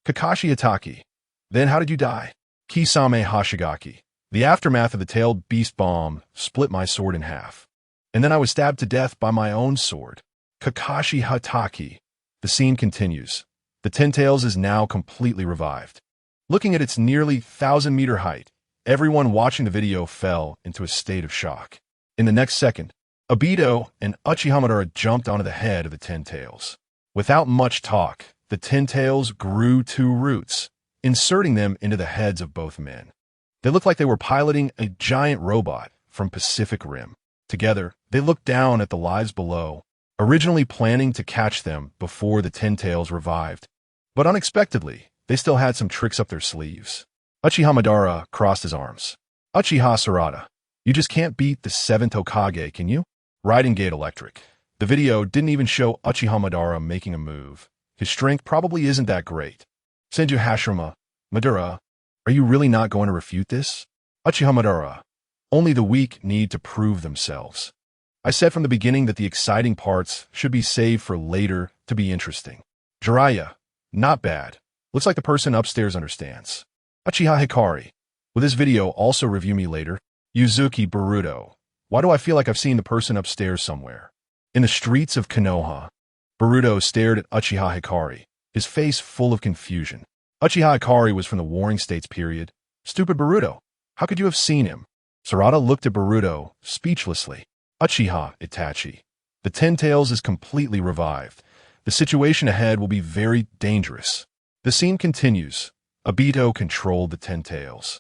Kakashi Itaki. Then how did you die? Kisame Hoshigaki. The aftermath of the tailed beast bomb split my sword in half, and then I was stabbed to death by my own sword. Kakashi Hataki. The scene continues. The Ten Tails is now completely revived. Looking at its nearly 1,000-meter height, everyone watching the video fell into a state of shock. In the next second, Obito and Uchiha jumped onto the head of the Ten Tails. Without much talk, the Ten Tails grew 2 roots, inserting them into the heads of both men. They looked like they were piloting a giant robot from Pacific Rim. Together, they looked down at the lives below, originally planning to catch them before the Ten Tails revived. But unexpectedly, they still had some tricks up their sleeves. Uchiha crossed his arms. Uchiha Sarada. You just can't beat the Seventh Hokage, can you? Riding Gate Electric. The video didn't even show Uchiha making a move. His strength probably isn't that great. Senju Hashirama. Madara. Are you really not going to refute this? Uchiha. Only the weak need to prove themselves. I said from the beginning that the exciting parts should be saved for later to be interesting. Jiraiya. Not bad. Looks like the person upstairs understands. Uchiha Hikari. Will this video also review me later? Yuzuki Boruto. Why do I feel like I've seen the person upstairs somewhere? In the streets of Konoha, Boruto stared at Uchiha Hikari, his face full of confusion. Uchiha Hikari was from the Warring States period. Stupid Boruto. How could you have seen him? Sarada looked at Boruto, speechlessly. Uchiha Itachi. The Ten Tails is completely revived. The situation ahead will be very dangerous. The scene continues. Obito controlled the Ten Tails.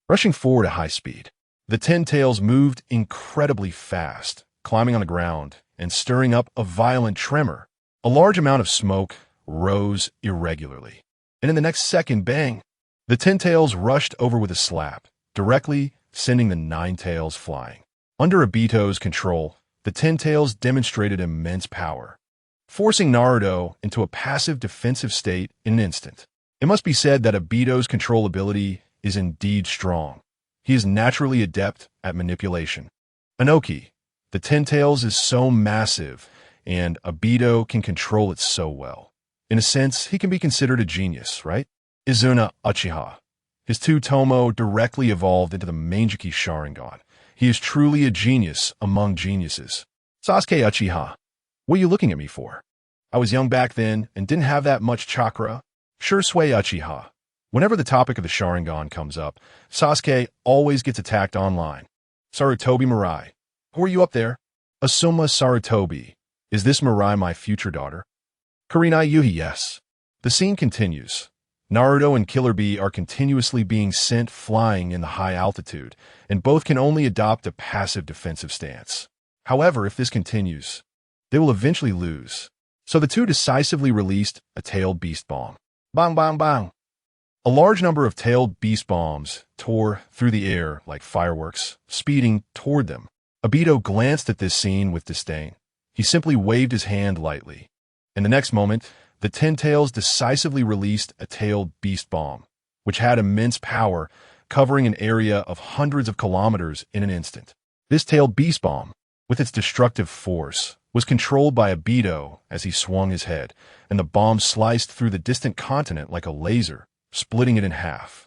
Rushing forward at high speed, the Ten Tails moved incredibly fast, climbing on the ground and stirring up a violent tremor. A large amount of smoke rose irregularly. And in the next second, bang! The Ten Tails rushed over with a slap, directly sending the Nine Tails flying. Under Obito's control, the Ten Tails demonstrated immense power, forcing Naruto into a passive defensive state in an instant. It must be said that Obito's control ability is indeed strong. He is naturally adept at manipulation. Inoki. The Ten Tails is so massive, and Obito can control it so well. In a sense, he can be considered a genius, right? Izuna Uchiha. His two Tomo directly evolved into the Manjiki Sharingan. He is truly a genius among geniuses. Sasuke Uchiha. What are you looking at me for? I was young back then and didn't have that much chakra. Shursui Uchiha. Whenever the topic of the Sharingan comes up, Sasuke always gets attacked online. Sarutobi Mirai. Who are you up there? Asuma Sarutobi. Is this Mirai my future daughter? Kurenai Yuhi. Yes. The scene continues. Naruto and Killer Bee are continuously being sent flying in the high altitude, and both can only adopt a passive defensive stance. However, if this continues, they will eventually lose. So the two decisively released a tailed beast bomb. Bang, bang, bang. A large number of tailed beast bombs tore through the air like fireworks, speeding toward them. Obito glanced at this scene with disdain. He simply waved his hand lightly. In the next moment, the Ten Tails decisively released a tailed beast bomb, which had immense power, covering an area of hundreds of kilometers in an instant. This tailed beast bomb, with its destructive force, was controlled by Obito as he swung his head, and the bomb sliced through the distant continent like a laser, splitting it in half.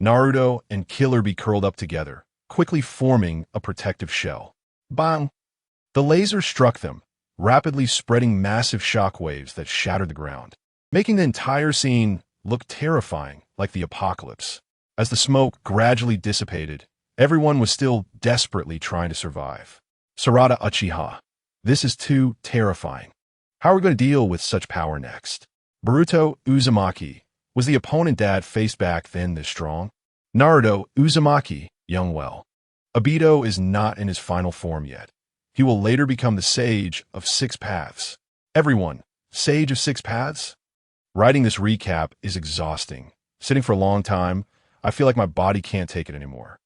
Naruto and Killer Bee curled up together, quickly forming a protective shell. Bang! The laser struck them, rapidly spreading massive shockwaves that shattered the ground, making the entire scene look terrifying like the apocalypse. As the smoke gradually dissipated, everyone was still desperately trying to survive. Sarada Uchiha. This is too terrifying. How are we going to deal with such power next? Boruto Uzumaki. Was the opponent dad faced back then this strong? Naruto Uzumaki, young well. Obito is not in his final form yet. He will later become the Sage of Six Paths. Everyone, Sage of Six Paths? Writing this recap is exhausting. Sitting for a long time, I feel like my body can't take it anymore.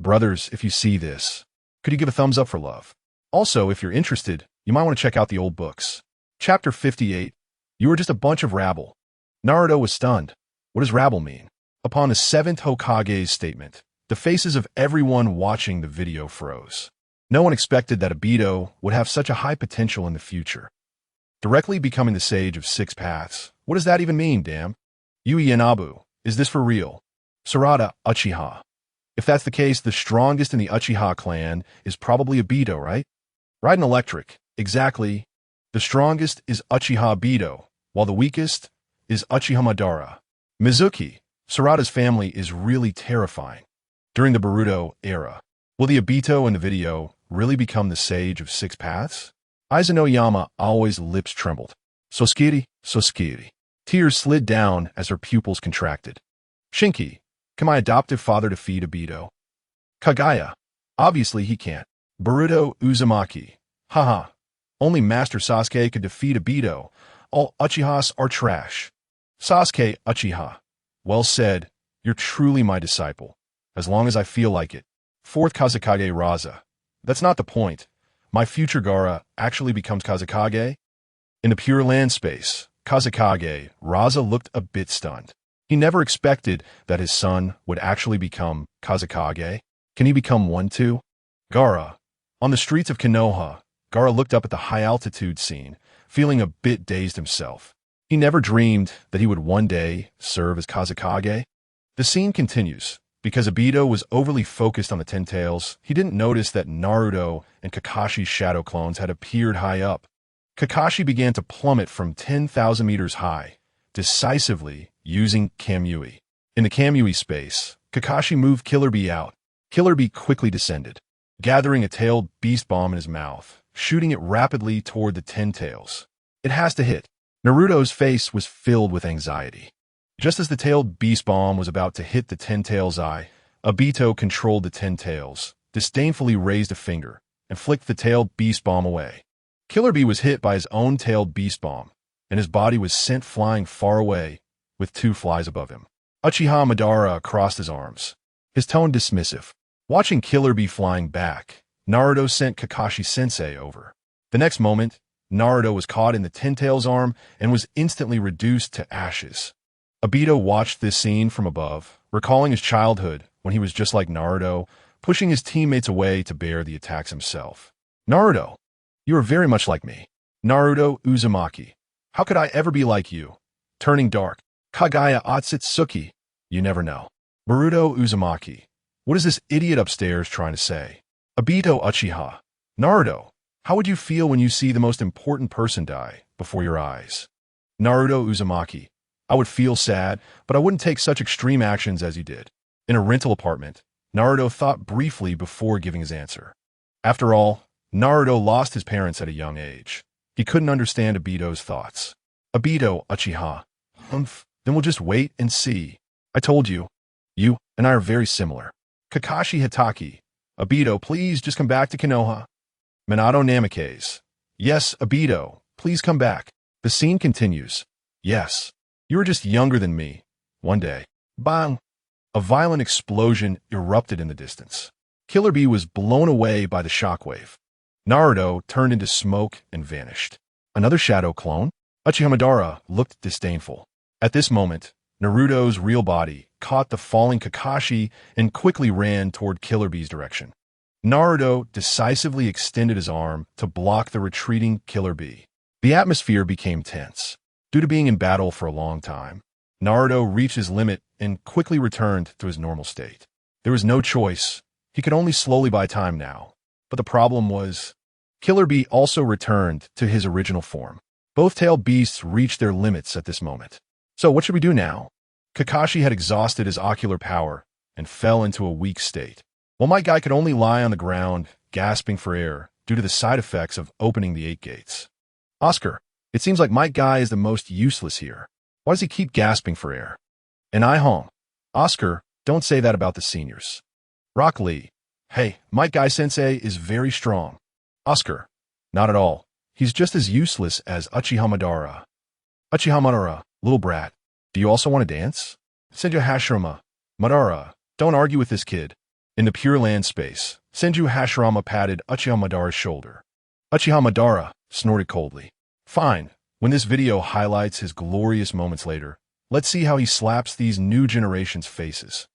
Brothers, if you see this, could you give a thumbs up for love? Also, if you're interested, you might want to check out the old books. Chapter 58. You are just a bunch of rabble. Naruto was stunned. What does rabble mean? Upon the Seventh Hokage's statement, the faces of everyone watching the video froze. No one expected that Obito would have such a high potential in the future. Directly becoming the Sage of Six Paths. What does that even mean, damn? Yui and Abu, is this for real? Sarada Uchiha. If that's the case, the strongest in the Uchiha clan is probably Obito, right? Raiden Electric. Exactly. The strongest is Uchiha Obito, while the weakest is Uchiha Madara. Mizuki. Sarada's family is really terrifying. During the Boruto era, will the Obito in the video really become the Sage of Six Paths? Aizen always lips trembled. So scary. Tears slid down as her pupils contracted. Shinki. Can my adoptive father defeat Obito? Kagaya. Obviously he can't. Boruto Uzumaki. Haha. Only Master Sasuke could defeat Obito. All Uchiha'S are trash. Sasuke Uchiha. Well said. You're truly my disciple. As long as I feel like it. Fourth Kazekage Raza. That's not the point. My future Gaara actually becomes Kazekage? In the Pure Land space, Kazekage Raza looked a bit stunned. He never expected that his son would actually become Kazekage. Can he become one too? Gaara. On the streets of Konoha, Gaara looked up at the high-altitude scene, feeling a bit dazed himself. He never dreamed that he would one day serve as Kazekage. The scene continues. Because Obito was overly focused on the Ten Tails, he didn't notice that Naruto and Kakashi's shadow clones had appeared high up. Kakashi began to plummet from 10,000 meters high, decisively using Kamui. In the Kamui space, Kakashi moved Killer Bee out. Killer Bee quickly descended, gathering a tailed beast bomb in his mouth, shooting it rapidly toward the Ten Tails. It has to hit. Naruto's face was filled with anxiety. Just as the tailed beast bomb was about to hit the Ten Tails' eye, Obito controlled the Ten Tails, disdainfully raised a finger, and flicked the tailed beast bomb away. Killer Bee was hit by his own tailed beast bomb, and his body was sent flying far away, with two flies above him. Uchiha Madara crossed his arms, his tone dismissive. Watching Killer Bee flying back, Naruto sent Kakashi-sensei over. The next moment, Naruto was caught in the Ten Tails' arm and was instantly reduced to ashes. Obito watched this scene from above, recalling his childhood when he was just like Naruto, pushing his teammates away to bear the attacks himself. Naruto, you are very much like me. Naruto Uzumaki. How could I ever be like you? Turning dark. Kagaya Otsutsuki. You never know. Boruto Uzumaki. What is this idiot upstairs trying to say? Obito Uchiha. Naruto, how would you feel when you see the most important person die before your eyes? Naruto Uzumaki. I would feel sad, but I wouldn't take such extreme actions as you did. In a rental apartment, Naruto thought briefly before giving his answer. After all, Naruto lost his parents at a young age. He couldn't understand Obito's thoughts. Obito Uchiha. Then we'll just wait and see. I told you. You and I are very similar. Kakashi Hitaki. Obito, please just come back to Konoha. Minato Namikaze. Yes, Obito, please come back. The scene continues. Yes, you were just younger than me. One day. Bang! A violent explosion erupted in the distance. Killer Bee was blown away by the shockwave. Naruto turned into smoke and vanished. Another shadow clone? Uchiha looked disdainful. At this moment, Naruto's real body caught the falling Kakashi and quickly ran toward Killer Bee's direction. Naruto decisively extended his arm to block the retreating Killer Bee. The atmosphere became tense. Due to being in battle for a long time, Naruto reached his limit and quickly returned to his normal state. There was no choice. He could only slowly buy time now. But the problem was, Killer Bee also returned to his original form. Both tailed beasts reached their limits at this moment. So what should we do now? Kakashi had exhausted his ocular power and fell into a weak state, while my guy could only lie on the ground, gasping for air due to the side effects of opening the 8 gates. Oscar, it seems like my guy is the most useless here. Why does he keep gasping for air? And I home. Oscar, don't say that about the seniors. Rock Lee, hey, my guy sensei is very strong. Oscar, not at all. He's just as useless as Uchiha. Uchiha, little brat, do you also want to dance? Senju Hashirama, Madara, don't argue with this kid. In the Pure Land space, Senju Hashirama patted Uchiha shoulder. Uchiha snorted coldly. Fine, when this video highlights his glorious moments later, let's see how he slaps these new generation's faces.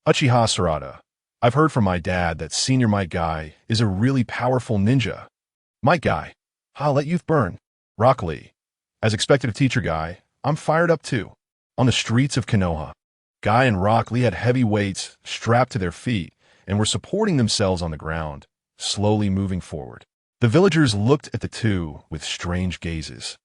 Uchiha Sarada, I've heard from my dad that Senior Might Guy is a really powerful ninja. Might Guy, I'll let youth burn. Rock Lee, as expected of Teacher Guy, I'm fired up too. On the streets of Konoha, Guy and Rock Lee had heavy weights strapped to their feet and were supporting themselves on the ground, slowly moving forward. The villagers looked at the two with strange gazes,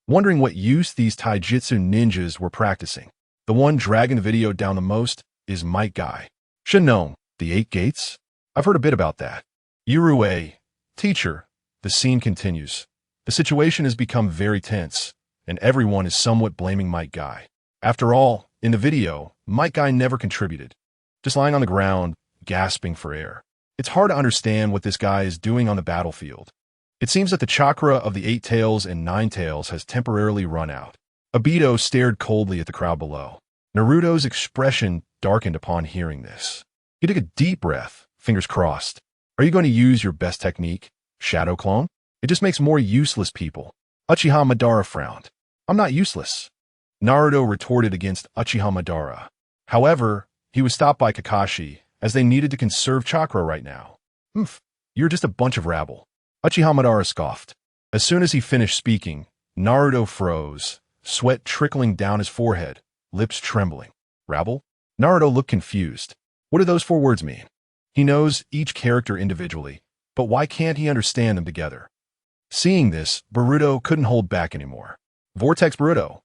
wondering what use these taijutsu ninjas were practicing. The one dragging the video down the most is Might Guy. Should know, the 8 gates? I've heard a bit about that. Yurue, teacher, the scene continues. The situation has become very tense, and everyone is somewhat blaming Might Guy. After all, in the video, Might Guy never contributed. Just lying on the ground, gasping for air. It's hard to understand what this guy is doing on the battlefield. It seems that the chakra of the 8 tails and 9 tails has temporarily run out. Obito stared coldly at the crowd below. Naruto's expression darkened upon hearing this. He took a deep breath, fingers crossed. Are you going to use your best technique, Shadow Clone? It just makes more useless people. Uchiha frowned. I'm not useless. Naruto retorted against Uchiha. However, he was stopped by Kakashi, as they needed to conserve chakra right now. You're just a bunch of rabble. Uchiha scoffed. As soon as he finished speaking, Naruto froze, sweat trickling down his forehead, lips trembling. Rabble? Naruto looked confused. What do those 4 words mean? He knows each character individually, but why can't he understand them together? Seeing this, Boruto couldn't hold back anymore. Vortex Boruto.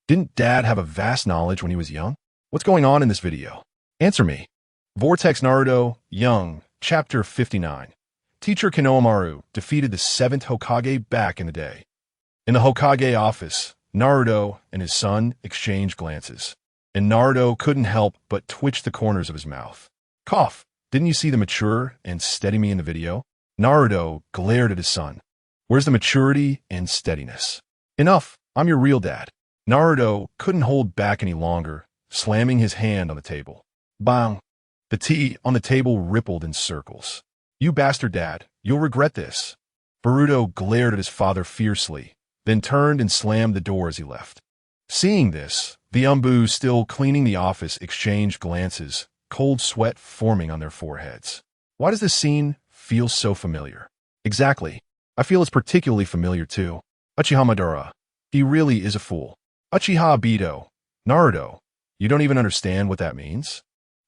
Didn't Dad have a vast knowledge when he was young? What's going on in this video? Answer me. Vortex Naruto, Young, Chapter 59. Teacher Konohamaru defeated the 7th Hokage back in the day. In the Hokage office, Naruto and his son exchanged glances, and Naruto couldn't help but twitch the corners of his mouth. Cough, didn't you see the mature and steady me in the video? Naruto glared at his son. Where's the maturity and steadiness? Enough, I'm your real dad. Naruto couldn't hold back any longer, slamming his hand on the table. Bang! The tea on the table rippled in circles. You bastard dad, you'll regret this. Boruto glared at his father fiercely, then turned and slammed the door as he left. Seeing this, the Umbu still cleaning the office exchanged glances, cold sweat forming on their foreheads. Why does this scene feel so familiar? Exactly. I feel it's particularly familiar too. Uchiha, he really is a fool. Uchiha Obito, Naruto, you don't even understand what that means?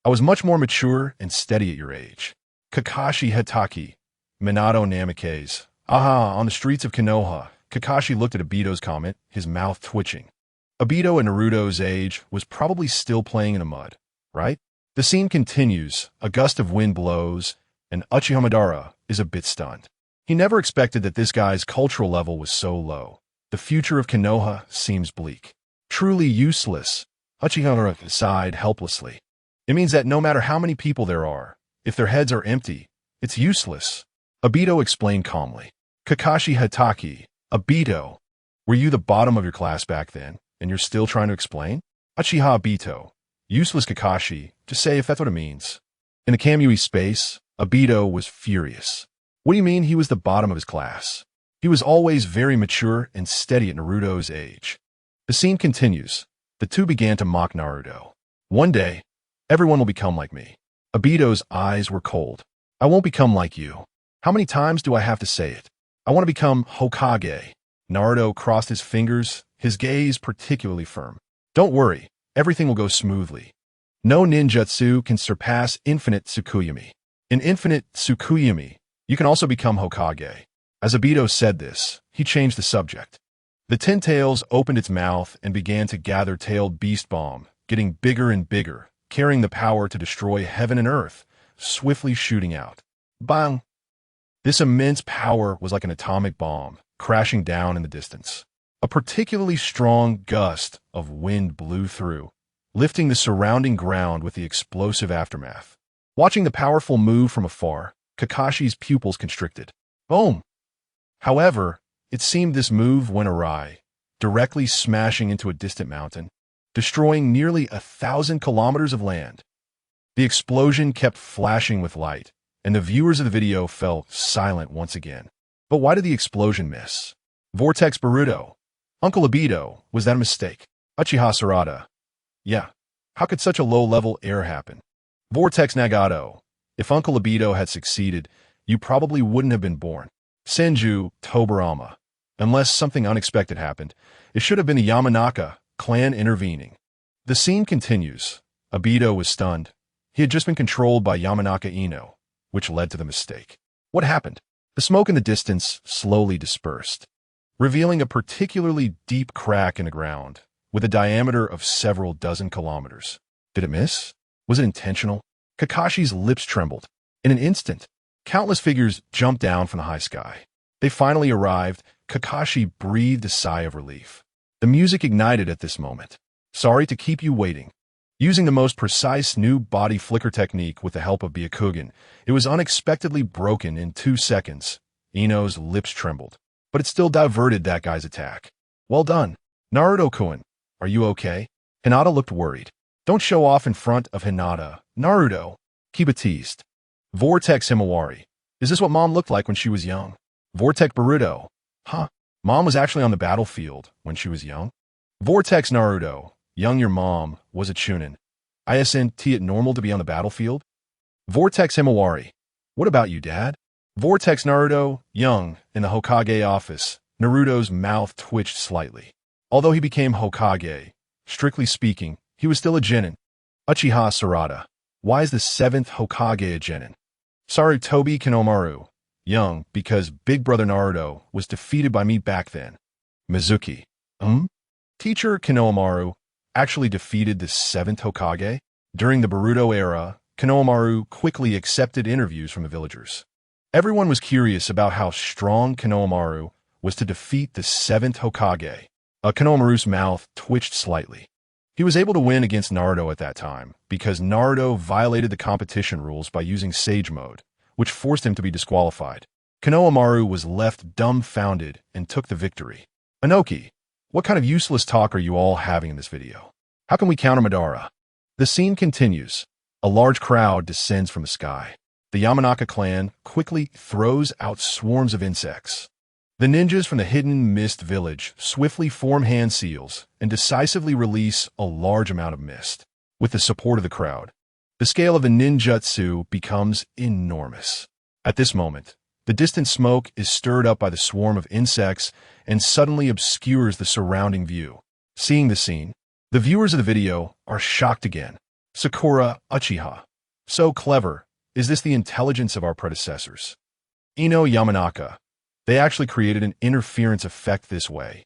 I was much more mature and steady at your age. Kakashi Hatake, Minato Namikaze. Aha, on the streets of Konoha, Kakashi looked at Obito's comment, his mouth twitching. Obito at Naruto's age was probably still playing in the mud, right? The scene continues, a gust of wind blows, and Uchiha is a bit stunned. He never expected that this guy's cultural level was so low. The future of Konoha seems bleak. Truly useless, Uchiha sighed helplessly. It means that no matter how many people there are, if their heads are empty, it's useless. Obito explained calmly. Kakashi Hatake, Obito, Were you the bottom of your class back then, and you're still trying to explain? Uchiha'S, useless Kakashi, just say if that's what it means. In the Kamui space, Obito was furious. What do you mean he was the bottom of his class? He was always very mature and steady at Naruto's age. The scene continues. The two began to mock Naruto. One day, everyone will become like me. Obito's eyes were cold. I won't become like you. How many times do I have to say it? I want to become Hokage. Naruto crossed his fingers, his gaze particularly firm. Don't worry, everything will go smoothly. No ninjutsu can surpass infinite Tsukuyomi. In infinite Tsukuyomi, you can also become Hokage. As Obito said this, he changed the subject. The Ten Tails opened its mouth and began to gather tailed beast bomb, getting bigger and bigger, carrying the power to destroy heaven and earth, swiftly shooting out. Bang! This immense power was like an atomic bomb, crashing down in the distance. A particularly strong gust of wind blew through, lifting the surrounding ground with the explosive aftermath. Watching the powerful move from afar, Kakashi's pupils constricted. Boom! However, it seemed this move went awry, directly smashing into a distant mountain, destroying nearly 1,000 kilometers of land. The explosion kept flashing with light, and the viewers of the video fell silent once again. But why did the explosion miss? Vortex Boruto. Uncle Obito, was that a mistake? Uchiha'S Sarada. Yeah, how could such a low-level error happen? Vortex Nagato. If Uncle Obito had succeeded, you probably wouldn't have been born. Senju Tobarama. Unless something unexpected happened, it should have been the Yamanaka clan intervening. The scene continues. Obito was stunned. He had just been controlled by Yamanaka Ino, which led to the mistake. What happened? The smoke in the distance slowly dispersed, revealing a particularly deep crack in the ground, with a diameter of several dozen kilometers. Did it miss? Was it intentional? Kakashi's lips trembled. In an instant, countless figures jumped down from the high sky. They finally arrived. Kakashi breathed a sigh of relief. The music ignited at this moment. Sorry to keep you waiting. Using the most precise new body flicker technique with the help of Byakugan, it was unexpectedly broken in 2 seconds. Ino's lips trembled, but it still diverted that guy's attack. Well done. Naruto-kun, are you okay? Hinata looked worried. Don't show off in front of Hinata. Naruto. Keep it teased. Vortex Himawari. Is this what Mom looked like when she was young? Vortex Boruto. Huh? Mom was actually on the battlefield when she was young? Vortex Naruto. Young your mom was a chunin. Isn't it normal to be on the battlefield? Vortex Himawari. What about you, Dad? Vortex Naruto. Young, in the Hokage office. Naruto's mouth twitched slightly. Although he became Hokage, strictly speaking, he was still a genin. Uchiha'S Sarada. Why is the 7th Hokage a genin? Sarutobi Kinomaru. Young, because Big Brother Naruto was defeated by me back then. Mizuki. Teacher Kinomaru actually defeated the 7th Hokage? During the Boruto era, Kinomaru quickly accepted interviews from the villagers. Everyone was curious about how strong Kinomaru was to defeat the 7th Hokage. Kinomaru's mouth twitched slightly. He was able to win against Naruto at that time because Naruto violated the competition rules by using Sage Mode, which forced him to be disqualified. Kinomaru was left dumbfounded and took the victory. Inoki, what kind of useless talk are you all having in this video? How can we counter Madara? The scene continues. A large crowd descends from the sky. The Yamanaka clan quickly throws out swarms of insects. The ninjas from the Hidden Mist village swiftly form hand seals and decisively release a large amount of mist. With the support of the crowd, the scale of the ninjutsu becomes enormous. At this moment, the distant smoke is stirred up by the swarm of insects and suddenly obscures the surrounding view. Seeing the scene, the viewers of the video are shocked again. Sakura Uchiha. So clever. Is this the intelligence of our predecessors? Ino Yamanaka. They actually created an interference effect this way.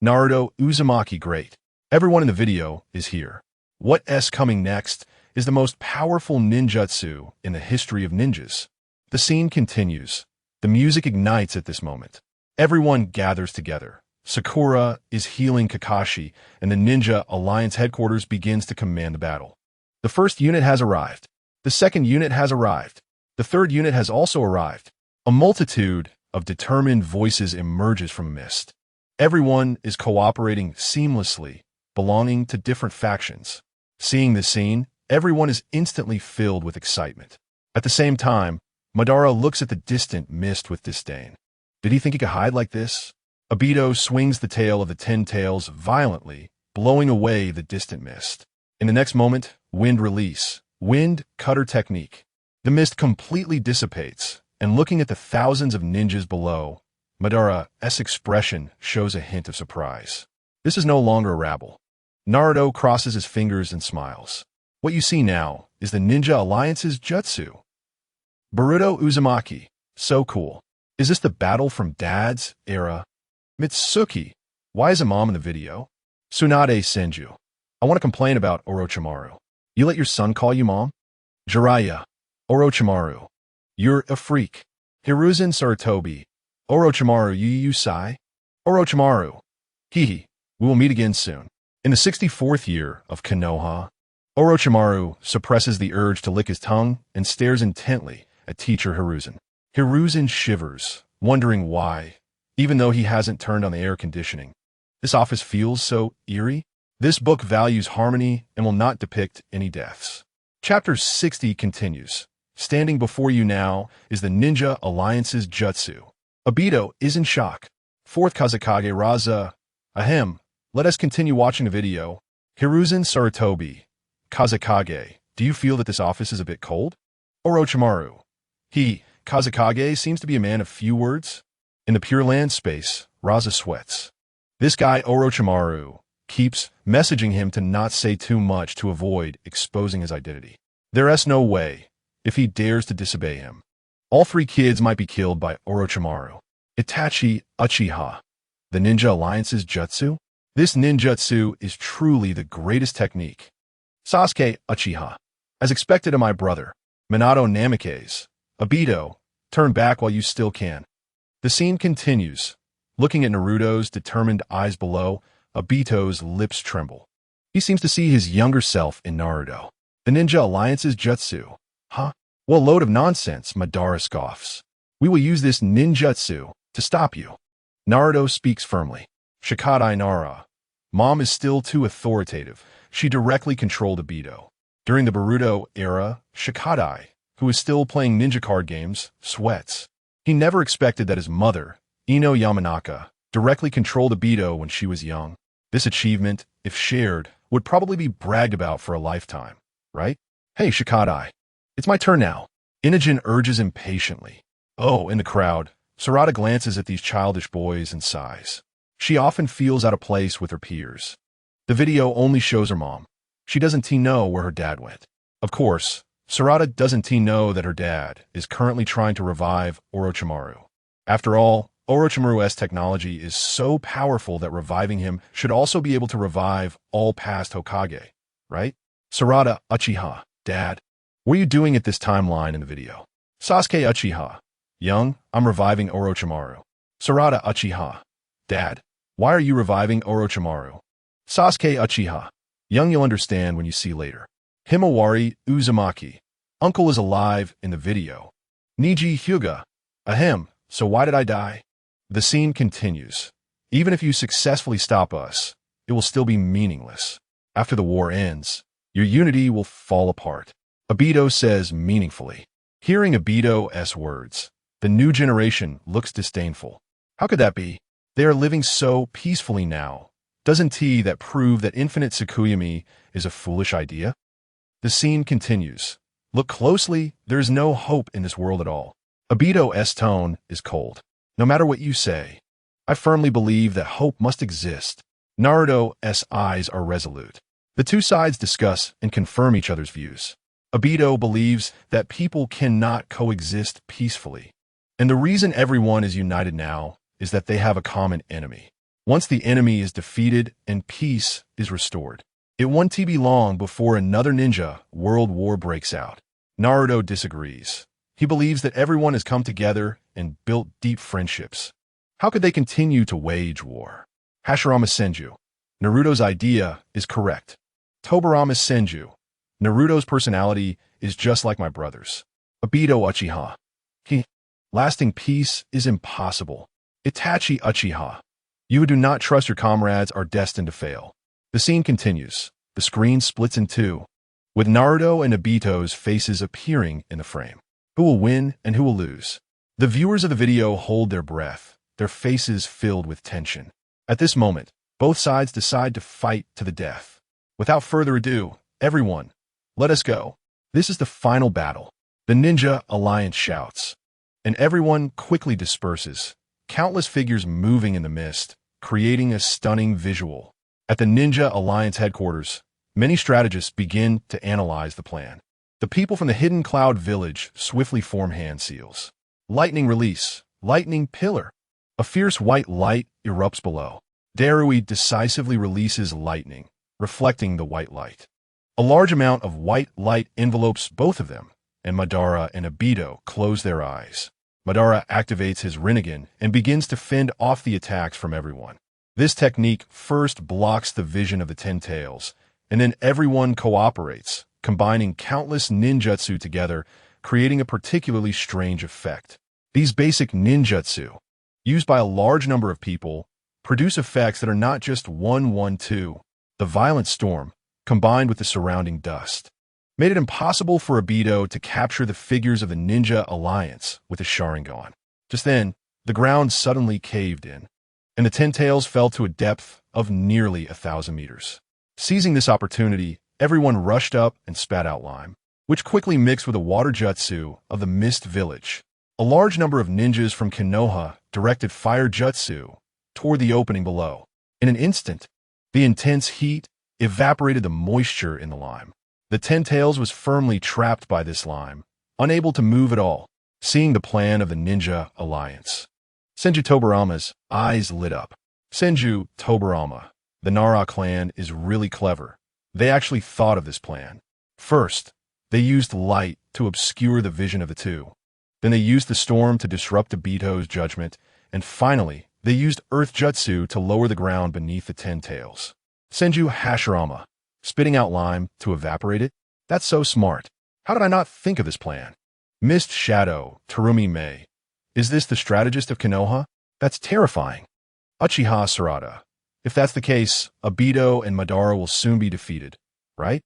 Naruto Uzumaki great. Everyone in the video is here. What's coming next is the most powerful ninjutsu in the history of ninjas. The scene continues. The music ignites at this moment. Everyone gathers together. Sakura is healing Kakashi, and the Ninja Alliance headquarters begins to command the battle. The first unit has arrived. The second unit has arrived. The third unit has also arrived. A multitude of determined voices emerges from mist. Everyone is cooperating seamlessly, belonging to different factions. Seeing this scene, everyone is instantly filled with excitement. At the same time, Madara looks at the distant mist with disdain. Did he think he could hide like this? Obito swings the tail of the 10 tails violently, blowing away the distant mist. In the next moment, wind release, wind cutter technique. The mist completely dissipates, and looking at the thousands of ninjas below, Madara's expression shows a hint of surprise. This is no longer a rabble. Naruto crosses his fingers and smiles. What you see now is the Ninja Alliance's jutsu. Boruto Uzumaki. So cool. Is this the battle from Dad's era? Mitsuki. Why is a mom in the video? Tsunade Senju. I want to complain about Orochimaru. You let your son call you mom? Jiraiya. Orochimaru. You're a freak. Hiruzen Sarutobi. Orochimaru Yu Sai. Orochimaru. Hihi. We will meet again soon. In the 64th year of Konoha, Orochimaru suppresses the urge to lick his tongue and stares intently at teacher Hiruzen. Hiruzen shivers, wondering why, even though he hasn't turned on the air conditioning. This office feels so eerie. This book values harmony and will not depict any deaths. Chapter 60 continues. Standing before you now is the Ninja Alliance's jutsu. Obito is in shock. Fourth Kazekage Raza. Ahem. Let us continue watching the video. Hiruzen Sarutobi. Kazekage, do you feel that this office is a bit cold? Orochimaru. Kazekage seems to be a man of few words. In the Pure Land space, Raza sweats. This guy Orochimaru keeps messaging him to not say too much to avoid exposing his identity. There's no way if he dares to disobey him. All 3 kids might be killed by Orochimaru. Itachi Uchiha, the Ninja Alliance's jutsu? This ninjutsu is truly the greatest technique. Sasuke Uchiha. As expected of my brother, Minato Namikaze. Obito, turn back while you still can. The scene continues. Looking at Naruto's determined eyes below, Obito's lips tremble. He seems to see his younger self in Naruto. The Ninja Alliance's jutsu. Huh? What a load of nonsense, Madara scoffs. We will use this ninjutsu to stop you. Naruto speaks firmly. Shikadai Nara. Mom is still too authoritative. She directly controlled Obito. During the Boruto era, Shikadai, who is still playing ninja card games, sweats. He never expected that his mother, Ino Yamanaka, directly controlled Obito when she was young. This achievement, if shared, would probably be bragged about for a lifetime, right? Hey, Shikadai. It's my turn now. Inogen urges impatiently. Oh, in the crowd, Sarada glances at these childish boys and sighs. She often feels out of place with her peers. The video only shows her mom. She doesn't know where her dad went. Of course, Sarada doesn't know that her dad is currently trying to revive Orochimaru. After all, Orochimaru's technology is so powerful that reviving him should also be able to revive all past Hokage, right? Sarada Uchiha, Dad. What are you doing at this timeline in the video? Sasuke Uchiha. Young, I'm reviving Orochimaru. Sarada Uchiha. Dad, why are you reviving Orochimaru? Sasuke Uchiha. Young, you'll understand when you see later. Himawari Uzumaki. Uncle is alive in the video. Niji Hyuga. Ahem, so why did I die? The scene continues. Even if you successfully stop us, it will still be meaningless. After the war ends, your unity will fall apart. Obito says meaningfully. Hearing Obito's words, the new generation looks disdainful. How could that be? They are living so peacefully now. Doesn't that prove that infinite Tsukuyomi is a foolish idea? The scene continues. Look closely, there is no hope in this world at all. Obito's tone is cold. No matter what you say, I firmly believe that hope must exist. Naruto's eyes are resolute. The two sides discuss and confirm each other's views. Obito believes that people cannot coexist peacefully. And the reason everyone is united now is that they have a common enemy. Once the enemy is defeated and peace is restored, it won't be long before another ninja world war breaks out. Naruto disagrees. He believes that everyone has come together and built deep friendships. How could they continue to wage war? Hashirama Senju. Naruto's idea is correct. Tobirama Senju. Naruto's personality is just like my brother's. Obito Uchiha. Lasting peace is impossible. Itachi Uchiha. You who do not trust your comrades are destined to fail. The scene continues. The screen splits in two, with Naruto and Obito's faces appearing in the frame. Who will win and who will lose? The viewers of the video hold their breath, their faces filled with tension. At this moment, both sides decide to fight to the death. Without further ado, everyone, let us go. This is the final battle. The Ninja Alliance shouts, and everyone quickly disperses, countless figures moving in the mist, creating a stunning visual. At the Ninja Alliance headquarters, many strategists begin to analyze the plan. The people from the Hidden Cloud Village swiftly form hand seals. Lightning release, lightning pillar. A fierce white light erupts below. Darui decisively releases lightning, reflecting the white light. A large amount of white light envelopes both of them, and Madara and Obito close their eyes. Madara activates his Rinnegan and begins to fend off the attacks from everyone. This technique first blocks the vision of the Ten Tails, and then everyone cooperates, combining countless ninjutsu together, creating a particularly strange effect. These basic ninjutsu, used by a large number of people, produce effects that are not just 1-1-2. The violent storm, combined with the surrounding dust, made it impossible for Obito to capture the figures of the Ninja Alliance with the Sharingan. Just then, the ground suddenly caved in, and the Ten Tails fell to a depth of nearly 1,000 meters. Seizing this opportunity, everyone rushed up and spat out lime, which quickly mixed with the water jutsu of the Mist Village. A large number of ninjas from Konoha directed fire jutsu toward the opening below. In an instant, the intense heat evaporated the moisture in the lime. The Ten Tails was firmly trapped by this lime, unable to move at all. Seeing the plan of the Ninja Alliance, Senju Tobirama's eyes lit up. Senju Tobirama, the Nara clan, is really clever. They actually thought of this plan. First, they used light to obscure the vision of the two. Then they used the storm to disrupt Obito's judgment, and finally, they used Earth Jutsu to lower the ground beneath the Ten Tails. Senju Hashirama, spitting out lime to evaporate it? That's so smart. How did I not think of this plan? Mist Shadow, Terumi Mei. Is this the strategist of Konoha? That's terrifying. Uchiha Sarada. If that's the case, Obito and Madara will soon be defeated, right?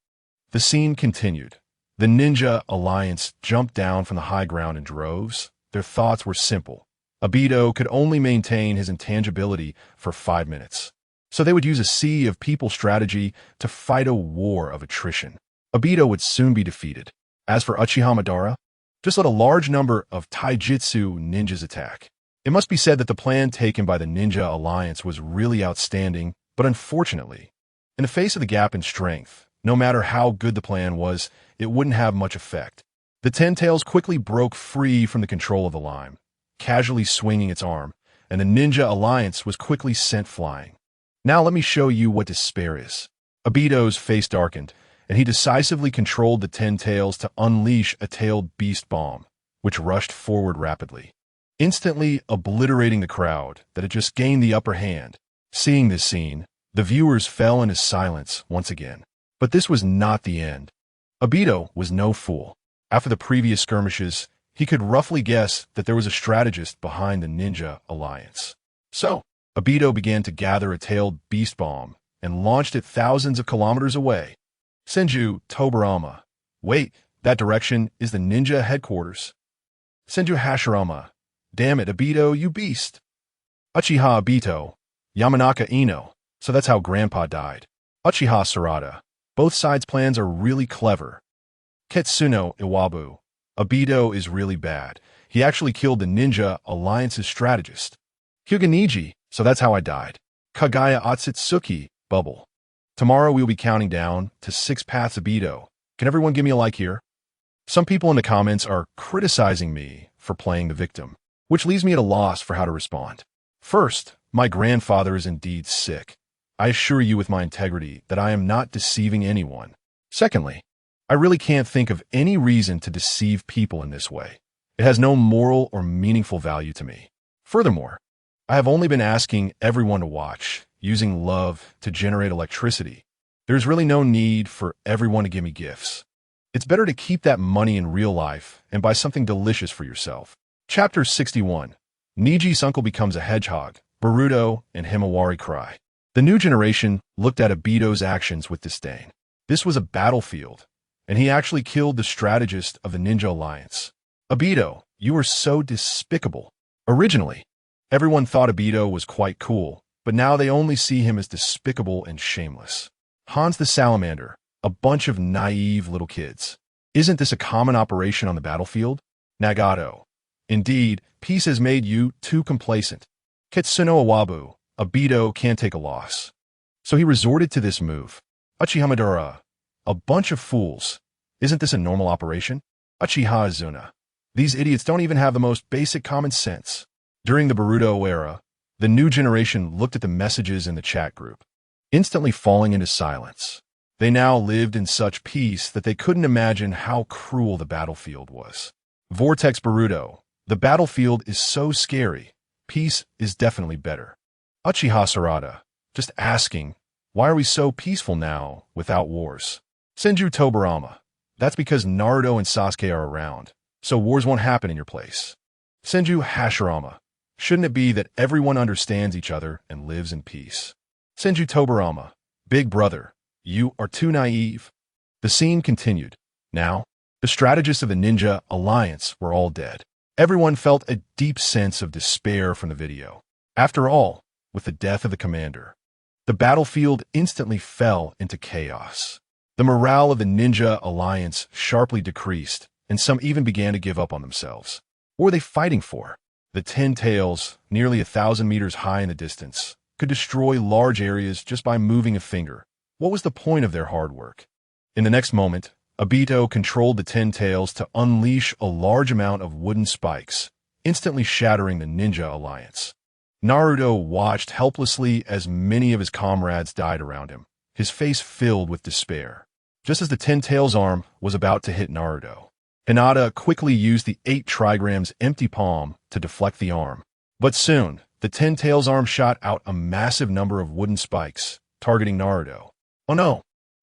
The scene continued. The Ninja Alliance jumped down from the high ground in droves. Their thoughts were simple. Obito could only maintain his intangibility for 5 minutes, so they would use a sea of people strategy to fight a war of attrition. Obito would soon be defeated. As for Uchiha Madara, just let a large number of taijutsu ninjas attack. It must be said that the plan taken by the Ninja Alliance was really outstanding, but unfortunately, in the face of the gap in strength, no matter how good the plan was, it wouldn't have much effect. The Ten Tails quickly broke free from the control of the lime, casually swinging its arm, and the Ninja Alliance was quickly sent flying. Now let me show you what despair is. Obito's face darkened, and he decisively controlled the Ten Tails to unleash a tailed beast bomb, which rushed forward rapidly, instantly obliterating the crowd that had just gained the upper hand. Seeing this scene, the viewers fell into silence once again. But this was not the end. Obito was no fool. After the previous skirmishes, he could roughly guess that there was a strategist behind the Ninja Alliance. So, Obito began to gather a tailed beast bomb and launched it thousands of kilometers away. Senju Tobirama. Wait, that direction is the ninja headquarters. Senju Hashirama. Damn it, Obito, you beast. Uchiha Obito. Yamanaka Ino. So that's how Grandpa died. Uchiha Sarada. Both sides' plans are really clever. Ketsuno Iwabu. Obito is really bad. He actually killed the Ninja Alliance's strategist. Hyuganiji. So that's how I died. Kagaya Otsutsuki. Bubble. Tomorrow we will be counting down to 6 paths Obito. Can everyone give me a like here? Some people in the comments are criticizing me for playing the victim, which leaves me at a loss for how to respond. First, my grandfather is indeed sick. I assure you with my integrity that I am not deceiving anyone. Secondly, I really can't think of any reason to deceive people in this way. It has no moral or meaningful value to me. Furthermore, I have only been asking everyone to watch, using love to generate electricity. There's really no need for everyone to give me gifts. It's better to keep that money in real life and buy something delicious for yourself. Chapter 61. Niji's uncle becomes a hedgehog. Boruto and Himawari cry. The new generation looked at Obito's actions with disdain. This was a battlefield, and he actually killed the strategist of the Ninja Alliance. Obito, you are so despicable. Originally, everyone thought Obito was quite cool, but now they only see him as despicable and shameless. Hans the Salamander, a bunch of naive little kids. Isn't this a common operation on the battlefield? Nagato. Indeed, peace has made you too complacent. Kitsuno Iwabu, Obito can't take a loss. So he resorted to this move. Uchiha a bunch of fools. Isn't this a normal operation? Uchiha'S. These idiots don't even have the most basic common sense. During the Boruto era, the new generation looked at the messages in the chat group, instantly falling into silence. They now lived in such peace that they couldn't imagine how cruel the battlefield was. Vortex Boruto, the battlefield is so scary. Peace is definitely better. Uchiha Sarada, just asking, why are we so peaceful now without wars? Senju Tobirama, that's because Naruto and Sasuke are around, so wars won't happen in your place. Senju Hashirama, shouldn't it be that everyone understands each other and lives in peace? Senju Tobirama, big brother, you are too naive. The scene continued. Now, the strategists of the Ninja Alliance were all dead. Everyone felt a deep sense of despair from the video. After all, with the death of the commander, the battlefield instantly fell into chaos. The morale of the Ninja Alliance sharply decreased, and some even began to give up on themselves. What were they fighting for? The 10 tails, nearly 1,000 meters high in the distance, could destroy large areas just by moving a finger. What was the point of their hard work? In the next moment, Obito controlled the 10 tails to unleash a large amount of wooden spikes, instantly shattering the Ninja Alliance. Naruto watched helplessly as many of his comrades died around him, his face filled with despair. Just as the 10 tails arm was about to hit Naruto, Hinata quickly used the 8 trigrams empty palm to deflect the arm. But soon, the 10 tails arm shot out a massive number of wooden spikes, targeting Naruto. Oh no,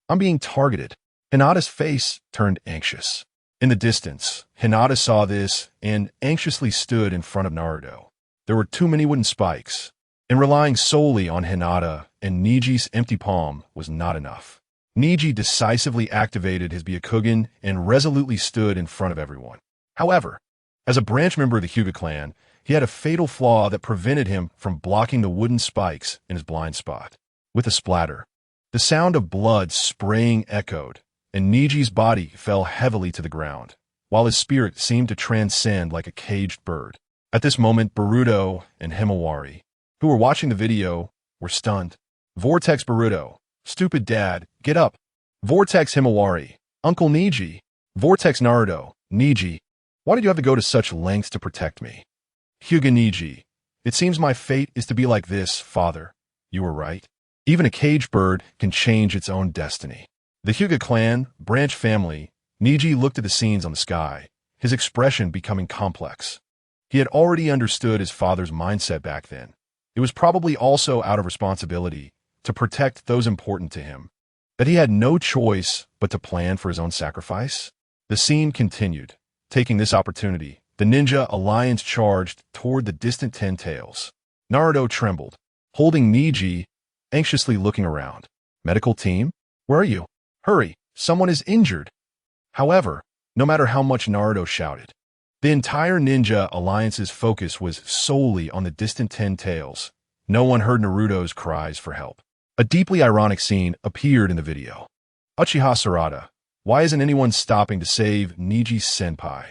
I'm being targeted. Hinata's face turned anxious. In the distance, Hinata saw this and anxiously stood in front of Naruto. There were too many wooden spikes, and relying solely on Hinata and Niji's empty palm was not enough. Niji decisively activated his Byakugan and resolutely stood in front of everyone. However, as a branch member of the Hyuga clan, he had a fatal flaw that prevented him from blocking the wooden spikes in his blind spot. With a splatter, the sound of blood spraying echoed, and Niji's body fell heavily to the ground, while his spirit seemed to transcend like a caged bird. At this moment, Boruto and Himawari, who were watching the video, were stunned. Vortex Boruto, stupid dad, get up. Vortex Himawari, Uncle Niji. Vortex Naruto, Niji, why did you have to go to such lengths to protect me? Hyuga Niji, it seems my fate is to be like this, father. You were right. Even a caged bird can change its own destiny. The Hyuga clan, branch family, Niji looked at the scenes on the sky, his expression becoming complex. He had already understood his father's mindset back then. It was probably also out of responsibility to protect those important to him, that he had no choice but to plan for his own sacrifice. The scene continued. Taking this opportunity, the Ninja Alliance charged toward the distant 10 tails. Naruto trembled, holding Niji, anxiously looking around. Medical team? Where are you? Hurry, someone is injured. However, no matter how much Naruto shouted, the entire Ninja Alliance's focus was solely on the distant 10 tails. No one heard Naruto's cries for help. A deeply ironic scene appeared in the video. Uchiha Sarada, why isn't anyone stopping to save Niji's senpai?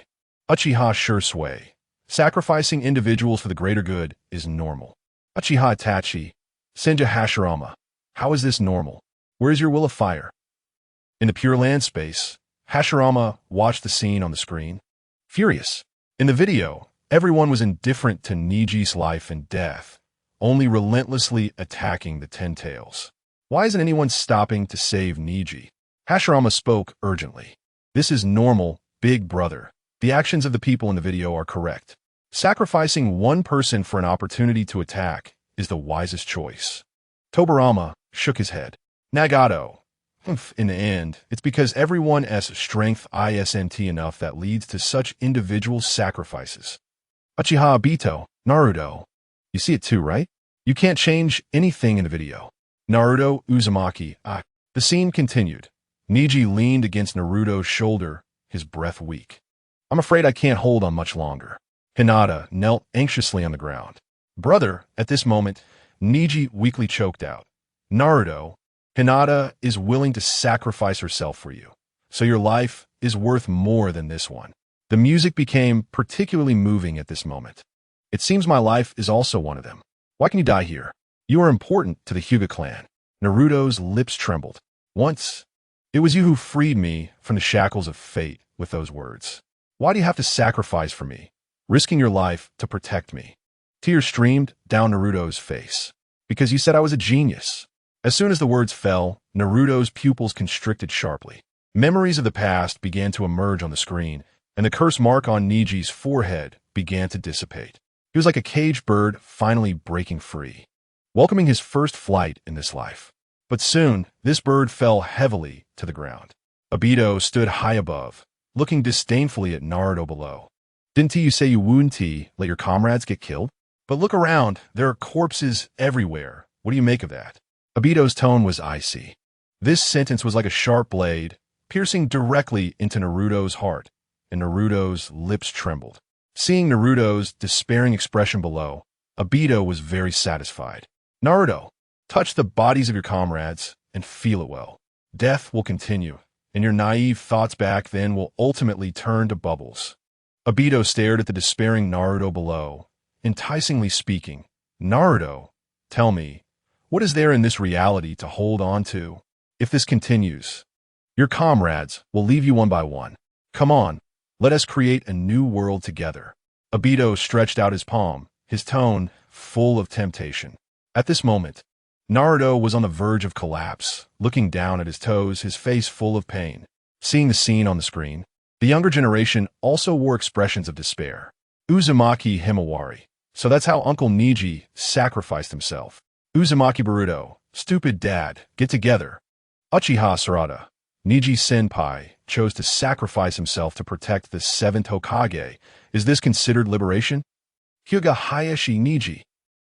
Uchiha Shursui, sacrificing individuals for the greater good is normal. Uchiha Itachi, Senju Hashirama, how is this normal? Where is your will of fire? In the Pure Land space, Hashirama watched the scene on the screen. Furious. In the video, everyone was indifferent to Niji's life and death, only relentlessly attacking the 10 tails. Why isn't anyone stopping to save Niji? Hashirama spoke urgently. This is normal, big brother. The actions of the people in the video are correct. Sacrificing one person for an opportunity to attack is the wisest choice. Tobirama shook his head. Nagato. In the end, it's because everyone's strength isn't enough that leads to such individual sacrifices. Uchiha Obito, Naruto. You see it too, right? You can't change anything in the video. Naruto Uzumaki. The scene continued. Neji leaned against Naruto's shoulder, his breath weak. I'm afraid I can't hold on much longer. Hinata knelt anxiously on the ground. Brother, at this moment, Neji weakly choked out. Naruto, Hinata is willing to sacrifice herself for you, so your life is worth more than this one. The music became particularly moving at this moment. It seems my life is also one of them. Why can you die here? You are important to the Hyuga clan. Naruto's lips trembled. Once, it was you who freed me from the shackles of fate with those words. Why do you have to sacrifice for me, risking your life to protect me? Tears streamed down Naruto's face. Because you said I was a genius. As soon as the words fell, Naruto's pupils constricted sharply. Memories of the past began to emerge on the screen, and the curse mark on Neji's forehead began to dissipate. He was like a caged bird finally breaking free, welcoming his first flight in this life. But soon, this bird fell heavily to the ground. Obito stood high above, looking disdainfully at Naruto below. Didn't you say you wouldn't let your comrades get killed? But look around, there are corpses everywhere. What do you make of that? Obito's tone was icy. This sentence was like a sharp blade, piercing directly into Naruto's heart, and Naruto's lips trembled. Seeing Naruto's despairing expression below, Obito was very satisfied. Naruto, touch the bodies of your comrades and feel it well. Death will continue, and your naive thoughts back then will ultimately turn to bubbles. Obito stared at the despairing Naruto below, enticingly speaking. Naruto, tell me, what is there in this reality to hold on to? If this continues, your comrades will leave you one by one. Come on, let us create a new world together. Obito stretched out his palm, his tone full of temptation. At this moment, Naruto was on the verge of collapse, looking down at his toes, his face full of pain. Seeing the scene on the screen, the younger generation also wore expressions of despair. Uzumaki Himawari. So that's how Uncle Neji sacrificed himself. Uzumaki Boruto. Stupid dad. Get together. Uchiha'S Sarada. Neji Senpai chose to sacrifice himself to protect the Seventh Hokage. Is this considered liberation? Hyuga Hayashi Neji.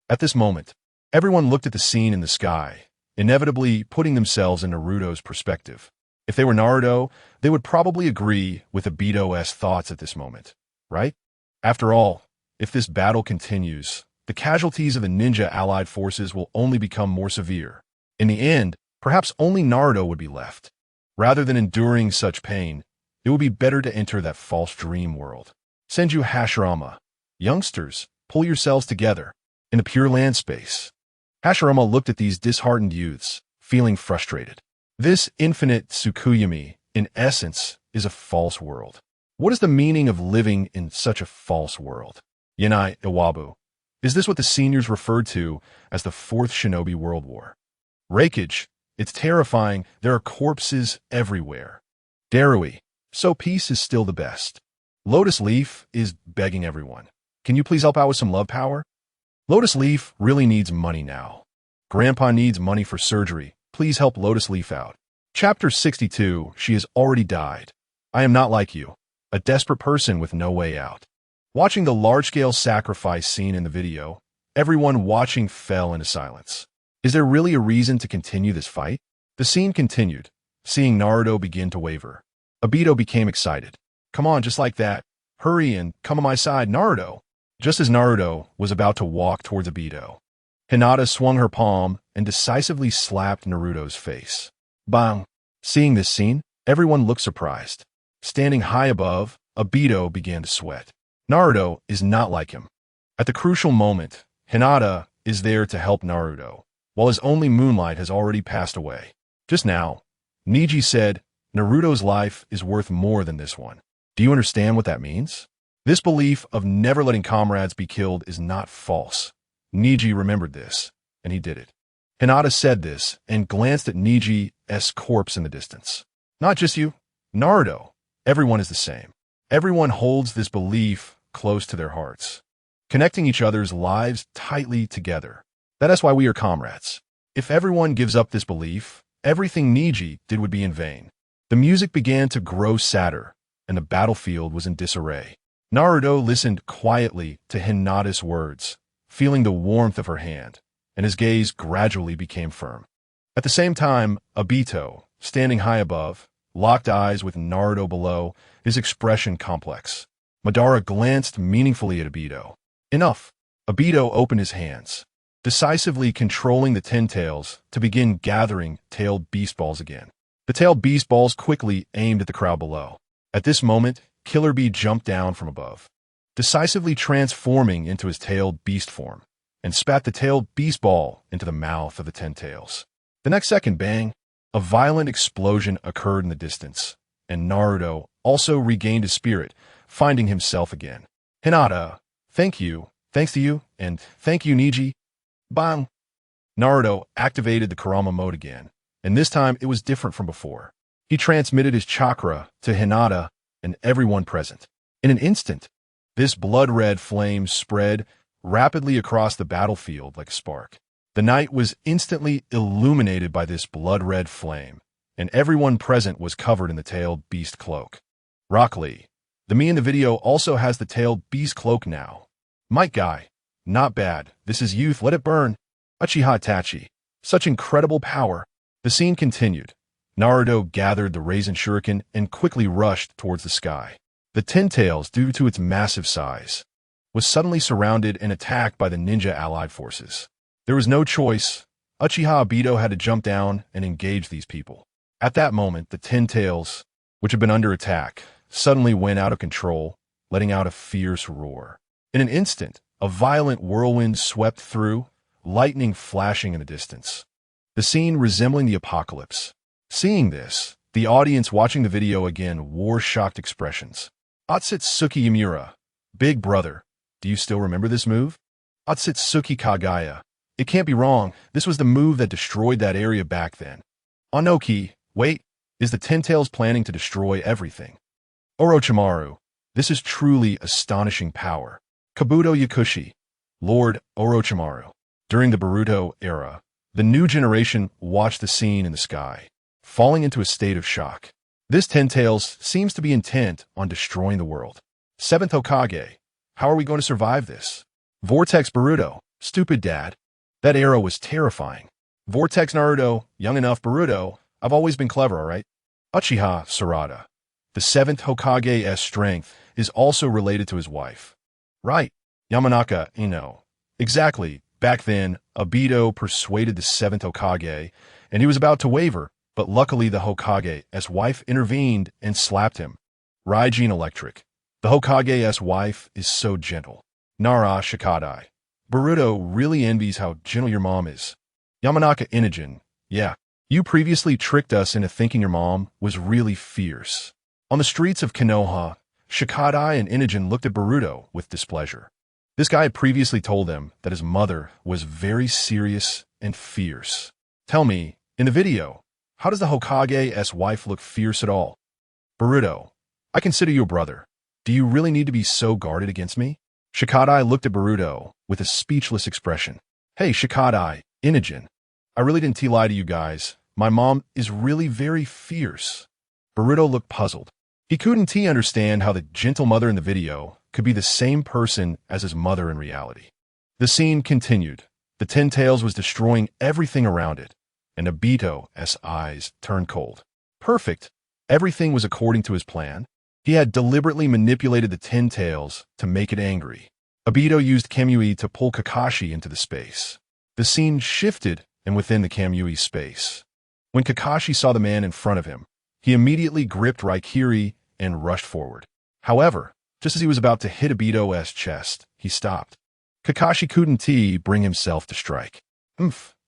At this moment, everyone looked at the scene in the sky, inevitably putting themselves in Naruto's perspective. If they were Naruto, they would probably agree with Obito's thoughts at this moment, right? After all, if this battle continues, the casualties of the ninja allied forces will only become more severe. In the end, perhaps only Naruto would be left. Rather than enduring such pain, it would be better to enter that false dream world. Senju Hashirama. Youngsters, pull yourselves together. In the Pure Land space, Hashirama looked at these disheartened youths, feeling frustrated. This infinite Tsukuyomi, in essence, is a false world. What is the meaning of living in such a false world? Yanai Iwabu. Is this what the seniors referred to as the Fourth Shinobi World War? Reikage. It's terrifying. There are corpses everywhere. Darui. So peace is still the best. Lotus Leaf is begging everyone. Can you please help out with some love power? Lotus Leaf really needs money now. Grandpa needs money for surgery. Please help Lotus Leaf out. Chapter 62. She has already died. I am not like you, a desperate person with no way out. Watching the large-scale sacrifice scene in the video, everyone watching fell into silence. Is there really a reason to continue this fight? The scene continued, seeing Naruto begin to waver. Obito became excited. Come on, just like that. Hurry and come on my side, Naruto. Just as Naruto was about to walk towards Obito, Hinata swung her palm and decisively slapped Naruto's face. Bang! Seeing this scene, everyone looked surprised. Standing high above, Obito began to sweat. Naruto is not like him. At the crucial moment, Hinata is there to help Naruto, while his only moonlight has already passed away. Just now, Neji said, Naruto's life is worth more than this one. Do you understand what that means? This belief of never letting comrades be killed is not false. Neji remembered this, and he did it. Hinata said this and glanced at Neji's corpse in the distance. Not just you, Naruto. Everyone is the same. Everyone holds this belief close to their hearts, connecting each other's lives tightly together. That is why we are comrades. If everyone gives up this belief, everything Neji did would be in vain. The music began to grow sadder, and the battlefield was in disarray. Naruto listened quietly to Hinata's words, feeling the warmth of her hand, and his gaze gradually became firm. At the same time, Obito, standing high above, locked eyes with Naruto below, his expression complex. Madara glanced meaningfully at Obito. Enough. Obito opened his hands, decisively controlling the 10 tails to begin gathering tailed beast balls again. The tailed beast balls quickly aimed at the crowd below. At this moment, Killer Bee jumped down from above, decisively transforming into his tailed beast form, and spat the tailed beast ball into the mouth of the 10 tails. The next second, bang, a violent explosion occurred in the distance, and Naruto also regained his spirit, finding himself again. Hinata, thank you, thanks to you, and thank you, Niji. Bang! Naruto activated the Kurama mode again, and this time it was different from before. He transmitted his chakra to Hinata and everyone present. In an instant, this blood-red flame spread rapidly across the battlefield like a spark. The night was instantly illuminated by this blood-red flame, and everyone present was covered in the tailed beast cloak. Rock Lee, the me in the video also has the tailed beast cloak now. Might Guy, not bad, this is youth, let it burn. Uchiha-Itachi, such incredible power. The scene continued. Naruto gathered the Raisin Shuriken and quickly rushed towards the sky. The 10 tails, due to its massive size, was suddenly surrounded and attacked by the ninja allied forces. There was no choice. Uchiha Obito had to jump down and engage these people. At that moment, the 10 tails, which had been under attack, suddenly went out of control, letting out a fierce roar. In an instant, a violent whirlwind swept through, lightning flashing in the distance. The scene resembling the apocalypse. Seeing this, the audience watching the video again wore shocked expressions. Otsutsuki Yamura, Big Brother, do you still remember this move? Otsutsuki Kagaya. It can't be wrong, this was the move that destroyed that area back then. Anoki, wait, is the 10 tails planning to destroy everything? Orochimaru, this is truly astonishing power. Kabuto Yakushi, Lord Orochimaru. During the Boruto era, the new generation watched the scene in the sky, falling into a state of shock. This 10 tails seems to be intent on destroying the world. Seventh Hokage, how are we going to survive this? Vortex Boruto, stupid dad. That era was terrifying. Vortex Naruto, young enough Boruto, I've always been clever, alright? Uchiha Sarada. The 7th Hokage's strength is also related to his wife. Right, Yamanaka Ino. Exactly, back then, Obito persuaded the 7th Hokage, and he was about to waver, but luckily the Hokage's wife intervened and slapped him. Raijin Electric. The Hokage's wife is so gentle. Nara Shikadai. Boruto really envies how gentle your mom is. Yamanaka Inajin. Yeah, you previously tricked us into thinking your mom was really fierce. On the streets of Konoha, Shikadai and Inajin looked at Boruto with displeasure. This guy had previously told them that his mother was very serious and fierce. Tell me, in the video, how does the Hokage's wife look fierce at all? Boruto, I consider you a brother. Do you really need to be so guarded against me? Shikadai looked at Boruto with a speechless expression. Hey, Shikadai, Inajin, I really didn't lie to you guys. My mom is really very fierce. Boruto looked puzzled. He couldn't understand how the gentle mother in the video could be the same person as his mother in reality. The scene continued. The 10 tails was destroying everything around it, and Obito's eyes turned cold. Perfect. Everything was according to his plan. He had deliberately manipulated the 10 tails to make it angry. Obito used Kamui to pull Kakashi into the space. The scene shifted, and within the Kamui space. When Kakashi saw the man in front of him, he immediately gripped Raikiri and rushed forward. However, just as he was about to hit Obito's chest, he stopped. Kakashi couldn't bring himself to strike.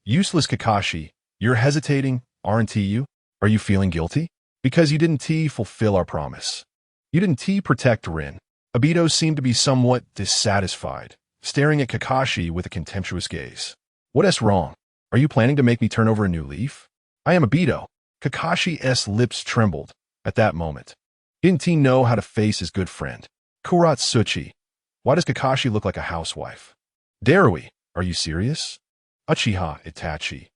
Useless Kakashi, you're hesitating, aren't you? Are you feeling guilty? Because you didn't fulfill our promise. You didn't protect Rin. Obito seemed to be somewhat dissatisfied, staring at Kakashi with a contemptuous gaze. What's wrong? Are you planning to make me turn over a new leaf? I am Obito. Kakashi's lips trembled at that moment. Didn't he know how to face his good friend? Kuratsuchi. Why does Kakashi look like a housewife? Darui, are you serious? Uchiha-Itachi.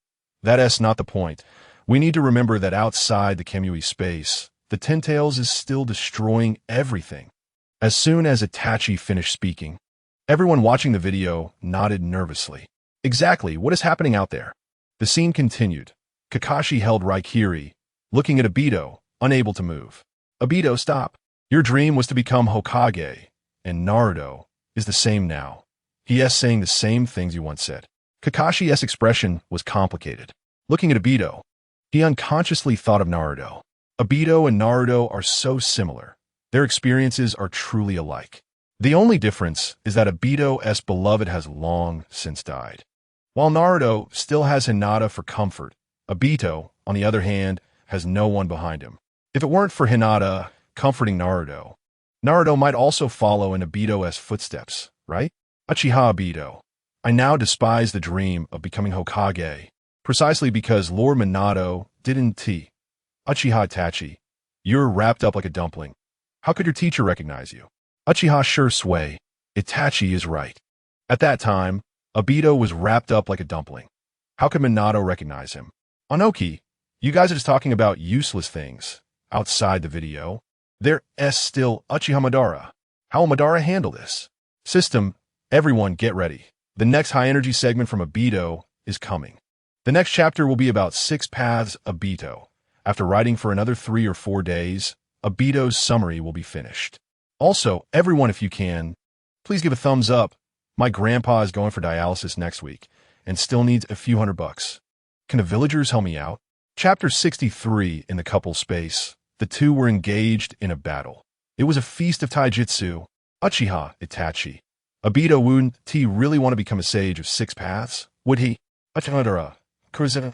That's not the point. We need to remember that outside the Kamui space, the 10 tails is still destroying everything. As soon as Itachi finished speaking, everyone watching the video nodded nervously. Exactly, what is happening out there? The scene continued. Kakashi held Raikiri, looking at Obito, unable to move. Obito, stop. Your dream was to become Hokage, and Naruto is the same now. He is saying the same things you once said. Kakashi's expression was complicated. Looking at Obito, he unconsciously thought of Naruto. Obito and Naruto are so similar. Their experiences are truly alike. The only difference is that Obito's beloved has long since died. While Naruto still has Hinata for comfort, Obito, on the other hand, has no one behind him. If it weren't for Hinata comforting Naruto, Naruto might also follow in Obito's footsteps, right? Uchiha Obito. I now despise the dream of becoming Hokage, precisely because Lord Minato didn't T. Uchiha Itachi, you're wrapped up like a dumpling. How could your teacher recognize you? Uchiha sure sway. Itachi is right. At that time, Obito was wrapped up like a dumpling. How could Minato recognize him? Anoki, you guys are just talking about useless things. Outside the video, there is still Uchiha Madara. How will Madara handle this? System, everyone get ready. The next high-energy segment from Obito is coming. The next chapter will be about 6 paths Obito. After writing for another 3 or 4 days, Obito's summary will be finished. Also, everyone, if you can, please give a thumbs up. My grandpa is going for dialysis next week and still needs a few $100. Can the villagers help me out? Chapter 63 in the couple space. The two were engaged in a battle. It was a feast of taijutsu. Uchiha Itachi. Obito wouldn't he really want to become a sage of 6 paths? Would he? Uchiha Kurzina.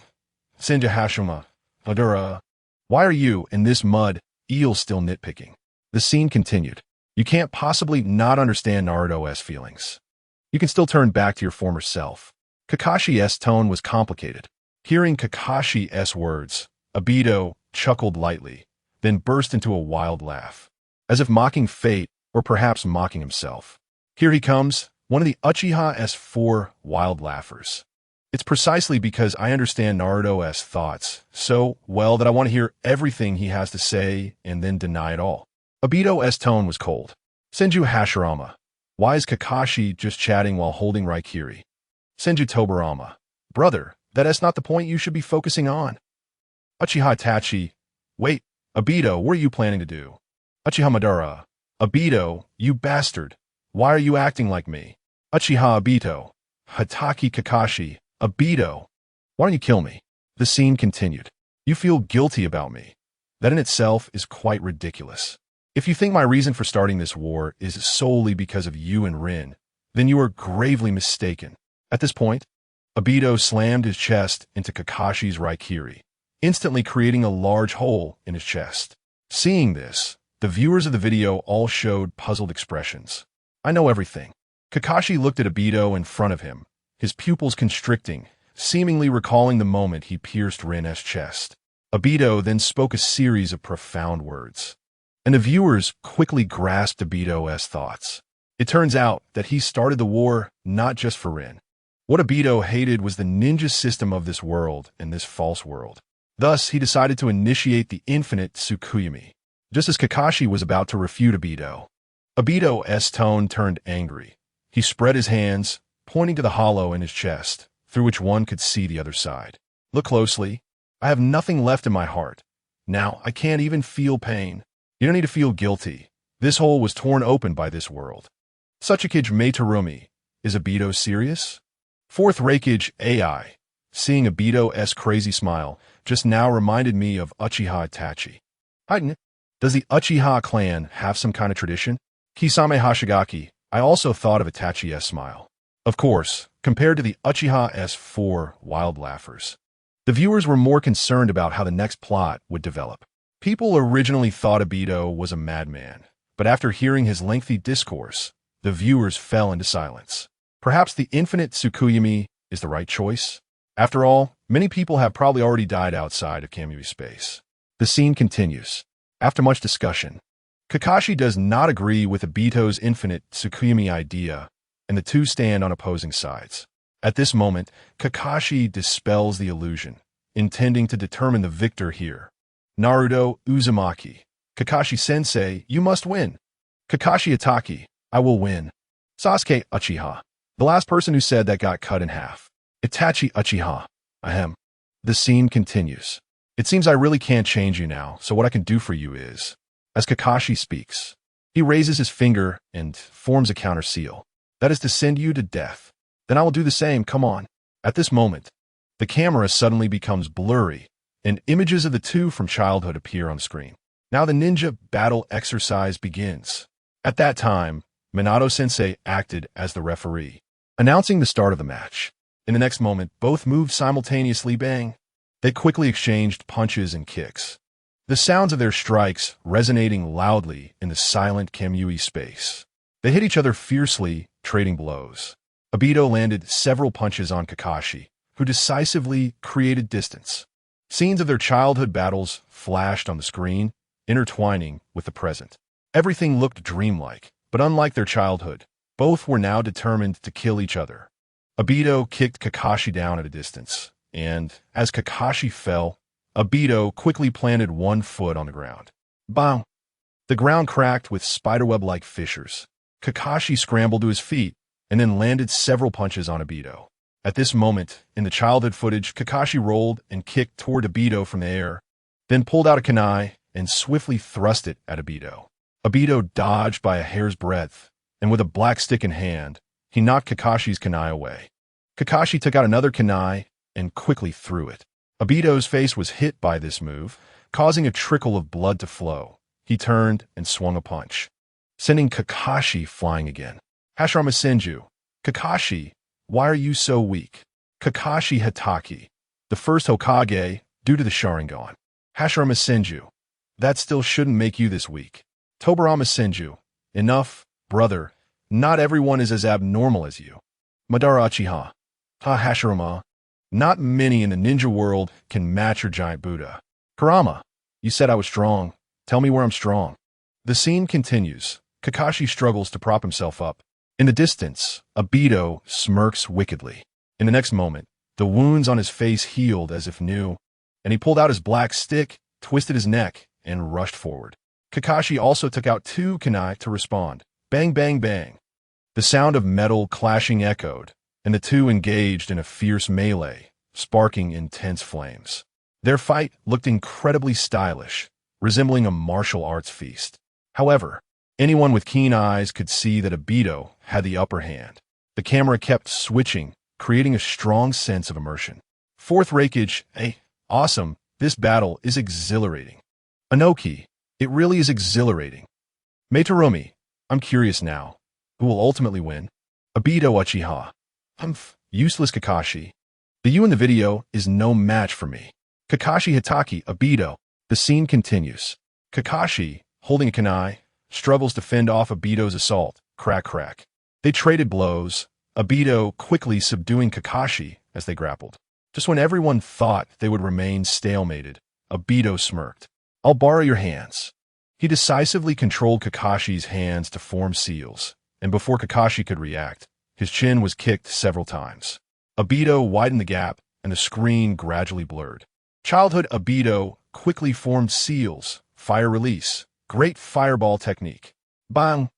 Senja Hashima. Madara. Why are you, in this mud, eel still nitpicking? The scene continued. You can't possibly not understand Naruto's feelings. You can still turn back to your former self. Kakashi's tone was complicated. Hearing Kakashi's words, Obito chuckled lightly, then burst into a wild laugh, as if mocking fate or perhaps mocking himself. Here he comes, one of the Uchiha'S 4 wild laughers. It's precisely because I understand Naruto's thoughts so well that I want to hear everything he has to say and then deny it all. Obito's tone was cold. Senju Hashirama. Why is Kakashi just chatting while holding Raikiri? Senju Tobirama. Brother, that is not the point you should be focusing on. Uchiha Itachi. Wait, Obito, what are you planning to do? Uchiha Madara. Obito, you bastard. Why are you acting like me? Uchiha Obito. Hatake Kakashi. Obito. Why don't you kill me? The scene continued. You feel guilty about me. That in itself is quite ridiculous. If you think my reason for starting this war is solely because of you and Rin, then you are gravely mistaken. At this point, Obito slammed his chest into Kakashi's Raikiri, instantly creating a large hole in his chest. Seeing this, the viewers of the video all showed puzzled expressions. I know everything. Kakashi looked at Obito in front of him, his pupils constricting, seemingly recalling the moment he pierced Rin's chest. Obito then spoke a series of profound words, and the viewers quickly grasped Obito's thoughts. It turns out that he started the war not just for Rin. What Obito hated was the ninja system of this world and this false world. Thus, he decided to initiate the infinite Tsukuyomi, just as Kakashi was about to refute Obito. Obito's tone turned angry. He spread his hands, pointing to the hollow in his chest, through which one could see the other side. Look closely. I have nothing left in my heart. Now, I can't even feel pain. You don't need to feel guilty. This hole was torn open by this world. Sachikage Meitarumi. Is Obito serious? Fourth Raikage AI. Seeing Obito's crazy smile just now reminded me of Uchiha Itachi. Does the Uchiha clan have some kind of tradition? Kisame Hashigaki. I also thought of Itachi's smile. Of course, compared to the Uchiha'S 4 wild laughers, the viewers were more concerned about how the next plot would develop. People originally thought Obito was a madman, but after hearing his lengthy discourse, the viewers fell into silence. Perhaps the infinite Tsukuyomi is the right choice? After all, many people have probably already died outside of Kamui space. The scene continues. After much discussion, Kakashi does not agree with Obito's infinite Tsukuyomi idea, and the two stand on opposing sides. At this moment, Kakashi dispels the illusion, intending to determine the victor here. Naruto Uzumaki. Kakashi-sensei, you must win. Kakashi Ataki, I will win. Sasuke Uchiha. The last person who said that got cut in half. Itachi Uchiha. Ahem. The scene continues. It seems I really can't change you now, so what I can do for you is... As Kakashi speaks, he raises his finger and forms a counter seal. That is to send you to death. Then I will do the same, come on. At this moment, the camera suddenly becomes blurry, and images of the two from childhood appear on the screen. Now the ninja battle exercise begins. At that time, Minato-sensei acted as the referee, announcing the start of the match. In the next moment, both moved simultaneously, bang. They quickly exchanged punches and kicks, the sounds of their strikes resonating loudly in the silent Kamui space. They hit each other fiercely, trading blows. Obito landed several punches on Kakashi, who decisively created distance. Scenes of their childhood battles flashed on the screen, intertwining with the present. Everything looked dreamlike, but unlike their childhood, both were now determined to kill each other. Obito kicked Kakashi down at a distance, and as Kakashi fell, Obito quickly planted one foot on the ground. Bang! The ground cracked with spiderweb-like fissures. Kakashi scrambled to his feet and then landed several punches on Obito. At this moment, in the childhood footage, Kakashi rolled and kicked toward Obito from the air, then pulled out a kunai and swiftly thrust it at Obito. Obito dodged by a hair's breadth, and with a black stick in hand, he knocked Kakashi's kunai away. Kakashi took out another kunai and quickly threw it. Obito's face was hit by this move, causing a trickle of blood to flow. He turned and swung a punch, sending Kakashi flying again. Hashirama Senju. Kakashi, why are you so weak? Kakashi Hatake, the first Hokage, due to the Sharingan. Hashirama Senju. That still shouldn't make you this weak. Tobirama Senju. Enough, brother. Not everyone is as abnormal as you. Madara Uchiha. Hashirama. Not many in the ninja world can match your giant Buddha. Kurama. You said I was strong. Tell me where I'm strong. The scene continues. Kakashi struggles to prop himself up. In the distance, Obito smirks wickedly. In the next moment, the wounds on his face healed as if new, and he pulled out his black stick, twisted his neck, and rushed forward. Kakashi also took out two kunai to respond. Bang, bang, bang. The sound of metal clashing echoed, and the two engaged in a fierce melee, sparking intense flames. Their fight looked incredibly stylish, resembling a martial arts feast. However, anyone with keen eyes could see that Obito had the upper hand. The camera kept switching, creating a strong sense of immersion. Fourth Raikage, awesome, this battle is exhilarating. Anoki, it really is exhilarating. Meiterumi, I'm curious now. Who will ultimately win? Obito Uchiha. Useless Kakashi. The you in the video is no match for me. Kakashi Hatake, Obito. The scene continues. Kakashi, holding a kunai, struggles to fend off Obito's assault. Crack, crack. They traded blows, Obito quickly subduing Kakashi as they grappled. Just when everyone thought they would remain stalemated, Obito smirked. I'll borrow your hands. He decisively controlled Kakashi's hands to form seals, and before Kakashi could react, his chin was kicked several times. Obito widened the gap, and the screen gradually blurred. Childhood Obito quickly formed seals, fire release, great fireball technique. Bang!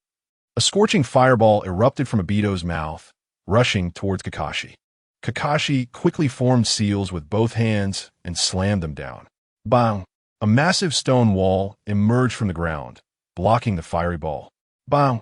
A scorching fireball erupted from Obito's mouth, rushing towards Kakashi. Kakashi quickly formed seals with both hands and slammed them down. Bang! A massive stone wall emerged from the ground, blocking the fiery ball. Bang!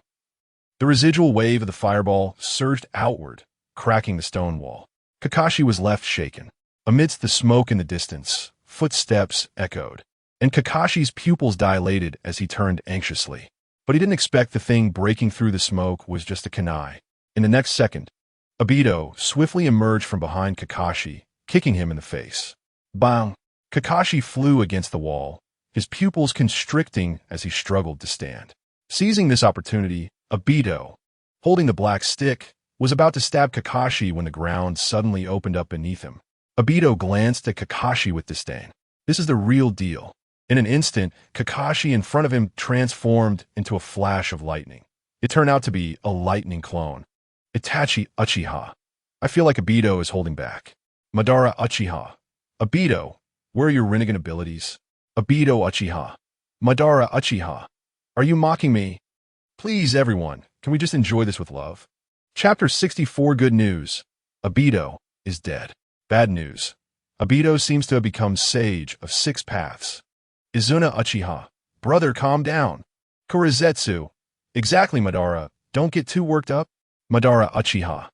The residual wave of the fireball surged outward, cracking the stone wall. Kakashi was left shaken. Amidst the smoke in the distance, footsteps echoed, and Kakashi's pupils dilated as he turned anxiously. But he didn't expect the thing breaking through the smoke was just a kunai. In the next second, Obito swiftly emerged from behind Kakashi, kicking him in the face. Bang! Kakashi flew against the wall, his pupils constricting as he struggled to stand. Seizing this opportunity, Obito, holding the black stick, was about to stab Kakashi when the ground suddenly opened up beneath him. Obito glanced at Kakashi with disdain. This is the real deal. In an instant, Kakashi in front of him transformed into a flash of lightning. It turned out to be a lightning clone. Itachi Uchiha. I feel like Obito is holding back. Madara Uchiha. Obito, where are your renegade abilities? Obito Uchiha. Madara Uchiha. Are you mocking me? Please, everyone, can we just enjoy this with love? Chapter 64 Good News. Obito is dead. Bad news. Obito seems to have become sage of 6 paths. Izuna Uchiha. Brother, calm down. Kurizetsu. Exactly, Madara. Don't get too worked up. Madara Uchiha.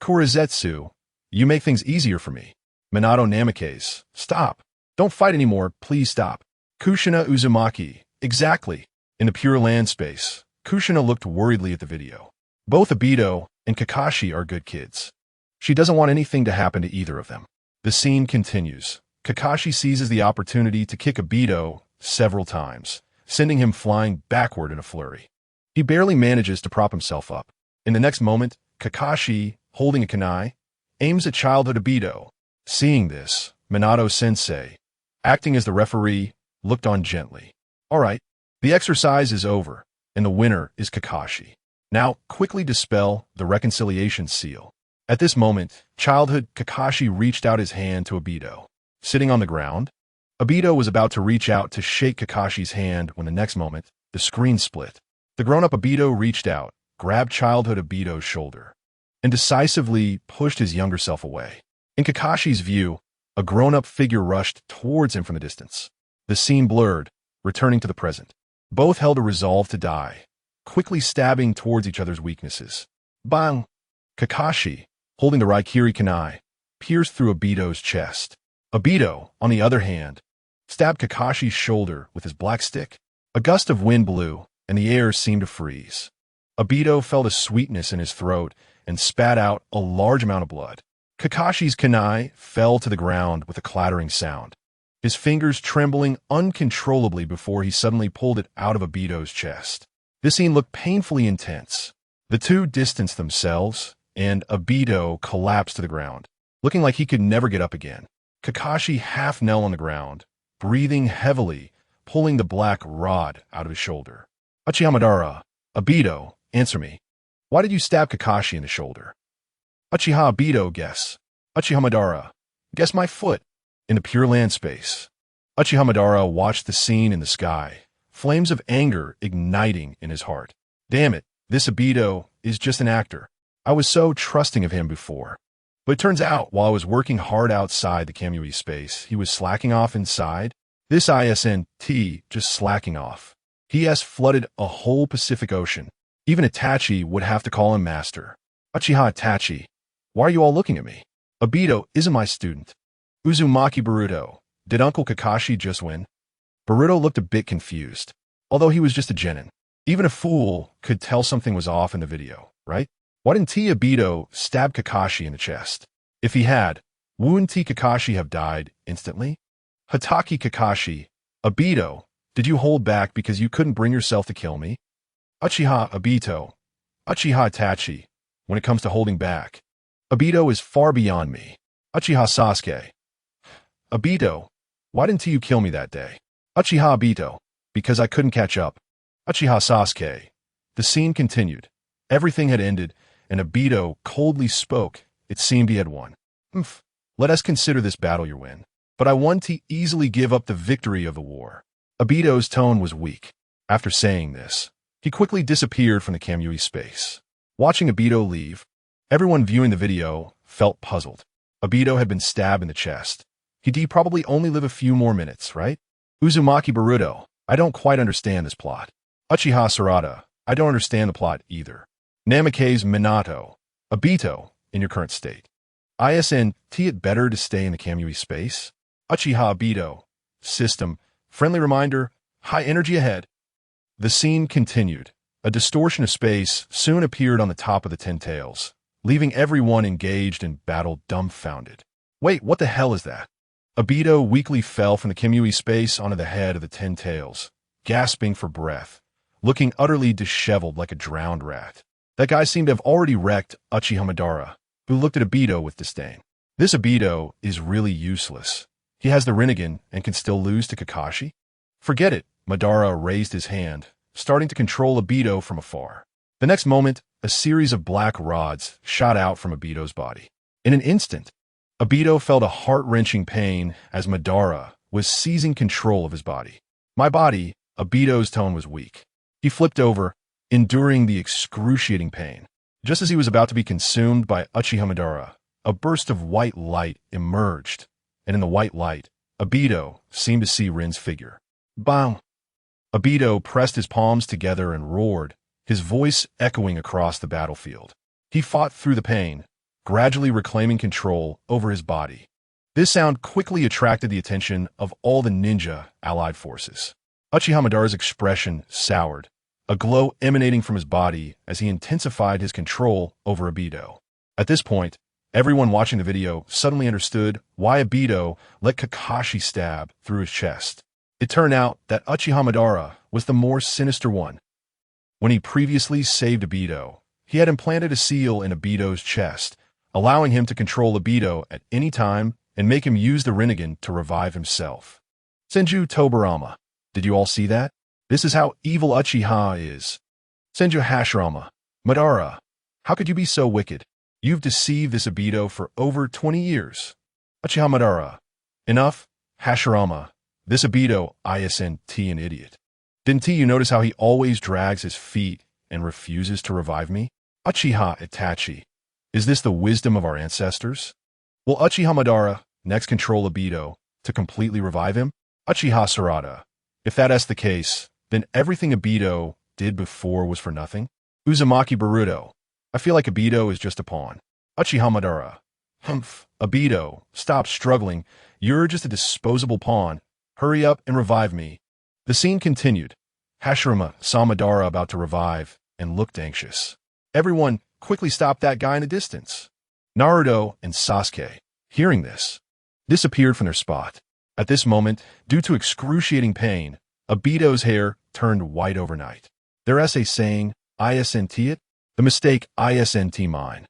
Kurizetsu. You make things easier for me. Minato Namikaze. Stop. Don't fight anymore. Please stop. Kushina Uzumaki. Exactly. In the Pure Land space, Kushina looked worriedly at the video. Both Obito and Kakashi are good kids. She doesn't want anything to happen to either of them. The scene continues. Kakashi seizes the opportunity to kick Obito several times, sending him flying backward in a flurry. He barely manages to prop himself up. In the next moment, Kakashi, holding a kunai, aims at childhood Obito. Seeing this, Minato-sensei, acting as the referee, looked on gently. All right, the exercise is over, and the winner is Kakashi. Now, quickly dispel the reconciliation seal. At this moment, childhood Kakashi reached out his hand to Obito. Sitting on the ground, Obito was about to reach out to shake Kakashi's hand when the next moment, the screen split. The grown-up Obito reached out, grabbed childhood Obito's shoulder, and decisively pushed his younger self away. In Kakashi's view, a grown-up figure rushed towards him from the distance. The scene blurred, returning to the present. Both held a resolve to die, quickly stabbing towards each other's weaknesses. Bang! Kakashi, holding the Raikiri kunai, pierced through Obito's chest. Obito, on the other hand, stabbed Kakashi's shoulder with his black stick. A gust of wind blew, and the air seemed to freeze. Obito felt a sweetness in his throat and spat out a large amount of blood. Kakashi's kunai fell to the ground with a clattering sound, his fingers trembling uncontrollably before he suddenly pulled it out of Obito's chest. This scene looked painfully intense. The two distanced themselves, and Obito collapsed to the ground, looking like he could never get up again. Kakashi half knelt on the ground, breathing heavily, pulling the black rod out of his shoulder. Uchiha Madara, Obito, answer me. Why did you stab Kakashi in the shoulder? Uchiha Obito, guess. Uchiha Madara, guess my foot. In the Pure Land space, Uchiha Madara watched the scene in the sky, flames of anger igniting in his heart. Damn it, this Obito is just an actor. I was so trusting of him before. But it turns out, while I was working hard outside the Kamui space, he was slacking off inside. This ISNT just slacking off. He has flooded a whole Pacific Ocean. Even Itachi would have to call him master. Uchiha Itachi, why are you all looking at me? Obito isn't my student. Uzumaki Boruto, did Uncle Kakashi just win? Boruto looked a bit confused, although he was just a genin. Even a fool could tell something was off in the video, right? Why didn't Obito stab Kakashi in the chest? If he had, wouldn't Kakashi have died instantly? Hatake Kakashi, Obito, did you hold back because you couldn't bring yourself to kill me? Uchiha Obito, Uchiha Itachi, when it comes to holding back, Obito is far beyond me. Uchiha Sasuke, Obito, why didn't you kill me that day? Uchiha Obito, because I couldn't catch up. Uchiha Sasuke. The scene continued. Everything had ended, and Obito coldly spoke. It seemed he had won. Let us consider this battle your win. But I want to easily give up the victory of the war. Obito's tone was weak. After saying this, he quickly disappeared from the Kamui space. Watching Obito leave, everyone viewing the video felt puzzled. Obito had been stabbed in the chest. He'd probably only live a few more minutes, right? Uzumaki Boruto, I don't quite understand this plot. Uchiha Sarada, I don't understand the plot either. Namikaze Minato, Obito, in your current state. ISNT it better to stay in the Kamui space? Uchiha Obito, system, friendly reminder, high energy ahead. The scene continued. A distortion of space soon appeared on the top of the Ten Tails, leaving everyone engaged in battle dumbfounded. Wait, what the hell is that? Obito weakly fell from the Kamui space onto the head of the Ten Tails, gasping for breath, looking utterly disheveled like a drowned rat. That guy seemed to have already wrecked Uchiha Madara, who looked at Obito with disdain. This Obito is really useless. He has the Rinnegan and can still lose to Kakashi? Forget it, Madara raised his hand, starting to control Obito from afar. The next moment, a series of black rods shot out from Obito's body. In an instant, Obito felt a heart-wrenching pain as Madara was seizing control of his body. My body, Obito's tone was weak. He flipped over, enduring the excruciating pain. Just as he was about to be consumed by Uchiha Madara, a burst of white light emerged, and in the white light, Obito seemed to see Rin's figure. Bam! Obito pressed his palms together and roared, his voice echoing across the battlefield. He fought through the pain, gradually reclaiming control over his body. This sound quickly attracted the attention of all the ninja allied forces. Uchiha Madara's expression soured, a glow emanating from his body as he intensified his control over Obito. At this point, everyone watching the video suddenly understood why Obito let Kakashi stab through his chest. It turned out that Uchiha Madara was the more sinister one. When he previously saved Obito, he had implanted a seal in Obito's chest, allowing him to control Obito at any time and make him use the Rinnegan to revive himself. Senju Tobarama, did you all see that? This is how evil Uchiha is. Senju Hashirama, Madara, how could you be so wicked? You've deceived this Obito for over 20 years. Uchiha Madara, enough. Hashirama, this Obito isn't an idiot. Didn't you notice how he always drags his feet and refuses to revive me? Uchiha Itachi, is this the wisdom of our ancestors? Will Uchiha Madara next control Obito to completely revive him? Uchiha Sarada, if that's the case, then everything Obito did before was for nothing? Uzumaki Boruto, I feel like Obito is just a pawn. Uchiha Madara, humph, Obito, stop struggling, you're just a disposable pawn. Hurry up and revive me. The scene continued. Hashirama saw Madara about to revive and looked anxious. Everyone quickly stopped that guy in the distance. Naruto and Sasuke, hearing this, disappeared from their spot. At this moment, due to excruciating pain, Obito's hair turned white overnight. Their essay saying, isn't it? The mistake isn't mine.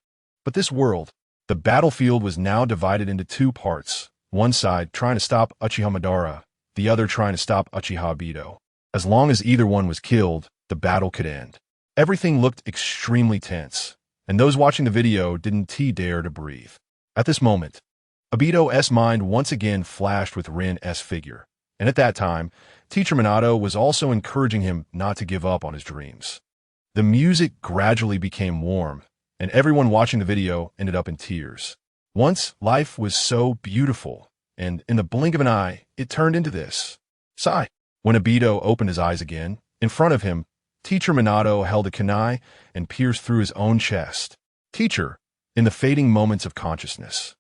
But this world, the battlefield was now divided into two parts, one side trying to stop Uchiha Madara, the other trying to stop Uchiha Obito. As long as either one was killed, the battle could end. Everything looked extremely tense, and those watching the video didn't dare to breathe. At this moment, Obito's mind once again flashed with Rin's figure, and at that time, Teacher Minato was also encouraging him not to give up on his dreams. The music gradually became warm, and everyone watching the video ended up in tears. Once, life was so beautiful, and in the blink of an eye, it turned into this. Sigh. When Obito opened his eyes again, in front of him, Teacher Minato held a kunai and pierced through his own chest. Teacher, in the fading moments of consciousness.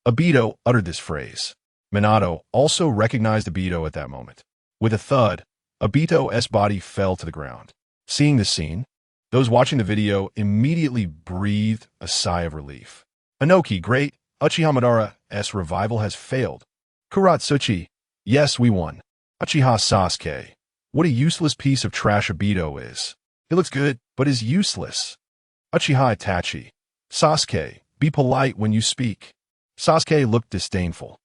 Obito uttered this phrase. Minato also recognized Obito at that moment. With a thud, Obito's body fell to the ground. Seeing this scene, those watching the video immediately breathed a sigh of relief. Inoki, great. Uchiha Madara's revival has failed. Kuratsuchi, yes, we won. Uchiha Sasuke, what a useless piece of trash Obito is. He looks good, but is useless. Uchiha Itachi, Sasuke, be polite when you speak. Sasuke looked disdainful,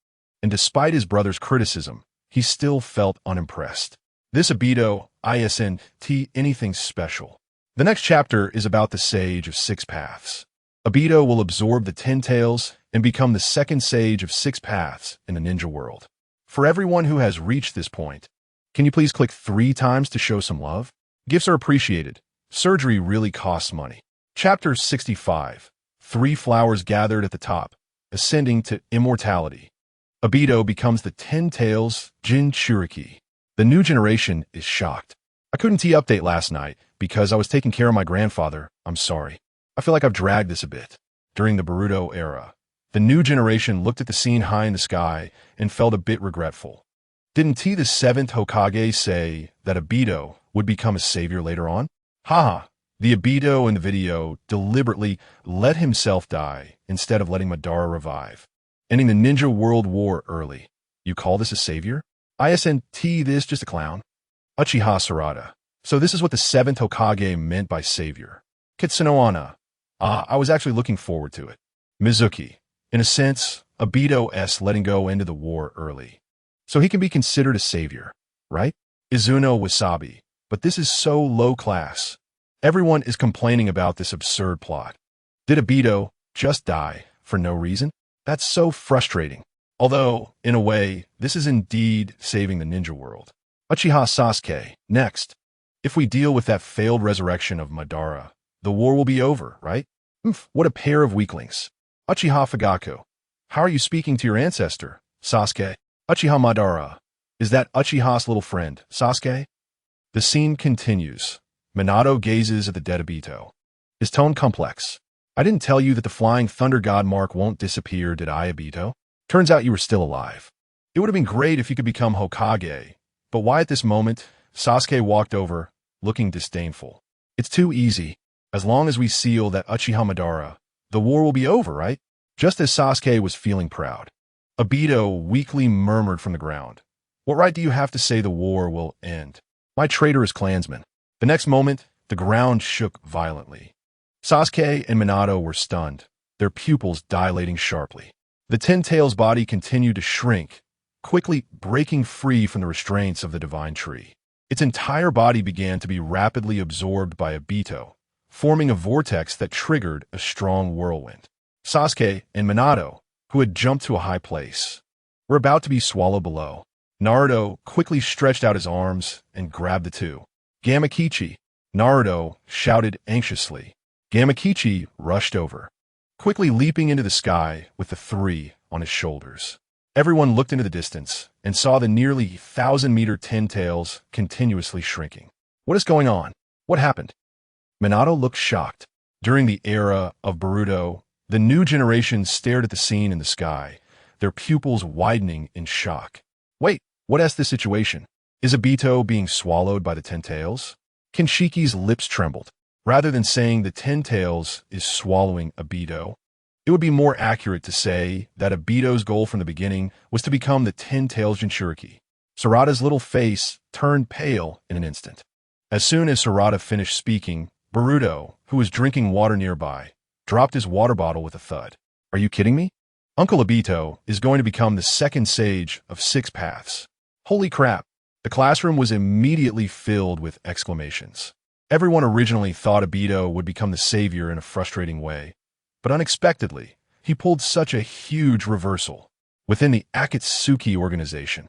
and despite his brother's criticism, he still felt unimpressed. This Obito isn't anything special. The next chapter is about the Sage of Six Paths. Obito will absorb the 10 Tails and become the second Sage of Six Paths in the ninja world. For everyone who has reached this point, can you please click 3 times to show some love? Gifts are appreciated. Surgery really costs money. Chapter 65. 3 flowers gathered at the top, ascending to immortality. Obito becomes the 10 Tails Jinchuriki. The new generation is shocked. I couldn't update last night because I was taking care of my grandfather. I'm sorry. I feel like I've dragged this a bit. During the Boruto era, the new generation looked at the scene high in the sky and felt a bit regretful. Didn't the 7th Hokage say that Obito would become a savior later on? Haha, the Obito in the video deliberately let himself die instead of letting Madara revive, ending the Ninja World War early. You call this a savior? Isn't this just a clown? Uchiha Sarada. So this is what the 7th Hokage meant by savior. Kitsunoana. I was actually looking forward to it. Mizuki. In a sense, Obito's letting go into the war early. So he can be considered a savior, right? Izuno Wasabi. But this is so low class. Everyone is complaining about this absurd plot. Did Obito just die for no reason? That's so frustrating. Although, in a way, this is indeed saving the ninja world. Uchiha Sasuke. Next. If we deal with that failed resurrection of Madara, the war will be over, right? What a pair of weaklings. Uchiha Fugaku. How are you speaking to your ancestor, Sasuke? Uchiha Madara. Is that Uchiha's little friend, Sasuke? The scene continues. Minato gazes at the dead Obito. His tone complex. I didn't tell you that the flying thunder god mark won't disappear, did I, Obito? Turns out you were still alive. It would have been great if you could become Hokage. But why at this moment? Sasuke walked over, looking disdainful. It's too easy. As long as we seal that Uchiha Madara, the war will be over, right? Just as Sasuke was feeling proud. Obito weakly murmured from the ground. What right do you have to say the war will end? My traitorous clansman. The next moment, the ground shook violently. Sasuke and Minato were stunned, their pupils dilating sharply. The Ten Tails body continued to shrink, quickly breaking free from the restraints of the divine tree. Its entire body began to be rapidly absorbed by Obito, forming a vortex that triggered a strong whirlwind. Sasuke and Minato, who had jumped to a high place, were about to be swallowed below. Naruto quickly stretched out his arms and grabbed the two. Gamakichi, Naruto shouted anxiously. Gamakichi rushed over, quickly leaping into the sky with the three on his shoulders. Everyone looked into the distance and saw the nearly 1,000-meter Ten Tails continuously shrinking. What is going on? What happened? Minato looked shocked. During the era of Boruto, the new generation stared at the scene in the sky, their pupils widening in shock. Wait, what is the situation? Is Obito being swallowed by the Ten Tails? Kinshiki's lips trembled. Rather than saying the Ten Tails is swallowing Obito, it would be more accurate to say that Obito's goal from the beginning was to become the Ten Tails Jinchuriki. Sarada's little face turned pale in an instant. As soon as Sarada finished speaking, Boruto, who was drinking water nearby, dropped his water bottle with a thud. Are you kidding me? Uncle Obito is going to become the second sage of 6 paths. Holy crap! The classroom was immediately filled with exclamations. Everyone originally thought Obito would become the savior in a frustrating way, but unexpectedly, he pulled such a huge reversal within the Akatsuki organization.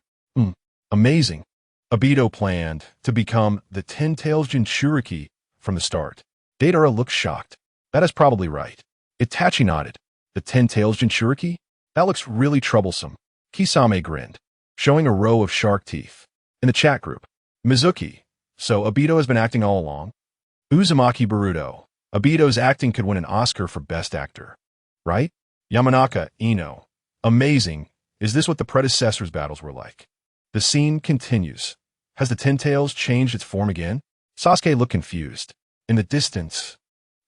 Amazing. Obito planned to become the Ten Tails Jinchuriki from the start. Deidara looked shocked. That is probably right. Itachi nodded. The Ten Tails Jinchuriki? That looks really troublesome. Kisame grinned, showing a row of shark teeth. In the chat group, Mizuki. So Obito has been acting all along? Uzumaki Boruto. Obito's acting could win an Oscar for Best Actor. Right? Yamanaka Ino. Amazing. Is this what the predecessors' battles were like? The scene continues. Has the Ten Tails changed its form again? Sasuke looked confused. In the distance,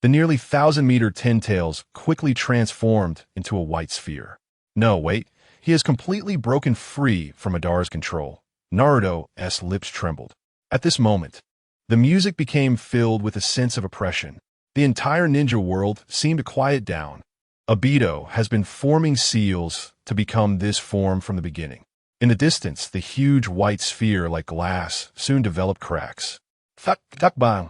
the nearly 1,000-meter Ten Tails quickly transformed into a white sphere. No, wait. He has completely broken free from Madara's control. Naruto's lips trembled. At this moment, the music became filled with a sense of oppression. The entire ninja world seemed to quiet down. Obito has been forming seals to become this form from the beginning. In the distance, the huge white sphere like glass soon developed cracks. Bang!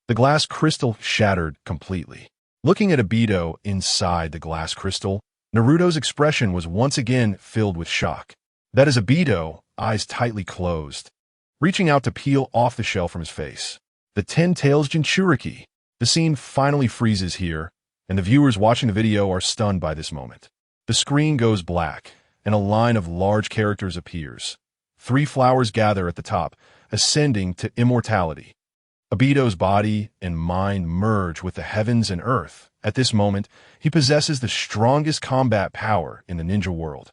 The glass crystal shattered completely. Looking at Obito inside the glass crystal, Naruto's expression was once again filled with shock. That is Obito, eyes tightly closed, reaching out to peel off the shell from his face. The Ten Tails Jinchuriki. The scene finally freezes here, and the viewers watching the video are stunned by this moment. The screen goes black, and a line of large characters appears. 3 flowers gather at the top, ascending to immortality. Obito's body and mind merge with the heavens and earth. At this moment, he possesses the strongest combat power in the ninja world.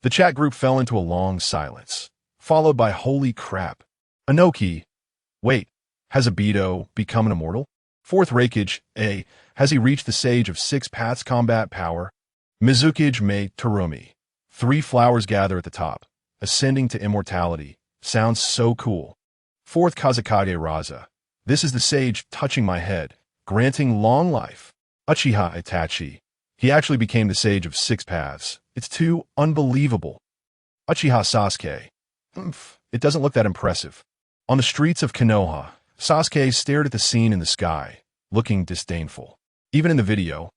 The chat group fell into a long silence, followed by holy crap. Anoki. Wait, has Obito become an immortal? 4th Raikage, has he reached the Sage of 6 Paths combat power? Mizukage me Terumi. 3 flowers gather at the top, ascending to immortality. Sounds so cool. 4th Kazekage Raza. This is the sage touching my head, granting long life. Uchiha Itachi. He actually became the Sage of 6 Paths. It's too unbelievable. Uchiha Sasuke. It doesn't look that impressive. On the streets of Konoha, Sasuke stared at the scene in the sky, looking disdainful. Even in the video,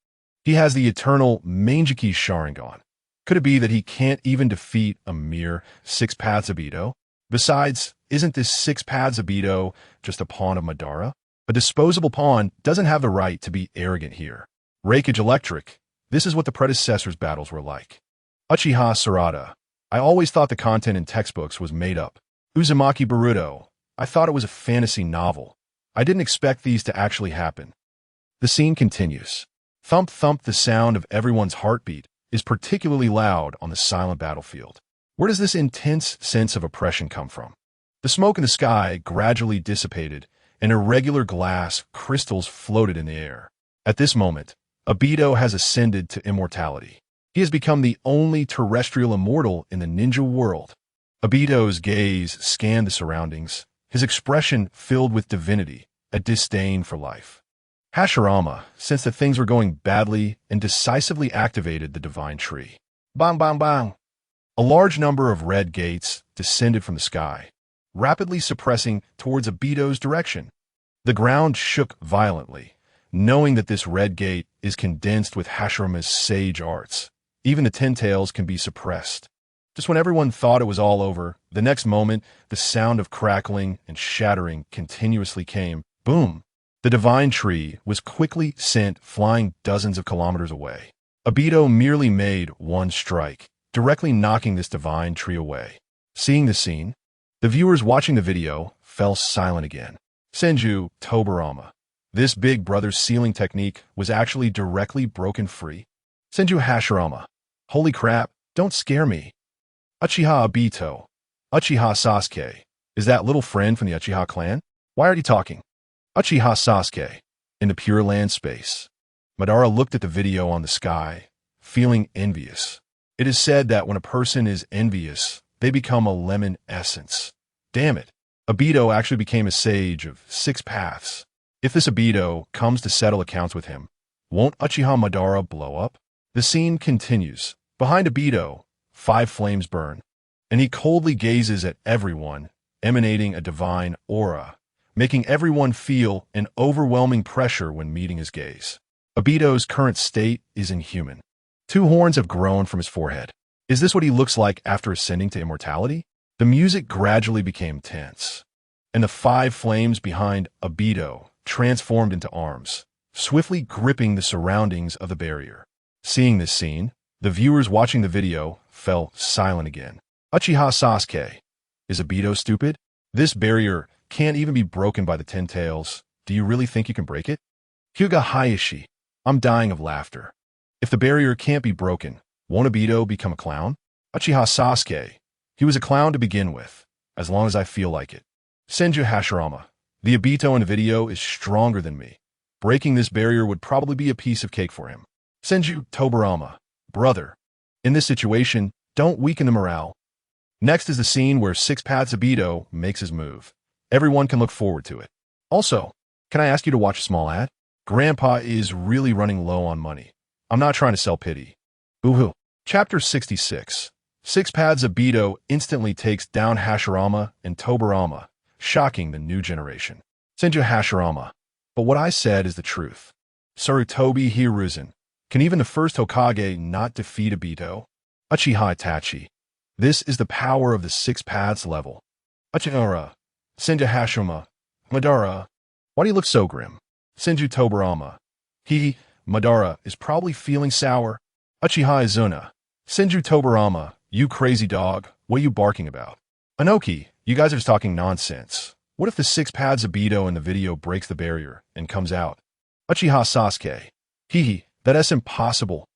he has the eternal Manjiki Sharingan. Could it be that he can't even defeat a mere 6 Paths Obito? Besides, isn't this 6 Paths Obito just a pawn of Madara? A disposable pawn doesn't have the right to be arrogant here. Raikage Electric. This is what the predecessors' battles were like. Uchiha Sarada. I always thought the content in textbooks was made up. Uzumaki Boruto. I thought it was a fantasy novel. I didn't expect these to actually happen. The scene continues. Thump thump, the sound of everyone's heartbeat is particularly loud on the silent battlefield. Where does this intense sense of oppression come from? The smoke in the sky gradually dissipated, and irregular glass crystals floated in the air. At this moment, Obito has ascended to immortality. He has become the only terrestrial immortal in the ninja world. Obito's gaze scanned the surroundings, his expression filled with divinity, a disdain for life. Hashirama sensed that things were going badly and decisively activated the divine tree. Bang, bang, bang. A large number of red gates descended from the sky, rapidly suppressing towards Obito's direction. The ground shook violently, knowing that this red gate is condensed with Hashirama's sage arts. Even the Ten Tails can be suppressed. Just when everyone thought it was all over, the next moment, the sound of crackling and shattering continuously came. Boom! The divine tree was quickly sent flying dozens of kilometers away. Obito merely made one strike, directly knocking this divine tree away. Seeing the scene, the viewers watching the video fell silent again. Senju Tobarama. This big brother's sealing technique was actually directly broken free. Senju Hashirama. Holy crap, don't scare me. Uchiha Obito. Uchiha Sasuke. Is that little friend from the Uchiha clan? Why are you talking? Uchiha Sasuke. In the Pure Land space. Madara looked at the video on the sky, feeling envious. It is said that when a person is envious, they become a lemon essence. Damn it. Obito actually became a sage of 6 paths. If this Obito comes to settle accounts with him, won't Uchiha Madara blow up? The scene continues. Behind Obito, 5 flames burn, and he coldly gazes at everyone, emanating a divine aura, making everyone feel an overwhelming pressure when meeting his gaze. Obito's current state is inhuman. 2 horns have grown from his forehead. Is this what he looks like after ascending to immortality? The music gradually became tense, and the 5 flames behind Obito transformed into arms, swiftly gripping the surroundings of the barrier. Seeing this scene, the viewers watching the video fell silent again. Uchiha Sasuke. Is Obito stupid? This barrier can't even be broken by the 10 Tails. Do you really think you can break it? Hyuga Hayashi. I'm dying of laughter. If the barrier can't be broken, won't Obito become a clown? Uchiha Sasuke. He was a clown to begin with, as long as I feel like it. Senju Hashirama. The Obito in the video is stronger than me. Breaking this barrier would probably be a piece of cake for him. Senju Tobarama. Brother. In this situation, don't weaken the morale. Next is the scene where 6 Paths Obito makes his move. Everyone can look forward to it. Also, can I ask you to watch a small ad? Grandpa is really running low on money. I'm not trying to sell pity. Boo-hoo. Chapter 66. 6 Paths Obito instantly takes down Hashirama and Tobarama, shocking the new generation. Senju Hashirama. But what I said is the truth. Sarutobi Hiruzen. Can even the first Hokage not defeat Obito? Uchiha Itachi. This is the power of the 6 Paths level. Uchiha. Senju Hashirama. Madara. Why do you look so grim? Senju Tobarama. Madara is probably feeling sour. Uchiha Izuna. Senju Tobarama. You crazy dog. What are you barking about? Anoki. You guys are just talking nonsense. What if the 6 Paths Obito in the video breaks the barrier and comes out? Uchiha Sasuke. That's impossible.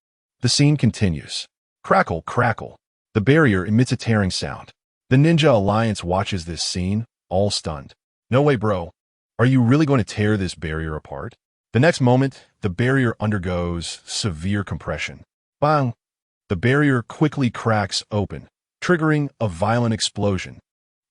The scene continues. Crackle, crackle. The barrier emits a tearing sound. The Ninja Alliance watches this scene, all stunned. No way, bro. Are you really going to tear this barrier apart? The next moment, the barrier undergoes severe compression. Bang! The barrier quickly cracks open, triggering a violent explosion.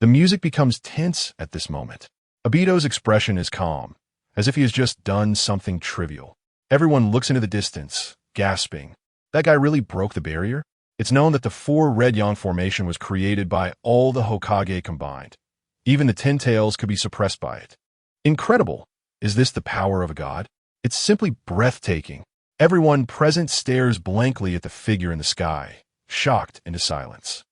The music becomes tense at this moment. Obito's expression is calm, as if he has just done something trivial. Everyone looks into the distance, gasping. That guy really broke the barrier? It's known that the 4 Red Yang formation was created by all the Hokage combined. Even the 10 Tails could be suppressed by it. Incredible! Is this the power of a god? It's simply breathtaking. Everyone present stares blankly at the figure in the sky, shocked into silence.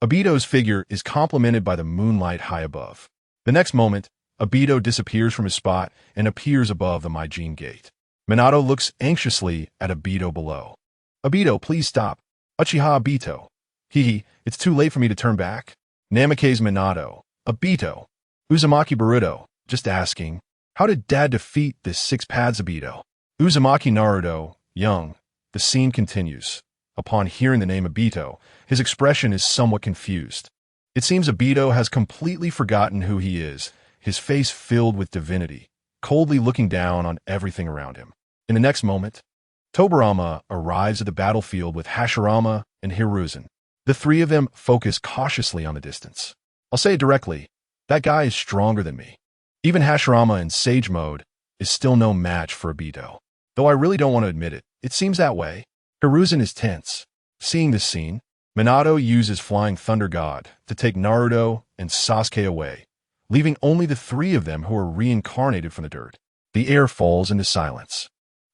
Obito's figure is complemented by the moonlight high above. The next moment, Obito disappears from his spot and appears above the Maijin Gate. Minato looks anxiously at Obito below. Obito, please stop. Uchiha Obito. Hehe, it's too late for me to turn back. Namake's Minato. Obito. Uzumaki Boruto. Just asking. How did Dad defeat this six pads Obito? Uzumaki Naruto. Young. The scene continues. Upon hearing the name Obito, his expression is somewhat confused. It seems Obito has completely forgotten who he is, his face filled with divinity, coldly looking down on everything around him. In the next moment, Tobirama arrives at the battlefield with Hashirama and Hiruzen. The three of them focus cautiously on the distance. I'll say it directly, that guy is stronger than me. Even Hashirama in Sage mode is still no match for Obito. Though I really don't want to admit it, it seems that way. Hiruzen is tense. Seeing this scene, Minato uses Flying Thunder God to take Naruto and Sasuke away, leaving only the three of them who are reincarnated from the dirt. The air falls into silence.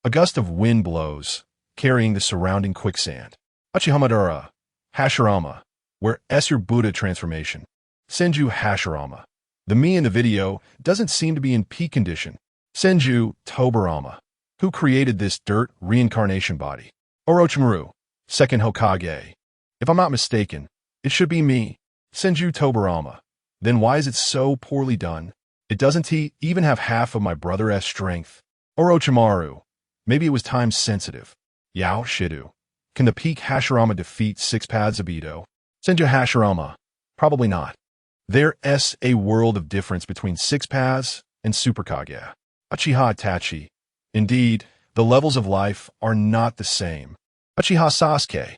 A gust of wind blows, carrying the surrounding quicksand. Uchihamadara, Hashirama, where S your Buddha transformation. Senju Hashirama. The me in the video doesn't seem to be in peak condition. Senju Tobirama, who created this dirt reincarnation body. Orochimaru, second Hokage. If I'm not mistaken, it should be me, Senju Tobirama. Then why is it so poorly done? It doesn't he even have half of my brother's strength? Orochimaru. Maybe it was time sensitive. Yao Shidu. Can the peak Hashirama defeat six pads Obito? Senju Hashirama. Probably not. There's a world of difference between six pads and Super Kage. Uchiha Itachi. Indeed, the levels of life are not the same. Uchiha Sasuke.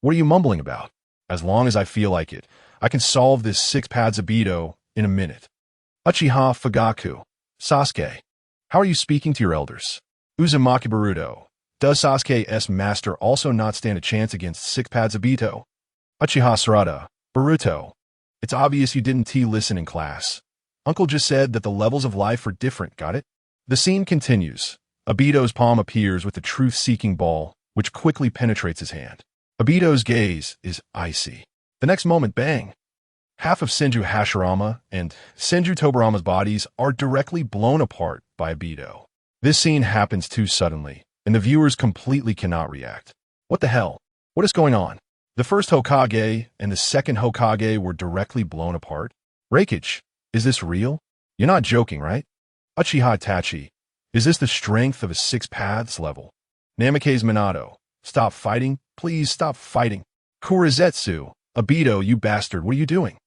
What are you mumbling about? As long as I feel like it, I can solve this six pads Obito in a minute. Uchiha Fugaku. Sasuke. How are you speaking to your elders? Uzumaki Boruto. Does Sasuke's master also not stand a chance against six pads Obito? Uchiha Sarada. Boruto. It's obvious you didn't listen in class. Uncle just said that the levels of life are different, got it? The scene continues. Obito's palm appears with the truth-seeking ball, which quickly penetrates his hand. Obito's gaze is icy. The next moment, bang! Half of Senju Hashirama and Senju Tobirama's bodies are directly blown apart by Obito. This scene happens too suddenly, and the viewers completely cannot react. What the hell? What is going on? The first Hokage and the second Hokage were directly blown apart? Reikage, is this real? You're not joking, right? Uchiha Itachi, is this the strength of a six paths level? Namake's Minato, stop fighting, please stop fighting. Kurizetsu, Obito, you bastard, what are you doing?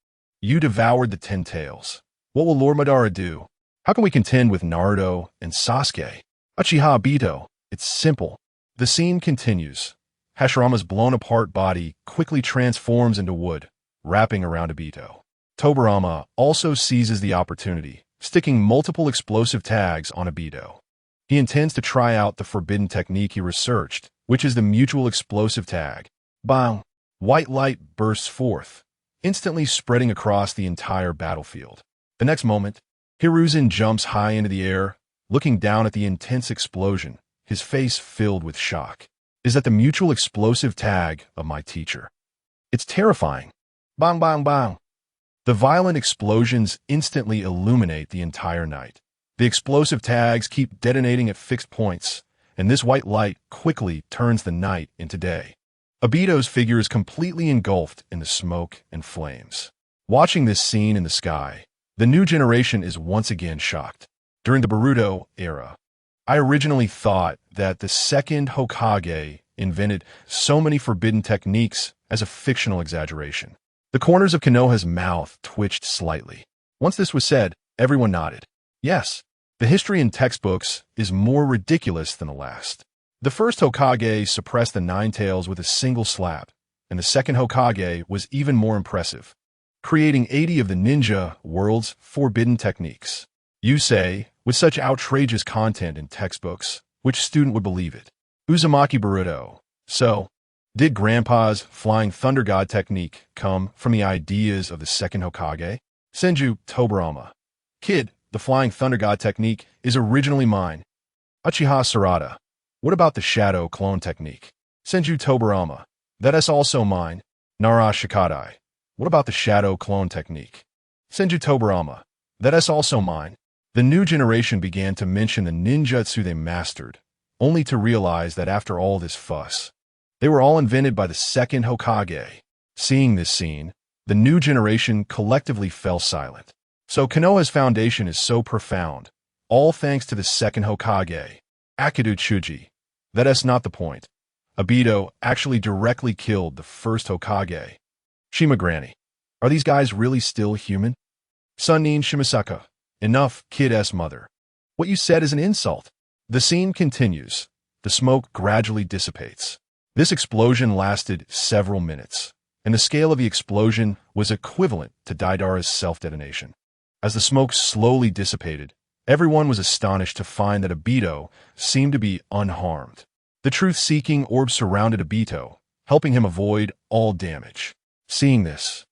You devoured the 10 tails. What will Lord Madara do? How can we contend with Naruto and Sasuke? Uchiha Obito, it's simple. The scene continues. Hashirama's blown-apart body quickly transforms into wood, wrapping around Obito. Tobirama also seizes the opportunity, sticking multiple explosive tags on Obito. He intends to try out the forbidden technique he researched, which is the mutual explosive tag. Bang! White light bursts forth, instantly spreading across the entire battlefield. The next moment, Hiruzen jumps high into the air, looking down at the intense explosion, his face filled with shock. Is that the mutual explosive tag of my teacher? It's terrifying. Bang, bang, bang. The violent explosions instantly illuminate the entire night. The explosive tags keep detonating at fixed points, and this white light quickly turns the night into day. Obito's figure is completely engulfed in the smoke and flames. Watching this scene in the sky, the new generation is once again shocked. During the Boruto era, I originally thought that the second Hokage invented so many forbidden techniques as a fictional exaggeration. The corners of Konoha's mouth twitched slightly. Once this was said, everyone nodded. Yes, the history in textbooks is more ridiculous than the last. The first Hokage suppressed the Nine Tails with a single slap, and the second Hokage was even more impressive, creating 80 of the ninja world's forbidden techniques. You say, with such outrageous content in textbooks, which student would believe it? Uzumaki Boruto. So, did Grandpa's Flying Thunder God technique come from the ideas of the second Hokage? Senju Tobirama. Kid, the Flying Thunder God technique is originally mine. Uchiha Sarada. What about the Shadow Clone technique? Senju Tobirama. That is also mine. Nara Shikadai. What about the Shadow Clone technique? Senju Tobirama. That is also mine. The new generation began to mention the ninjutsu they mastered, only to realize that after all this fuss, They were all invented by the second Hokage. Seeing this scene, the new generation collectively fell silent. So Konoha's foundation is so profound, all thanks to the second Hokage, Akido Chuji. That's not the point. Obito actually directly killed the first Hokage. Shima Granny. Are these guys really still human? Sunnin Shimasaka. Enough, Kid-S mother. What you said is an insult. The scene continues. The smoke gradually dissipates. This explosion lasted several minutes, and the scale of the explosion was equivalent to Deidara's self-detonation. As the smoke slowly dissipated, everyone was astonished to find that Obito seemed to be unharmed. The truth-seeking orb surrounded Obito, helping him avoid all damage. Seeing this,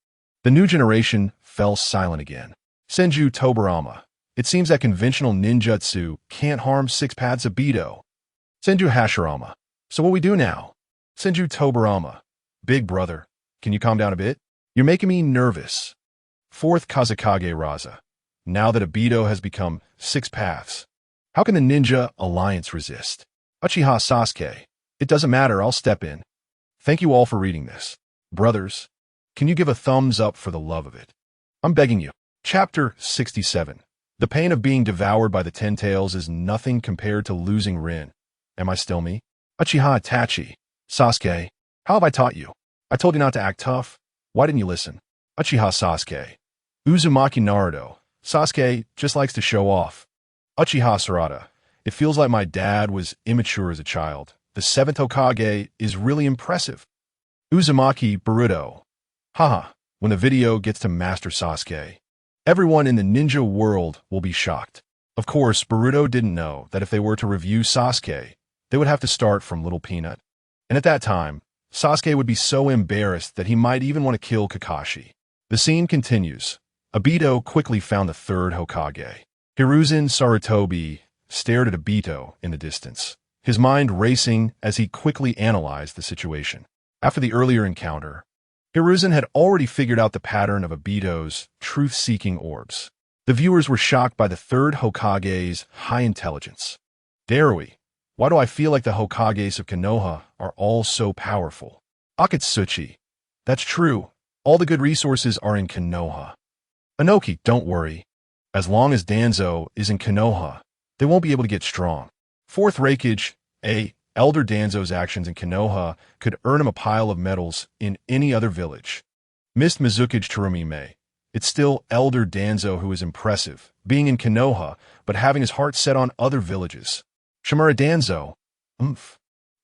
the new generation fell silent again. Senju Tobirama. It seems that conventional ninjutsu can't harm Six Paths Obito. Senju Hashirama. So what we do now? Senju Tobirama. Big brother, can you calm down a bit? You're making me nervous. Fourth Kazekage Raza. Now that Obito has become Six Paths, how can the Ninja Alliance resist? Uchiha Sasuke. It doesn't matter, I'll step in. Thank you all for reading this. Brothers, can you give a thumbs up for the love of it? I'm begging you. Chapter 67. The pain of being devoured by the Ten Tails is nothing compared to losing Rin. Am I still me? Uchiha Itachi. Sasuke, how have I taught you? I told you not to act tough. Why didn't you listen? Uchiha Sasuke. Uzumaki Naruto. Sasuke just likes to show off. Uchiha Sarada. It feels like my dad was immature as a child. The Seventh Hokage is really impressive. Uzumaki Boruto. Haha, when the video gets to Master Sasuke, everyone in the ninja world will be shocked. Of course, Boruto didn't know that if they were to review Sasuke, they would have to start from Little Peanut. And at that time, Sasuke would be so embarrassed that he might even want to kill Kakashi. The scene continues. Obito quickly found the third Hokage. Hiruzen Sarutobi stared at Obito in the distance, his mind racing as he quickly analyzed the situation. After the earlier encounter, Hiruzen had already figured out the pattern of Obito's truth-seeking orbs. The viewers were shocked by the third Hokage's high intelligence. Darui, why do I feel like the Hokages of Konoha are all so powerful? Akatsuchi, that's true. All the good resources are in Konoha. Inoki, don't worry. As long as Danzo is in Konoha, they won't be able to get strong. Fourth Raikage, Elder Danzo's actions in Konoha could earn him a pile of medals in any other village. Missed Mizukage Terumime. It's still Elder Danzo who is impressive, being in Konoha, but having his heart set on other villages. Shimura Danzo.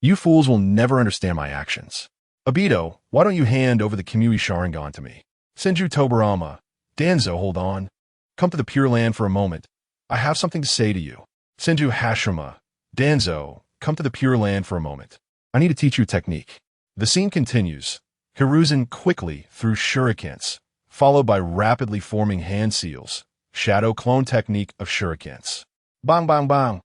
You fools will never understand my actions. Obito, why don't you hand over the Kamui Sharingan to me? Senju Tobirama. Danzo, hold on. Come to the Pure Land for a moment. I have something to say to you. Senju Hashirama. Danzo, come to the Pure Land for a moment. I need to teach you technique. The scene continues. Hiruzen quickly threw shurikens, followed by rapidly forming hand seals. Shadow clone technique of shurikens. Bang, bang, bang.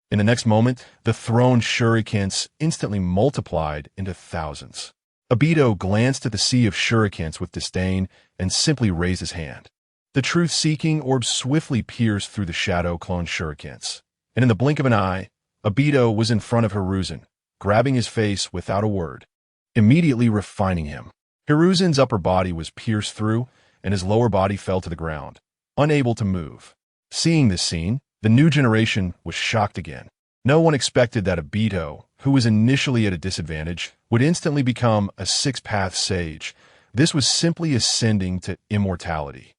In the next moment, the thrown shurikens instantly multiplied into thousands. Obito glanced at the sea of shurikens with disdain and simply raised his hand. The truth-seeking orb swiftly pierced through the shadow clone shurikens, and in the blink of an eye, Obito was in front of Hiruzen, grabbing his face without a word, immediately refining him. Hiruzen's upper body was pierced through, and his lower body fell to the ground, unable to move. Seeing this scene, the new generation was shocked again. No one expected that Obito, who was initially at a disadvantage, would instantly become a six-path sage. This was simply ascending to immortality.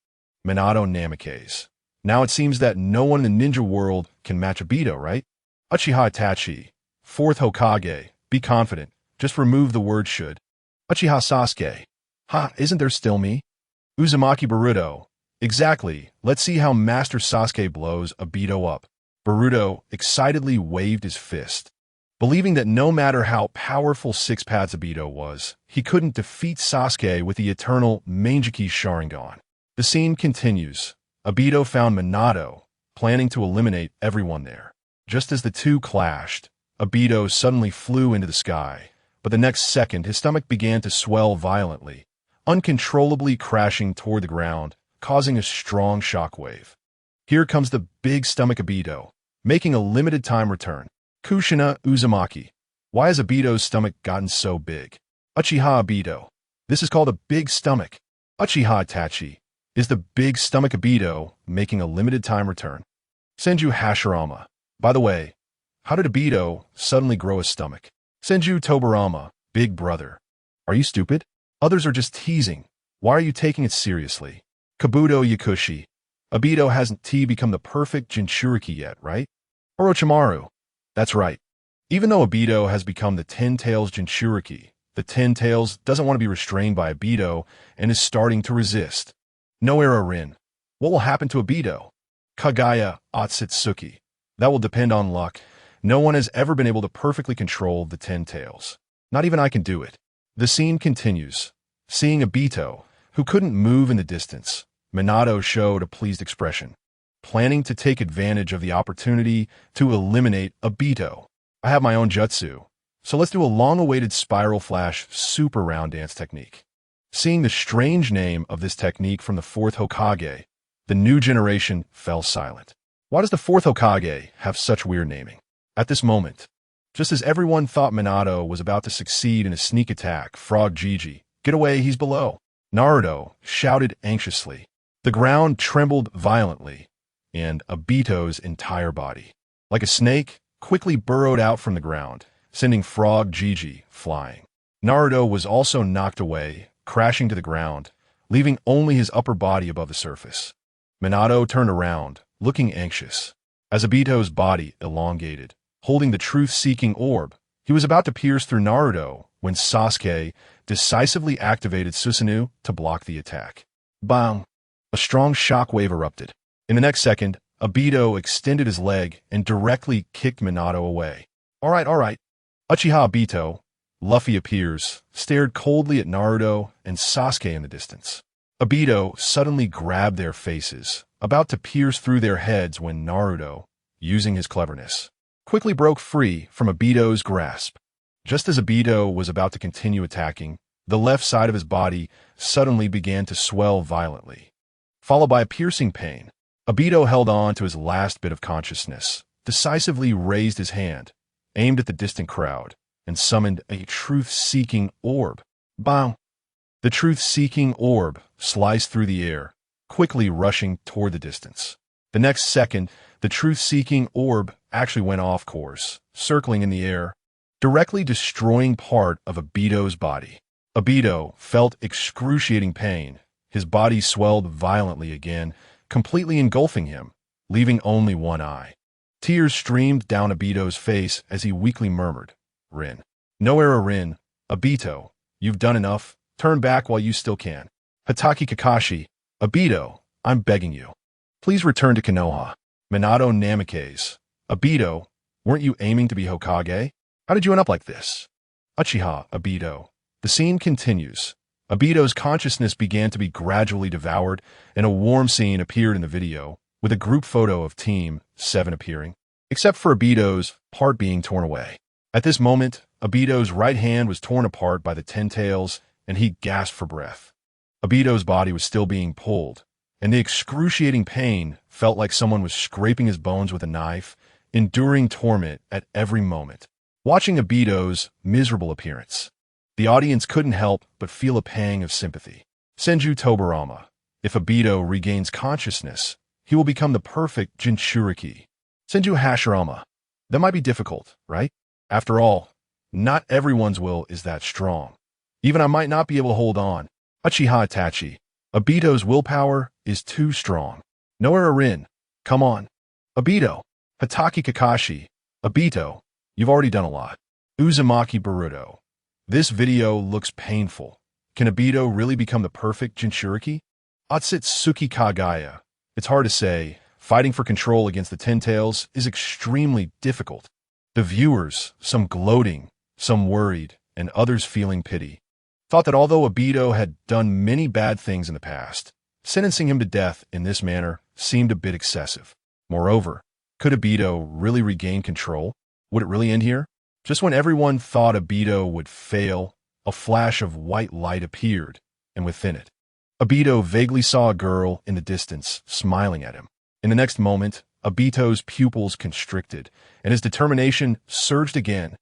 Minato Namikaze. Now it seems that no one in the ninja world can match Obito, right? Uchiha Itachi. Fourth Hokage. Be confident. Just remove the word should. Uchiha Sasuke. Isn't there still me? Uzumaki Boruto. Exactly. Let's see how Master Sasuke blows Obito up. Boruto excitedly waved his fist, believing that no matter how powerful Six Paths Obito was, he couldn't defeat Sasuke with the eternal Mangekyou Sharingan. The scene continues. Obito found Minato, planning to eliminate everyone there. Just as the two clashed, Obito suddenly flew into the sky, but the next second his stomach began to swell violently, uncontrollably crashing toward the ground, causing a strong shockwave. Here comes the big stomach Obito, making a limited time return. Kushina Uzumaki. Why has Obito's stomach gotten so big? Uchiha-Obito. This is called a big stomach. Uchiha-Itachi. Is the big stomach Obito making a limited time return? Senju Hashirama. By the way, how did Obito suddenly grow a stomach? Senju Tobirama. Big brother. Are you stupid? Others are just teasing. Why are you taking it seriously? Kabuto Yakushi. Obito hasn't become the perfect Jinchuriki yet, right? Orochimaru. That's right. Even though Obito has become the Ten Tails Jinchuriki, the Ten Tails doesn't want to be restrained by Obito and is starting to resist. No era Rin. What will happen to Obito? Kagaya Otsutsuki. That will depend on luck. No one has ever been able to perfectly control the Ten Tails. Not even I can do it. The scene continues. Seeing Obito, who couldn't move in the distance, Minato showed a pleased expression, planning to take advantage of the opportunity to eliminate Obito. I have my own jutsu, so let's do a long-awaited spiral flash super round dance technique. Seeing the strange name of this technique from the Fourth Hokage, the new generation fell silent. Why does the Fourth Hokage have such weird naming? At this moment, just as everyone thought Minato was about to succeed in a sneak attack, Frog Gigi, get away, he's below. Naruto shouted anxiously. The ground trembled violently, and Obito's entire body, like a snake, quickly burrowed out from the ground, sending Frog Gigi flying. Naruto was also knocked away, crashing to the ground, leaving only his upper body above the surface. Minato turned around, looking anxious. As Obito's body elongated, holding the truth-seeking orb, he was about to pierce through Naruto when Sasuke decisively activated Susanoo to block the attack. Bang! A strong shockwave erupted. In the next second, Obito extended his leg and directly kicked Minato away. All right. Uchiha Obito, Luffy appears, stared coldly at Naruto and Sasuke in the distance. Obito suddenly grabbed their faces, about to pierce through their heads when Naruto, using his cleverness, quickly broke free from Obito's grasp. Just as Obito was about to continue attacking, the left side of his body suddenly began to swell violently, followed by a piercing pain. Obito held on to his last bit of consciousness, decisively raised his hand, aimed at the distant crowd, and summoned a truth-seeking orb. Bang! The truth-seeking orb sliced through the air, quickly rushing toward the distance. The next second, the truth-seeking orb actually went off course, circling in the air, directly destroying part of Obito's body. Obito felt excruciating pain. His body swelled violently again, completely engulfing him, leaving only one eye. Tears streamed down Obito's face as he weakly murmured, Rin. No era Rin. Obito, you've done enough. Turn back while you still can. Hatake Kakashi. Obito, I'm begging you. Please return to Konoha. Minato Namikaze. Obito, weren't you aiming to be Hokage? How did you end up like this? Uchiha Obito. The scene continues. Obito's consciousness began to be gradually devoured, and a warm scene appeared in the video, with a group photo of Team 7 appearing, except for Obito's part being torn away. At this moment, Obito's right hand was torn apart by the Ten Tails, and he gasped for breath. Obito's body was still being pulled, and the excruciating pain felt like someone was scraping his bones with a knife, enduring torment at every moment. Watching Obito's miserable appearance, the audience couldn't help but feel a pang of sympathy. Senju Tobirama. If Obito regains consciousness, he will become the perfect Jinchuriki. Senju Hashirama. That might be difficult, right? After all, not everyone's will is that strong. Even I might not be able to hold on. Uchiha Itachi. Obito's willpower is too strong. No era Rin. Come on. Obito. Hatake Kakashi. Obito, you've already done a lot. Uzumaki Boruto. This video looks painful. Can Obito really become the perfect Jinchuriki? Otsutsuki Kagaya. It's hard to say. Fighting for control against the Ten Tails is extremely difficult. The viewers, some gloating, some worried, and others feeling pity, thought that although Obito had done many bad things in the past, sentencing him to death in this manner seemed a bit excessive. Moreover, could Obito really regain control? Would it really end here? Just when everyone thought Obito would fail, a flash of white light appeared, and within it, Obito vaguely saw a girl in the distance, smiling at him. In the next moment, Obito's pupils constricted, and his determination surged again.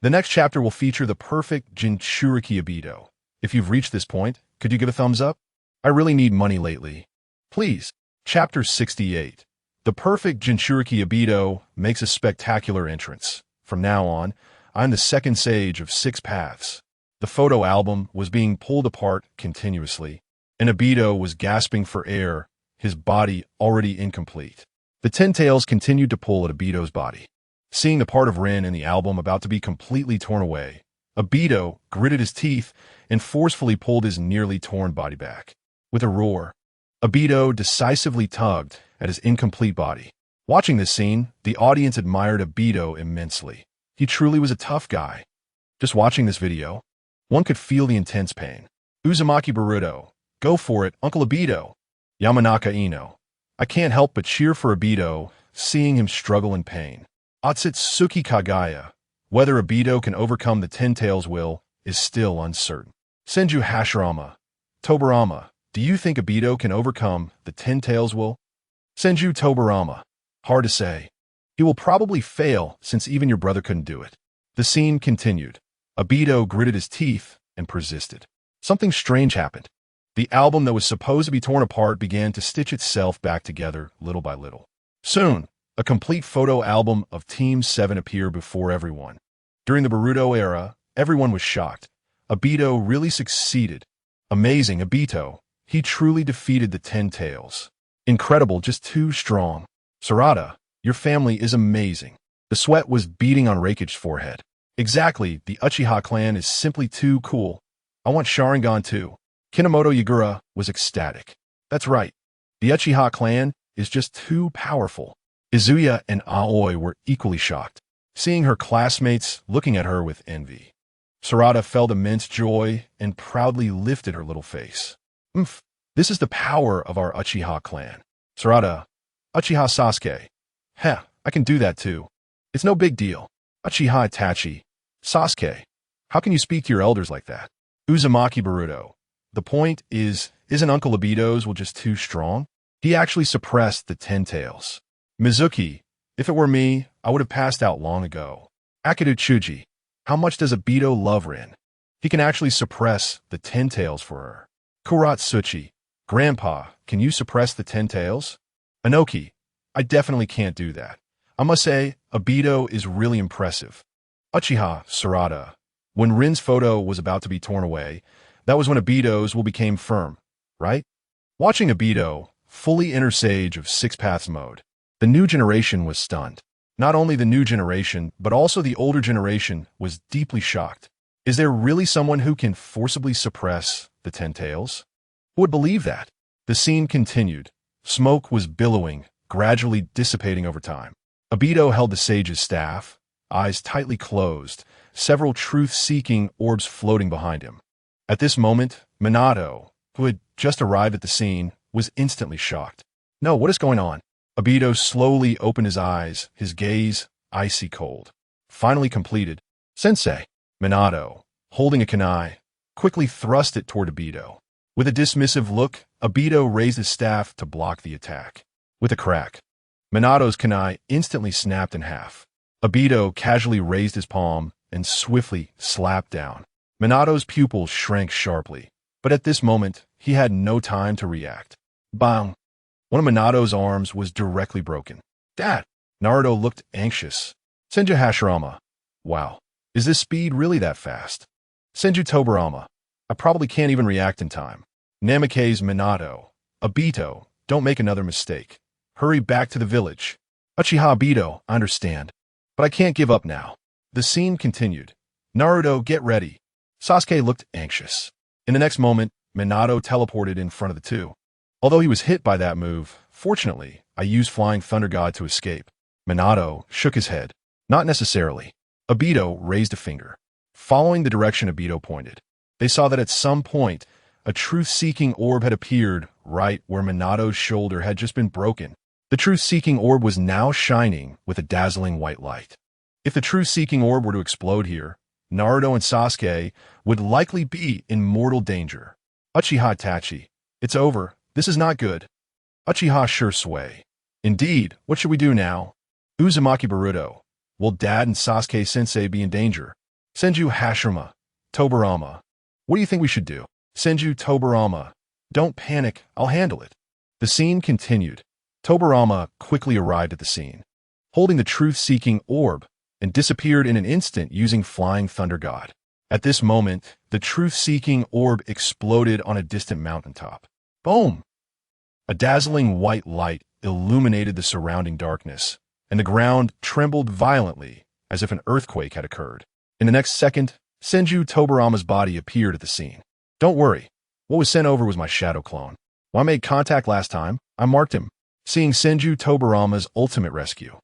The next chapter will feature the perfect Jinchuriki Obito. If you've reached this point, could you give a thumbs up? I really need money lately. Please. Chapter 68. The perfect Jinchuriki Obito makes a spectacular entrance. From now on, I'm the second sage of 6 paths. The photo album was being pulled apart continuously, and Obito was gasping for air, his body already incomplete. The 10 tails continued to pull at Obito's body. Seeing the part of Rin in the album about to be completely torn away, Obito gritted his teeth and forcefully pulled his nearly torn body back. With a roar, Obito decisively tugged at his incomplete body. Watching this scene, the audience admired Obito immensely. He truly was a tough guy. Just watching this video, one could feel the intense pain. Uzumaki Boruto, go for it, Uncle Obito. Yamanaka Ino, I can't help but cheer for Obito, seeing him struggle in pain. Otsutsuki Kagaya, whether Obito can overcome the 10 tails will, is still uncertain. Senju Hashirama, Tobarama, do you think Obito can overcome the 10 tails will? Senju Tobarama, hard to say. He will probably fail since even your brother couldn't do it. The scene continued. Obito gritted his teeth and persisted. Something strange happened. The album that was supposed to be torn apart began to stitch itself back together little by little. Soon, a complete photo album of Team 7 appeared before everyone. During the Boruto era, everyone was shocked. Obito really succeeded. Amazing Obito. He truly defeated the 10 tails. Incredible, just too strong. Sarada, your family is amazing. The sweat was beading on Raikage's forehead. Exactly, the Uchiha clan is simply too cool. I want Sharingan too. Kinomoto Yagura was ecstatic. That's right. The Uchiha clan is just too powerful. Izuya and Aoi were equally shocked, seeing her classmates looking at her with envy. Sarada felt immense joy and proudly lifted her little face. This is the power of our Uchiha clan. Sarada, Uchiha Sasuke. Heh, I can do that too. It's no big deal. Uchiha Itachi. Sasuke, how can you speak to your elders like that? Uzumaki Boruto. The point is, isn't Uncle Obito's will just too strong? He actually suppressed the 10 tails. Mizuki, if it were me, I would have passed out long ago. Akido Chuji, how much does Obito love Rin? He can actually suppress the 10 tails for her. Kuratsuchi, Grandpa, can you suppress the 10 tails? Inoki, I definitely can't do that. I must say, Obito is really impressive. Uchiha Sarada, when Rin's photo was about to be torn away, that was when Obito's will became firm, right? Watching Obito fully enter Sage of 6 Paths mode, the new generation was stunned. Not only the new generation, but also the older generation was deeply shocked. Is there really someone who can forcibly suppress the 10 tails? Who would believe that? The scene continued. Smoke was billowing, gradually dissipating over time. Obito held the sage's staff, eyes tightly closed, several truth-seeking orbs floating behind him. At this moment, Minato, who had just arrived at the scene, was instantly shocked. No, what is going on? Obito slowly opened his eyes, his gaze icy cold. Finally completed. Sensei. Minato, holding a kunai, quickly thrust it toward Obito. With a dismissive look, Obito raised his staff to block the attack. With a crack, Minato's kunai instantly snapped in half. Obito casually raised his palm and swiftly slapped down. Minato's pupils shrank sharply, but at this moment, he had no time to react. Bang! One of Minato's arms was directly broken. Dad! Naruto looked anxious. Senju Hashirama. Wow. Is this speed really that fast? Senju Tobarama. I probably can't even react in time. Namake's Minato. Obito, don't make another mistake. Hurry back to the village. Uchiha Obito, I understand. But I can't give up now. The scene continued. Naruto, get ready. Sasuke looked anxious. In the next moment, Minato teleported in front of the two. Although he was hit by that move, fortunately, I used Flying Thunder God to escape. Minato shook his head. Not necessarily. Obito raised a finger. Following the direction Obito pointed, they saw that at some point, a truth-seeking orb had appeared right where Minato's shoulder had just been broken. The truth-seeking orb was now shining with a dazzling white light. If the truth-seeking orb were to explode here, Naruto and Sasuke would likely be in mortal danger. Uchiha Itachi. It's over. This is not good. Uchiha Shursui. Indeed, what should we do now? Uzumaki Boruto. Will Dad and Sasuke-sensei be in danger? Senju Hashirama, Tobarama. What do you think we should do? Senju Tobarama. Don't panic, I'll handle it. The scene continued. Tobarama quickly arrived at the scene, holding the truth-seeking orb, and disappeared in an instant using Flying Thunder God. At this moment, the truth-seeking orb exploded on a distant mountaintop. Boom! A dazzling white light illuminated the surrounding darkness, and the ground trembled violently as if an earthquake had occurred. In the next second, Senju Tobarama's body appeared at the scene. Don't worry, what was sent over was my shadow clone. When I made contact last time, I marked him. Seeing Senju Tobarama's ultimate rescue,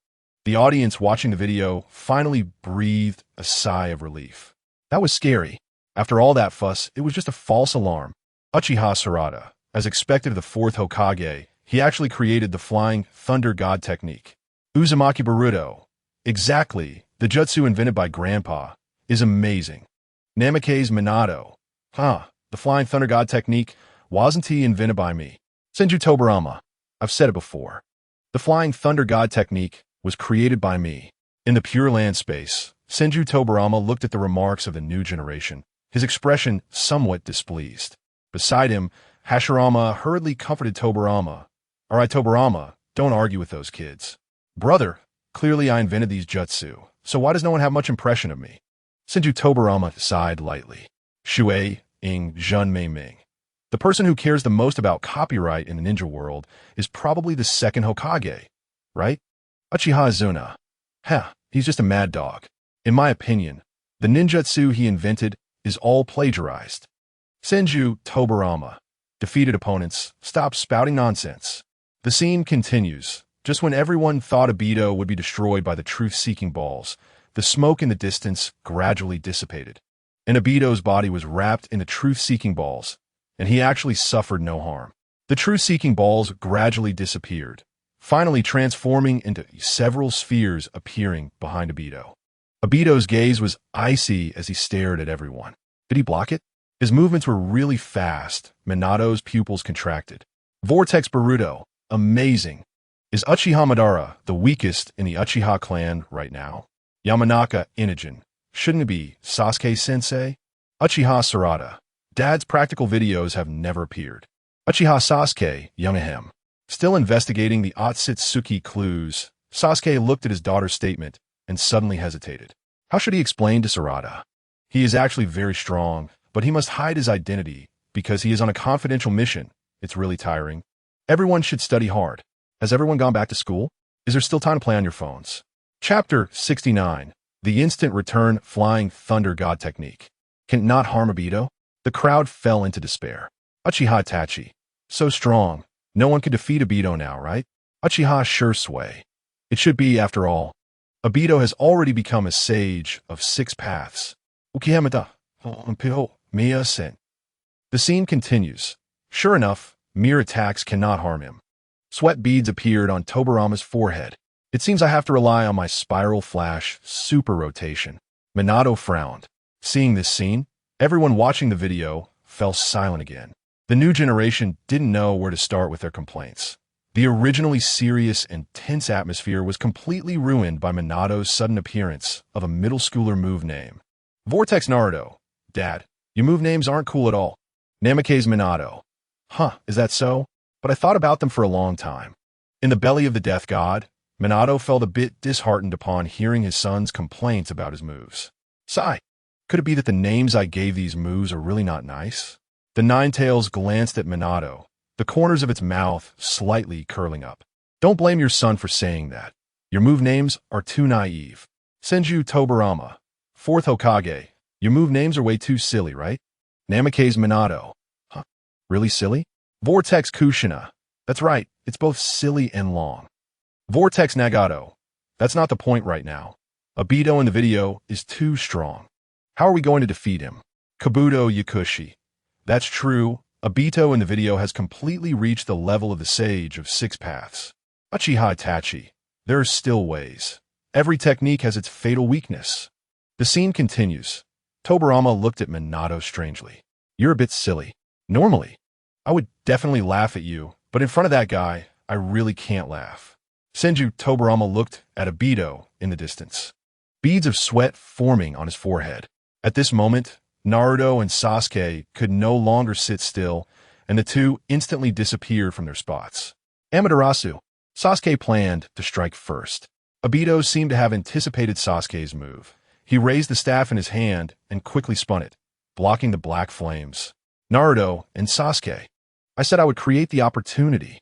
the audience watching the video finally breathed a sigh of relief. That was scary. After all that fuss, it was just a false alarm. Uchiha Sarada, as expected of the Fourth Hokage, he actually created the Flying Thunder God technique. Uzumaki Baruto. Exactly, the jutsu invented by Grandpa is amazing. Namake's Minato. The Flying Thunder God technique wasn't he invented by me. Senju Tobarama. I've said it before. The Flying Thunder God technique was created by me. In the Pure Land space, Senju Tobarama looked at the remarks of the new generation, his expression somewhat displeased. Beside him, Hashirama hurriedly comforted Tobarama. All right, Tobarama, don't argue with those kids. Brother, clearly I invented these jutsu, so why does no one have much impression of me? Senju Tobarama sighed lightly. Shuei Ing Jun Mei Ming. The person who cares the most about copyright in the ninja world is probably the second Hokage, right? Uchiha Izuna. He's just a mad dog. In my opinion, the ninjutsu he invented is all plagiarized. Senju Tobarama. Defeated opponents, stop spouting nonsense. The scene continues. Just when everyone thought Obito would be destroyed by the truth-seeking balls, the smoke in the distance gradually dissipated, and Obito's body was wrapped in the truth-seeking balls, and he actually suffered no harm. The truth-seeking balls gradually disappeared, finally transforming into several spheres appearing behind Obito. Obito's gaze was icy as he stared at everyone. Did he block it? His movements were really fast. Minato's pupils contracted. Vortex Baruto. Amazing. Is Uchiha Madara the weakest in the Uchiha clan right now? Yamanaka Inajin. Shouldn't it be Sasuke-sensei? Uchiha Sarada. Dad's practical videos have never appeared. Uchiha Sasuke, young ahem. Still investigating the Otsutsuki clues, Sasuke looked at his daughter's statement and suddenly hesitated. How should he explain to Sarada? He is actually very strong, but he must hide his identity because he is on a confidential mission. It's really tiring. Everyone should study hard. Has everyone gone back to school? Is there still time to play on your phones? Chapter 69. The Instant Return Flying Thunder God Technique. Can it not harm Obito? The crowd fell into despair. Uchiha Itachi. So strong. No one can defeat Obito now, right? Uchiha Shursui. It should be, after all. Obito has already become a sage of 6 paths. Ukihemata. Miya-sen. The scene continues. Sure enough, mere attacks cannot harm him. Sweat beads appeared on Tobarama's forehead. It seems I have to rely on my spiral flash super rotation. Minato frowned. Seeing this scene, everyone watching the video fell silent again. The new generation didn't know where to start with their complaints. The originally serious and tense atmosphere was completely ruined by Minato's sudden appearance of a middle schooler move name. Vortex Naruto. Dad, your move names aren't cool at all. Namake's Minato. Is that so? But I thought about them for a long time. In the belly of the death god, Minato felt a bit disheartened upon hearing his son's complaints about his moves. Sigh. Could it be that the names I gave these moves are really not nice? The Ninetales glanced at Minato, the corners of its mouth slightly curling up. Don't blame your son for saying that. Your move names are too naive. Senju Tobarama. Fourth Hokage. Your move names are way too silly, right? Namake's Minato. Really silly? Vortex Kushina. That's right, it's both silly and long. Vortex Nagato. That's not the point right now. Obito in the video is too strong. How are we going to defeat him? Kabuto Yakushi. That's true. Obito in the video has completely reached the level of the sage of 6 paths. Uchiha Itachi. There are still ways. Every technique has its fatal weakness. The scene continues. Tobarama looked at Minato strangely. You're a bit silly. Normally, I would definitely laugh at you, but in front of that guy, I really can't laugh. Senju Tobarama looked at Obito in the distance. Beads of sweat forming on his forehead. At this moment, Naruto and Sasuke could no longer sit still, and the two instantly disappeared from their spots. Amaterasu. Sasuke planned to strike first. Obito seemed to have anticipated Sasuke's move. He raised the staff in his hand and quickly spun it, blocking the black flames. Naruto and Sasuke. I said I would create the opportunity.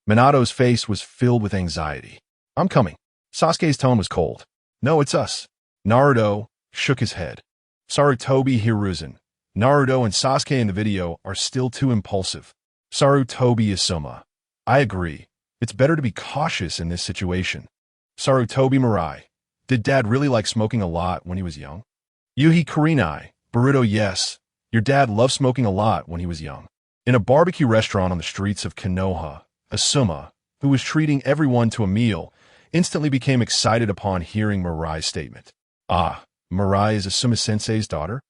Minato's face was filled with anxiety. I'm coming. Sasuke's tone was cold. No, it's us. Naruto shook his head. Sarutobi Hiruzen. Naruto and Sasuke in the video are still too impulsive. Sarutobi Isoma. I agree. It's better to be cautious in this situation. Sarutobi Mirai. Did Dad really like smoking a lot when he was young? Yuhi Kurinai. Boruto, yes. Your dad loved smoking a lot when he was young. In a barbecue restaurant on the streets of Konoha, Asuma, who was treating everyone to a meal, instantly became excited upon hearing Mirai's statement. Ah, Mirai is Asuma-sensei's daughter?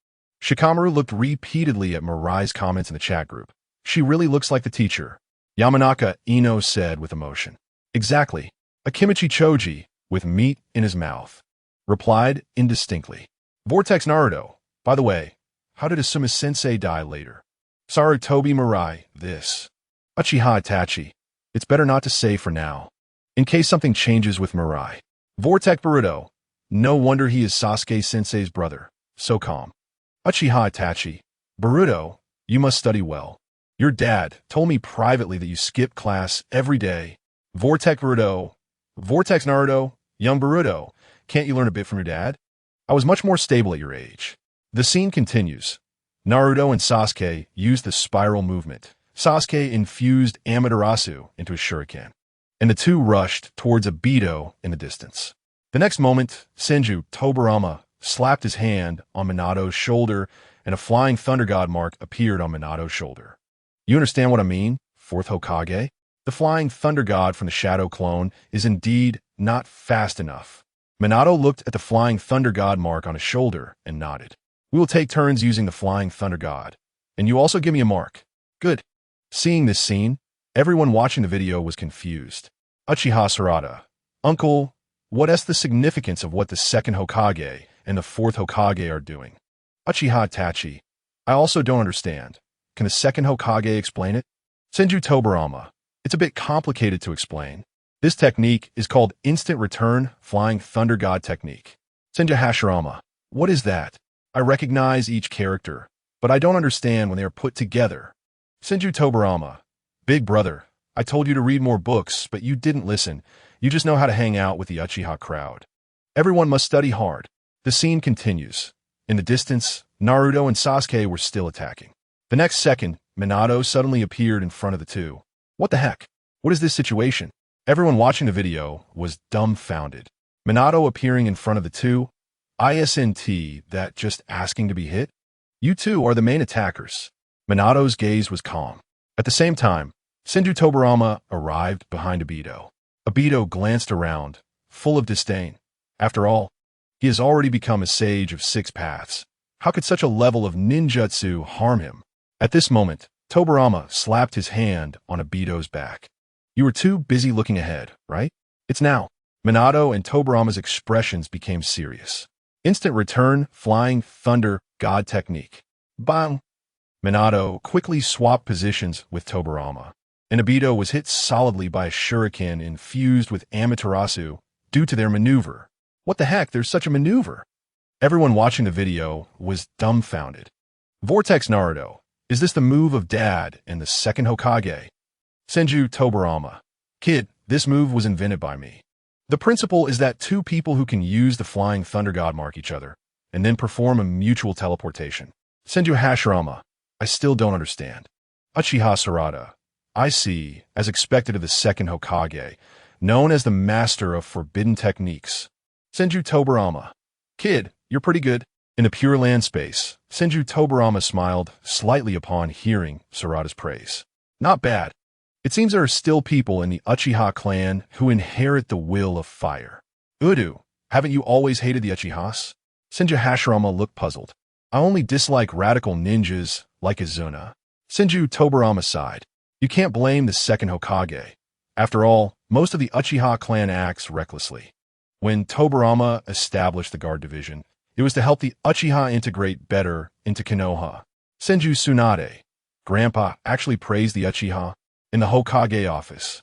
Shikamaru looked repeatedly at Mirai's comments in the chat group. She really looks like the teacher. Yamanaka Ino said with emotion. Exactly. Akimichi Choji, with meat in his mouth, replied indistinctly. Vortex Naruto. By the way, how did Asuma-sensei die later? Sarutobi Mirai, this. Uchiha Itachi. It's better not to say for now, in case something changes with Mirai. Vortex Boruto. No wonder he is Sasuke-sensei's brother. So calm. Uchiha Itachi. Boruto, you must study well. Your dad told me privately that you skip class every day. Vortex Boruto. Vortex Naruto. Young Boruto. Can't you learn a bit from your dad? I was much more stable at your age. The scene continues. Naruto and Sasuke used the spiral movement. Sasuke infused Amaterasu into his shuriken, and the two rushed towards Obito in the distance. The next moment, Senju Tobirama slapped his hand on Minato's shoulder, and a flying thunder god mark appeared on Minato's shoulder. You understand what I mean, Fourth Hokage? The flying thunder god from the Shadow Clone is indeed not fast enough. Minato looked at the flying thunder god mark on his shoulder and nodded. We will take turns using the flying thunder god, and you also give me a mark. Good. Seeing this scene, everyone watching the video was confused. Uchiha Sarada. Uncle, what is the significance of what the second Hokage and the fourth Hokage are doing? Uchiha Itachi. I also don't understand. Can the second Hokage explain it? Senju Tobirama. It's a bit complicated to explain. This technique is called Instant Return Flying Thunder God Technique. Senju Hashirama. What is that? I recognize each character, but I don't understand when they are put together. Senju Tobirama. Big brother, I told you to read more books, but you didn't listen. You just know how to hang out with the Uchiha crowd. Everyone must study hard. The scene continues. In the distance, Naruto and Sasuke were still attacking. The next second, Minato suddenly appeared in front of the two. What the heck? What is this situation? Everyone watching the video was dumbfounded. Minato appearing in front of the two. Isn't that just asking to be hit? You two are the main attackers. Minato's gaze was calm. At the same time, Senju Tobirama arrived behind Obito. Obito glanced around, full of disdain. After all, he has already become a sage of 6 paths. How could such a level of ninjutsu harm him? At this moment, Tobirama slapped his hand on Obito's back. You were too busy looking ahead, right? It's now. Minato and Tobirama's expressions became serious. Instant return, flying thunder, god technique. Bang! Minato quickly swapped positions with Tobirama, and Obito was hit solidly by a shuriken infused with Amaterasu due to their maneuver. What the heck, there's such a maneuver? Everyone watching the video was dumbfounded. Vortex Naruto. Is this the move of Dad and the second Hokage? Senju Tobirama. Kid, this move was invented by me. The principle is that two people who can use the flying thunder god mark each other, and then perform a mutual teleportation. Senju Hashirama. I still don't understand. Uchiha Sarada. I see, as expected of the second Hokage, known as the master of forbidden techniques. Senju Tobirama. Kid, you're pretty good. In the Pure Land space, Senju Tobirama smiled slightly upon hearing Sarada's praise. Not bad. It seems there are still people in the Uchiha clan who inherit the will of fire. Udu, haven't you always hated the Uchiha'S? Senju Hashirama looked puzzled. I only dislike radical ninjas like Izuna. Senju Tobirama sighed. You can't blame the second Hokage. After all, most of the Uchiha clan acts recklessly. When Tobirama established the guard division, It was to help the Uchiha integrate better into Konoha. Senju Tsunade, Grandpa, actually praised the Uchiha in the Hokage office.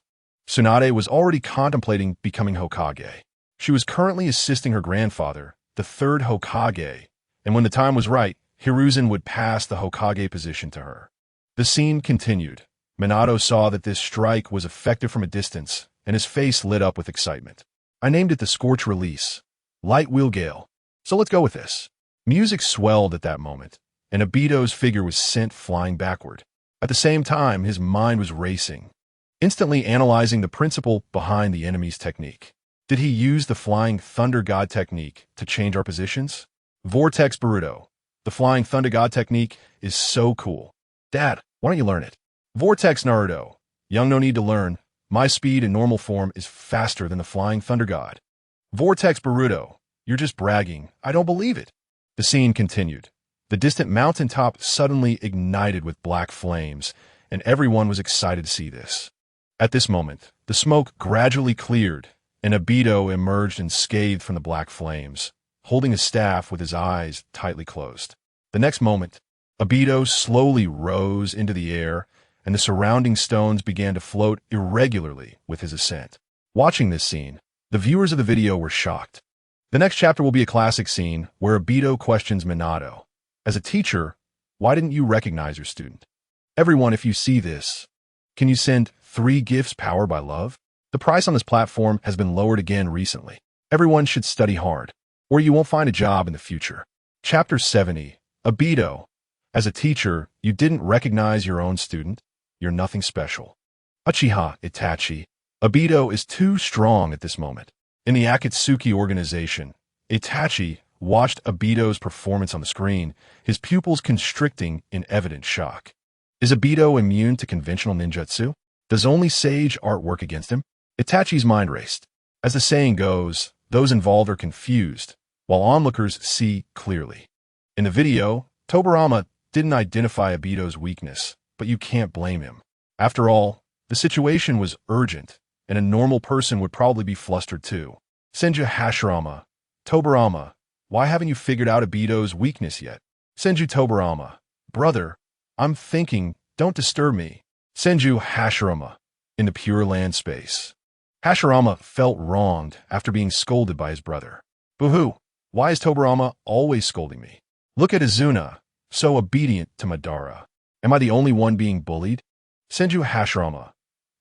Tsunade was already contemplating becoming Hokage. She was currently assisting her grandfather, the third Hokage, and when the time was right, Hiruzen would pass the Hokage position to her. The scene continued. Minato saw that this strike was effective from a distance, and his face lit up with excitement. I named it the Scorch Release. Light Wheel Gale. So let's go with this. Music swelled at that moment, and Obito's figure was sent flying backward. At the same time, his mind was racing, instantly analyzing the principle behind the enemy's technique. Did he use the Flying Thunder God technique to change our positions? Vortex Baruto. The Flying Thunder God technique is so cool. Dad, why don't you learn it? Vortex Naruto. Young, no need to learn. My speed in normal form is faster than the Flying Thunder God. Vortex Baruto. You're just bragging. I don't believe it. The scene continued. The distant mountaintop suddenly ignited with black flames, and everyone was excited to see this. At this moment, the smoke gradually cleared, and Obito emerged unscathed from the black flames, holding a staff with his eyes tightly closed. The next moment, Obito slowly rose into the air, and the surrounding stones began to float irregularly with his ascent. Watching this scene, the viewers of the video were shocked. The next chapter will be a classic scene where Obito questions Minato. As a teacher, why didn't you recognize your student? Everyone, if you see this, can you send 3 gifts powered by love? The price on this platform has been lowered again recently. Everyone should study hard, or you won't find a job in the future. Chapter 70. Obito. As a teacher, you didn't recognize your own student. You're nothing special. Uchiha Itachi. Obito is too strong at this moment. In the Akatsuki organization, Itachi watched Obito's performance on the screen, his pupils constricting in evident shock. Is Obito immune to conventional ninjutsu? Does only sage art work against him? Itachi's mind raced. As the saying goes, those involved are confused, while onlookers see clearly. In the video, Tobirama didn't identify Obito's weakness, but you can't blame him. After all, the situation was urgent, and a normal person would probably be flustered too. Senju Hashirama. Tobirama, why haven't you figured out Obito's weakness yet? Senju Tobirama. Brother, I'm thinking, don't disturb me. Senju Hashirama. In the Pure Land space. Hashirama felt wronged after being scolded by his brother. Boo-hoo, why is Tobirama always scolding me? Look at Izuna, so obedient to Madara. Am I the only one being bullied? Senju Hashirama.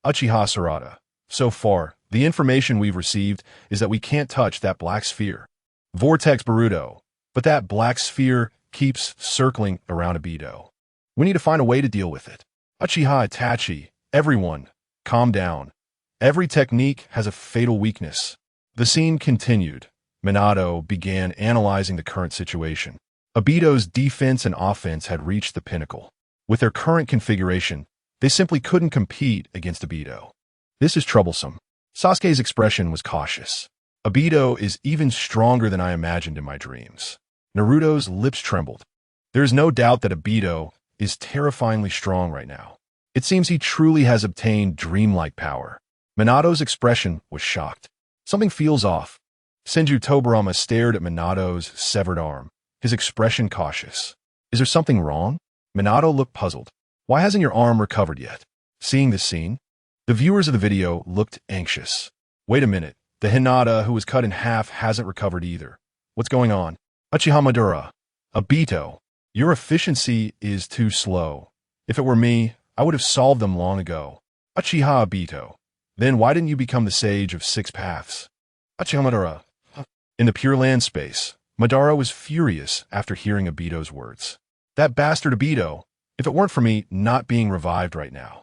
Uchiha Sarada. So far, the information we've received is that we can't touch that black sphere. Vortex Baruto. But that black sphere keeps circling around Obito. We need to find a way to deal with it. Uchiha Itachi. Everyone, calm down. Every technique has a fatal weakness. The scene continued. Minato began analyzing the current situation. Obito's defense and offense had reached the pinnacle. With their current configuration, they simply couldn't compete against Obito. This is troublesome. Sasuke's expression was cautious. Obito is even stronger than I imagined in my dreams. Naruto's lips trembled. There is no doubt that Obito is terrifyingly strong right now. It seems he truly has obtained dreamlike power. Minato's expression was shocked. Something feels off. Senju Tobirama stared at Minato's severed arm, his expression cautious. Is there something wrong? Minato looked puzzled. Why hasn't your arm recovered yet? Seeing this scene, the viewers of the video looked anxious. Wait a minute. The Hinata who was cut in half hasn't recovered either. What's going on? Uchiha Madara. Obito. Your efficiency is too slow. If it were me, I would have solved them long ago. Uchiha Obito. Then why didn't you become the sage of 6 paths? Uchiha Madara. In the Pure Land space, Madara was furious after hearing Obito's words. That bastard Obito, if it weren't for me not being revived right now.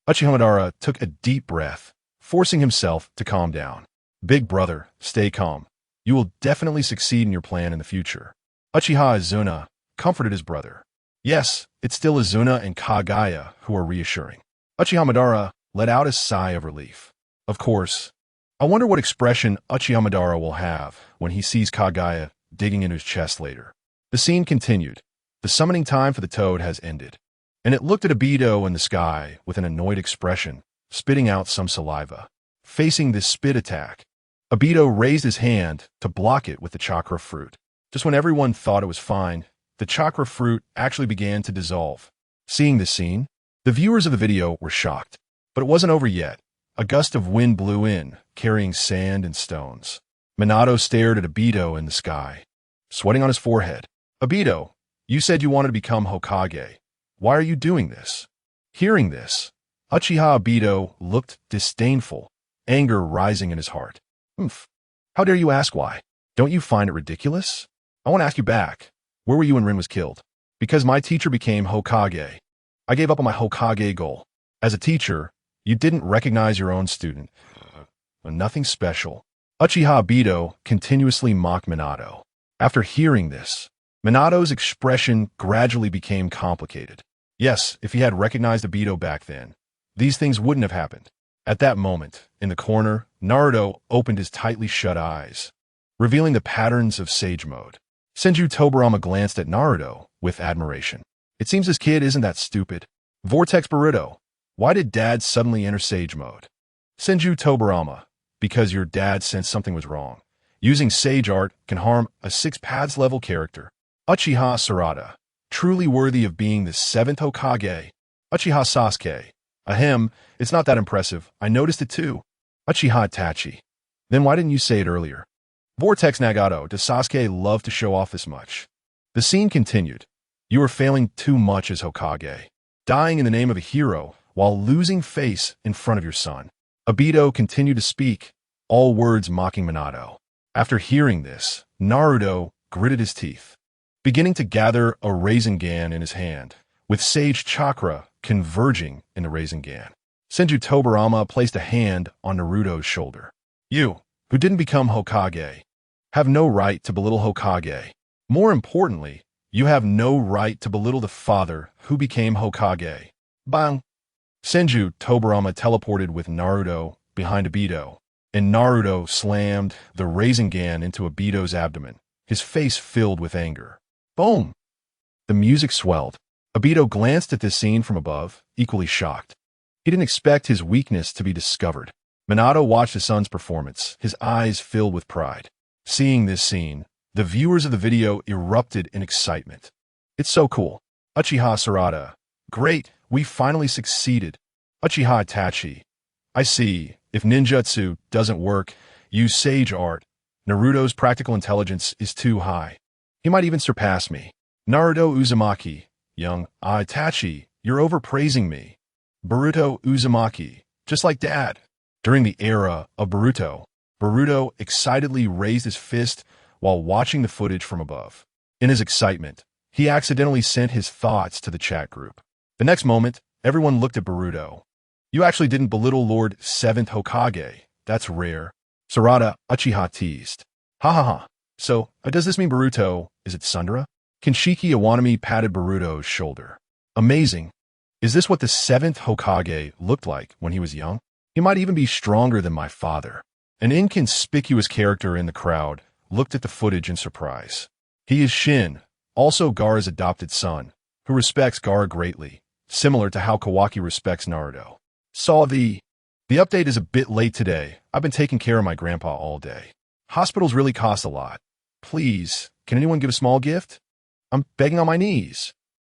Uchiha Madara took a deep breath, forcing himself to calm down. Big brother, stay calm. You will definitely succeed in your plan in the future. Uchiha Izuna comforted his brother. Yes, it's still Izuna and Kagaya who are reassuring. Uchiha Madara let out a sigh of relief. Of course, I wonder what expression Uchiha Madara will have when he sees Kagaya digging into his chest later. The scene continued. The summoning time for the toad has ended, and it looked at Obito in the sky with an annoyed expression, spitting out some saliva. Facing this spit attack, Obito raised his hand to block it with the chakra fruit. Just when everyone thought it was fine, the chakra fruit actually began to dissolve. Seeing this scene, the viewers of the video were shocked. But it wasn't over yet. A gust of wind blew in, carrying sand and stones. Minato stared at Obito in the sky, sweating on his forehead. Obito, you said you wanted to become Hokage. Why are you doing this? Hearing this, Uchiha Obito looked disdainful, anger rising in his heart. How dare you ask why? Don't you find it ridiculous? I want to ask you back. Where were you when Rin was killed? Because my teacher became Hokage. I gave up on my Hokage goal. As a teacher, you didn't recognize your own student. Nothing special. Uchiha Obito continuously mocked Minato. After hearing this, Minato's expression gradually became complicated. Yes, if he had recognized Obito back then, these things wouldn't have happened. At that moment, in the corner, Naruto opened his tightly shut eyes, revealing the patterns of Sage Mode. Senju Tobirama glanced at Naruto with admiration. It seems this kid isn't that stupid. Vortex Boruto, why did Dad suddenly enter Sage Mode? Senju Tobirama, because your dad sensed something was wrong. Using Sage Art can harm a 6 Paths level character. Uchiha Sarada, truly worthy of being the 7th Hokage. Uchiha Sasuke, ahem, it's not that impressive. I noticed it too. Uchiha Itachi, then why didn't you say it earlier? Vortex Nagato, does Sasuke love to show off this much? The scene continued. You are failing too much as Hokage, dying in the name of a hero while losing face in front of your son. Obito continued to speak, all words mocking Minato. After hearing this, Naruto gritted his teeth, beginning to gather a Rasengan in his hand, with Sage Chakra converging in the Rasengan. Senju Tobirama placed a hand on Naruto's shoulder. You, who didn't become Hokage, have no right to belittle Hokage. More importantly, you have no right to belittle the father who became Hokage. Bang! Senju Tobirama teleported with Naruto behind Obito, and Naruto slammed the Rasengan into Obito's abdomen, his face filled with anger. Boom! The music swelled. Obito glanced at this scene from above, equally shocked. He didn't expect his weakness to be discovered. Minato watched his son's performance, his eyes filled with pride. Seeing this scene, the viewers of the video erupted in excitement. It's so cool. Uchiha Sarada. Great, we finally succeeded. Uchiha Itachi. I see. If ninjutsu doesn't work, use Sage Art. Naruto's practical intelligence is too high. He might even surpass me. Naruto Uzumaki. Young Itachi, you're overpraising me. Boruto Uzumaki. Just like Dad. During the era of Boruto, Boruto excitedly raised his fist while watching the footage from above. In his excitement, he accidentally sent his thoughts to the chat group. The next moment, everyone looked at Boruto. You actually didn't belittle Lord 7th Hokage. That's rare. Sarada Uchiha teased. Ha ha ha. So, does this mean Boruto is it Sundara? Kinshiki Iwanami patted Boruto's shoulder. Amazing. Is this what the 7th Hokage looked like when he was young? He might even be stronger than my father. An inconspicuous character in the crowd looked at the footage in surprise. He is Shin, also Gaara's adopted son, who respects Gaara greatly, similar to how Kawaki respects Naruto. The update is a bit late today. I've been taking care of my grandpa all day. Hospitals really cost a lot. Please, can anyone give a small gift? I'm begging on my knees.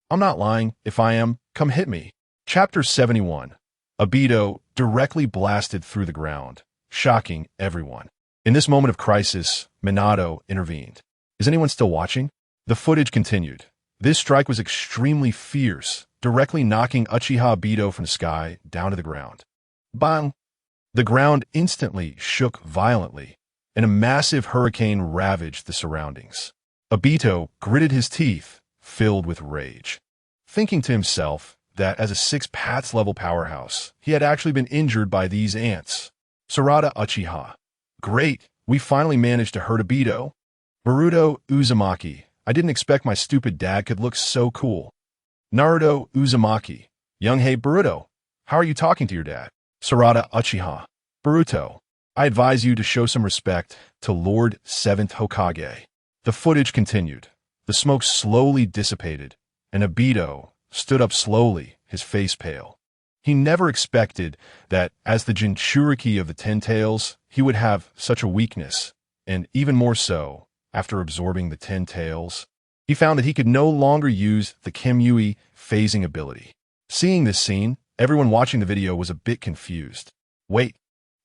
I'm not lying. If I am, come hit me. Chapter 71. Obito directly blasted through the ground, shocking everyone. In this moment of crisis, Minato intervened. Is anyone still watching? The footage continued. This strike was extremely fierce, directly knocking Uchiha Obito from the sky down to the ground. Bang! The ground instantly shook violently, and a massive hurricane ravaged the surroundings. Obito gritted his teeth, filled with rage, thinking to himself that as a 6 Paths level powerhouse, he had actually been injured by these ants. Sarada Uchiha. Great, we finally managed to hurt Obito. Boruto Uzumaki. I didn't expect my stupid dad could look so cool. Naruto Uzumaki. Young hey Boruto, how are you talking to your dad? Sarada Uchiha. Boruto, I advise you to show some respect to Lord 7th Hokage. The footage continued. The smoke slowly dissipated, and Obito stood up slowly, his face pale. He never expected that, as the Jinchuriki of the Ten Tails, he would have such a weakness, and even more so, after absorbing the 10 tails. He found that he could no longer use the Kimui phasing ability. Seeing this scene, everyone watching the video was a bit confused. Wait,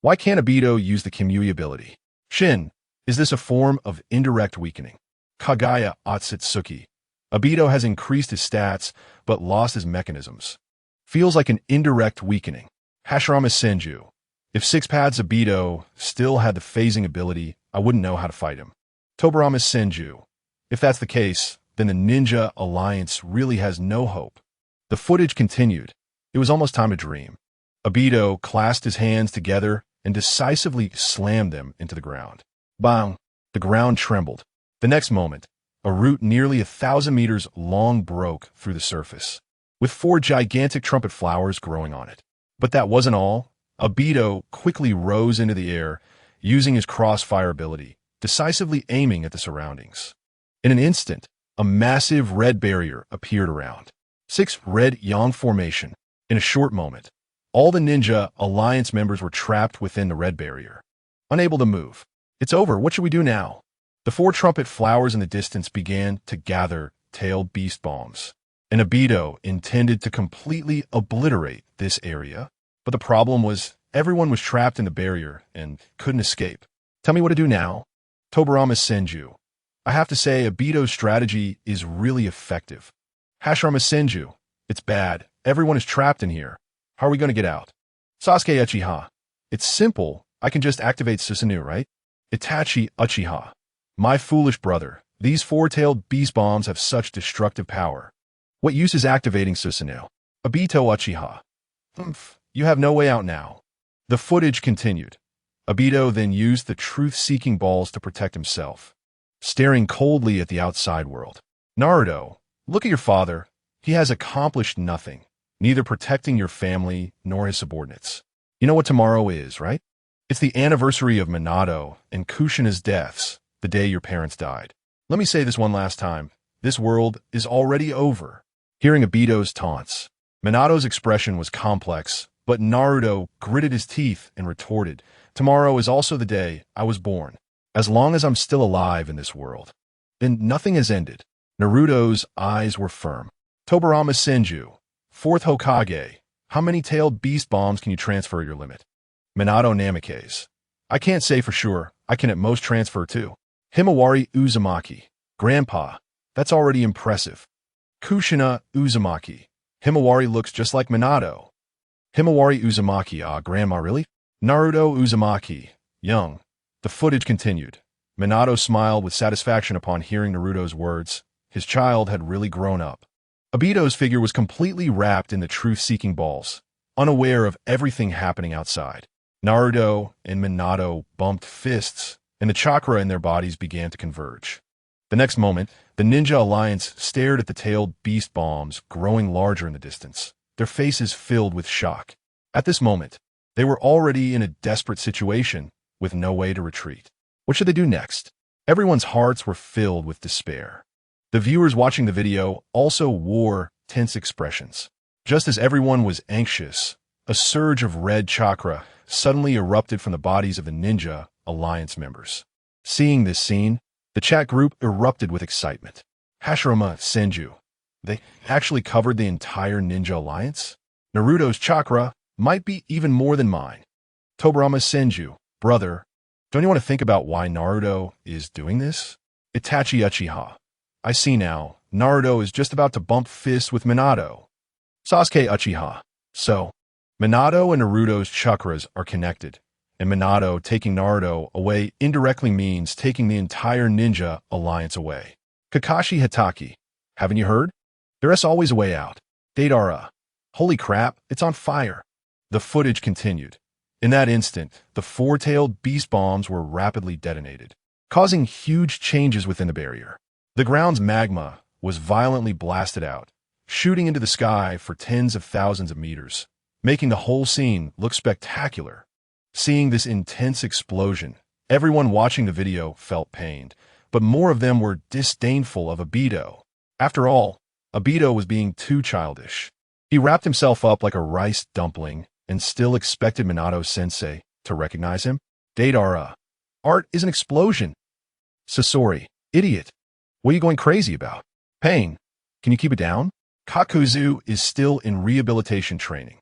why can't Obito use the Kimui ability? Shin, is this a form of indirect weakening? Kagaya Otsutsuki. Obito has increased his stats, but lost his mechanisms. Feels like an indirect weakening. Hashirama Senju. If Six Paths Obito still had the phasing ability, I wouldn't know how to fight him. Tobirama Senju. If that's the case, then the Ninja Alliance really has no hope. The footage continued. It was almost time to dream. Obito clasped his hands together and decisively slammed them into the ground. Bang! The ground trembled. The next moment, a root nearly 1,000 meters long broke through the surface, with 4 gigantic trumpet flowers growing on it. But that wasn't all. Obito quickly rose into the air, using his crossfire ability, decisively aiming at the surroundings. In an instant, a massive red barrier appeared around. 6 red yang formation. In a short moment, all the Ninja Alliance members were trapped within the red barrier, unable to move. It's over. What should we do now? The 4 trumpet flowers in the distance began to gather tailed beast bombs, and Obito intended to completely obliterate this area. But the problem was everyone was trapped in the barrier and couldn't escape. Tell me what to do now. Tobirama Senju. I have to say, Obito's strategy is really effective. Hashirama Senju. It's bad. Everyone is trapped in here. How are we going to get out? Sasuke Uchiha. It's simple. I can just activate Susanoo, right? Itachi Uchiha. My foolish brother. These 4-tailed beast bombs have such destructive power. What use is activating Susanoo? Obito Uchiha. You have no way out now. The footage continued. Obito then used the truth-seeking balls to protect himself, staring coldly at the outside world. Naruto, look at your father. He has accomplished nothing, neither protecting your family nor his subordinates. You know what tomorrow is, right? It's the anniversary of Minato and Kushina's deaths, the day your parents died. Let me say this one last time. This world is already over. Hearing Obito's taunts, Minato's expression was complex, but Naruto gritted his teeth and retorted, "Tomorrow is also the day I was born. As long as I'm still alive in this world, then nothing has ended." Naruto's eyes were firm. Tobirama Senju, 4th Hokage, how many tailed beast bombs can you transfer your limit? Minato Namikaze, I can't say for sure. I can at most transfer 2. Himawari Uzumaki, Grandpa, that's already impressive. Kushina Uzumaki, Himawari looks just like Minato. Himawari Uzumaki, Grandma, really? Naruto Uzumaki, young. The footage continued. Minato smiled with satisfaction upon hearing Naruto's words. His child had really grown up. Obito's figure was completely wrapped in the truth-seeking balls, unaware of everything happening outside. Naruto and Minato bumped fists, and the chakra in their bodies began to converge. The next moment, the Ninja Alliance stared at the tailed beast bombs growing larger in the distance, their faces filled with shock. At this moment, they were already in a desperate situation with no way to retreat. What should they do next? Everyone's hearts were filled with despair. The viewers watching the video also wore tense expressions. Just as everyone was anxious, a surge of red chakra suddenly erupted from the bodies of the Ninja Alliance members. Seeing this scene, the chat group erupted with excitement. Hashirama Senju. They actually covered the entire Ninja Alliance? Naruto's chakra might be even more than mine. Tobirama Senju. Brother, don't you want to think about why Naruto is doing this? Itachi Uchiha. I see now. Naruto is just about to bump fists with Minato. Sasuke Uchiha. So, Minato and Naruto's chakras are connected, and Minato taking Naruto away indirectly means taking the entire Ninja Alliance away. Kakashi Hatake. Haven't you heard? There is always a way out. Deidara. Holy crap, it's on fire. The footage continued. In that instant, the 4-tailed beast bombs were rapidly detonated, causing huge changes within the barrier. The ground's magma was violently blasted out, shooting into the sky for tens of thousands of meters, making the whole scene look spectacular. Seeing this intense explosion, everyone watching the video felt pained, but more of them were disdainful of Obito. After all, Obito was being too childish. He wrapped himself up like a rice dumpling and still expected Minato-sensei to recognize him. Deidara. Art is an explosion. Sasori. Idiot. What are you going crazy about? Pain. Can you keep it down? Kakuzu is still in rehabilitation training.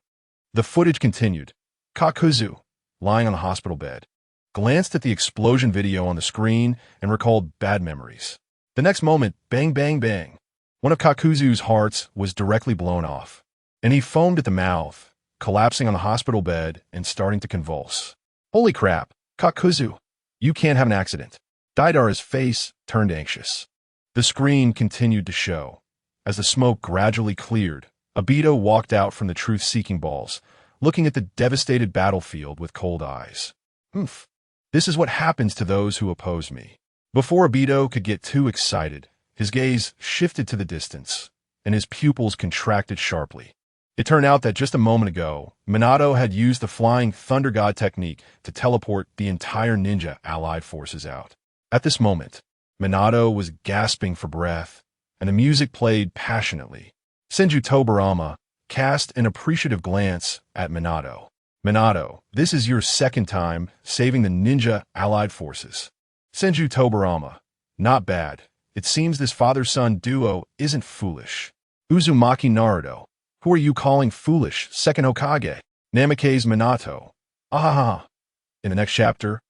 The footage continued. Kakuzu, lying on the hospital bed, glanced at the explosion video on the screen and recalled bad memories. The next moment, bang, bang, bang. One of Kakuzu's hearts was directly blown off, and he foamed at the mouth, collapsing on the hospital bed and starting to convulse. Holy crap, Kakuzu, you can't have an accident. Deidara's face turned anxious. The screen continued to show. As the smoke gradually cleared, Obito walked out from the truth-seeking balls, looking at the devastated battlefield with cold eyes. Oomph. This is what happens to those who oppose me. Before Obito could get too excited, his gaze shifted to the distance, and his pupils contracted sharply. It turned out that just a moment ago, Minato had used the Flying Thunder God technique to teleport the entire ninja allied forces out. At this moment, Minato was gasping for breath, and the music played passionately. Senju Tobirama cast an appreciative glance at Minato. Minato, this is your second time saving the ninja allied forces. Senju Tobirama, not bad. It seems this father-son duo isn't foolish. Uzumaki Naruto, who are you calling foolish, second Hokage? Namikaze Minato, ahaha. In the next chapter,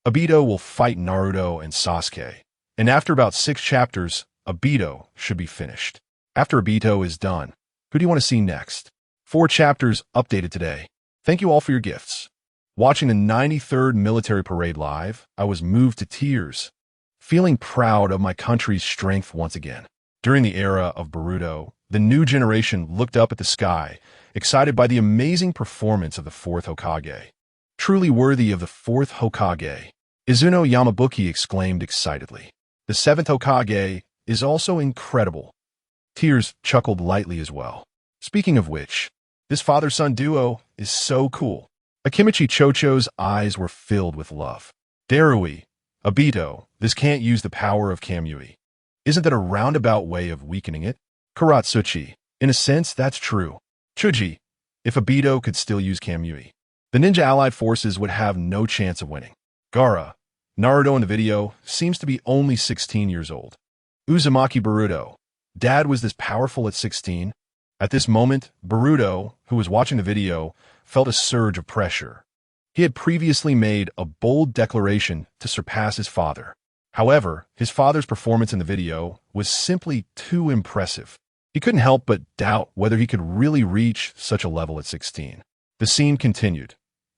Obito will fight Naruto and Sasuke. And after about 6 chapters, Obito should be finished. After Obito is done, who do you want to see next? 4 chapters updated today. Thank you all for your gifts. Watching the 93rd Military Parade live, I was moved to tears, feeling proud of my country's strength once again. During the era of Boruto, the new generation looked up at the sky, excited by the amazing performance of the 4th Hokage. Truly worthy of the 4th Hokage, Izuno Yamabuki exclaimed excitedly. The 7th Hokage is also incredible. Tears chuckled lightly as well. Speaking of which, this father-son duo is so cool. Akimichi Chocho's eyes were filled with love. Darui, Obito, this can't use the power of Kamui. Isn't that a roundabout way of weakening it? Karatsuchi, in a sense, that's true. Chuji, if Obito could still use Kamui, the ninja allied forces would have no chance of winning. Gaara, Naruto in the video seems to be only 16 years old. Uzumaki Boruto, Dad was this powerful at 16? At this moment, Boruto, who was watching the video, felt a surge of pressure. He had previously made a bold declaration to surpass his father. However, his father's performance in the video was simply too impressive. He couldn't help but doubt whether he could really reach such a level at 16. The scene continued.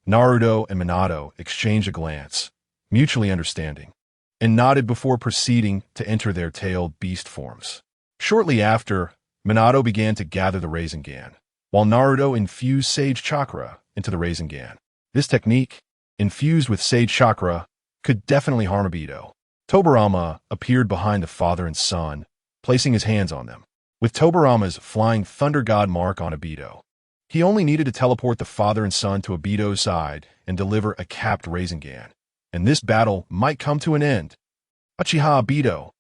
Naruto and Minato exchanged a glance, mutually understanding, and nodded before proceeding to enter their tailed beast forms. Shortly after, Minato began to gather the Rasengan, while Naruto infused Sage Chakra into the Rasengan. This technique, infused with Sage Chakra, could definitely harm Obito. Tobirama appeared behind the father and son, placing his hands on them. With Tobirama's Flying Thunder God mark on Obito, he only needed to teleport the father and son to Obito's side and deliver a capped Rasengan, and this battle might come to an end. Uchiha Obito,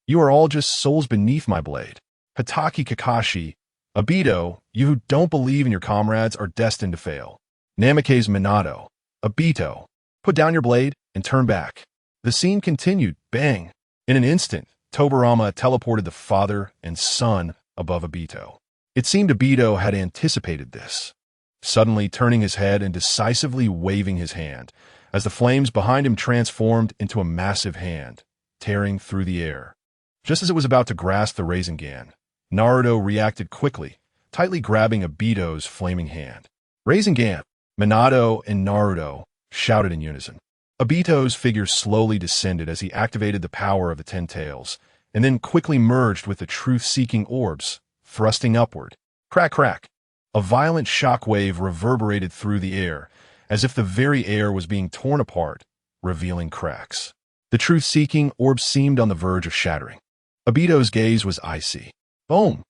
you are all just souls beneath my blade. Hatake Kakashi, Obito, you who don't believe in your comrades are destined to fail. Namikaze Minato, Obito, put down your blade and turn back. The scene continued, bang. In an instant, Tobirama teleported the father and son above Obito. It seemed Obito had anticipated this, suddenly turning his head and decisively waving his hand, as the flames behind him transformed into a massive hand, tearing through the air. Just as it was about to grasp the Rasengan, Naruto reacted quickly, tightly grabbing Obito's flaming hand. Rasengan! Minato and Naruto shouted in unison. Obito's figure slowly descended as he activated the power of the 10 tails, and then quickly merged with the truth-seeking orbs, thrusting upward. Crack, crack! A violent shockwave reverberated through the air, as if the very air was being torn apart, revealing cracks. The truth-seeking orbs seemed on the verge of shattering. Obito's gaze was icy. Boom!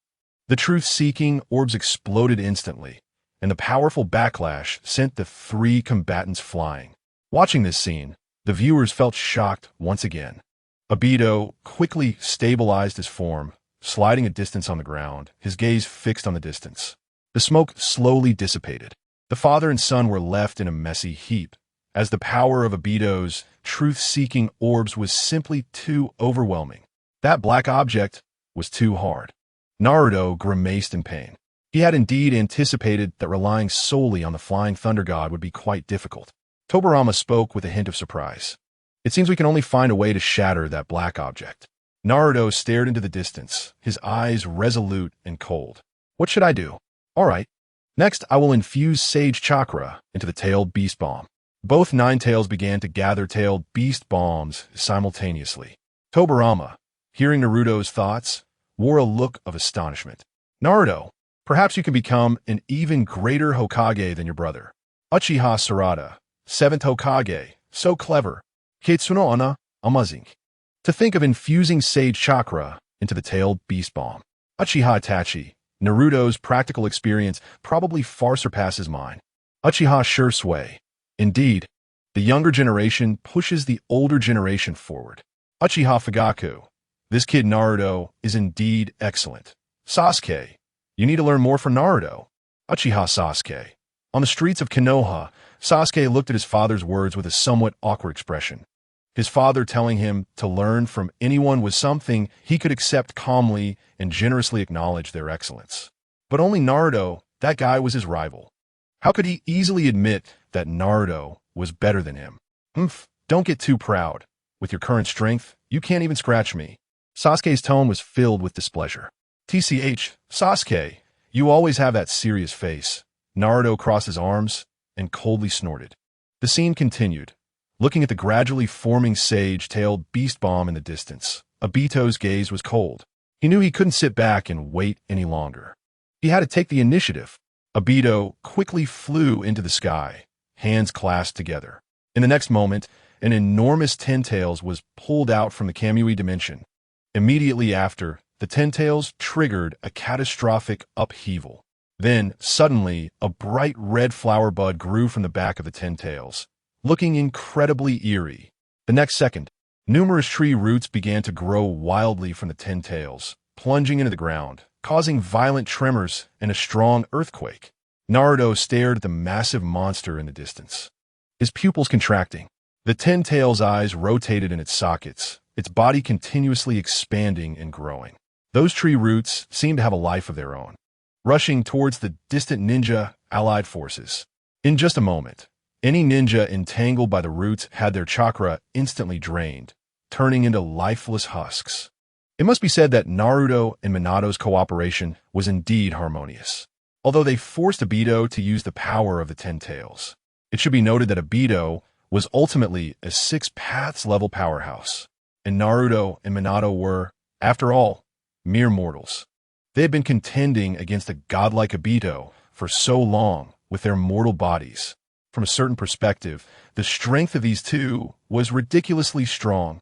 The truth-seeking orbs exploded instantly, and the powerful backlash sent the 3 combatants flying. Watching this scene, the viewers felt shocked once again. Obito quickly stabilized his form, sliding a distance on the ground, his gaze fixed on the distance. The smoke slowly dissipated. The father and son were left in a messy heap, as the power of Obito's truth-seeking orbs was simply too overwhelming. That black object was too hard. Naruto grimaced in pain. He had indeed anticipated that relying solely on the Flying Thunder God would be quite difficult. Tobirama spoke with a hint of surprise. It seems we can only find a way to shatter that black object. Naruto stared into the distance, his eyes resolute and cold. What should I do? All right. Next, I will infuse Sage Chakra into the Tailed Beast Bomb. Both Nine Tails began to gather Tailed Beast Bombs simultaneously. Tobirama, hearing Naruto's thoughts, wore a look of astonishment. Naruto, perhaps you can become an even greater Hokage than your brother. Uchiha Sarada, Seventh Hokage, so clever. Kitsuno ana, amazing. To think of infusing Sage Chakra into the Tailed Beast Bomb. Uchiha Itachi, Naruto's practical experience probably far surpasses mine. Uchiha Shursui. Indeed, the younger generation pushes the older generation forward. Uchiha Fugaku. This kid Naruto is indeed excellent. Sasuke. You need to learn more from Naruto. Uchiha Sasuke. On the streets of Konoha, Sasuke looked at his father's words with a somewhat awkward expression. His father telling him to learn from anyone was something he could accept calmly and generously acknowledge their excellence. But only Naruto, that guy, was his rival. How could he easily admit that Naruto was better than him? Don't get too proud. With your current strength, you can't even scratch me. Sasuke's tone was filled with displeasure. Sasuke, you always have that serious face. Naruto crossed his arms and coldly snorted. The scene continued. Looking at the gradually forming Sage-tailed beast bomb in the distance, Obito's gaze was cold. He knew he couldn't sit back and wait any longer. He had to take the initiative. Obito quickly flew into the sky, hands clasped together. In the next moment, an enormous Ten Tails was pulled out from the Kamui dimension. Immediately after, the Ten Tails triggered a catastrophic upheaval. Then, suddenly, a bright red flower bud grew from the back of the Ten Tails, looking incredibly eerie. The next second, numerous tree roots began to grow wildly from the Ten Tails, plunging into the ground, causing violent tremors and a strong earthquake. Naruto stared at the massive monster in the distance, his pupils contracting. The Ten Tails' eyes rotated in its sockets, its body continuously expanding and growing. Those tree roots seemed to have a life of their own, rushing towards the distant ninja allied forces. In just a moment, any ninja entangled by the roots had their chakra instantly drained, turning into lifeless husks. It must be said that Naruto and Minato's cooperation was indeed harmonious. Although they forced Obito to use the power of the Ten Tails, it should be noted that Obito was ultimately a Six Paths level powerhouse, and Naruto and Minato were, after all, mere mortals. They had been contending against a godlike Obito for so long with their mortal bodies. From a certain perspective, the strength of these two was ridiculously strong.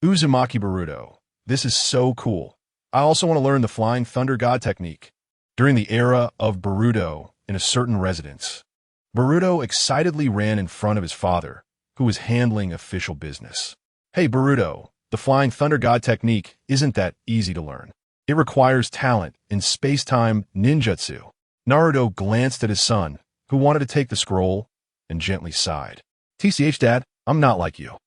Uzumaki Boruto. This is so cool. I also want to learn the Flying Thunder God technique. During the era of Boruto in a certain residence, Boruto excitedly ran in front of his father, who was handling official business. Hey Boruto, the Flying Thunder God technique isn't that easy to learn. It requires talent in space-time ninjutsu. Naruto glanced at his son, who wanted to take the scroll, and gently sighed. Dad, I'm not like you.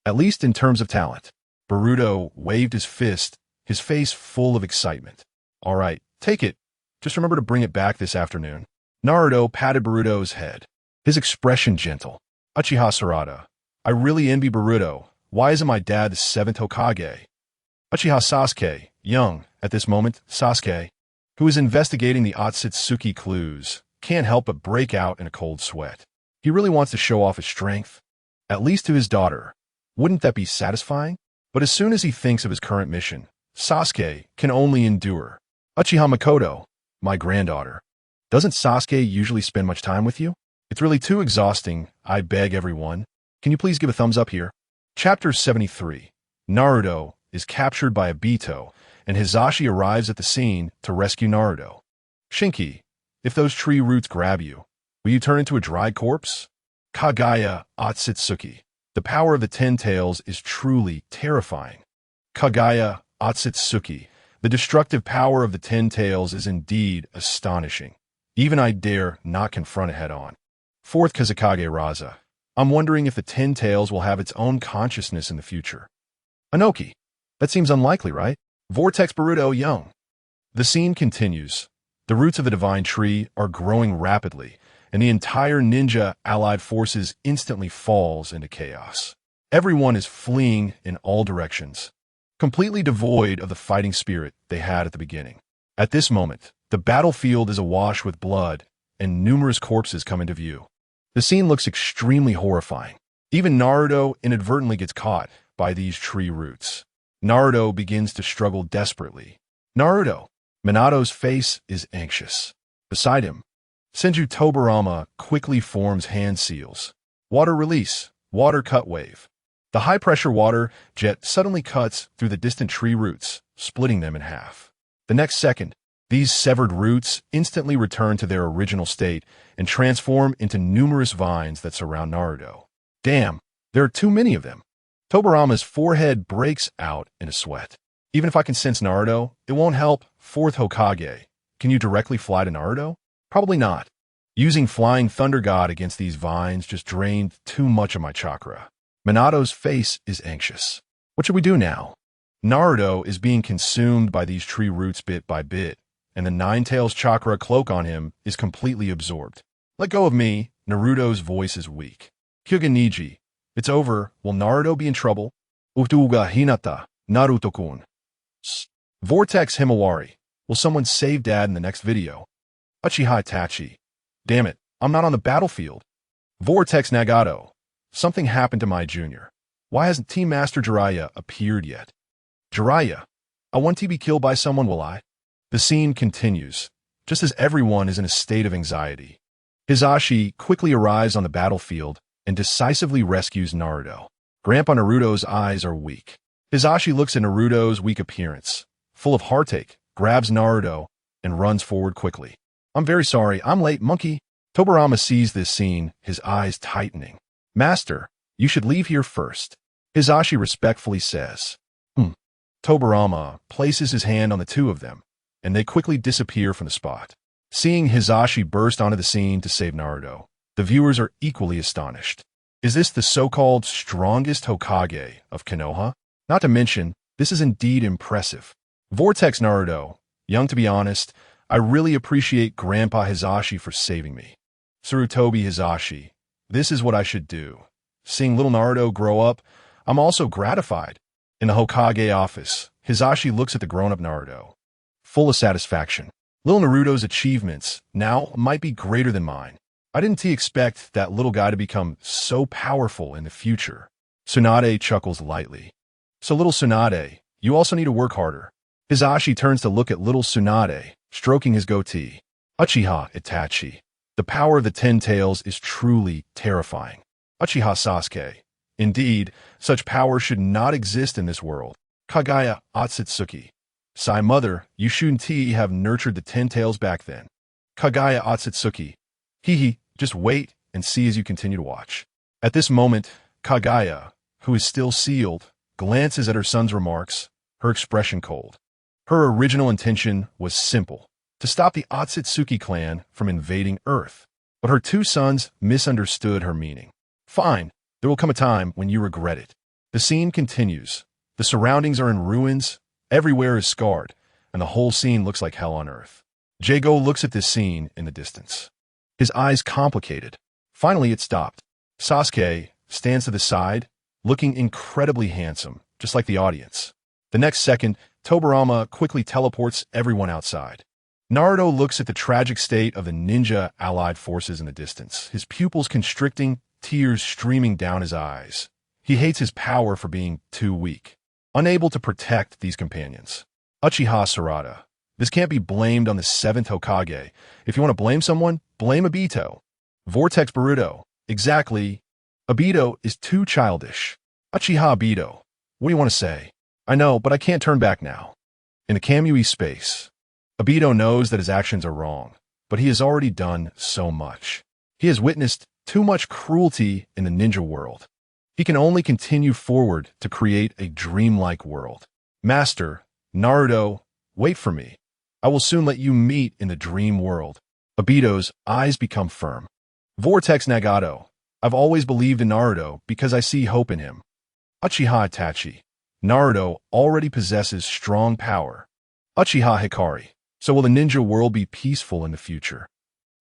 At least in terms of talent. Boruto waved his fist, his face full of excitement. All right, take it. Just remember to bring it back this afternoon. Naruto patted Boruto's head, his expression gentle. Uchiha Sarada. I really envy Boruto. Why isn't my dad the Seventh Hokage? Uchiha Sasuke, young, at this moment, Sasuke, who is investigating the Otsutsuki clues, can't help but break out in a cold sweat. He really wants to show off his strength, at least to his daughter. Wouldn't that be satisfying? But as soon as he thinks of his current mission, Sasuke can only endure. Uchiha Makoto, my granddaughter. Doesn't Sasuke usually spend much time with you? It's really too exhausting, I beg everyone. Can you please give a thumbs up here? Chapter 73. Naruto is captured by Obito, and Hizashi arrives at the scene to rescue Naruto. Shinki, if those tree roots grab you, will you turn into a dried corpse? Kagaya Otsutsuki. The power of the Ten Tails is truly terrifying. Kagaya Otsutsuki. The destructive power of the Ten Tails is indeed astonishing. Even I dare not confront it head-on. Fourth Kazekage Raza. I'm wondering if the Ten Tails will have its own consciousness in the future. Anoki. That seems unlikely, right? Vortex Boruto young. The scene continues. The roots of the divine tree are growing rapidly, and the entire ninja allied forces instantly falls into chaos. Everyone is fleeing in all directions, completely devoid of the fighting spirit they had at the beginning. At this moment, the battlefield is awash with blood, and numerous corpses come into view. The scene looks extremely horrifying. Even Naruto inadvertently gets caught by these tree roots. Naruto begins to struggle desperately. Naruto! Minato's face is anxious. Beside him, Senju Tobirama quickly forms hand seals. Water release, water cut wave. The high-pressure water jet suddenly cuts through the distant tree roots, splitting them in half. The next second, these severed roots instantly return to their original state and transform into numerous vines that surround Naruto. Damn, there are too many of them. Tobirama's forehead breaks out in a sweat. Even if I can sense Naruto, it won't help. Fourth Hokage. Can you directly fly to Naruto? Probably not. Using Flying Thunder God against these vines just drained too much of my chakra. Minato's face is anxious. What should we do now? Naruto is being consumed by these tree roots bit by bit, and the Nine-Tails chakra cloak on him is completely absorbed. Let go of me. Naruto's voice is weak. Hyuga Niji. It's over. Will Naruto be in trouble? Utuga Hinata. Naruto-kun. Vortex Himawari. Will someone save Dad in the next video? Uchiha-Itachi. Damn it, I'm not on the battlefield. Vortex Nagato. Something happened to my junior. Why hasn't Team Master Jiraiya appeared yet? Jiraiya. I want to be killed by someone, will I? The scene continues, just as everyone is in a state of anxiety. Hisashi quickly arrives on the battlefield and decisively rescues Naruto. Grandpa Naruto's eyes are weak. Hisashi looks at Naruto's weak appearance, full of heartache, grabs Naruto, and runs forward quickly. I'm very sorry, I'm late, monkey. Tobirama sees this scene, his eyes tightening. Master, you should leave here first. Hisashi respectfully says. Tobirama places his hand on the two of them, and they quickly disappear from the spot. Seeing Hisashi burst onto the scene to save Naruto, the viewers are equally astonished. Is this the so-called strongest Hokage of Konoha? Not to mention, this is indeed impressive. Vortex Naruto, young to be honest, I really appreciate Grandpa Hisashi for saving me. Sarutobi Hisashi, this is what I should do. Seeing little Naruto grow up, I'm also gratified. In the Hokage office, Hisashi looks at the grown-up Naruto, full of satisfaction. Little Naruto's achievements now might be greater than mine. I didn't expect that little guy to become so powerful in the future. Tsunade chuckles lightly. So little Tsunade, you also need to work harder. Hisashi turns to look at little Tsunade, stroking his goatee. Uchiha-Itachi. The power of the Ten Tails is truly terrifying. Uchiha Sasuke. Indeed, such power should not exist in this world. Kagaya Otsutsuki. Sai mother, you shouldn't have nurtured the Ten Tails back then. Kagaya Otsutsuki. Just wait and see as you continue to watch. At this moment, Kagaya, who is still sealed, glances at her son's remarks, her expression cold. Her original intention was simple, to stop the Otsutsuki clan from invading Earth. But her two sons misunderstood her meaning. Fine, there will come a time when you regret it. The scene continues. The surroundings are in ruins, everywhere is scarred, and the whole scene looks like hell on Earth. Jago looks at this scene in the distance. His eyes complicated. Finally, it stopped. Sasuke stands to the side, looking incredibly handsome, just like the audience. The next second, Tobirama quickly teleports everyone outside. Naruto looks at the tragic state of the ninja allied forces in the distance, his pupils constricting, tears streaming down his eyes. He hates his power for being too weak, unable to protect these companions. Uchiha Sarada. This can't be blamed on the Seventh Hokage. If you want to blame someone, blame Obito. Vortex Boruto. Exactly. Obito is too childish. Uchiha Obito. What do you want to say? I know, but I can't turn back now. In the Kamui space, Obito knows that his actions are wrong, but he has already done so much. He has witnessed too much cruelty in the ninja world. He can only continue forward to create a dreamlike world. Master, Naruto, wait for me. I will soon let you meet in the dream world. Obito's eyes become firm. Vortex Nagato. I've always believed in Naruto because I see hope in him. Uchiha-Itachi. Naruto already possesses strong power. Uchiha Hikari. So will the ninja world be peaceful in the future?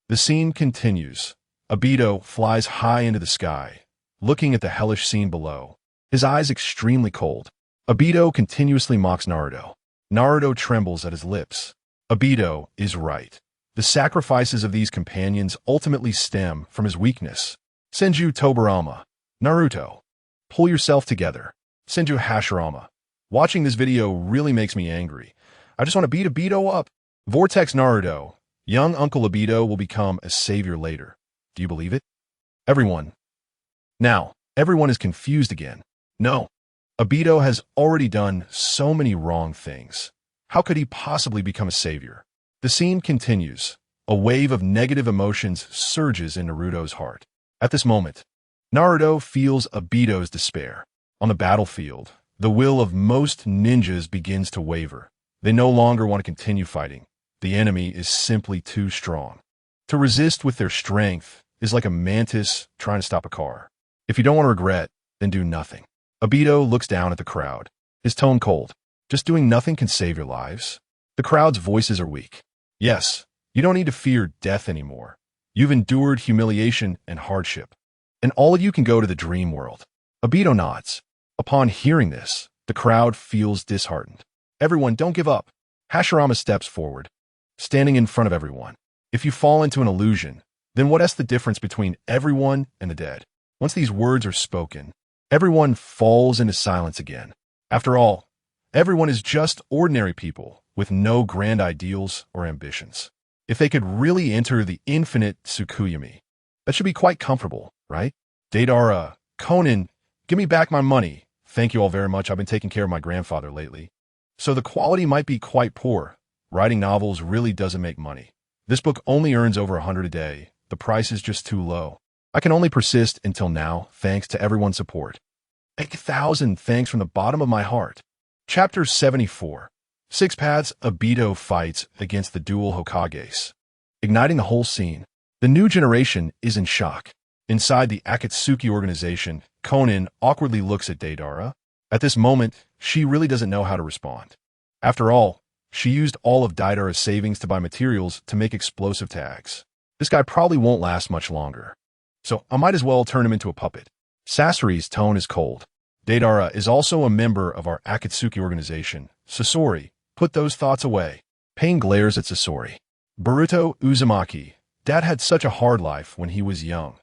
The scene continues. Obito flies high into the sky, looking at the hellish scene below, his eyes extremely cold. Obito continuously mocks Naruto. Naruto trembles at his lips. Obito is right. The sacrifices of these companions ultimately stem from his weakness. Senju Tobirama. Naruto. Pull yourself together. Senju Hashirama. Watching this video really makes me angry. I just want to beat Obito up. Vortex Naruto. Young Uncle Obito will become a savior later. Do you believe it? Everyone. Now, everyone is confused again. No. Obito has already done so many wrong things. How could he possibly become a savior? The scene continues. A wave of negative emotions surges in Naruto's heart. At this moment, Naruto feels Obito's despair. On the battlefield, the will of most ninjas begins to waver. They no longer want to continue fighting. The enemy is simply too strong. To resist with their strength is like a mantis trying to stop a car. If you don't want to regret, then do nothing. Obito looks down at the crowd, his tone cold. Just doing nothing can save your lives. The crowd's voices are weak. Yes, you don't need to fear death anymore. You've endured humiliation and hardship, and all of you can go to the dream world. Obito nods. Upon hearing this, the crowd feels disheartened. Everyone, don't give up. Hashirama steps forward, standing in front of everyone. If you fall into an illusion, then what's the difference between everyone and the dead? Once these words are spoken, everyone falls into silence again. After all, everyone is just ordinary people with no grand ideals or ambitions. If they could really enter the infinite Tsukuyomi, that should be quite comfortable, right? Deidara, Conan, give me back my money. Thank you all very much. I've been taking care of my grandfather lately. So the quality might be quite poor. Writing novels really doesn't make money. This book only earns over 100 a day. The price is just too low. I can only persist until now, thanks to everyone's support. 8,000 thanks from the bottom of my heart. Chapter 74. Six Paths. Obito fights against the dual Hokages. Igniting the whole scene. The new generation is in shock. Inside the Akatsuki organization, Conan awkwardly looks at Deidara. At this moment, she really doesn't know how to respond. After all, she used all of Deidara's savings to buy materials to make explosive tags. This guy probably won't last much longer. So I might as well turn him into a puppet. Sasuke's tone is cold. Deidara is also a member of our Akatsuki organization. Sasori, put those thoughts away. Pain glares at Sasori. Boruto Uzumaki. Dad had such a hard life when he was young.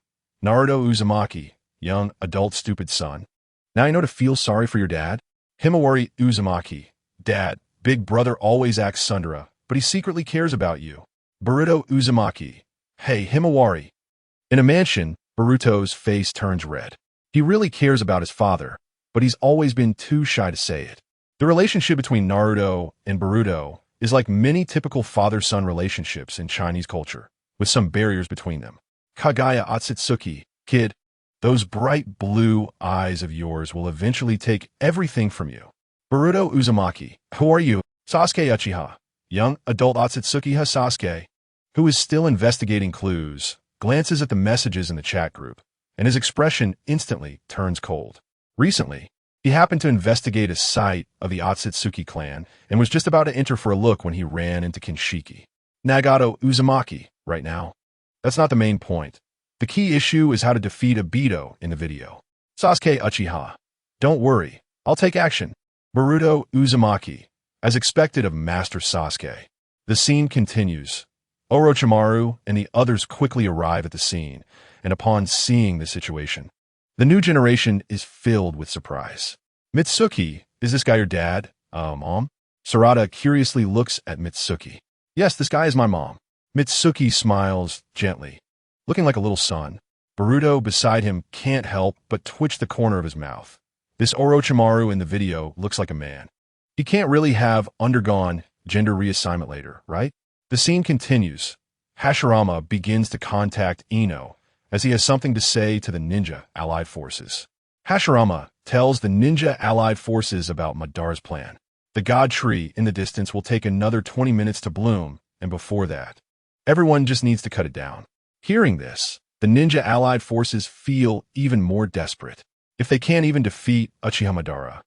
Naruto Uzumaki. Young, adult, stupid son. Now you know to feel sorry for your dad? Himawari Uzumaki. Dad, big brother always acts Sundara, but he secretly cares about you. Boruto Uzumaki. Hey, Himawari. In a mansion, Boruto's face turns red. He really cares about his father, but he's always been too shy to say it. The relationship between Naruto and Boruto is like many typical father-son relationships in Chinese culture, with some barriers between them. Kagaya Otsutsuki, kid, those bright blue eyes of yours will eventually take everything from you. Boruto Uzumaki, who are you? Sasuke Uchiha, young adult Otsutsuki Sasuke, who is still investigating clues, glances at the messages in the chat group, and his expression instantly turns cold. Recently, he happened to investigate a site of the Otsutsuki clan and was just about to enter for a look when he ran into Kinshiki. Nagato Uzumaki, right now. That's not the main point. The key issue is how to defeat Obito in the video. Sasuke Uchiha. Don't worry, I'll take action. Boruto Uzumaki, as expected of Master Sasuke. The scene continues. Orochimaru and the others quickly arrive at the scene, and upon seeing the situation, the new generation is filled with surprise. Mitsuki, is this guy your dad? Mom? Sarada curiously looks at Mitsuki. Yes, this guy is my mom. Mitsuki smiles gently, looking like a little son. Boruto beside him can't help but twitch the corner of his mouth. This Orochimaru in the video looks like a man. He can't really have undergone gender reassignment later, right? The scene continues. Hashirama begins to contact Ino, as he has something to say to the ninja allied forces. Hashirama tells the ninja allied forces about Madara's plan. The god tree in the distance will take another 20 minutes to bloom, and before that, everyone just needs to cut it down. Hearing this, the the ninja allied forces feel even more desperate. If they can't even defeat Uchiha Madara,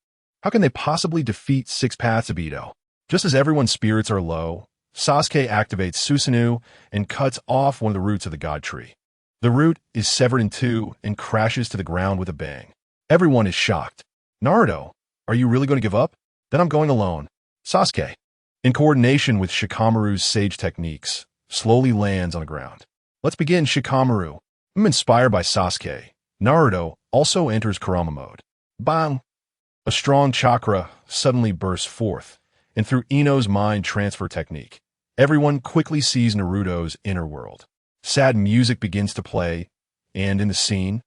how can they possibly defeat Six Paths Obito? Just as everyone's spirits are low, Sasuke activates Susanoo and cuts off one of the roots of the god tree. The root is severed in two and crashes to the ground with a bang. Everyone is shocked. Naruto, are you really going to give up? Then I'm going alone. Sasuke, in coordination with Shikamaru's sage techniques, slowly lands on the ground. Let's begin, Shikamaru. I'm inspired by Sasuke. Naruto also enters Kurama mode. Bang! A strong chakra suddenly bursts forth, and through Ino's mind transfer technique, everyone quickly sees Naruto's inner world. Sad music begins to play, and in the scene,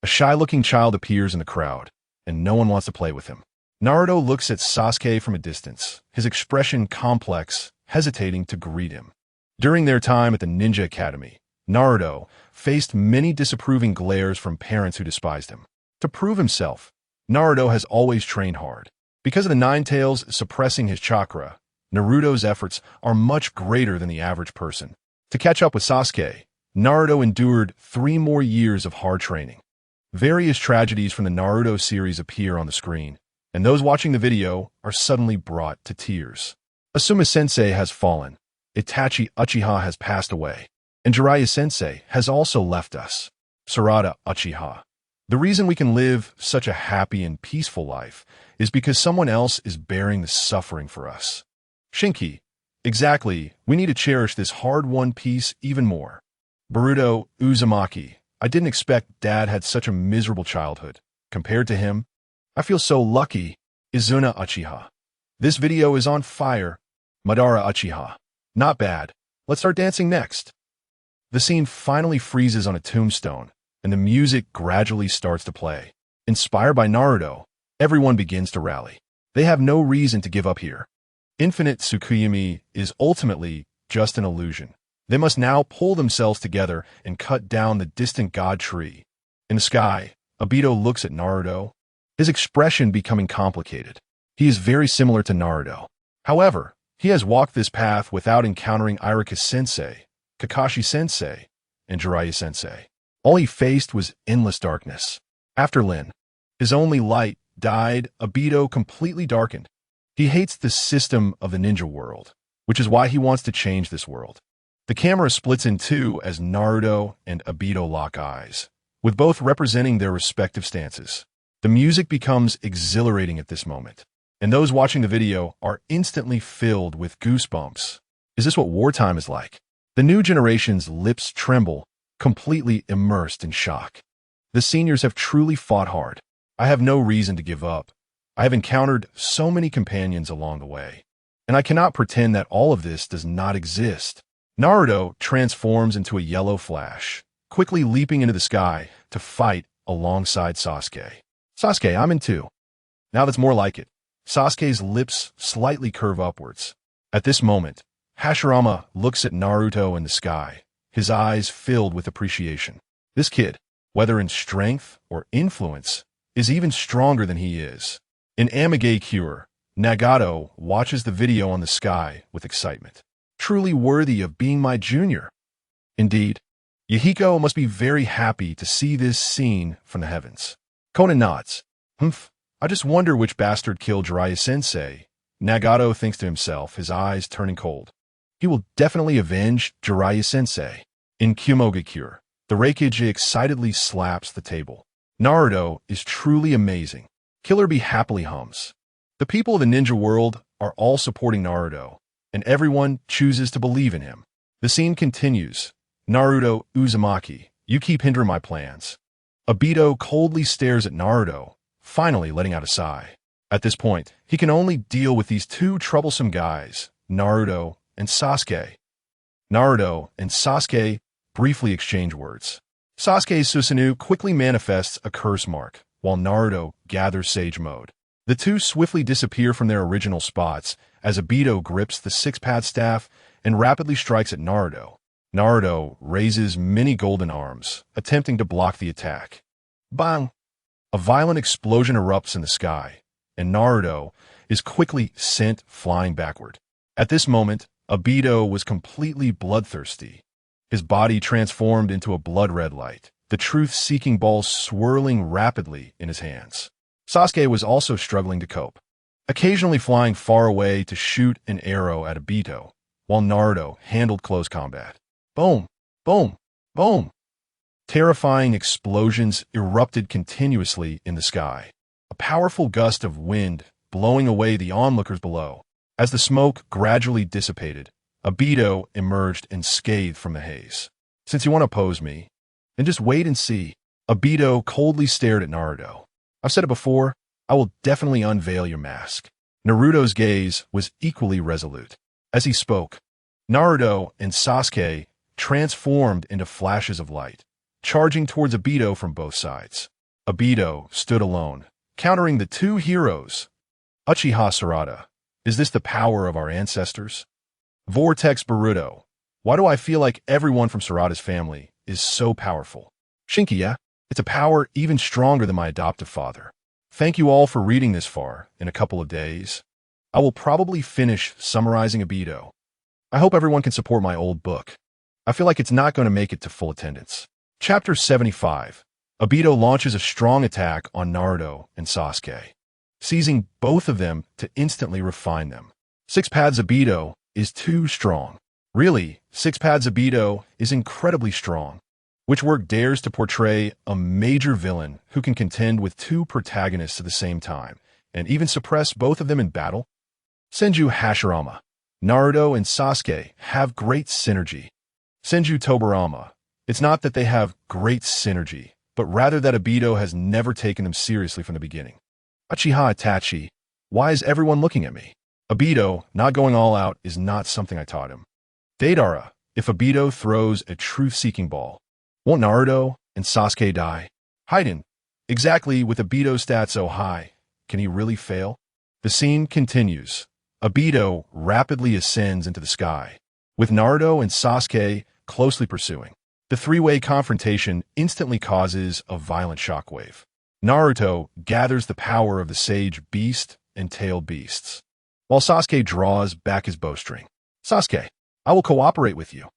a shy-looking child appears in the crowd, and no one wants to play with him. Naruto looks at Sasuke from a distance, his expression complex, hesitating to greet him. During their time at the Ninja Academy, Naruto faced many disapproving glares from parents who despised him. To prove himself, Naruto has always trained hard. Because of the Nine Tails suppressing his chakra, Naruto's efforts are much greater than the average person. To catch up with Sasuke, Naruto endured 3 more years of hard training. Various tragedies from the Naruto series appear on the screen, and those watching the video are suddenly brought to tears. Asuma-sensei has fallen, Itachi Uchiha has passed away, and Jiraiya-sensei has also left us. Sarada Uchiha. The reason we can live such a happy and peaceful life is because someone else is bearing the suffering for us. Shinki. Exactly, we need to cherish this hard-won peace even more. Boruto Uzumaki. I didn't expect Dad had such a miserable childhood. Compared to him, I feel so lucky. Izuna Uchiha. This video is on fire. Madara Uchiha. Not bad. Let's start dancing next. The scene finally freezes on a tombstone, and the music gradually starts to play. Inspired by Naruto, everyone begins to rally. They have no reason to give up here. Infinite Tsukuyomi is ultimately just an illusion. They must now pull themselves together and cut down the distant god tree. In the sky, Obito looks at Naruto, his expression becoming complicated. He is very similar to Naruto. However, he has walked this path without encountering Iruka-sensei, Kakashi-sensei, and Jiraiya-sensei. All he faced was endless darkness. After Lin, his only light, died, Obito completely darkened. He hates the system of the ninja world, which is why he wants to change this world. The camera splits in two as Naruto and Obito lock eyes, with both representing their respective stances. The music becomes exhilarating at this moment, and those watching the video are instantly filled with goosebumps. Is this what wartime is like? The new generation's lips tremble, completely immersed in shock. The seniors have truly fought hard. I have no reason to give up. I have encountered so many companions along the way, and I cannot pretend that all of this does not exist. Naruto transforms into a yellow flash, quickly leaping into the sky to fight alongside Sasuke. Sasuke, I'm in too. Now that's more like it. Sasuke's lips slightly curve upwards. At this moment, Hashirama looks at Naruto in the sky, his eyes filled with appreciation. This kid, whether in strength or influence, is even stronger than he is. In Amage Cure, Nagato watches the video on the sky with excitement. Truly worthy of being my junior. Indeed, Yahiko must be very happy to see this scene from the heavens. Conan nods. I just wonder which bastard killed Jiraiya-sensei. Nagato thinks to himself, his eyes turning cold. He will definitely avenge Jiraiya-sensei. In Kyumogakure, the Reikage excitedly slaps the table. Naruto is truly amazing. Killer Bee happily hums. The people of the ninja world are all supporting Naruto, and everyone chooses to believe in him. The scene continues. Naruto Uzumaki, you keep hindering my plans. Obito coldly stares at Naruto, finally letting out a sigh. At this point, he can only deal with these two troublesome guys, Naruto and Sasuke. Naruto and Sasuke briefly exchange words. Sasuke's Susanoo quickly manifests a curse mark, while Naruto gathers Sage Mode. The two swiftly disappear from their original spots as Obito grips the six-path staff and rapidly strikes at Naruto. Naruto raises many golden arms, attempting to block the attack. Bang! A violent explosion erupts in the sky, and Naruto is quickly sent flying backward. At this moment, Obito was completely bloodthirsty. His body transformed into a blood-red light, the truth-seeking ball swirling rapidly in his hands. Sasuke was also struggling to cope, occasionally flying far away to shoot an arrow at Obito, while Naruto handled close combat. Boom! Boom! Boom! Terrifying explosions erupted continuously in the sky, a powerful gust of wind blowing away the onlookers below. As the smoke gradually dissipated, Obito emerged unscathed from the haze. Since you want to oppose me, then just wait and see. Obito coldly stared at Naruto. I've said it before, I will definitely unveil your mask. Naruto's gaze was equally resolute. As he spoke, Naruto and Sasuke transformed into flashes of light, charging towards Obito from both sides. Obito stood alone, countering the two heroes. Uchiha Sarada, is this the power of our ancestors? Vortex Boruto, why do I feel like everyone from Sarada's family is so powerful? Shinkiya, it's a power even stronger than my adoptive father. Thank you all for reading this far. In a couple of days, I will probably finish summarizing Obito. I hope everyone can support my old book. I feel like it's not going to make it to full attendance. Chapter 75. Obito launches a strong attack on Naruto and Sasuke, seizing both of them to instantly refine them. Six Paths Obito is too strong. Really, Six Paths Obito is incredibly strong. Which work dares to portray a major villain who can contend with two protagonists at the same time, and even suppress both of them in battle? Senju Hashirama. Naruto and Sasuke have great synergy. Senju Tobirama. It's not that they have great synergy, but rather that Obito has never taken them seriously from the beginning. Uchiha Itachi. Why is everyone looking at me? Obito not going all out is not something I taught him. Deidara. If Obito throws a truth-seeking ball, won't Naruto and Sasuke die? Haiden. Exactly, with Obito's stats so high, can he really fail? The scene continues. Obito rapidly ascends into the sky, with Naruto and Sasuke closely pursuing. The three-way confrontation instantly causes a violent shockwave. Naruto gathers the power of the sage beast and tailed beasts, while Sasuke draws back his bowstring. Sasuke, I will cooperate with you.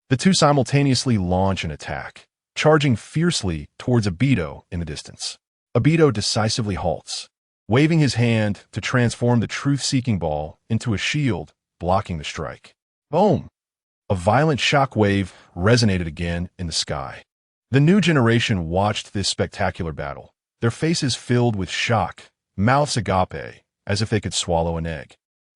The two simultaneously launch an attack, charging fiercely towards Obito in the distance. Obito decisively halts, waving his hand to transform the truth-seeking ball into a shield, blocking the strike. Boom! A violent shockwave resonated again in the sky. The new generation watched this spectacular battle, their faces filled with shock, mouths agape, as if they could swallow an egg.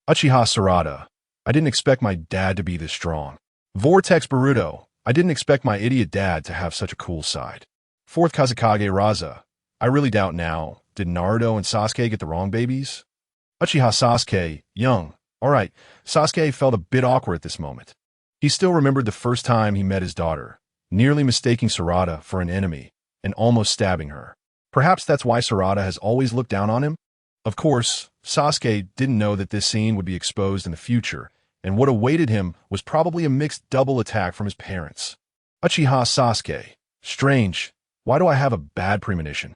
Uchiha Sarada, I didn't expect my dad to be this strong. Vortex Boruto, I didn't expect my idiot dad to have such a cool side. Fourth Kazekage Raza, I really doubt now, did Naruto and Sasuke get the wrong babies? Uchiha Sasuke, young. Alright, Sasuke felt a bit awkward at this moment. He still remembered the first time he met his daughter, nearly mistaking Sarada for an enemy and almost stabbing her. Perhaps that's why Sarada has always looked down on him? Of course, Sasuke didn't know that this scene would be exposed in the future, and what awaited him was probably a mixed double attack from his parents. Uchiha Sasuke. Strange. Why do I have a bad premonition?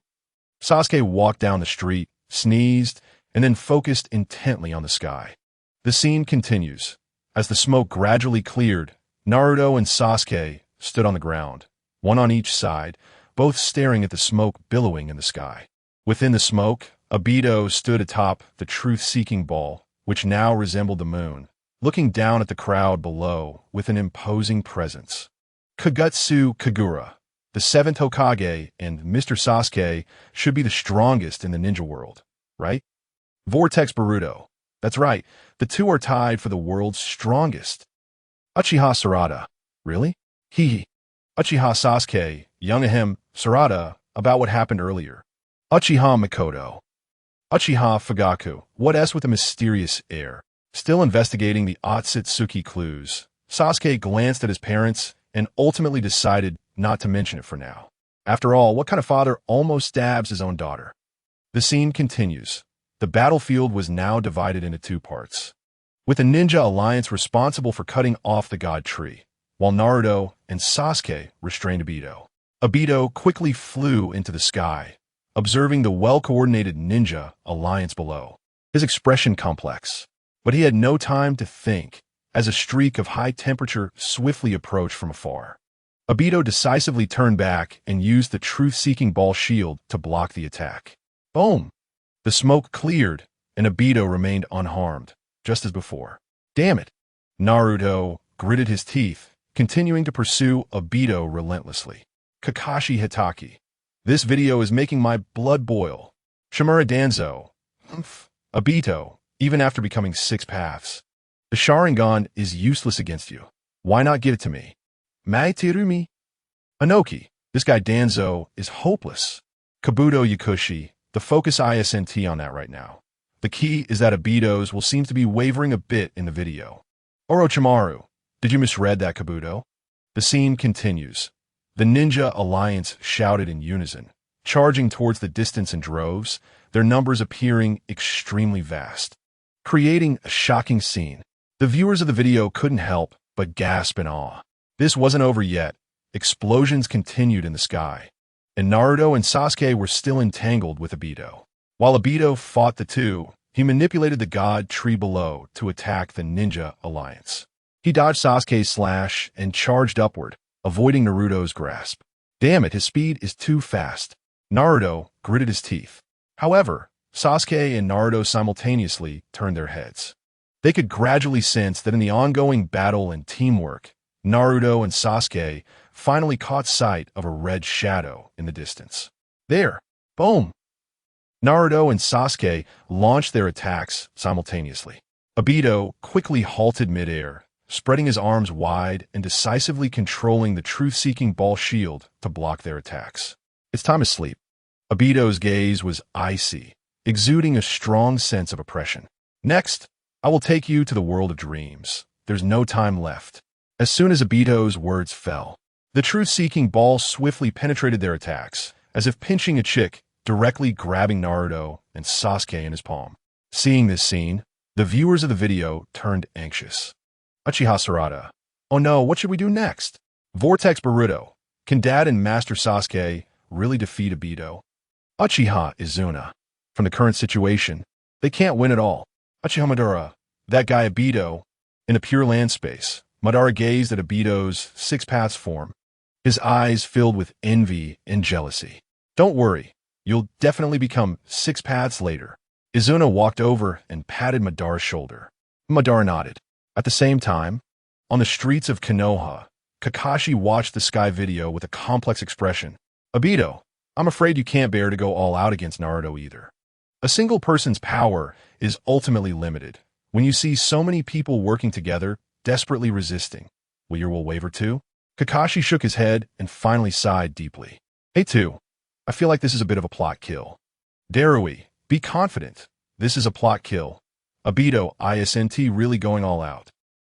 Sasuke walked down the street, sneezed, and then focused intently on the sky. The scene continues. As the smoke gradually cleared, Naruto and Sasuke stood on the ground, one on each side, both staring at the smoke billowing in the sky. Within the smoke, Obito stood atop the truth-seeking ball, which now resembled the moon, looking down at the crowd below with an imposing presence. Kagutsu Kagura, the Seventh Hokage, and Mr. Sasuke should be the strongest in the ninja world, right? Vortex Boruto. That's right, the two are tied for the world's strongest. Uchiha Sarada. Really? Hee. Uchiha Sasuke, young ahem, Sarada, about what happened earlier. Uchiha Mikoto. Uchiha Fugaku, what S with a mysterious air. Still investigating the Otsutsuki clues, Sasuke glanced at his parents and ultimately decided not to mention it for now. After all, what kind of father almost stabs his own daughter? The scene continues. The battlefield was now divided into two parts, with the ninja alliance responsible for cutting off the god tree, while Naruto and Sasuke restrained Obito. Obito quickly flew into the sky, observing the well-coordinated ninja alliance below. His expression complex, but he had no time to think. as a streak of high temperature swiftly approached from afar. Obito decisively turned back and used the truth-seeking ball shield to block the attack. Boom! The smoke cleared, and Obito remained unharmed, just as before. Damn it! Naruto gritted his teeth, continuing to pursue Obito relentlessly. Kakashi Hitaki. This video is making my blood boil. Shimura Danzo. Obito, even after becoming 6 paths. The Sharingan is useless against you. Why not give it to me? Mai Tirumi. Inoki. This guy Danzo is hopeless. Kabuto Yakushi. The focus ISNT on that right now. The key is that Obito's will seem to be wavering a bit in the video. Orochimaru. Did you misread that, Kabuto? The scene continues. The Ninja Alliance shouted in unison, charging towards the distance in droves, their numbers appearing extremely vast, creating a shocking scene. The viewers of the video couldn't help but gasp in awe. This wasn't over yet. Explosions continued in the sky, and Naruto and Sasuke were still entangled with Obito. While Obito fought the two, he manipulated the god tree below to attack the Ninja Alliance. He dodged Sasuke's slash and charged upward, avoiding Naruto's grasp. Damn it, his speed is too fast. Naruto gritted his teeth. However, Sasuke and Naruto simultaneously turned their heads. They could gradually sense that in the ongoing battle and teamwork, Naruto and Sasuke finally caught sight of a red shadow in the distance. There! Boom! Naruto and Sasuke launched their attacks simultaneously. Obito quickly halted midair, spreading his arms wide and decisively controlling the truth-seeking ball shield to block their attacks. It's time to sleep. Obito's gaze was icy, exuding a strong sense of oppression. Next, I will take you to the world of dreams. There's no time left. As soon as Obito's words fell, the truth-seeking ball swiftly penetrated their attacks, as if pinching a chick, directly grabbing Naruto and Sasuke in his palm. Seeing this scene, the viewers of the video turned anxious. Uchiha'S Sarada. Oh no, what should we do next? Vortex Boruto. Can Dad and Master Sasuke really defeat Obito? Uchiha Izuna. From the current situation, they can't win at all. Uchiha Madara. That guy Obito. In a pure land space, Madara gazed at Obito's 6 paths form, his eyes filled with envy and jealousy. Don't worry, you'll definitely become 6 paths later. Izuna walked over and patted Madara's shoulder. Madara nodded. At the same time, on the streets of Konoha, Kakashi watched the Sky video with a complex expression. Obito, I'm afraid you can't bear to go all out against Naruto either. A single person's power is ultimately limited. When you see so many people working together, desperately resisting, will your will waver too? Kakashi shook his head and finally sighed deeply. Hey too, I feel like this is a bit of a plot kill. Darui, be confident. This is a plot kill. Obito ISNT really going all out.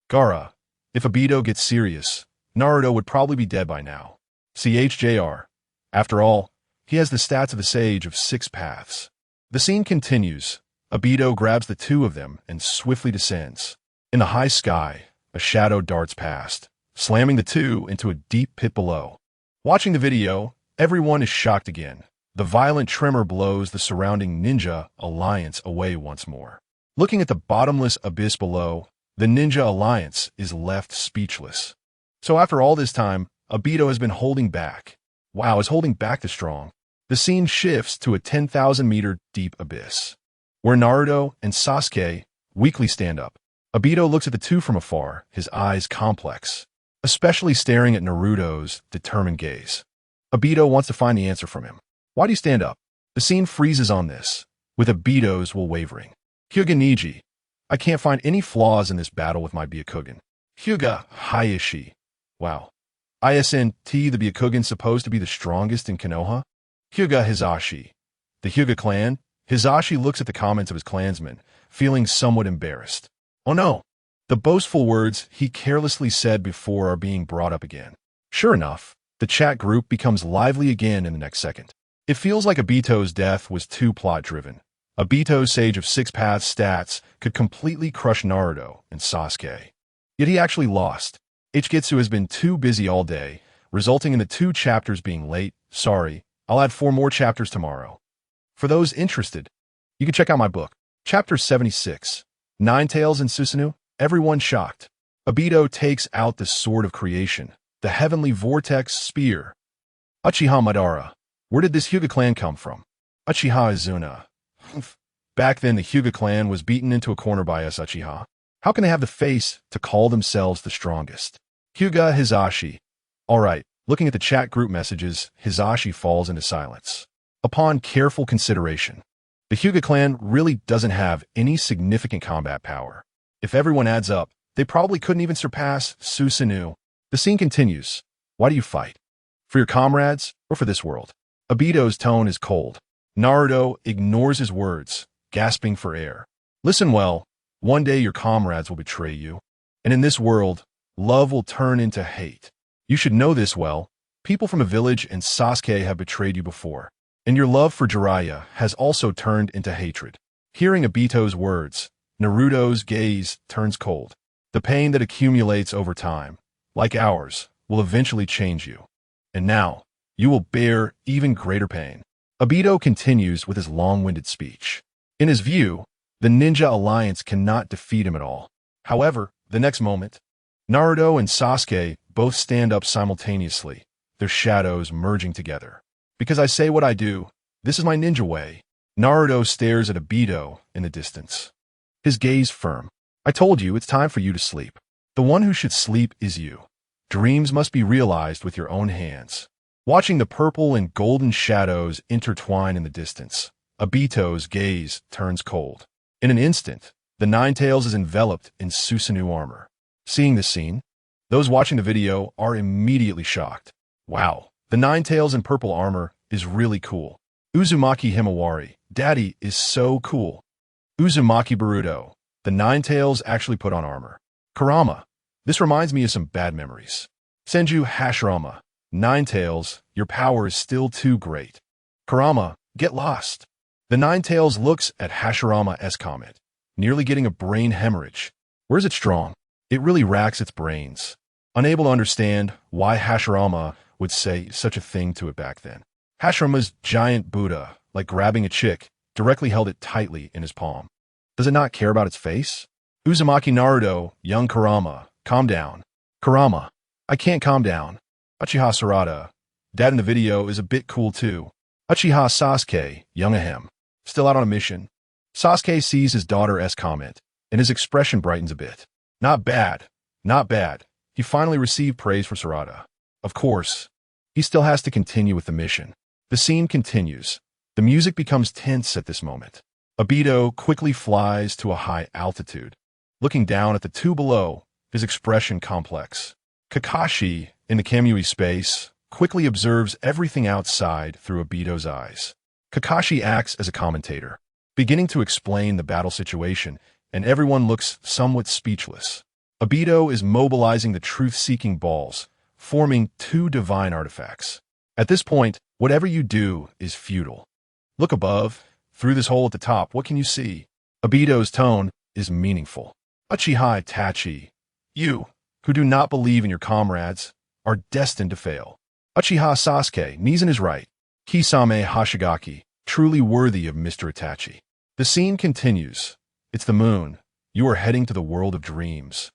Gaara, if Obito gets serious, Naruto would probably be dead by now. CHJR. After all, he has the stats of the sage of 6 paths. The scene continues. Obito grabs the two of them and swiftly descends. In the high sky, a shadow darts past, slamming the two into a deep pit below. Watching the video, everyone is shocked again. The violent tremor blows the surrounding Ninja Alliance away once more. Looking at the bottomless abyss below, the Ninja Alliance is left speechless. So after all this time, Obito has been holding back. Wow, is holding back the strong. The scene shifts to a 10,000-meter deep abyss, where Naruto and Sasuke weakly stand up. Obito looks at the two from afar, his eyes complex, especially staring at Naruto's determined gaze. Obito wants to find the answer from him. Why do you stand up? The scene freezes on this, with Obito's will wavering. Hyuga Niji. I can't find any flaws in this battle with my Byakugan. Hyuga Hayashi. Wow. ISNT, the Byakugan supposed to be the strongest in Konoha? Hyuga Hizashi. The Hyuga clan? Hizashi looks at the comments of his clansmen, feeling somewhat embarrassed. Oh no. The boastful words he carelessly said before are being brought up again. Sure enough, the chat group becomes lively again in the next second. It feels like Obito's death was too plot-driven. Obito's Sage of 6 Paths stats could completely crush Naruto and Sasuke. Yet he actually lost. Ichigitsu has been too busy all day, resulting in the 2 chapters being late. Sorry, I'll add 4 more chapters tomorrow. For those interested, you can check out my book, Chapter 76, Ninetales and Susanoo, Everyone Shocked. Obito takes out the sword of creation, the heavenly vortex spear. Uchiha Madara. Where did this Hyuga clan come from? Uchiha Izuna. Back then, the Hyuga clan was beaten into a corner by us Uchiha. How can they have the face to call themselves the strongest? Hyuga Hisashi. Alright, looking at the chat group messages, Hisashi falls into silence. Upon careful consideration, the Hyuga clan really doesn't have any significant combat power. If everyone adds up, they probably couldn't even surpass Susanoo. The scene continues. Why do you fight? For your comrades or for this world? Obito's tone is cold. Naruto ignores his words, gasping for air. Listen well, one day your comrades will betray you. And in this world, love will turn into hate. You should know this well. People from a village and Sasuke have betrayed you before. And your love for Jiraiya has also turned into hatred. Hearing Obito's words, Naruto's gaze turns cold. The pain that accumulates over time, like ours, will eventually change you. And now, you will bear even greater pain. Obito continues with his long-winded speech. In his view, the Ninja Alliance cannot defeat him at all. However, the next moment, Naruto and Sasuke both stand up simultaneously, their shadows merging together. Because I say what I do, this is my ninja way. Naruto stares at Obito in the distance. His gaze firm. I told you it's time for you to sleep. The one who should sleep is you. Dreams must be realized with your own hands. Watching the purple and golden shadows intertwine in the distance, Obito's gaze turns cold. In an instant, the Ninetales is enveloped in Susanoo armor. Seeing this scene, those watching the video are immediately shocked. Wow, the Ninetales in purple armor is really cool. Uzumaki Himawari, daddy is so cool. Uzumaki Boruto, the Ninetales actually put on armor. Kurama, this reminds me of some bad memories. Senju Hashirama, Ninetales, your power is still too great. Kurama, get lost. The Ninetales looks at Hashirama's comment, nearly getting a brain hemorrhage. Where's it strong? It really racks its brains. Unable to understand why Hashirama would say such a thing to it back then. Hashirama's giant Buddha, like grabbing a chick, directly held it tightly in his palm. Does it not care about its face? Uzumaki Naruto, young Kurama, calm down. Kurama, I can't calm down. Uchiha Sarada, dad in the video is a bit cool too. Uchiha Sasuke, young Ahem, still out on a mission. Sasuke sees his daughter's comment, and his expression brightens a bit. Not bad, not bad. He finally received praise for Sarada. Of course, he still has to continue with the mission. The scene continues. The music becomes tense at this moment. Obito quickly flies to a high altitude. Looking down at the two below, his expression complex. Kakashi, in the Kamui space, quickly observes everything outside through Obito's eyes. Kakashi acts as a commentator, beginning to explain the battle situation, and everyone looks somewhat speechless. Obito is mobilizing the truth-seeking balls, forming two divine artifacts. At this point, whatever you do is futile. Look above. Through this hole at the top, what can you see? Obito's tone is meaningful. Uchiha Itachi, you, who do not believe in your comrades, are destined to fail. Uchiha Sasuke, Nizan is right. Kisame Hashigaki, truly worthy of Mr. Itachi. The scene continues. It's the moon. You are heading to the world of dreams.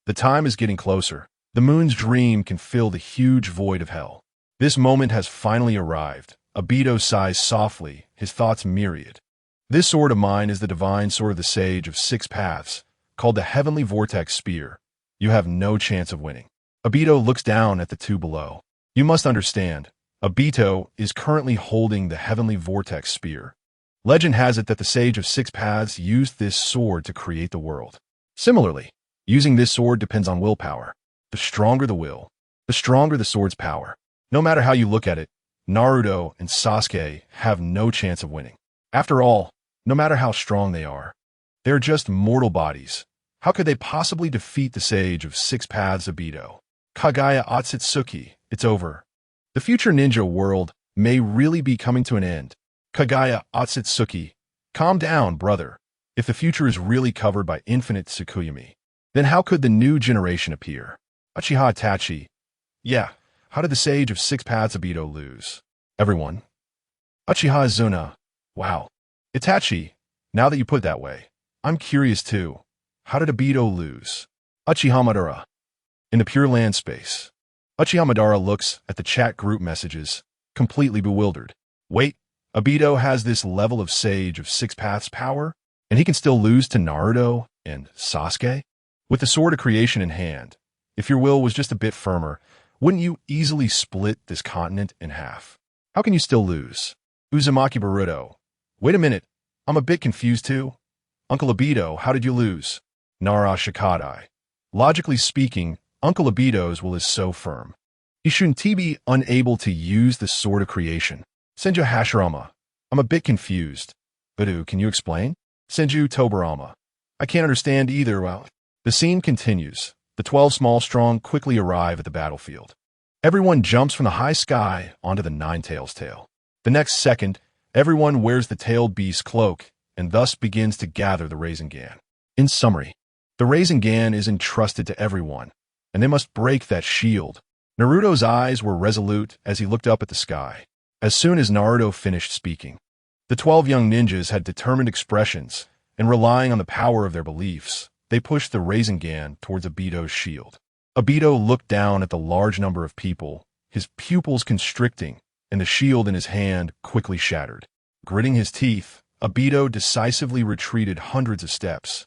The time is getting closer. The moon's dream can fill the huge void of hell. This moment has finally arrived. Obito sighs softly, his thoughts myriad. This sword of mine is the divine sword of the Sage of Six Paths, called the Heavenly Vortex Spear. You have no chance of winning. Obito looks down at the two below. You must understand, Obito is currently holding the Heavenly Vortex Spear. Legend has it that the Sage of Six Paths used this sword to create the world. Similarly, using this sword depends on willpower. The stronger the will, the stronger the sword's power. No matter how you look at it, Naruto and Sasuke have no chance of winning. After all, no matter how strong they are, they're just mortal bodies. How could they possibly defeat the Sage of Six Paths Obito? Kagaya Otsutsuki, it's over. The future ninja world may really be coming to an end. Kagaya Otsutsuki, calm down, brother. If the future is really covered by infinite Tsukuyomi, then how could the new generation appear? Uchiha Itachi, yeah. How did the Sage of Six Paths Obito lose? Everyone. Uchiha Izuna. Wow. Itachi, now that you put it that way, I'm curious too. How did Obito lose? Uchiha Madara. In the Pure Land space, Uchiha Madara looks at the chat group messages, completely bewildered. Wait, Obito has this level of Sage of Six Paths power, and he can still lose to Naruto and Sasuke? With the Sword of Creation in hand, if your will was just a bit firmer, wouldn't you easily split this continent in half? How can you still lose? Uzumaki Boruto. Wait a minute, I'm a bit confused too. Uncle Obito, how did you lose? Nara Shikadai. Logically speaking, Uncle Obito's will is so firm. He shouldn't be unable to use the Sword of Creation. Senju Hashirama. I'm a bit confused. Budu, can you explain? Senju Tobarama. I can't understand either. Well, the scene continues. The 12 small strong quickly arrive at the battlefield. Everyone jumps from the high sky onto the Nine-Tails tail. The next second, everyone wears the tailed beast's cloak and thus begins to gather the Rasengan. In summary, the Rasengan is entrusted to everyone, and they must break that shield. Naruto's eyes were resolute as he looked up at the sky. As soon as Naruto finished speaking, the 12 young ninjas had determined expressions, and relying on the power of their beliefs, they pushed the Rasengan towards Obito's shield. Obito looked down at the large number of people, his pupils constricting, and the shield in his hand quickly shattered. Gritting his teeth, Obito decisively retreated hundreds of steps.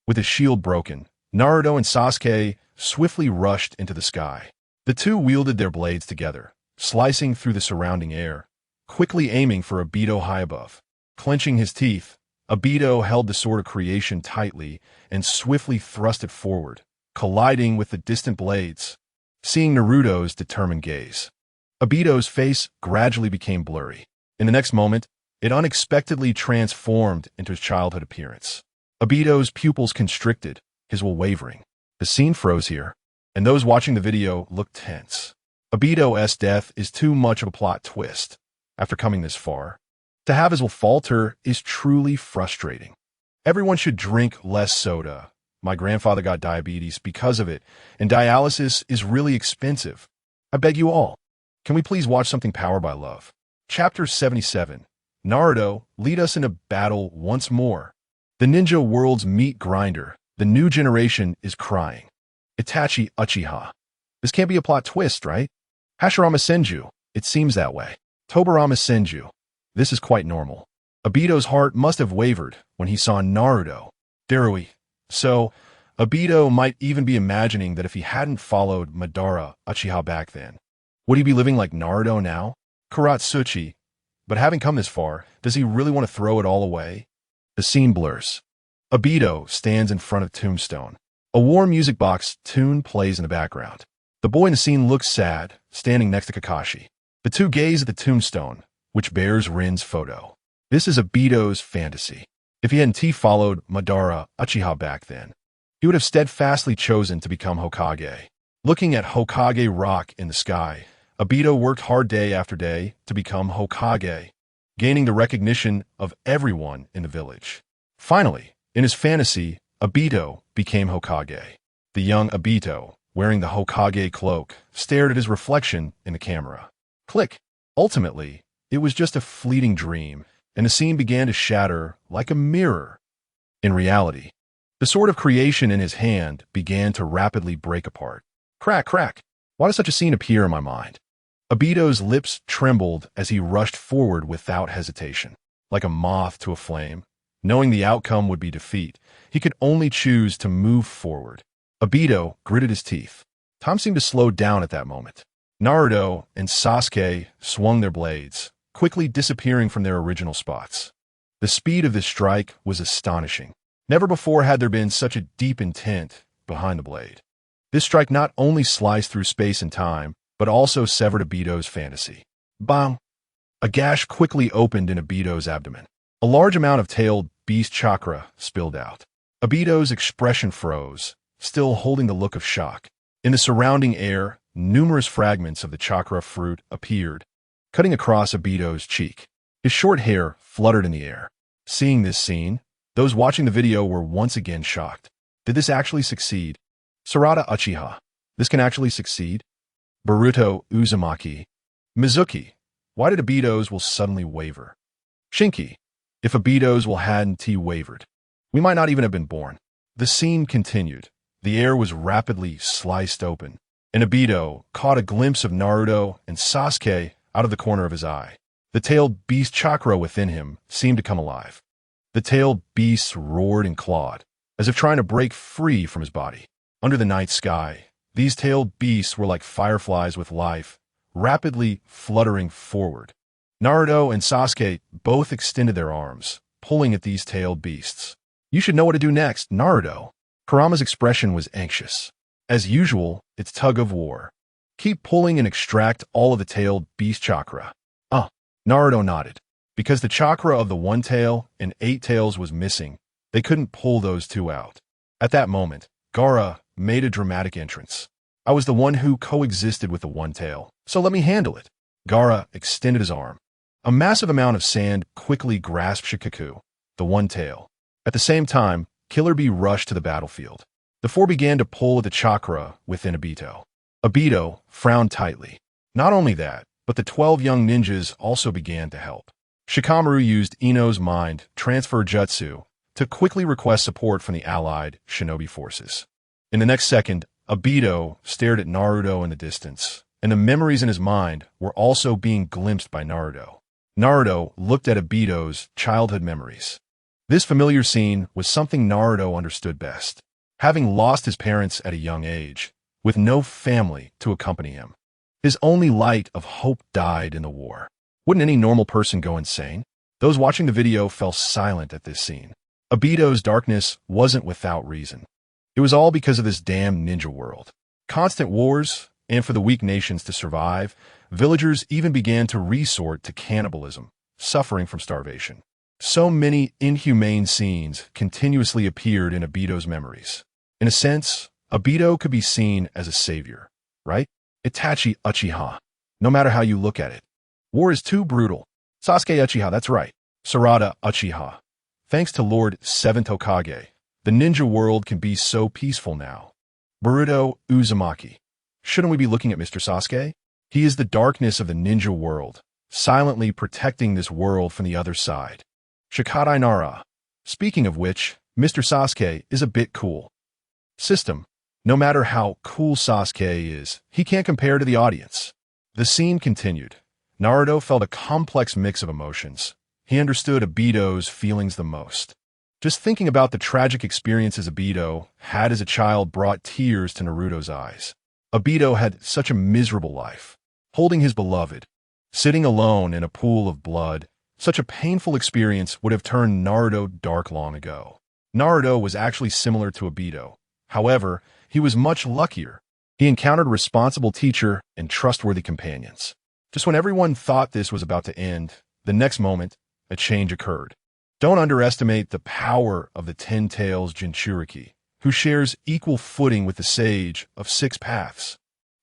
With his shield broken, Naruto and Sasuke swiftly rushed into the sky. The two wielded their blades together, slicing through the surrounding air, quickly aiming for Obito high above. Clenching his teeth, Obito held the Sword of Creation tightly and swiftly thrust it forward, colliding with the distant blades. Seeing Naruto's determined gaze, Obito's face gradually became blurry. In the next moment, it unexpectedly transformed into his childhood appearance. Obito's pupils constricted, his will wavering. The scene froze here, and those watching the video looked tense. Obito's death is too much of a plot twist. After coming this far, to have his will falter is truly frustrating. Everyone should drink less soda. My grandfather got diabetes because of it, and dialysis is really expensive. I beg you all, can we please watch something powered by love? Chapter 77. Naruto, lead us into battle once more. The ninja world's meat grinder, the new generation, is crying. Itachi Uchiha. This can't be a plot twist, right? Hashirama Senju. It seems that way. Tobarama Senju. This is quite normal. Obito's heart must have wavered when he saw Naruto. Darui. So, Obito might even be imagining that if he hadn't followed Madara Uchiha back then, would he be living like Naruto now? Karatsuchi. But having come this far, does he really want to throw it all away? The scene blurs. Obito stands in front of Tombstone. A warm music box tune plays in the background. The boy in the scene looks sad, standing next to Kakashi. The two gaze at the tombstone, which bears Rin's photo. This is Obito's fantasy. If he hadn't followed Madara Uchiha back then, he would have steadfastly chosen to become Hokage. Looking at Hokage rock in the sky, Obito worked hard day after day to become Hokage, gaining the recognition of everyone in the village. Finally, in his fantasy, Obito became Hokage. The young Obito, wearing the Hokage cloak, stared at his reflection in the camera. Click. Ultimately, it was just a fleeting dream, and the scene began to shatter like a mirror. In reality, the Sword of Creation in his hand began to rapidly break apart. Crack, crack. Why does such a scene appear in my mind? Obito's lips trembled as he rushed forward without hesitation. Like a moth to a flame, knowing the outcome would be defeat, he could only choose to move forward. Obito gritted his teeth. Time seemed to slow down at that moment. Naruto and Sasuke swung their blades, quickly disappearing from their original spots. The speed of this strike was astonishing. Never before had there been such a deep intent behind the blade. This strike not only sliced through space and time, but also severed Obito's fantasy. Bang! A gash quickly opened in Obito's abdomen. A large amount of tailed beast chakra spilled out. Obito's expression froze, still holding the look of shock. In the surrounding air, numerous fragments of the chakra fruit appeared, cutting across Obito's cheek. His short hair fluttered in the air. Seeing this scene, those watching the video were once again shocked. Did this actually succeed? Sarada Uchiha. This can actually succeed? Boruto Uzumaki. Mizuki. Why did Obito's will suddenly waver? Shinki. If Obito's will hadn't wavered, we might not even have been born. The scene continued. The air was rapidly sliced open, and Obito caught a glimpse of Naruto and Sasuke out of the corner of his eye. The tailed beast chakra within him seemed to come alive. The tailed beast roared and clawed, as if trying to break free from his body. Under the night sky, these tailed beasts were like fireflies with life, rapidly fluttering forward. Naruto and Sasuke both extended their arms, pulling at these tailed beasts. "You should know what to do next, Naruto." Kurama's expression was anxious. As usual, it's tug of war. "Keep pulling and extract all of the tailed beast chakra." Naruto nodded. Because the chakra of the one tail and 8 tails was missing, they couldn't pull those two out. At that moment, Gaara made a dramatic entrance. "I was the one who coexisted with the one tail, so let me handle it." Gaara extended his arm. A massive amount of sand quickly grasped Shikaku, the one tail. At the same time, Killer Bee rushed to the battlefield. The four began to pull at the chakra within Obito. Obito frowned tightly. Not only that, but the 12 young ninjas also began to help. Shikamaru used Ino's mind transfer jutsu to quickly request support from the allied shinobi forces. In the next second, Obito stared at Naruto in the distance, and the memories in his mind were also being glimpsed by Naruto. Naruto looked at Obito's childhood memories. This familiar scene was something Naruto understood best. Having lost his parents at a young age, with no family to accompany him, his only light of hope died in the war. Wouldn't any normal person go insane? Those watching the video fell silent at this scene. Obito's darkness wasn't without reason. It was all because of this damn ninja world. Constant wars, and for the weak nations to survive, villagers even began to resort to cannibalism, suffering from starvation. So many inhumane scenes continuously appeared in Obito's memories. In a sense, Obito could be seen as a savior, right? Itachi Uchiha, no matter how you look at it. War is too brutal. Sasuke Uchiha, that's right. Sarada Uchiha. Thanks to Lord Seventh Hokage, the ninja world can be so peaceful now. Boruto Uzumaki. Shouldn't we be looking at Mr. Sasuke? He is the darkness of the ninja world, silently protecting this world from the other side. Shikadai Nara. Speaking of which, Mr. Sasuke is a bit cool. System. No matter how cool Sasuke is, he can't compare to the audience. The scene continued. Naruto felt a complex mix of emotions. He understood Obito's feelings the most. Just thinking about the tragic experiences Obito had as a child brought tears to Naruto's eyes. Obito had such a miserable life, holding his beloved, sitting alone in a pool of blood. Such a painful experience would have turned Naruto dark long ago. Naruto was actually similar to Obito. However, he was much luckier. He encountered a responsible teacher and trustworthy companions. Just when everyone thought this was about to end, the next moment, a change occurred. Don't underestimate the power of the 10 Tails Jinchuriki, who shares equal footing with the Sage of 6 Paths.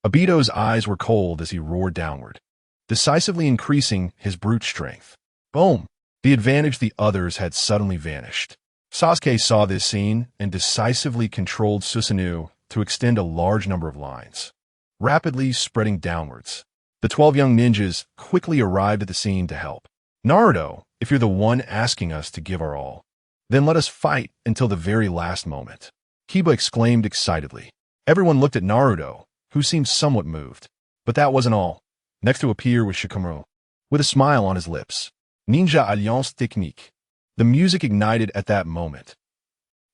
Obito's eyes were cold as he roared downward, decisively increasing his brute strength. Boom! The advantage the others had suddenly vanished. Sasuke saw this scene and decisively controlled Susanoo to extend a large number of lines, rapidly spreading downwards. The 12 young ninjas quickly arrived at the scene to help. Naruto, if you're the one asking us to give our all, then let us fight until the very last moment. Kiba exclaimed excitedly. Everyone looked at Naruto, who seemed somewhat moved. But that wasn't all. Next to appear was Shikamaru, with a smile on his lips. Ninja Alliance Technique. The music ignited at that moment.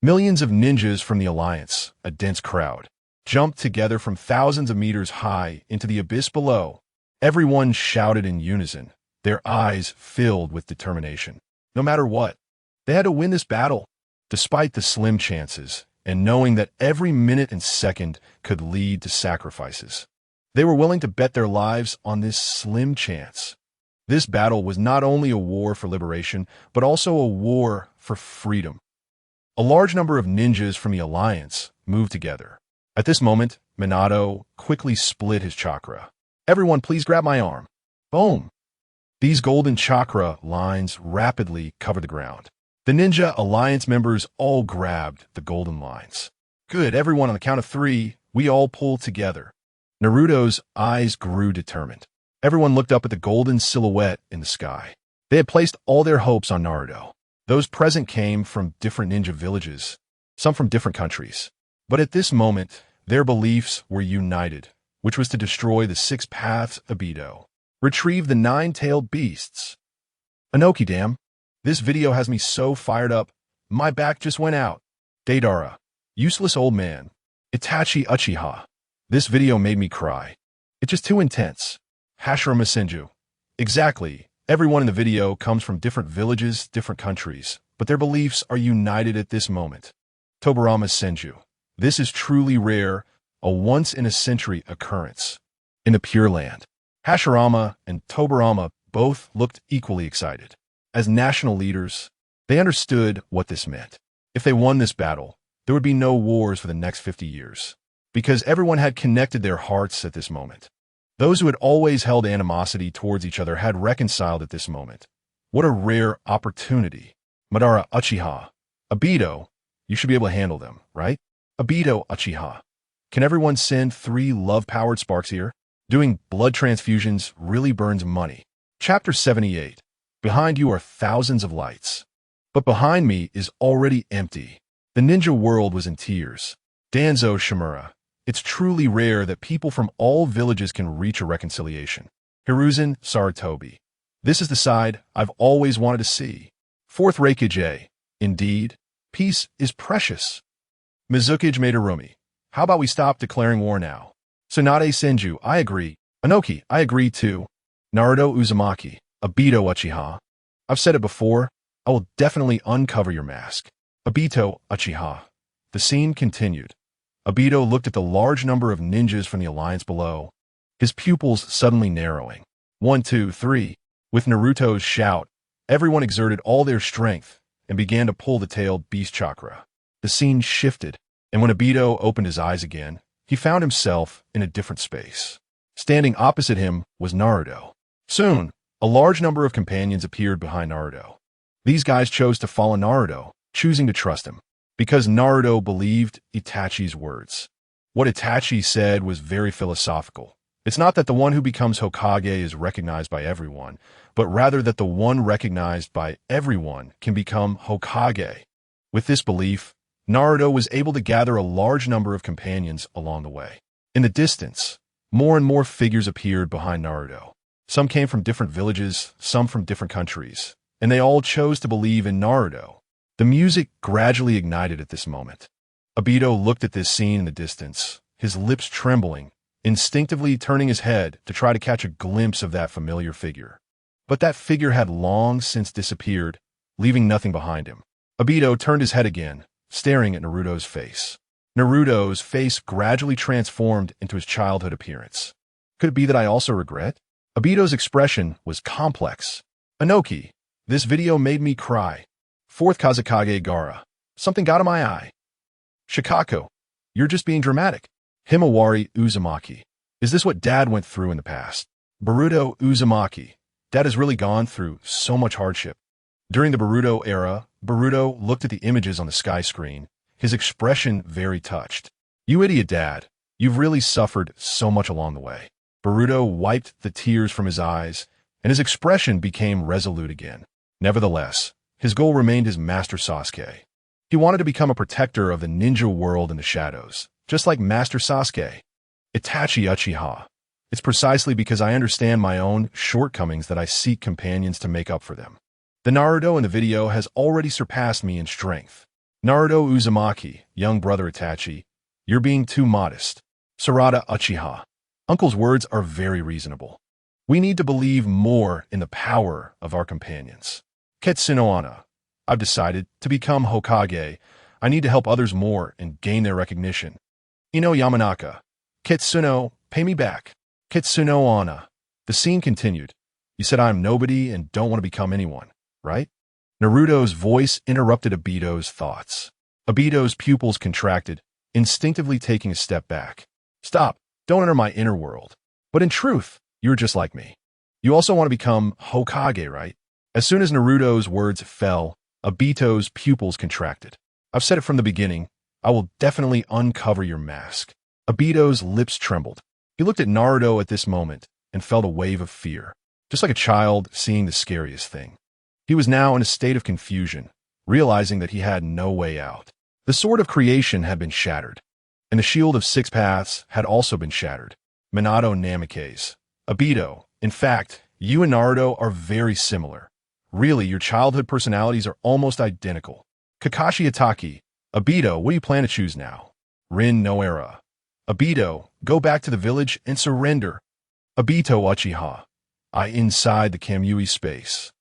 Millions of ninjas from the Alliance, a dense crowd, jumped together from thousands of meters high into the abyss below. Everyone shouted in unison, their eyes filled with determination. No matter what, they had to win this battle, despite the slim chances, and knowing that every minute and second could lead to sacrifices. They were willing to bet their lives on this slim chance. This battle was not only a war for liberation, but also a war for freedom. A large number of ninjas from the Alliance moved together. At this moment, Minato quickly split his chakra. Everyone, please grab my arm. Boom! These golden chakra lines rapidly covered the ground. The Ninja Alliance members all grabbed the golden lines. Good, everyone, on the count of 3, we all pulled together. Naruto's eyes grew determined. Everyone looked up at the golden silhouette in the sky. They had placed all their hopes on Naruto. Those present came from different ninja villages, some from different countries. But at this moment, their beliefs were united, which was to destroy the 6 paths Obito, retrieve the 9-tailed beasts. Inoki damn, this video has me so fired up, my back just went out. Deidara, useless old man. Itachi Uchiha. This video made me cry. It's just too intense. Hashirama Senju. Exactly, everyone in the video comes from different villages, different countries, but their beliefs are united at this moment. Tobirama Senju. This is truly rare, a once-in-a-century occurrence. In the Pure Land, Hashirama and Tobirama both looked equally excited. As national leaders, they understood what this meant. If they won this battle, there would be no wars for the next 50 years, because everyone had connected their hearts at this moment. Those who had always held animosity towards each other had reconciled at this moment. What a rare opportunity. Madara Uchiha. Obito, you should be able to handle them, right? Obito Uchiha. Can everyone send 3 love-powered sparks here? Doing blood transfusions really burns money. Chapter 78. Behind you are thousands of lights. But behind me is already empty. The ninja world was in tears. Danzo Shimura. It's truly rare that people from all villages can reach a reconciliation. Hiruzen Sarutobi. This is the side I've always wanted to see. 4th Raikage. Indeed, peace is precious. Mizukage Madarumi. How about we stop declaring war now? Tsunade Senju, I agree. Inoki, I agree too. Naruto Uzumaki. Obito Uchiha. I've said it before, I will definitely uncover your mask. Obito Uchiha. The scene continued. Obito looked at the large number of ninjas from the alliance below, his pupils suddenly narrowing. 1, 2, 3. With Naruto's shout, everyone exerted all their strength and began to pull the tailed beast chakra. The scene shifted, and when Obito opened his eyes again, he found himself in a different space. Standing opposite him was Naruto. Soon, a large number of companions appeared behind Naruto. These guys chose to follow Naruto, choosing to trust him, because Naruto believed Itachi's words. What Itachi said was very philosophical. It's not that the one who becomes Hokage is recognized by everyone, but rather that the one recognized by everyone can become Hokage. With this belief, Naruto was able to gather a large number of companions along the way. In the distance, more and more figures appeared behind Naruto. Some came from different villages, some from different countries, and they all chose to believe in Naruto. The music gradually ignited at this moment. Obito looked at this scene in the distance, his lips trembling, instinctively turning his head to try to catch a glimpse of that familiar figure. But that figure had long since disappeared, leaving nothing behind him. Obito turned his head again, staring at Naruto's face. Naruto's face gradually transformed into his childhood appearance. Could it be that I also regret? Obito's expression was complex. Inoki, this video made me cry. 4th Kazekage Gaara. Something got in my eye. Shikaku, you're just being dramatic. Himawari Uzumaki. Is this what Dad went through in the past? Boruto Uzumaki. Dad has really gone through so much hardship. During the Boruto era, Boruto looked at the images on the sky screen, his expression very touched. You idiot, Dad. You've really suffered so much along the way. Boruto wiped the tears from his eyes, and his expression became resolute again. Nevertheless, his goal remained his master Sasuke. He wanted to become a protector of the ninja world in the shadows, just like Master Sasuke. Itachi Uchiha. It's precisely because I understand my own shortcomings that I seek companions to make up for them. The Naruto in the video has already surpassed me in strength. Naruto Uzumaki, young brother Itachi, you're being too modest. Sarada Uchiha. Uncle's words are very reasonable. We need to believe more in the power of our companions. Ketsuno Ana. I've decided to become Hokage. I need to help others more and gain their recognition. Ino Yamanaka. Ketsuno, pay me back. Ketsuno Ana. The scene continued. You said I'm nobody and don't want to become anyone, right? Naruto's voice interrupted Obito's thoughts. Obito's pupils contracted, instinctively taking a step back. Stop. Don't enter my inner world. But in truth, you're just like me. You also want to become Hokage, right? As soon as Naruto's words fell, Obito's pupils contracted. I've said it from the beginning. I will definitely uncover your mask. Obito's lips trembled. He looked at Naruto at this moment and felt a wave of fear, just like a child seeing the scariest thing. He was now in a state of confusion, realizing that he had no way out. The sword of creation had been shattered. and the shield of 6 paths had also been shattered. Minato Namikaze. Obito, in fact, you and Naruto are very similar. Really, your childhood personalities are almost identical. Kakashi Itachi. Obito, what do you plan to choose now? Rin Noara. Obito, go back to the village and surrender. Obito Uchiha. Inside the Kamui space.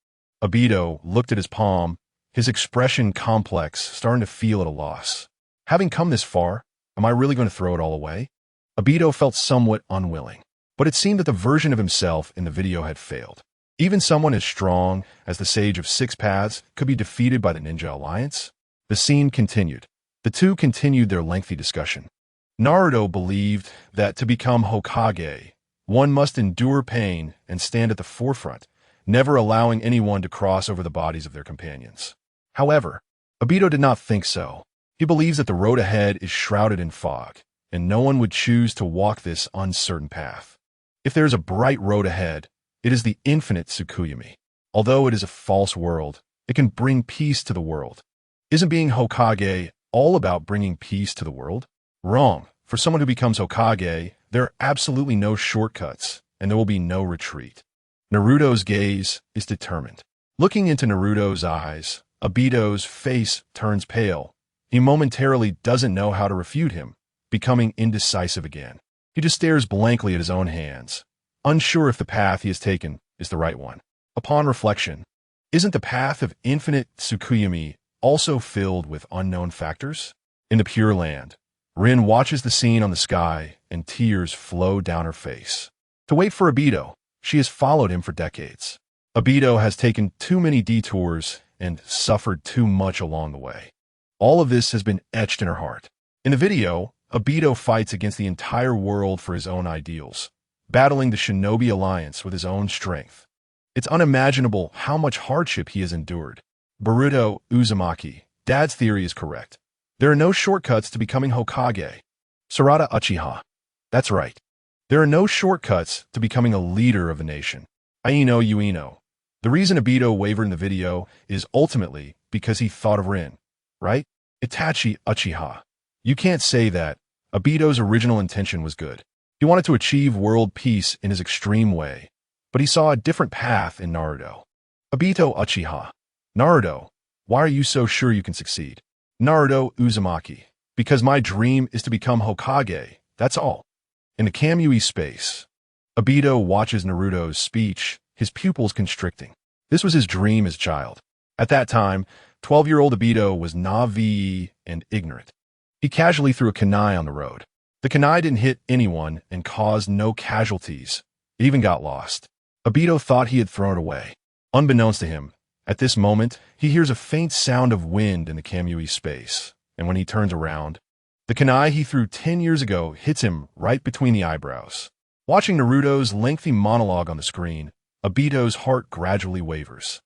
Obito looked at his palm, his expression complex, starting to feel at a loss. Having come this far, am I really going to throw it all away? Obito felt somewhat unwilling, but it seemed that the version of himself in the video had failed. Even someone as strong as the Sage of 6 Paths could be defeated by the Ninja Alliance? The scene continued. The two continued their lengthy discussion. Naruto believed that to become Hokage, one must endure pain and stand at the forefront, never allowing anyone to cross over the bodies of their companions. However, Obito did not think so. He believes that the road ahead is shrouded in fog, and no one would choose to walk this uncertain path. If there is a bright road ahead, it is the infinite Tsukuyomi. Although it is a false world, it can bring peace to the world. Isn't being Hokage all about bringing peace to the world? Wrong. For someone who becomes Hokage, there are absolutely no shortcuts, and there will be no retreat. Naruto's gaze is determined. Looking into Naruto's eyes, Obito's face turns pale. He momentarily doesn't know how to refute him, becoming indecisive again. He just stares blankly at his own hands, unsure if the path he has taken is the right one. Upon reflection, isn't the path of infinite Tsukuyomi also filled with unknown factors? In the Pure Land, Rin watches the scene on the sky and tears flow down her face. To wait for Obito, she has followed him for decades. Obito has taken too many detours and suffered too much along the way. All of this has been etched in her heart. In the video, Obito fights against the entire world for his own ideals, battling the Shinobi Alliance with his own strength. It's unimaginable how much hardship he has endured. Boruto Uzumaki, Dad's theory is correct. There are no shortcuts to becoming Hokage. Sarada Uchiha. That's right. There are no shortcuts to becoming a leader of the nation. Aino Ueno. The reason Obito wavered in the video is ultimately because he thought of Rin, right? Itachi Uchiha. You can't say that. Obito's original intention was good. He wanted to achieve world peace in his extreme way, but he saw a different path in Naruto. Obito Uchiha. Naruto, why are you so sure you can succeed? Naruto Uzumaki. Because my dream is to become Hokage, that's all. In the Kamui space, Obito watches Naruto's speech, his pupils constricting. This was his dream as a child. At that time, 12-year-old Obito was naive and ignorant. He casually threw a kunai on the road. The kunai didn't hit anyone and caused no casualties. It even got lost. Obito thought he had thrown it away. Unbeknownst to him, at this moment, he hears a faint sound of wind in the Kamui space, and when he turns around, the kunai he threw 10 years ago hits him right between the eyebrows. Watching Naruto's lengthy monologue on the screen, Obito's heart gradually wavers.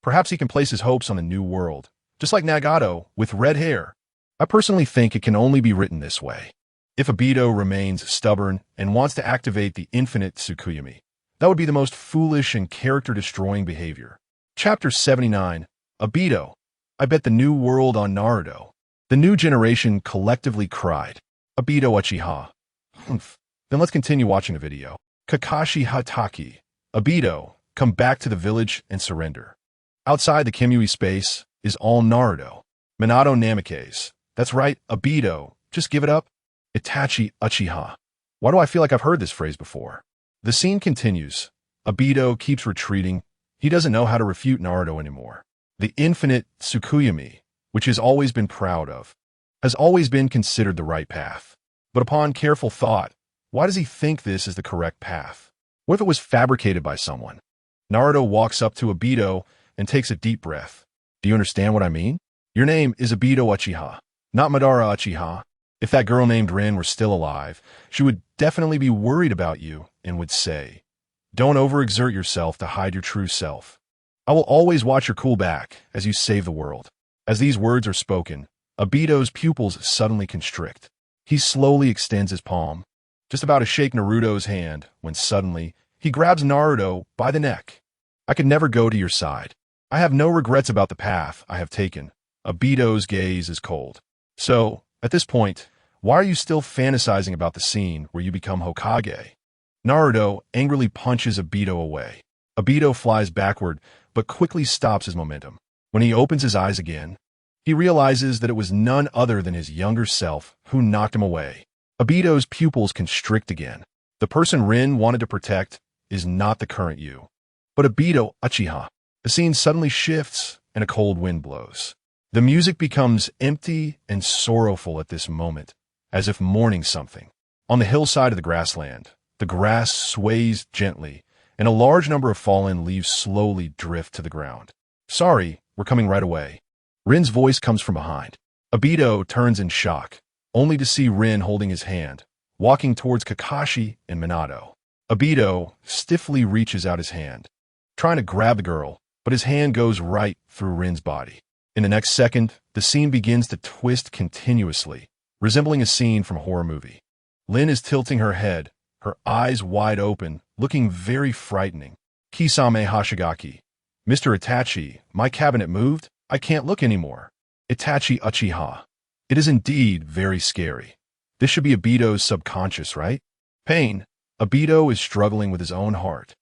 Perhaps he can place his hopes on a new world, just like Nagato, with red hair. I personally think it can only be written this way. If Obito remains stubborn and wants to activate the infinite Tsukuyomi, that would be the most foolish and character-destroying behavior. Chapter 79. Obito. I bet the new world on Naruto. The new generation collectively cried. Obito Uchiha. Humph. Then let's continue watching the video. Kakashi Hatake. Obito, come back to the village and surrender. Outside the Kamui space is all Naruto. Minato Namikaze. That's right, Obito. Just give it up. Itachi Uchiha. Why do I feel like I've heard this phrase before? The scene continues. Obito keeps retreating. He doesn't know how to refute Naruto anymore. The infinite Tsukuyomi, which he's always been proud of, has always been considered the right path. But upon careful thought, why does he think this is the correct path? What if it was fabricated by someone? Naruto walks up to Obito and takes a deep breath. Do you understand what I mean? Your name is Obito Uchiha, not Madara Uchiha. If that girl named Rin were still alive, she would definitely be worried about you and would say, don't overexert yourself to hide your true self. I will always watch your cool back as you save the world. As these words are spoken, Obito's pupils suddenly constrict. He slowly extends his palm, just about to shake Naruto's hand, when suddenly he grabs Naruto by the neck. I could never go to your side. I have no regrets about the path I have taken. Obito's gaze is cold. So, at this point, Why are you still fantasizing about the scene where you become Hokage? Naruto angrily punches Obito away. Obito flies backward, but quickly stops his momentum. When he opens his eyes again, he realizes that it was none other than his younger self who knocked him away. Obito's pupils constrict again. The person Rin wanted to protect is not the current you, but Obito Uchiha. The scene suddenly shifts and a cold wind blows. The music becomes empty and sorrowful at this moment, as if mourning something. On the hillside of the grassland, the grass sways gently, and a large number of fallen leaves slowly drift to the ground. Sorry, we're coming right away. Rin's voice comes from behind. Obito turns in shock, only to see Rin holding his hand, walking towards Kakashi and Minato. Obito stiffly reaches out his hand, trying to grab the girl, but his hand goes right through Rin's body. In the next second, the scene begins to twist continuously, resembling a scene from a horror movie. Lin is tilting her head, her eyes wide open, looking very frightening. Kisame Hashigaki. Mr. Itachi, my cabinet moved? I can't look anymore. Itachi Uchiha. It is indeed very scary. This should be Obito's subconscious, right? Pain. Obito is struggling with his own heart.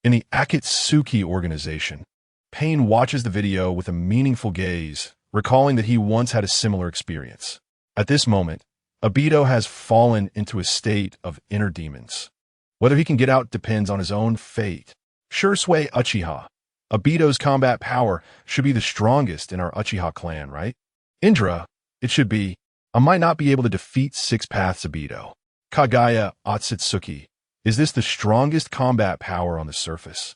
In the Akatsuki organization, Pain watches the video with a meaningful gaze, recalling that he once had a similar experience. At this moment, Obito has fallen into a state of inner demons. Whether he can get out depends on his own fate. Shursui Uchiha. Obito's combat power should be the strongest in our Uchiha clan, right? Indra, it should be. I might not be able to defeat Six Paths Obito. Kagaya Otsutsuki. Is this the strongest combat power on the surface?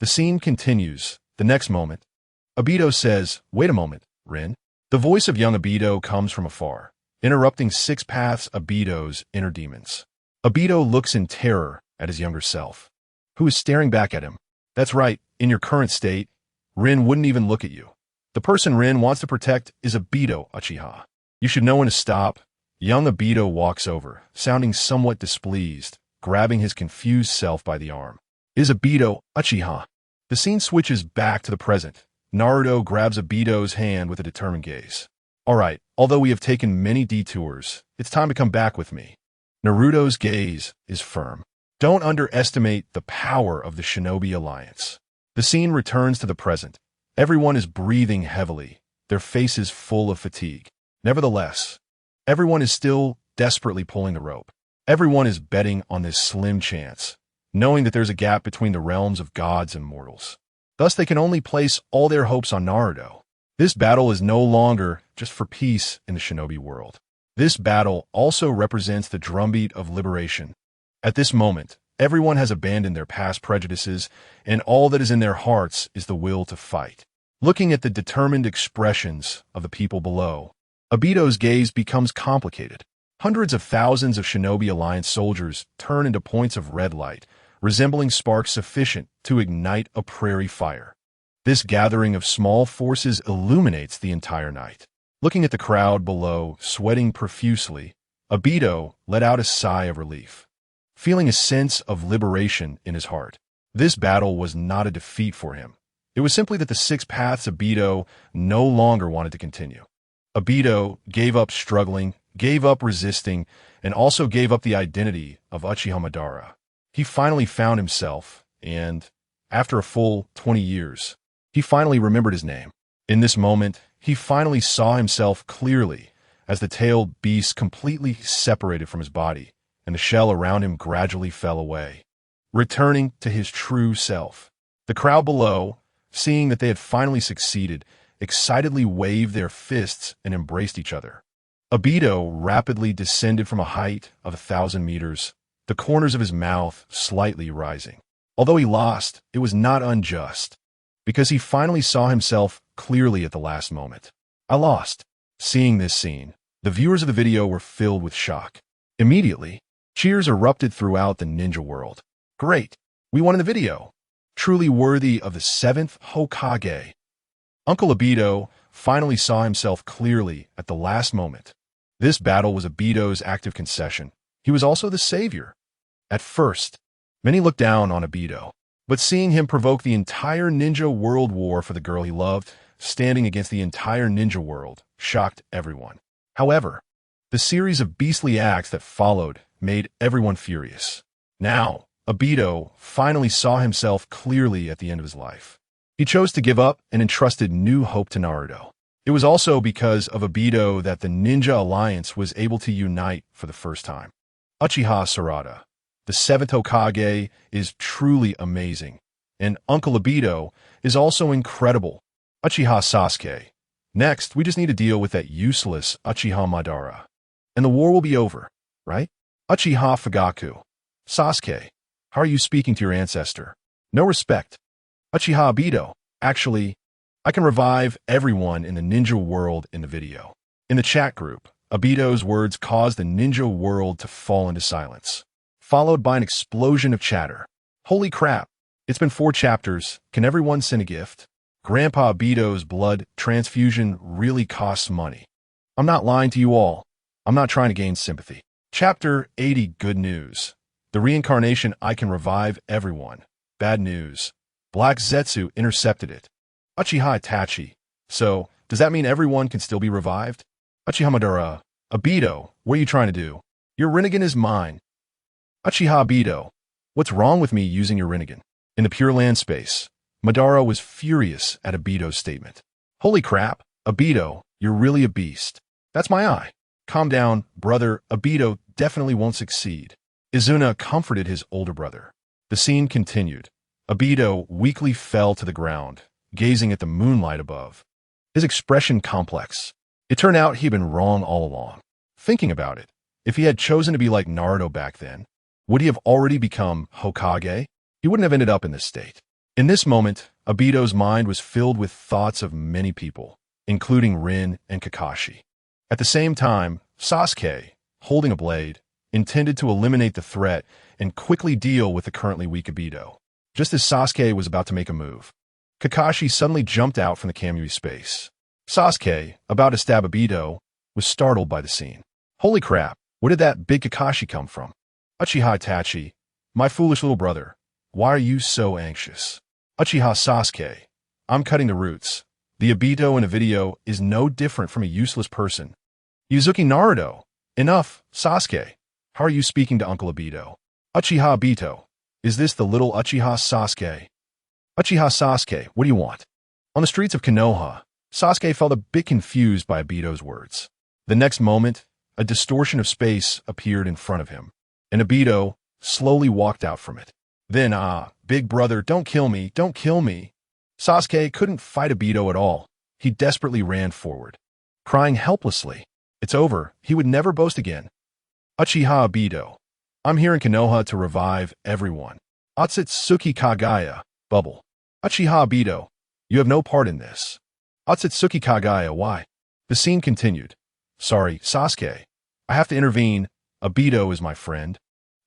The scene continues. The next moment, Obito says, wait a moment, Rin. The voice of young Obito comes from afar, interrupting Six Paths Obito's inner demons. Obito looks in terror at his younger self, who is staring back at him. That's right, in your current state, Rin wouldn't even look at you. The person Rin wants to protect is Obito Uchiha. You should know when to stop. Young Obito walks over, sounding somewhat displeased, grabbing his confused self by the arm. Is Obito Uchiha? The scene switches back to the present. Naruto grabs Obito's hand with a determined gaze. All right, although we have taken many detours, it's time to come back with me. Naruto's gaze is firm. Don't underestimate the power of the Shinobi Alliance. The scene returns to the present. Everyone is breathing heavily, their faces full of fatigue. Nevertheless, everyone is still desperately pulling the rope. Everyone is betting on this slim chance, knowing that there's a gap between the realms of gods and mortals. Thus, they can only place all their hopes on Naruto. This battle is no longer just for peace in the shinobi world. This battle also represents the drumbeat of liberation. At this moment, everyone has abandoned their past prejudices, and all that is in their hearts is the will to fight. Looking at the determined expressions of the people below, Obito's gaze becomes complicated. Hundreds of thousands of Shinobi Alliance soldiers turn into points of red light, resembling sparks sufficient to ignite a prairie fire. This gathering of small forces illuminates the entire night. Looking at the crowd below, sweating profusely, Obito let out a sigh of relief, feeling a sense of liberation in his heart. This battle was not a defeat for him. It was simply that the Six Paths Obito no longer wanted to continue. Obito gave up struggling, gave up resisting, and also gave up the identity of Uchiha Madara. He finally found himself, and, after a full 20 years, he finally remembered his name. In this moment, he finally saw himself clearly as the tailed beast completely separated from his body, and the shell around him gradually fell away, returning to his true self. The crowd below, seeing that they had finally succeeded, excitedly waved their fists and embraced each other. Obito rapidly descended from a height of 1,000 meters, the corners of his mouth slightly rising. Although he lost, it was not unjust, because he finally saw himself clearly at the last moment. I lost. Seeing this scene, the viewers of the video were filled with shock. Immediately, cheers erupted throughout the ninja world. Great! We won in the video! Truly worthy of the Seventh Hokage. Uncle Obito finally saw himself clearly at the last moment. This battle was Obito's active concession. He was also the savior. At first, many looked down on Obito, but seeing him provoke the entire ninja world war for the girl he loved, standing against the entire ninja world, shocked everyone. However, The series of beastly acts that followed made everyone furious. Now, Obito finally saw himself clearly at the end of his life. He chose to give up and entrusted new hope to Naruto. It was also because of Obito that the Ninja Alliance was able to unite for the first time. Uchiha Sarada, the Seventh Hokage, is truly amazing, and Uncle Obito is also incredible. Uchiha Sasuke. Next, we just need to deal with that useless Uchiha Madara, and the war will be over, right? Uchiha Fugaku. Sasuke, how are you speaking to your ancestor? No respect. Uchiha Obito. Actually, I can revive everyone in the ninja world in the video. In the chat group, Obito's words caused the ninja world to fall into silence, followed by an explosion of chatter. Holy crap, it's been 4 chapters. Can everyone send a gift? Grandpa Obito's blood transfusion really costs money. I'm not lying to you all. I'm not trying to gain sympathy. Chapter 80. Good news. The reincarnation. I can revive everyone. Bad news. Black Zetsu intercepted it. Uchiha Itachi. So, does that mean everyone can still be revived? Uchiha Madara. Obito, what are you trying to do? Your Rinnegan is mine. Uchiha Obito. What's wrong with me using your Rinnegan? In the Pure Land space, Madara was furious at Obito's statement. Holy crap, Obito, you're really a beast. That's my eye. Calm down, brother. Obito definitely won't succeed. Izuna comforted his older brother. The scene continued. Obito weakly fell to the ground, gazing at the moonlight above. His expression complex. It turned out he'd been wrong all along. Thinking about it, if he had chosen to be like Naruto back then, would he have already become Hokage? He wouldn't have ended up in this state. In this moment, Obito's mind was filled with thoughts of many people, including Rin and Kakashi. At the same time, Sasuke, holding a blade, intended to eliminate the threat and quickly deal with the currently weak Obito. Just as Sasuke was about to make a move, Kakashi suddenly jumped out from the Kamui space. Sasuke, about to stab Obito, was startled by the scene. Holy crap, where did that big Kakashi come from? Uchiha Itachi, my foolish little brother, why are you so anxious? Uchiha Sasuke, I'm cutting the roots. The Obito in a video is no different from a useless person. Yuzuki Naruto, enough. Sasuke, how are you speaking to Uncle Obito? Uchiha Obito, is this the little Uchiha Sasuke? Uchiha Sasuke, what do you want? On the streets of Konoha, Sasuke felt a bit confused by Obito's words. The next moment, a distortion of space appeared in front of him, and Obito slowly walked out from it. Then, big brother, don't kill me, don't kill me. Sasuke couldn't fight Obito at all. He desperately ran forward, crying helplessly. It's over, he would never boast again. Uchiha Obito, I'm here in Konoha to revive everyone. Otsutsuki Kagaya, bubble. Uchiha Obito, you have no part in this. Otsutsuki Kagaya, why? The scene continued. Sorry, Sasuke. I have to intervene. Obito is my friend.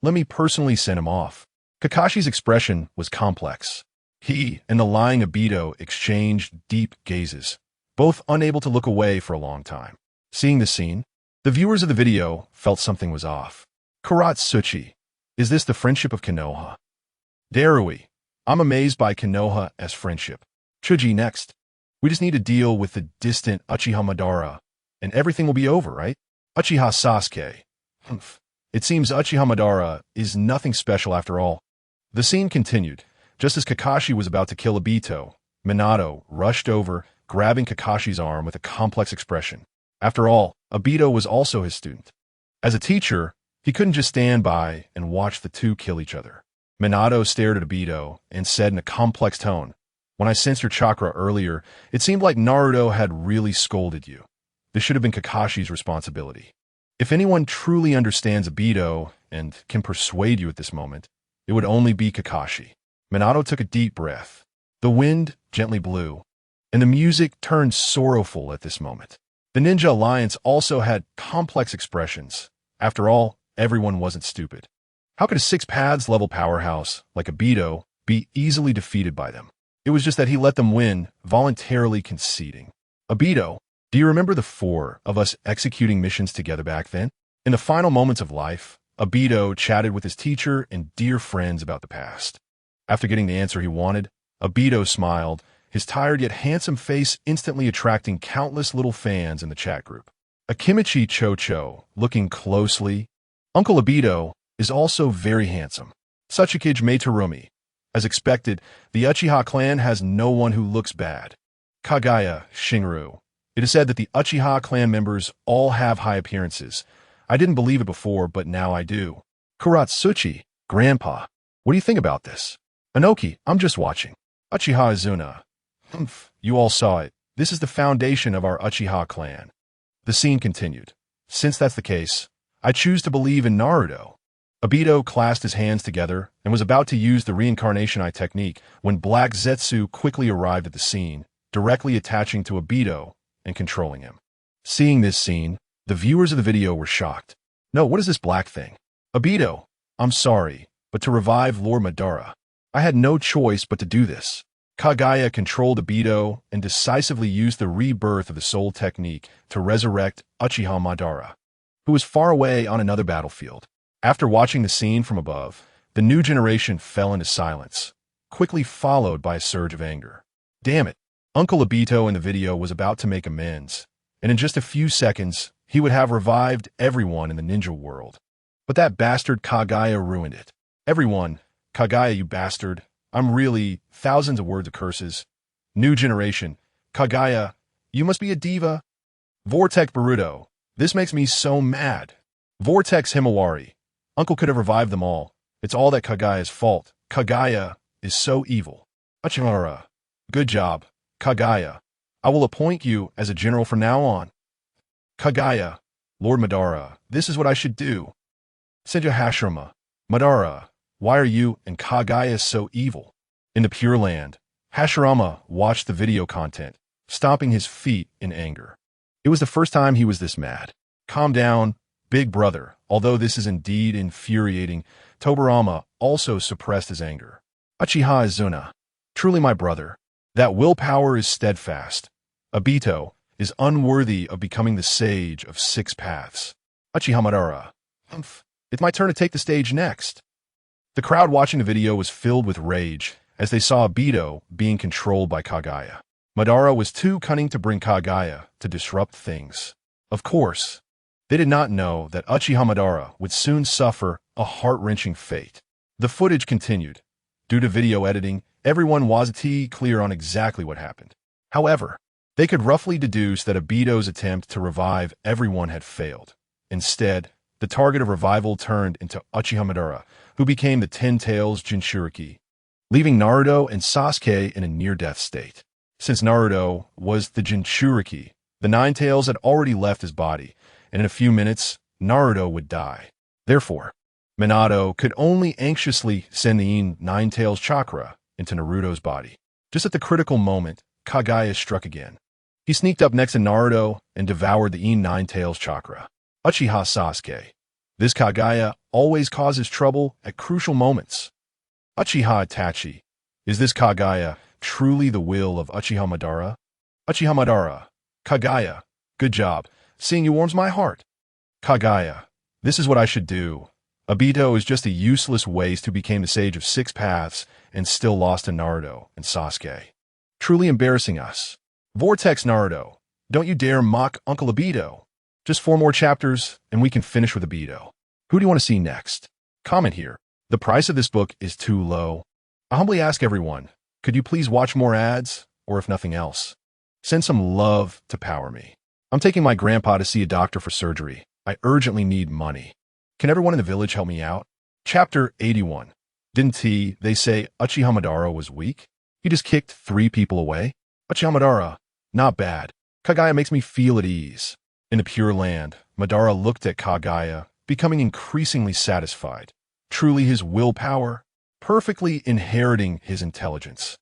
Let me personally send him off. Kakashi's expression was complex. He and the lying Obito exchanged deep gazes, both unable to look away for a long time. Seeing the scene, the viewers of the video felt something was off. Karatsuchi, is this the friendship of Konoha? Darui, I'm amazed by Konoha as friendship. Chuji, next. We just need to deal with the distant Uchiha Madara, and everything will be over, right? Uchiha Sasuke. It seems Uchiha Madara is nothing special after all. The scene continued. Just as Kakashi was about to kill Obito, Minato rushed over, grabbing Kakashi's arm with a complex expression. After all, Obito was also his student. As a teacher, he couldn't just stand by and watch the two kill each other. Minato stared at Obito and said in a complex tone, When I sensed your chakra earlier, it seemed like Naruto had really scolded you. This should have been Kakashi's responsibility. If anyone truly understands Obito and can persuade you at this moment, it would only be Kakashi. Minato took a deep breath. The wind gently blew, and the music turned sorrowful at this moment. The Ninja Alliance also had complex expressions. After all, everyone wasn't stupid. How could a 6 paths level powerhouse like Obito be easily defeated by them? It was just that he let them win, voluntarily conceding. Obito, do you remember the 4 of us executing missions together back then? In the final moments of life, Obito chatted with his teacher and dear friends about the past. After getting the answer he wanted, Obito smiled, his tired yet handsome face instantly attracting countless little fans in the chat group. Akimichi Chocho, looking closely. Uncle Obito is also very handsome. Sasuke Meitarumi. As expected, the Uchiha clan has no one who looks bad. Kagaya Shinru. It is said that the Uchiha clan members all have high appearances. I didn't believe it before, but now I do. Kuratsuchi, Grandpa. What do you think about this? Inoki, I'm just watching. Uchiha Izuna. Humph, you all saw it. This is the foundation of our Uchiha clan. The scene continued. Since that's the case, I choose to believe in Naruto. Obito clasped his hands together and was about to use the reincarnation eye technique when Black Zetsu quickly arrived at the scene, directly attaching to Obito and controlling him. Seeing this scene, the viewers of the video were shocked. No, what is this black thing? Obito, I'm sorry, but to revive Lord Madara, I had no choice but to do this. Kagaya controlled Obito and decisively used the rebirth of the soul technique to resurrect Uchiha Madara, who was far away on another battlefield. After watching the scene from above, the new generation fell into silence, quickly followed by a surge of anger. Damn it, Uncle Obito in the video was about to make amends, and in just a few seconds, he would have revived everyone in the ninja world. But that bastard Kagaya ruined it. Everyone, Kagaya, you bastard. I'm really thousands of words of curses. New generation, Kagaya, you must be a diva. Vortex Boruto, this makes me so mad. Vortex Himawari, Uncle could have revived them all. It's all that Kagaya's fault. Kagaya is so evil. Uchihara, good job. Kagaya, I will appoint you as a general from now on. Kagaya, Lord Madara, this is what I should do. Senju Hashirama, Madara, why are you and Kagaya so evil? In the Pure Land, Hashirama watched the video content, stomping his feet in anger. It was the first time he was this mad. Calm down, big brother. Although this is indeed infuriating, Tobirama also suppressed his anger. Uchiha Izuna, truly my brother. That willpower is steadfast. Obito is unworthy of becoming the sage of 6 paths. Uchiha Madara, humph, it's my turn to take the stage next. The crowd watching the video was filled with rage as they saw Obito being controlled by Kagaya. Madara was too cunning to bring Kagaya to disrupt things. Of course, they did not know that Uchiha Madara would soon suffer a heart-wrenching fate. The footage continued. Due to video editing, everyone wasn't clear on exactly what happened. However, they could roughly deduce that Obito's attempt to revive everyone had failed. Instead, the target of revival turned into Uchiha Madara, who became the Ten Tails Jinchuriki, leaving Naruto and Sasuke in a near-death state. Since Naruto was the Jinchuriki, the Nine Tails had already left his body, and in a few minutes, Naruto would die. Therefore, Minato could only anxiously send the Nine Tails chakra into Naruto's body. Just at the critical moment, Kagaya struck again. He sneaked up next to Naruto and devoured the Nine Tails chakra. Uchiha Sasuke. This Kagaya always causes trouble at crucial moments. Uchiha Itachi. Is this Kagaya truly the will of Uchiha Madara? Uchiha Madara. Kagaya. Good job. Seeing you warms my heart. Kagaya. This is what I should do. Obito is just a useless waste who became the sage of 6 paths and still lost to Naruto and Sasuke. Truly embarrassing us. Vortex Naruto. Don't you dare mock Uncle Obito. Just 4 more chapters and we can finish with Obito. Who do you want to see next? Comment here. The price of this book is too low. I humbly ask everyone, could you please watch more ads? Or if nothing else, send some love to Power Me. I'm taking my grandpa to see a doctor for surgery. I urgently need money. Can everyone in the village help me out? Chapter 81. Didn't they say Uchiha Madara was weak? He just kicked 3 people away? Uchiha Madara, not bad. Kagaya makes me feel at ease. In the Pure Land, Madara looked at Kagaya, becoming increasingly satisfied. Truly his willpower, perfectly inheriting his intelligence.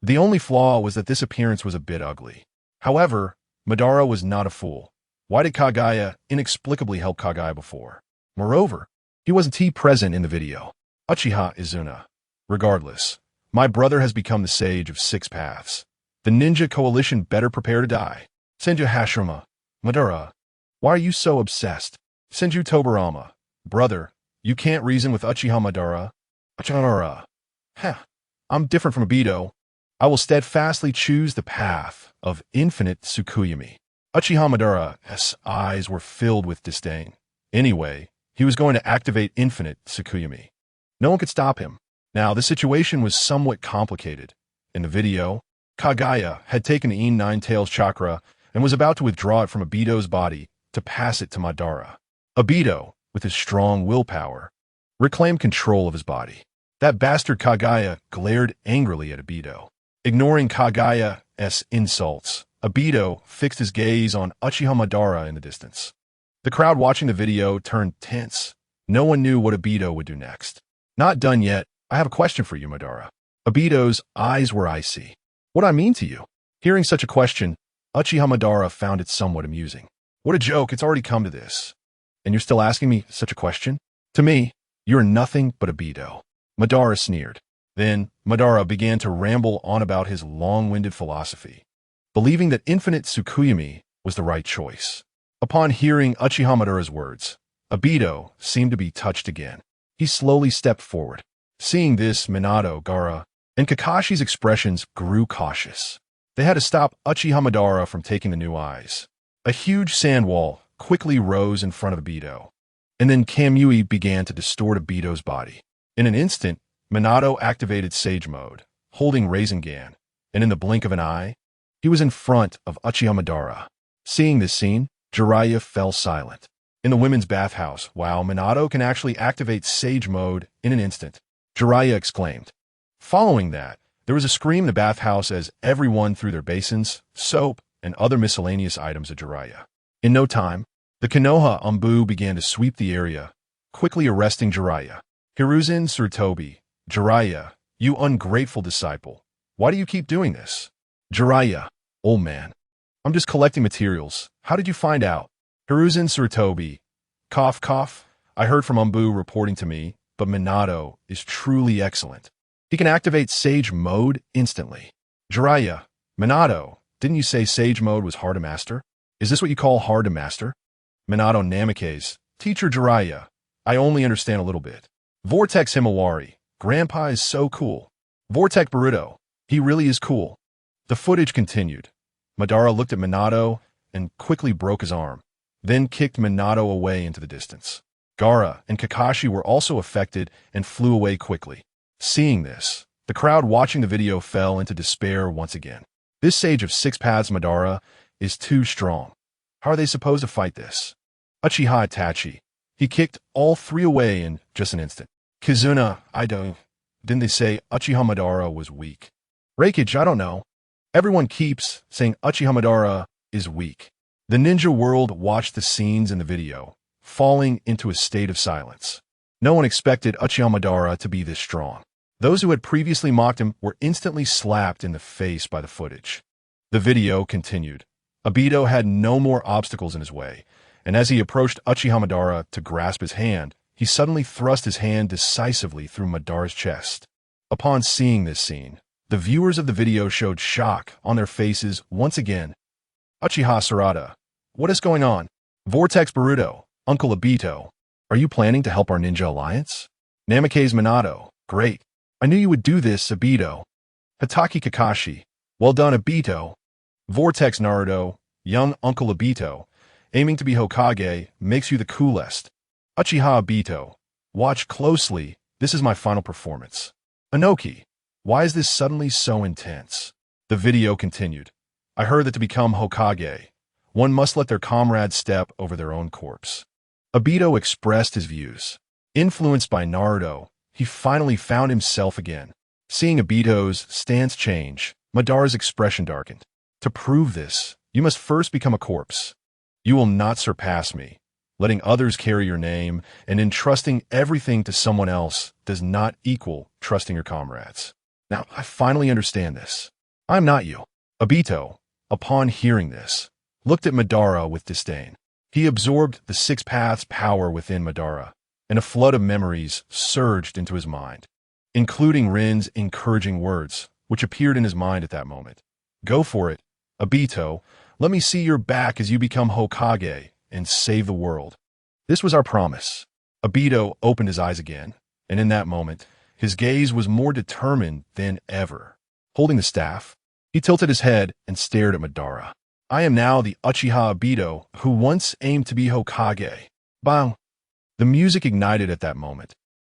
The only flaw was that this appearance was a bit ugly. However, Madara was not a fool. Why did Kagaya inexplicably help Kagaya before? Moreover, he wasn't present in the video. Uchiha Izuna. Regardless, my brother has become the sage of 6 paths. The ninja coalition better prepare to die. Senju Hashirama. Madara. Why are you so obsessed? Senju Tobirama. Brother, you can't reason with Uchiha Madara. Uchiha. I'm different from Obito. I will steadfastly choose the path of infinite Tsukuyomi. Uchiha-Madara's eyes were filled with disdain. Anyway, he was going to activate infinite Tsukuyomi. No one could stop him. Now, the situation was somewhat complicated. In the video, Kagaya had taken the Nine Tails chakra and was about to withdraw it from Obito's body to pass it to Madara. Obito, with his strong willpower, reclaimed control of his body. That bastard Kagaya glared angrily at Obito. Ignoring Kagaya's insults, Obito fixed his gaze on Uchiha Madara in the distance. The crowd watching the video turned tense. No one knew what Obito would do next. Not done yet. I have a question for you, Madara. Obito's eyes were icy. What I mean to you? Hearing such a question, Uchiha Madara found it somewhat amusing. What a joke, it's already come to this. And you're still asking me such a question? To me, you're nothing but Obito. Madara sneered. Then, Madara began to ramble on about his long-winded philosophy, believing that infinite Tsukuyomi was the right choice. Upon hearing Uchiha Madara's words, Obito seemed to be touched again. He slowly stepped forward. Seeing this, Minato, Gaara, and Kakashi's expressions grew cautious. They had to stop Uchiha Madara from taking the new eyes. A huge sand wall quickly rose in front of Obito, and then Kamui began to distort Obito's body. In an instant, Minato activated Sage Mode, holding Rasengan, and in the blink of an eye, he was in front of Uchiha Madara. Seeing this scene, Jiraiya fell silent. In the women's bathhouse, wow, Minato can actually activate Sage Mode in an instant, Jiraiya exclaimed. Following that, there was a scream in the bathhouse as everyone threw their basins, soap, and other miscellaneous items at Jiraiya. In no time, the Konoha Anbu began to sweep the area, quickly arresting Jiraiya. Hiruzen Tsurutobi, Jiraiya, you ungrateful disciple. Why do you keep doing this? Jiraiya, old man. I'm just collecting materials. How did you find out? Hiruzen Tsurutobi, cough cough. I heard from Anbu reporting to me, but Minato is truly excellent. He can activate Sage Mode instantly. Jiraiya, Minato, didn't you say Sage Mode was hard to master? Is this what you call hard to master? Minato Namikaze, Teacher Jiraiya, I only understand a little bit. Vortex Himawari, Grandpa is so cool. Vortex Boruto, he really is cool. The footage continued. Madara looked at Minato and quickly broke his arm, then kicked Minato away into the distance. Gaara and Kakashi were also affected and flew away quickly. Seeing this, the crowd watching the video fell into despair once again. This Sage of Six Paths Madara is too strong. How are they supposed to fight this? Uchiha Itachi, he kicked all three away in just an instant. Kizuna, didn't they say Uchiha Madara was weak? Reikage, I don't know. Everyone keeps saying Uchiha Madara is weak. The ninja world watched the scenes in the video, falling into a state of silence. No one expected Uchiha Madara to be this strong. Those who had previously mocked him were instantly slapped in the face by the footage. The video continued. Obito had no more obstacles in his way, and as he approached Uchiha Madara to grasp his hand, he suddenly thrust his hand decisively through Madara's chest. Upon seeing this scene, the viewers of the video showed shock on their faces once again. Uchiha Sarada, what is going on? Vortex Boruto, Uncle Obito, are you planning to help our ninja alliance? Namikaze Minato, great. I knew you would do this, Obito. Hatake Kakashi, well done, Obito. Vortex Naruto, young Uncle Obito, aiming to be Hokage makes you the coolest. Uchiha Obito, watch closely, this is my final performance. Inoki, why is this suddenly so intense? The video continued. I heard that to become Hokage, one must let their comrades step over their own corpse. Obito expressed his views. Influenced by Naruto, he finally found himself again. Seeing Obito's stance change, Madara's expression darkened. To prove this, you must first become a corpse. You will not surpass me. Letting others carry your name and entrusting everything to someone else does not equal trusting your comrades. Now, I finally understand this. I'm not you. Obito, upon hearing this, looked at Madara with disdain. He absorbed the Six Paths power within Madara, and a flood of memories surged into his mind, including Rin's encouraging words, which appeared in his mind at that moment. Go for it, Obito. Let me see your back as you become Hokage and save the world. This was our promise. Obito opened his eyes again, and in that moment, his gaze was more determined than ever. Holding the staff, he tilted his head and stared at Madara. I am now the Uchiha who once aimed to be Hokage. Bang! The music ignited at that moment,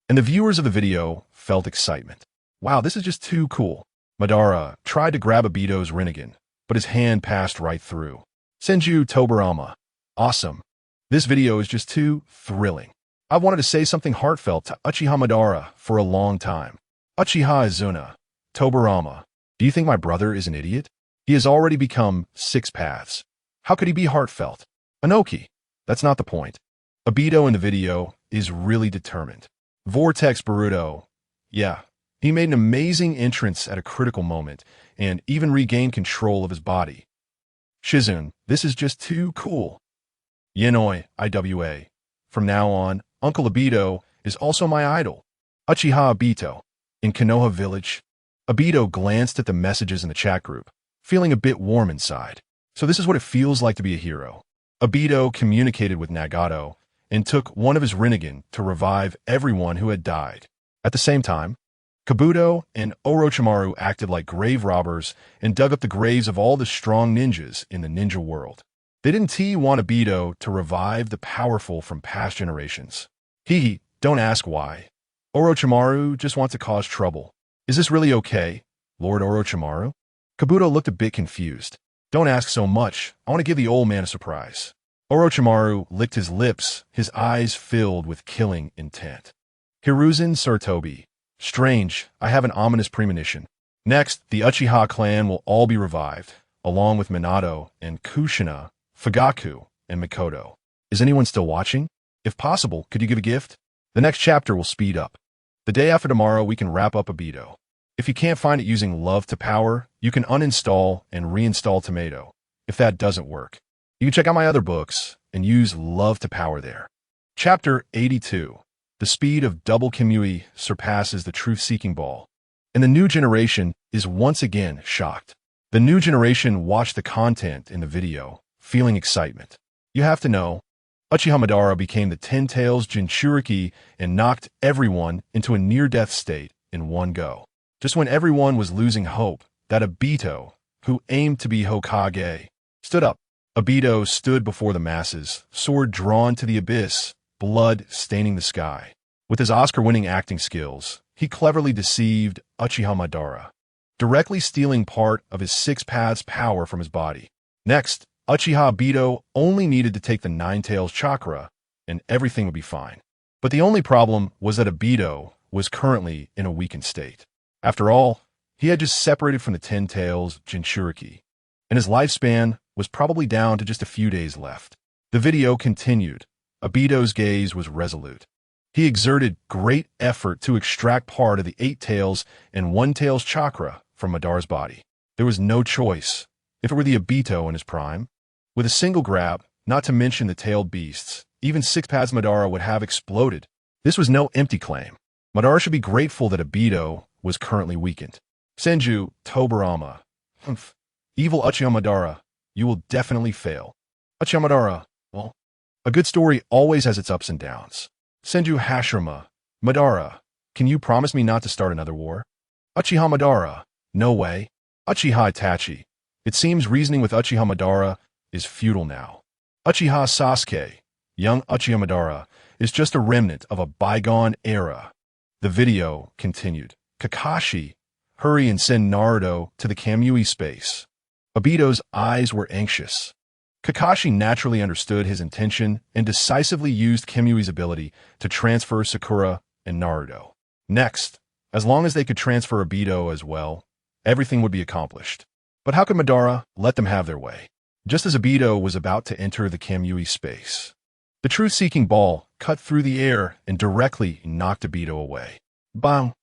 and the viewers of the video felt excitement. Wow, this is just too cool. Madara tried to grab Obito's Rinnegan, but his hand passed right through. Senju Tobarama. Awesome. This video is just too thrilling. I've wanted to say something heartfelt to Uchiha Madara for a long time. Uchiha Izuna. Tobarama. Do you think my brother is an idiot? He has already become 6 paths. How could he be heartfelt? Inoki. That's not the point. Obito in the video is really determined. Vortex Boruto. Yeah, he made an amazing entrance at a critical moment and even regained control of his body. Shizune. This is just too cool. Yenoi, IWA. From now on, Uncle Obito is also my idol. Uchiha Obito. In Konoha Village, Obito glanced at the messages in the chat group, feeling a bit warm inside. So this is what it feels like to be a hero. Obito communicated with Nagato and took one of his Rinnegan to revive everyone who had died. At the same time, Kabuto and Orochimaru acted like grave robbers and dug up the graves of all the strong ninjas in the ninja world. They didn't want Obito to revive the powerful from past generations. Don't ask why. Orochimaru just wants to cause trouble. Is this really okay, Lord Orochimaru? Kabuto looked a bit confused. Don't ask so much. I want to give the old man a surprise. Orochimaru licked his lips, his eyes filled with killing intent. Hiruzen Sarutobi. Strange, I have an ominous premonition. Next, the Uchiha clan will all be revived, along with Minato and Kushina, Fugaku, and Mikoto. Is anyone still watching? If possible, could you give a gift? The next chapter will speed up. The day after tomorrow, we can wrap up Obito. If you can't find it using Love to Power, you can uninstall and reinstall Tomato. If that doesn't work, you can check out my other books and use Love to Power there. Chapter 82. The speed of double Kimui surpasses the truth-seeking ball. And the new generation is once again shocked. The new generation watched the content in the video, feeling excitement. You have to know, Uchiha Madara became the Ten Tails Jinchuriki and knocked everyone into a near-death state in one go. Just when everyone was losing hope, that Obito, who aimed to be Hokage, stood up. Obito stood before the masses, sword drawn to the abyss, blood staining the sky. With his Oscar-winning acting skills, he cleverly deceived Uchiha Madara, directly stealing part of his 6 paths power from his body. Next, Uchiha Obito only needed to take the Nine Tails chakra, and everything would be fine. But the only problem was that Obito was currently in a weakened state. After all, he had just separated from the Ten Tails Jinchuriki, and his lifespan was probably down to just a few days left. The video continued. Obito's gaze was resolute. He exerted great effort to extract part of the 8 Tails and 1 Tails chakra from Madara's body. There was no choice. If it were the Obito in his prime, with a single grab, not to mention the tailed beasts, even 6 paths Madara would have exploded. This was no empty claim. Madara should be grateful that Obito was currently weakened. Senju Tobarama. Evil Uchiha Madara, you will definitely fail. Uchiha Madara, well, a good story always has its ups and downs. Senju Hashirama. Madara, can you promise me not to start another war? Uchiha Madara. No way. Uchiha Itachi. It seems reasoning with Uchiha Madara is futile now. Uchiha Sasuke. Young Uchiha Madara is just a remnant of a bygone era. The video continued. Kakashi, hurry and send Naruto to the Kamui space. Obito's eyes were anxious. Kakashi naturally understood his intention and decisively used Kimui's ability to transfer Sakura and Naruto. Next, as long as they could transfer Obito as well, everything would be accomplished. But how could Madara let them have their way? Just as Obito was about to enter the Kamui space, the truth-seeking ball cut through the air and directly knocked Obito away. Bang!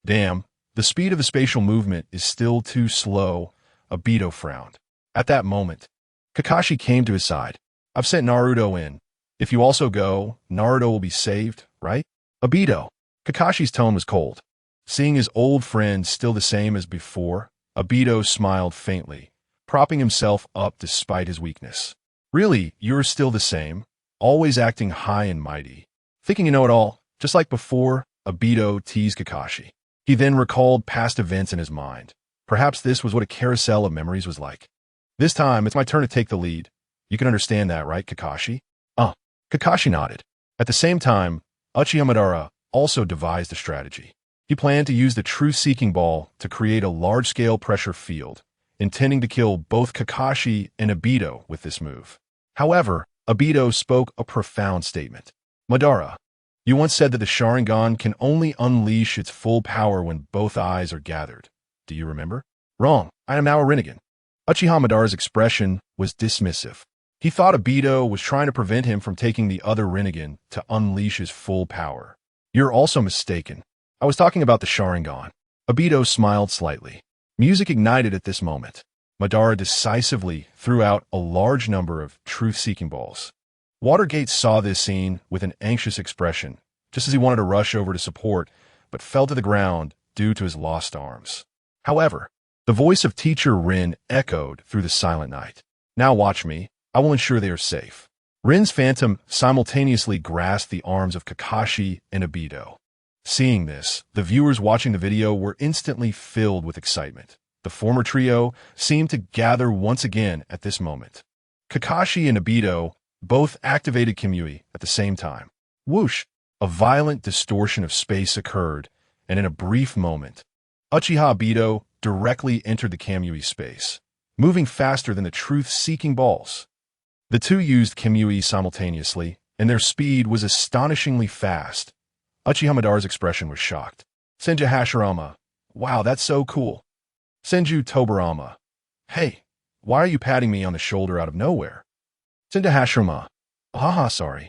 Damn, the speed of the spatial movement is still too slow, Obito frowned. At that moment, Kakashi came to his side. I've sent Naruto in. If you also go, Naruto will be saved, right? Obito. Kakashi's tone was cold. Seeing his old friend still the same as before, Obito smiled faintly, propping himself up despite his weakness. Really, you're still the same, always acting high and mighty. Thinking you know it all, just like before, Obito teased Kakashi. He then recalled past events in his mind. Perhaps this was what a carousel of memories was like. This time, it's my turn to take the lead. You can understand that, right, Kakashi? Kakashi nodded. At the same time, Uchiha Madara also devised a strategy. He planned to use the truth-seeking ball to create a large-scale pressure field, intending to kill both Kakashi and Obito with this move. However, Obito spoke a profound statement. Madara, you once said that the Sharingan can only unleash its full power when both eyes are gathered. Do you remember? Wrong. I am now a Rinnegan. Uchiha Madara's expression was dismissive. He thought Obito was trying to prevent him from taking the other Rinnegan to unleash his full power. You're also mistaken. I was talking about the Sharingan. Obito smiled slightly. Music ignited at this moment. Madara decisively threw out a large number of truth-seeking balls. Watergate saw this scene with an anxious expression, just as he wanted to rush over to support, but fell to the ground due to his lost arms. However, the voice of Teacher Rin echoed through the silent night. Now watch me. I will ensure they are safe. Rin's phantom simultaneously grasped the arms of Kakashi and Obito. Seeing this, the viewers watching the video were instantly filled with excitement. The former trio seemed to gather once again at this moment. Kakashi and Obito both activated Kamui at the same time. Whoosh! A violent distortion of space occurred, and in a brief moment, Uchiha Obito directly entered the Kamui space, moving faster than the truth-seeking balls. The two used Kamui simultaneously, and their speed was astonishingly fast. Uchiha Madara's expression was shocked. Senju Hashirama, wow, that's so cool. Senju Tobirama, hey, why are you patting me on the shoulder out of nowhere? Senju Hashirama, haha, sorry.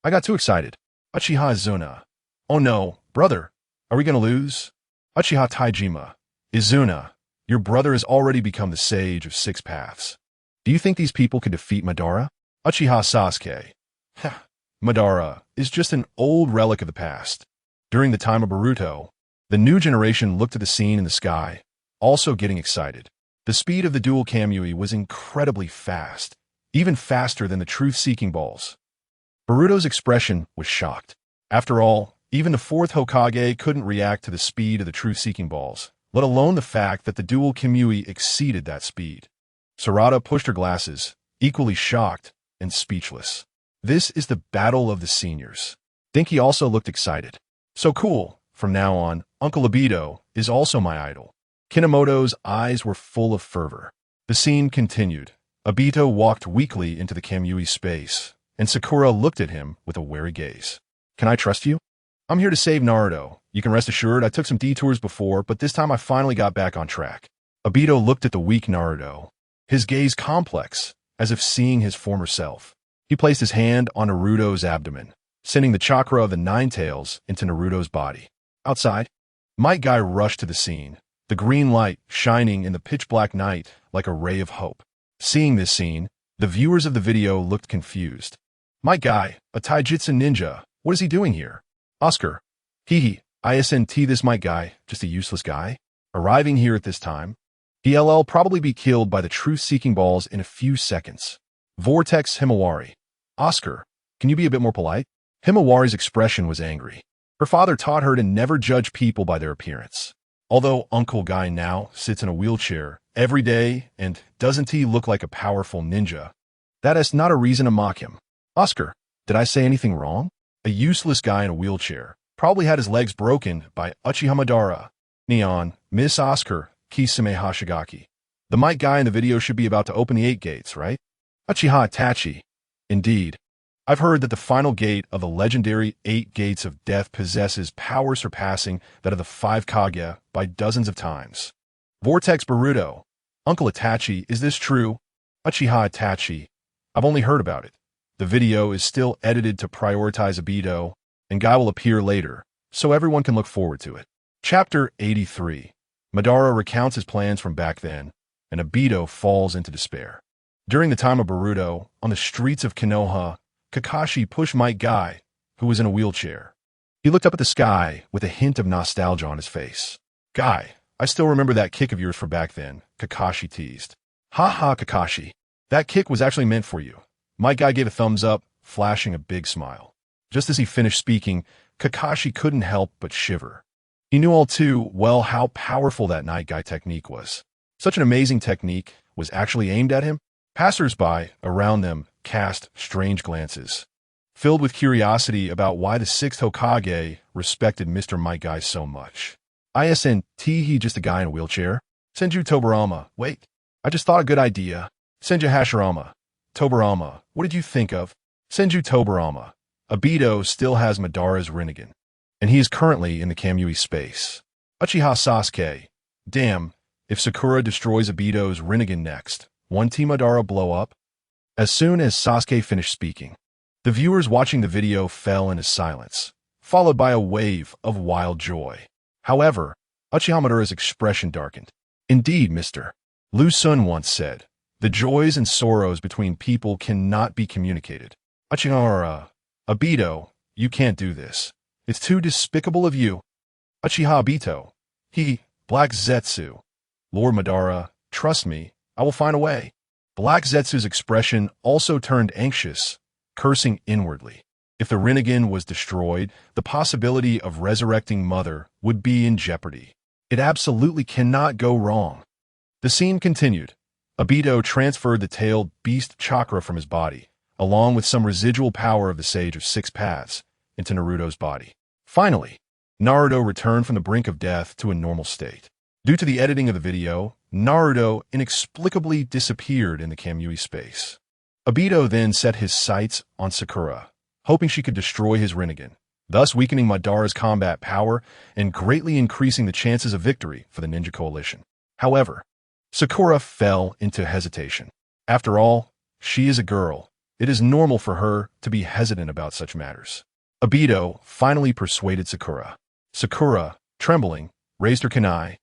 I got too excited. Uchiha Izuna, oh no, brother, are we gonna lose? Uchiha Taijima, Izuna, your brother has already become the sage of six paths. Do you think these people can defeat Madara? Uchiha Sasuke, Madara is just an old relic of the past. During the time of Naruto, the new generation looked at the scene in the sky, also getting excited. The speed of the dual Kamui was incredibly fast, even faster than the truth-seeking balls. Boruto's expression was shocked. After all, even the fourth Hokage couldn't react to the speed of the truth-seeking balls, let alone the fact that the dual Kamui exceeded that speed. Sarada pushed her glasses, equally shocked and speechless. This is the battle of the seniors. Dinky also looked excited. So cool. From now on, Uncle Obito is also my idol. Kinomoto's eyes were full of fervor. The scene continued. Obito walked weakly into the Kamui space, and Sakura looked at him with a wary gaze. Can I trust you? I'm here to save Naruto. You can rest assured I took some detours before, but this time I finally got back on track. Obito looked at the weak Naruto, his gaze complex, as if seeing his former self. He placed his hand on Naruto's abdomen, sending the chakra of the Nine Tails into Naruto's body. Outside, Might Guy rushed to the scene, the green light shining in the pitch-black night like a ray of hope. Seeing this scene, the viewers of the video looked confused. Might Guy, a taijutsu ninja, what is he doing here? Oscar, isn't this Might Guy just a useless guy? Arriving here at this time, he'll probably be killed by the truth-seeking balls in a few seconds. Vortex Himawari. Oscar, can you be a bit more polite? Himawari's expression was angry. Her father taught her to never judge people by their appearance. Although Uncle Guy now sits in a wheelchair every day and doesn't he look like a powerful ninja, that is not a reason to mock him. Oscar, did I say anything wrong? A useless guy in a wheelchair probably had his legs broken by Uchiha Madara. Neon, Miss Oscar, Kisame Hashigaki. The Might Guy in the video should be about to open the 8 gates, right? Uchiha Itachi. Indeed. I've heard that the final gate of the legendary 8 Gates of Death possesses power surpassing that of the 5 Kage by dozens of times. Vortex Boruto. Uncle Itachi, is this true? Uchiha Itachi. I've only heard about it. The video is still edited to prioritize Obito, and Guy will appear later, so everyone can look forward to it. Chapter 83. Madara recounts his plans from back then, and Obito falls into despair. During the time of Boruto, on the streets of Konoha, Kakashi pushed Might Guy, who was in a wheelchair. He looked up at the sky with a hint of nostalgia on his face. Guy, I still remember that kick of yours from back then, Kakashi teased. Ha ha, Kakashi. That kick was actually meant for you. Might Guy gave a thumbs up, flashing a big smile. Just as he finished speaking, Kakashi couldn't help but shiver. He knew all too well how powerful that Night Guy technique was. Such an amazing technique, was actually aimed at him? Passers-by around them cast strange glances, filled with curiosity about why the Sixth Hokage respected Mr. Might Guy so much. Isn't he just a guy in a wheelchair? Senju Tobarama, wait, I just thought a good idea. Senju Hashirama. Tobarama, what did you think of? Senju Tobarama. Obito still has Madara's Rinnegan, and he is currently in the Kamui space. Uchiha Sasuke. Damn, if Sakura destroys Obito's Rinnegan next, won't Team Madara blow up? As soon as Sasuke finished speaking, the viewers watching the video fell into silence, followed by a wave of wild joy. However, Uchiha Madara's expression darkened. Indeed, Mr. Lu Sun once said, the joys and sorrows between people cannot be communicated. Uchiha Obito, you can't do this. It's too despicable of you. Uchiha Obito. Black Zetsu. Lord Madara, trust me, I will find a way. Black Zetsu's expression also turned anxious, cursing inwardly. If the Rinnegan was destroyed, the possibility of resurrecting Mother would be in jeopardy. It absolutely cannot go wrong. The scene continued. Obito transferred the tailed beast chakra from his body, along with some residual power of the Sage of Six Paths, into Naruto's body. Finally, Naruto returned from the brink of death to a normal state. Due to the editing of the video, Naruto inexplicably disappeared in the Kamui space. Obito then set his sights on Sakura, hoping she could destroy his Rinnegan, thus weakening Madara's combat power and greatly increasing the chances of victory for the Ninja Coalition. However, Sakura fell into hesitation. After all, she is a girl. It is normal for her to be hesitant about such matters. Obito finally persuaded Sakura. Sakura, trembling, raised her kunai.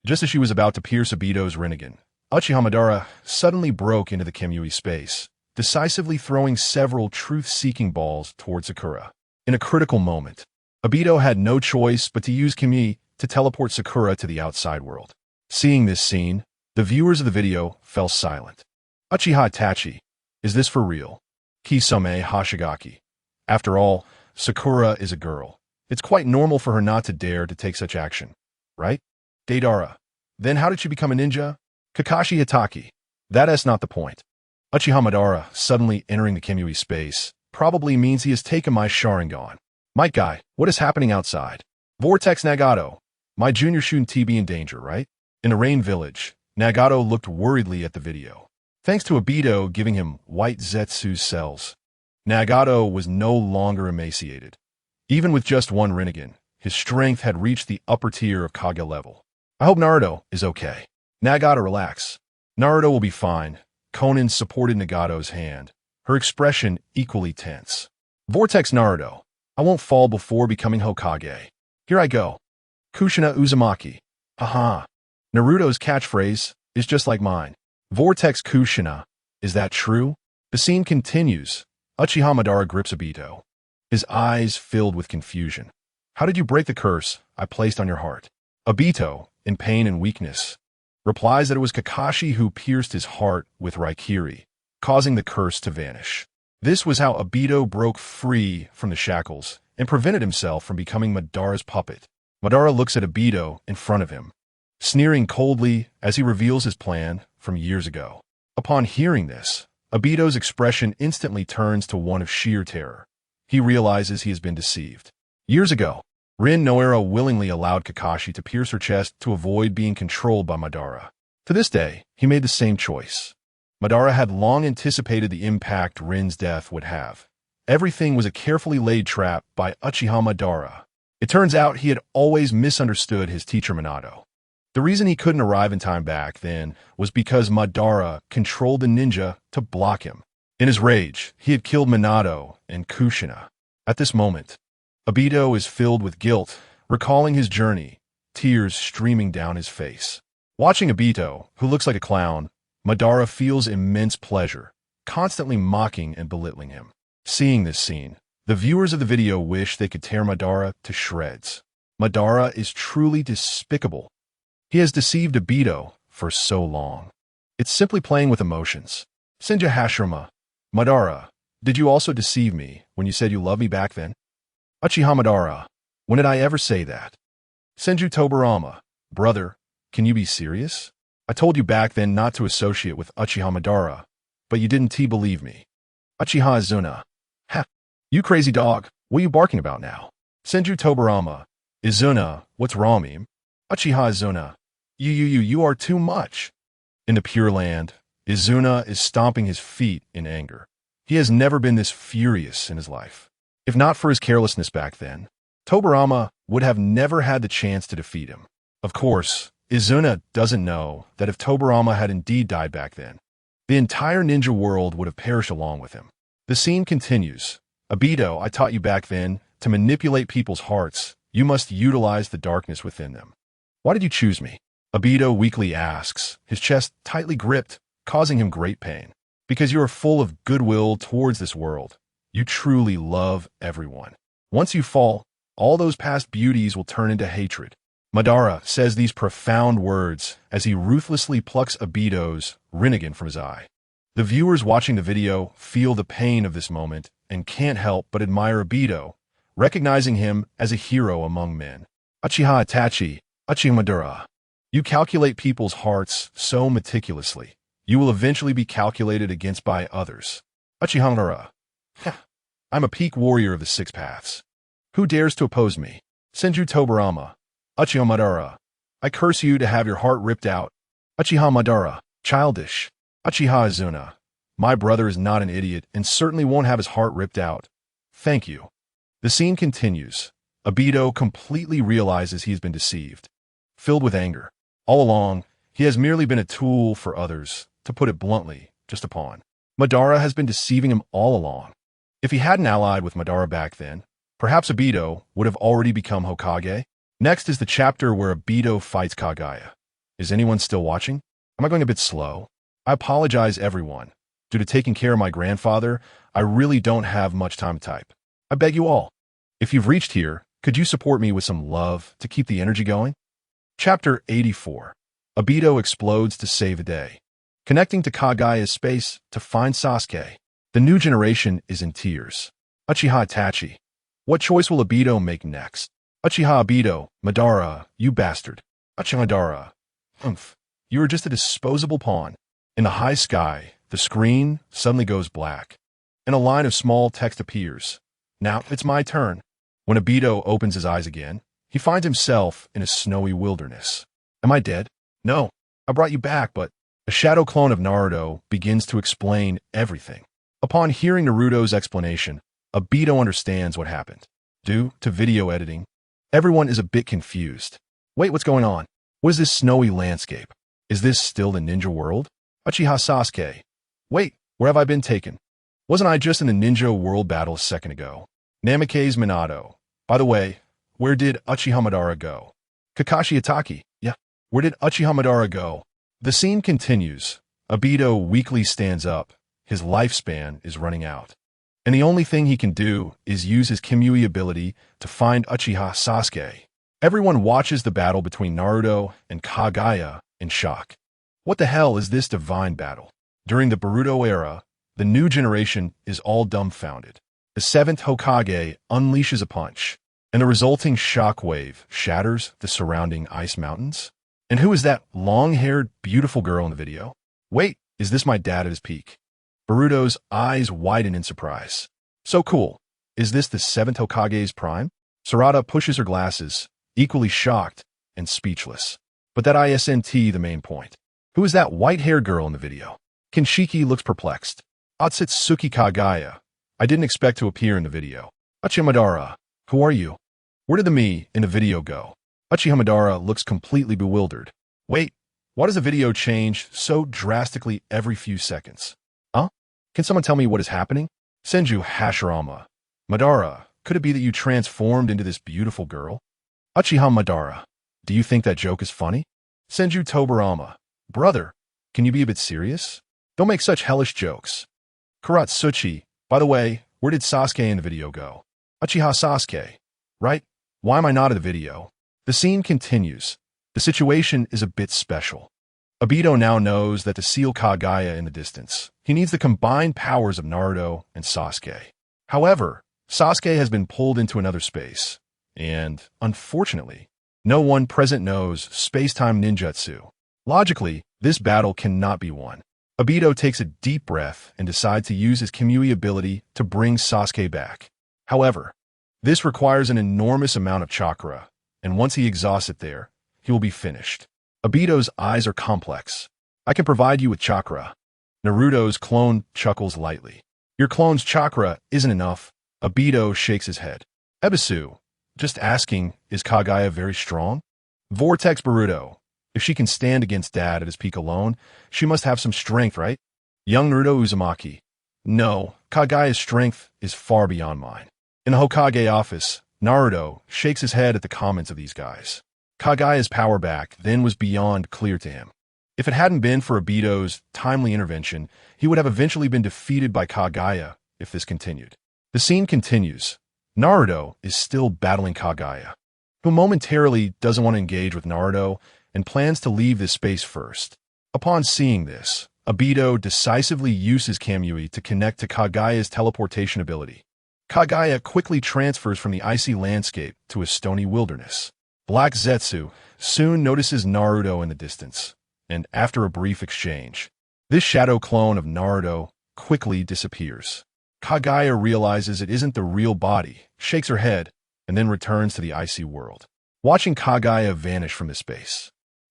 Just as she was about to pierce Obito's Rinnegan, Uchiha Madara suddenly broke into the Kamui space, decisively throwing several truth-seeking balls toward Sakura. In a critical moment, Obito had no choice but to use Kimi to teleport Sakura to the outside world. Seeing this scene, the viewers of the video fell silent. Uchiha Itachi, is this for real? Kisame Hashigaki. After all, Sakura is a girl. It's quite normal for her not to dare to take such action, right? Deidara. Then how did she become a ninja? Kakashi Hitaki. That's not the point. Uchiha Madara suddenly entering the Kamui space probably means he has taken my Sharingan. Might Guy, what is happening outside? Vortex Nagato. My junior shouldn't be in danger, right? In the Rain Village, Nagato looked worriedly at the video. Thanks to Obito giving him white Zetsu cells, Nagato was no longer emaciated. Even with just one Rinnegan, his strength had reached the upper tier of Kage level. I hope Naruto is okay. Nagato, relax. Naruto will be fine. Konan supported Nagato's hand, her expression equally tense. Vortex Naruto. I won't fall before becoming Hokage. Here I go. Kushina Uzumaki. Haha. Naruto's catchphrase is just like mine. Vortex Kushina. Is that true? The scene continues. Uchiha Madara grips Obito, his eyes filled with confusion. How did you break the curse I placed on your heart? Obito, in pain and weakness, replies that it was Kakashi who pierced his heart with Raikiri, causing the curse to vanish. This was how Obito broke free from the shackles and prevented himself from becoming Madara's puppet. Madara looks at Obito in front of him, sneering coldly as he reveals his plan from years ago. Upon hearing this, Obito's expression instantly turns to one of sheer terror. He realizes he has been deceived. Years ago, Rin Noara willingly allowed Kakashi to pierce her chest to avoid being controlled by Madara. To this day, he made the same choice. Madara had long anticipated the impact Rin's death would have. Everything was a carefully laid trap by Uchiha Madara. It turns out he had always misunderstood his teacher Minato. The reason he couldn't arrive in time back then was because Madara controlled the ninja to block him. In his rage, he had killed Minato and Kushina. At this moment, Obito is filled with guilt, recalling his journey, tears streaming down his face. Watching Obito, who looks like a clown, Madara feels immense pleasure, constantly mocking and belittling him. Seeing this scene, the viewers of the video wish they could tear Madara to shreds. Madara is truly despicable. He has deceived Obito for so long. It's simply playing with emotions. Senju Hashirama. Madara, did you also deceive me when you said you loved me back then? Uchiha Madara. When did I ever say that? Senju Tobarama. Brother, can you be serious? I told you back then not to associate with Uchiha Madara, but you didn't believe me. Uchiha Izuna. Ha! You crazy dog, what are you barking about now? Senju Tobirama. Izuna, what's wrong, meme? Uchiha Izuna. You are too much. In the Pure Land, Izuna is stomping his feet in anger. He has never been this furious in his life. If not for his carelessness back then, Tobirama would have never had the chance to defeat him. Of course, Izuna doesn't know that if Tobirama had indeed died back then, the entire ninja world would have perished along with him. The scene continues. Obito, I taught you back then, to manipulate people's hearts, you must utilize the darkness within them. Why did you choose me? Obito weakly asks, his chest tightly gripped, causing him great pain. Because you are full of goodwill towards this world. You truly love everyone. Once you fall, all those past beauties will turn into hatred. Madara says these profound words as he ruthlessly plucks Obito's Rinnegan from his eye. The viewers watching the video feel the pain of this moment and can't help but admire Obito, recognizing him as a hero among men. Uchiha Itachi, Uchiha Madara. You calculate people's hearts so meticulously, you will eventually be calculated against by others. Uchiha Madara. I'm a peak warrior of the six paths. Who dares to oppose me? Senju Tobirama. Uchiha Madara. I curse you to have your heart ripped out. Uchiha Madara. Childish. Uchiha Izuna. My brother is not an idiot and certainly won't have his heart ripped out. Thank you. The scene continues. Obito completely realizes he's been deceived. Filled with anger. All along, he has merely been a tool for others, to put it bluntly, just a pawn. Madara has been deceiving him all along. If he hadn't allied with Madara back then, perhaps Obito would have already become Hokage. Next is the chapter where Obito fights Kaguya. Is anyone still watching? Am I going a bit slow? I apologize, everyone. Due to taking care of my grandfather, I really don't have much time to type. I beg you all. If you've reached here, could you support me with some love to keep the energy going? Chapter 84. Obito explodes to save the day. Connecting to Kaguya's space to find Sasuke. The new generation is in tears. Uchiha Itachi. What choice will Obito make next? Uchiha Obito, Madara, you bastard. Uchiha Madara. You are just a disposable pawn. In the high sky, the screen suddenly goes black, and a line of small text appears. Now it's my turn. When Obito opens his eyes again, he finds himself in a snowy wilderness. Am I dead? No, I brought you back, but a shadow clone of Naruto begins to explain everything. Upon hearing Naruto's explanation, Obito understands what happened. Due to video editing, everyone is a bit confused. Wait, what's going on? What is this snowy landscape? Is this still the ninja world? Uchiha Sasuke. Wait, where have I been taken? Wasn't I just in the ninja world battle a second ago? Namikaze Minato. By the way, where did Uchiha Madara go? Kakashi Itachi. Yeah, where did Uchiha Madara go? The scene continues. Obito weakly stands up. His lifespan is running out. And the only thing he can do is use his Kimui ability to find Uchiha Sasuke. Everyone watches the battle between Naruto and Kaguya in shock. What the hell is this divine battle? During the Boruto era, the new generation is all dumbfounded. The Seventh Hokage unleashes a punch, and the resulting shockwave shatters the surrounding ice mountains. And who is that long-haired, beautiful girl in the video? Wait, is this my dad at his peak? Boruto's eyes widen in surprise. So cool. Is this the Seventh Hokage's prime? Sarada pushes her glasses, equally shocked and speechless. But that isn't the main point. Who is that white-haired girl in the video? Kinshiki looks perplexed. Otsutsuki Kaguya. I didn't expect to appear in the video. Uchiha Madara. Who are you? Where did the me in the video go? Uchiha Madara looks completely bewildered. Wait, why does the video change so drastically every few seconds? Huh? Can someone tell me what is happening? Senju Hashirama. Madara, could it be that you transformed into this beautiful girl? Uchiha Madara. Do you think that joke is funny? Senju Tobirama. Brother, can you be a bit serious? Don't make such hellish jokes. Karatsuchi. By the way, where did Sasuke in the video go? Uchiha Sasuke. Right? Why am I not in the video? The scene continues. The situation is a bit special. Obito now knows that to seal Kaguya in the distance, he needs the combined powers of Naruto and Sasuke. However, Sasuke has been pulled into another space, and, unfortunately, no one present knows space-time ninjutsu. Logically, This battle cannot be won. Obito takes a deep breath and decides to use his Kamui ability to bring Sasuke back. However, this requires an enormous amount of chakra, and once he exhausts it there, he will be finished. Obito's eyes are complex. I can provide you with chakra. Naruto's clone chuckles lightly. Your clone's chakra isn't enough. Obito shakes his head. Ebisu, just asking, is Kagaya very strong? Vortex Boruto, if she can stand against Dad at his peak alone, she must have some strength, right? Young Naruto Uzumaki, no, Kagaya's strength is far beyond mine. In the Hokage office, Naruto shakes his head at the comments of these guys. Kagaya's power back then was beyond clear to him. If it hadn't been for Obito's timely intervention, he would have eventually been defeated by Kagaya if this continued. The scene continues. Naruto is still battling Kagaya, who momentarily doesn't want to engage with Naruto and plans to leave this space first. Upon seeing this, Obito decisively uses Kamui to connect to Kagaya's teleportation ability. Kagaya quickly transfers from the icy landscape to a stony wilderness. Black Zetsu soon notices Naruto in the distance, and after a brief exchange, this shadow clone of Naruto quickly disappears. Kagaya realizes it isn't the real body, shakes her head, and then returns to the icy world. Watching Kagaya vanish from the space,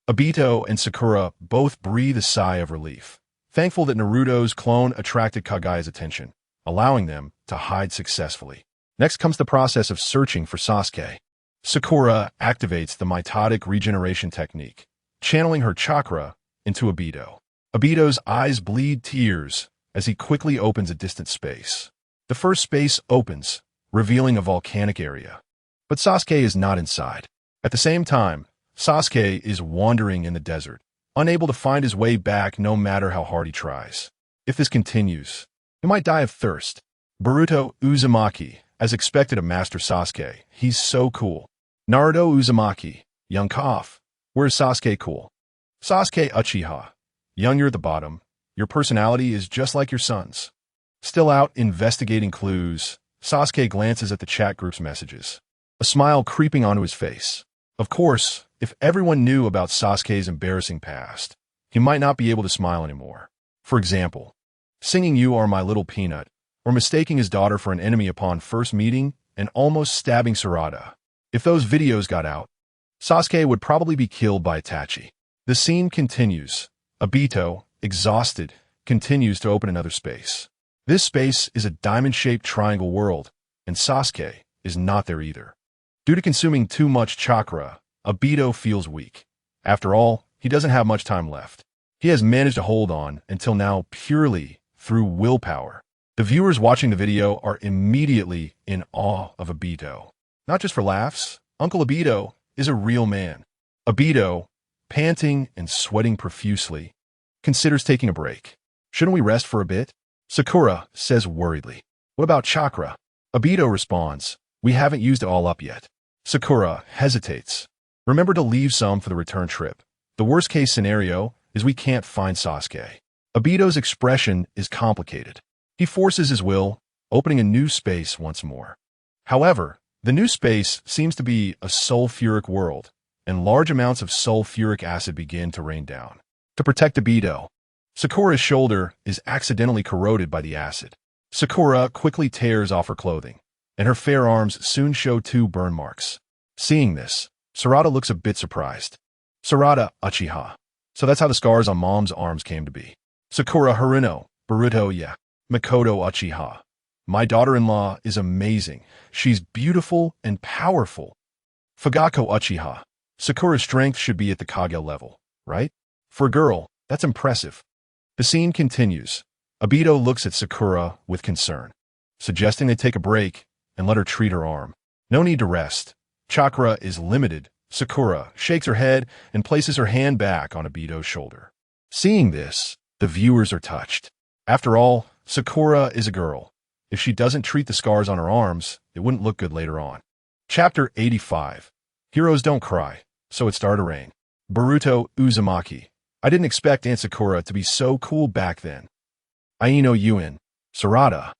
Obito and Sakura both breathe a sigh of relief, thankful that Naruto's clone attracted Kagaya's attention, allowing them to hide successfully. Next comes the process of searching for Sasuke. Sakura activates the mitotic regeneration technique, channeling her chakra into Obito. Obito's eyes bleed tears as he quickly opens a distant space. The first space opens, revealing a volcanic area. But Sasuke is not inside. At the same time, Sasuke is wandering in the desert, unable to find his way back no matter how hard he tries. If this continues, he might die of thirst. Boruto Uzumaki, as expected of Master Sasuke, he's so cool. Naruto Uzumaki, young Koff, where's Sasuke cool? Sasuke Uchiha, young you're at the bottom, your personality is just like your son's. Still out investigating clues, Sasuke glances at the chat group's messages, a smile creeping onto his face. Of course, if everyone knew about Sasuke's embarrassing past, he might not be able to smile anymore. For example, singing "You Are My Little Peanut," or mistaking his daughter for an enemy upon first meeting and almost stabbing Sarada. If those videos got out, Sasuke would probably be killed by Itachi. The scene continues. Obito, exhausted, continues to open another space. This space is a diamond-shaped triangle world, and Sasuke is not there either. Due to consuming too much chakra, Obito feels weak. After all, he doesn't have much time left. He has managed to hold on until now purely through willpower. The viewers watching the video are immediately in awe of Obito. Not just for laughs, Uncle Obito is a real man. Obito, panting and sweating profusely, considers taking a break. Shouldn't we rest for a bit? Sakura says worriedly. What about chakra? Obito responds, we haven't used it all up yet. Sakura hesitates. Remember to leave some for the return trip. The worst case scenario is we can't find Sasuke. Obito's expression is complicated. He forces his will, opening a new space once more. However, the new space seems to be a sulfuric world, and large amounts of sulfuric acid begin to rain down. To protect Obito, Sakura's shoulder is accidentally corroded by the acid. Sakura quickly tears off her clothing, and her fair arms soon show 2 burn marks. Seeing this, Sarada looks a bit surprised. Sarada Uchiha. So that's how the scars on Mom's arms came to be. Sakura Haruno, Boruto yeah. Mikoto Uchiha. My daughter-in-law is amazing. She's beautiful and powerful. Fugako Uchiha. Sakura's strength should be at the Kage level, right? For a girl, that's impressive. The scene continues. Obito looks at Sakura with concern, suggesting they take a break and let her treat her arm. No need to rest. Chakra is limited. Sakura shakes her head and places her hand back on Obito's shoulder. Seeing this, the viewers are touched. After all, Sakura is a girl. If she doesn't treat the scars on her arms, it wouldn't look good later on. Chapter 85. Heroes don't cry, so it started to rain. Boruto Uzumaki. I didn't expect Aunt Sakura to be so cool back then. Aino Yuen. Sarada.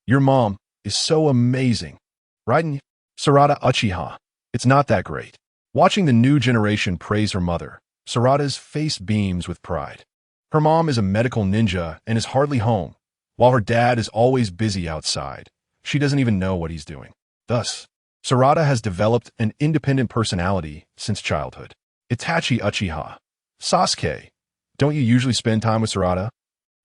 Your mom is so amazing. Right? Sarada Uchiha. It's not that great. Watching the new generation praise her mother, Sarada's face beams with pride. Her mom is a medical ninja and is hardly home, while her dad is always busy outside. She doesn't even know what he's doing. Thus, Sarada has developed an independent personality since childhood. Itachi Uchiha. Sasuke. Don't you usually spend time with Sarada?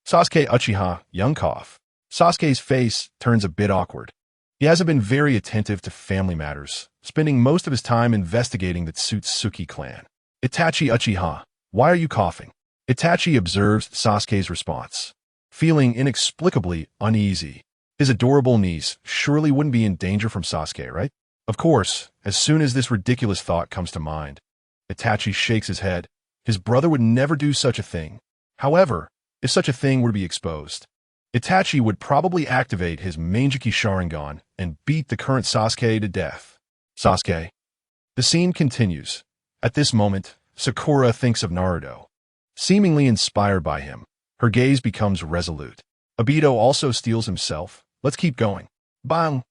Sasuke Uchiha, young cough. Sasuke's face turns a bit awkward. He hasn't been very attentive to family matters, spending most of his time investigating the Tsutsuki clan. Itachi Uchiha, why are you coughing? Itachi observes Sasuke's response, feeling inexplicably uneasy. His adorable niece surely wouldn't be in danger from Sasuke, right? Of course, as soon as this ridiculous thought comes to mind, Itachi shakes his head. His brother would never do such a thing. However, if such a thing were to be exposed, Itachi would probably activate his Manjiki Sharingan and beat the current Sasuke to death. Sasuke. The scene continues. At this moment, Sakura thinks of Naruto. Seemingly inspired by him, her gaze becomes resolute. Obito also steels himself. Let's keep going. Bang!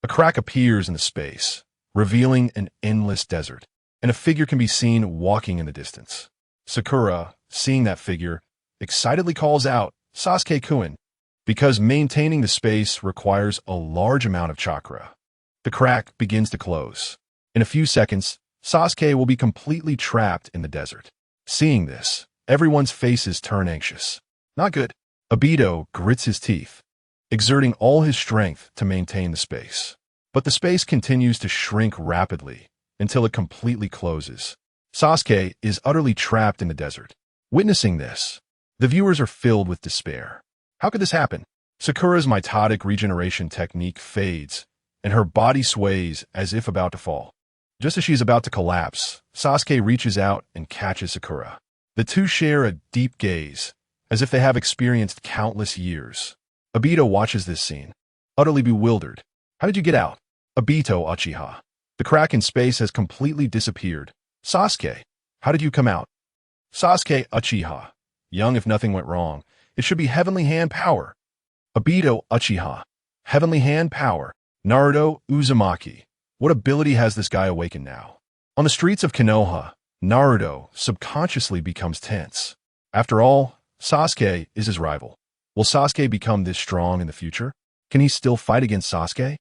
A crack appears in the space, revealing an endless desert, and a figure can be seen walking in the distance. Sakura, seeing that figure, excitedly calls out, Sasuke-kun, because maintaining the space requires a large amount of chakra. The crack begins to close. In a few seconds, Sasuke will be completely trapped in the desert. Seeing this, everyone's faces turn anxious. Not good. Obito grits his teeth, exerting all his strength to maintain the space. But the space continues to shrink rapidly until it completely closes. Sasuke is utterly trapped in the desert. Witnessing this, the viewers are filled with despair. How could this happen? Sakura's mitotic regeneration technique fades, and her body sways as if about to fall. Just as she's about to collapse, Sasuke reaches out and catches Sakura. The two share a deep gaze, as if they have experienced countless years. Obito watches this scene, utterly bewildered. How did you get out? Obito Uchiha. The crack in space has completely disappeared. Sasuke, how did you come out? Sasuke Uchiha. Young if nothing went wrong. It should be Heavenly Hand power. Obito Uchiha. Heavenly Hand power. Naruto Uzumaki. What ability has this guy awakened now? On the streets of Konoha, Naruto subconsciously becomes tense. After all, Sasuke is his rival. Will Sasuke become this strong in the future? Can he still fight against Sasuke?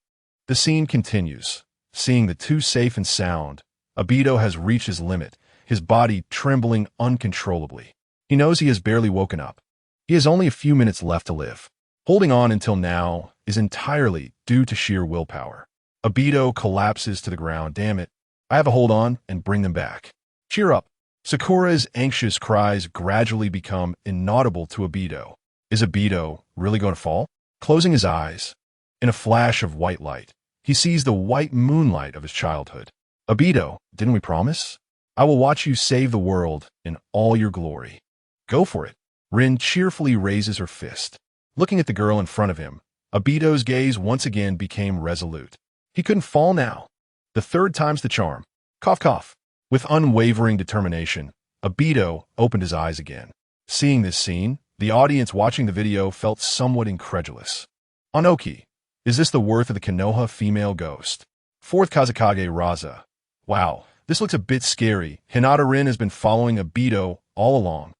The scene continues. Seeing the two safe and sound, Obito has reached his limit, his body trembling uncontrollably. He knows he has barely woken up. He has only a few minutes left to live. Holding on until now is entirely due to sheer willpower. Obito collapses to the ground. Damn it. I have to hold on and bring them back. Cheer up. Sakura's anxious cries gradually become inaudible to Obito. Is Obito really going to fall? Closing his eyes, in a flash of white light, he sees the white moonlight of his childhood. Obito, didn't we promise? I will watch you save the world in all your glory. Go for it. Rin cheerfully raises her fist. Looking at the girl in front of him, Obito's gaze once again became resolute. He couldn't fall now. The third time's the charm. Cough, cough. With unwavering determination, Obito opened his eyes again. Seeing this scene, the audience watching the video felt somewhat incredulous. Anoki, is this the worth of the Konoha female ghost? Fourth Kazekage Raza. Wow, this looks a bit scary. Hinata Rin has been following Obito all along.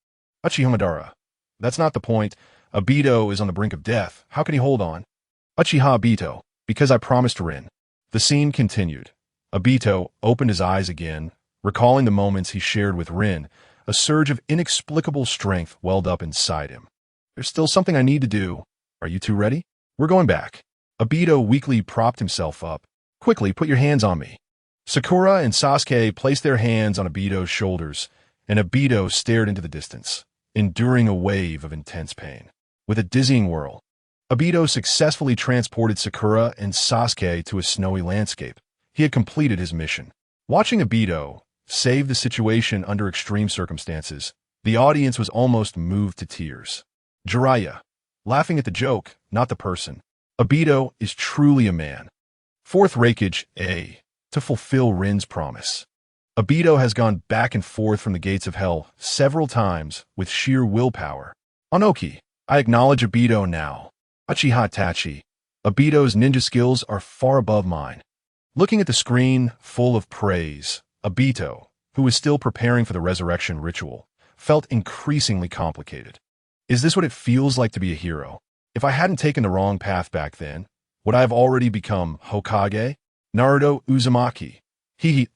Uchiha Madara. That's not the point. Obito is on the brink of death. How can he hold on? Uchiha Obito, because I promised Rin. The scene continued. Obito opened his eyes again, recalling the moments he shared with Rin. A surge of inexplicable strength welled up inside him. There's still something I need to do. Are you two ready? We're going back. Obito weakly propped himself up. Quickly, put your hands on me. Sakura and Sasuke placed their hands on Obito's shoulders, and Obito stared into the distance, enduring a wave of intense pain. With a dizzying whirl, Obito successfully transported Sakura and Sasuke to a snowy landscape. He had completed his mission. Watching Obito save the situation under extreme circumstances, the audience was almost moved to tears. Jiraiya, laughing at the joke, not the person. Obito is truly a man. Fourth Hokage, to fulfill Rin's promise. Obito has gone back and forth from the gates of hell several times with sheer willpower. Anoki, I acknowledge Obito now. Uchiha Itachi, Obito's ninja skills are far above mine. Looking at the screen full of praise, Obito, who was still preparing for the resurrection ritual, felt increasingly complicated. Is this what it feels like to be a hero? If I hadn't taken the wrong path back then, would I have already become Hokage? Naruto Uzumaki.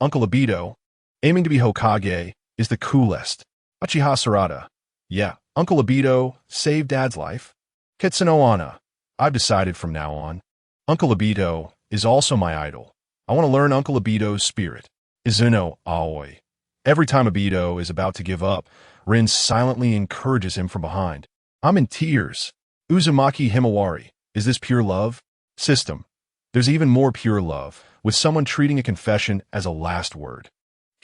Uncle Obito, aiming to be Hokage, is the coolest. Uchiha Sarada. Yeah, Uncle Obito saved Dad's life. Kitsuno Anna. I've decided from now on. Uncle Obito is also my idol. I want to learn Uncle Obito's spirit. Izuno Aoi. Every time Obito is about to give up, Rin silently encourages him from behind. I'm in tears. Uzumaki Himawari. Is this pure love? System. There's even more pure love, with someone treating a confession as a last word.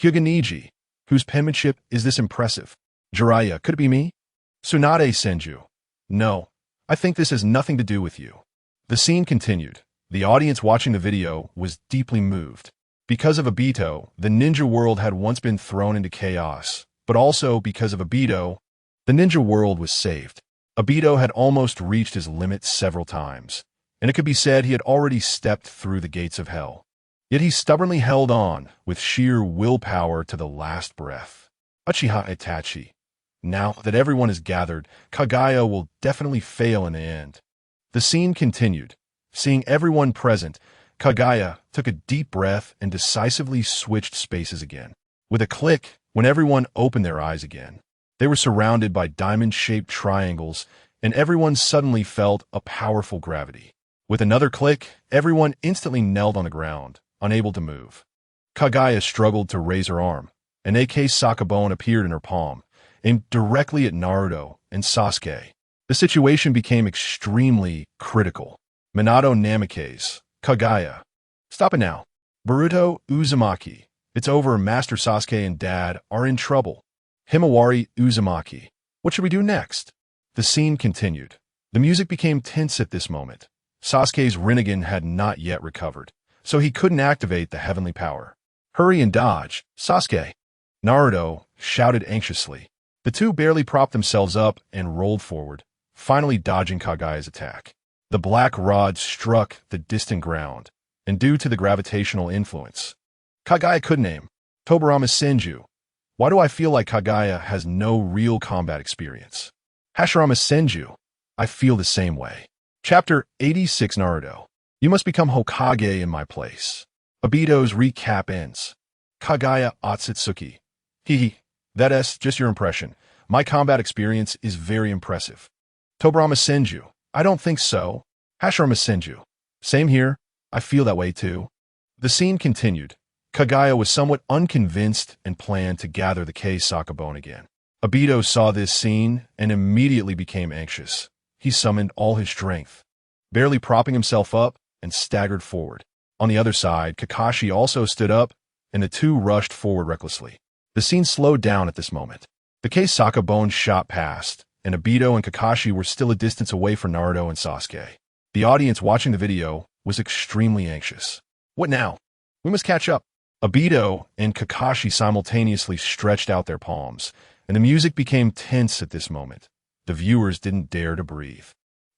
Hyuganiji. Whose penmanship is this impressive? Jiraiya. Could it be me? Tsunade Senju. No. I think this has nothing to do with you. The scene continued. The audience watching the video was deeply moved. Because of Obito, the ninja world had once been thrown into chaos, but also because of Obito, the ninja world was saved. Obito had almost reached his limit several times, and it could be said he had already stepped through the gates of hell. Yet he stubbornly held on, with sheer willpower to the last breath. Uchiha Itachi. Now that everyone is gathered, Kaguya will definitely fail in the end. The scene continued. Seeing everyone present, Kaguya took a deep breath and decisively switched spaces again. With a click, when everyone opened their eyes again, they were surrounded by diamond-shaped triangles, and everyone suddenly felt a powerful gravity. With another click, everyone instantly knelt on the ground, unable to move. Kaguya struggled to raise her arm. An AK Sakabone appeared in her palm, aimed directly at Naruto and Sasuke. The situation became extremely critical. Minato Namikaze. Kaguya. Stop it now. Boruto Uzumaki. It's over. Master Sasuke and Dad are in trouble. Himawari Uzumaki. What should we do next? The scene continued. The music became tense at this moment. Sasuke's Rinnegan had not yet recovered, so he couldn't activate the heavenly power. Hurry and dodge, Sasuke. Naruto shouted anxiously. The two barely propped themselves up and rolled forward, finally dodging Kaguya's attack. The black rod struck the distant ground, and due to the gravitational influence, Kaguya couldn't aim. Tobirama Senju. Why do I feel like Kaguya has no real combat experience? Hashirama Senju. I feel the same way. Chapter 86 Naruto. You must become Hokage in my place. Obito's recap ends. Kaguya Otsutsuki. That's just your impression. My combat experience is very impressive. Tobirama Senju. I don't think so. Hashirama Senju. Same here. I feel that way too. The scene continued. Kaguya was somewhat unconvinced and planned to gather the K Sakabone again. Obito saw this scene and immediately became anxious. He summoned all his strength, barely propping himself up, and staggered forward. On the other side, Kakashi also stood up, and the two rushed forward recklessly. The scene slowed down at this moment. The K Sakabone shot past, and Obito and Kakashi were still a distance away from Naruto and Sasuke. The audience watching the video was extremely anxious. What now? We must catch up. Obito and Kakashi simultaneously stretched out their palms, and the music became tense at this moment. The viewers didn't dare to breathe.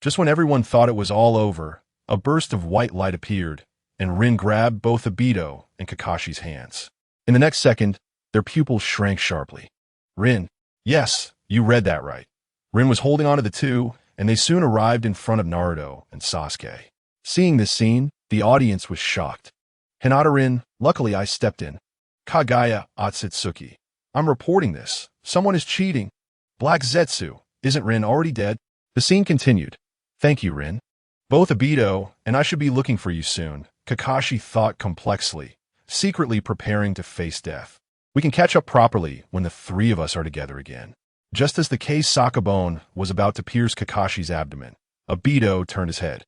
Just when everyone thought it was all over, a burst of white light appeared, and Rin grabbed both Obito and Kakashi's hands. In the next second, their pupils shrank sharply. Rin. Yes, you read that right. Rin was holding on to the two, and they soon arrived in front of Naruto and Sasuke. Seeing this scene, the audience was shocked. Hinata Rin, luckily I stepped in. Kaguya Otsutsuki. I'm reporting this. Someone is cheating. Black Zetsu. Isn't Rin already dead? The scene continued. Thank you, Rin. Both Obito and I should be looking for you soon. Kakashi thought complexly, secretly preparing to face death. We can catch up properly when the three of us are together again. Just as the K Sakabone was about to pierce Kakashi's abdomen, Obito turned his head,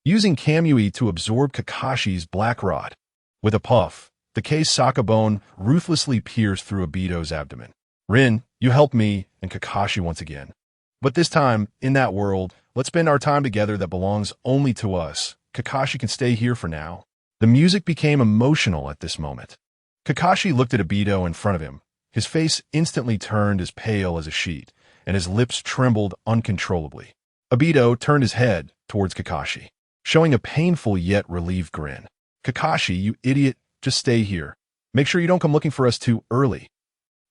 using Kamui to absorb Kakashi's black rod. With a puff, the K Sakabone ruthlessly pierced through Obito's abdomen. Rin, you helped me and Kakashi once again. But this time, in that world, let's spend our time together that belongs only to us. Kakashi can stay here for now. The music became emotional at this moment. Kakashi looked at Obito in front of him. His face instantly turned as pale as a sheet, and his lips trembled uncontrollably. Obito turned his head towards Kakashi, showing a painful yet relieved grin. Kakashi, you idiot, just stay here. Make sure you don't come looking for us too early.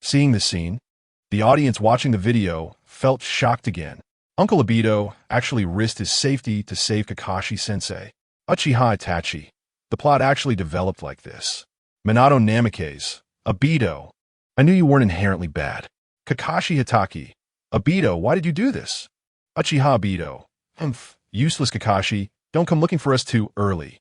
Seeing this scene, the audience watching the video felt shocked again. Uncle Obito actually risked his safety to save Kakashi-sensei. Uchiha-Itachi. The plot actually developed like this. Minato Namikaze. Obito. I knew you weren't inherently bad. Kakashi Hitaki. Obito, why did you do this? Uchiha Obito. Useless Kakashi, don't come looking for us too early.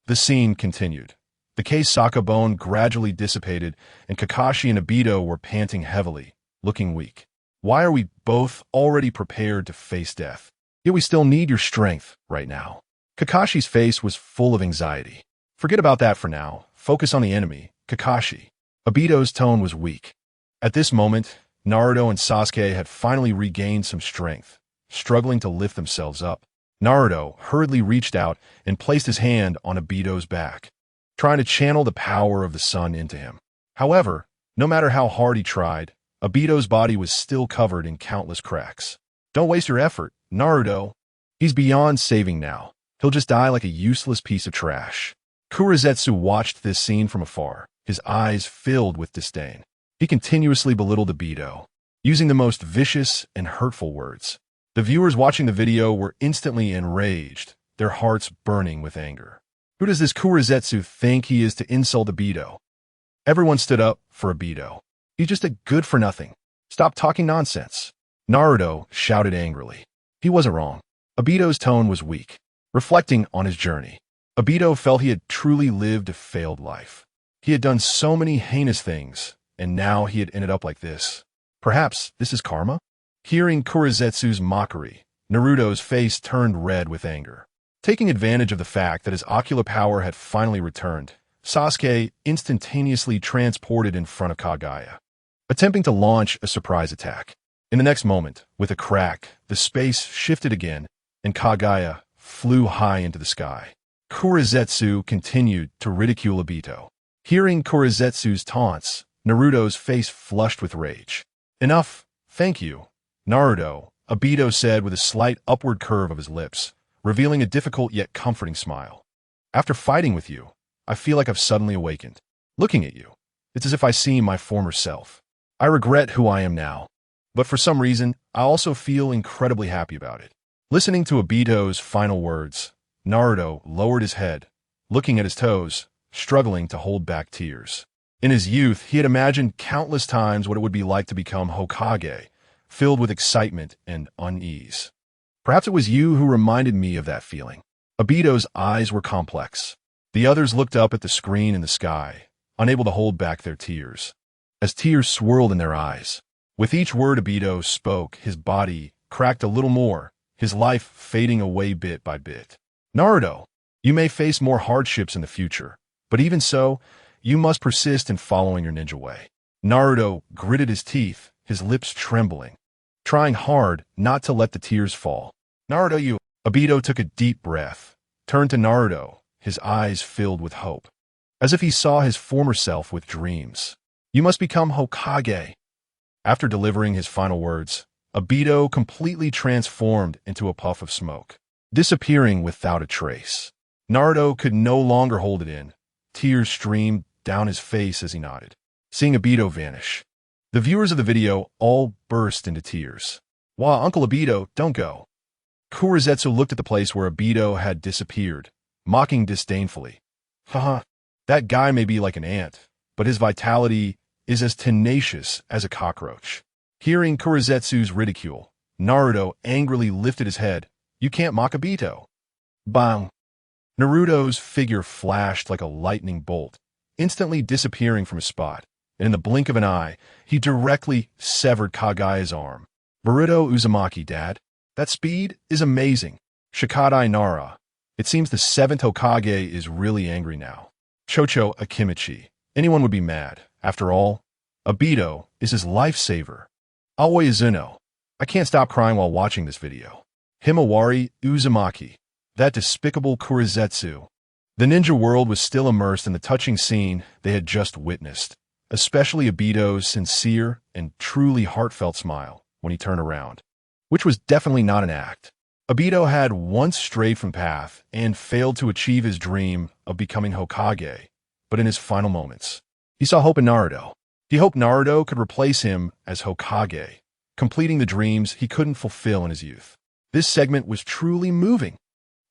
The scene continued. The Kei Saka bone gradually dissipated, and Kakashi and Obito were panting heavily, looking weak. Why are we both already prepared to face death? Yet we still need your strength right now. Kakashi's face was full of anxiety. Forget about that for now. Focus on the enemy, Kakashi. Obito's tone was weak. At this moment, Naruto and Sasuke had finally regained some strength, struggling to lift themselves up. Naruto hurriedly reached out and placed his hand on Obito's back, trying to channel the power of the sun into him. However, no matter how hard he tried, Obito's body was still covered in countless cracks. Don't waste your effort, Naruto. He's beyond saving now. He'll just die like a useless piece of trash. Kurizetsu watched this scene from afar, his eyes filled with disdain. He continuously belittled Obito, using the most vicious and hurtful words. The viewers watching the video were instantly enraged, their hearts burning with anger. Who does this Kurizetsu think he is to insult Obito? Everyone stood up for Obito. He's just a good-for-nothing. Stop talking nonsense. Naruto shouted angrily. He wasn't wrong. Obito's tone was weak. Reflecting on his journey, Obito felt he had truly lived a failed life. He had done so many heinous things, and now he had ended up like this. Perhaps this is karma? Hearing Kurizetsu's mockery, Naruto's face turned red with anger. Taking advantage of the fact that his ocular power had finally returned, Sasuke instantaneously transported in front of Kaguya, attempting to launch a surprise attack. In the next moment, with a crack, the space shifted again, and Kaguya flew high into the sky. Kurizetsu continued to ridicule Obito. Hearing Kurizetsu's taunts, Naruto's face flushed with rage. Enough, thank you, Naruto, Obito said with a slight upward curve of his lips, revealing a difficult yet comforting smile. After fighting with you, I feel like I've suddenly awakened. Looking at you, it's as if I see my former self. I regret who I am now, but for some reason, I also feel incredibly happy about it. Listening to Obito's final words, Naruto lowered his head, looking at his toes, struggling to hold back tears. In his youth, he had imagined countless times what it would be like to become Hokage, filled with excitement and unease. Perhaps it was you who reminded me of that feeling. Obito's eyes were complex. The others looked up at the screen in the sky, unable to hold back their tears. As tears swirled in their eyes, with each word Obito spoke, his body cracked a little more, his life fading away bit by bit. Naruto, you may face more hardships in the future, but even so, you must persist in following your ninja way. Naruto gritted his teeth, his lips trembling, trying hard not to let the tears fall. Naruto, you... Obito took a deep breath, turned to Naruto, his eyes filled with hope, as if he saw his former self with dreams. You must become Hokage. After delivering his final words, Obito completely transformed into a puff of smoke, disappearing without a trace. Naruto could no longer hold it in. Tears streamed down his face as he nodded, seeing Obito vanish. The viewers of the video all burst into tears. Wow, Uncle Obito, don't go. Kurizetsu looked at the place where Obito had disappeared, mocking disdainfully. Haha, that guy may be like an ant, but his vitality is as tenacious as a cockroach. Hearing Kurizetsu's ridicule, Naruto angrily lifted his head. You can't mock Obito. Bang! Naruto's figure flashed like a lightning bolt, instantly disappearing from his spot, and in the blink of an eye, he directly severed Kaguya's arm. Boruto Uzumaki, Dad. That speed is amazing. Shikadai Nara. It seems the Seventh Hokage is really angry now. Chocho Akimichi. Anyone would be mad. After all, Obito is his lifesaver. Aoi Izuno. I can't stop crying while watching this video. Himawari Uzumaki. That despicable Kurizetsu. The ninja world was still immersed in the touching scene they had just witnessed, especially Obito's sincere and truly heartfelt smile when he turned around, which was definitely not an act. Obito had once strayed from path and failed to achieve his dream of becoming Hokage, but in his final moments, he saw hope in Naruto. He hoped Naruto could replace him as Hokage, completing the dreams he couldn't fulfill in his youth. This segment was truly moving.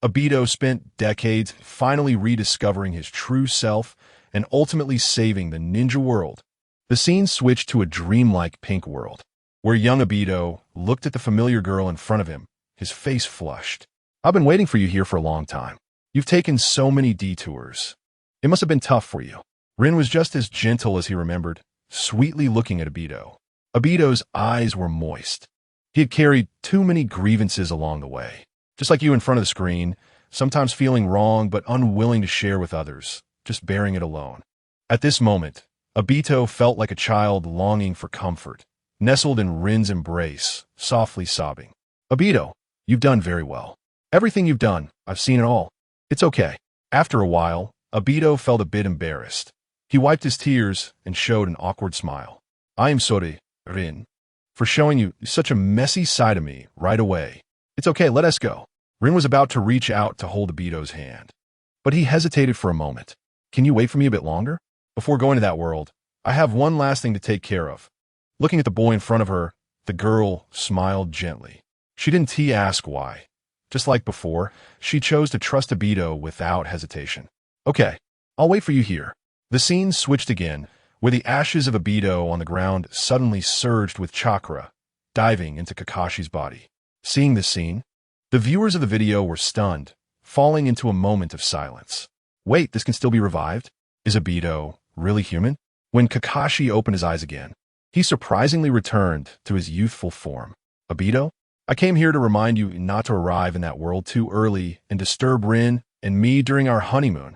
Obito spent decades finally rediscovering his true self and ultimately saving the ninja world. The scene switched to a dreamlike pink world, where young Obito looked at the familiar girl in front of him, his face flushed. "I've been waiting for you here for a long time. You've taken so many detours. It must have been tough for you." Rin was just as gentle as he remembered, sweetly looking at Obito. Obito's eyes were moist. He had carried too many grievances along the way. Just like you in front of the screen, sometimes feeling wrong but unwilling to share with others, just bearing it alone. At this moment, Obito felt like a child longing for comfort, nestled in Rin's embrace, softly sobbing. "Obito, you've done very well. Everything you've done, I've seen it all. It's okay." After a while, Obito felt a bit embarrassed. He wiped his tears and showed an awkward smile. "I am sorry, Rin, for showing you such a messy side of me right away. It's okay, let us go." Rin was about to reach out to hold Obito's hand, but he hesitated for a moment. "Can you wait for me a bit longer? Before going to that world, I have one last thing to take care of." Looking at the boy in front of her, the girl smiled gently. She didn't ask why. Just like before, she chose to trust Obito without hesitation. "Okay, I'll wait for you here." The scene switched again, where the ashes of Obito on the ground suddenly surged with chakra, diving into Kakashi's body. Seeing this scene, the viewers of the video were stunned, falling into a moment of silence. Wait, this can still be revived? Is Obito really human? When Kakashi opened his eyes again, he surprisingly returned to his youthful form. "Obito, I came here to remind you not to arrive in that world too early and disturb Rin and me during our honeymoon.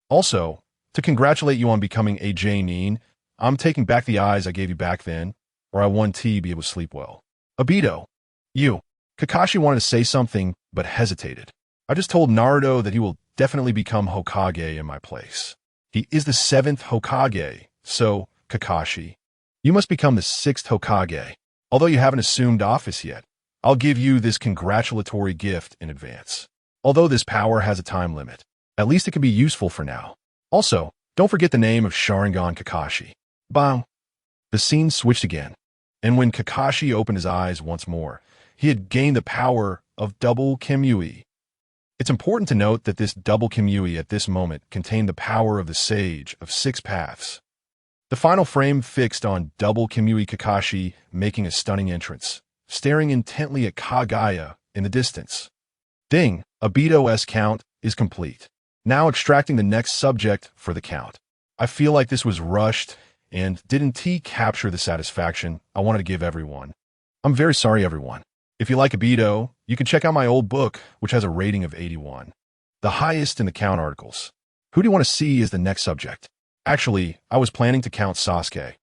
Also, to congratulate you on becoming a J-nin. I'm taking back the eyes I gave you back then, or I want to be able to sleep well." "Obito, you." Kakashi wanted to say something, but hesitated. "I just told Naruto that he will definitely become Hokage in my place. He is the 7th Hokage, so, Kakashi, you must become the 6th Hokage. Although you haven't assumed office yet, I'll give you this congratulatory gift in advance. Although this power has a time limit, at least it can be useful for now. Also, don't forget the name of Sharingan Kakashi." Bam! The scene switched again, and when Kakashi opened his eyes once more, he had gained the power of double Kimui. It's important to note that this double Kimui at this moment contained the power of the Sage of 6 Paths. The final frame fixed on double Kimui Kakashi making a stunning entrance, staring intently at Kagaya in the distance. Ding! Obito's count is complete. Now extracting the next subject for the count. I feel like this was rushed and didn't capture the satisfaction I wanted to give everyone. I'm very sorry, everyone. If you like Obito, you can check out my old book, which has a rating of 81. The highest in the count articles. Who do you want to see as the next subject? Actually, I was planning to count Sasuke.